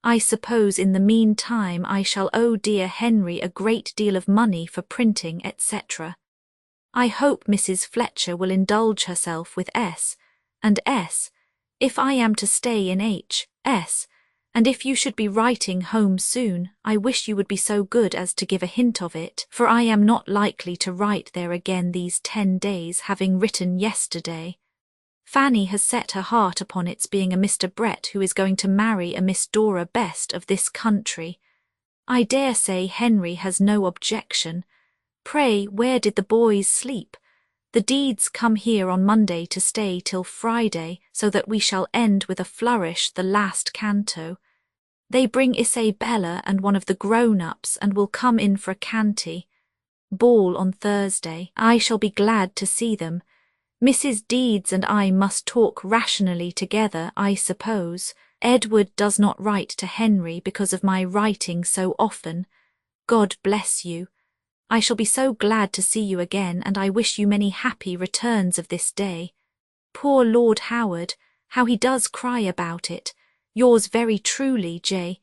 I suppose in the meantime I shall owe dear Henry a great deal of money for printing, etc. I hope Mrs. Fletcher will indulge herself with S. and S. if I am to stay in H.S., and if you should be writing home soon, I wish you would be so good as to give a hint of it, for I am not likely to write there again these 10 days, having written yesterday. Fanny has set her heart upon its being a Mr. Brett who is going to marry a Miss Dora Best of this country. I dare say Henry has no objection. Pray, where did the boys sleep? The Deeds come here on Monday to stay till Friday, so that we shall end with a flourish the last canto. They bring Isabella and one of the grown-ups and will come in for a canty. Ball on Thursday. I shall be glad to see them. Mrs. Deeds and I must talk rationally together, I suppose. Edward does not write to Henry because of my writing so often. God bless you. I shall be so glad to see you again, and I wish you many happy returns of this day. Poor Lord Howard, how he does cry about it. Yours very truly, J.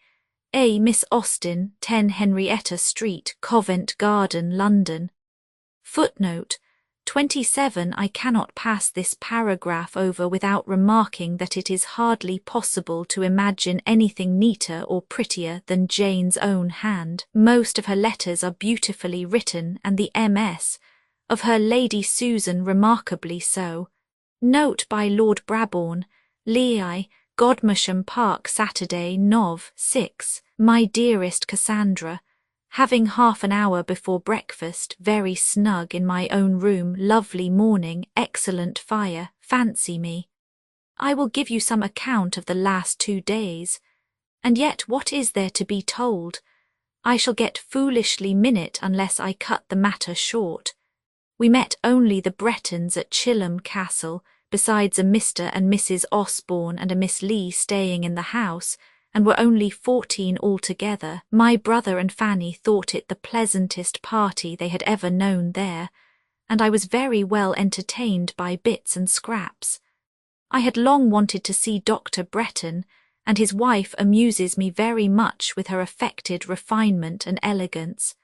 A. Miss Austen, 10 Henrietta Street, Covent Garden, London. Footnote 27. I cannot pass this paragraph over without remarking that it is hardly possible to imagine anything neater or prettier than Jane's own hand. Most of her letters are beautifully written, and the MS. of her Lady Susan remarkably so. Note by Lord Brabourne, Lea, Godmersham Park, Saturday, Nov. 6. My dearest Cassandra, having half an hour before breakfast, very snug in my own room, lovely morning, excellent fire, fancy me. I will give you some account of the last 2 days. And yet what is there to be told? I shall get foolishly minute unless I cut the matter short. We met only the Bretons at Chilham Castle, besides a Mr. and Mrs. Osborne and a Miss Lee staying in the house, and were only 14 altogether. My brother and Fanny thought it the pleasantest party they had ever known there, and I was very well entertained by bits and scraps. I had long wanted to see Dr. Bretton, and his wife amuses me very much with her affected refinement and elegance.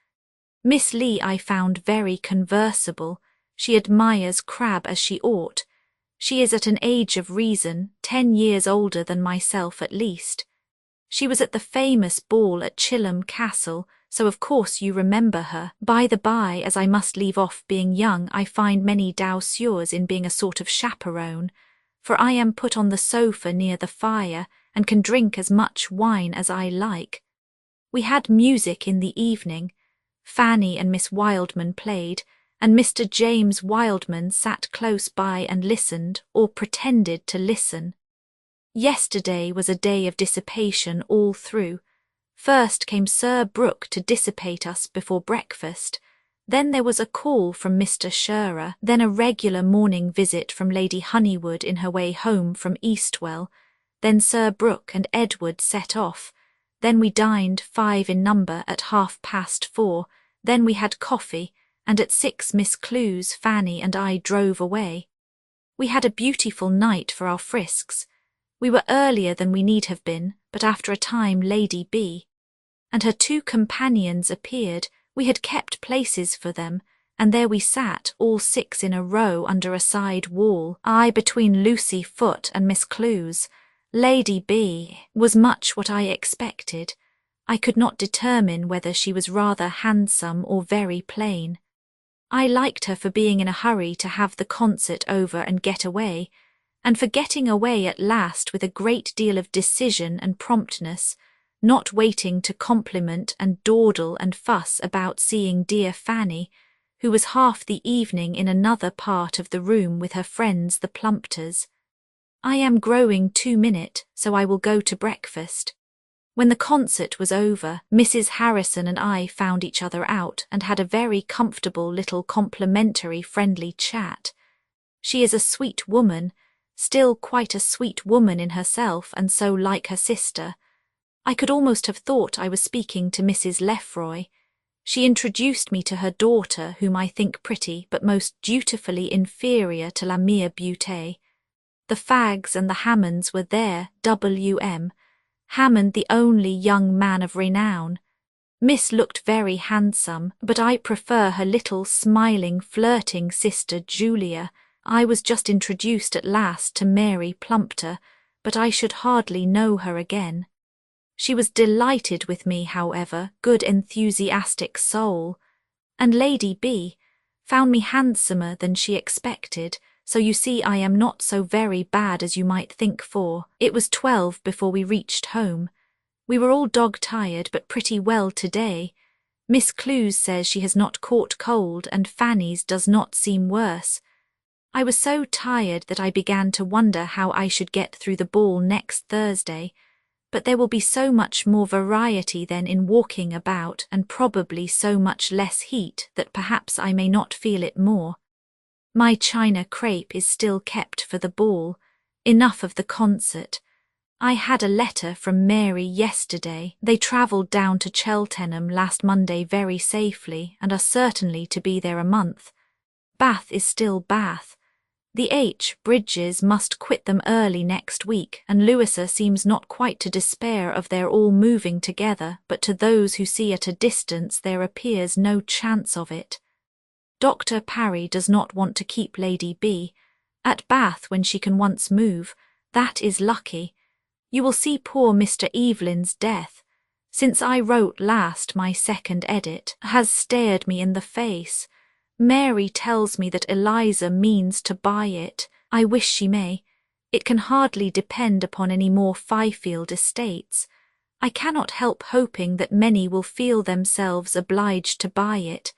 Miss Lee I found very conversable. She admires Crabbe as she ought. She is at an age of reason, 10 years older than myself at least. She was at the famous ball at Chilham Castle, so of course you remember her. By the by, as I must leave off being young, I find many douceurs in being a sort of chaperone, for I am put on the sofa near the fire, and can drink as much wine as I like. We had music in the evening. Fanny and Miss Wildman played, and Mr. James Wildman sat close by and listened, or pretended to listen. Yesterday was a day of dissipation all through. First came Sir Brooke to dissipate us before breakfast. Then there was a call from Mr. Shearer, then a regular morning visit from Lady Honeywood in her way home from Eastwell. Then Sir Brooke and Edward set off. Then we dined, 5 in number, at 4:30. Then we had coffee, and at 6 Miss Clews, Fanny and I drove away. We had a beautiful night for our frisks. We were earlier than we need have been, but after a time Lady B. and her 2 companions appeared. We had kept places for them, and there we sat, all 6 in a row under a side wall, I between Lucy Foote and Miss Clews. Lady B. was much what I expected. I could not determine whether she was rather handsome or very plain. I liked her for being in a hurry to have the concert over and get away, and for getting away at last with a great deal of decision and promptness, not waiting to compliment and dawdle and fuss about seeing dear Fanny, who was half the evening in another part of the room with her friends the Plumpters. I am growing 2-minute, so I will go to breakfast. When the concert was over, Mrs. Harrison and I found each other out and had a very comfortable little complimentary friendly chat. She is a sweet woman, still quite a sweet woman in herself, and so like her sister. I could almost have thought I was speaking to Mrs. Lefroy. She introduced me to her daughter, whom I think pretty, but most dutifully inferior to la mere beauté. The Faggs and the Hammonds were there, W.M. Hammond the only young man of renown. Miss looked very handsome, but I prefer her little smiling, flirting sister Julia. I was just introduced at last to Mary Plumpter, but I should hardly know her again. She was delighted with me, however, good enthusiastic soul. And Lady B. found me handsomer than she expected, so you see I am not so very bad as you might think for. It was 12 before we reached home. We were all dog-tired, but pretty well today. Miss Clews says she has not caught cold, and Fanny's does not seem worse. I was so tired that I began to wonder how I should get through the ball next Thursday, but there will be so much more variety then in walking about, and probably so much less heat that perhaps I may not feel it more. My china crepe is still kept for the ball. Enough of the concert. I had a letter from Mary yesterday. They travelled down to Cheltenham last Monday very safely and are certainly to be there a month. Bath is still Bath. The Bridges must quit them early next week, and Louisa seems not quite to despair of their all moving together, but to those who see at a distance there appears no chance of it. Dr. Parry does not want to keep Lady B. at Bath when she can once move. That is lucky. You will see poor Mr. Evelyn's death. Since I wrote last, my second edit has stared me in the face. Mary tells me that Eliza means to buy it. I wish she may. It can hardly depend upon any more Fifield estates. I cannot help hoping that many will feel themselves obliged to buy it.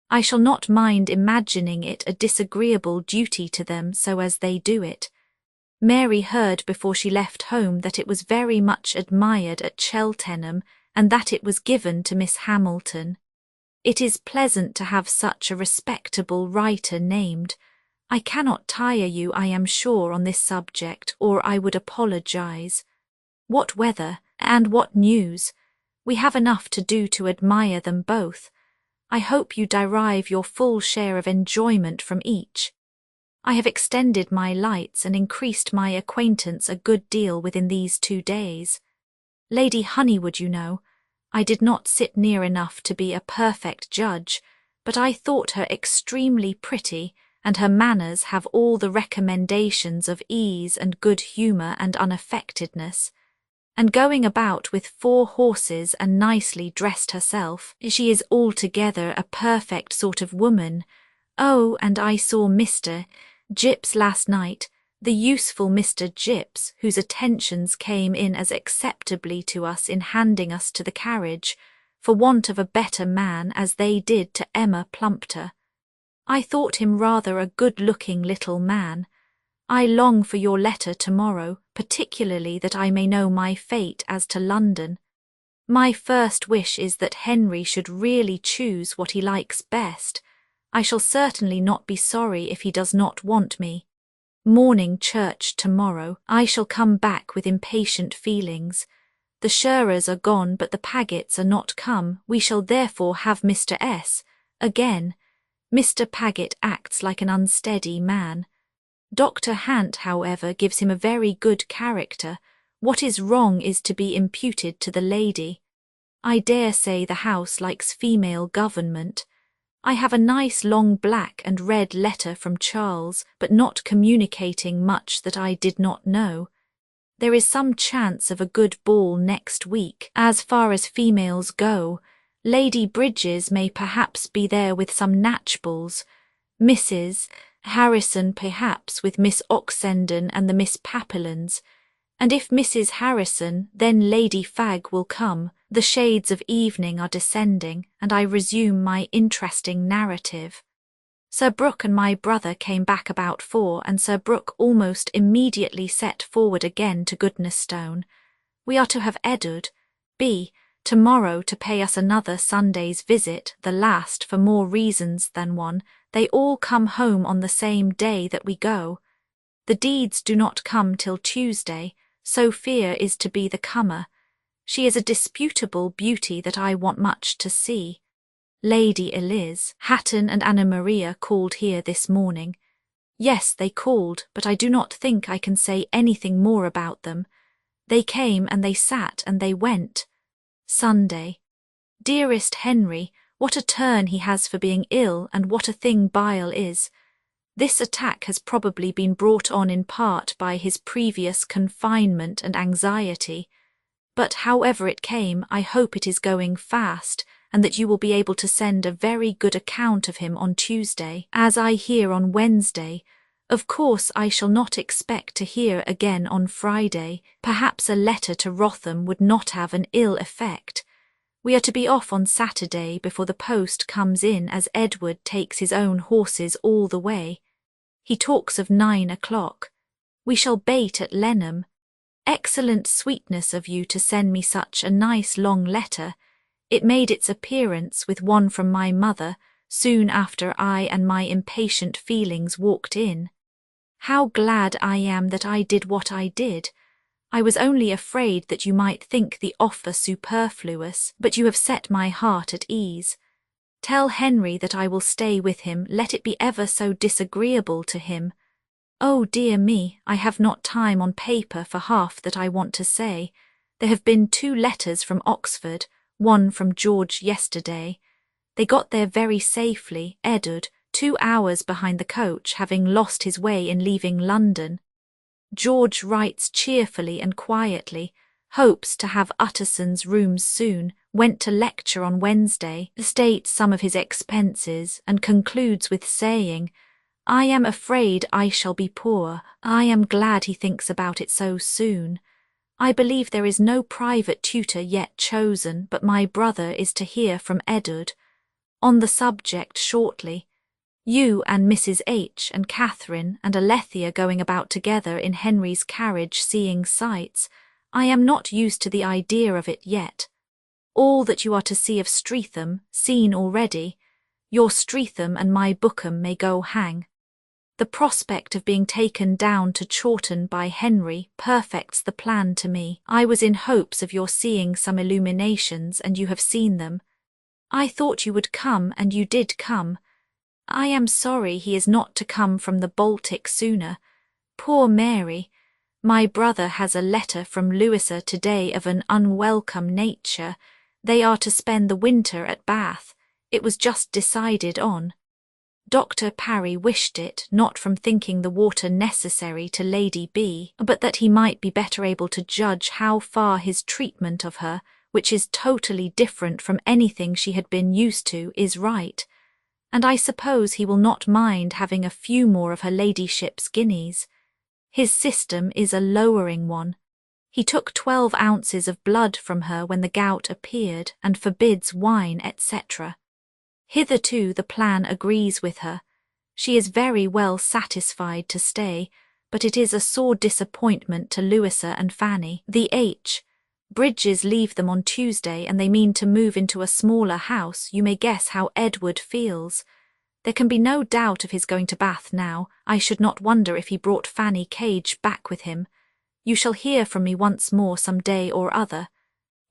I shall not mind imagining it a disagreeable duty to them so as they do it. Mary heard before she left home that it was very much admired at Cheltenham and that it was given to Miss Hamilton. It is pleasant to have such a respectable writer named. I cannot tire you, I am sure, on this subject, or I would apologize. What weather, and what news! We have enough to do to admire them both. I hope you derive your full share of enjoyment from each. I have extended my lights and increased my acquaintance a good deal within these 2 days. Lady Honeywood, you know, I did not sit near enough to be a perfect judge, but I thought her extremely pretty, and her manners have all the recommendations of ease and good humour and unaffectedness. And going about with 4 horses and nicely dressed herself, she is altogether a perfect sort of woman. Oh, and I saw Mr. Gyps last night, the useful Mr. Gyps, whose attentions came in as acceptably to us in handing us to the carriage, for want of a better man as they did to Emma Plumptre. I thought him rather a good-looking little man. I long for your letter tomorrow, particularly that I may know my fate as to London. My first wish is that Henry should really choose what he likes best. I shall certainly not be sorry if he does not want me. Morning church tomorrow. I shall come back with impatient feelings. The Sherers are gone, but the Pagets are not come. We shall therefore have Mr. S. again. Mr. Paget acts like an unsteady man. Dr. Hant, however, gives him a very good character. What is wrong is to be imputed to the lady. I dare say the house likes female government. I have a nice long black and red letter from Charles, but not communicating much that I did not know. There is some chance of a good ball next week. As far as females go, Lady Bridges may perhaps be there with some Natchballs, Mrs. Harrison perhaps with Miss Oxenden and the Miss Papillons, and if Mrs. Harrison, then Lady Fagg will come. The shades of evening are descending, and I resume my interesting narrative. Sir Brooke and my brother came back about 4, and Sir Brooke almost immediately set forward again to Goodnestone. We are to have Edward B. tomorrow to pay us another Sunday's visit, the last for more reasons than one. They all come home on the same day that we go. The Deeds do not come till Tuesday. Sophia is to be the comer. She is a disputable beauty that I want much to see. Lady Eliz, Hatton and Anna Maria called here this morning. Yes, they called, but I do not think I can say anything more about them. They came and they sat and they went. Sunday. Dearest Henry, what a turn he has for being ill, and what a thing bile is. This attack has probably been brought on in part by his previous confinement and anxiety. But however it came, I hope it is going fast, and that you will be able to send a very good account of him on Tuesday, as I hear on Wednesday. Of course I shall not expect to hear again on Friday. Perhaps a letter to Wrotham would not have an ill effect. We are to be off on Saturday before the post comes in, as Edward takes his own horses all the way. He talks of 9 o'clock. We shall bait at Lenham. Excellent sweetness of you to send me such a nice long letter. It made its appearance with one from my mother, soon after I and my impatient feelings walked in. How glad I am that I did what I did. I was only afraid that you might think the offer superfluous, but you have set my heart at ease. Tell Henry that I will stay with him, let it be ever so disagreeable to him. Oh dear me, I have not time on paper for half that I want to say. There have been 2 letters from Oxford, one from George yesterday. They got there very safely, Edward, 2 hours behind the coach, having lost his way in leaving London. George writes cheerfully and quietly, hopes to have Utterson's rooms soon, went to lecture on Wednesday, states some of his expenses, and concludes with saying, I am afraid I shall be poor. I am glad he thinks about it so soon. I believe there is no private tutor yet chosen, but my brother is to hear from Edward on the subject shortly. You and Mrs. H. and Catherine and Alethea going about together in Henry's carriage seeing sights. I am not used to the idea of it yet. All that you are to see of Streatham, seen already. Your Streatham and my Bookham may go hang. The prospect of being taken down to Chawton by Henry perfects the plan to me. I was in hopes of your seeing some illuminations, and you have seen them. I thought you would come, and you did come. I am sorry he is not to come from the Baltic sooner. Poor Mary! My brother has a letter from Louisa today of an unwelcome nature. They are to spend the winter at Bath. It was just decided on. Dr. Parry wished it, not from thinking the water necessary to Lady B, but that he might be better able to judge how far his treatment of her, which is totally different from anything she had been used to, is right. And I suppose he will not mind having a few more of her ladyship's guineas. His system is a lowering one. He took 12 ounces of blood from her when the gout appeared, and forbids wine, etc. Hitherto the plan agrees with her. She is very well satisfied to stay, but it is a sore disappointment to Louisa and Fanny. The Bridges leave them on Tuesday, and they mean to move into a smaller house. You may guess how Edward feels. There can be no doubt of his going to Bath now. I should not wonder if he brought Fanny Cage back with him. You shall hear from me once more some day or other.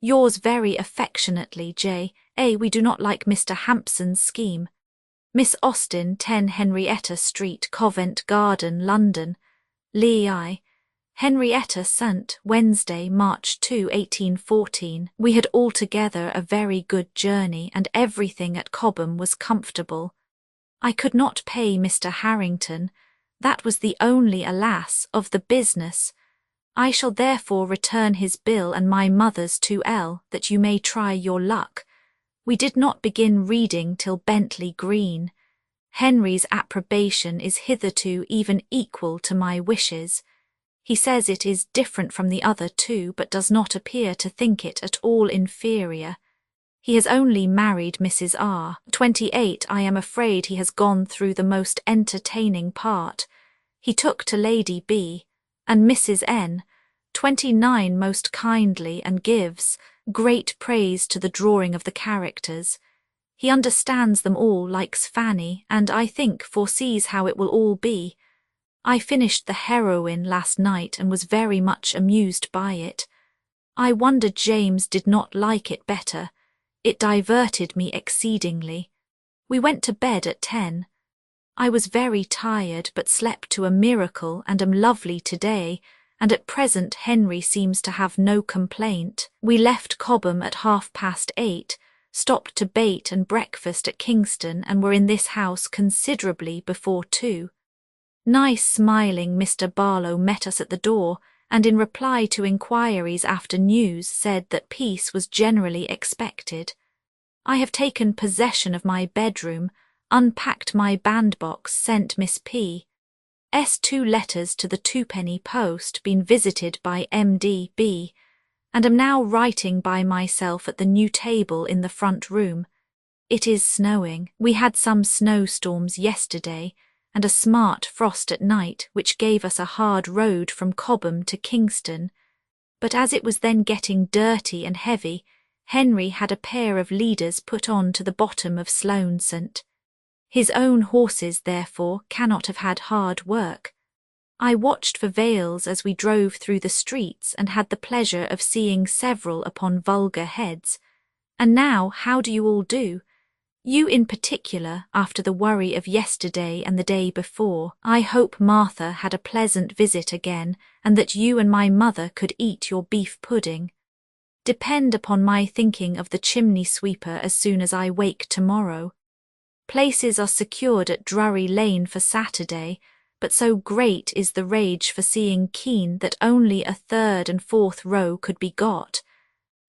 Yours very affectionately, J. A. We do not like Mr. Hampson's scheme. Miss Austen, 10 Henrietta Street, Covent Garden, London. Lee I. Henrietta St. Wednesday, March 2, 1814. We had altogether a very good journey, and everything at Cobham was comfortable. I could not pay Mr. Harrington. That was the only, alas, of the business. I shall therefore return his bill and my mother's to L, that you may try your luck. We did not begin reading till Bentley Green. Henry's approbation is hitherto even equal to my wishes. He says it is different from the other 2, but does not appear to think it at all inferior. He has only married Mrs. R. 28. I am afraid he has gone through the most entertaining part. He took to Lady B. and Mrs. N. 29 most kindly, and gives great praise to the drawing of the characters. He understands them all, likes Fanny, and I think foresees how it will all be. I finished the heroine last night and was very much amused by it. I wonder James did not like it better. It diverted me exceedingly. We went to bed at 10. I was very tired, but slept to a miracle, and am lovely today, and at present Henry seems to have no complaint. We left Cobham at 8:30, stopped to bait and breakfast at Kingston, and were in this house considerably before 2. Nice smiling Mr. Barlow met us at the door, and in reply to inquiries after news said that peace was generally expected. I have taken possession of my bedroom, unpacked my bandbox, sent Miss P.'s 2 letters to the 2-penny post, been visited by M.D. B., and am now writing by myself at the new table in the front room. It is snowing. We had some snowstorms yesterday, and a smart frost at night, which gave us a hard road from Cobham to Kingston. But as it was then getting dirty and heavy, Henry had a pair of leaders put on to the bottom of Sloane St. His own horses, therefore, cannot have had hard work. I watched for veils as we drove through the streets and had the pleasure of seeing several upon vulgar heads. And now, how do you all do? You in particular, after the worry of yesterday and the day before. I hope Martha had a pleasant visit again, and that you and my mother could eat your beef pudding. Depend upon my thinking of the chimney sweeper as soon as I wake tomorrow. Places are secured at Drury Lane for Saturday, but so great is the rage for seeing Kean that only a third and fourth row could be got.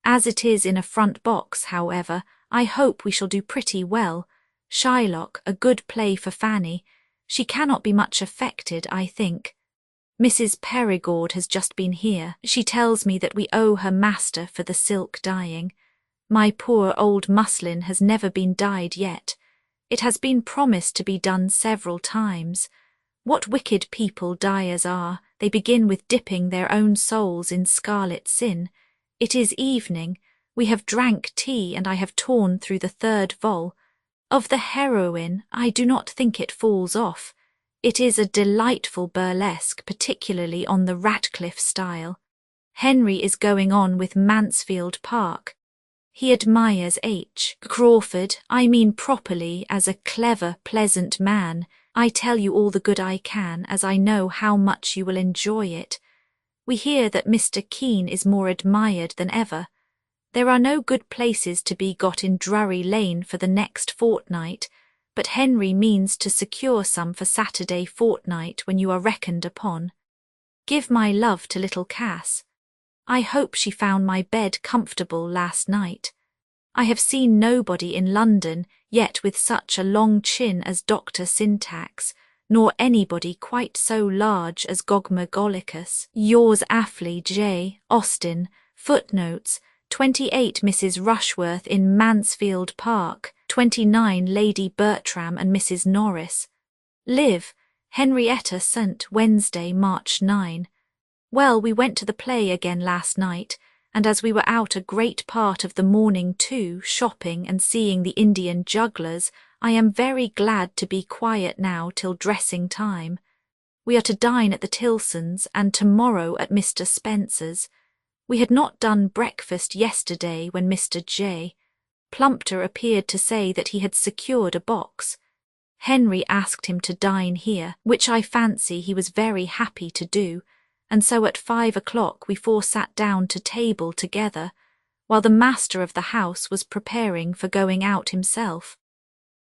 As it is in a front box, however, I hope we shall do pretty well. Shylock, a good play for Fanny. She cannot be much affected, I think. Mrs. Perigord has just been here. She tells me that we owe her master for the silk dyeing. My poor old muslin has never been dyed yet. It has been promised to be done several times. What wicked people dyers are! They begin with dipping their own souls in scarlet sin. It is evening. We have drank tea and I have torn through the third vol. Of the heroine, I do not think it falls off. It is a delightful burlesque, particularly on the Ratcliffe style. Henry is going on with Mansfield Park. He admires H. Crawford, I mean properly, as a clever, pleasant man. I tell you all the good I can, as I know how much you will enjoy it. We hear that Mr. Kean is more admired than ever. There are no good places to be got in Drury Lane for the next fortnight, but Henry means to secure some for Saturday fortnight when you are reckoned upon. Give my love to little Cass. I hope she found my bed comfortable last night. I have seen nobody in London yet with such a long chin as Dr. Syntax, nor anybody quite so large as Gogmagolicus. Yours affly J. Austen. Footnotes: 28 Mrs. Rushworth in Mansfield Park, 29 Lady Bertram and Mrs. Norris. Live, Henrietta St. Wednesday, March 9. Well, we went to the play again last night, and as we were out a great part of the morning too, shopping and seeing the Indian jugglers, I am very glad to be quiet now till dressing time. We are to dine at the Tilsons and tomorrow at Mr. Spencer's. We had not done breakfast yesterday when Mr. J. Plumptre appeared to say that he had secured a box. Henry asked him to dine here, which I fancy he was very happy to do, and so at 5 o'clock we four sat down to table together, while the master of the house was preparing for going out himself.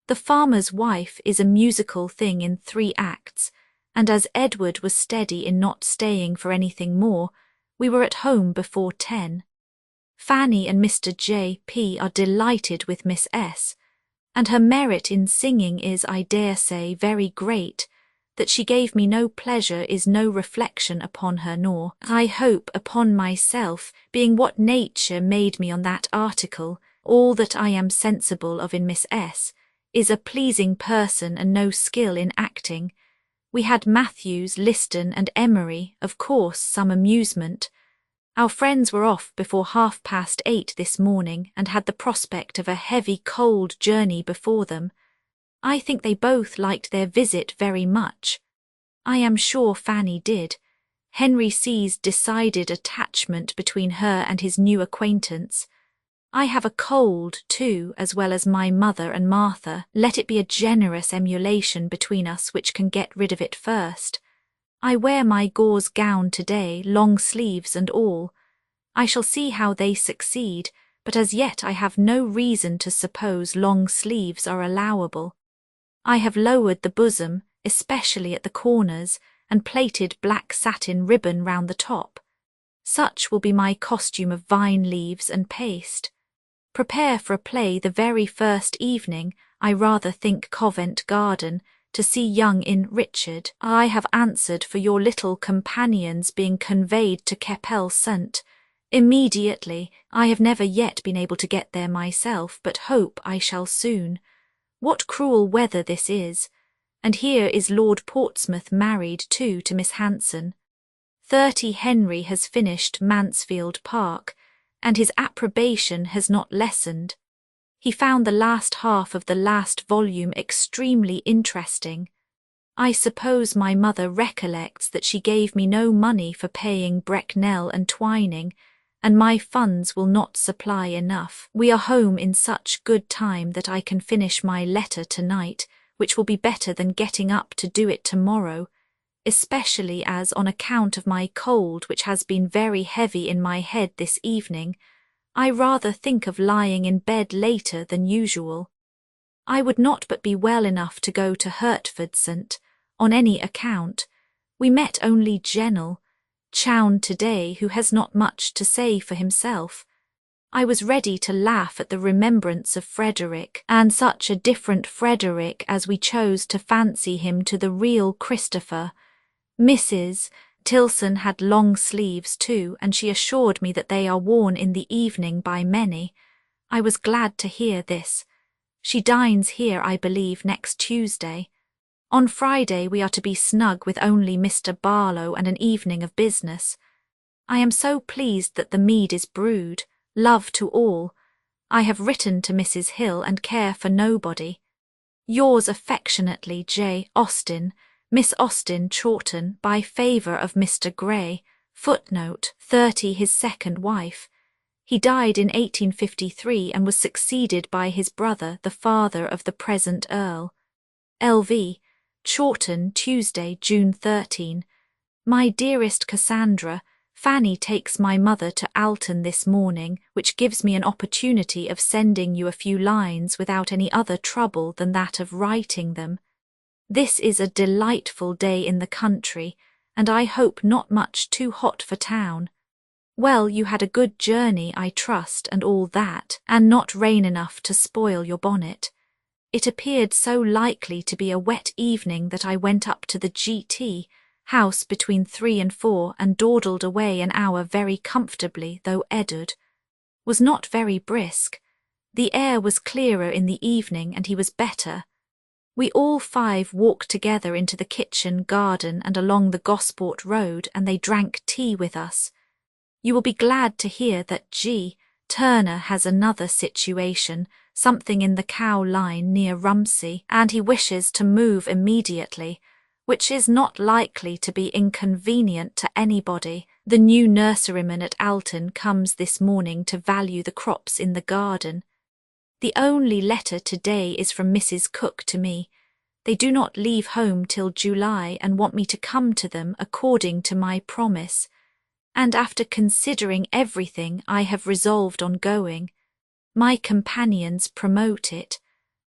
The farmer's wife is a musical thing in 3 acts, and as Edward was steady in not staying for anything more, we were at home before 10. Fanny and Mr. J. P. are delighted with Miss S., and her merit in singing is, I dare say, very great. That she gave me no pleasure is no reflection upon her, nor, I hope, upon myself, being what nature made me on that article. All that I am sensible of in Miss S. is a pleasing person and no skill in acting. We had Matthews, Liston and Emery, of course some amusement. Our friends were off before 8:30 this morning and had the prospect of a heavy cold journey before them. I think they both liked their visit very much. I am sure Fanny did. Henry sees decided attachment between her and his new acquaintance. I have a cold, too, as well as my mother and Martha. Let it be a generous emulation between us which can get rid of it first. I wear my gauze gown today, long sleeves and all. I shall see how they succeed, but as yet I have no reason to suppose long sleeves are allowable. I have lowered the bosom, especially at the corners, and plaited black satin ribbon round the top. Such will be my costume of vine leaves and paste. Prepare for a play the very first evening, I rather think Covent Garden, to see young in Richard. I have answered for your little companions being conveyed to Keppel St. Immediately. I have never yet been able to get there myself, but hope I shall soon. What cruel weather this is! And here is Lord Portsmouth married too to Miss Hanson. 30 Henry has finished Mansfield Park, and his approbation has not lessened. He found the last half of the last volume extremely interesting. I suppose my mother recollects that she gave me no money for paying Brecknell and Twining, and my funds will not supply enough. We are home in such good time that I can finish my letter tonight, which will be better than getting up to do it tomorrow, especially as, on account of my cold which has been very heavy in my head this evening, I rather think of lying in bed later than usual. I would not but be well enough to go to Hertfordshire on any account. We met only General Chown today, who has not much to say for himself. I was ready to laugh at the remembrance of Frederick, and such a different Frederick as we chose to fancy him to the real Christopher. Mrs. Tilson had long sleeves too, and she assured me that they are worn in the evening by many. I was glad to hear this. She dines here, I believe, next Tuesday. On Friday we are to be snug with only Mr. Barlow and an evening of business. I am so pleased that the mead is brewed. Love to all. I have written to Mrs. Hill and care for nobody. Yours affectionately, J. Austen, Miss Austen Chawton, by favour of Mr. Gray, footnote 30, his second wife. He died in 1853 and was succeeded by his brother, the father of the present Earl. L.V. Chawton, Tuesday, June 13. My dearest Cassandra, Fanny takes my mother to Alton this morning, which gives me an opportunity of sending you a few lines without any other trouble than that of writing them. This is a delightful day in the country, and I hope not much too hot for town. Well, you had a good journey, I trust, and all that, and not rain enough to spoil your bonnet. It appeared so likely to be a wet evening that I went up to the G.T. house between 3 and 4 and dawdled away an hour very comfortably, though Edward was not very brisk. The air was clearer in the evening and he was better. We all 5 walked together into the kitchen garden and along the Gosport Road, and they drank tea with us. You will be glad to hear that G. Turner has another situation, something in the Cow Line near Rumsey, and he wishes to move immediately, which is not likely to be inconvenient to anybody. The new nurseryman at Alton comes this morning to value the crops in the garden. The only letter today is from Mrs. Cook to me. They do not leave home till July and want me to come to them according to my promise, and after considering everything I have resolved on going. My companions promote it.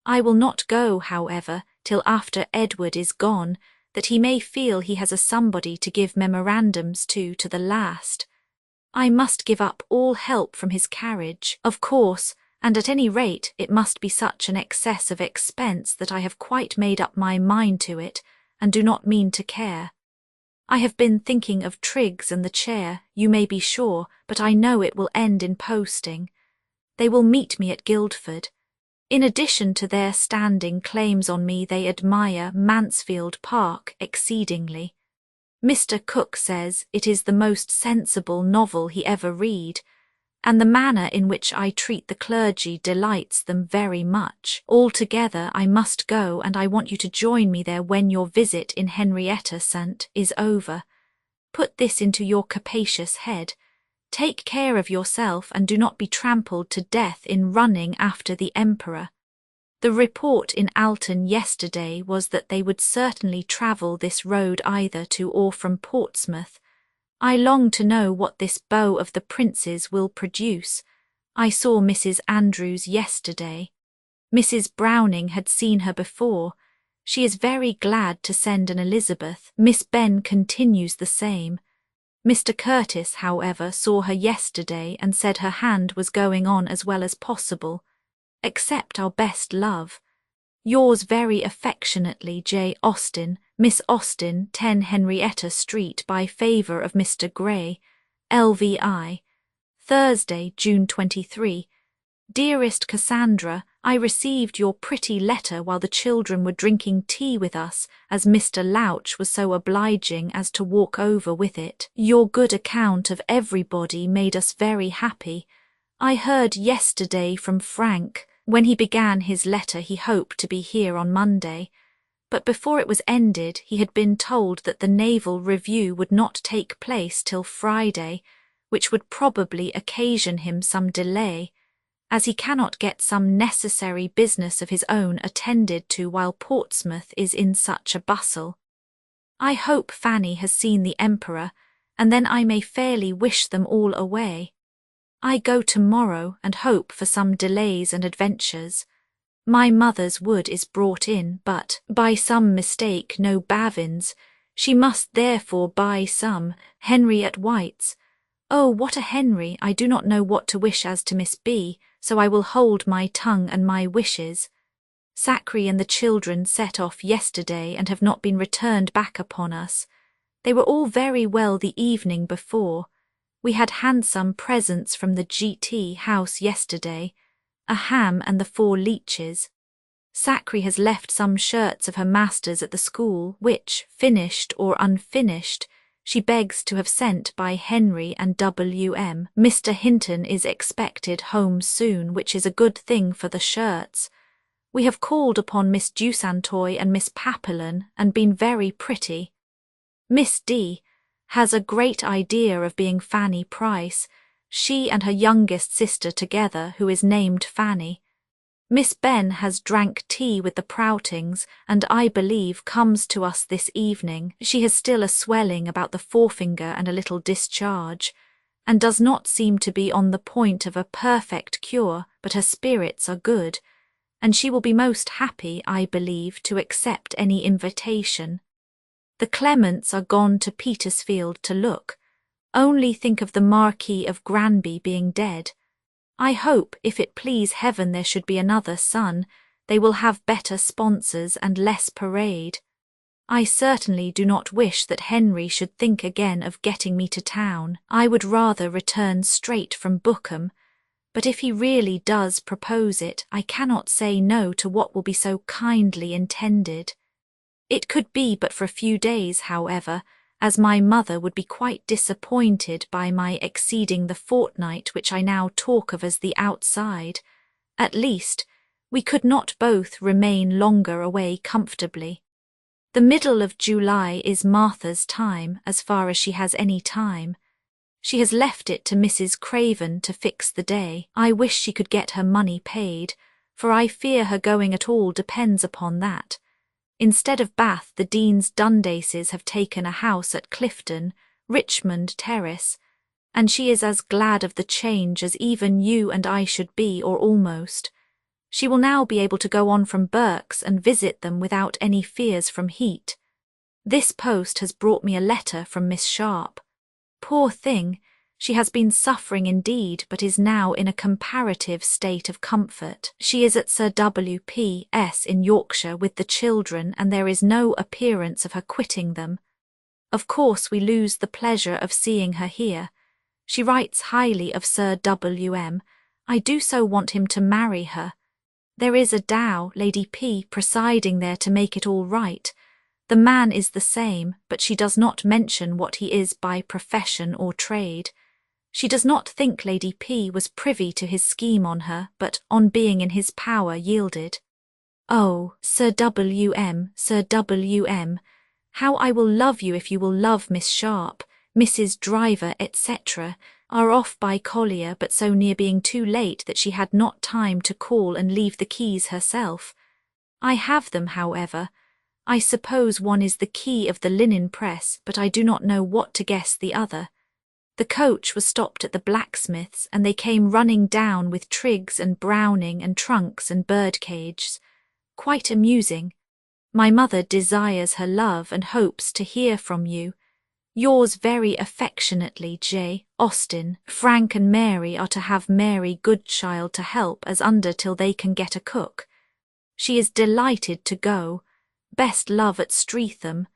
I will not go, however, till after Edward is gone, that he may feel he has a somebody to give memorandums to the last. I must give up all help from his carriage, of course, and at any rate it must be such an excess of expense that I have quite made up my mind to it, and do not mean to care. I have been thinking of Triggs and the chair, you may be sure, but I know it will end in posting. They will meet me at Guildford. In addition to their standing claims on me, they admire Mansfield Park exceedingly. Mr. Cook says it is the most sensible novel he ever read, and the manner in which I treat the clergy delights them very much. Altogether I must go, and I want you to join me there when your visit in Henrietta St. is over. Put this into your capacious head. Take care of yourself and do not be trampled to death in running after the Emperor. The report in Alton yesterday was that they would certainly travel this road either to or from Portsmouth. I long to know what this beau of the Prince's will produce. I saw Mrs. Andrews yesterday. Mrs. Browning had seen her before. She is very glad to send an Elizabeth. Miss Benn continues the same. Mr. Curtis, however, saw her yesterday and said her hand was going on as well as possible. Accept our best love. Yours very affectionately, J. Austen, Miss Austen, 10 Henrietta Street, by favour of Mr. Gray, LVI. Thursday, June 23. Dearest Cassandra, I received your pretty letter while the children were drinking tea with us, as Mr. Louch was so obliging as to walk over with it. Your good account of everybody made us very happy. I heard yesterday from Frank When he began his letter he hoped to be here on Monday, but before it was ended he had been told that the naval review would not take place till Friday, which would probably occasion him some delay, as he cannot get some necessary business of his own attended to while Portsmouth is in such a bustle. I hope Fanny has seen the Emperor, and then I may fairly wish them all away. I go tomorrow and hope for some delays and adventures. My mother's wood is brought in, but, by some mistake, no bavins. She must therefore buy some. Henry at White's. Oh, what a Henry! I do not know what to wish as to Miss B., so I will hold my tongue and my wishes. Sacri and the children set off yesterday and have not been returned back upon us. They were all very well the evening before. We had handsome presents from the G.T. house yesterday, a ham and the 4 leeches. Sacri has left some shirts of her master's at the school, which, finished or unfinished, she begs to have sent by Henry and W.M. Mr. Hinton is expected home soon, which is a good thing for the shirts. We have called upon Miss Dusantoy and Miss Papillon and been very pretty. Miss D. has a great idea of being Fanny Price, she and her youngest sister together, who is named Fanny. Miss Ben has drank tea with the Proutings, and I believe comes to us this evening. She has still a swelling about the forefinger and a little discharge, and does not seem to be on the point of a perfect cure, but her spirits are good, and she will be most happy, I believe, to accept any invitation. The Clements are gone to Petersfield to look. Only think of the Marquis of Granby being dead. I hope, if it please heaven there should be another son, they will have better sponsors and less parade. I certainly do not wish that Henry should think again of getting me to town. I would rather return straight from Bookham, but if he really does propose it, I cannot say no to what will be so kindly intended. It could be but for a few days, however, as my mother would be quite disappointed by my exceeding the fortnight which I now talk of as the outside. At least, we could not both remain longer away comfortably. The middle of July is Martha's time, as far as she has any time. She has left it to Mrs. Craven to fix the day. I wish she could get her money paid, for I fear her going at all depends upon that. Instead of Bath, the Deans Dundaces have taken a house at Clifton, Richmond Terrace, and she is as glad of the change as even you and I should be, or almost. She will now be able to go on from Berks and visit them without any fears from heat. This post has brought me a letter from Miss Sharp. Poor thing, she has been suffering indeed, but is now in a comparative state of comfort. She is at Sir W.P.'s in Yorkshire with the children, and there is no appearance of her quitting them. Of course we lose the pleasure of seeing her here. She writes highly of Sir W.M. I do so want him to marry her. There is a Dow, Lady P., presiding there to make it all right. The man is the same, but she does not mention what he is by profession or trade. She does not think Lady P. was privy to his scheme on her, but, on being in his power, yielded. Oh, Sir W.M., Sir W.M., how I will love you if you will love Miss Sharp, Mrs. Driver, etc., are off by Collier, but so near being too late that she had not time to call and leave the keys herself. I have them, however. I suppose one is the key of the linen press, but I do not know what to guess the other. The coach was stopped at the blacksmith's, and they came running down with Triggs and Browning and trunks and birdcages. Quite amusing. My mother desires her love and hopes to hear from you. Yours very affectionately, J. Austen. Frank and Mary are to have Mary Goodchild to help as under till they can get a cook. She is delighted to go. Best love at Streatham.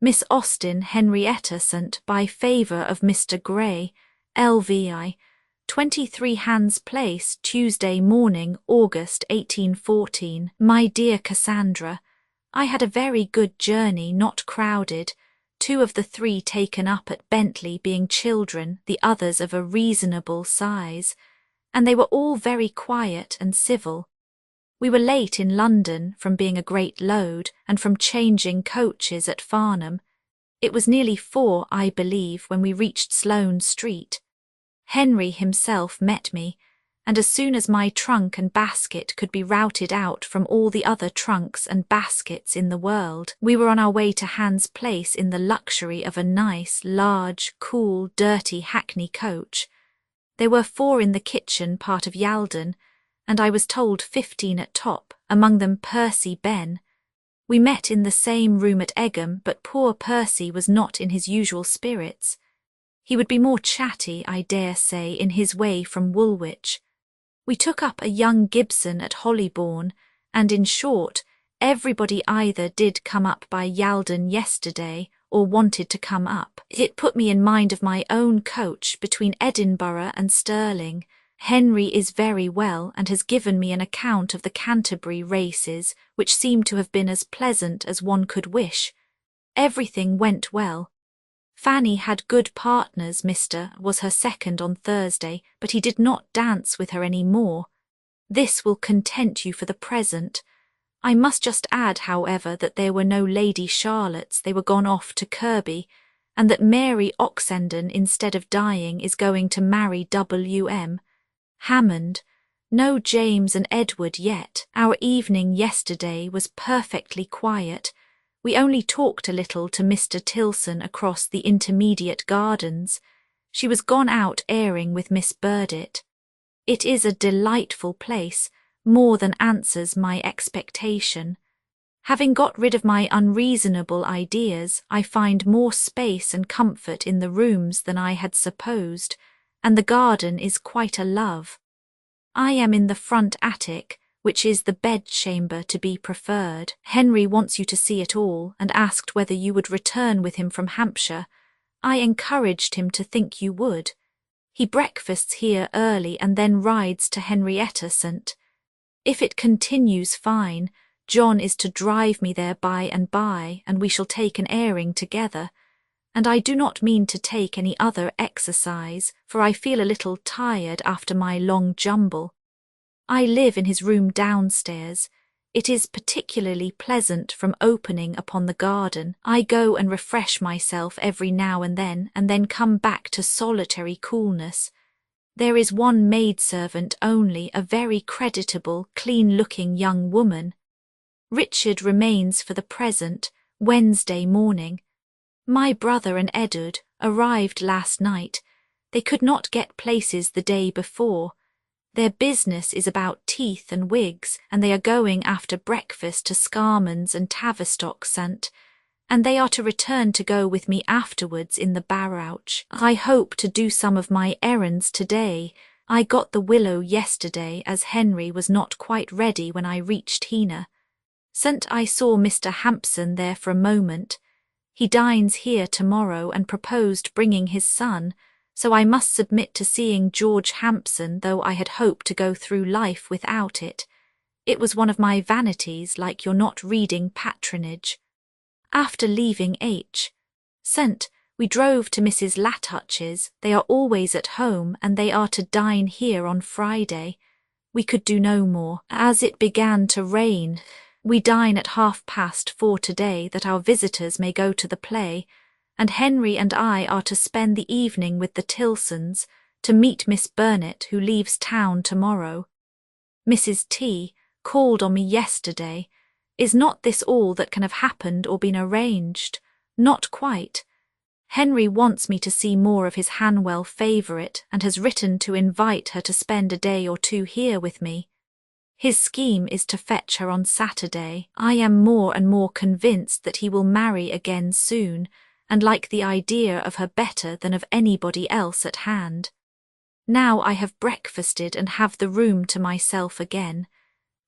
Miss Austen Henrietta sent by favour of Mr. Gray, LVI, 23 Hans Place, Tuesday morning, August 1814. My dear Cassandra, I had a very good journey, not crowded, 2 of the 3 taken up at Bentley being children, the others of a reasonable size, and they were all very quiet and civil. We were late in London from being a great load and from changing coaches at Farnham. It was nearly 4, I believe, when we reached Sloane Street. Henry himself met me, and as soon as my trunk and basket could be routed out from all the other trunks and baskets in the world, we were on our way to Hans Place in the luxury of a nice, large, cool, dirty hackney coach. There were 4 in the kitchen part of Yalden, and I was told 15 at top, among them Percy Ben. We met in the same room at Egham, but poor Percy was not in his usual spirits. He would be more chatty, I dare say, in his way from Woolwich. We took up a young Gibson at Hollybourne, and in short, everybody either did come up by Yalden yesterday or wanted to come up. It put me in mind of my own coach between Edinburgh and Stirling. Henry is very well and has given me an account of the Canterbury races, which seem to have been as pleasant as one could wish. Everything went well. Fanny had good partners. Mr. was her second on Thursday, but he did not dance with her any more. This will content you for the present. I must just add, however, that there were no Lady Charlottes, they were gone off to Kirby, and that Mary Oxenden, instead of dying, is going to marry W.M. Hammond. No James and Edward yet. Our evening yesterday was perfectly quiet. We only talked a little to Mr. Tilson across the intermediate gardens. She was gone out airing with Miss Burdett. It is a delightful place, more than answers my expectation. Having got rid of my unreasonable ideas, I find more space and comfort in the rooms than I had supposed, and the garden is quite a love. I am in the front attic, which is the bedchamber to be preferred. Henry wants you to see it all, and asked whether you would return with him from Hampshire. I encouraged him to think you would. He breakfasts here early and then rides to Henrietta St. If it continues fine, John is to drive me there by and by, and we shall take an airing together. And I do not mean to take any other exercise, for I feel a little tired after my long jumble. I live in his room downstairs. It is particularly pleasant from opening upon the garden. I go and refresh myself every now and then come back to solitary coolness. There is one maidservant only, a very creditable, clean-looking young woman. Richard remains for the present, Wednesday morning. My brother and Edward arrived last night. They could not get places the day before. Their business is about teeth and wigs, and they are going after breakfast to Scarman's and Tavistock St., and they are to return to go with me afterwards in the barouche. I hope to do some of my errands today. I got the willow yesterday, as Henry was not quite ready when I reached Hena. I saw Mr. Hampson there for a moment. He dines here tomorrow and proposed bringing his son, so I must submit to seeing George Hampson, though I had hoped to go through life without it. It was one of my vanities, like your not reading Patronage. After leaving H. St., we drove to Mrs. Latouch's. They are always at home, and they are to dine here on Friday. We could do no more, as it began to rain. We dine at 4:30 today, that our visitors may go to the play, and Henry and I are to spend the evening with the Tilsons, to meet Miss Burnett, who leaves town tomorrow. Mrs. T. called on me yesterday. Is not this all that can have happened or been arranged? Not quite. Henry wants me to see more of his Hanwell favourite, and has written to invite her to spend a day or 2 here with me. His scheme is to fetch her on Saturday. I am more and more convinced that he will marry again soon, and like the idea of her better than of anybody else at hand. Now I have breakfasted and have the room to myself again.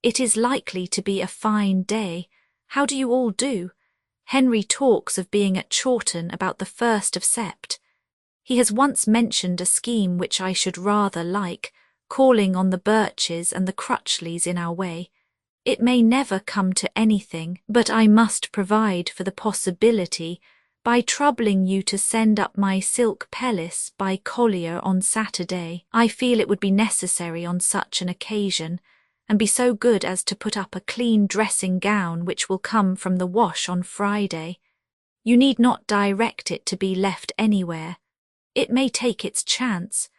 It is likely to be a fine day. How do you all do? Henry talks of being at Chawton about the 1st of Sept. He has once mentioned a scheme which I should rather like, calling on the Birches and the Crutchleys in our way. It may never come to anything, but I must provide for the possibility by troubling you to send up my silk pelisse by Collier on Saturday. I feel it would be necessary on such an occasion, and be so good as to put up a clean dressing gown which will come from the wash on Friday. You need not direct it to be left anywhere. It may take its chance.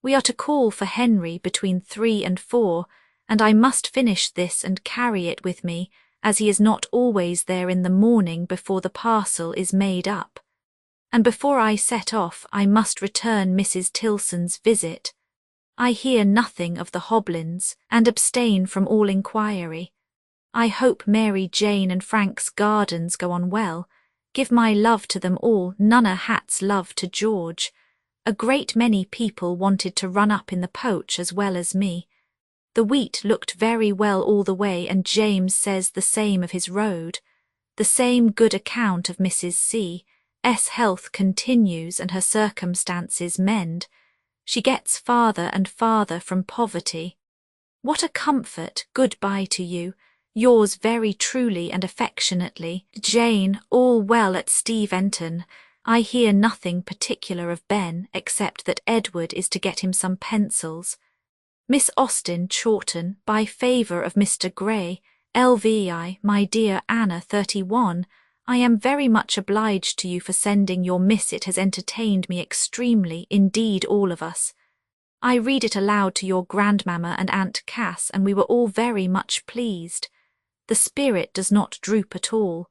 We are to call for Henry between 3 and 4, and I must finish this and carry it with me, as he is not always there in the morning before the parcel is made up. And before I set off I must return Mrs. Tilson's visit. I hear nothing of the Hoblins, and abstain from all inquiry. I hope Mary Jane and Frank's gardens go on well. Give my love to them all. Nunna Hat's love to George. A great many people wanted to run up in the poach as well as me. The wheat looked very well all the way, and James says the same of his road. The same good account of Mrs. C.'s health continues and her circumstances mend. She gets farther and farther from poverty. What a comfort! Good-bye to you. Yours very truly and affectionately, Jane. All well at Steventon. I hear nothing particular of Ben, except that Edward is to get him some pencils. Miss Austen, Chawton, by favour of Mr. Gray, LVI, my dear Anna, 31. I am very much obliged to you for sending your miss. It has entertained me extremely, indeed all of us. I read it aloud to your grandmamma and Aunt Cass, and we were all very much pleased. The spirit does not droop at all.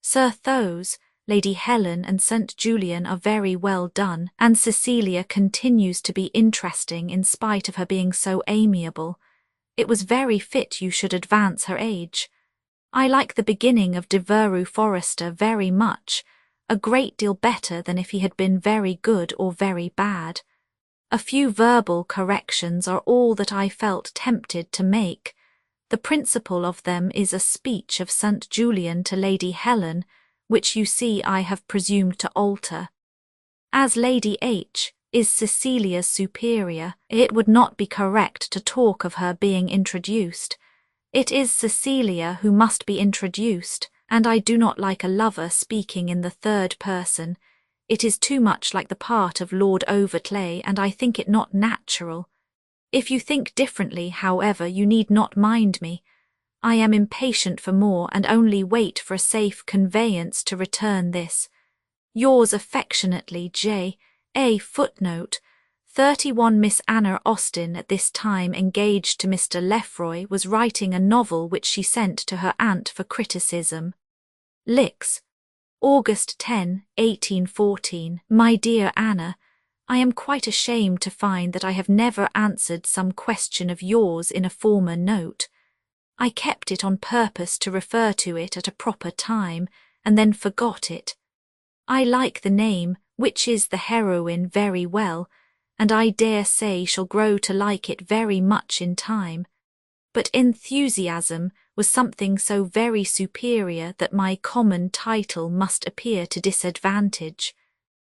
Sir Thos, Lady Helen and St. Julian are very well done, and Cecilia continues to be interesting in spite of her being so amiable. It was very fit you should advance her age. I like the beginning of Devereux Forester very much, a great deal better than if he had been very good or very bad. A few verbal corrections are all that I felt tempted to make. The principal of them is a speech of St. Julian to Lady Helen, which you see I have presumed to alter. As Lady H. is Cecilia's superior, it would not be correct to talk of her being introduced. It is Cecilia who must be introduced, and I do not like a lover speaking in the third person. It is too much like the part of Lord Overtlay, and I think it not natural. If you think differently, however, you need not mind me. I am impatient for more, and only wait for a safe conveyance to return this. Yours affectionately, J.A. Footnote 31. Miss Anna Austen, at this time engaged to Mr. Lefroy, was writing a novel which she sent to her aunt for criticism. Licks, August 10, 1814. My dear Anna, I am quite ashamed to find that I have never answered some question of yours in a former note. I kept it on purpose to refer to it at a proper time, and then forgot it. I like the name, which is the heroine, very well, and I dare say shall grow to like it very much in time. But enthusiasm was something so very superior that my common title must appear to disadvantage.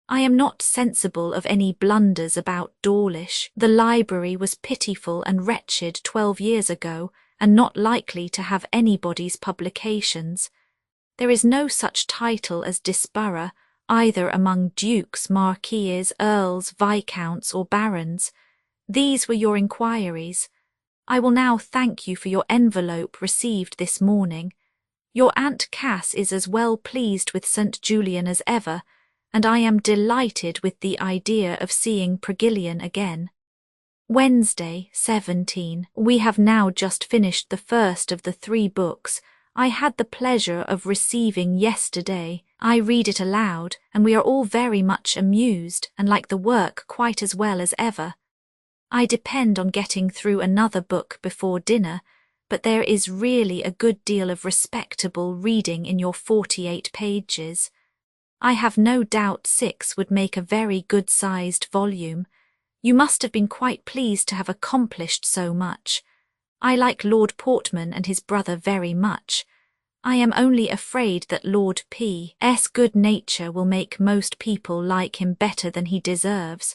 I am not sensible of any blunders about Dawlish. The library was pitiful and wretched 12 years ago, and not likely to have anybody's publications. There is no such title as Disborough, either among dukes, marquises, earls, viscounts, or barons. These were your inquiries. I will now thank you for your envelope received this morning. Your Aunt Cass is as well pleased with St. Julian as ever, and I am delighted with the idea of seeing Progillian again. Wednesday, 17. We have now just finished the first of the 3 books. I had the pleasure of receiving yesterday. I read it aloud, and we are all very much amused, and like the work quite as well as ever. I depend on getting through another book before dinner, but there is really a good deal of respectable reading in your 48 pages. I have no doubt 6 would make a very good-sized volume. You must have been quite pleased to have accomplished so much. I like Lord Portman and his brother very much. I am only afraid that Lord P.'s good nature will make most people like him better than he deserves.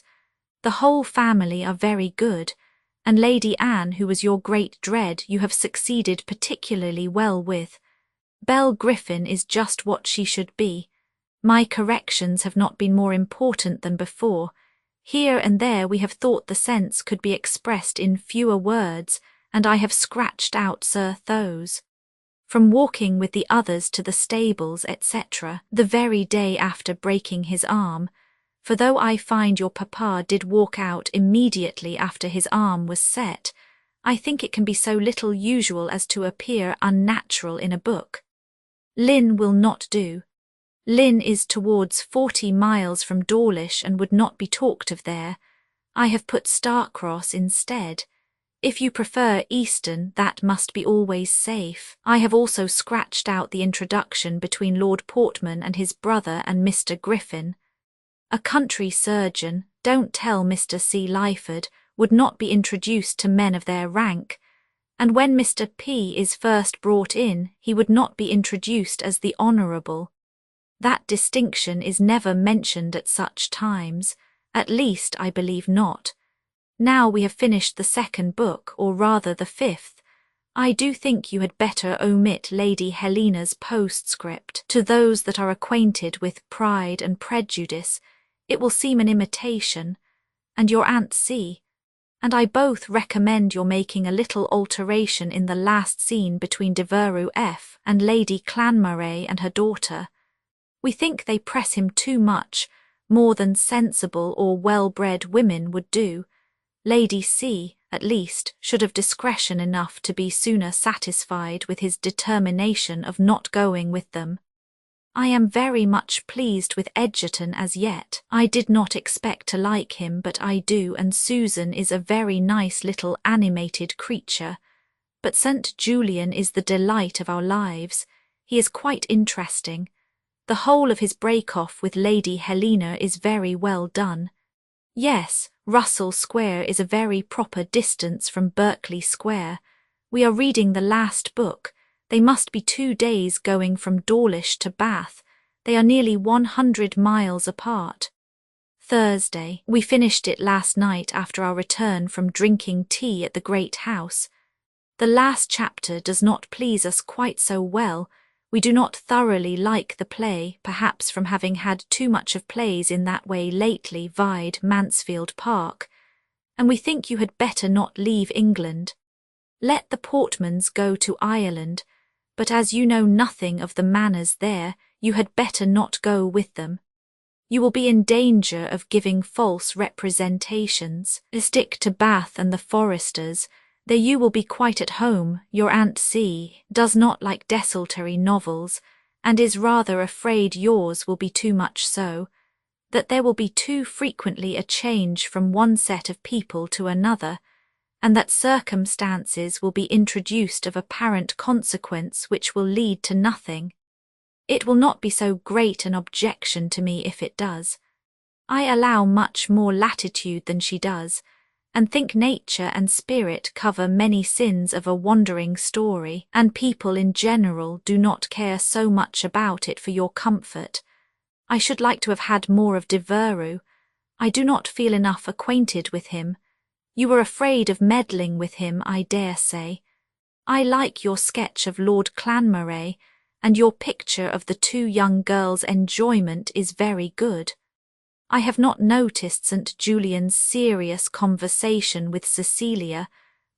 The whole family are very good, and Lady Anne, who was your great dread, you have succeeded particularly well with. Belle Griffin is just what she should be. My corrections have not been more important than before. Here and there we have thought the sense could be expressed in fewer words, and I have scratched out Sir Thos. From walking with the others to the stables, etc., the very day after breaking his arm, for though I find your papa did walk out immediately after his arm was set, I think it can be so little usual as to appear unnatural in a book. Lynn will not do. Lynn is towards 40 miles from Dawlish and would not be talked of there. I have put Starcross instead. If you prefer Easton, that must be always safe. I have also scratched out the introduction between Lord Portman and his brother and Mr. Griffin. A country surgeon, don't tell Mr. C. Lyford, would not be introduced to men of their rank, and when Mr. P. is first brought in, he would not be introduced as the Honourable. That distinction is never mentioned at such times, at least I believe not. Now we have finished the second book, or rather the fifth, I do think you had better omit Lady Helena's postscript. To those that are acquainted with Pride and Prejudice, it will seem an imitation, and your Aunt C. and I both recommend your making a little alteration in the last scene between Devereux F. and Lady Clanmarae and her daughter. We think they press him too much, more than sensible or well-bred women would do. Lady C., at least, should have discretion enough to be sooner satisfied with his determination of not going with them. I am very much pleased with Edgerton as yet. I did not expect to like him, but I do, and Susan is a very nice little animated creature. But St. Julian is the delight of our lives. He is quite interesting. The whole of his break-off with Lady Helena is very well done. Yes, Russell Square is a very proper distance from Berkeley Square. We are reading the last book. They must be 2 days going from Dawlish to Bath. They are nearly 100 miles apart. Thursday. We finished it last night after our return from drinking tea at the great house. The last chapter does not please us quite so well. We do not thoroughly like the play, perhaps from having had too much of plays in that way lately vide Mansfield Park, and we think you had better not leave England. Let the Portmans go to Ireland, but as you know nothing of the manners there, you had better not go with them. You will be in danger of giving false representations. Stick to Bath and the Foresters. There you will be quite at home. Your Aunt C. does not like desultory novels, and is rather afraid yours will be too much so, that there will be too frequently a change from one set of people to another, and that circumstances will be introduced of apparent consequence which will lead to nothing. It will not be so great an objection to me if it does. I allow much more latitude than she does, and think nature and spirit cover many sins of a wandering story, and people in general do not care so much about it for your comfort. I should like to have had more of Devereux. I do not feel enough acquainted with him. You were afraid of meddling with him, I dare say. I like your sketch of Lord Clanmarae, and your picture of the 2 young girls' enjoyment is very good. I have not noticed St. Julian's serious conversation with Cecilia,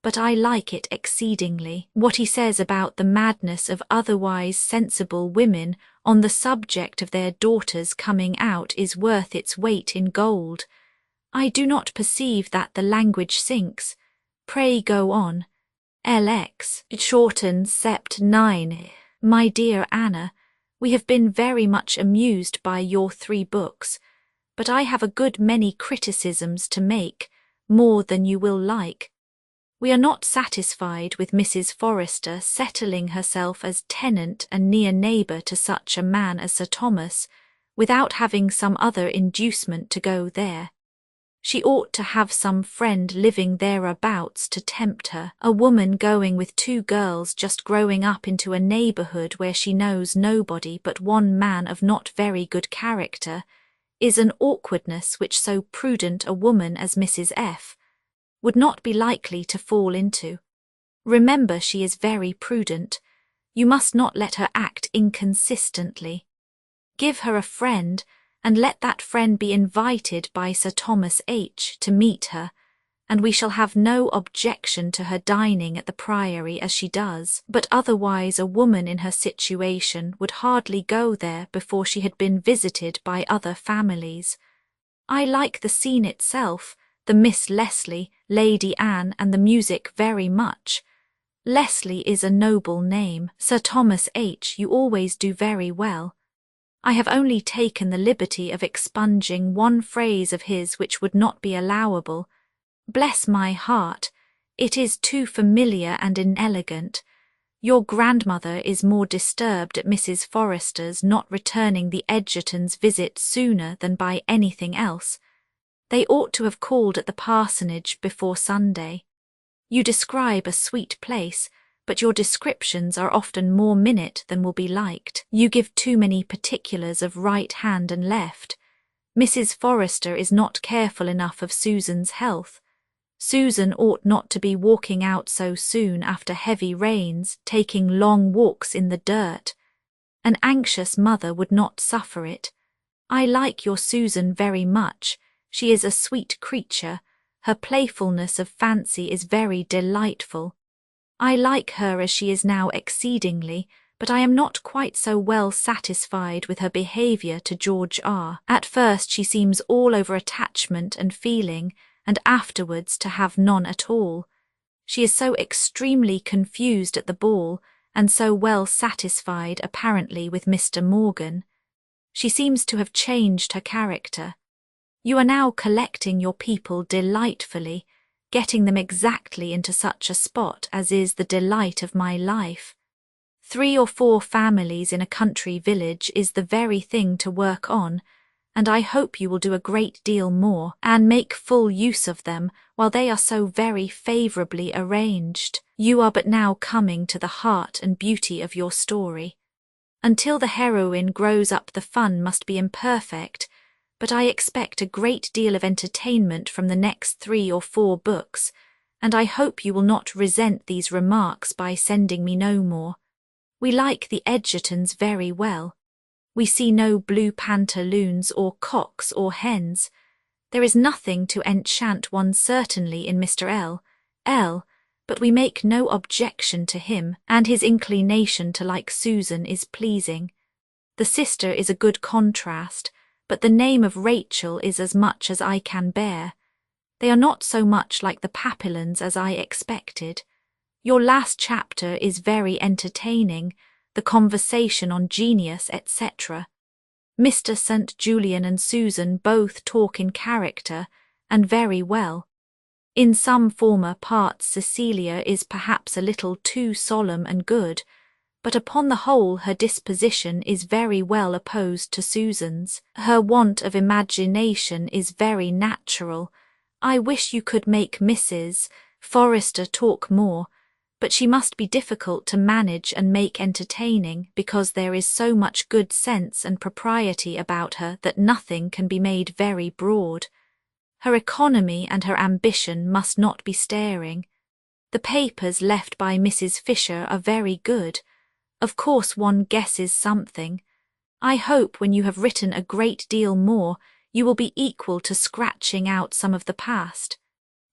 but I like it exceedingly. What he says about the madness of otherwise sensible women on the subject of their daughters coming out is worth its weight in gold. I do not perceive that the language sinks. Pray go on. LX. Shorten Sept. 9. My dear Anna, we have been very much amused by your 3 books, but I have a good many criticisms to make, more than you will like. We are not satisfied with Mrs. Forester settling herself as tenant and near neighbour to such a man as Sir Thomas, without having some other inducement to go there. She ought to have some friend living thereabouts to tempt her. A woman going with 2 girls just growing up into a neighbourhood where she knows nobody but one man of not very good character, is an awkwardness which so prudent a woman as Mrs. F. would not be likely to fall into. Remember she is very prudent. You must not let her act inconsistently. Give her a friend, and let that friend be invited by Sir Thomas H. to meet her, and we shall have no objection to her dining at the Priory as she does, but otherwise a woman in her situation would hardly go there before she had been visited by other families. I like the scene itself, the Miss Leslie, Lady Anne, and the music very much. Leslie is a noble name. Sir Thomas H., you always do very well. I have only taken the liberty of expunging one phrase of his which would not be allowable. Bless my heart, it is too familiar and inelegant. Your grandmother is more disturbed at Mrs. Forrester's not returning the Edgertons' visit sooner than by anything else. They ought to have called at the parsonage before Sunday. You describe a sweet place, but your descriptions are often more minute than will be liked. You give too many particulars of right hand and left. Mrs. Forrester is not careful enough of Susan's health. Susan ought not to be walking out so soon after heavy rains, taking long walks in the dirt. An anxious mother would not suffer it. I like your Susan very much. She is a sweet creature. Her playfulness of fancy is very delightful. I like her as she is now exceedingly, but I am not quite so well satisfied with her behaviour to George R. At first she seems all over attachment and feeling, and afterwards to have none at all. She is so extremely confused at the ball, and so well satisfied apparently with Mr. Morgan. She seems to have changed her character. You are now collecting your people delightfully, getting them exactly into such a spot as is the delight of my life. 3 or 4 families in a country village is the very thing to work on, and I hope you will do a great deal more and make full use of them while they are so very favourably arranged. You are but now coming to the heart and beauty of your story. Until the heroine grows up the fun must be imperfect, but I expect a great deal of entertainment from the next 3 or 4 books, and I hope you will not resent these remarks by sending me no more. We like the Edgertons very well. We see no blue pantaloons or cocks or hens. There is nothing to enchant one certainly in Mr. L., but we make no objection to him, and his inclination to like Susan is pleasing. The sister is a good contrast, but the name of Rachel is as much as I can bear. They are not so much like the Papillons as I expected. Your last chapter is very entertaining, the conversation on genius, etc. Mr. St. Julian and Susan both talk in character, and very well. In some former parts Cecilia is perhaps a little too solemn and good, but upon the whole her disposition is very well opposed to Susan's. Her want of imagination is very natural. I wish you could make Mrs. Forrester talk more, but she must be difficult to manage and make entertaining because there is so much good sense and propriety about her that nothing can be made very broad. Her economy and her ambition must not be staring. The papers left by Mrs. Fisher are very good. Of course one guesses something. I hope when you have written a great deal more, you will be equal to scratching out some of the past.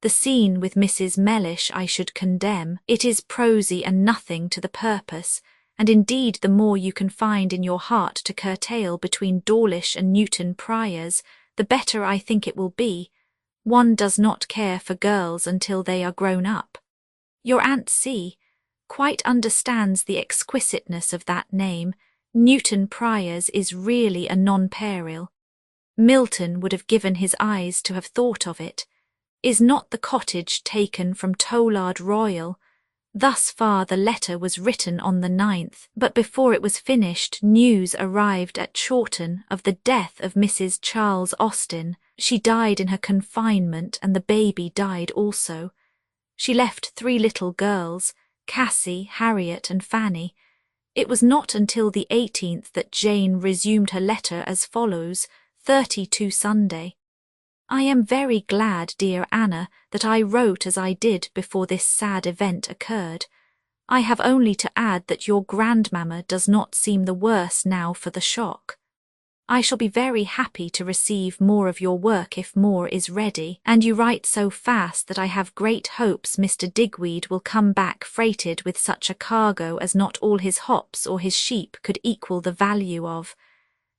The scene with Mrs. Mellish I should condemn. It is prosy and nothing to the purpose, and indeed the more you can find in your heart to curtail between Dawlish and Newton Priors, the better I think it will be. One does not care for girls until they are grown up. Your Aunt C. quite understands the exquisiteness of that name. Newton Priors is really a nonpareil. Milton would have given his eyes to have thought of it. Is not the cottage taken from Tollard Royal? Thus far the letter was written on the 9th, but before it was finished news arrived at Chawton of the death of Mrs. Charles Austen. She died in her confinement, and the baby died also. She left 3 little girls, Cassie, Harriet, and Fanny. It was not until the 18th that Jane resumed her letter as follows, 32 Sunday. I am very glad, dear Anna, that I wrote as I did before this sad event occurred. I have only to add that your grandmamma does not seem the worse now for the shock. I shall be very happy to receive more of your work if more is ready, and you write so fast that I have great hopes Mr. Digweed will come back freighted with such a cargo as not all his hops or his sheep could equal the value of.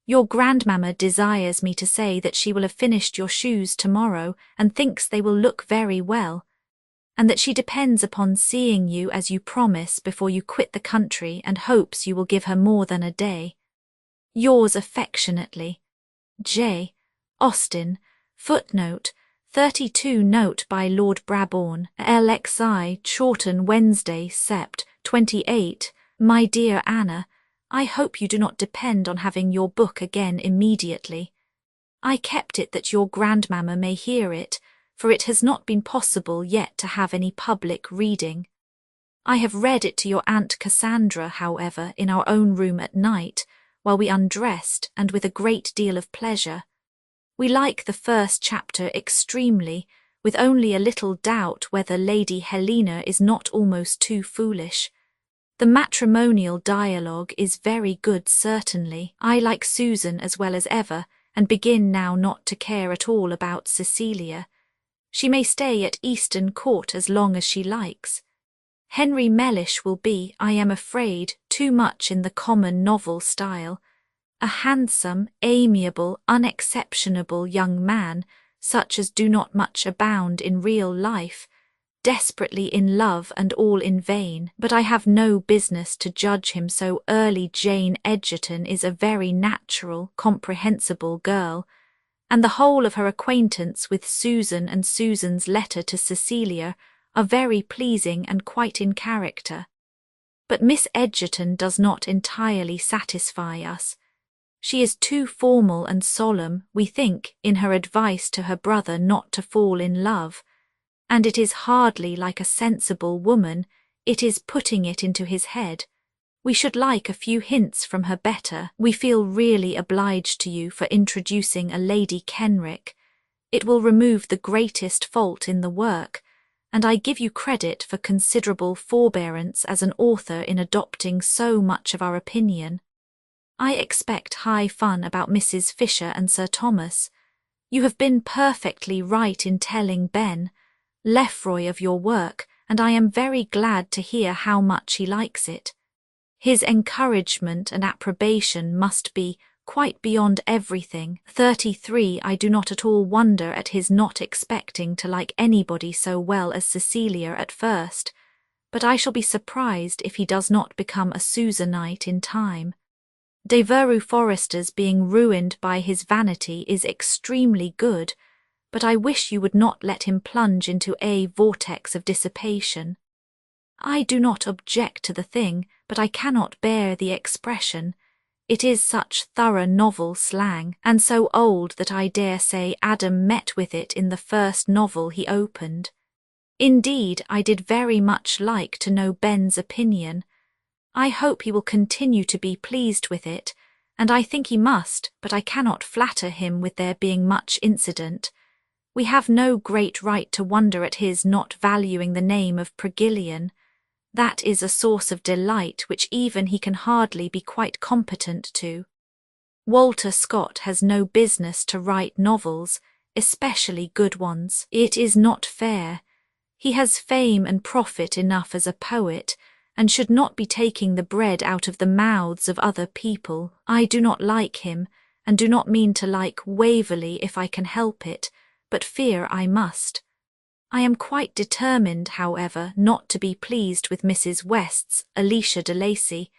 Your grandmamma desires me to say that she will have finished your shoes tomorrow and thinks they will look very well, and that she depends upon seeing you as you promise before you quit the country and hopes you will give her more than a day. Yours affectionately, J. Austen. Footnote 32. Note by Lord Brabourne, LXI, Chawton, Wednesday, Sept. 28. My dear Anna, I hope you do not depend on having your book again immediately. I kept it that your grandmamma may hear it, for it has not been possible yet to have any public reading. I have read it to your Aunt Cassandra, however, in our own room at night, while we undressed, and with a great deal of pleasure. We like the first chapter extremely, with only a little doubt whether Lady Helena is not almost too foolish. The matrimonial dialogue is very good certainly. I like Susan as well as ever, and begin now not to care at all about Cecilia. She may stay at Eastern Court as long as she likes. Henry Mellish will be, I am afraid, too much in the common novel style. A handsome, amiable, unexceptionable young man, such as do not much abound in real life, desperately in love and all in vain, but I have no business to judge him so early. Jane Edgerton is a very natural, comprehensible girl, and the whole of her acquaintance with Susan and Susan's letter to Cecilia are very pleasing and quite in character. But Miss Edgerton does not entirely satisfy us. She is too formal and solemn, we think, in her advice to her brother not to fall in love, and it is hardly like a sensible woman, it is putting it into his head. We should like a few hints from her better. We feel really obliged to you for introducing a Lady Kenrick. It will remove the greatest fault in the work, and I give you credit for considerable forbearance as an author in adopting so much of our opinion. I expect high fun about Mrs. Fisher and Sir Thomas. You have been perfectly right in telling Ben Lefroy of your work, and I am very glad to hear how much he likes it. His encouragement and approbation must be quite beyond everything. 33. I do not at all wonder at his not expecting to like anybody so well as Cecilia at first, but I shall be surprised if he does not become a Susanite in time. Devereux Forester's being ruined by his vanity is extremely good, but I wish you would not let him plunge into a vortex of dissipation. I do not object to the thing, but I cannot bear the expression. It is such thorough novel slang, and so old that I dare say Adam met with it in the first novel he opened. Indeed, I did very much like to know Ben's opinion. I hope he will continue to be pleased with it, and I think he must, but I cannot flatter him with there being much incident. We have no great right to wonder at his not valuing the name of Progillian. That is a source of delight which even he can hardly be quite competent to. Walter Scott has no business to write novels, especially good ones. It is not fair. He has fame and profit enough as a poet, and should not be taking the bread out of the mouths of other people. I do not like him, and do not mean to like Waverley if I can help it, but fear I must. I am quite determined, however, not to be pleased with Mrs. West's Alicia de Lacy.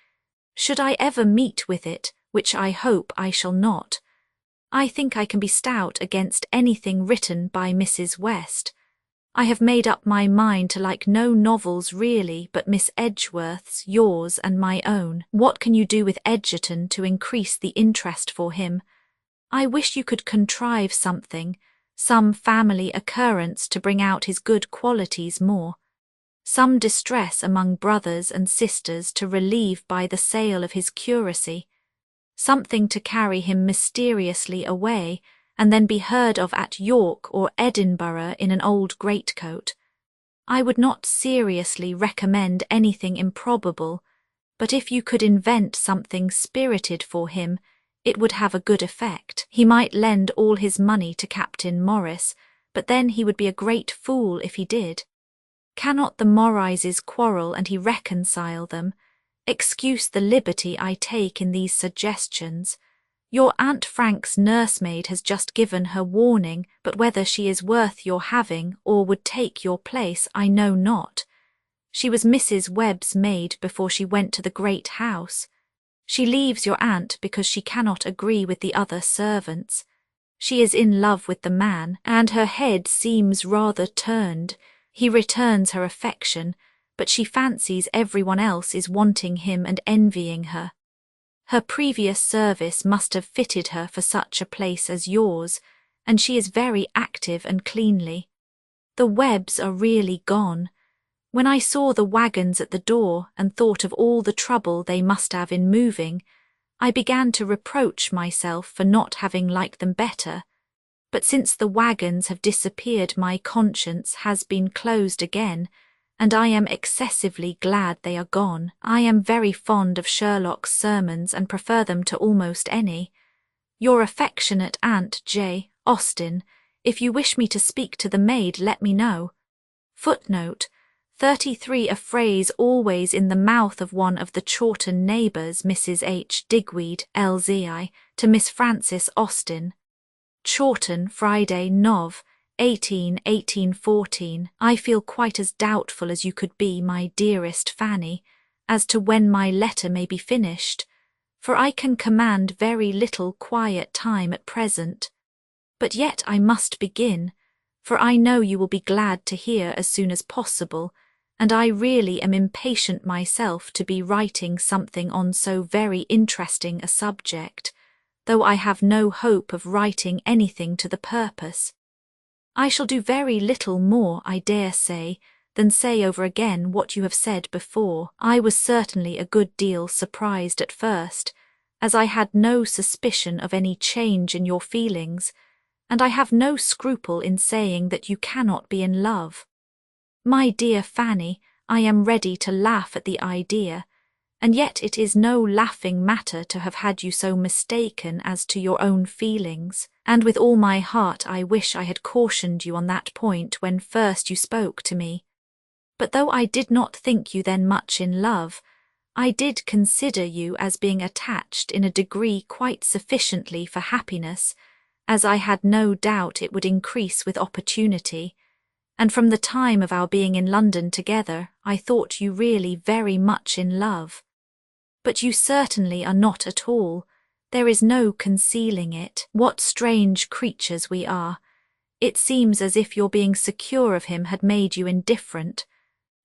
Should I ever meet with it, which I hope I shall not, I think I can be stout against anything written by Mrs. West. I have made up my mind to like no novels really but Miss Edgeworth's, yours and my own. What can you do with Edgerton to increase the interest for him? I wish you could contrive something, some family occurrence to bring out his good qualities more, some distress among brothers and sisters to relieve by the sale of his curacy, something to carry him mysteriously away, and then be heard of at York or Edinburgh in an old greatcoat. I would not seriously recommend anything improbable, but if you could invent something spirited for him, It would have a good effect. He might lend all his money to Captain Morris, but then he would be a great fool if he did. Cannot the Morrises quarrel and he reconcile them? Excuse the liberty I take in these suggestions. Your Aunt Frank's nursemaid has just given her warning, but whether she is worth your having or would take your place I know not. She was Mrs. Webb's maid before she went to the great house. She leaves your aunt because she cannot agree with the other servants. She is in love with the man, and her head seems rather turned. He returns her affection, but she fancies everyone else is wanting him and envying her. Her previous service must have fitted her for such a place as yours, and she is very active and cleanly. The Webbs are really gone. When I saw the wagons at the door and thought of all the trouble they must have in moving, I began to reproach myself for not having liked them better. But since the wagons have disappeared, my conscience has been closed again, and I am excessively glad they are gone. I am very fond of Sherlock's sermons and prefer them to almost any. Your affectionate Aunt J. Austen. If you wish me to speak to the maid, let me know. Footnote 33. A phrase always in the mouth of one of the Chawton neighbours, Mrs. H. Digweed, LZI, to Miss Frances Austen. Chawton, Friday, Nov. 1814. I feel quite as doubtful as you could be, my dearest Fanny, as to when my letter may be finished, for I can command very little quiet time at present. But yet I must begin, for I know you will be glad to hear as soon as possible, and I really am impatient myself to be writing something on so very interesting a subject, though I have no hope of writing anything to the purpose. I shall do very little more, I dare say, than say over again what you have said before. I was certainly a good deal surprised at first, as I had no suspicion of any change in your feelings, and I have no scruple in saying that you cannot be in love. My dear Fanny, I am ready to laugh at the idea, and yet it is no laughing matter to have had you so mistaken as to your own feelings, and with all my heart I wish I had cautioned you on that point when first you spoke to me. But though I did not think you then much in love, I did consider you as being attached in a degree quite sufficiently for happiness, as I had no doubt it would increase with opportunity, and from the time of our being in London together I thought you really very much in love. But you certainly are not at all. There is no concealing it. What strange creatures we are. It seems as if your being secure of him had made you indifferent.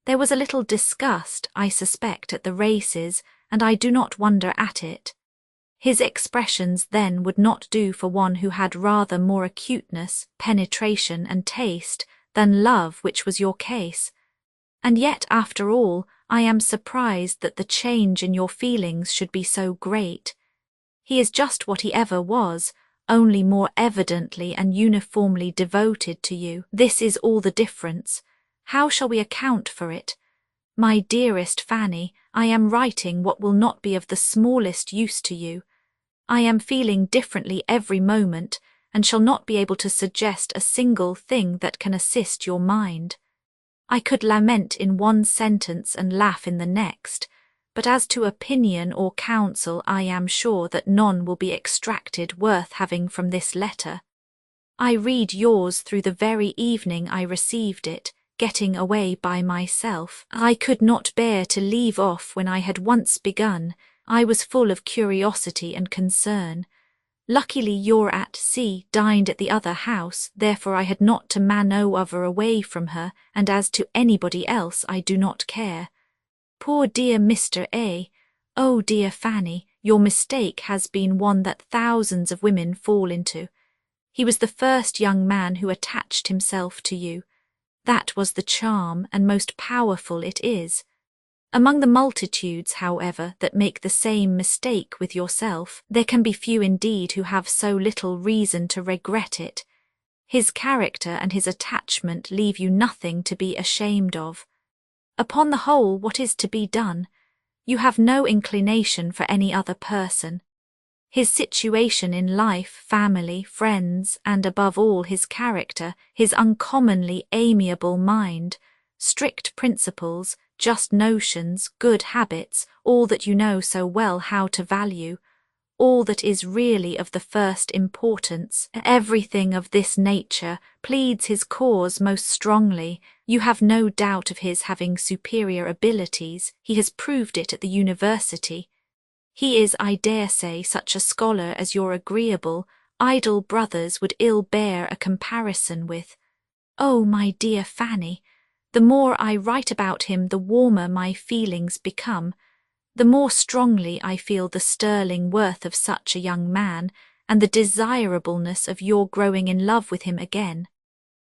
There was a little disgust, I suspect, at the races, and I do not wonder at it. His expressions then would not do for one who had rather more acuteness, penetration, and taste than love, which was your case. And yet, after all, I am surprised that the change in your feelings should be so great. He is just what he ever was, only more evidently and uniformly devoted to you. This is all the difference. How shall we account for it? My dearest Fanny, I am writing what will not be of the smallest use to you. I am feeling differently every moment, and shall not be able to suggest a single thing that can assist your mind. I could lament in one sentence and laugh in the next, but as to opinion or counsel I am sure that none will be extracted worth having from this letter. I read yours through the very evening I received it, getting away by myself. I could not bear to leave off when I had once begun. I was full of curiosity and concern. Luckily your at C dined at the other house, therefore I had not to manoeuvre away from her, and as to anybody else I do not care. Poor dear Mr. A. Oh dear Fanny, your mistake has been one that thousands of women fall into. He was the first young man who attached himself to you. That was the charm, and most powerful it is. Among the multitudes, however, that make the same mistake with yourself, there can be few indeed who have so little reason to regret it. His character and his attachment leave you nothing to be ashamed of. Upon the whole, what is to be done? You have no inclination for any other person. His situation in life, family, friends, and above all his character, his uncommonly amiable mind, strict principles, just notions, good habits, all that you know so well how to value, all that is really of the first importance, everything of this nature pleads his cause most strongly. You have no doubt of his having superior abilities, he has proved it at the university. He is, I dare say, such a scholar as your agreeable, idle brothers would ill bear a comparison with. Oh, my dear Fanny, the more I write about him the warmer my feelings become, the more strongly I feel the sterling worth of such a young man, and the desirableness of your growing in love with him again.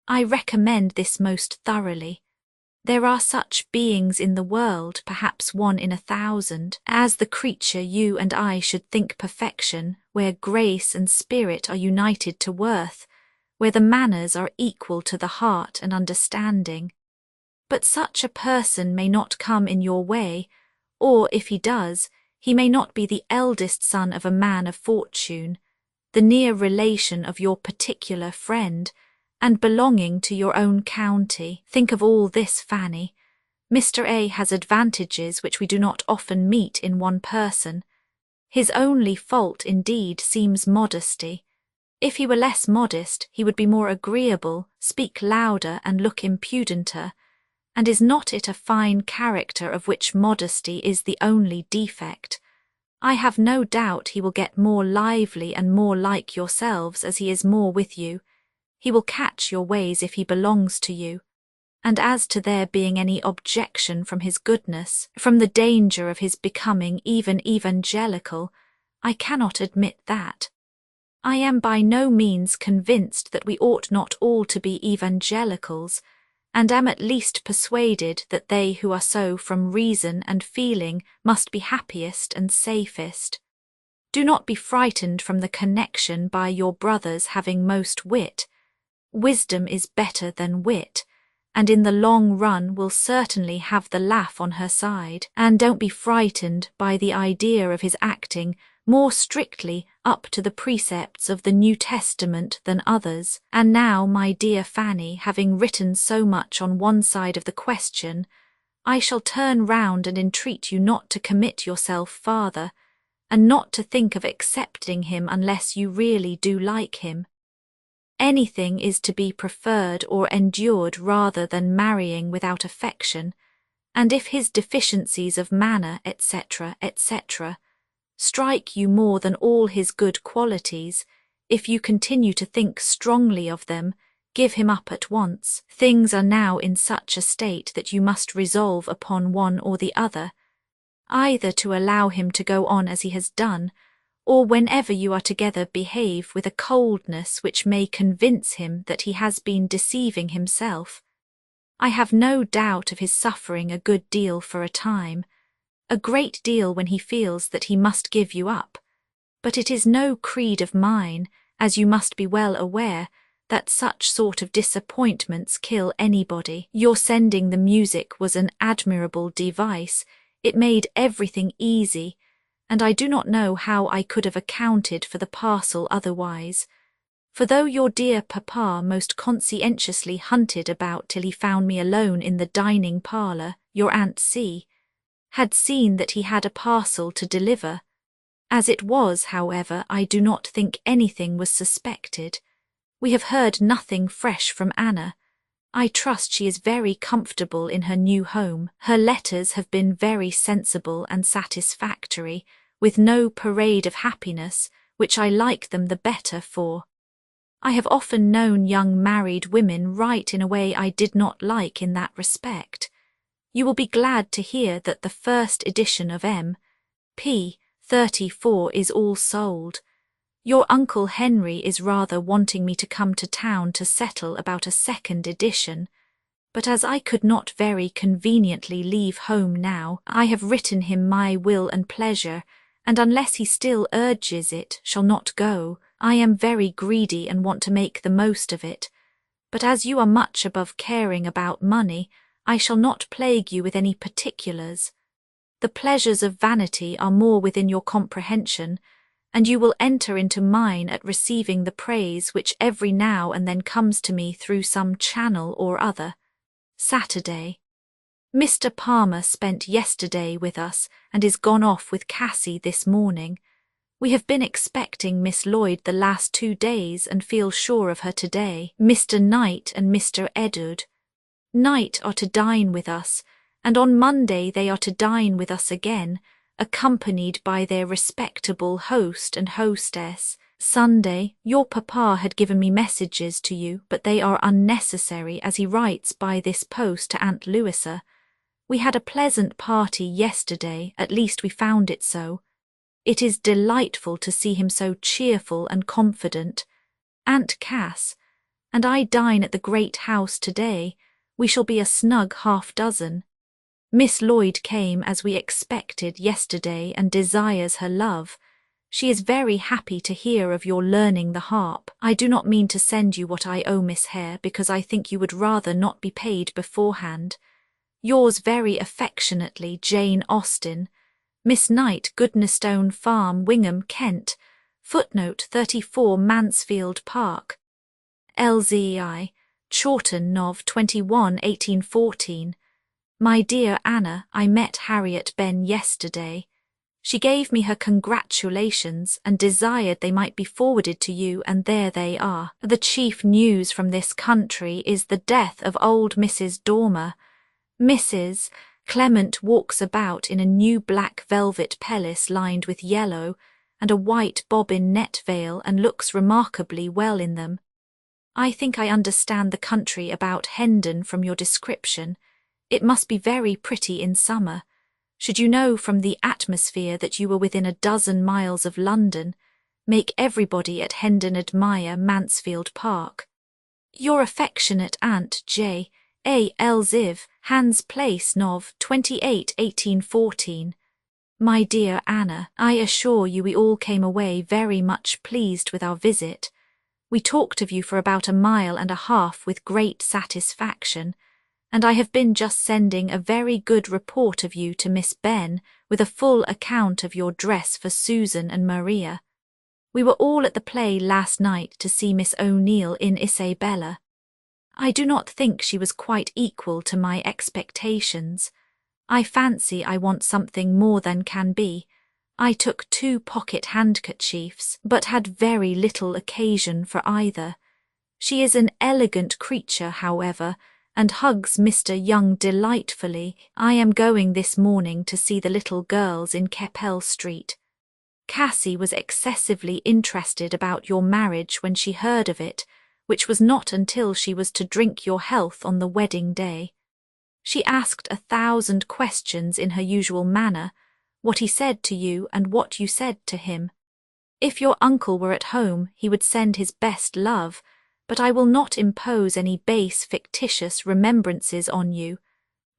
I recommend this most thoroughly. There are such beings in the world, perhaps 1 in 1,000, as the creature you and I should think perfection, where grace and spirit are united to worth, where the manners are equal to the heart and understanding. But such a person may not come in your way, or if he does, he may not be the eldest son of a man of fortune, the near relation of your particular friend, and belonging to your own county. Think of all this, Fanny. Mr. A has advantages which we do not often meet in one person. His only fault, indeed, seems modesty. If he were less modest, he would be more agreeable, speak louder, and look impudenter. And is not it a fine character of which modesty is the only defect? I have no doubt he will get more lively and more like yourselves as he is more with you. He will catch your ways if he belongs to you. And as to there being any objection from his goodness, from the danger of his becoming even evangelical, I cannot admit that. I am by no means convinced that we ought not all to be evangelicals, and am at least persuaded that they who are so from reason and feeling must be happiest and safest. Do not be frightened from the connection by your brother's having most wit. Wisdom is better than wit, and in the long run will certainly have the laugh on her side. And don't be frightened by the idea of his acting more strictly up to the precepts of the New Testament than others. And now, my dear Fanny, having written so much on one side of the question, I shall turn round and entreat you not to commit yourself farther, and not to think of accepting him unless you really do like him. Anything is to be preferred or endured rather than marrying without affection, and if his deficiencies of manner, etc., etc., strike you more than all his good qualities, if you continue to think strongly of them, give him up at once. Things are now in such a state that you must resolve upon one or the other, either to allow him to go on as he has done, or whenever you are together behave with a coldness which may convince him that he has been deceiving himself. I have no doubt of his suffering a good deal for a time, a great deal when he feels that he must give you up, but it is no creed of mine, as you must be well aware, that such sort of disappointments kill anybody. Your sending the music was an admirable device. It made everything easy, and I do not know how I could have accounted for the parcel otherwise. For though your dear papa most conscientiously hunted about till he found me alone in the dining parlour, your Aunt C. had seen that he had a parcel to deliver. As it was, however, I do not think anything was suspected. We have heard nothing fresh from Anna. I trust she is very comfortable in her new home. Her letters have been very sensible and satisfactory, with no parade of happiness, which I like them the better for. I have often known young married women write in a way I did not like in that respect. You will be glad to hear that the first edition of M.P. 34 is all sold. Your Uncle Henry is rather wanting me to come to town to settle about a second edition, but as I could not very conveniently leave home now, I have written him my will and pleasure, and unless he still urges it, shall not go. I am very greedy and want to make the most of it, but as you are much above caring about money, I shall not plague you with any particulars. The pleasures of vanity are more within your comprehension, and you will enter into mine at receiving the praise which every now and then comes to me through some channel or other. Saturday. Mr. Palmer spent yesterday with us and is gone off with Cassie this morning. We have been expecting Miss Lloyd the last 2 days and feel sure of her today. Mr. Knight and Mr. Edward. Knight are to dine with us, and on Monday they are to dine with us again, accompanied by their respectable host and hostess. Sunday, your papa had given me messages to you, but they are unnecessary as he writes by this post to Aunt Louisa. We had a pleasant party yesterday, at least we found it so. It is delightful to see him so cheerful and confident. Aunt Cass and I dine at the great house today. We shall be a snug half-dozen. Miss Lloyd came as we expected yesterday and desires her love. She is very happy to hear of your learning the harp. I do not mean to send you what I owe Miss Hare, because I think you would rather not be paid beforehand. Yours very affectionately, Jane Austen. Miss Knight, Goodnestone Farm, Wingham, Kent. Footnote 34 Mansfield Park. LZI, Chawton, Nov. 21, 1814. My dear Anna, I met Harriet Benn yesterday. She gave me her congratulations and desired they might be forwarded to you, and there they are. The chief news from this country is the death of old Mrs. Dormer. Mrs. Clement walks about in a new black velvet pelisse lined with yellow, and a white bobbin net veil, and looks remarkably well in them. I think I understand the country about Hendon from your description. It must be very pretty in summer. Should you know from the atmosphere that you were within 12 miles of London, make everybody at Hendon admire Mansfield Park. Your affectionate Aunt J. A. L. Ziv, Hans Place, Nov. 28, 1814. My dear Anna, I assure you we all came away very much pleased with our visit. We talked of you for about 1.5 miles with great satisfaction, and I have been just sending a very good report of you to Miss Benn with a full account of your dress for Susan and Maria. We were all at the play last night to see Miss O'Neill in Isabella. I do not think she was quite equal to my expectations. I fancy I want something more than can be. I took 2 pocket handkerchiefs, but had very little occasion for either. She is an elegant creature, however, and hugs Mr. Young delightfully. I am going this morning to see the little girls in Keppel Street. Cassie was excessively interested about your marriage when she heard of it, which was not until she was to drink your health on the wedding day. She asked 1,000 questions in her usual manner, what he said to you and what you said to him. If your uncle were at home, he would send his best love, but I will not impose any base fictitious remembrances on you.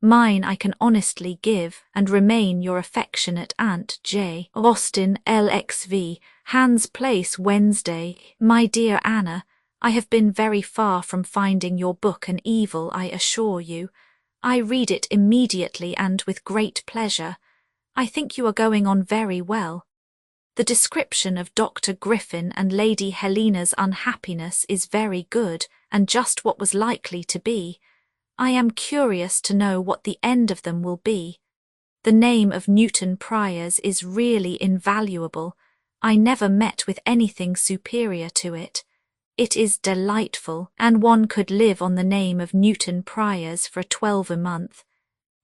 Mine I can honestly give, and remain your affectionate Aunt J. Austen, LXV, Hans Place, Wednesday. My dear Anna, I have been very far from finding your book an evil, I assure you. I read it immediately and with great pleasure. I think you are going on very well. The description of Dr. Griffin and Lady Helena's unhappiness is very good, and just what was likely to be. I am curious to know what the end of them will be. The name of Newton Priors is really invaluable. I never met with anything superior to it. It is delightful, and one could live on the name of Newton Priors for 12 a month.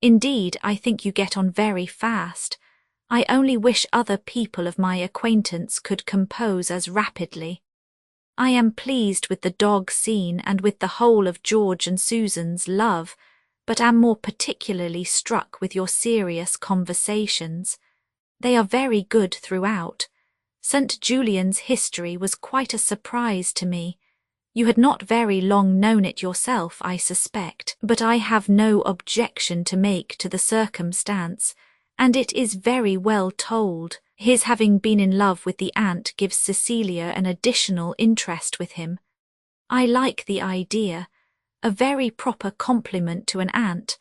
Indeed, I think you get on very fast. I only wish other people of my acquaintance could compose as rapidly. I am pleased with the dog scene and with the whole of George and Susan's love, but am more particularly struck with your serious conversations. They are very good throughout. St. Julian's history was quite a surprise to me. You had not very long known it yourself, I suspect, but I have no objection to make to the circumstance, and it is very well told. His having been in love with the aunt gives Cecilia an additional interest with him. I like the idea, a very proper compliment to an aunt.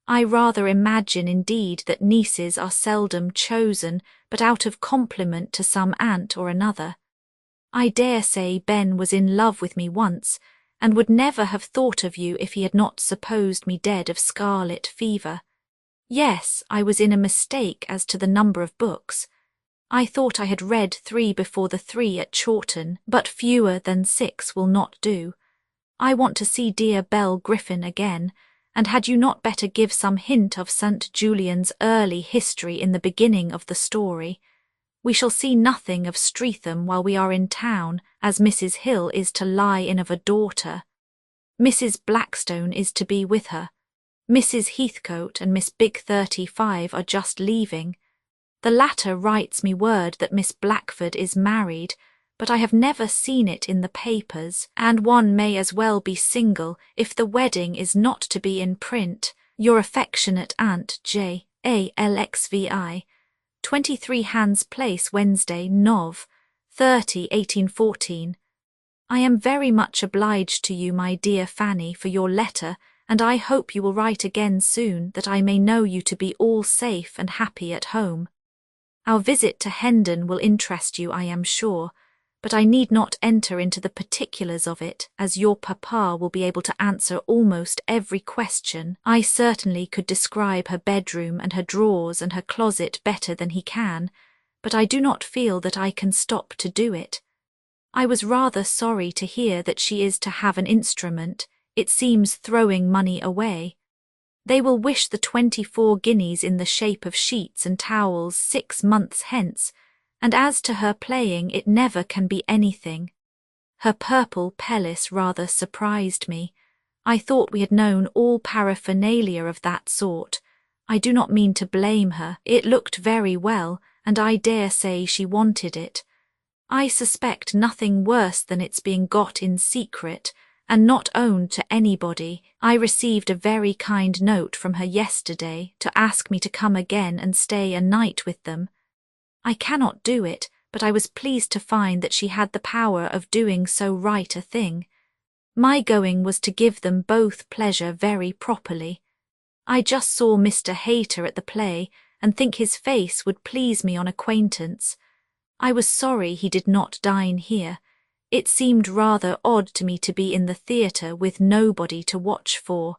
I rather imagine indeed that nieces are seldom chosen but out of compliment to some aunt or another. I dare say Ben was in love with me once, and would never have thought of you if he had not supposed me dead of scarlet fever. Yes, I was in a mistake as to the number of books. I thought I had read 3 before the 3 at Chawton, but fewer than 6 will not do. I want to see dear Belle Griffin again, and had you not better give some hint of St. Julian's early history in the beginning of the story? We shall see nothing of Streatham while we are in town, as Mrs. Hill is to lie in of a daughter. Mrs. Blackstone is to be with her. Mrs. Heathcote and Miss Big 35 are just leaving. The latter writes me word that Miss Blackford is married, but I have never seen it in the papers, and one may as well be single if the wedding is not to be in print. Your affectionate aunt, J. A. Lxvi, 23 Hans Place, Wednesday, Nov. 30, 1814. I am very much obliged to you, my dear Fanny, for your letter, and I hope you will write again soon, that I may know you to be all safe and happy at home. Our visit to Hendon will interest you, I am sure, but I need not enter into the particulars of it, as your papa will be able to answer almost every question. I certainly could describe her bedroom and her drawers and her closet better than he can, but I do not feel that I can stop to do it. I was rather sorry to hear that she is to have an instrument. It seems throwing money away. They will wish the 24 guineas in the shape of sheets and towels 6 months hence, and as to her playing, it never can be anything. Her purple pelisse rather surprised me. I thought we had known all paraphernalia of that sort. I do not mean to blame her. It looked very well, and I dare say she wanted it. I suspect nothing worse than its being got in secret, and not owned to anybody. I received a very kind note from her yesterday to ask me to come again and stay a night with them. I cannot do it, but I was pleased to find that she had the power of doing so right a thing. My going was to give them both pleasure very properly. I just saw Mr. Hayter at the play, and think his face would please me on acquaintance. I was sorry he did not dine here. It seemed rather odd to me to be in the theatre with nobody to watch for.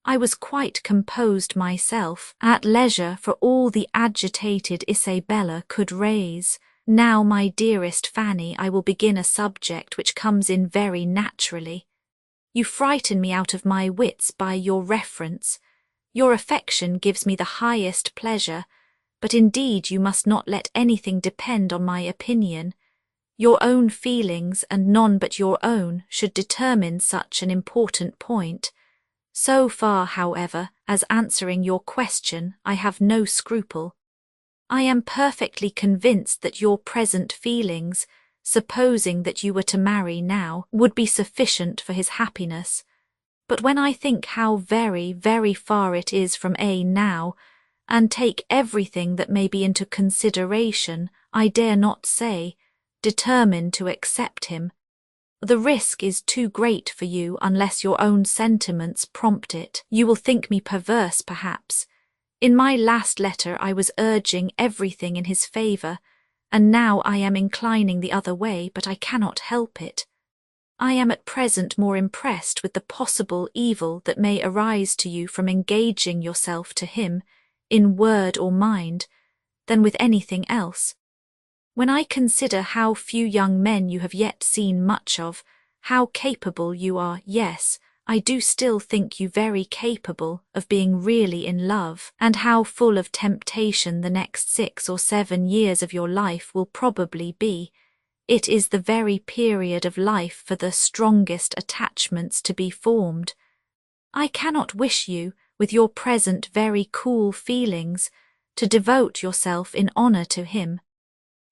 I was quite composed myself, at leisure for all the agitated Isabella could raise. Now, my dearest Fanny, I will begin a subject which comes in very naturally. You frighten me out of my wits by your reference. Your affection gives me the highest pleasure, but indeed you must not let anything depend on my opinion. Your own feelings, and none but your own, should determine such an important point. So far, however, as answering your question, I have no scruple. I am perfectly convinced that your present feelings, supposing that you were to marry now, would be sufficient for his happiness. But when I think how very, very far it is from A now, and take everything that may be into consideration, I dare not say, determine to accept him. The risk is too great for you unless your own sentiments prompt it. You will think me perverse, perhaps. In my last letter I was urging everything in his favour, and now I am inclining the other way, but I cannot help it. I am at present more impressed with the possible evil that may arise to you from engaging yourself to him, in word or mind, than with anything else. When I consider how few young men you have yet seen much of, how capable you are, yes, I do still think you very capable of being really in love, and how full of temptation the next 6 or 7 years of your life will probably be, it is the very period of life for the strongest attachments to be formed. I cannot wish you, with your present very cool feelings, to devote yourself in honour to him.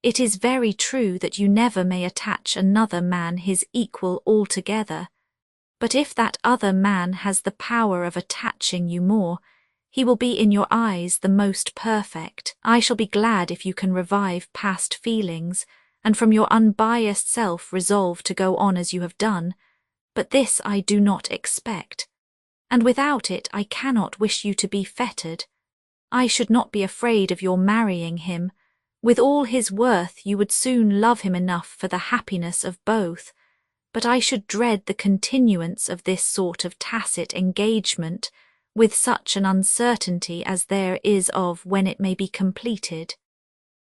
It is very true that you never may attach another man his equal altogether, but if that other man has the power of attaching you more, he will be in your eyes the most perfect. I shall be glad if you can revive past feelings, and from your unbiased self resolve to go on as you have done, but this I do not expect. and without it I cannot wish you to be fettered. I should not be afraid of your marrying him. With all his worth you would soon love him enough for the happiness of both, but I should dread the continuance of this sort of tacit engagement, with such an uncertainty as there is of when it may be completed.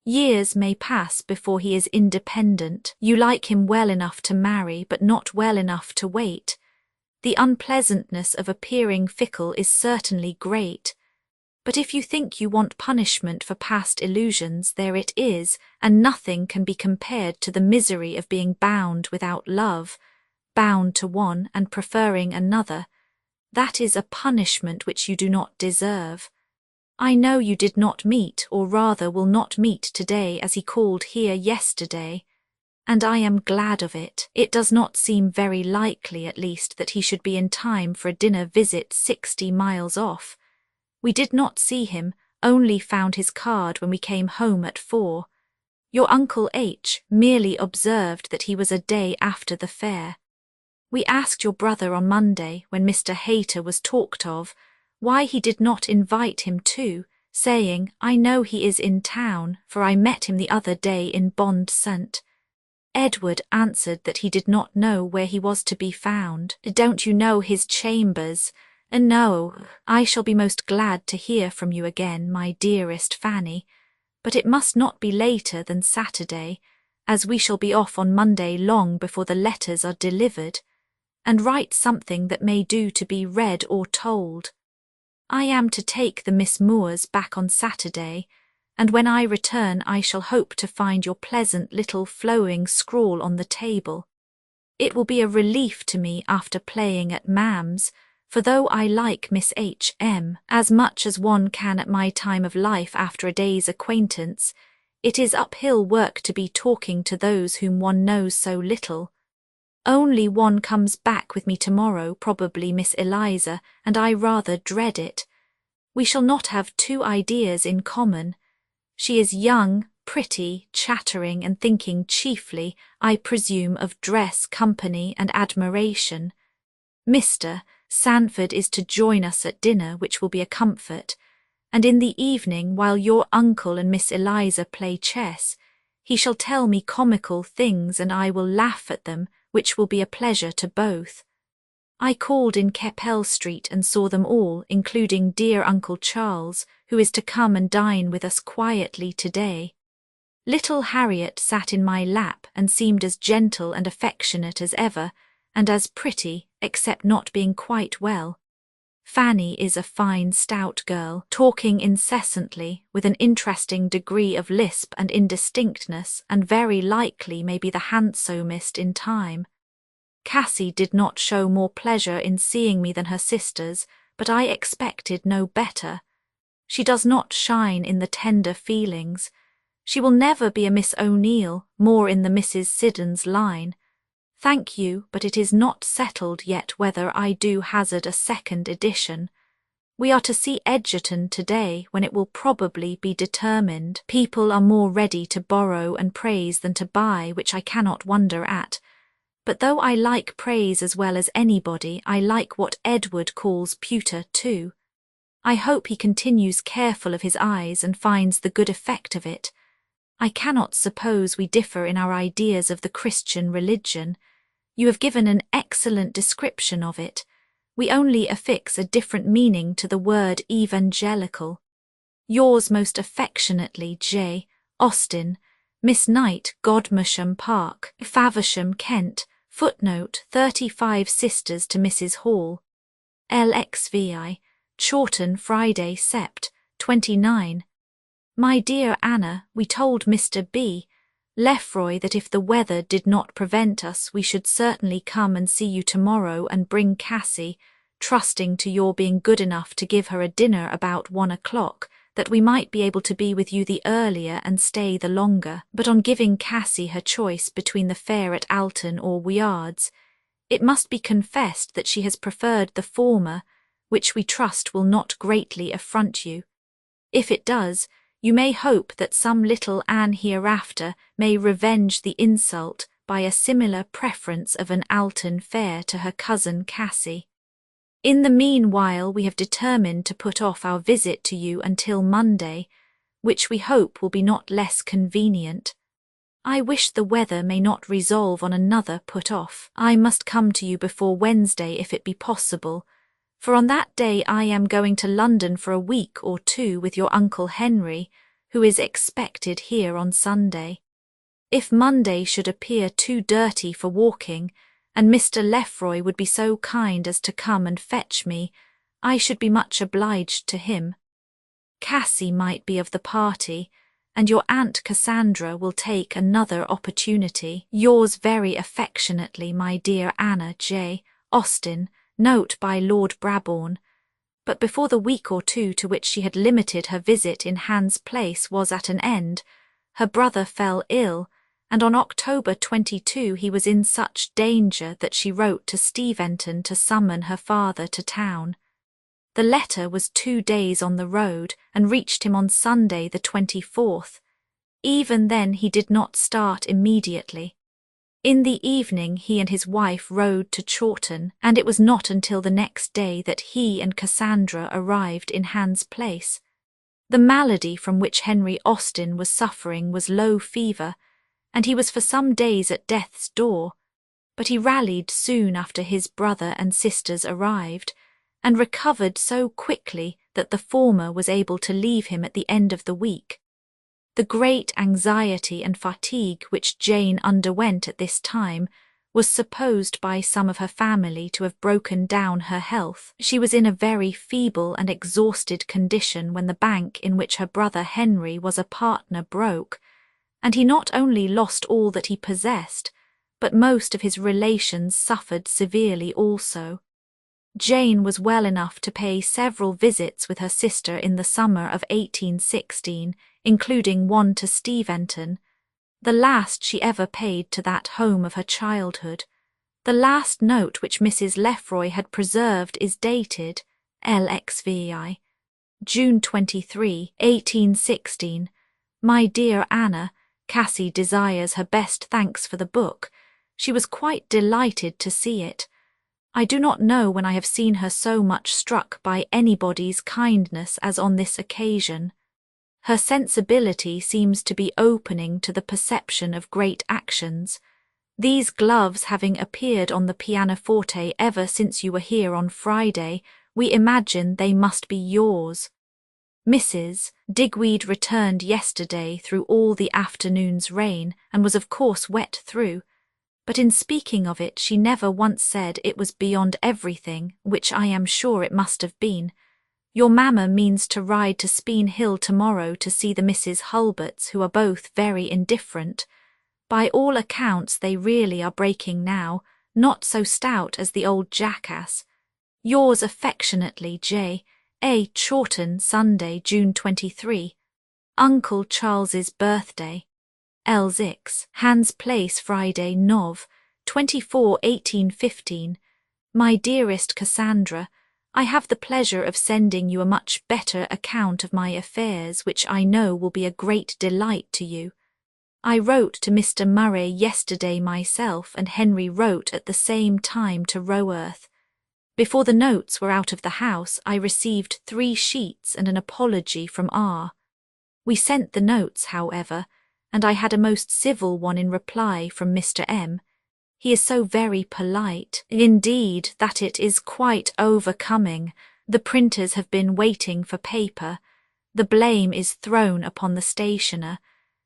Years may pass before he is independent. You like him well enough to marry, but not well enough to wait. The unpleasantness of appearing fickle is certainly great. But if you think you want punishment for past illusions, there it is, and nothing can be compared to the misery of being bound without love, bound to one and preferring another. That is a punishment which you do not deserve. I know you did not meet, or rather will not meet today as he called here yesterday, and I am glad of it. It does not seem very likely, at least, that he should be in time for a dinner visit 60 miles off. We did not see him, only found his card when we came home at 4. Your Uncle H. merely observed that he was a day after the fair. We asked your brother on Monday, when Mr. Hayter was talked of, why he did not invite him too, saying, I know he is in town, for I met him the other day in Bond St. Edward answered that he did not know where he was to be found. Don't you know his chambers? No, I shall be most glad to hear from you again, my dearest Fanny, but it must not be later than Saturday, as we shall be off on Monday long before the letters are delivered, and write something that may do to be read or told. I am to take the Miss Moores back on Saturday, and when I return I shall hope to find your pleasant little flowing scrawl on the table. It will be a relief to me after playing at Ma'am's, for though I like Miss H.M. as much as one can at my time of life after a day's acquaintance, it is uphill work to be talking to those whom one knows so little. Only one comes back with me tomorrow, probably Miss Eliza, and I rather dread it. We shall not have two ideas in common. She is young, pretty, chattering, and thinking chiefly, I presume, of dress, company, and admiration. Mr. Sanford is to join us at dinner, which will be a comfort, and in the evening, while your uncle and Miss Eliza play chess, he shall tell me comical things and I will laugh at them, which will be a pleasure to both. I called in Keppel Street and saw them all, including dear Uncle Charles, who is to come and dine with us quietly today. Little Harriet sat in my lap and seemed as gentle and affectionate as ever, and as pretty, except not being quite well. Fanny is a fine stout girl, talking incessantly, with an interesting degree of lisp and indistinctness, and very likely may be the handsomest in time. Cassie did not show more pleasure in seeing me than her sisters, but I expected no better. She does not shine in the tender feelings. She will never be a Miss O'Neill, more in the Mrs. Siddons line. Thank you, but it is not settled yet whether I do hazard a second edition. We are to see Edgerton today, when it will probably be determined. People are more ready to borrow and praise than to buy, which I cannot wonder at. But though I like praise as well as anybody, I like what Edward calls pewter too. I hope he continues careful of his eyes and finds the good effect of it. I cannot suppose we differ in our ideas of the Christian religion. You have given an excellent description of it. We only affix a different meaning to the word evangelical. Yours most affectionately, J. Austen, Miss Knight, Godmersham Park, Faversham, Kent, footnote 35 Sisters to Mrs. Hall. LXVI, Chawton, Friday, Sept. 29. My dear Anna, we told Mr. B. Lefroy that if the weather did not prevent us, we should certainly come and see you tomorrow and bring Cassie, trusting to your being good enough to give her a dinner about 1 o'clock, that we might be able to be with you the earlier and stay the longer. But on giving Cassie her choice between the fair at Alton or Wiard's, it must be confessed that she has preferred the former, which we trust will not greatly affront you. If it does, you may hope that some little Anne hereafter may revenge the insult by a similar preference of an Alton fair to her cousin Cassie. In the meanwhile, we have determined to put off our visit to you until Monday, which we hope will be not less convenient. I wish the weather may not resolve on another put off. I must come to you before Wednesday if it be possible, for on that day I am going to London for a week or two with your Uncle Henry, who is expected here on Sunday. If Monday should appear too dirty for walking, and Mr. Lefroy would be so kind as to come and fetch me, I should be much obliged to him. Cassie might be of the party, and your Aunt Cassandra will take another opportunity. Yours very affectionately, my dear Anna J. Austen, note by Lord Brabourne. But before the week or two to which she had limited her visit in Hans Place was at an end, her brother fell ill, and on October 22 he was in such danger that she wrote to Steventon to summon her father to town. The letter was 2 days on the road and reached him on Sunday the 24th. Even then he did not start immediately. In the evening he and his wife rode to Chawton, and it was not until the next day that he and Cassandra arrived in Hans Place. The malady from which Henry Austen was suffering was low fever, and he was for some days at death's door, but he rallied soon after his brother and sisters arrived, and recovered so quickly that the former was able to leave him at the end of the week. The great anxiety and fatigue which Jane underwent at this time was supposed by some of her family to have broken down her health. She was in a very feeble and exhausted condition when the bank in which her brother Henry was a partner broke, and he not only lost all that he possessed, but most of his relations suffered severely also. Jane was well enough to pay several visits with her sister in the summer of 1816, including one to Steventon, the last she ever paid to that home of her childhood. The last note which Mrs. Lefroy had preserved is dated LXVI, June 23, 1816. My dear Anna, Cassie desires her best thanks for the book. She was quite delighted to see it. I do not know when I have seen her so much struck by anybody's kindness as on this occasion. Her sensibility seems to be opening to the perception of great actions. These gloves having appeared on the pianoforte ever since you were here on Friday, we imagine they must be yours. Mrs. Digweed returned yesterday through all the afternoon's rain, and was of course wet through, but in speaking of it she never once said it was beyond everything, which I am sure it must have been. Your mamma means to ride to Speen Hill tomorrow to see the Misses Hulberts, who are both very indifferent. By all accounts they really are breaking now, not so stout as the old jackass. Yours affectionately, J. A. Chawton, Sunday, June 23. Uncle Charles's birthday. L6, Hans Place, Friday, Nov. 24, 1815. My dearest Cassandra, I have the pleasure of sending you a much better account of my affairs, which I know will be a great delight to you. I wrote to Mr. Murray yesterday myself, and Henry wrote at the same time to Roworth. Before the notes were out of the house, I received 3 sheets and an apology from R. We sent the notes, however, and I had a most civil one in reply from Mr. M. He is so very polite, indeed, that it is quite overcoming. The printers have been waiting for paper. The blame is thrown upon the stationer,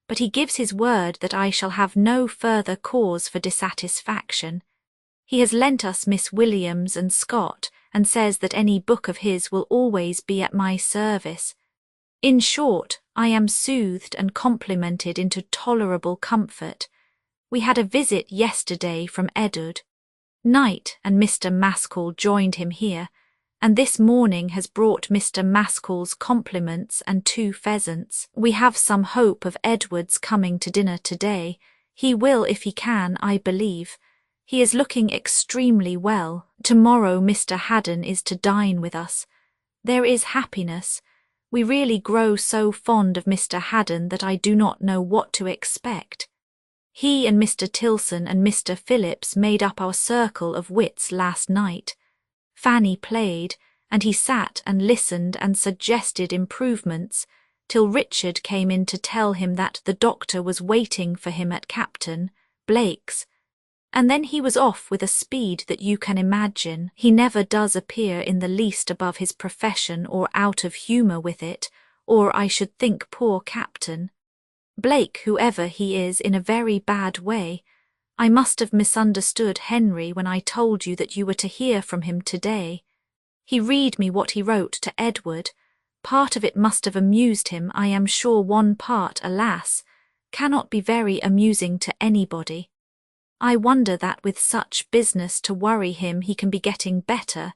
but he gives his word that I shall have no further cause for dissatisfaction. He has lent us Miss Williams and Scott, and says that any book of his will always be at my service. In short, I am soothed and complimented into tolerable comfort. We had a visit yesterday from Edward. Knight and Mr. Maskell joined him here, and this morning has brought Mr. Maskell's compliments and 2 pheasants. We have some hope of Edward's coming to dinner today. He will if he can, I believe. He is looking extremely well. Tomorrow Mr. Haddon is to dine with us. There is happiness. We really grow so fond of Mr. Haddon that I do not know what to expect. He and Mr. Tilson and Mr. Phillips made up our circle of wits last night. Fanny played, and he sat and listened and suggested improvements, till Richard came in to tell him that the doctor was waiting for him at Captain Blake's, and then he was off with a speed that you can imagine. He never does appear in the least above his profession or out of humour with it, or I should think poor Captain Blake, whoever he is, in a very bad way. I must have misunderstood Henry when I told you that you were to hear from him today. He read me what he wrote to Edward. Part of it must have amused him, I am sure. One part, alas, cannot be very amusing to anybody. I wonder that with such business to worry him he can be getting better,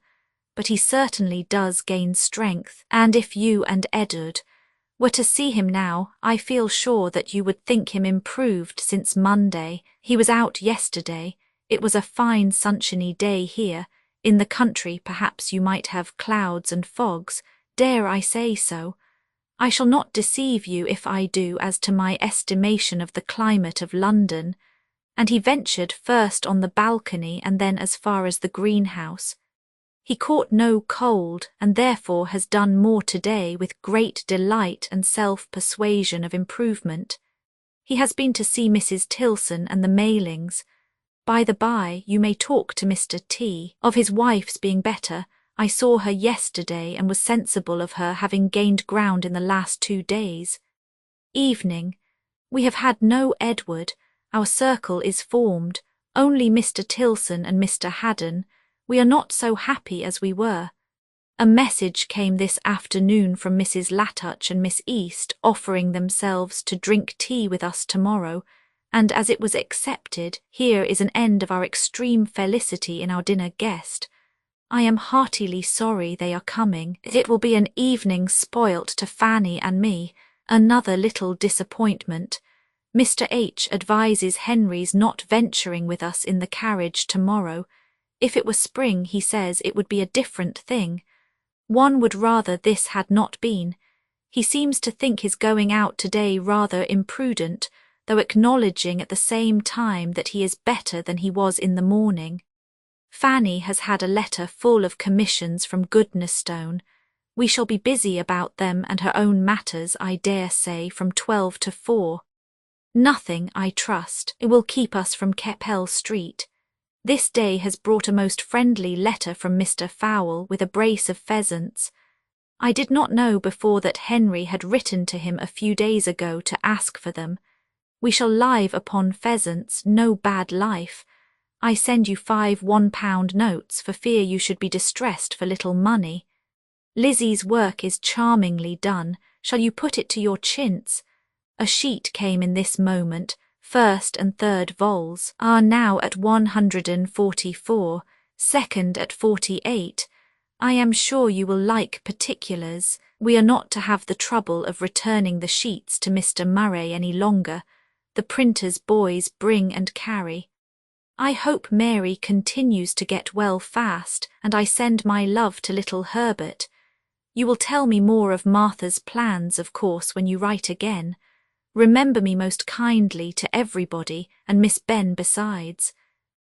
but he certainly does gain strength, and if you and Edward were to see him now, I feel sure that you would think him improved since Monday. He was out yesterday. It was a fine sunshiny day here. In the country perhaps you might have clouds and fogs. Dare I say so? I shall not deceive you if I do as to my estimation of the climate of London. And he ventured first on the balcony and then as far as the greenhouse. He caught no cold, and therefore has done more today with great delight and self-persuasion of improvement. He has been to see Mrs. Tilson and the Mailings. By the by, you may talk to Mr. T. of his wife's being better. I saw her yesterday and was sensible of her having gained ground in the last 2 days. Evening. We have had no Edward. Our circle is formed, only Mr. Tilson and Mr. Haddon. We are not so happy as we were. A message came this afternoon from Mrs. Latouch and Miss East offering themselves to drink tea with us tomorrow, and as it was accepted, here is an end of our extreme felicity in our dinner guest. I am heartily sorry they are coming. It will be an evening spoilt to Fanny and me, another little disappointment. Mr. H. advises Henry's not venturing with us in the carriage tomorrow. If it were spring, he says, it would be a different thing. One would rather this had not been. He seems to think his going out today rather imprudent, though acknowledging at the same time that he is better than he was in the morning. Fanny has had a letter full of commissions from Goodnestone. We shall be busy about them and her own matters, I dare say, from 12 to 4. Nothing, I trust, will keep us from Keppel Street. This day has brought a most friendly letter from Mr. Fowle with a brace of pheasants. I did not know before that Henry had written to him a few days ago to ask for them. We shall live upon pheasants, no bad life. I send you 5 £1 notes for fear you should be distressed for little money. Lizzie's work is charmingly done. Shall you put it to your chintz? A sheet came in this moment. First and third vols are now at 144, second at 48. I am sure you will like particulars. We are not to have the trouble of returning the sheets to Mr. Murray any longer. The printer's boys bring and carry. I hope Mary continues to get well fast, and I send my love to little Herbert. You will tell me more of Martha's plans, of course, when you write again. Remember me most kindly to everybody, and Miss Benn besides.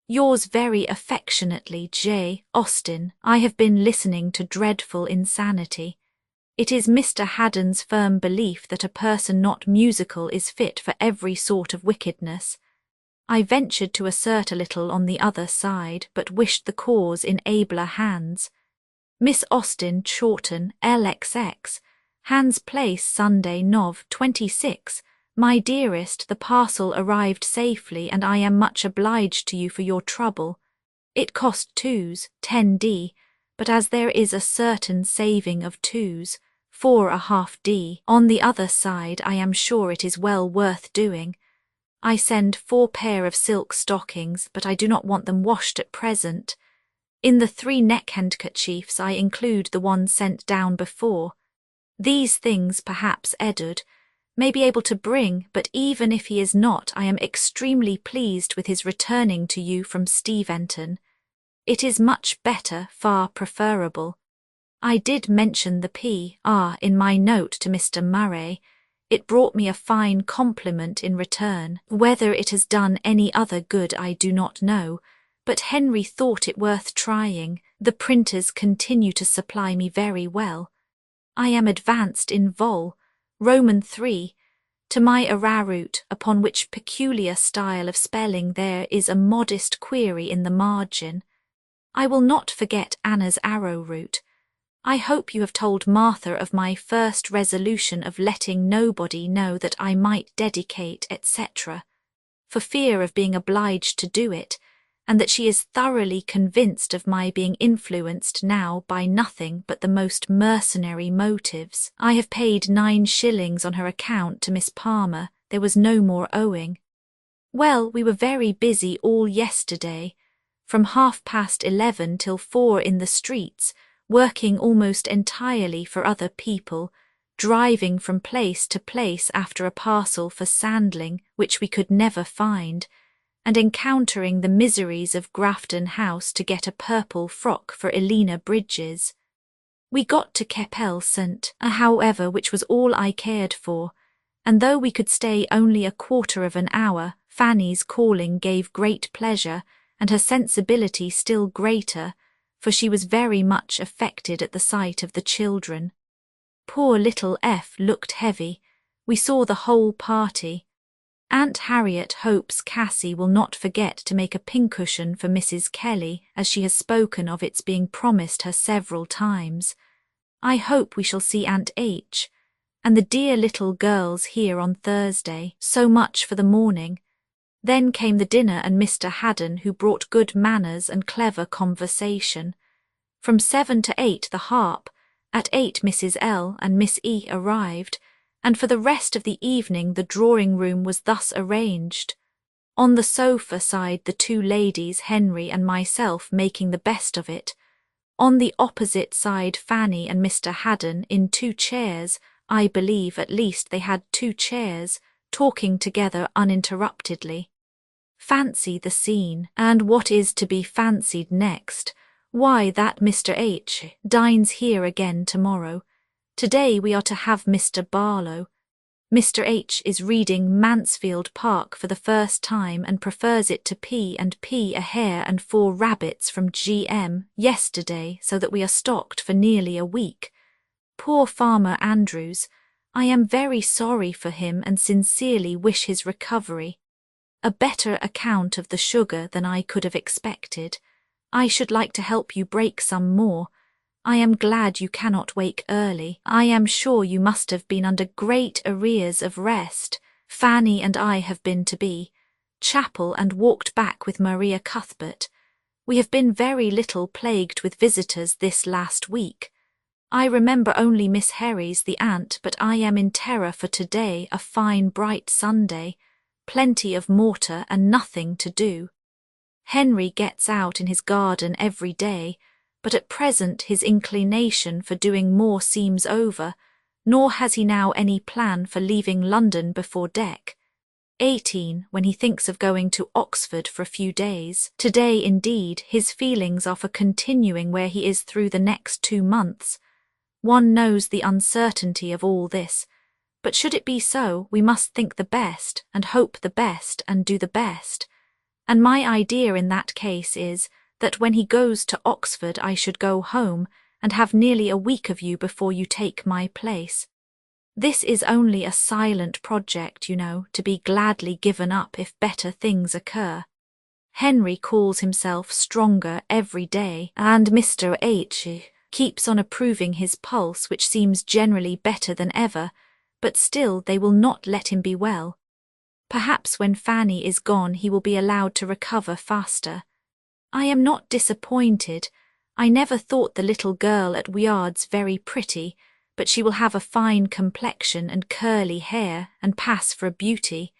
Yours very affectionately, J. Austen. I have been listening to dreadful insanity. It is Mr. Haddon's firm belief that a person not musical is fit for every sort of wickedness. I ventured to assert a little on the other side, but wished the cause in abler hands. Miss Austen, Chawton, LXX, Hans Place, Sunday, Nov. 26. My dearest, the parcel arrived safely, and I am much obliged to you for your trouble. It cost 2s, 10d, but as there is a certain saving of 2s, 4½d, on the other side, I am sure it is well worth doing. I send 4 pair of silk stockings, but I do not want them washed at present. In the 3 neck-handkerchiefs I include the one sent down before. These things perhaps Edward may be able to bring, but even if he is not, I am extremely pleased with his returning to you from Steventon. It is much better, far preferable. I did mention the P.R. in my note to Mr. Murray. It brought me a fine compliment in return. Whether it has done any other good I do not know, but Henry thought it worth trying. The printers continue to supply me very well. I am advanced in vol, Roman 3, to my arrowroot, upon which peculiar style of spelling there is a modest query in the margin. I will not forget Anna's arrowroot. I hope you have told Martha of my first resolution of letting nobody know that I might dedicate, etc., for fear of being obliged to do it, and that she is thoroughly convinced of my being influenced now by nothing but the most mercenary motives. I have paid 9 shillings on her account to Miss Palmer. There was no more owing. Well, we were very busy all yesterday, from 11:30 till 4 in the streets, working almost entirely for other people, driving from place to place after a parcel for Sandling which we could never find, and encountering the miseries of Grafton House to get a purple frock for Elena Bridges. We got to Keppel St. however, which was all I cared for, and though we could stay only a quarter of an hour, Fanny's calling gave great pleasure, and her sensibility still greater, for she was very much affected at the sight of the children. Poor little F looked heavy. We saw the whole party. Aunt Harriet hopes Cassie will not forget to make a pincushion for Mrs. Kelly, as she has spoken of its being promised her several times. I hope we shall see Aunt H. and the dear little girls here on Thursday. So much for the morning. Then came the dinner and Mr. Haddon, who brought good manners and clever conversation. From 7 to 8 the harp. At 8 Mrs. L. and Miss E. arrived, and for the rest of the evening the drawing-room was thus arranged. On the sofa side the 2 ladies, Henry and myself, making the best of it. On the opposite side Fanny and Mr. Haddon in 2 chairs, I believe at least they had 2 chairs, talking together uninterruptedly. Fancy the scene, and what is to be fancied next? Why, that Mr. H. dines here again tomorrow. Today we are to have Mr. Barlow. Mr. H. is reading Mansfield Park for the first time and prefers it to P and P, a hare and 4 rabbits from G.M. yesterday, so that we are stocked for nearly a week. Poor Farmer Andrews, I am very sorry for him and sincerely wish his recovery. A better account of the sugar than I could have expected. I should like to help you break some more. I am glad you cannot wake early. I am sure you must have been under great arrears of rest. Fanny and I have been to chapel and walked back with Maria Cuthbert. We have been very little plagued with visitors this last week. I remember only Miss Herries, the aunt, but I am in terror for today, a fine bright Sunday. Plenty of mortar and nothing to do. Henry gets out in his garden every day, but at present his inclination for doing more seems over, nor has he now any plan for leaving London before Deck. 18, when he thinks of going to Oxford for a few days. Today, indeed, his feelings are for continuing where he is through the next 2 months. One knows the uncertainty of all this, but should it be so, we must think the best, and hope the best, and do the best. And my idea in that case is, that when he goes to Oxford I should go home, and have nearly a week of you before you take my place. This is only a silent project, you know, to be gladly given up if better things occur. Henry calls himself stronger every day, and Mr. H. keeps on approving his pulse, which seems generally better than ever, but still they will not let him be well. Perhaps when Fanny is gone he will be allowed to recover faster. I am not disappointed. I never thought the little girl at Wiard's very pretty, but she will have a fine complexion and curly hair, and pass for a beauty.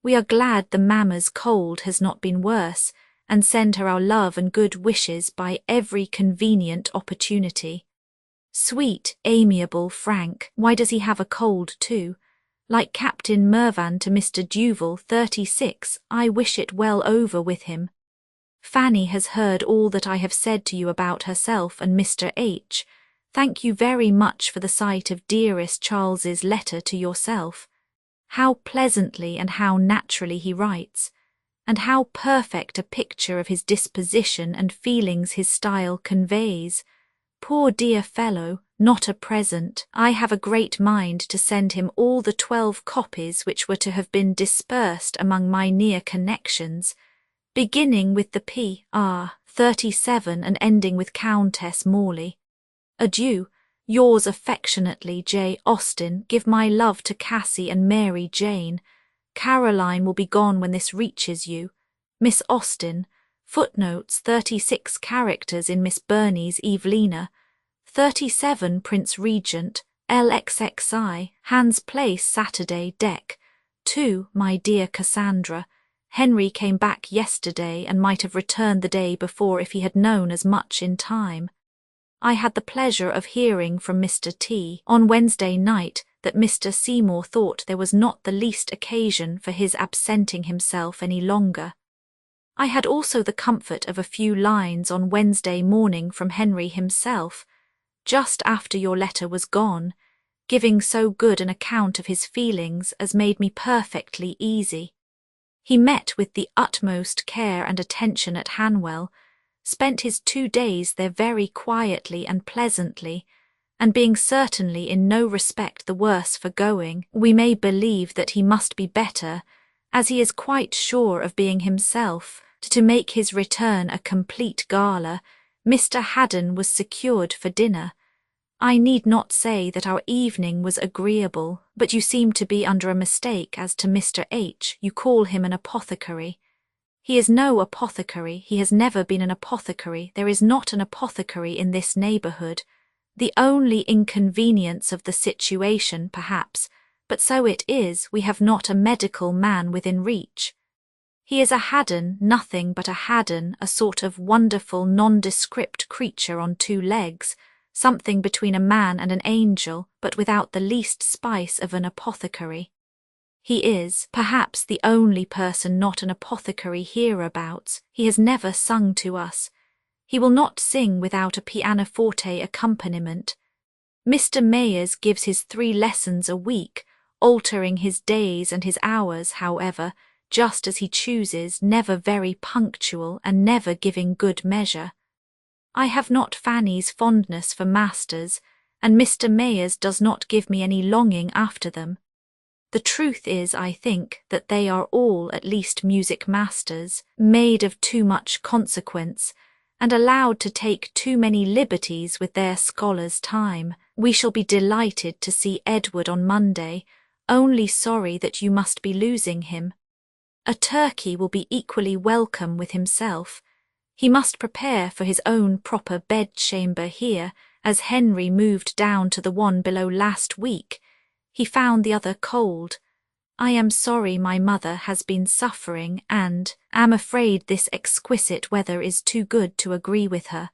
We are glad the mamma's cold has not been worse, and send her our love and good wishes by every convenient opportunity. Sweet, amiable Frank, why does he have a cold too? Like Captain Mervan to Mr. Duval, 36, I wish it well over with him. Fanny has heard all that I have said to you about herself and Mr. H. Thank you very much for the sight of dearest Charles's letter to yourself. How pleasantly and how naturally he writes. and how perfect a picture of his disposition and feelings his style conveys. Poor dear fellow, not a present. I have a great mind to send him all the 12 copies which were to have been dispersed among my near connections, beginning with the P.R. 37 and ending with Countess Morley. Adieu. Yours affectionately, J. Austen. Give my love to Cassie and Mary Jane. Caroline will be gone when this reaches you. Miss Austen. Footnotes 36 characters in Miss Burney's Evelina. 37 Prince Regent, LXXI, Hans Place Saturday Deck. 2 My dear Cassandra. Henry came back yesterday and might have returned the day before if he had known as much in time. I had the pleasure of hearing from Mr. T. on Wednesday night that Mr. Seymour thought there was not the least occasion for his absenting himself any longer. I had also the comfort of a few lines on Wednesday morning from Henry himself, just after your letter was gone, giving so good an account of his feelings as made me perfectly easy. He met with the utmost care and attention at Hanwell, spent his 2 days there very quietly and pleasantly, and being certainly in no respect the worse for going, we may believe that he must be better, as he is quite sure of being himself. To make his return a complete gala, Mr. Haddon was secured for dinner. I need not say that our evening was agreeable, but you seem to be under a mistake as to Mr. H. You call him an apothecary. He is no apothecary, he has never been an apothecary, there is not an apothecary in this neighbourhood. The only inconvenience of the situation, perhaps, but so it is, we have not a medical man within reach. He is a Haddon, nothing but a Haddon, a sort of wonderful nondescript creature on 2 legs, something between a man and an angel, but without the least spice of an apothecary. He is, perhaps, the only person not an apothecary hereabouts. He has never sung to us. He will not sing without a pianoforte accompaniment. Mr. Mayers gives his 3 lessons a week, altering his days and his hours, however, just as he chooses, never very punctual and never giving good measure. I have not Fanny's fondness for masters, and Mr. Mayers does not give me any longing after them. The truth is, I think, that they are all at least music masters, made of too much consequence, and allowed to take too many liberties with their scholars' time. We shall be delighted to see Edward on Monday, only sorry that you must be losing him. A turkey will be equally welcome with himself. He must prepare for his own proper bedchamber here, as Henry moved down to the one below last week. He found the other cold. I am sorry my mother has been suffering and am afraid this exquisite weather is too good to agree with her.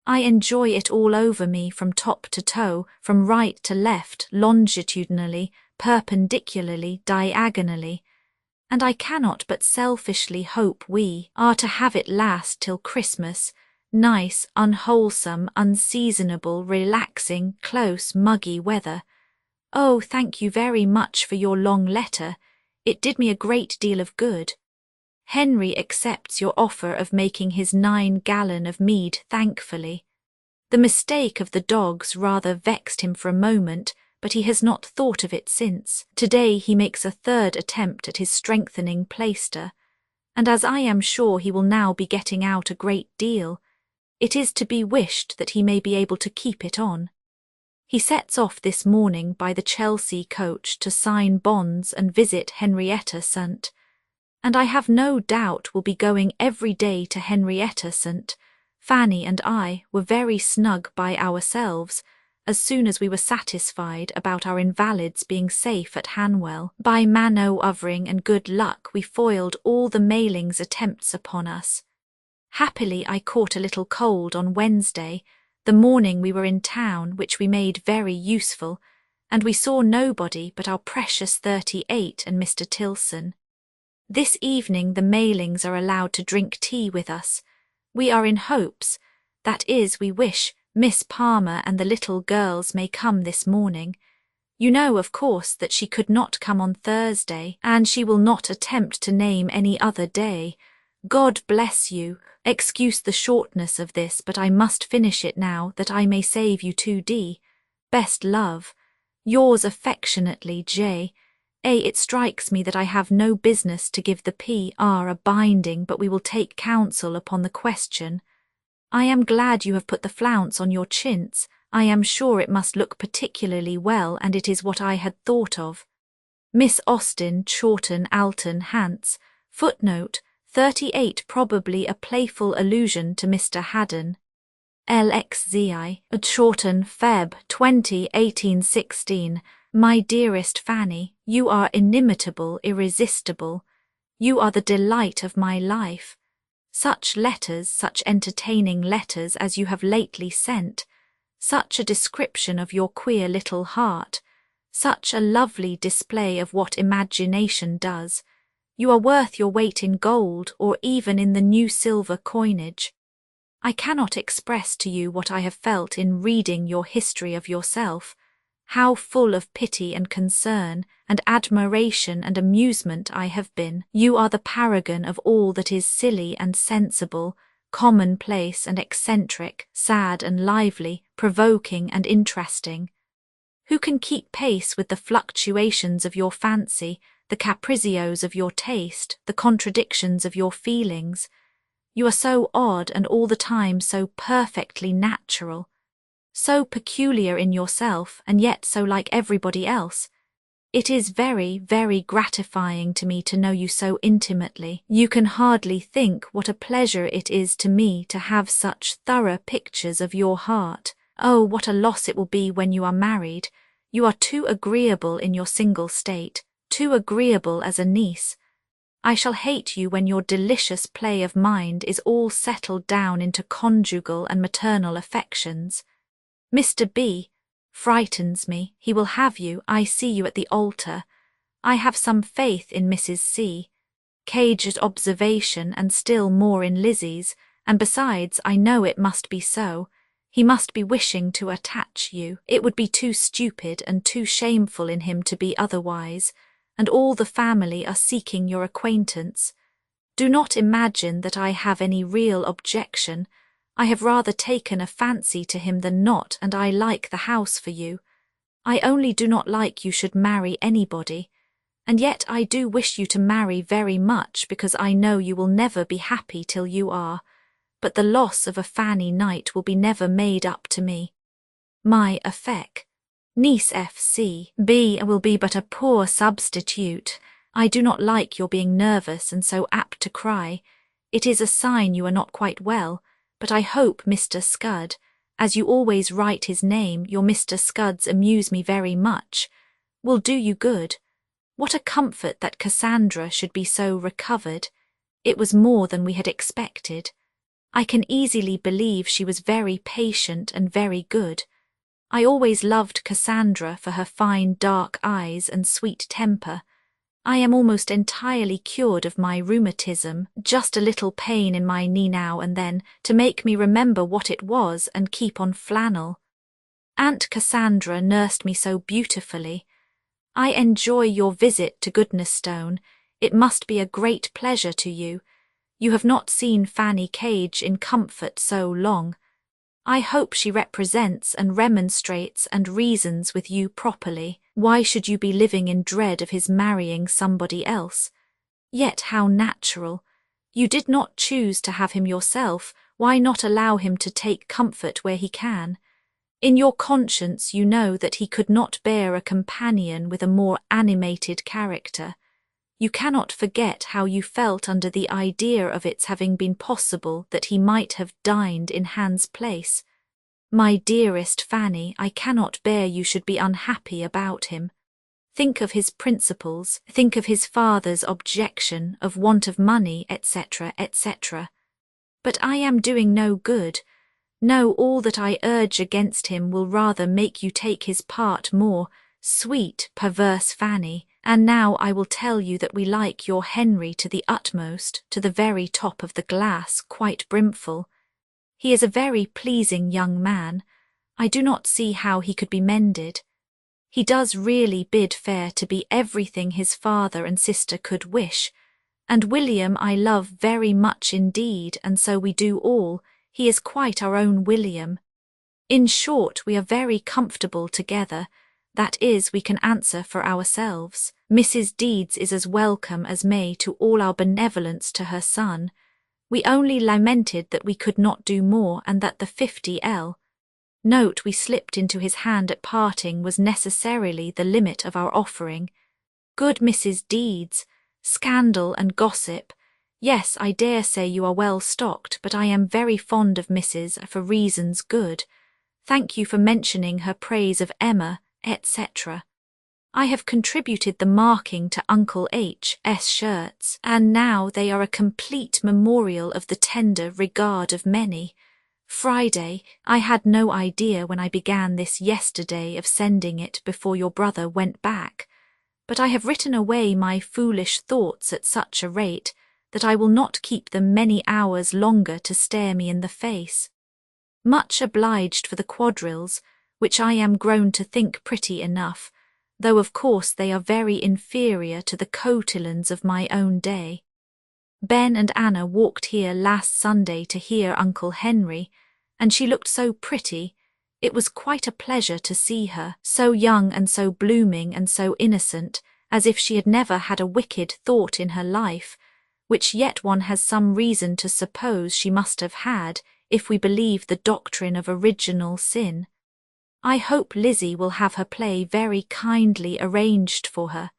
I enjoy it all over me from top to toe, from right to left, longitudinally, perpendicularly, diagonally, and I cannot but selfishly hope we are to have it last till Christmas, nice, unwholesome, unseasonable, relaxing, close, muggy weather. Oh, thank you very much for your long letter. It did me a great deal of good. Henry accepts your offer of making his 9 gallon of mead thankfully. The mistake of the dogs rather vexed him for a moment, but he has not thought of it since. Today he makes a 3rd attempt at his strengthening plaister, and as I am sure he will now be getting out a great deal, it is to be wished that he may be able to keep it on. He sets off this morning by the Chelsea coach to sign bonds and visit Henrietta St., and I have no doubt will be going every day to Henrietta St. Fanny and I were very snug by ourselves, as soon as we were satisfied about our invalids being safe at Hanwell. By manoeuvring and good luck we foiled all the Mailings' attempts upon us. Happily I caught a little cold on Wednesday, the morning we were in town, which we made very useful, and we saw nobody but our precious 38 and Mr. Tilson. This evening the Mailings are allowed to drink tea with us. We are in hopes, that is, we wish, Miss Palmer and the little girls may come this morning. You know, of course, that she could not come on Thursday, and she will not attempt to name any other day. God bless you. Excuse the shortness of this, but I must finish it now, that I may save you 2D. Best love. Yours affectionately, J. A. It strikes me that I have no business to give the P.R. a binding, but we will take counsel upon the question. I am glad you have put the flounce on your chintz. I am sure it must look particularly well, and it is what I had thought of. Miss Austen, Chawton, Alton, Hants. Footnote 38, probably a playful allusion to Mr. Haddon. LXZI, Chawton, Feb. 20, 1816. My dearest Fanny, you are inimitable, irresistible. You are the delight of my life. Such letters, such entertaining letters as you have lately sent, such a description of your queer little heart, such a lovely display of what imagination does. You are worth your weight in gold, or even in the new silver coinage. I cannot express to you what I have felt in reading your history of yourself, how full of pity and concern and admiration and amusement I have been. You are the paragon of all that is silly and sensible, commonplace and eccentric, sad and lively, provoking and interesting. Who can keep pace with the fluctuations of your fancy, the capriccios of your taste, the contradictions of your feelings? You are so odd and all the time so perfectly natural, so peculiar in yourself and yet so like everybody else. It is very, very gratifying to me to know you so intimately. You can hardly think what a pleasure it is to me to have such thorough pictures of your heart. Oh, what a loss it will be when you are married. You are too agreeable in your single state, too agreeable as a niece. I shall hate you when your delicious play of mind is all settled down into conjugal and maternal affections. Mr. B. frightens me. He will have you. I see you at the altar. I have some faith in Mrs. C. Cage's observation, and still more in Lizzie's, and besides I know it must be so. He must be wishing to attach you. It would be too stupid and too shameful in him to be otherwise, and all the family are seeking your acquaintance. Do not imagine that I have any real objection. I have rather taken a fancy to him than not, and I like the house for you. I only do not like you should marry anybody, and yet I do wish you to marry very much, because I know you will never be happy till you are, but the loss of a Fanny Knight will be never made up to me. My affec. Niece F.C. B. will be but a poor substitute. I do not like your being nervous and so apt to cry. It is a sign you are not quite well, but I hope Mr. Scud, as you always write his name, your Mr. Scuds amuse me very much, will do you good. What a comfort that Cassandra should be so recovered. It was more than we had expected. I can easily believe she was very patient and very good. I always loved Cassandra for her fine dark eyes and sweet temper. I am almost entirely cured of my rheumatism, just a little pain in my knee now and then, to make me remember what it was and keep on flannel. Aunt Cassandra nursed me so beautifully. I enjoy your visit to Goodnestone. It must be a great pleasure to you. You have not seen Fanny Cage in comfort so long. I hope she represents and remonstrates and reasons with you properly. Why should you be living in dread of his marrying somebody else? Yet how natural. You did not choose to have him yourself. Why not allow him to take comfort where he can? In your conscience you know that he could not bear a companion with a more animated character. You cannot forget how you felt under the idea of its having been possible that he might have dined in Hans' place. My dearest Fanny, I cannot bear you should be unhappy about him. Think of his principles, think of his father's objection of want of money, etc., etc. But I am doing no good. No, all that I urge against him will rather make you take his part more. Sweet, perverse Fanny, and now I will tell you that we like your Henry to the utmost, to the very top of the glass, quite brimful. He is a very pleasing young man. I do not see how he could be mended. He does really bid fair to be everything his father and sister could wish, and William I love very much indeed, and so we do all. He is quite our own William. In short, we are very comfortable together, that is, we can answer for ourselves. Mrs. Deeds is as welcome as May to all our benevolence to her son. We only lamented that we could not do more, and that the 50L note we slipped into his hand at parting was necessarily the limit of our offering. Good Mrs. Deeds, scandal and gossip. Yes, I dare say you are well stocked, but I am very fond of Mrs. for reasons good. Thank you for mentioning her praise of Emma, etc. I have contributed the marking to Uncle H.'s shirts, and now they are a complete memorial of the tender regard of many. Friday, I had no idea when I began this yesterday of sending it before your brother went back, but I have written away my foolish thoughts at such a rate that I will not keep them many hours longer to stare me in the face. Much obliged for the quadrilles, which I am grown to think pretty enough, though of course they are very inferior to the cotillons of my own day. Ben and Anna walked here last Sunday to hear Uncle Henry, and she looked so pretty. It was quite a pleasure to see her, so young and so blooming and so innocent, as if she had never had a wicked thought in her life, which yet one has some reason to suppose she must have had, if we believe the doctrine of original sin. I hope Lizzie will have her play very kindly arranged for her.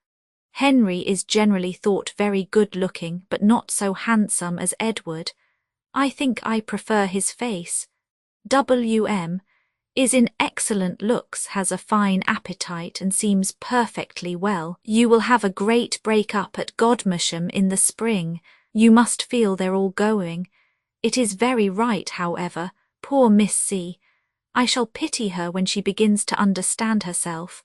Henry is generally thought very good-looking, but not so handsome as Edward. I think I prefer his face. W.M. is in excellent looks, has a fine appetite, and seems perfectly well. You will have a great break-up at Godmersham in the spring. You must feel they're all going. It is very right, however. Poor Miss C. I shall pity her when she begins to understand herself.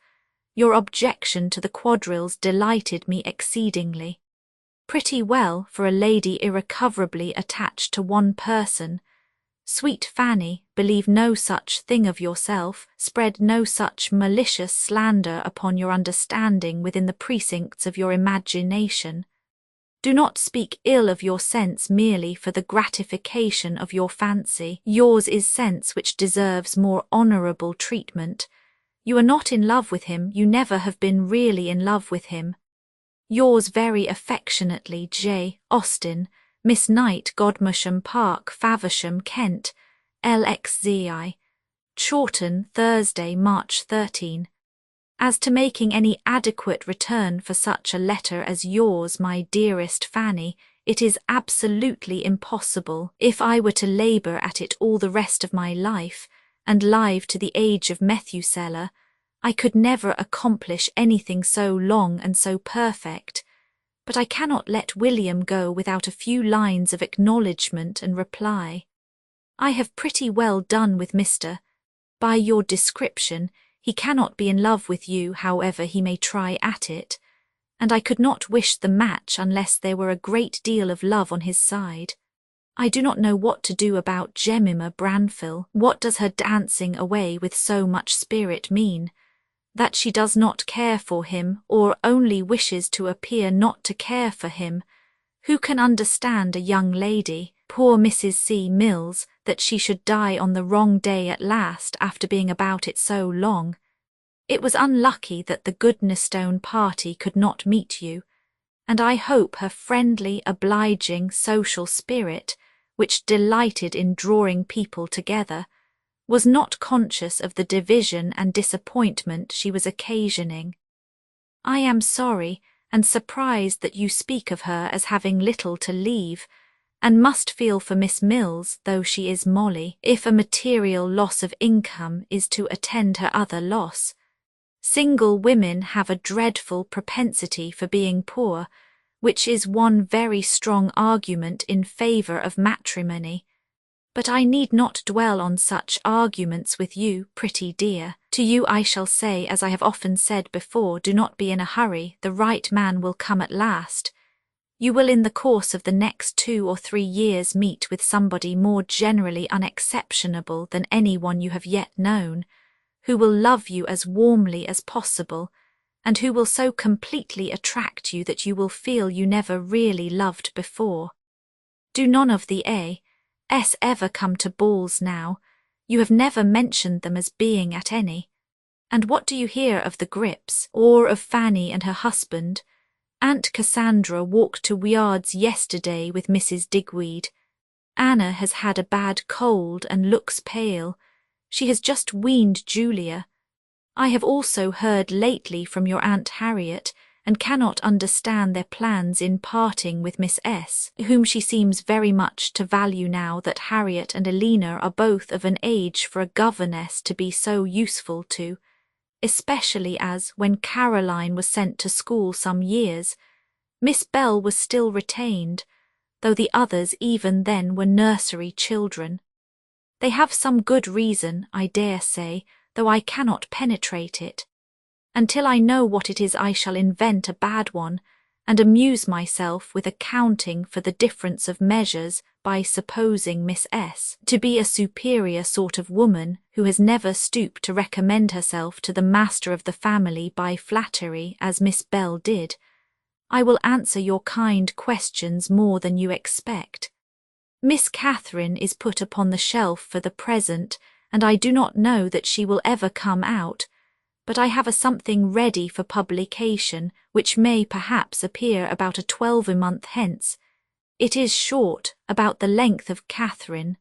Your objection to the quadrilles delighted me exceedingly. Pretty well for a lady irrecoverably attached to one person. Sweet Fanny, believe no such thing of yourself, spread no such malicious slander upon your understanding within the precincts of your imagination. Do not speak ill of your sense merely for the gratification of your fancy. Yours is sense which deserves more honourable treatment. You are not in love with him, you never have been really in love with him. Yours very affectionately, J. Austen, Miss Knight, Godmersham Park, Faversham, Kent, LXZI. Chawton, Thursday, March 13. As to making any adequate return for such a letter as yours, my dearest Fanny, it is absolutely impossible. If I were to labour at it all the rest of my life, and live to the age of Methuselah, I could never accomplish anything so long and so perfect. But I cannot let William go without a few lines of acknowledgment and reply. I have pretty well done with Mr. By your description, he cannot be in love with you, however he may try at it, and I could not wish the match unless there were a great deal of love on his side. I do not know what to do about Jemima Branfill. What does her dancing away with so much spirit mean? That she does not care for him, or only wishes to appear not to care for him. Who can understand a young lady, poor Mrs. C. Mills, that she should die on the wrong day at last after being about it so long? It was unlucky that the Goodnestone party could not meet you, and I hope her friendly, obliging, social spirit, which delighted in drawing people together, was not conscious of the division and disappointment she was occasioning. I am sorry and surprised that you speak of her as having little to leave, and must feel for Miss Mills, though she is Molly, if a material loss of income is to attend her other loss. Single women have a dreadful propensity for being poor, which is one very strong argument in favour of matrimony. But I need not dwell on such arguments with you, pretty dear. To you I shall say, as I have often said before, do not be in a hurry, the right man will come at last. You will in the course of the next 2 or 3 years meet with somebody more generally unexceptionable than any one you have yet known, who will love you as warmly as possible, and who will so completely attract you that you will feel you never really loved before. Do none of the A.S. ever come to balls now? You have never mentioned them as being at any. And what do you hear of the Grips, or of Fanny and her husband? Aunt Cassandra walked to Wiard's yesterday with Mrs. Digweed. Anna has had a bad cold and looks pale. She has just weaned Julia. I have also heard lately from your Aunt Harriet, and cannot understand their plans in parting with Miss S., whom she seems very much to value now that Harriet and Elena are both of an age for a governess to be so useful to, especially as, when Caroline was sent to school some years, Miss Bell was still retained, though the others even then were nursery children. They have some good reason, I dare say, though I cannot penetrate it. Until I know what it is I shall invent a bad one, and amuse myself with accounting for the difference of measures by supposing Miss S. to be a superior sort of woman who has never stooped to recommend herself to the master of the family by flattery as Miss Bell did. I will answer your kind questions more than you expect. Miss Catherine is put upon the shelf for the present, and I do not know that she will ever come out, but I have a something ready for publication, which may perhaps appear about a 12-month hence. It is short, about the length of Catherine.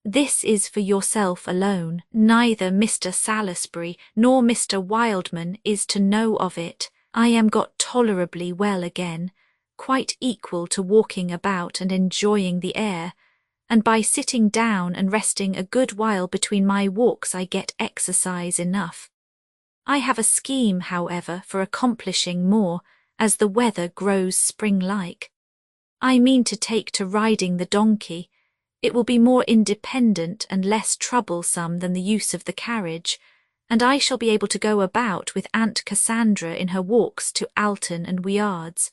This is for yourself alone. Neither Mr. Salisbury nor Mr. Wildman is to know of it. I am got tolerably well again, quite equal to walking about and enjoying the air, and by sitting down and resting a good while between my walks I get exercise enough. I have a scheme, however, for accomplishing more, as the weather grows spring-like. I mean to take to riding the donkey. It will be more independent and less troublesome than the use of the carriage, and I shall be able to go about with Aunt Cassandra in her walks to Alton and Wiard's.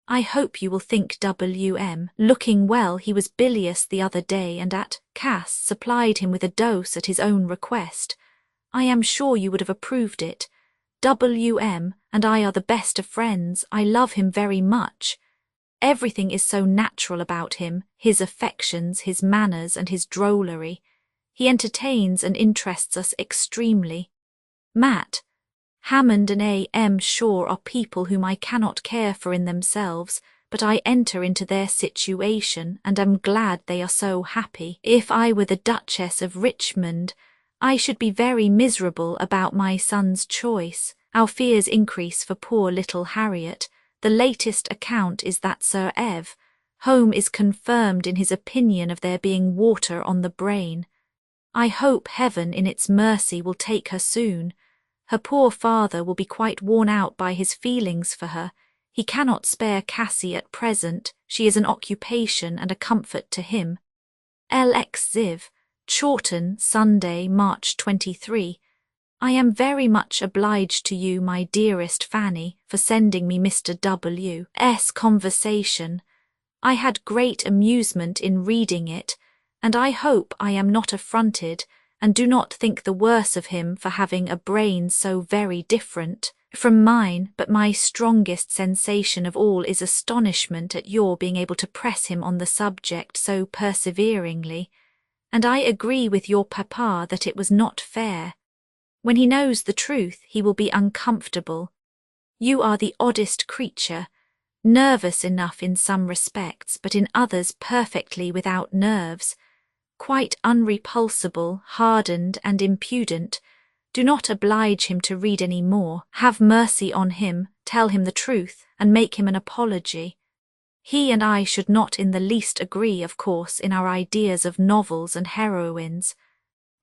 I hope you will think W.M. looking well. He was bilious the other day, and Cass supplied him with a dose at his own request. I am sure you would have approved it. W.M. and I are the best of friends. I love him very much. Everything is so natural about him, his affections, his manners, and his drollery. He entertains and interests us extremely. Matt, Hammond and A.M. Shaw are people whom I cannot care for in themselves, but I enter into their situation and am glad they are so happy. If I were the Duchess of Richmond, I should be very miserable about my son's choice. Our fears increase for poor little Harriet. The latest account is that Sir Ev. Home is confirmed in his opinion of there being water on the brain. I hope heaven in its mercy will take her soon. Her poor father will be quite worn out by his feelings for her. He cannot spare Cassie at present. She is an occupation and a comfort to him. L.X. Ziv. Chawton, Sunday, March 23. I am very much obliged to you, my dearest Fanny, for sending me Mr. W.'s conversation. I had great amusement in reading it, and I hope I am not affronted, and do not think the worse of him for having a brain so very different from mine, but my strongest sensation of all is astonishment at your being able to press him on the subject so perseveringly, and I agree with your papa that it was not fair. When he knows the truth, he will be uncomfortable. You are the oddest creature, nervous enough in some respects, but in others perfectly without nerves, quite unrepulsible, hardened and impudent. Do not oblige him to read any more. Have mercy on him, tell him the truth, and make him an apology. He and I should not in the least agree, of course, in our ideas of novels and heroines.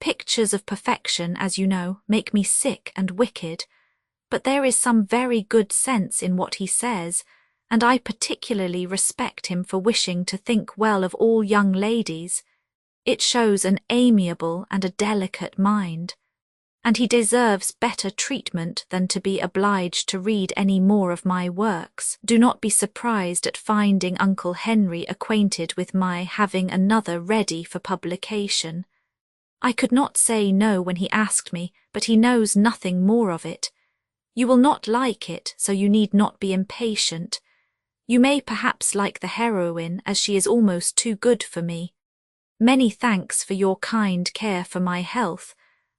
Pictures of perfection, as you know, make me sick and wicked, but there is some very good sense in what he says, and I particularly respect him for wishing to think well of all young ladies. It shows an amiable and a delicate mind, and he deserves better treatment than to be obliged to read any more of my works. Do not be surprised at finding Uncle Henry acquainted with my having another ready for publication. I could not say no when he asked me, but he knows nothing more of it. You will not like it, so you need not be impatient. You may perhaps like the heroine, as she is almost too good for me. Many thanks for your kind care for my health.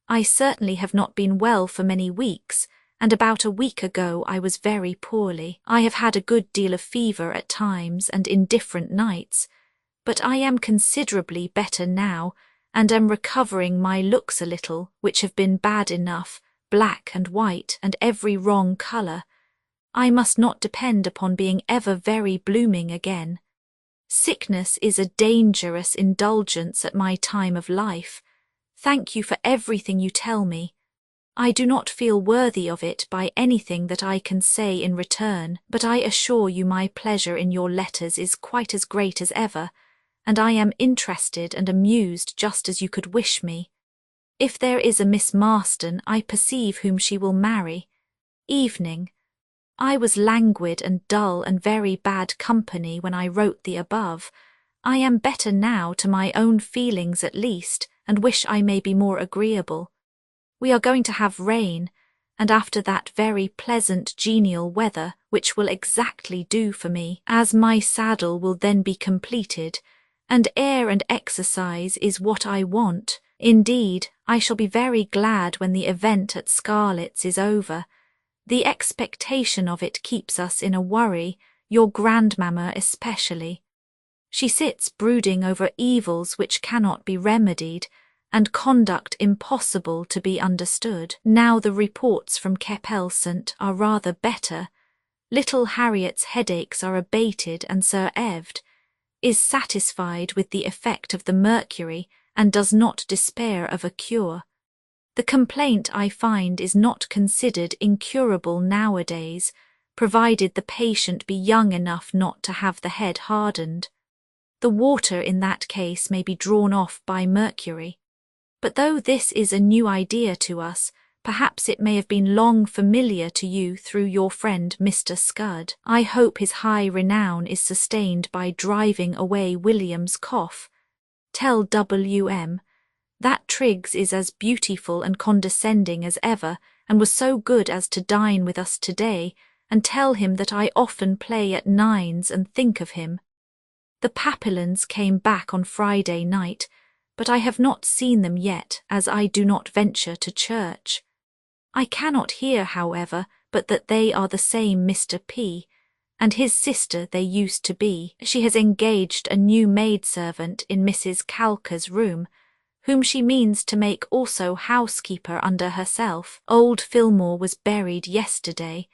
I certainly have not been well for many weeks, and about a week ago I was very poorly. I have had a good deal of fever at times and in different nights, but I am considerably better now, and am recovering my looks a little, which have been bad enough, black and white and every wrong colour. I must not depend upon being ever very blooming again. Sickness is a dangerous indulgence at my time of life. Thank you for everything you tell me. I do not feel worthy of it by anything that I can say in return, but I assure you my pleasure in your letters is quite as great as ever, and I am interested and amused just as you could wish me. If there is a Miss Marston, I perceive whom she will marry. Evening. I was languid and dull and very bad company when I wrote the above. I am better now to my own feelings at least, and wish I may be more agreeable. We are going to have rain, and after that very pleasant genial weather, which will exactly do for me, as my saddle will then be completed, and air and exercise is what I want. Indeed, I shall be very glad when the event at Scarlett's is over. The expectation of it keeps us in a worry, your grandmamma especially. She sits brooding over evils which cannot be remedied, and conduct impossible to be understood. Now the reports from Capelsant are rather better. Little Harriet's headaches are abated, and Sir Evd is satisfied with the effect of the mercury and does not despair of a cure. The complaint, I find, is not considered incurable nowadays, provided the patient be young enough not to have the head hardened. The water in that case may be drawn off by mercury. But though this is a new idea to us, perhaps it may have been long familiar to you through your friend Mr. Scud. I hope his high renown is sustained by driving away William's cough. Tell W.M. that Triggs is as beautiful and condescending as ever, and was so good as to dine with us today, and tell him that I often play at nines and think of him. The Papillons came back on Friday night, but I have not seen them yet, as I do not venture to church. I cannot hear, however, but that they are the same Mr. P., and his sister they used to be. She has engaged a new maidservant in Mrs. Calker's room, whom she means to make also housekeeper under herself. Old Fillmore was buried yesterday,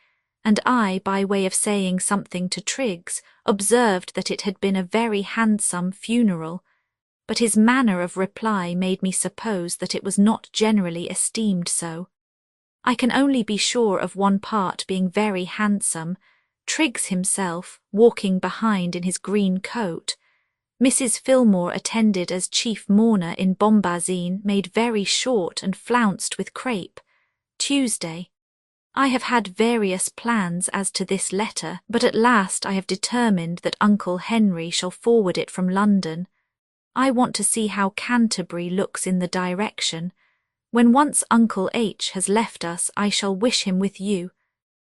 and I, by way of saying something to Triggs, observed that it had been a very handsome funeral, but his manner of reply made me suppose that it was not generally esteemed so. I can only be sure of one part being very handsome, Triggs himself, walking behind in his green coat. Mrs. Fillmore attended as chief mourner in bombazine made very short and flounced with crape. Tuesday. I have had various plans as to this letter, but at last I have determined that Uncle Henry shall forward it from London. I want to see how Canterbury looks in the direction. When once Uncle H. has left us, I shall wish him with you.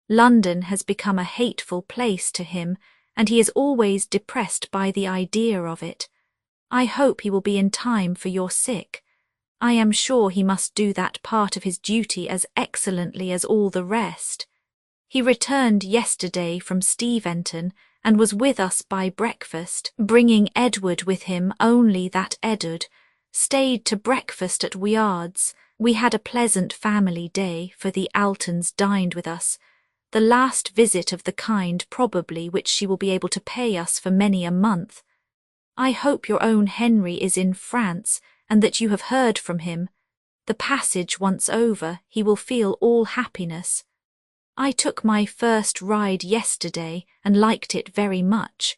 London has become a hateful place to him, and he is always depressed by the idea of it. I hope he will be in time for your sick. I am sure he must do that part of his duty as excellently as all the rest. He returned yesterday from Steventon, and was with us by breakfast, bringing Edward with him, only that Edward stayed to breakfast at Wiard's. We had a pleasant family day, for the Altons dined with us, the last visit of the kind probably which she will be able to pay us for many a month. I hope your own Henry is in France, and that you have heard from him. The passage once over, he will feel all happiness. I took my first ride yesterday, and liked it very much.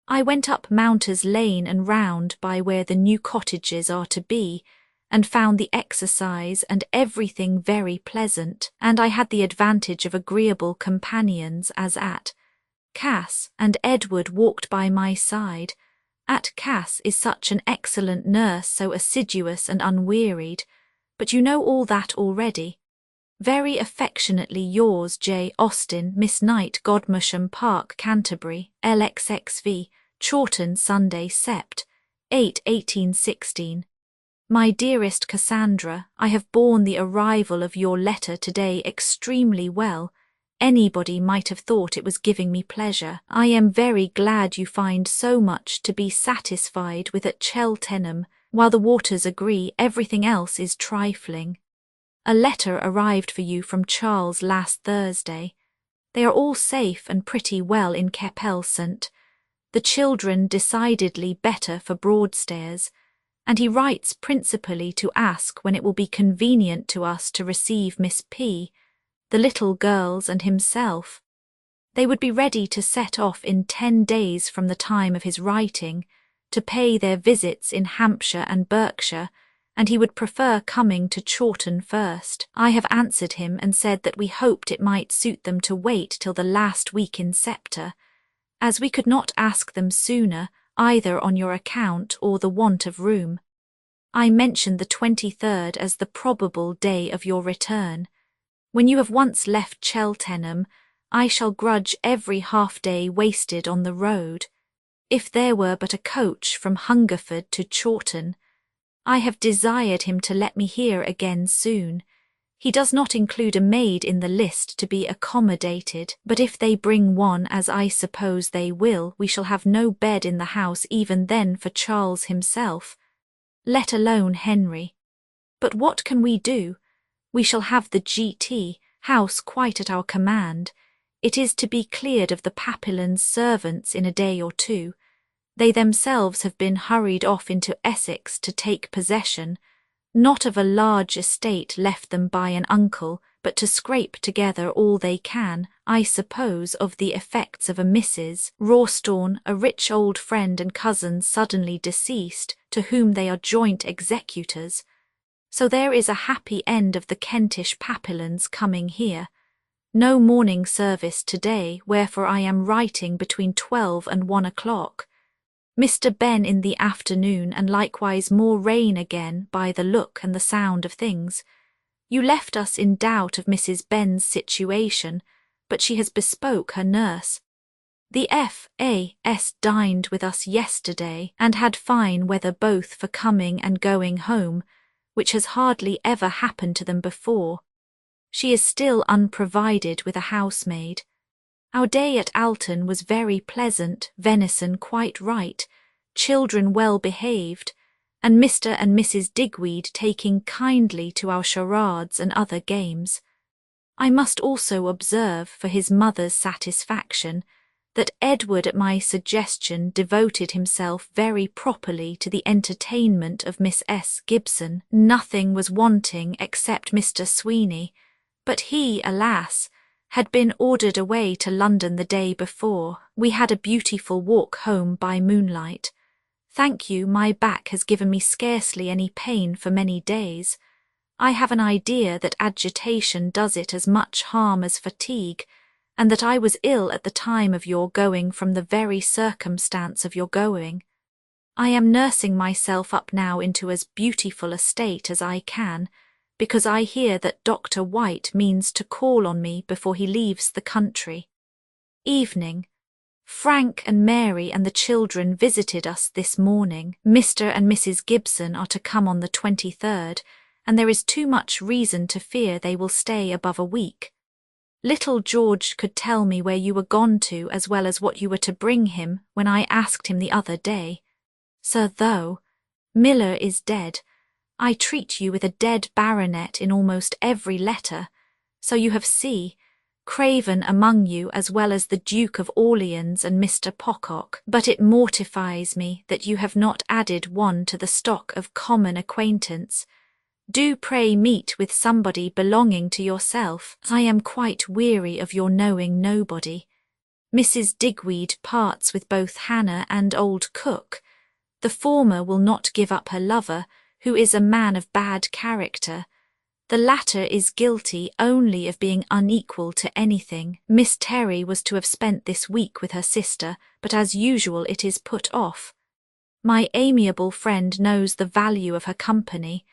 I went up Mounters Lane and round by where the new cottages are to be, and found the exercise and everything very pleasant, and I had the advantage of agreeable companions as at Cass, and Edward walked by my side. At Cass is such an excellent nurse, so assiduous and unwearied, but you know all that already. Very affectionately yours, J. Austen, Miss Knight, Godmersham Park, Canterbury, LXXV, Chawton, Sunday, Sept. 8, 1816. My dearest Cassandra, I have borne the arrival of your letter today extremely well. Anybody might have thought it was giving me pleasure. I am very glad you find so much to be satisfied with at Cheltenham. While the waters agree, everything else is trifling. A letter arrived for you from Charles last Thursday. They are all safe and pretty well in Capelsant. The children decidedly better for Broadstairs, and he writes principally to ask when it will be convenient to us to receive Miss P., the little girls and himself. They would be ready to set off in 10 days from the time of his writing, to pay their visits in Hampshire and Berkshire, and he would prefer coming to Chawton first. I have answered him and said that we hoped it might suit them to wait till the last week in September, as we could not ask them sooner, either on your account or the want of room. I mentioned the 23rd as the probable day of your return. When you have once left Cheltenham, I shall grudge every half-day wasted on the road. If there were but a coach from Hungerford to Chawton, I have desired him to let me hear again soon. He does not include a maid in the list to be accommodated, but if they bring one, as I suppose they will, we shall have no bed in the house even then for Charles himself, let alone Henry. But what can we do? We shall have the G.T. house quite at our command. It is to be cleared of the Papillons' servants in a day or two. They themselves have been hurried off into Essex to take possession, not of a large estate left them by an uncle, but to scrape together all they can, I suppose, of the effects of a Mrs. Rawstorn, a rich old friend and cousin suddenly deceased, to whom they are joint executors. So there is a happy end of the Kentish Papillons coming here. No morning service today, wherefore I am writing between 12 and 1 o'clock. Mr. Ben in the afternoon, and likewise more rain again by the look and the sound of things. You left us in doubt of Mrs. Ben's situation, but she has bespoke her nurse. The F.A.S. dined with us yesterday, and had fine weather both for coming and going home, which has hardly ever happened to them before. She is still unprovided with a housemaid. Our day at Alton was very pleasant, venison quite right, children well behaved, and Mr. and Mrs. Digweed taking kindly to our charades and other games. I must also observe, for his mother's satisfaction, that Edward at my suggestion devoted himself very properly to the entertainment of Miss S. Gibson. Nothing was wanting except Mr. Sweeney, but he, alas, had been ordered away to London the day before. We had a beautiful walk home by moonlight. Thank you, my back has given me scarcely any pain for many days. I have an idea that agitation does it as much harm as fatigue, and that I was ill at the time of your going from the very circumstance of your going. I am nursing myself up now into as beautiful a state as I can, because I hear that Dr. White means to call on me before he leaves the country. Evening. Frank and Mary and the children visited us this morning. Mr. and Mrs. Gibson are to come on the 23rd, and there is too much reason to fear they will stay above a week. Little George could tell me where you were gone to as well as what you were to bring him when I asked him the other day. Sir, though Miller is dead, I treat you with a dead baronet in almost every letter, so you have Craven among you as well as the Duke of Orleans and Mr. Pocock, but it mortifies me that you have not added one to the stock of common acquaintance. Do pray meet with somebody belonging to yourself. I am quite weary of your knowing nobody. Mrs. Digweed parts with both Hannah and old Cook. The former will not give up her lover, who is a man of bad character. The latter is guilty only of being unequal to anything. Miss Terry was to have spent this week with her sister, but as usual it is put off. My amiable friend knows the value of her company.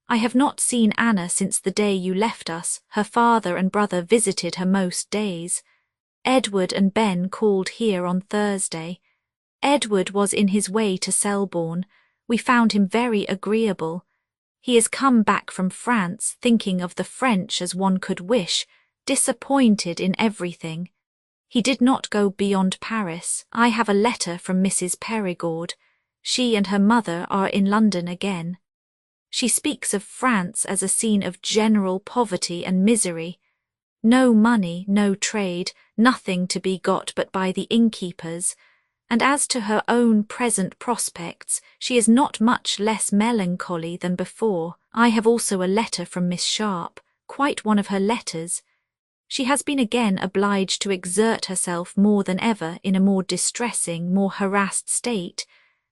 I have not seen Anna since the day you left us. Her father and brother visited her most days. Edward and Ben called here on Thursday. Edward was in his way to Selborne. We found him very agreeable. He is come back from France, thinking of the French as one could wish, disappointed in everything. He did not go beyond Paris. I have a letter from Mrs. Perigord. She and her mother are in London again. She speaks of France as a scene of general poverty and misery. No money, no trade, nothing to be got but by the innkeepers, and as to her own present prospects, she is not much less melancholy than before. I have also a letter from Miss Sharp, quite one of her letters. She has been again obliged to exert herself more than ever in a more distressing, more harassed state,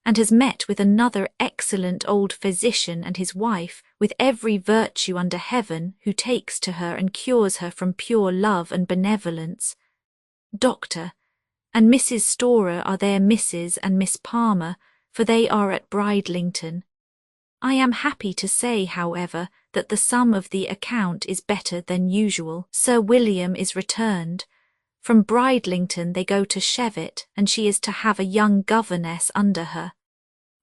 and has met with another excellent old physician and his wife, with every virtue under heaven, who takes to her and cures her from pure love and benevolence. Doctor, and Mrs. Storer are there, Mrs. and Miss Palmer, for they are at Bridlington. I am happy to say, however, that the sum of the account is better than usual. Sir William is returned. From Bridlington they go to Chevet, and she is to have a young governess under her.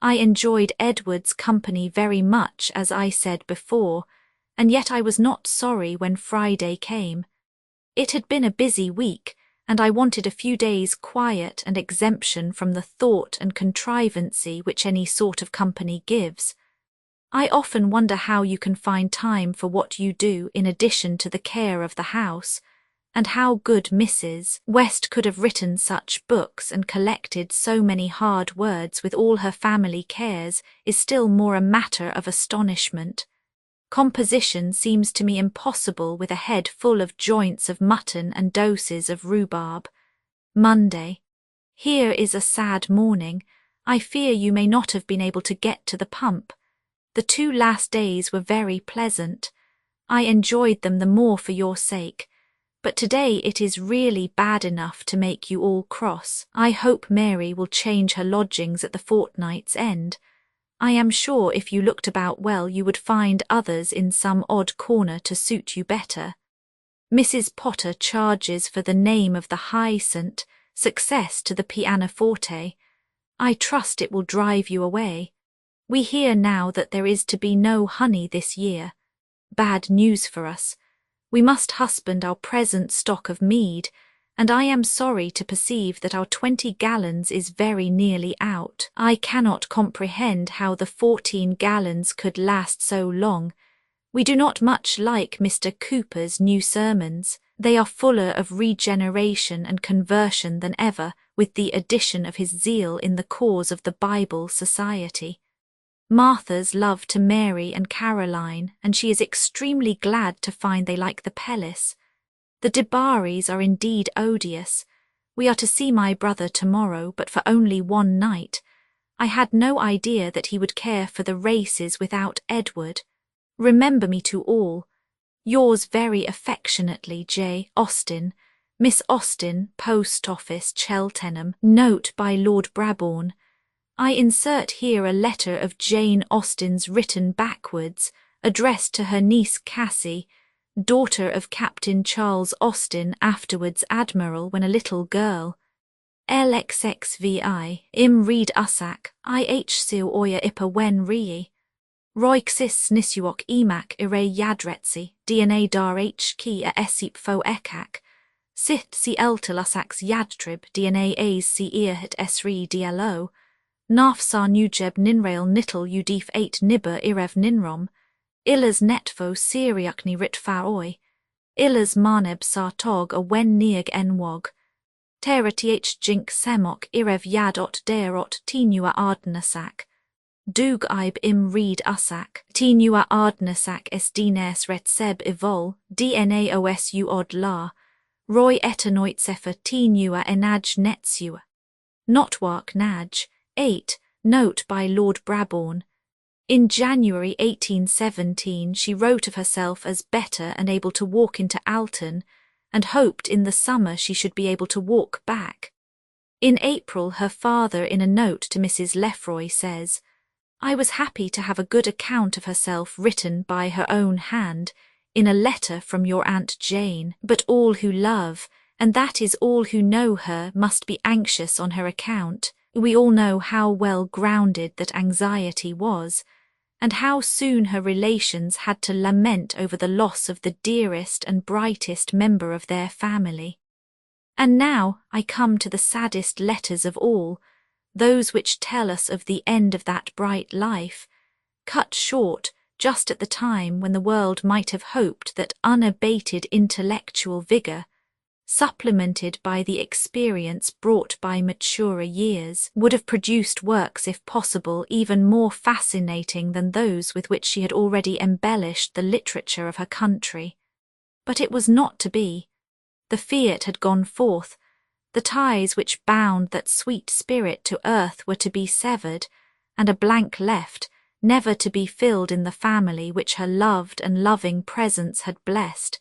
I enjoyed Edward's company very much, as I said before, and yet I was not sorry when Friday came. It had been a busy week, and I wanted a few days' quiet and exemption from the thought and contrivancy which any sort of company gives. I often wonder how you can find time for what you do in addition to the care of the house, and how good Mrs. West could have written such books and collected so many hard words with all her family cares is still more a matter of astonishment. Composition seems to me impossible with a head full of joints of mutton and doses of rhubarb. Monday. Here is a sad morning. I fear you may not have been able to get to the pump. The 2 last days were very pleasant. I enjoyed them the more for your sake. But today it is really bad enough to make you all cross. I hope Mary will change her lodgings at the fortnight's end. I am sure if you looked about well you would find others in some odd corner to suit you better. Mrs. Potter charges for the name of the Hyacinth, success to the pianoforte. I trust it will drive you away. We hear now that there is to be no honey this year. Bad news for us. We must husband our present stock of mead, and I am sorry to perceive that our 20 gallons is very nearly out. I cannot comprehend how the 14 gallons could last so long. We do not much like Mr. Cooper's new sermons. They are fuller of regeneration and conversion than ever, with the addition of his zeal in the cause of the Bible Society. Martha's love to Mary and Caroline, and she is extremely glad to find they like the Pellis. The Debarrys are indeed odious. We are to see my brother tomorrow, but for only 1 night. I had no idea that he would care for the races without Edward. Remember me to all. Yours very affectionately, J. Austen. Miss Austen, Post Office, Cheltenham. Note by Lord Brabourne. I insert here a letter of Jane Austen's written backwards, addressed to her niece Cassie, daughter of Captain Charles Austen, afterwards Admiral when a little girl. LXXVI, im read usac, IH sil oya ipa wen rii. Roixis nisuok emac ire yadretsi, DNA dar h ki a esip fo ekak. Sith si eltel usax yadtrib, DNA as si earhit esri dlo. Nafsar nujeb ninrail nittel udif 8 nibber irev ninrom. Illas netfo siriakni rit faoi. Illas maneb sartog a wen niag enwog. Tera th jink semok irev yadot derot tinua ardnasak. Dug ib im read usak. Tinua ardnasak es dines ret seb evol, DNA osu od la. Roy etanoit sefer tinua enaj netsua. Notwark naj. 8. Note by Lord Brabourne. In January 1817 she wrote of herself as better and able to walk into Alton, and hoped in the summer she should be able to walk back. In April, her father, in a note to Mrs. Lefroy, says, "I was happy to have a good account of herself written by her own hand, in a letter from your Aunt Jane, but all who love, and that is all who know her, must be anxious on her account. We all know how well grounded that anxiety was, and how soon her relations had to lament over the loss of the dearest and brightest member of their family. And now I come to the saddest letters of all, those which tell us of the end of that bright life, cut short just at the time when the world might have hoped that unabated intellectual vigour, supplemented by the experience brought by maturer years, would have produced works, if possible, even more fascinating than those with which she had already embellished the literature of her country. But it was not to be. The fiat had gone forth, the ties which bound that sweet spirit to earth were to be severed, and a blank left, never to be filled in the family which her loved and loving presence had blessed,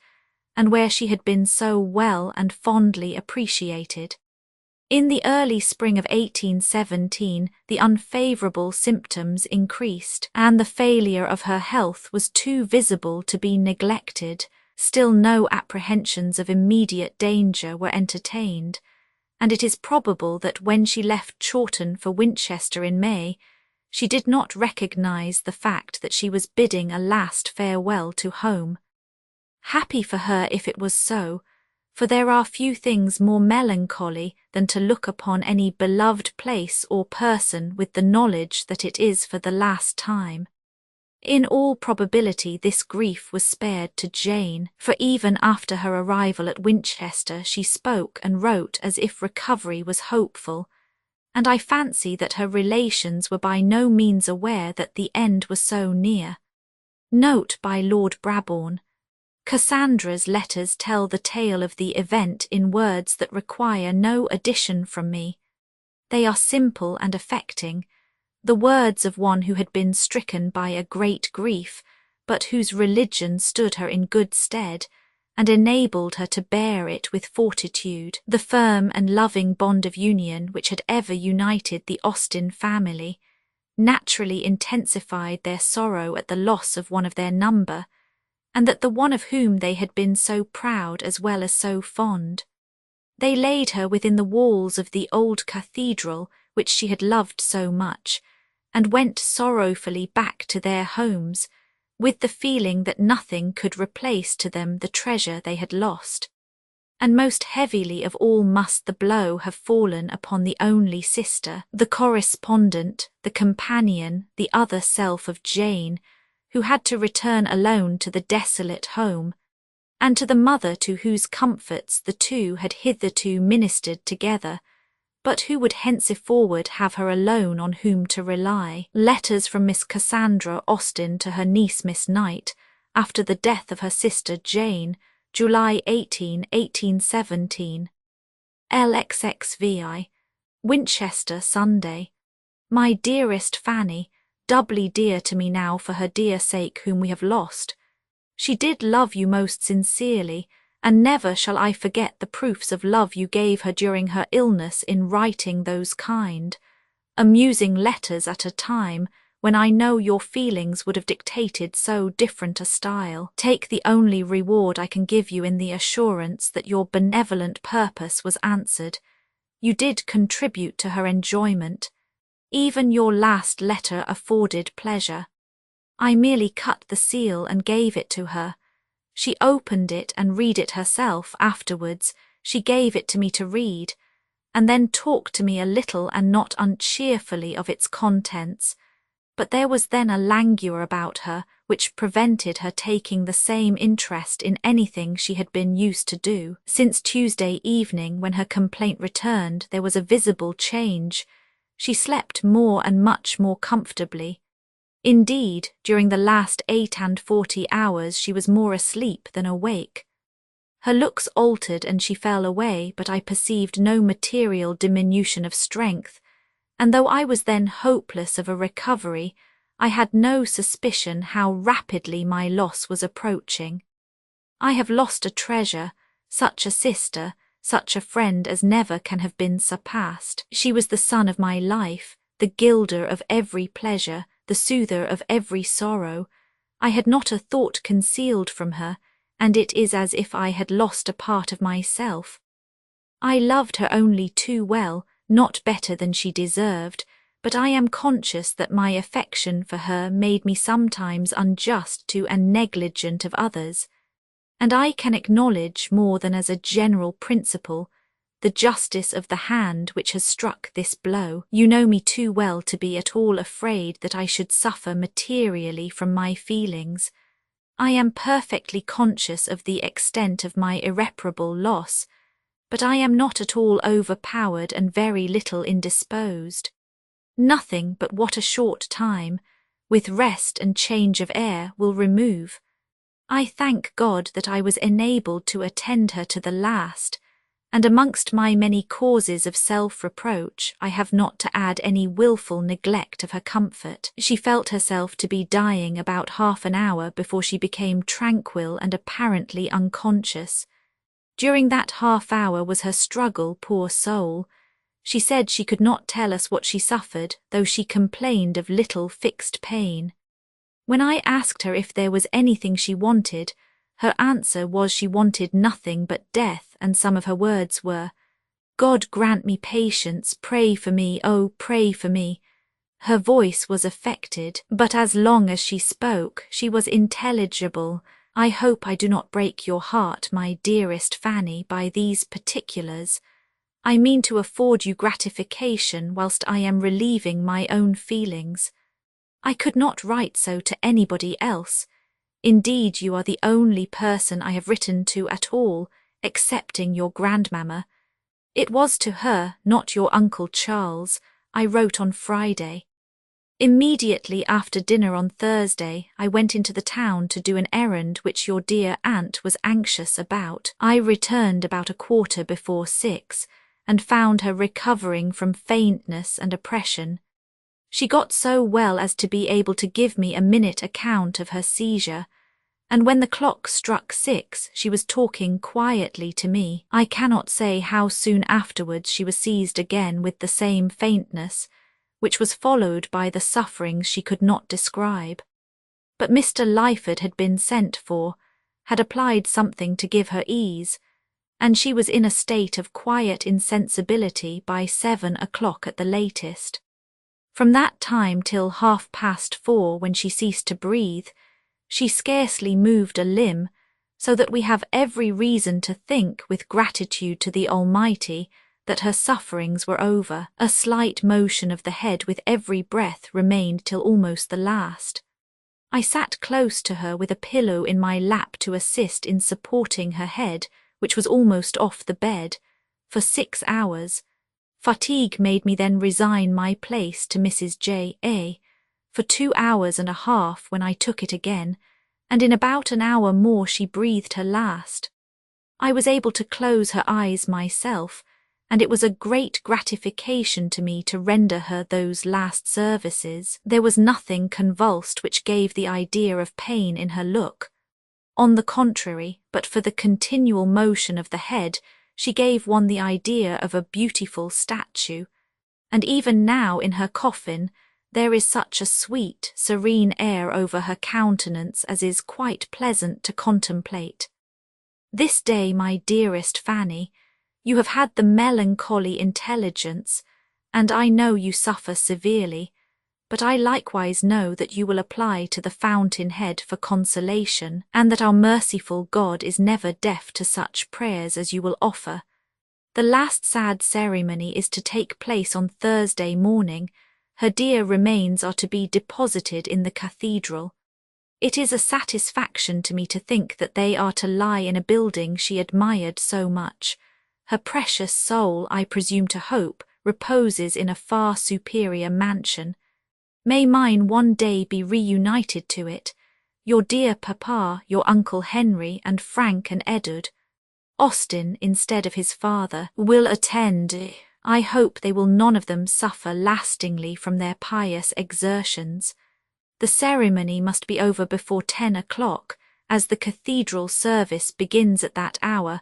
and where she had been so well and fondly appreciated. In the early spring of 1817, the unfavourable symptoms increased, and the failure of her health was too visible to be neglected. Still no apprehensions of immediate danger were entertained, and it is probable that when she left Chawton for Winchester in May, she did not recognise the fact that she was bidding a last farewell to home. Happy for her if it was so, for there are few things more melancholy than to look upon any beloved place or person with the knowledge that it is for the last time. In all probability this grief was spared to Jane, for even after her arrival at Winchester she spoke and wrote as if recovery was hopeful, and I fancy that her relations were by no means aware that the end was so near. Note by Lord Brabourne: Cassandra's letters tell the tale of the event in words that require no addition from me. They are simple and affecting, the words of one who had been stricken by a great grief, but whose religion stood her in good stead, and enabled her to bear it with fortitude. The firm and loving bond of union which had ever united the Austen family naturally intensified their sorrow at the loss of one of their number, and that the one of whom they had been so proud as well as so fond. They laid her within the walls of the old cathedral which she had loved so much, and went sorrowfully back to their homes, with the feeling that nothing could replace to them the treasure they had lost. And most heavily of all must the blow have fallen upon the only sister, the correspondent, the companion, the other self of Jane, who had to return alone to the desolate home, and to the mother to whose comforts the two had hitherto ministered together, but who would henceforward have her alone on whom to rely. Letters from Miss Cassandra Austen to her niece Miss Knight, after the death of her sister Jane, July 18, 1817. LXXVI. Winchester, Sunday. My dearest Fanny, doubly dear to me now for her dear sake whom we have lost. She did love you most sincerely, and never shall I forget the proofs of love you gave her during her illness in writing those kind, amusing letters at a time when I know your feelings would have dictated so different a style. Take the only reward I can give you in the assurance that your benevolent purpose was answered. You did contribute to her enjoyment. Even your last letter afforded pleasure. I merely cut the seal and gave it to her. She opened it and read it herself afterwards. She gave it to me to read, and then talked to me a little and not uncheerfully of its contents. But there was then a languor about her which prevented her taking the same interest in anything she had been used to do. Since Tuesday evening, when her complaint returned, there was a visible change. She slept more and much more comfortably. Indeed, during the last 48 hours she was more asleep than awake. Her looks altered and she fell away, but I perceived no material diminution of strength, and though I was then hopeless of a recovery, I had no suspicion how rapidly my loss was approaching. I have lost a treasure, such a sister, such a friend as never can have been surpassed. She was the sun of my life, the gilder of every pleasure, the soother of every sorrow. I had not a thought concealed from her, and it is as if I had lost a part of myself. I loved her only too well, not better than she deserved, but I am conscious that my affection for her made me sometimes unjust to and negligent of others, and I can acknowledge more than as a general principle the justice of the hand which has struck this blow. You know me too well to be at all afraid that I should suffer materially from my feelings. I am perfectly conscious of the extent of my irreparable loss, but I am not at all overpowered and very little indisposed. Nothing but what a short time, with rest and change of air, will remove. I thank God that I was enabled to attend her to the last, and amongst my many causes of self-reproach I have not to add any wilful neglect of her comfort. She felt herself to be dying about half an hour before she became tranquil and apparently unconscious. During that half hour was her struggle, poor soul. She said she could not tell us what she suffered, though she complained of little fixed pain. When I asked her if there was anything she wanted, her answer was she wanted nothing but death, and some of her words were, "God grant me patience, pray for me, oh, pray for me." Her voice was affected, but as long as she spoke, she was intelligible. I hope I do not break your heart, my dearest Fanny, by these particulars. I mean to afford you gratification whilst I am relieving my own feelings. I could not write so to anybody else. Indeed, you are the only person I have written to at all, excepting your grandmamma. It was to her, not your Uncle Charles, I wrote on Friday. Immediately after dinner on Thursday, I went into the town to do an errand which your dear aunt was anxious about. I returned about 6:15, and found her recovering from faintness and oppression. She got so well as to be able to give me a minute account of her seizure, and when the clock struck 6, she was talking quietly to me. I cannot say how soon afterwards she was seized again with the same faintness, which was followed by the sufferings she could not describe. But Mr. Lyford had been sent for, had applied something to give her ease, and she was in a state of quiet insensibility by 7 o'clock at the latest. From that time till 4:30, when she ceased to breathe, she scarcely moved a limb, so that we have every reason to think with gratitude to the Almighty that her sufferings were over. A slight motion of the head with every breath remained till almost the last. I sat close to her with a pillow in my lap to assist in supporting her head, which was almost off the bed, for 6 hours. Fatigue made me then resign my place to Mrs. J.A. for 2 hours and a half, when I took it again, and in about an hour more she breathed her last. I was able to close her eyes myself, and it was a great gratification to me to render her those last services. There was nothing convulsed which gave the idea of pain in her look. On the contrary, but for the continual motion of the head, she gave one the idea of a beautiful statue, and even now in her coffin there is such a sweet, serene air over her countenance as is quite pleasant to contemplate. This day, my dearest Fanny, you have had the melancholy intelligence, and I know you suffer severely, but I likewise know that you will apply to the fountain-head for consolation, and that our merciful God is never deaf to such prayers as you will offer. The last sad ceremony is to take place on Thursday morning. Her dear remains are to be deposited in the cathedral. It is a satisfaction to me to think that they are to lie in a building she admired so much. Her precious soul, I presume to hope, reposes in a far superior mansion. May mine one day be reunited to it, your dear papa, your Uncle Henry, and Frank and Edward. Austen, instead of his father, will attend. I hope they will none of them suffer lastingly from their pious exertions. The ceremony must be over before 10 o'clock, as the cathedral service begins at that hour,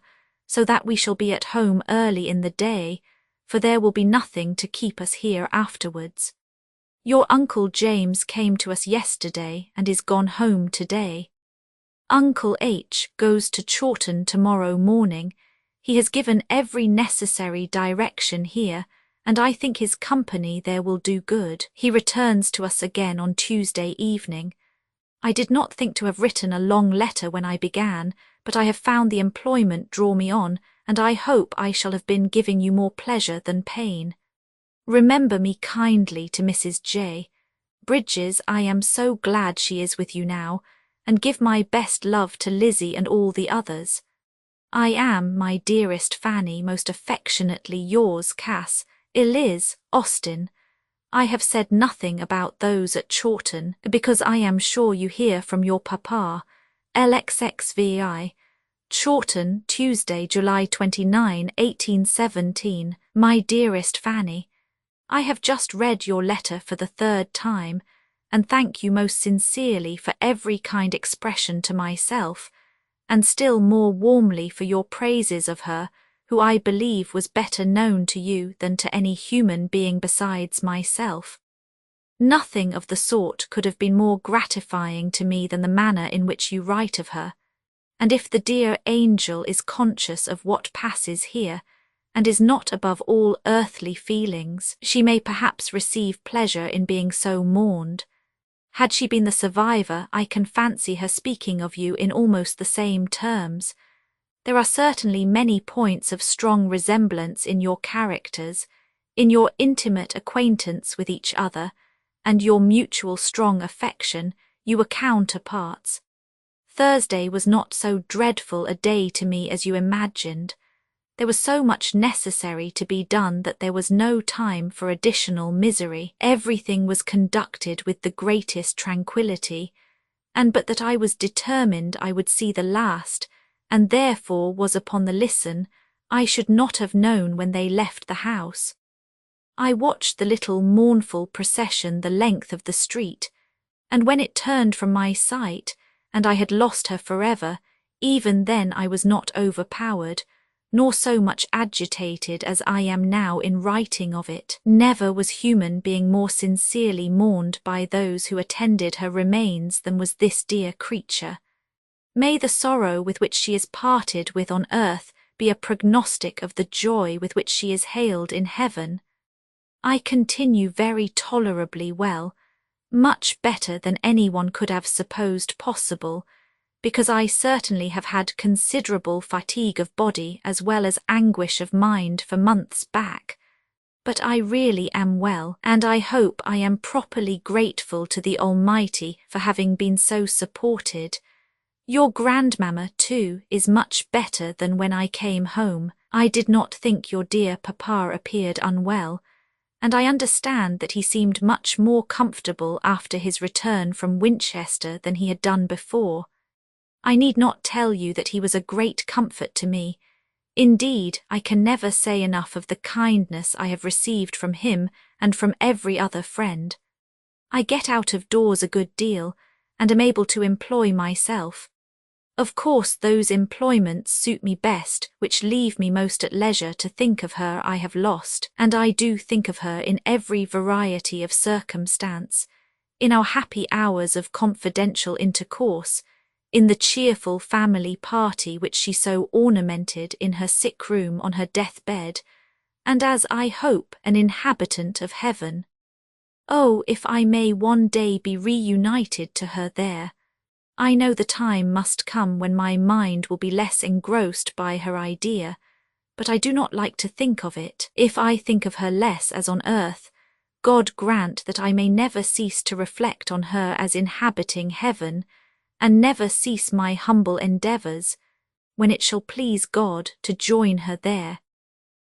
so that we shall be at home early in the day, for there will be nothing to keep us here afterwards. Your Uncle James came to us yesterday and is gone home today. Uncle H goes to Chawton tomorrow morning. He has given every necessary direction here, and I think his company there will do good. He returns to us again on Tuesday evening. I did not think to have written a long letter when I began, but I have found the employment draw me on, and I hope I shall have been giving you more pleasure than pain. Remember me kindly to Mrs. J. Bridges, I am so glad she is with you now, and give my best love to Lizzie and all the others. I am, my dearest Fanny, most affectionately yours, Cass, Eliz, Austen. I have said nothing about those at Chawton, because I am sure you hear from your papa. LXXVI. Chawton, Tuesday, July 29, 1817. My dearest Fanny, I have just read your letter for the 3rd time, and thank you most sincerely for every kind expression to myself, and still more warmly for your praises of her, who I believe was better known to you than to any human being besides myself. Nothing of the sort could have been more gratifying to me than the manner in which you write of her, and if the dear angel is conscious of what passes here, and is not above all earthly feelings, she may perhaps receive pleasure in being so mourned. Had she been the survivor, I can fancy her speaking of you in almost the same terms. There are certainly many points of strong resemblance in your characters, in your intimate acquaintance with each other, and your mutual strong affection. You were counterparts. Thursday was not so dreadful a day to me as you imagined. There was so much necessary to be done that there was no time for additional misery. Everything was conducted with the greatest tranquillity, and but that I was determined I would see the last, and therefore was upon the listen, I should not have known when they left the house. I watched the little mournful procession the length of the street, and when it turned from my sight, and I had lost her forever, even then I was not overpowered, nor so much agitated as I am now in writing of it. Never was human being more sincerely mourned by those who attended her remains than was this dear creature. May the sorrow with which she is parted with on earth be a prognostic of the joy with which she is hailed in heaven. I continue very tolerably well, much better than anyone could have supposed possible, because I certainly have had considerable fatigue of body as well as anguish of mind for months back. But I really am well, and I hope I am properly grateful to the Almighty for having been so supported. Your grandmamma, too, is much better than when I came home. I did not think your dear papa appeared unwell, and I understand that he seemed much more comfortable after his return from Winchester than he had done before. I need not tell you that he was a great comfort to me. Indeed, I can never say enough of the kindness I have received from him and from every other friend. I get out of doors a good deal, and am able to employ myself. Of course those employments suit me best which leave me most at leisure to think of her I have lost, and I do think of her in every variety of circumstance, in our happy hours of confidential intercourse, in the cheerful family party which she so ornamented in her sick room on her death-bed, and as I hope an inhabitant of heaven. Oh, if I may one day be reunited to her there! I know the time must come when my mind will be less engrossed by her idea, but I do not like to think of it. If I think of her less as on earth, God grant that I may never cease to reflect on her as inhabiting heaven, and never cease my humble endeavours, when it shall please God to join her there.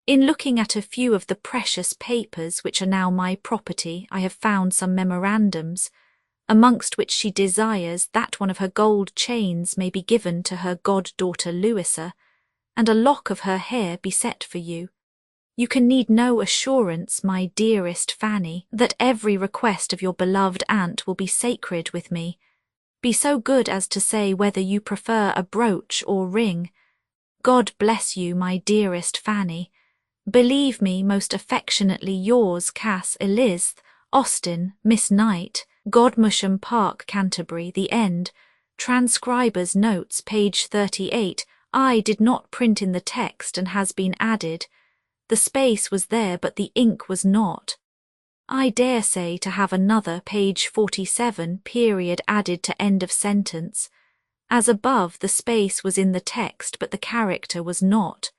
In looking at a few of the precious papers which are now my property, I have found some memorandums, amongst which she desires that one of her gold chains may be given to her god-daughter Louisa, and a lock of her hair be set for you. You can need no assurance, my dearest Fanny, that every request of your beloved aunt will be sacred with me. Be so good as to say whether you prefer a brooch or ring. God bless you, my dearest Fanny. Believe me most affectionately yours, Cass Elizabeth, Austen, Miss Knight, Godmersham Park, Canterbury. The end. Transcriber's notes, page 38. I did not print in the text and has been added. The space was there but the ink was not. I dare say to have another, page 47, period added to end of sentence. As above, the space was in the text but the character was not.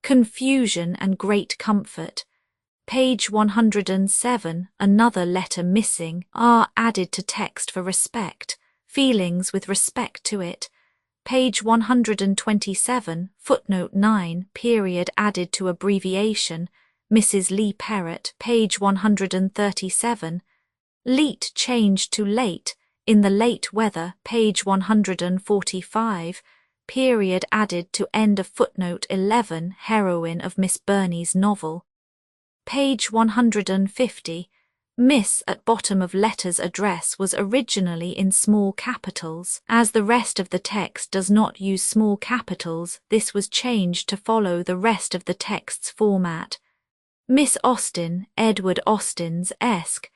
Confusion and great comfort. Page 107, another letter missing, are added to text for respect, feelings with respect to it. Page 127, footnote 9, period added to abbreviation, Mrs. Lee Perrott. Page 137, leet changed to late, in the late weather. Page 145, period added to end of footnote 11, heroine of Miss Burney's novel. Page 150, Miss at bottom of letter's address was originally in small capitals. As the rest of the text does not use small capitals, this was changed to follow the rest of the text's format. Miss Austen, Edward Austen's esque.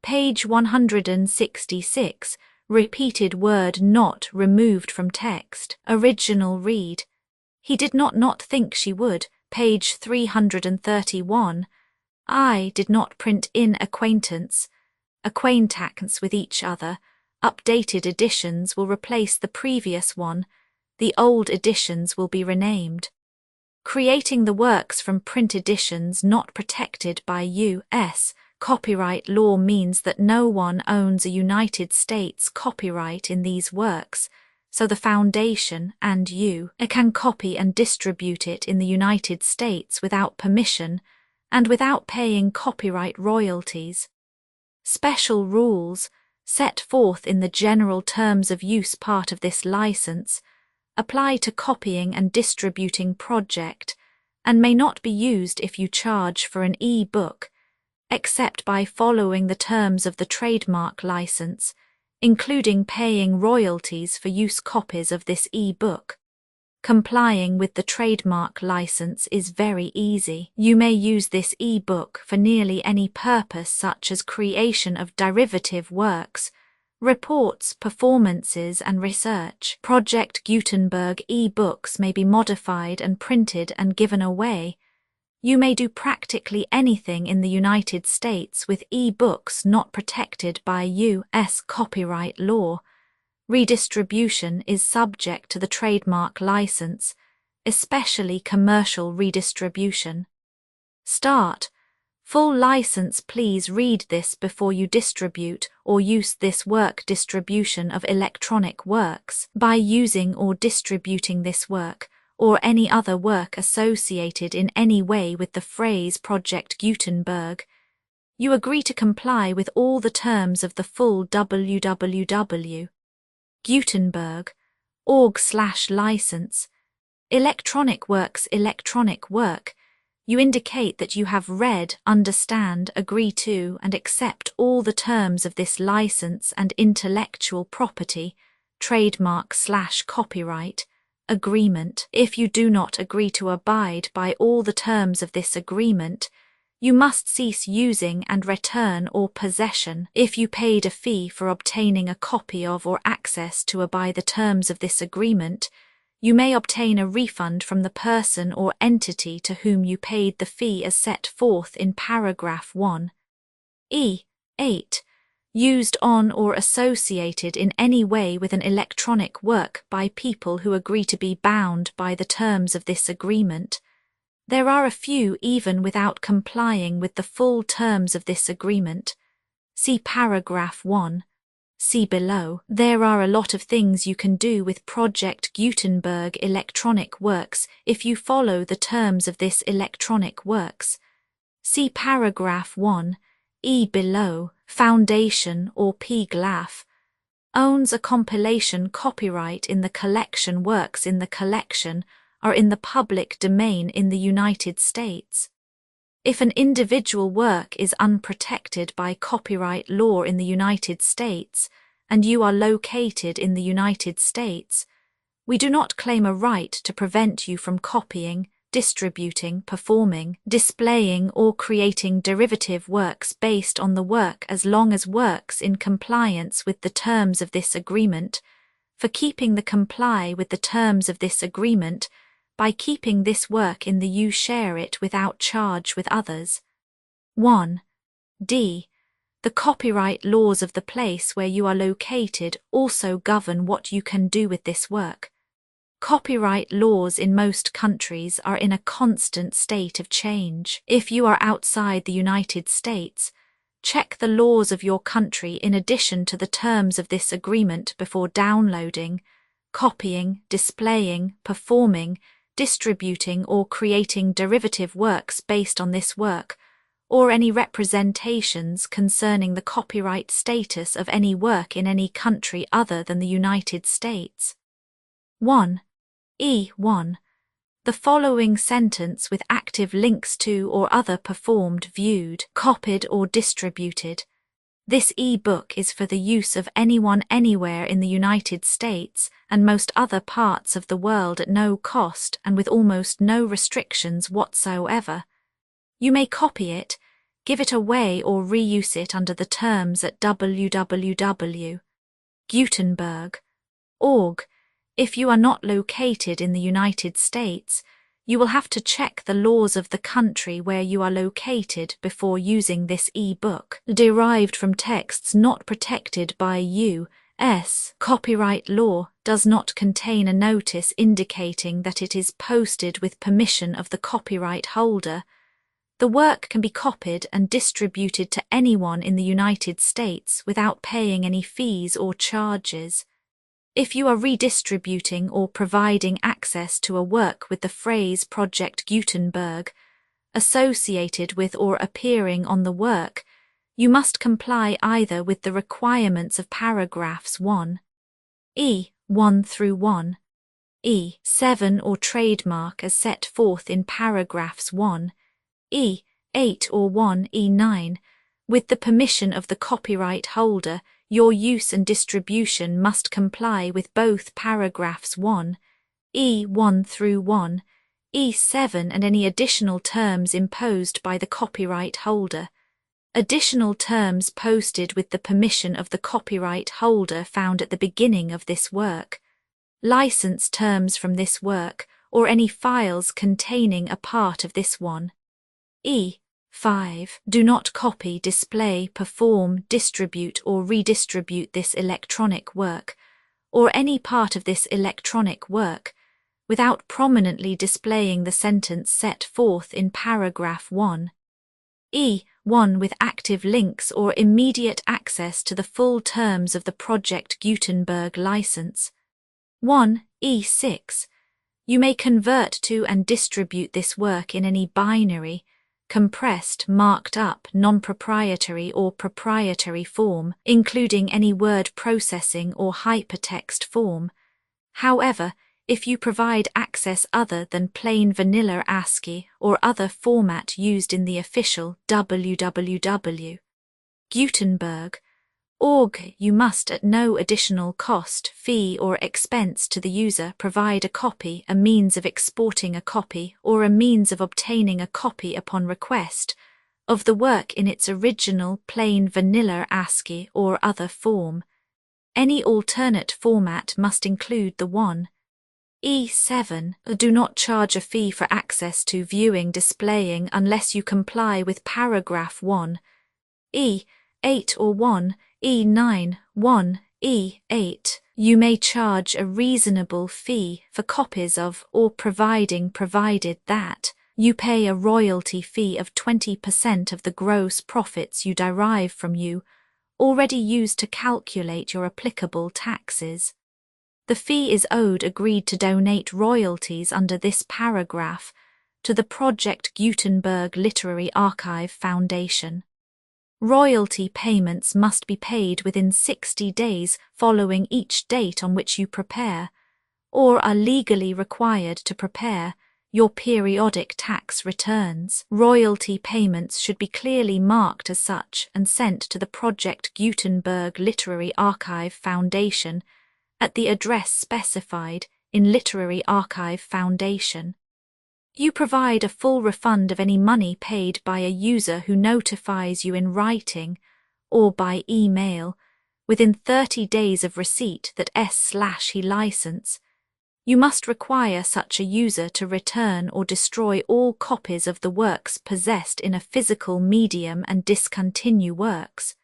Page 166, repeated word not removed from text. Original read. He did not think she would. Page 331. I did not print in acquaintance with each other. Updated editions will replace the previous one. The old editions will be renamed. Creating the works from print editions not protected by U.S. copyright law means that no one owns a United States copyright in these works, so the Foundation and you can copy and distribute it in the United States without permission and without paying copyright royalties. Special rules, set forth in the general terms of use part of this license, apply to copying and distributing project and may not be used if you charge for an e-book, except by following the terms of the trademark license, including paying royalties for use copies of this e-book. Complying with the trademark license is very easy. You may use this e-book for nearly any purpose such as creation of derivative works, reports, performances and research. Project Gutenberg e-books may be modified and printed and given away. You may do practically anything in the United States with e-books not protected by U.S. copyright law. Redistribution is subject to the trademark license, especially commercial redistribution. Start. Full license. Please read this before you distribute or use this work. Distribution of electronic works. By using or distributing this work, or any other work associated in any way with the phrase Project Gutenberg, you agree to comply with all the terms of the full www. Gutenberg.org/license. Electronic works. Electronic work. You indicate that you have read, understand, agree to, and accept all the terms of this license and intellectual property, trademark/copyright, agreement. If you do not agree to abide by all the terms of this agreement, you must cease using and return or possession. If you paid a fee for obtaining a copy of or access to by the terms of this agreement, you may obtain a refund from the person or entity to whom you paid the fee as set forth in paragraph 1. E.8. Used on or associated in any way with an electronic work by people who agree to be bound by the terms of this agreement. There are a few even without complying with the full terms of this agreement. See paragraph 1. See below. There are a lot of things you can do with Project Gutenberg electronic works if you follow the terms of this electronic works. See paragraph 1. E below. Foundation or PGLAF owns a compilation copyright in the collection. Works in the collection are in the public domain in the United States. If an individual work is unprotected by copyright law in the United States, and you are located in the United States, We do not claim a right to prevent you from copying, distributing, performing, displaying, or creating derivative works based on the work as long as works in compliance with the terms of this agreement, for keeping the comply with the terms of this agreement by keeping this work in the you share it without charge with others. 1. D. The copyright laws of the place where you are located also govern what you can do with this work. Copyright laws in most countries are in a constant state of change. If you are outside the United States, check the laws of your country in addition to the terms of this agreement before downloading, copying, displaying, performing, distributing, or creating derivative works based on this work, or any representations concerning the copyright status of any work in any country other than the United States. 1. E1. The following sentence with active links to or other performed, viewed, copied, or distributed. This e-book is for the use of anyone anywhere in the United States and most other parts of the world at no cost and with almost no restrictions whatsoever. You may copy it, give it away, or reuse it under the terms at www.gutenberg.org. If you are not located in the United States, you will have to check the laws of the country where you are located before using this e-book. Derived from texts not protected by U.S. copyright law, does not contain a notice indicating that it is posted with permission of the copyright holder. The work can be copied and distributed to anyone in the United States without paying any fees or charges. If you are redistributing or providing access to a work with the phrase Project Gutenberg associated with or appearing on the work, you must comply either with the requirements of paragraphs 1, E 1 through 1, E 7 or trademark as set forth in paragraphs 1, E 8 or 1 E 9, with the permission of the copyright holder. Your use and distribution must comply with both paragraphs 1, E1 through 1, E7 and any additional terms imposed by the copyright holder. Additional terms posted with the permission of the copyright holder found at the beginning of this work. License terms from this work or any files containing a part of this one. E. 5. Do not copy, display, perform, distribute or redistribute this electronic work, or any part of this electronic work, without prominently displaying the sentence set forth in paragraph 1. E1 with active links or immediate access to the full terms of the Project Gutenberg license. 1. E6. You may convert to and distribute this work in any binary, compressed, marked up, non-proprietary or proprietary form, including any word processing or hypertext form. However, if you provide access other than plain vanilla ASCII or other format used in the official www.gutenberg.org, you must at no additional cost, fee or expense to the user provide a copy, a means of exporting a copy, or a means of obtaining a copy upon request, of the work in its original plain vanilla ASCII or other form. Any alternate format must include the 1. E7. Do not charge a fee for access to viewing, displaying unless you comply with paragraph 1. E8 or 1. E9, 1, E8. You may charge a reasonable fee for copies of or provided that you pay a royalty fee of 20% of the gross profits you derive from you, already used to calculate your applicable taxes. The fee is owed agreed to donate royalties under this paragraph to the Project Gutenberg Literary Archive Foundation. Royalty payments must be paid within 60 days following each date on which you prepare, or are legally required to prepare, your periodic tax returns. Royalty payments should be clearly marked as such and sent to the Project Gutenberg Literary Archive Foundation at the address specified in Literary Archive Foundation. You provide a full refund of any money paid by a user who notifies you in writing or by email within 30 days of receipt that S/he license. You must require such a user to return or destroy all copies of the works possessed in a physical medium and discontinue works.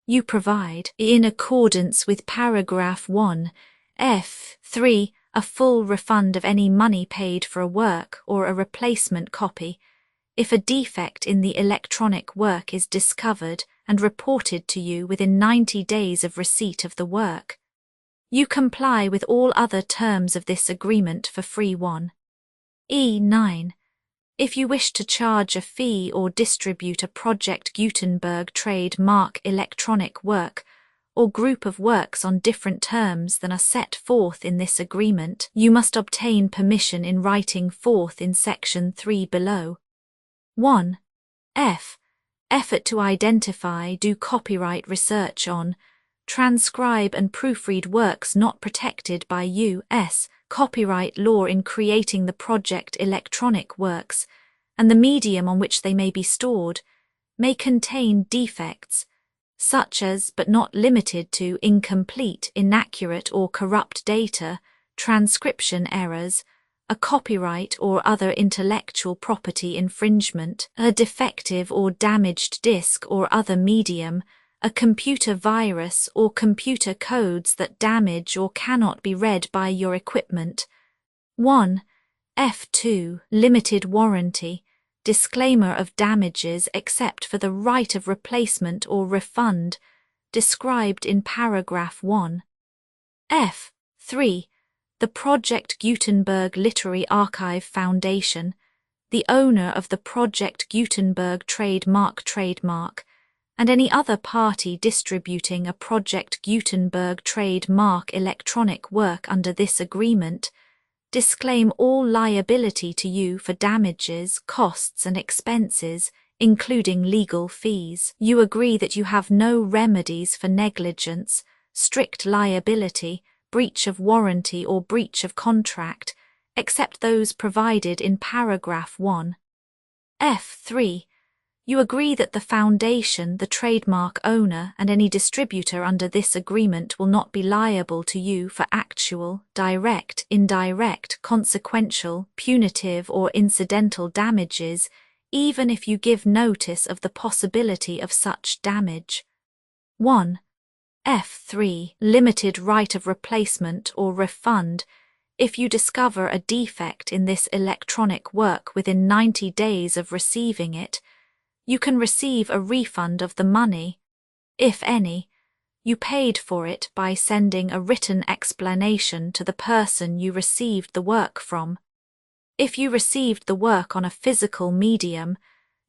You provide, in accordance with paragraph 1, F3, a full refund of any money paid for a work or a replacement copy if a defect in the electronic work is discovered and reported to you within 90 days of receipt of the work. You comply with all other terms of this agreement for free. 1. E9. If you wish to charge a fee or distribute a Project Gutenberg trademark electronic work or group of works on different terms than are set forth in this agreement, you must obtain permission in writing forth in section 3 below. 1. F. Effort to identify, do copyright research on, transcribe and proofread works not protected by U.S. copyright law in creating the project electronic works, and the medium on which they may be stored, may contain defects, such as but not limited to incomplete, inaccurate or corrupt data, transcription errors, a copyright or other intellectual property infringement, a defective or damaged disk or other medium, a computer virus or computer codes that damage or cannot be read by your equipment. 1. F2. Limited warranty. Disclaimer of damages except for the right of replacement or refund, described in paragraph 1. F3. The Project Gutenberg Literary Archive Foundation, the owner of the Project Gutenberg trademark, and any other party distributing a Project Gutenberg trademark electronic work under this agreement, disclaim all liability to you for damages, costs and expenses, including legal fees. You agree that you have no remedies for negligence, strict liability, breach of warranty or breach of contract, except those provided in paragraph 1. F3. You agree that the foundation, the trademark owner, and any distributor under this agreement will not be liable to you for actual, direct, indirect, consequential, punitive, or incidental damages, even if you give notice of the possibility of such damage. 1. F3. Limited right of replacement or refund. If you discover a defect in this electronic work within 90 days of receiving it, you can receive a refund of the money, if any, you paid for it by sending a written explanation to the person you received the work from. If you received the work on a physical medium,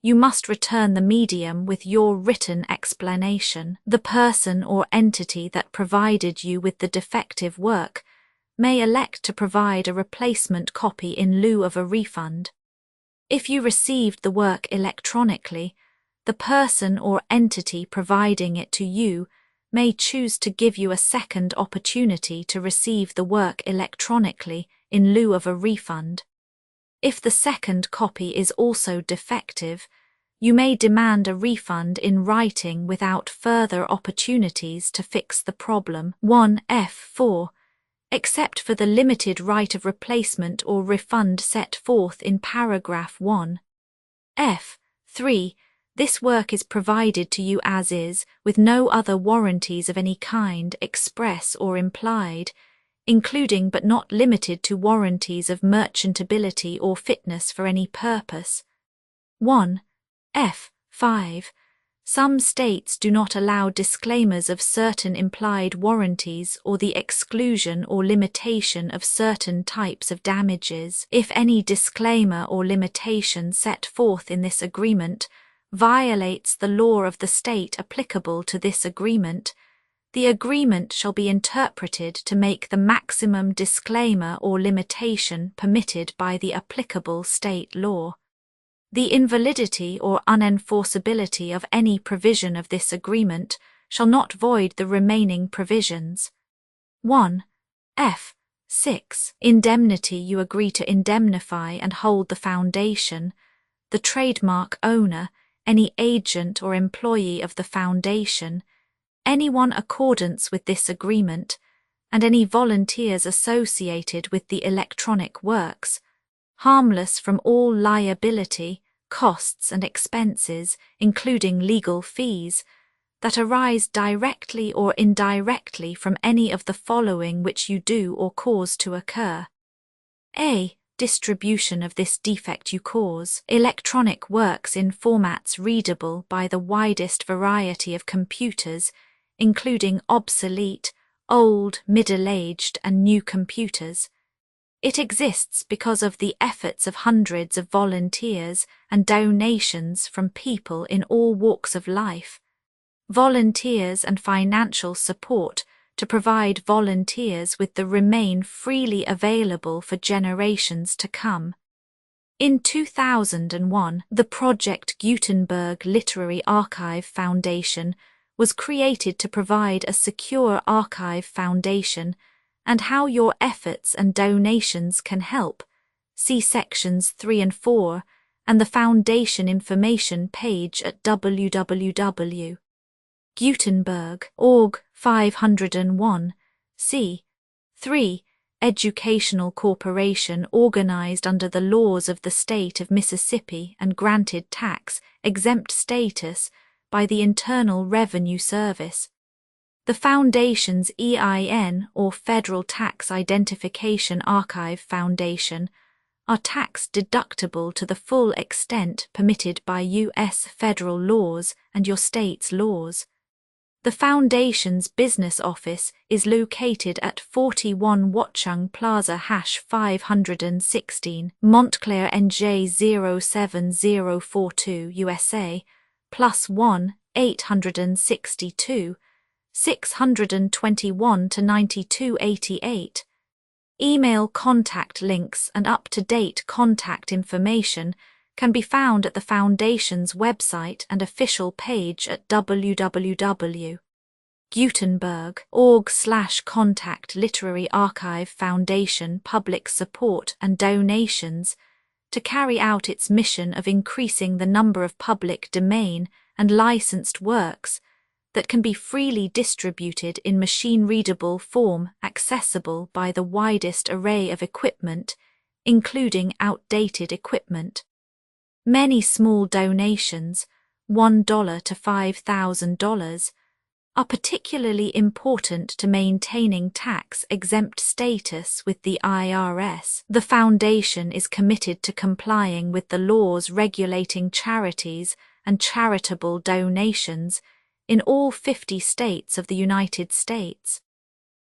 you must return the medium with your written explanation. The person or entity that provided you with the defective work may elect to provide a replacement copy in lieu of a refund. If you received the work electronically, the person or entity providing it to you may choose to give you a second opportunity to receive the work electronically in lieu of a refund. If the second copy is also defective, you may demand a refund in writing without further opportunities to fix the problem. 1 F4. Except for the limited right of replacement or refund set forth in paragraph 1. F3. This work is provided to you as is, with no other warranties of any kind, express or implied, including but not limited to warranties of merchantability or fitness for any purpose. 1. F5. Some states do not allow disclaimers of certain implied warranties or the exclusion or limitation of certain types of damages. If any disclaimer or limitation set forth in this agreement violates the law of the state applicable to this agreement, the agreement shall be interpreted to make the maximum disclaimer or limitation permitted by the applicable state law. The invalidity or unenforceability of any provision of this agreement shall not void the remaining provisions. 1. 6. Indemnity. You agree to indemnify and hold the foundation, the trademark owner, any agent or employee of the foundation, anyone accordance with this agreement, and any volunteers associated with the electronic works, harmless from all liability, costs and expenses, including legal fees, that arise directly or indirectly from any of the following which you do or cause to occur. A. Distribution of this defect you cause. Electronic works in formats readable by the widest variety of computers, including obsolete, old, middle-aged, and new computers. It exists because of the efforts of hundreds of volunteers and donations from people in all walks of life. Volunteers and financial support to provide volunteers with the remain freely available for generations to come. In 2001, the Project Gutenberg Literary Archive Foundation was created to provide a secure archive foundation, and how your efforts and donations can help. See sections 3 and 4 and the foundation information page at www.gutenberg.org 501. C. 3. Educational corporation organized under the laws of the state of Mississippi and granted tax-exempt status by the Internal Revenue Service. The Foundation's EIN, or Federal Tax Identification Archive Foundation, are tax-deductible to the full extent permitted by U.S. federal laws and your state's laws. The Foundation's business office is located at 41 Watchung Plaza #516, Montclair, NJ 07042, USA, +1 862 621 to 9288. Email contact links and up-to-date contact information can be found at the Foundation's website and official page at www.gutenberg.org/contact Literary Archive Foundation public support and donations to carry out its mission of increasing the number of public domain and licensed works that can be freely distributed in machine-readable form accessible by the widest array of equipment, including outdated equipment. Many small donations, $1 to $5,000, are particularly important to maintaining tax-exempt status with the IRS. The Foundation is committed to complying with the laws regulating charities and charitable donations in all 50 states of the United States.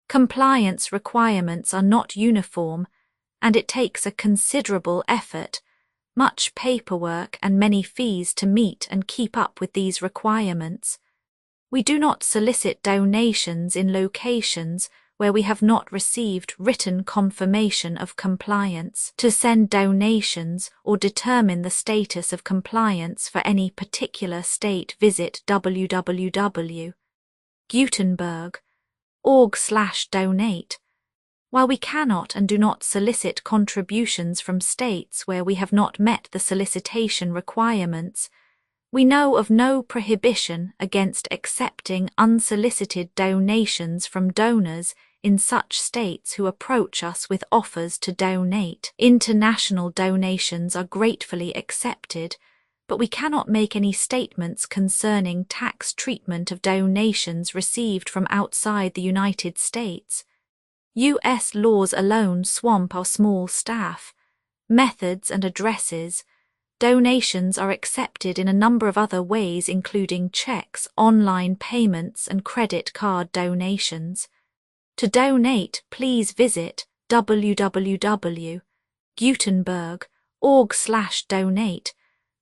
Compliance requirements are not uniform, and it takes a considerable effort, much paperwork and many fees to meet and keep up with these requirements. We do not solicit donations in locations where we have not received written confirmation of compliance. To send donations or determine the status of compliance for any particular state, visit www.gutenberg.org/donate. While we cannot and do not solicit contributions from states where we have not met the solicitation requirements, we know of no prohibition against accepting unsolicited donations from donors in such states who approach us with offers to donate. International donations are gratefully accepted, but we cannot make any statements concerning tax treatment of donations received from outside the United States. U.S. laws alone swamp our small staff. Methods and addresses. Donations are accepted in a number of other ways, including checks, online payments, and credit card donations. To donate, please visit www.gutenberg.org/donate.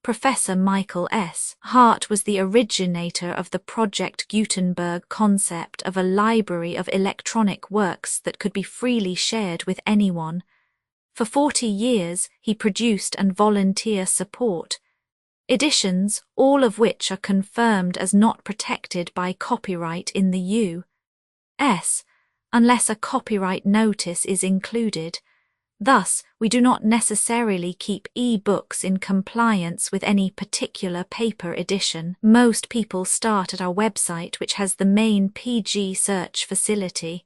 Professor Michael S. Hart was the originator of the Project Gutenberg concept of a library of electronic works that could be freely shared with anyone. For 40 years, he produced and volunteer support editions, all of which are confirmed as not protected by copyright in the U.S., unless a copyright notice is included. Thus, we do not necessarily keep e-books in compliance with any particular paper edition. Most people start at our website, which has the main PG search facility,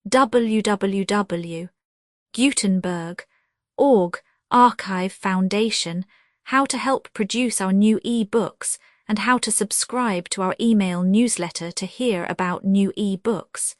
www.gutenberg.org, Archive Foundation, how to help produce our new e-books, and how to subscribe to our email newsletter to hear about new e-books.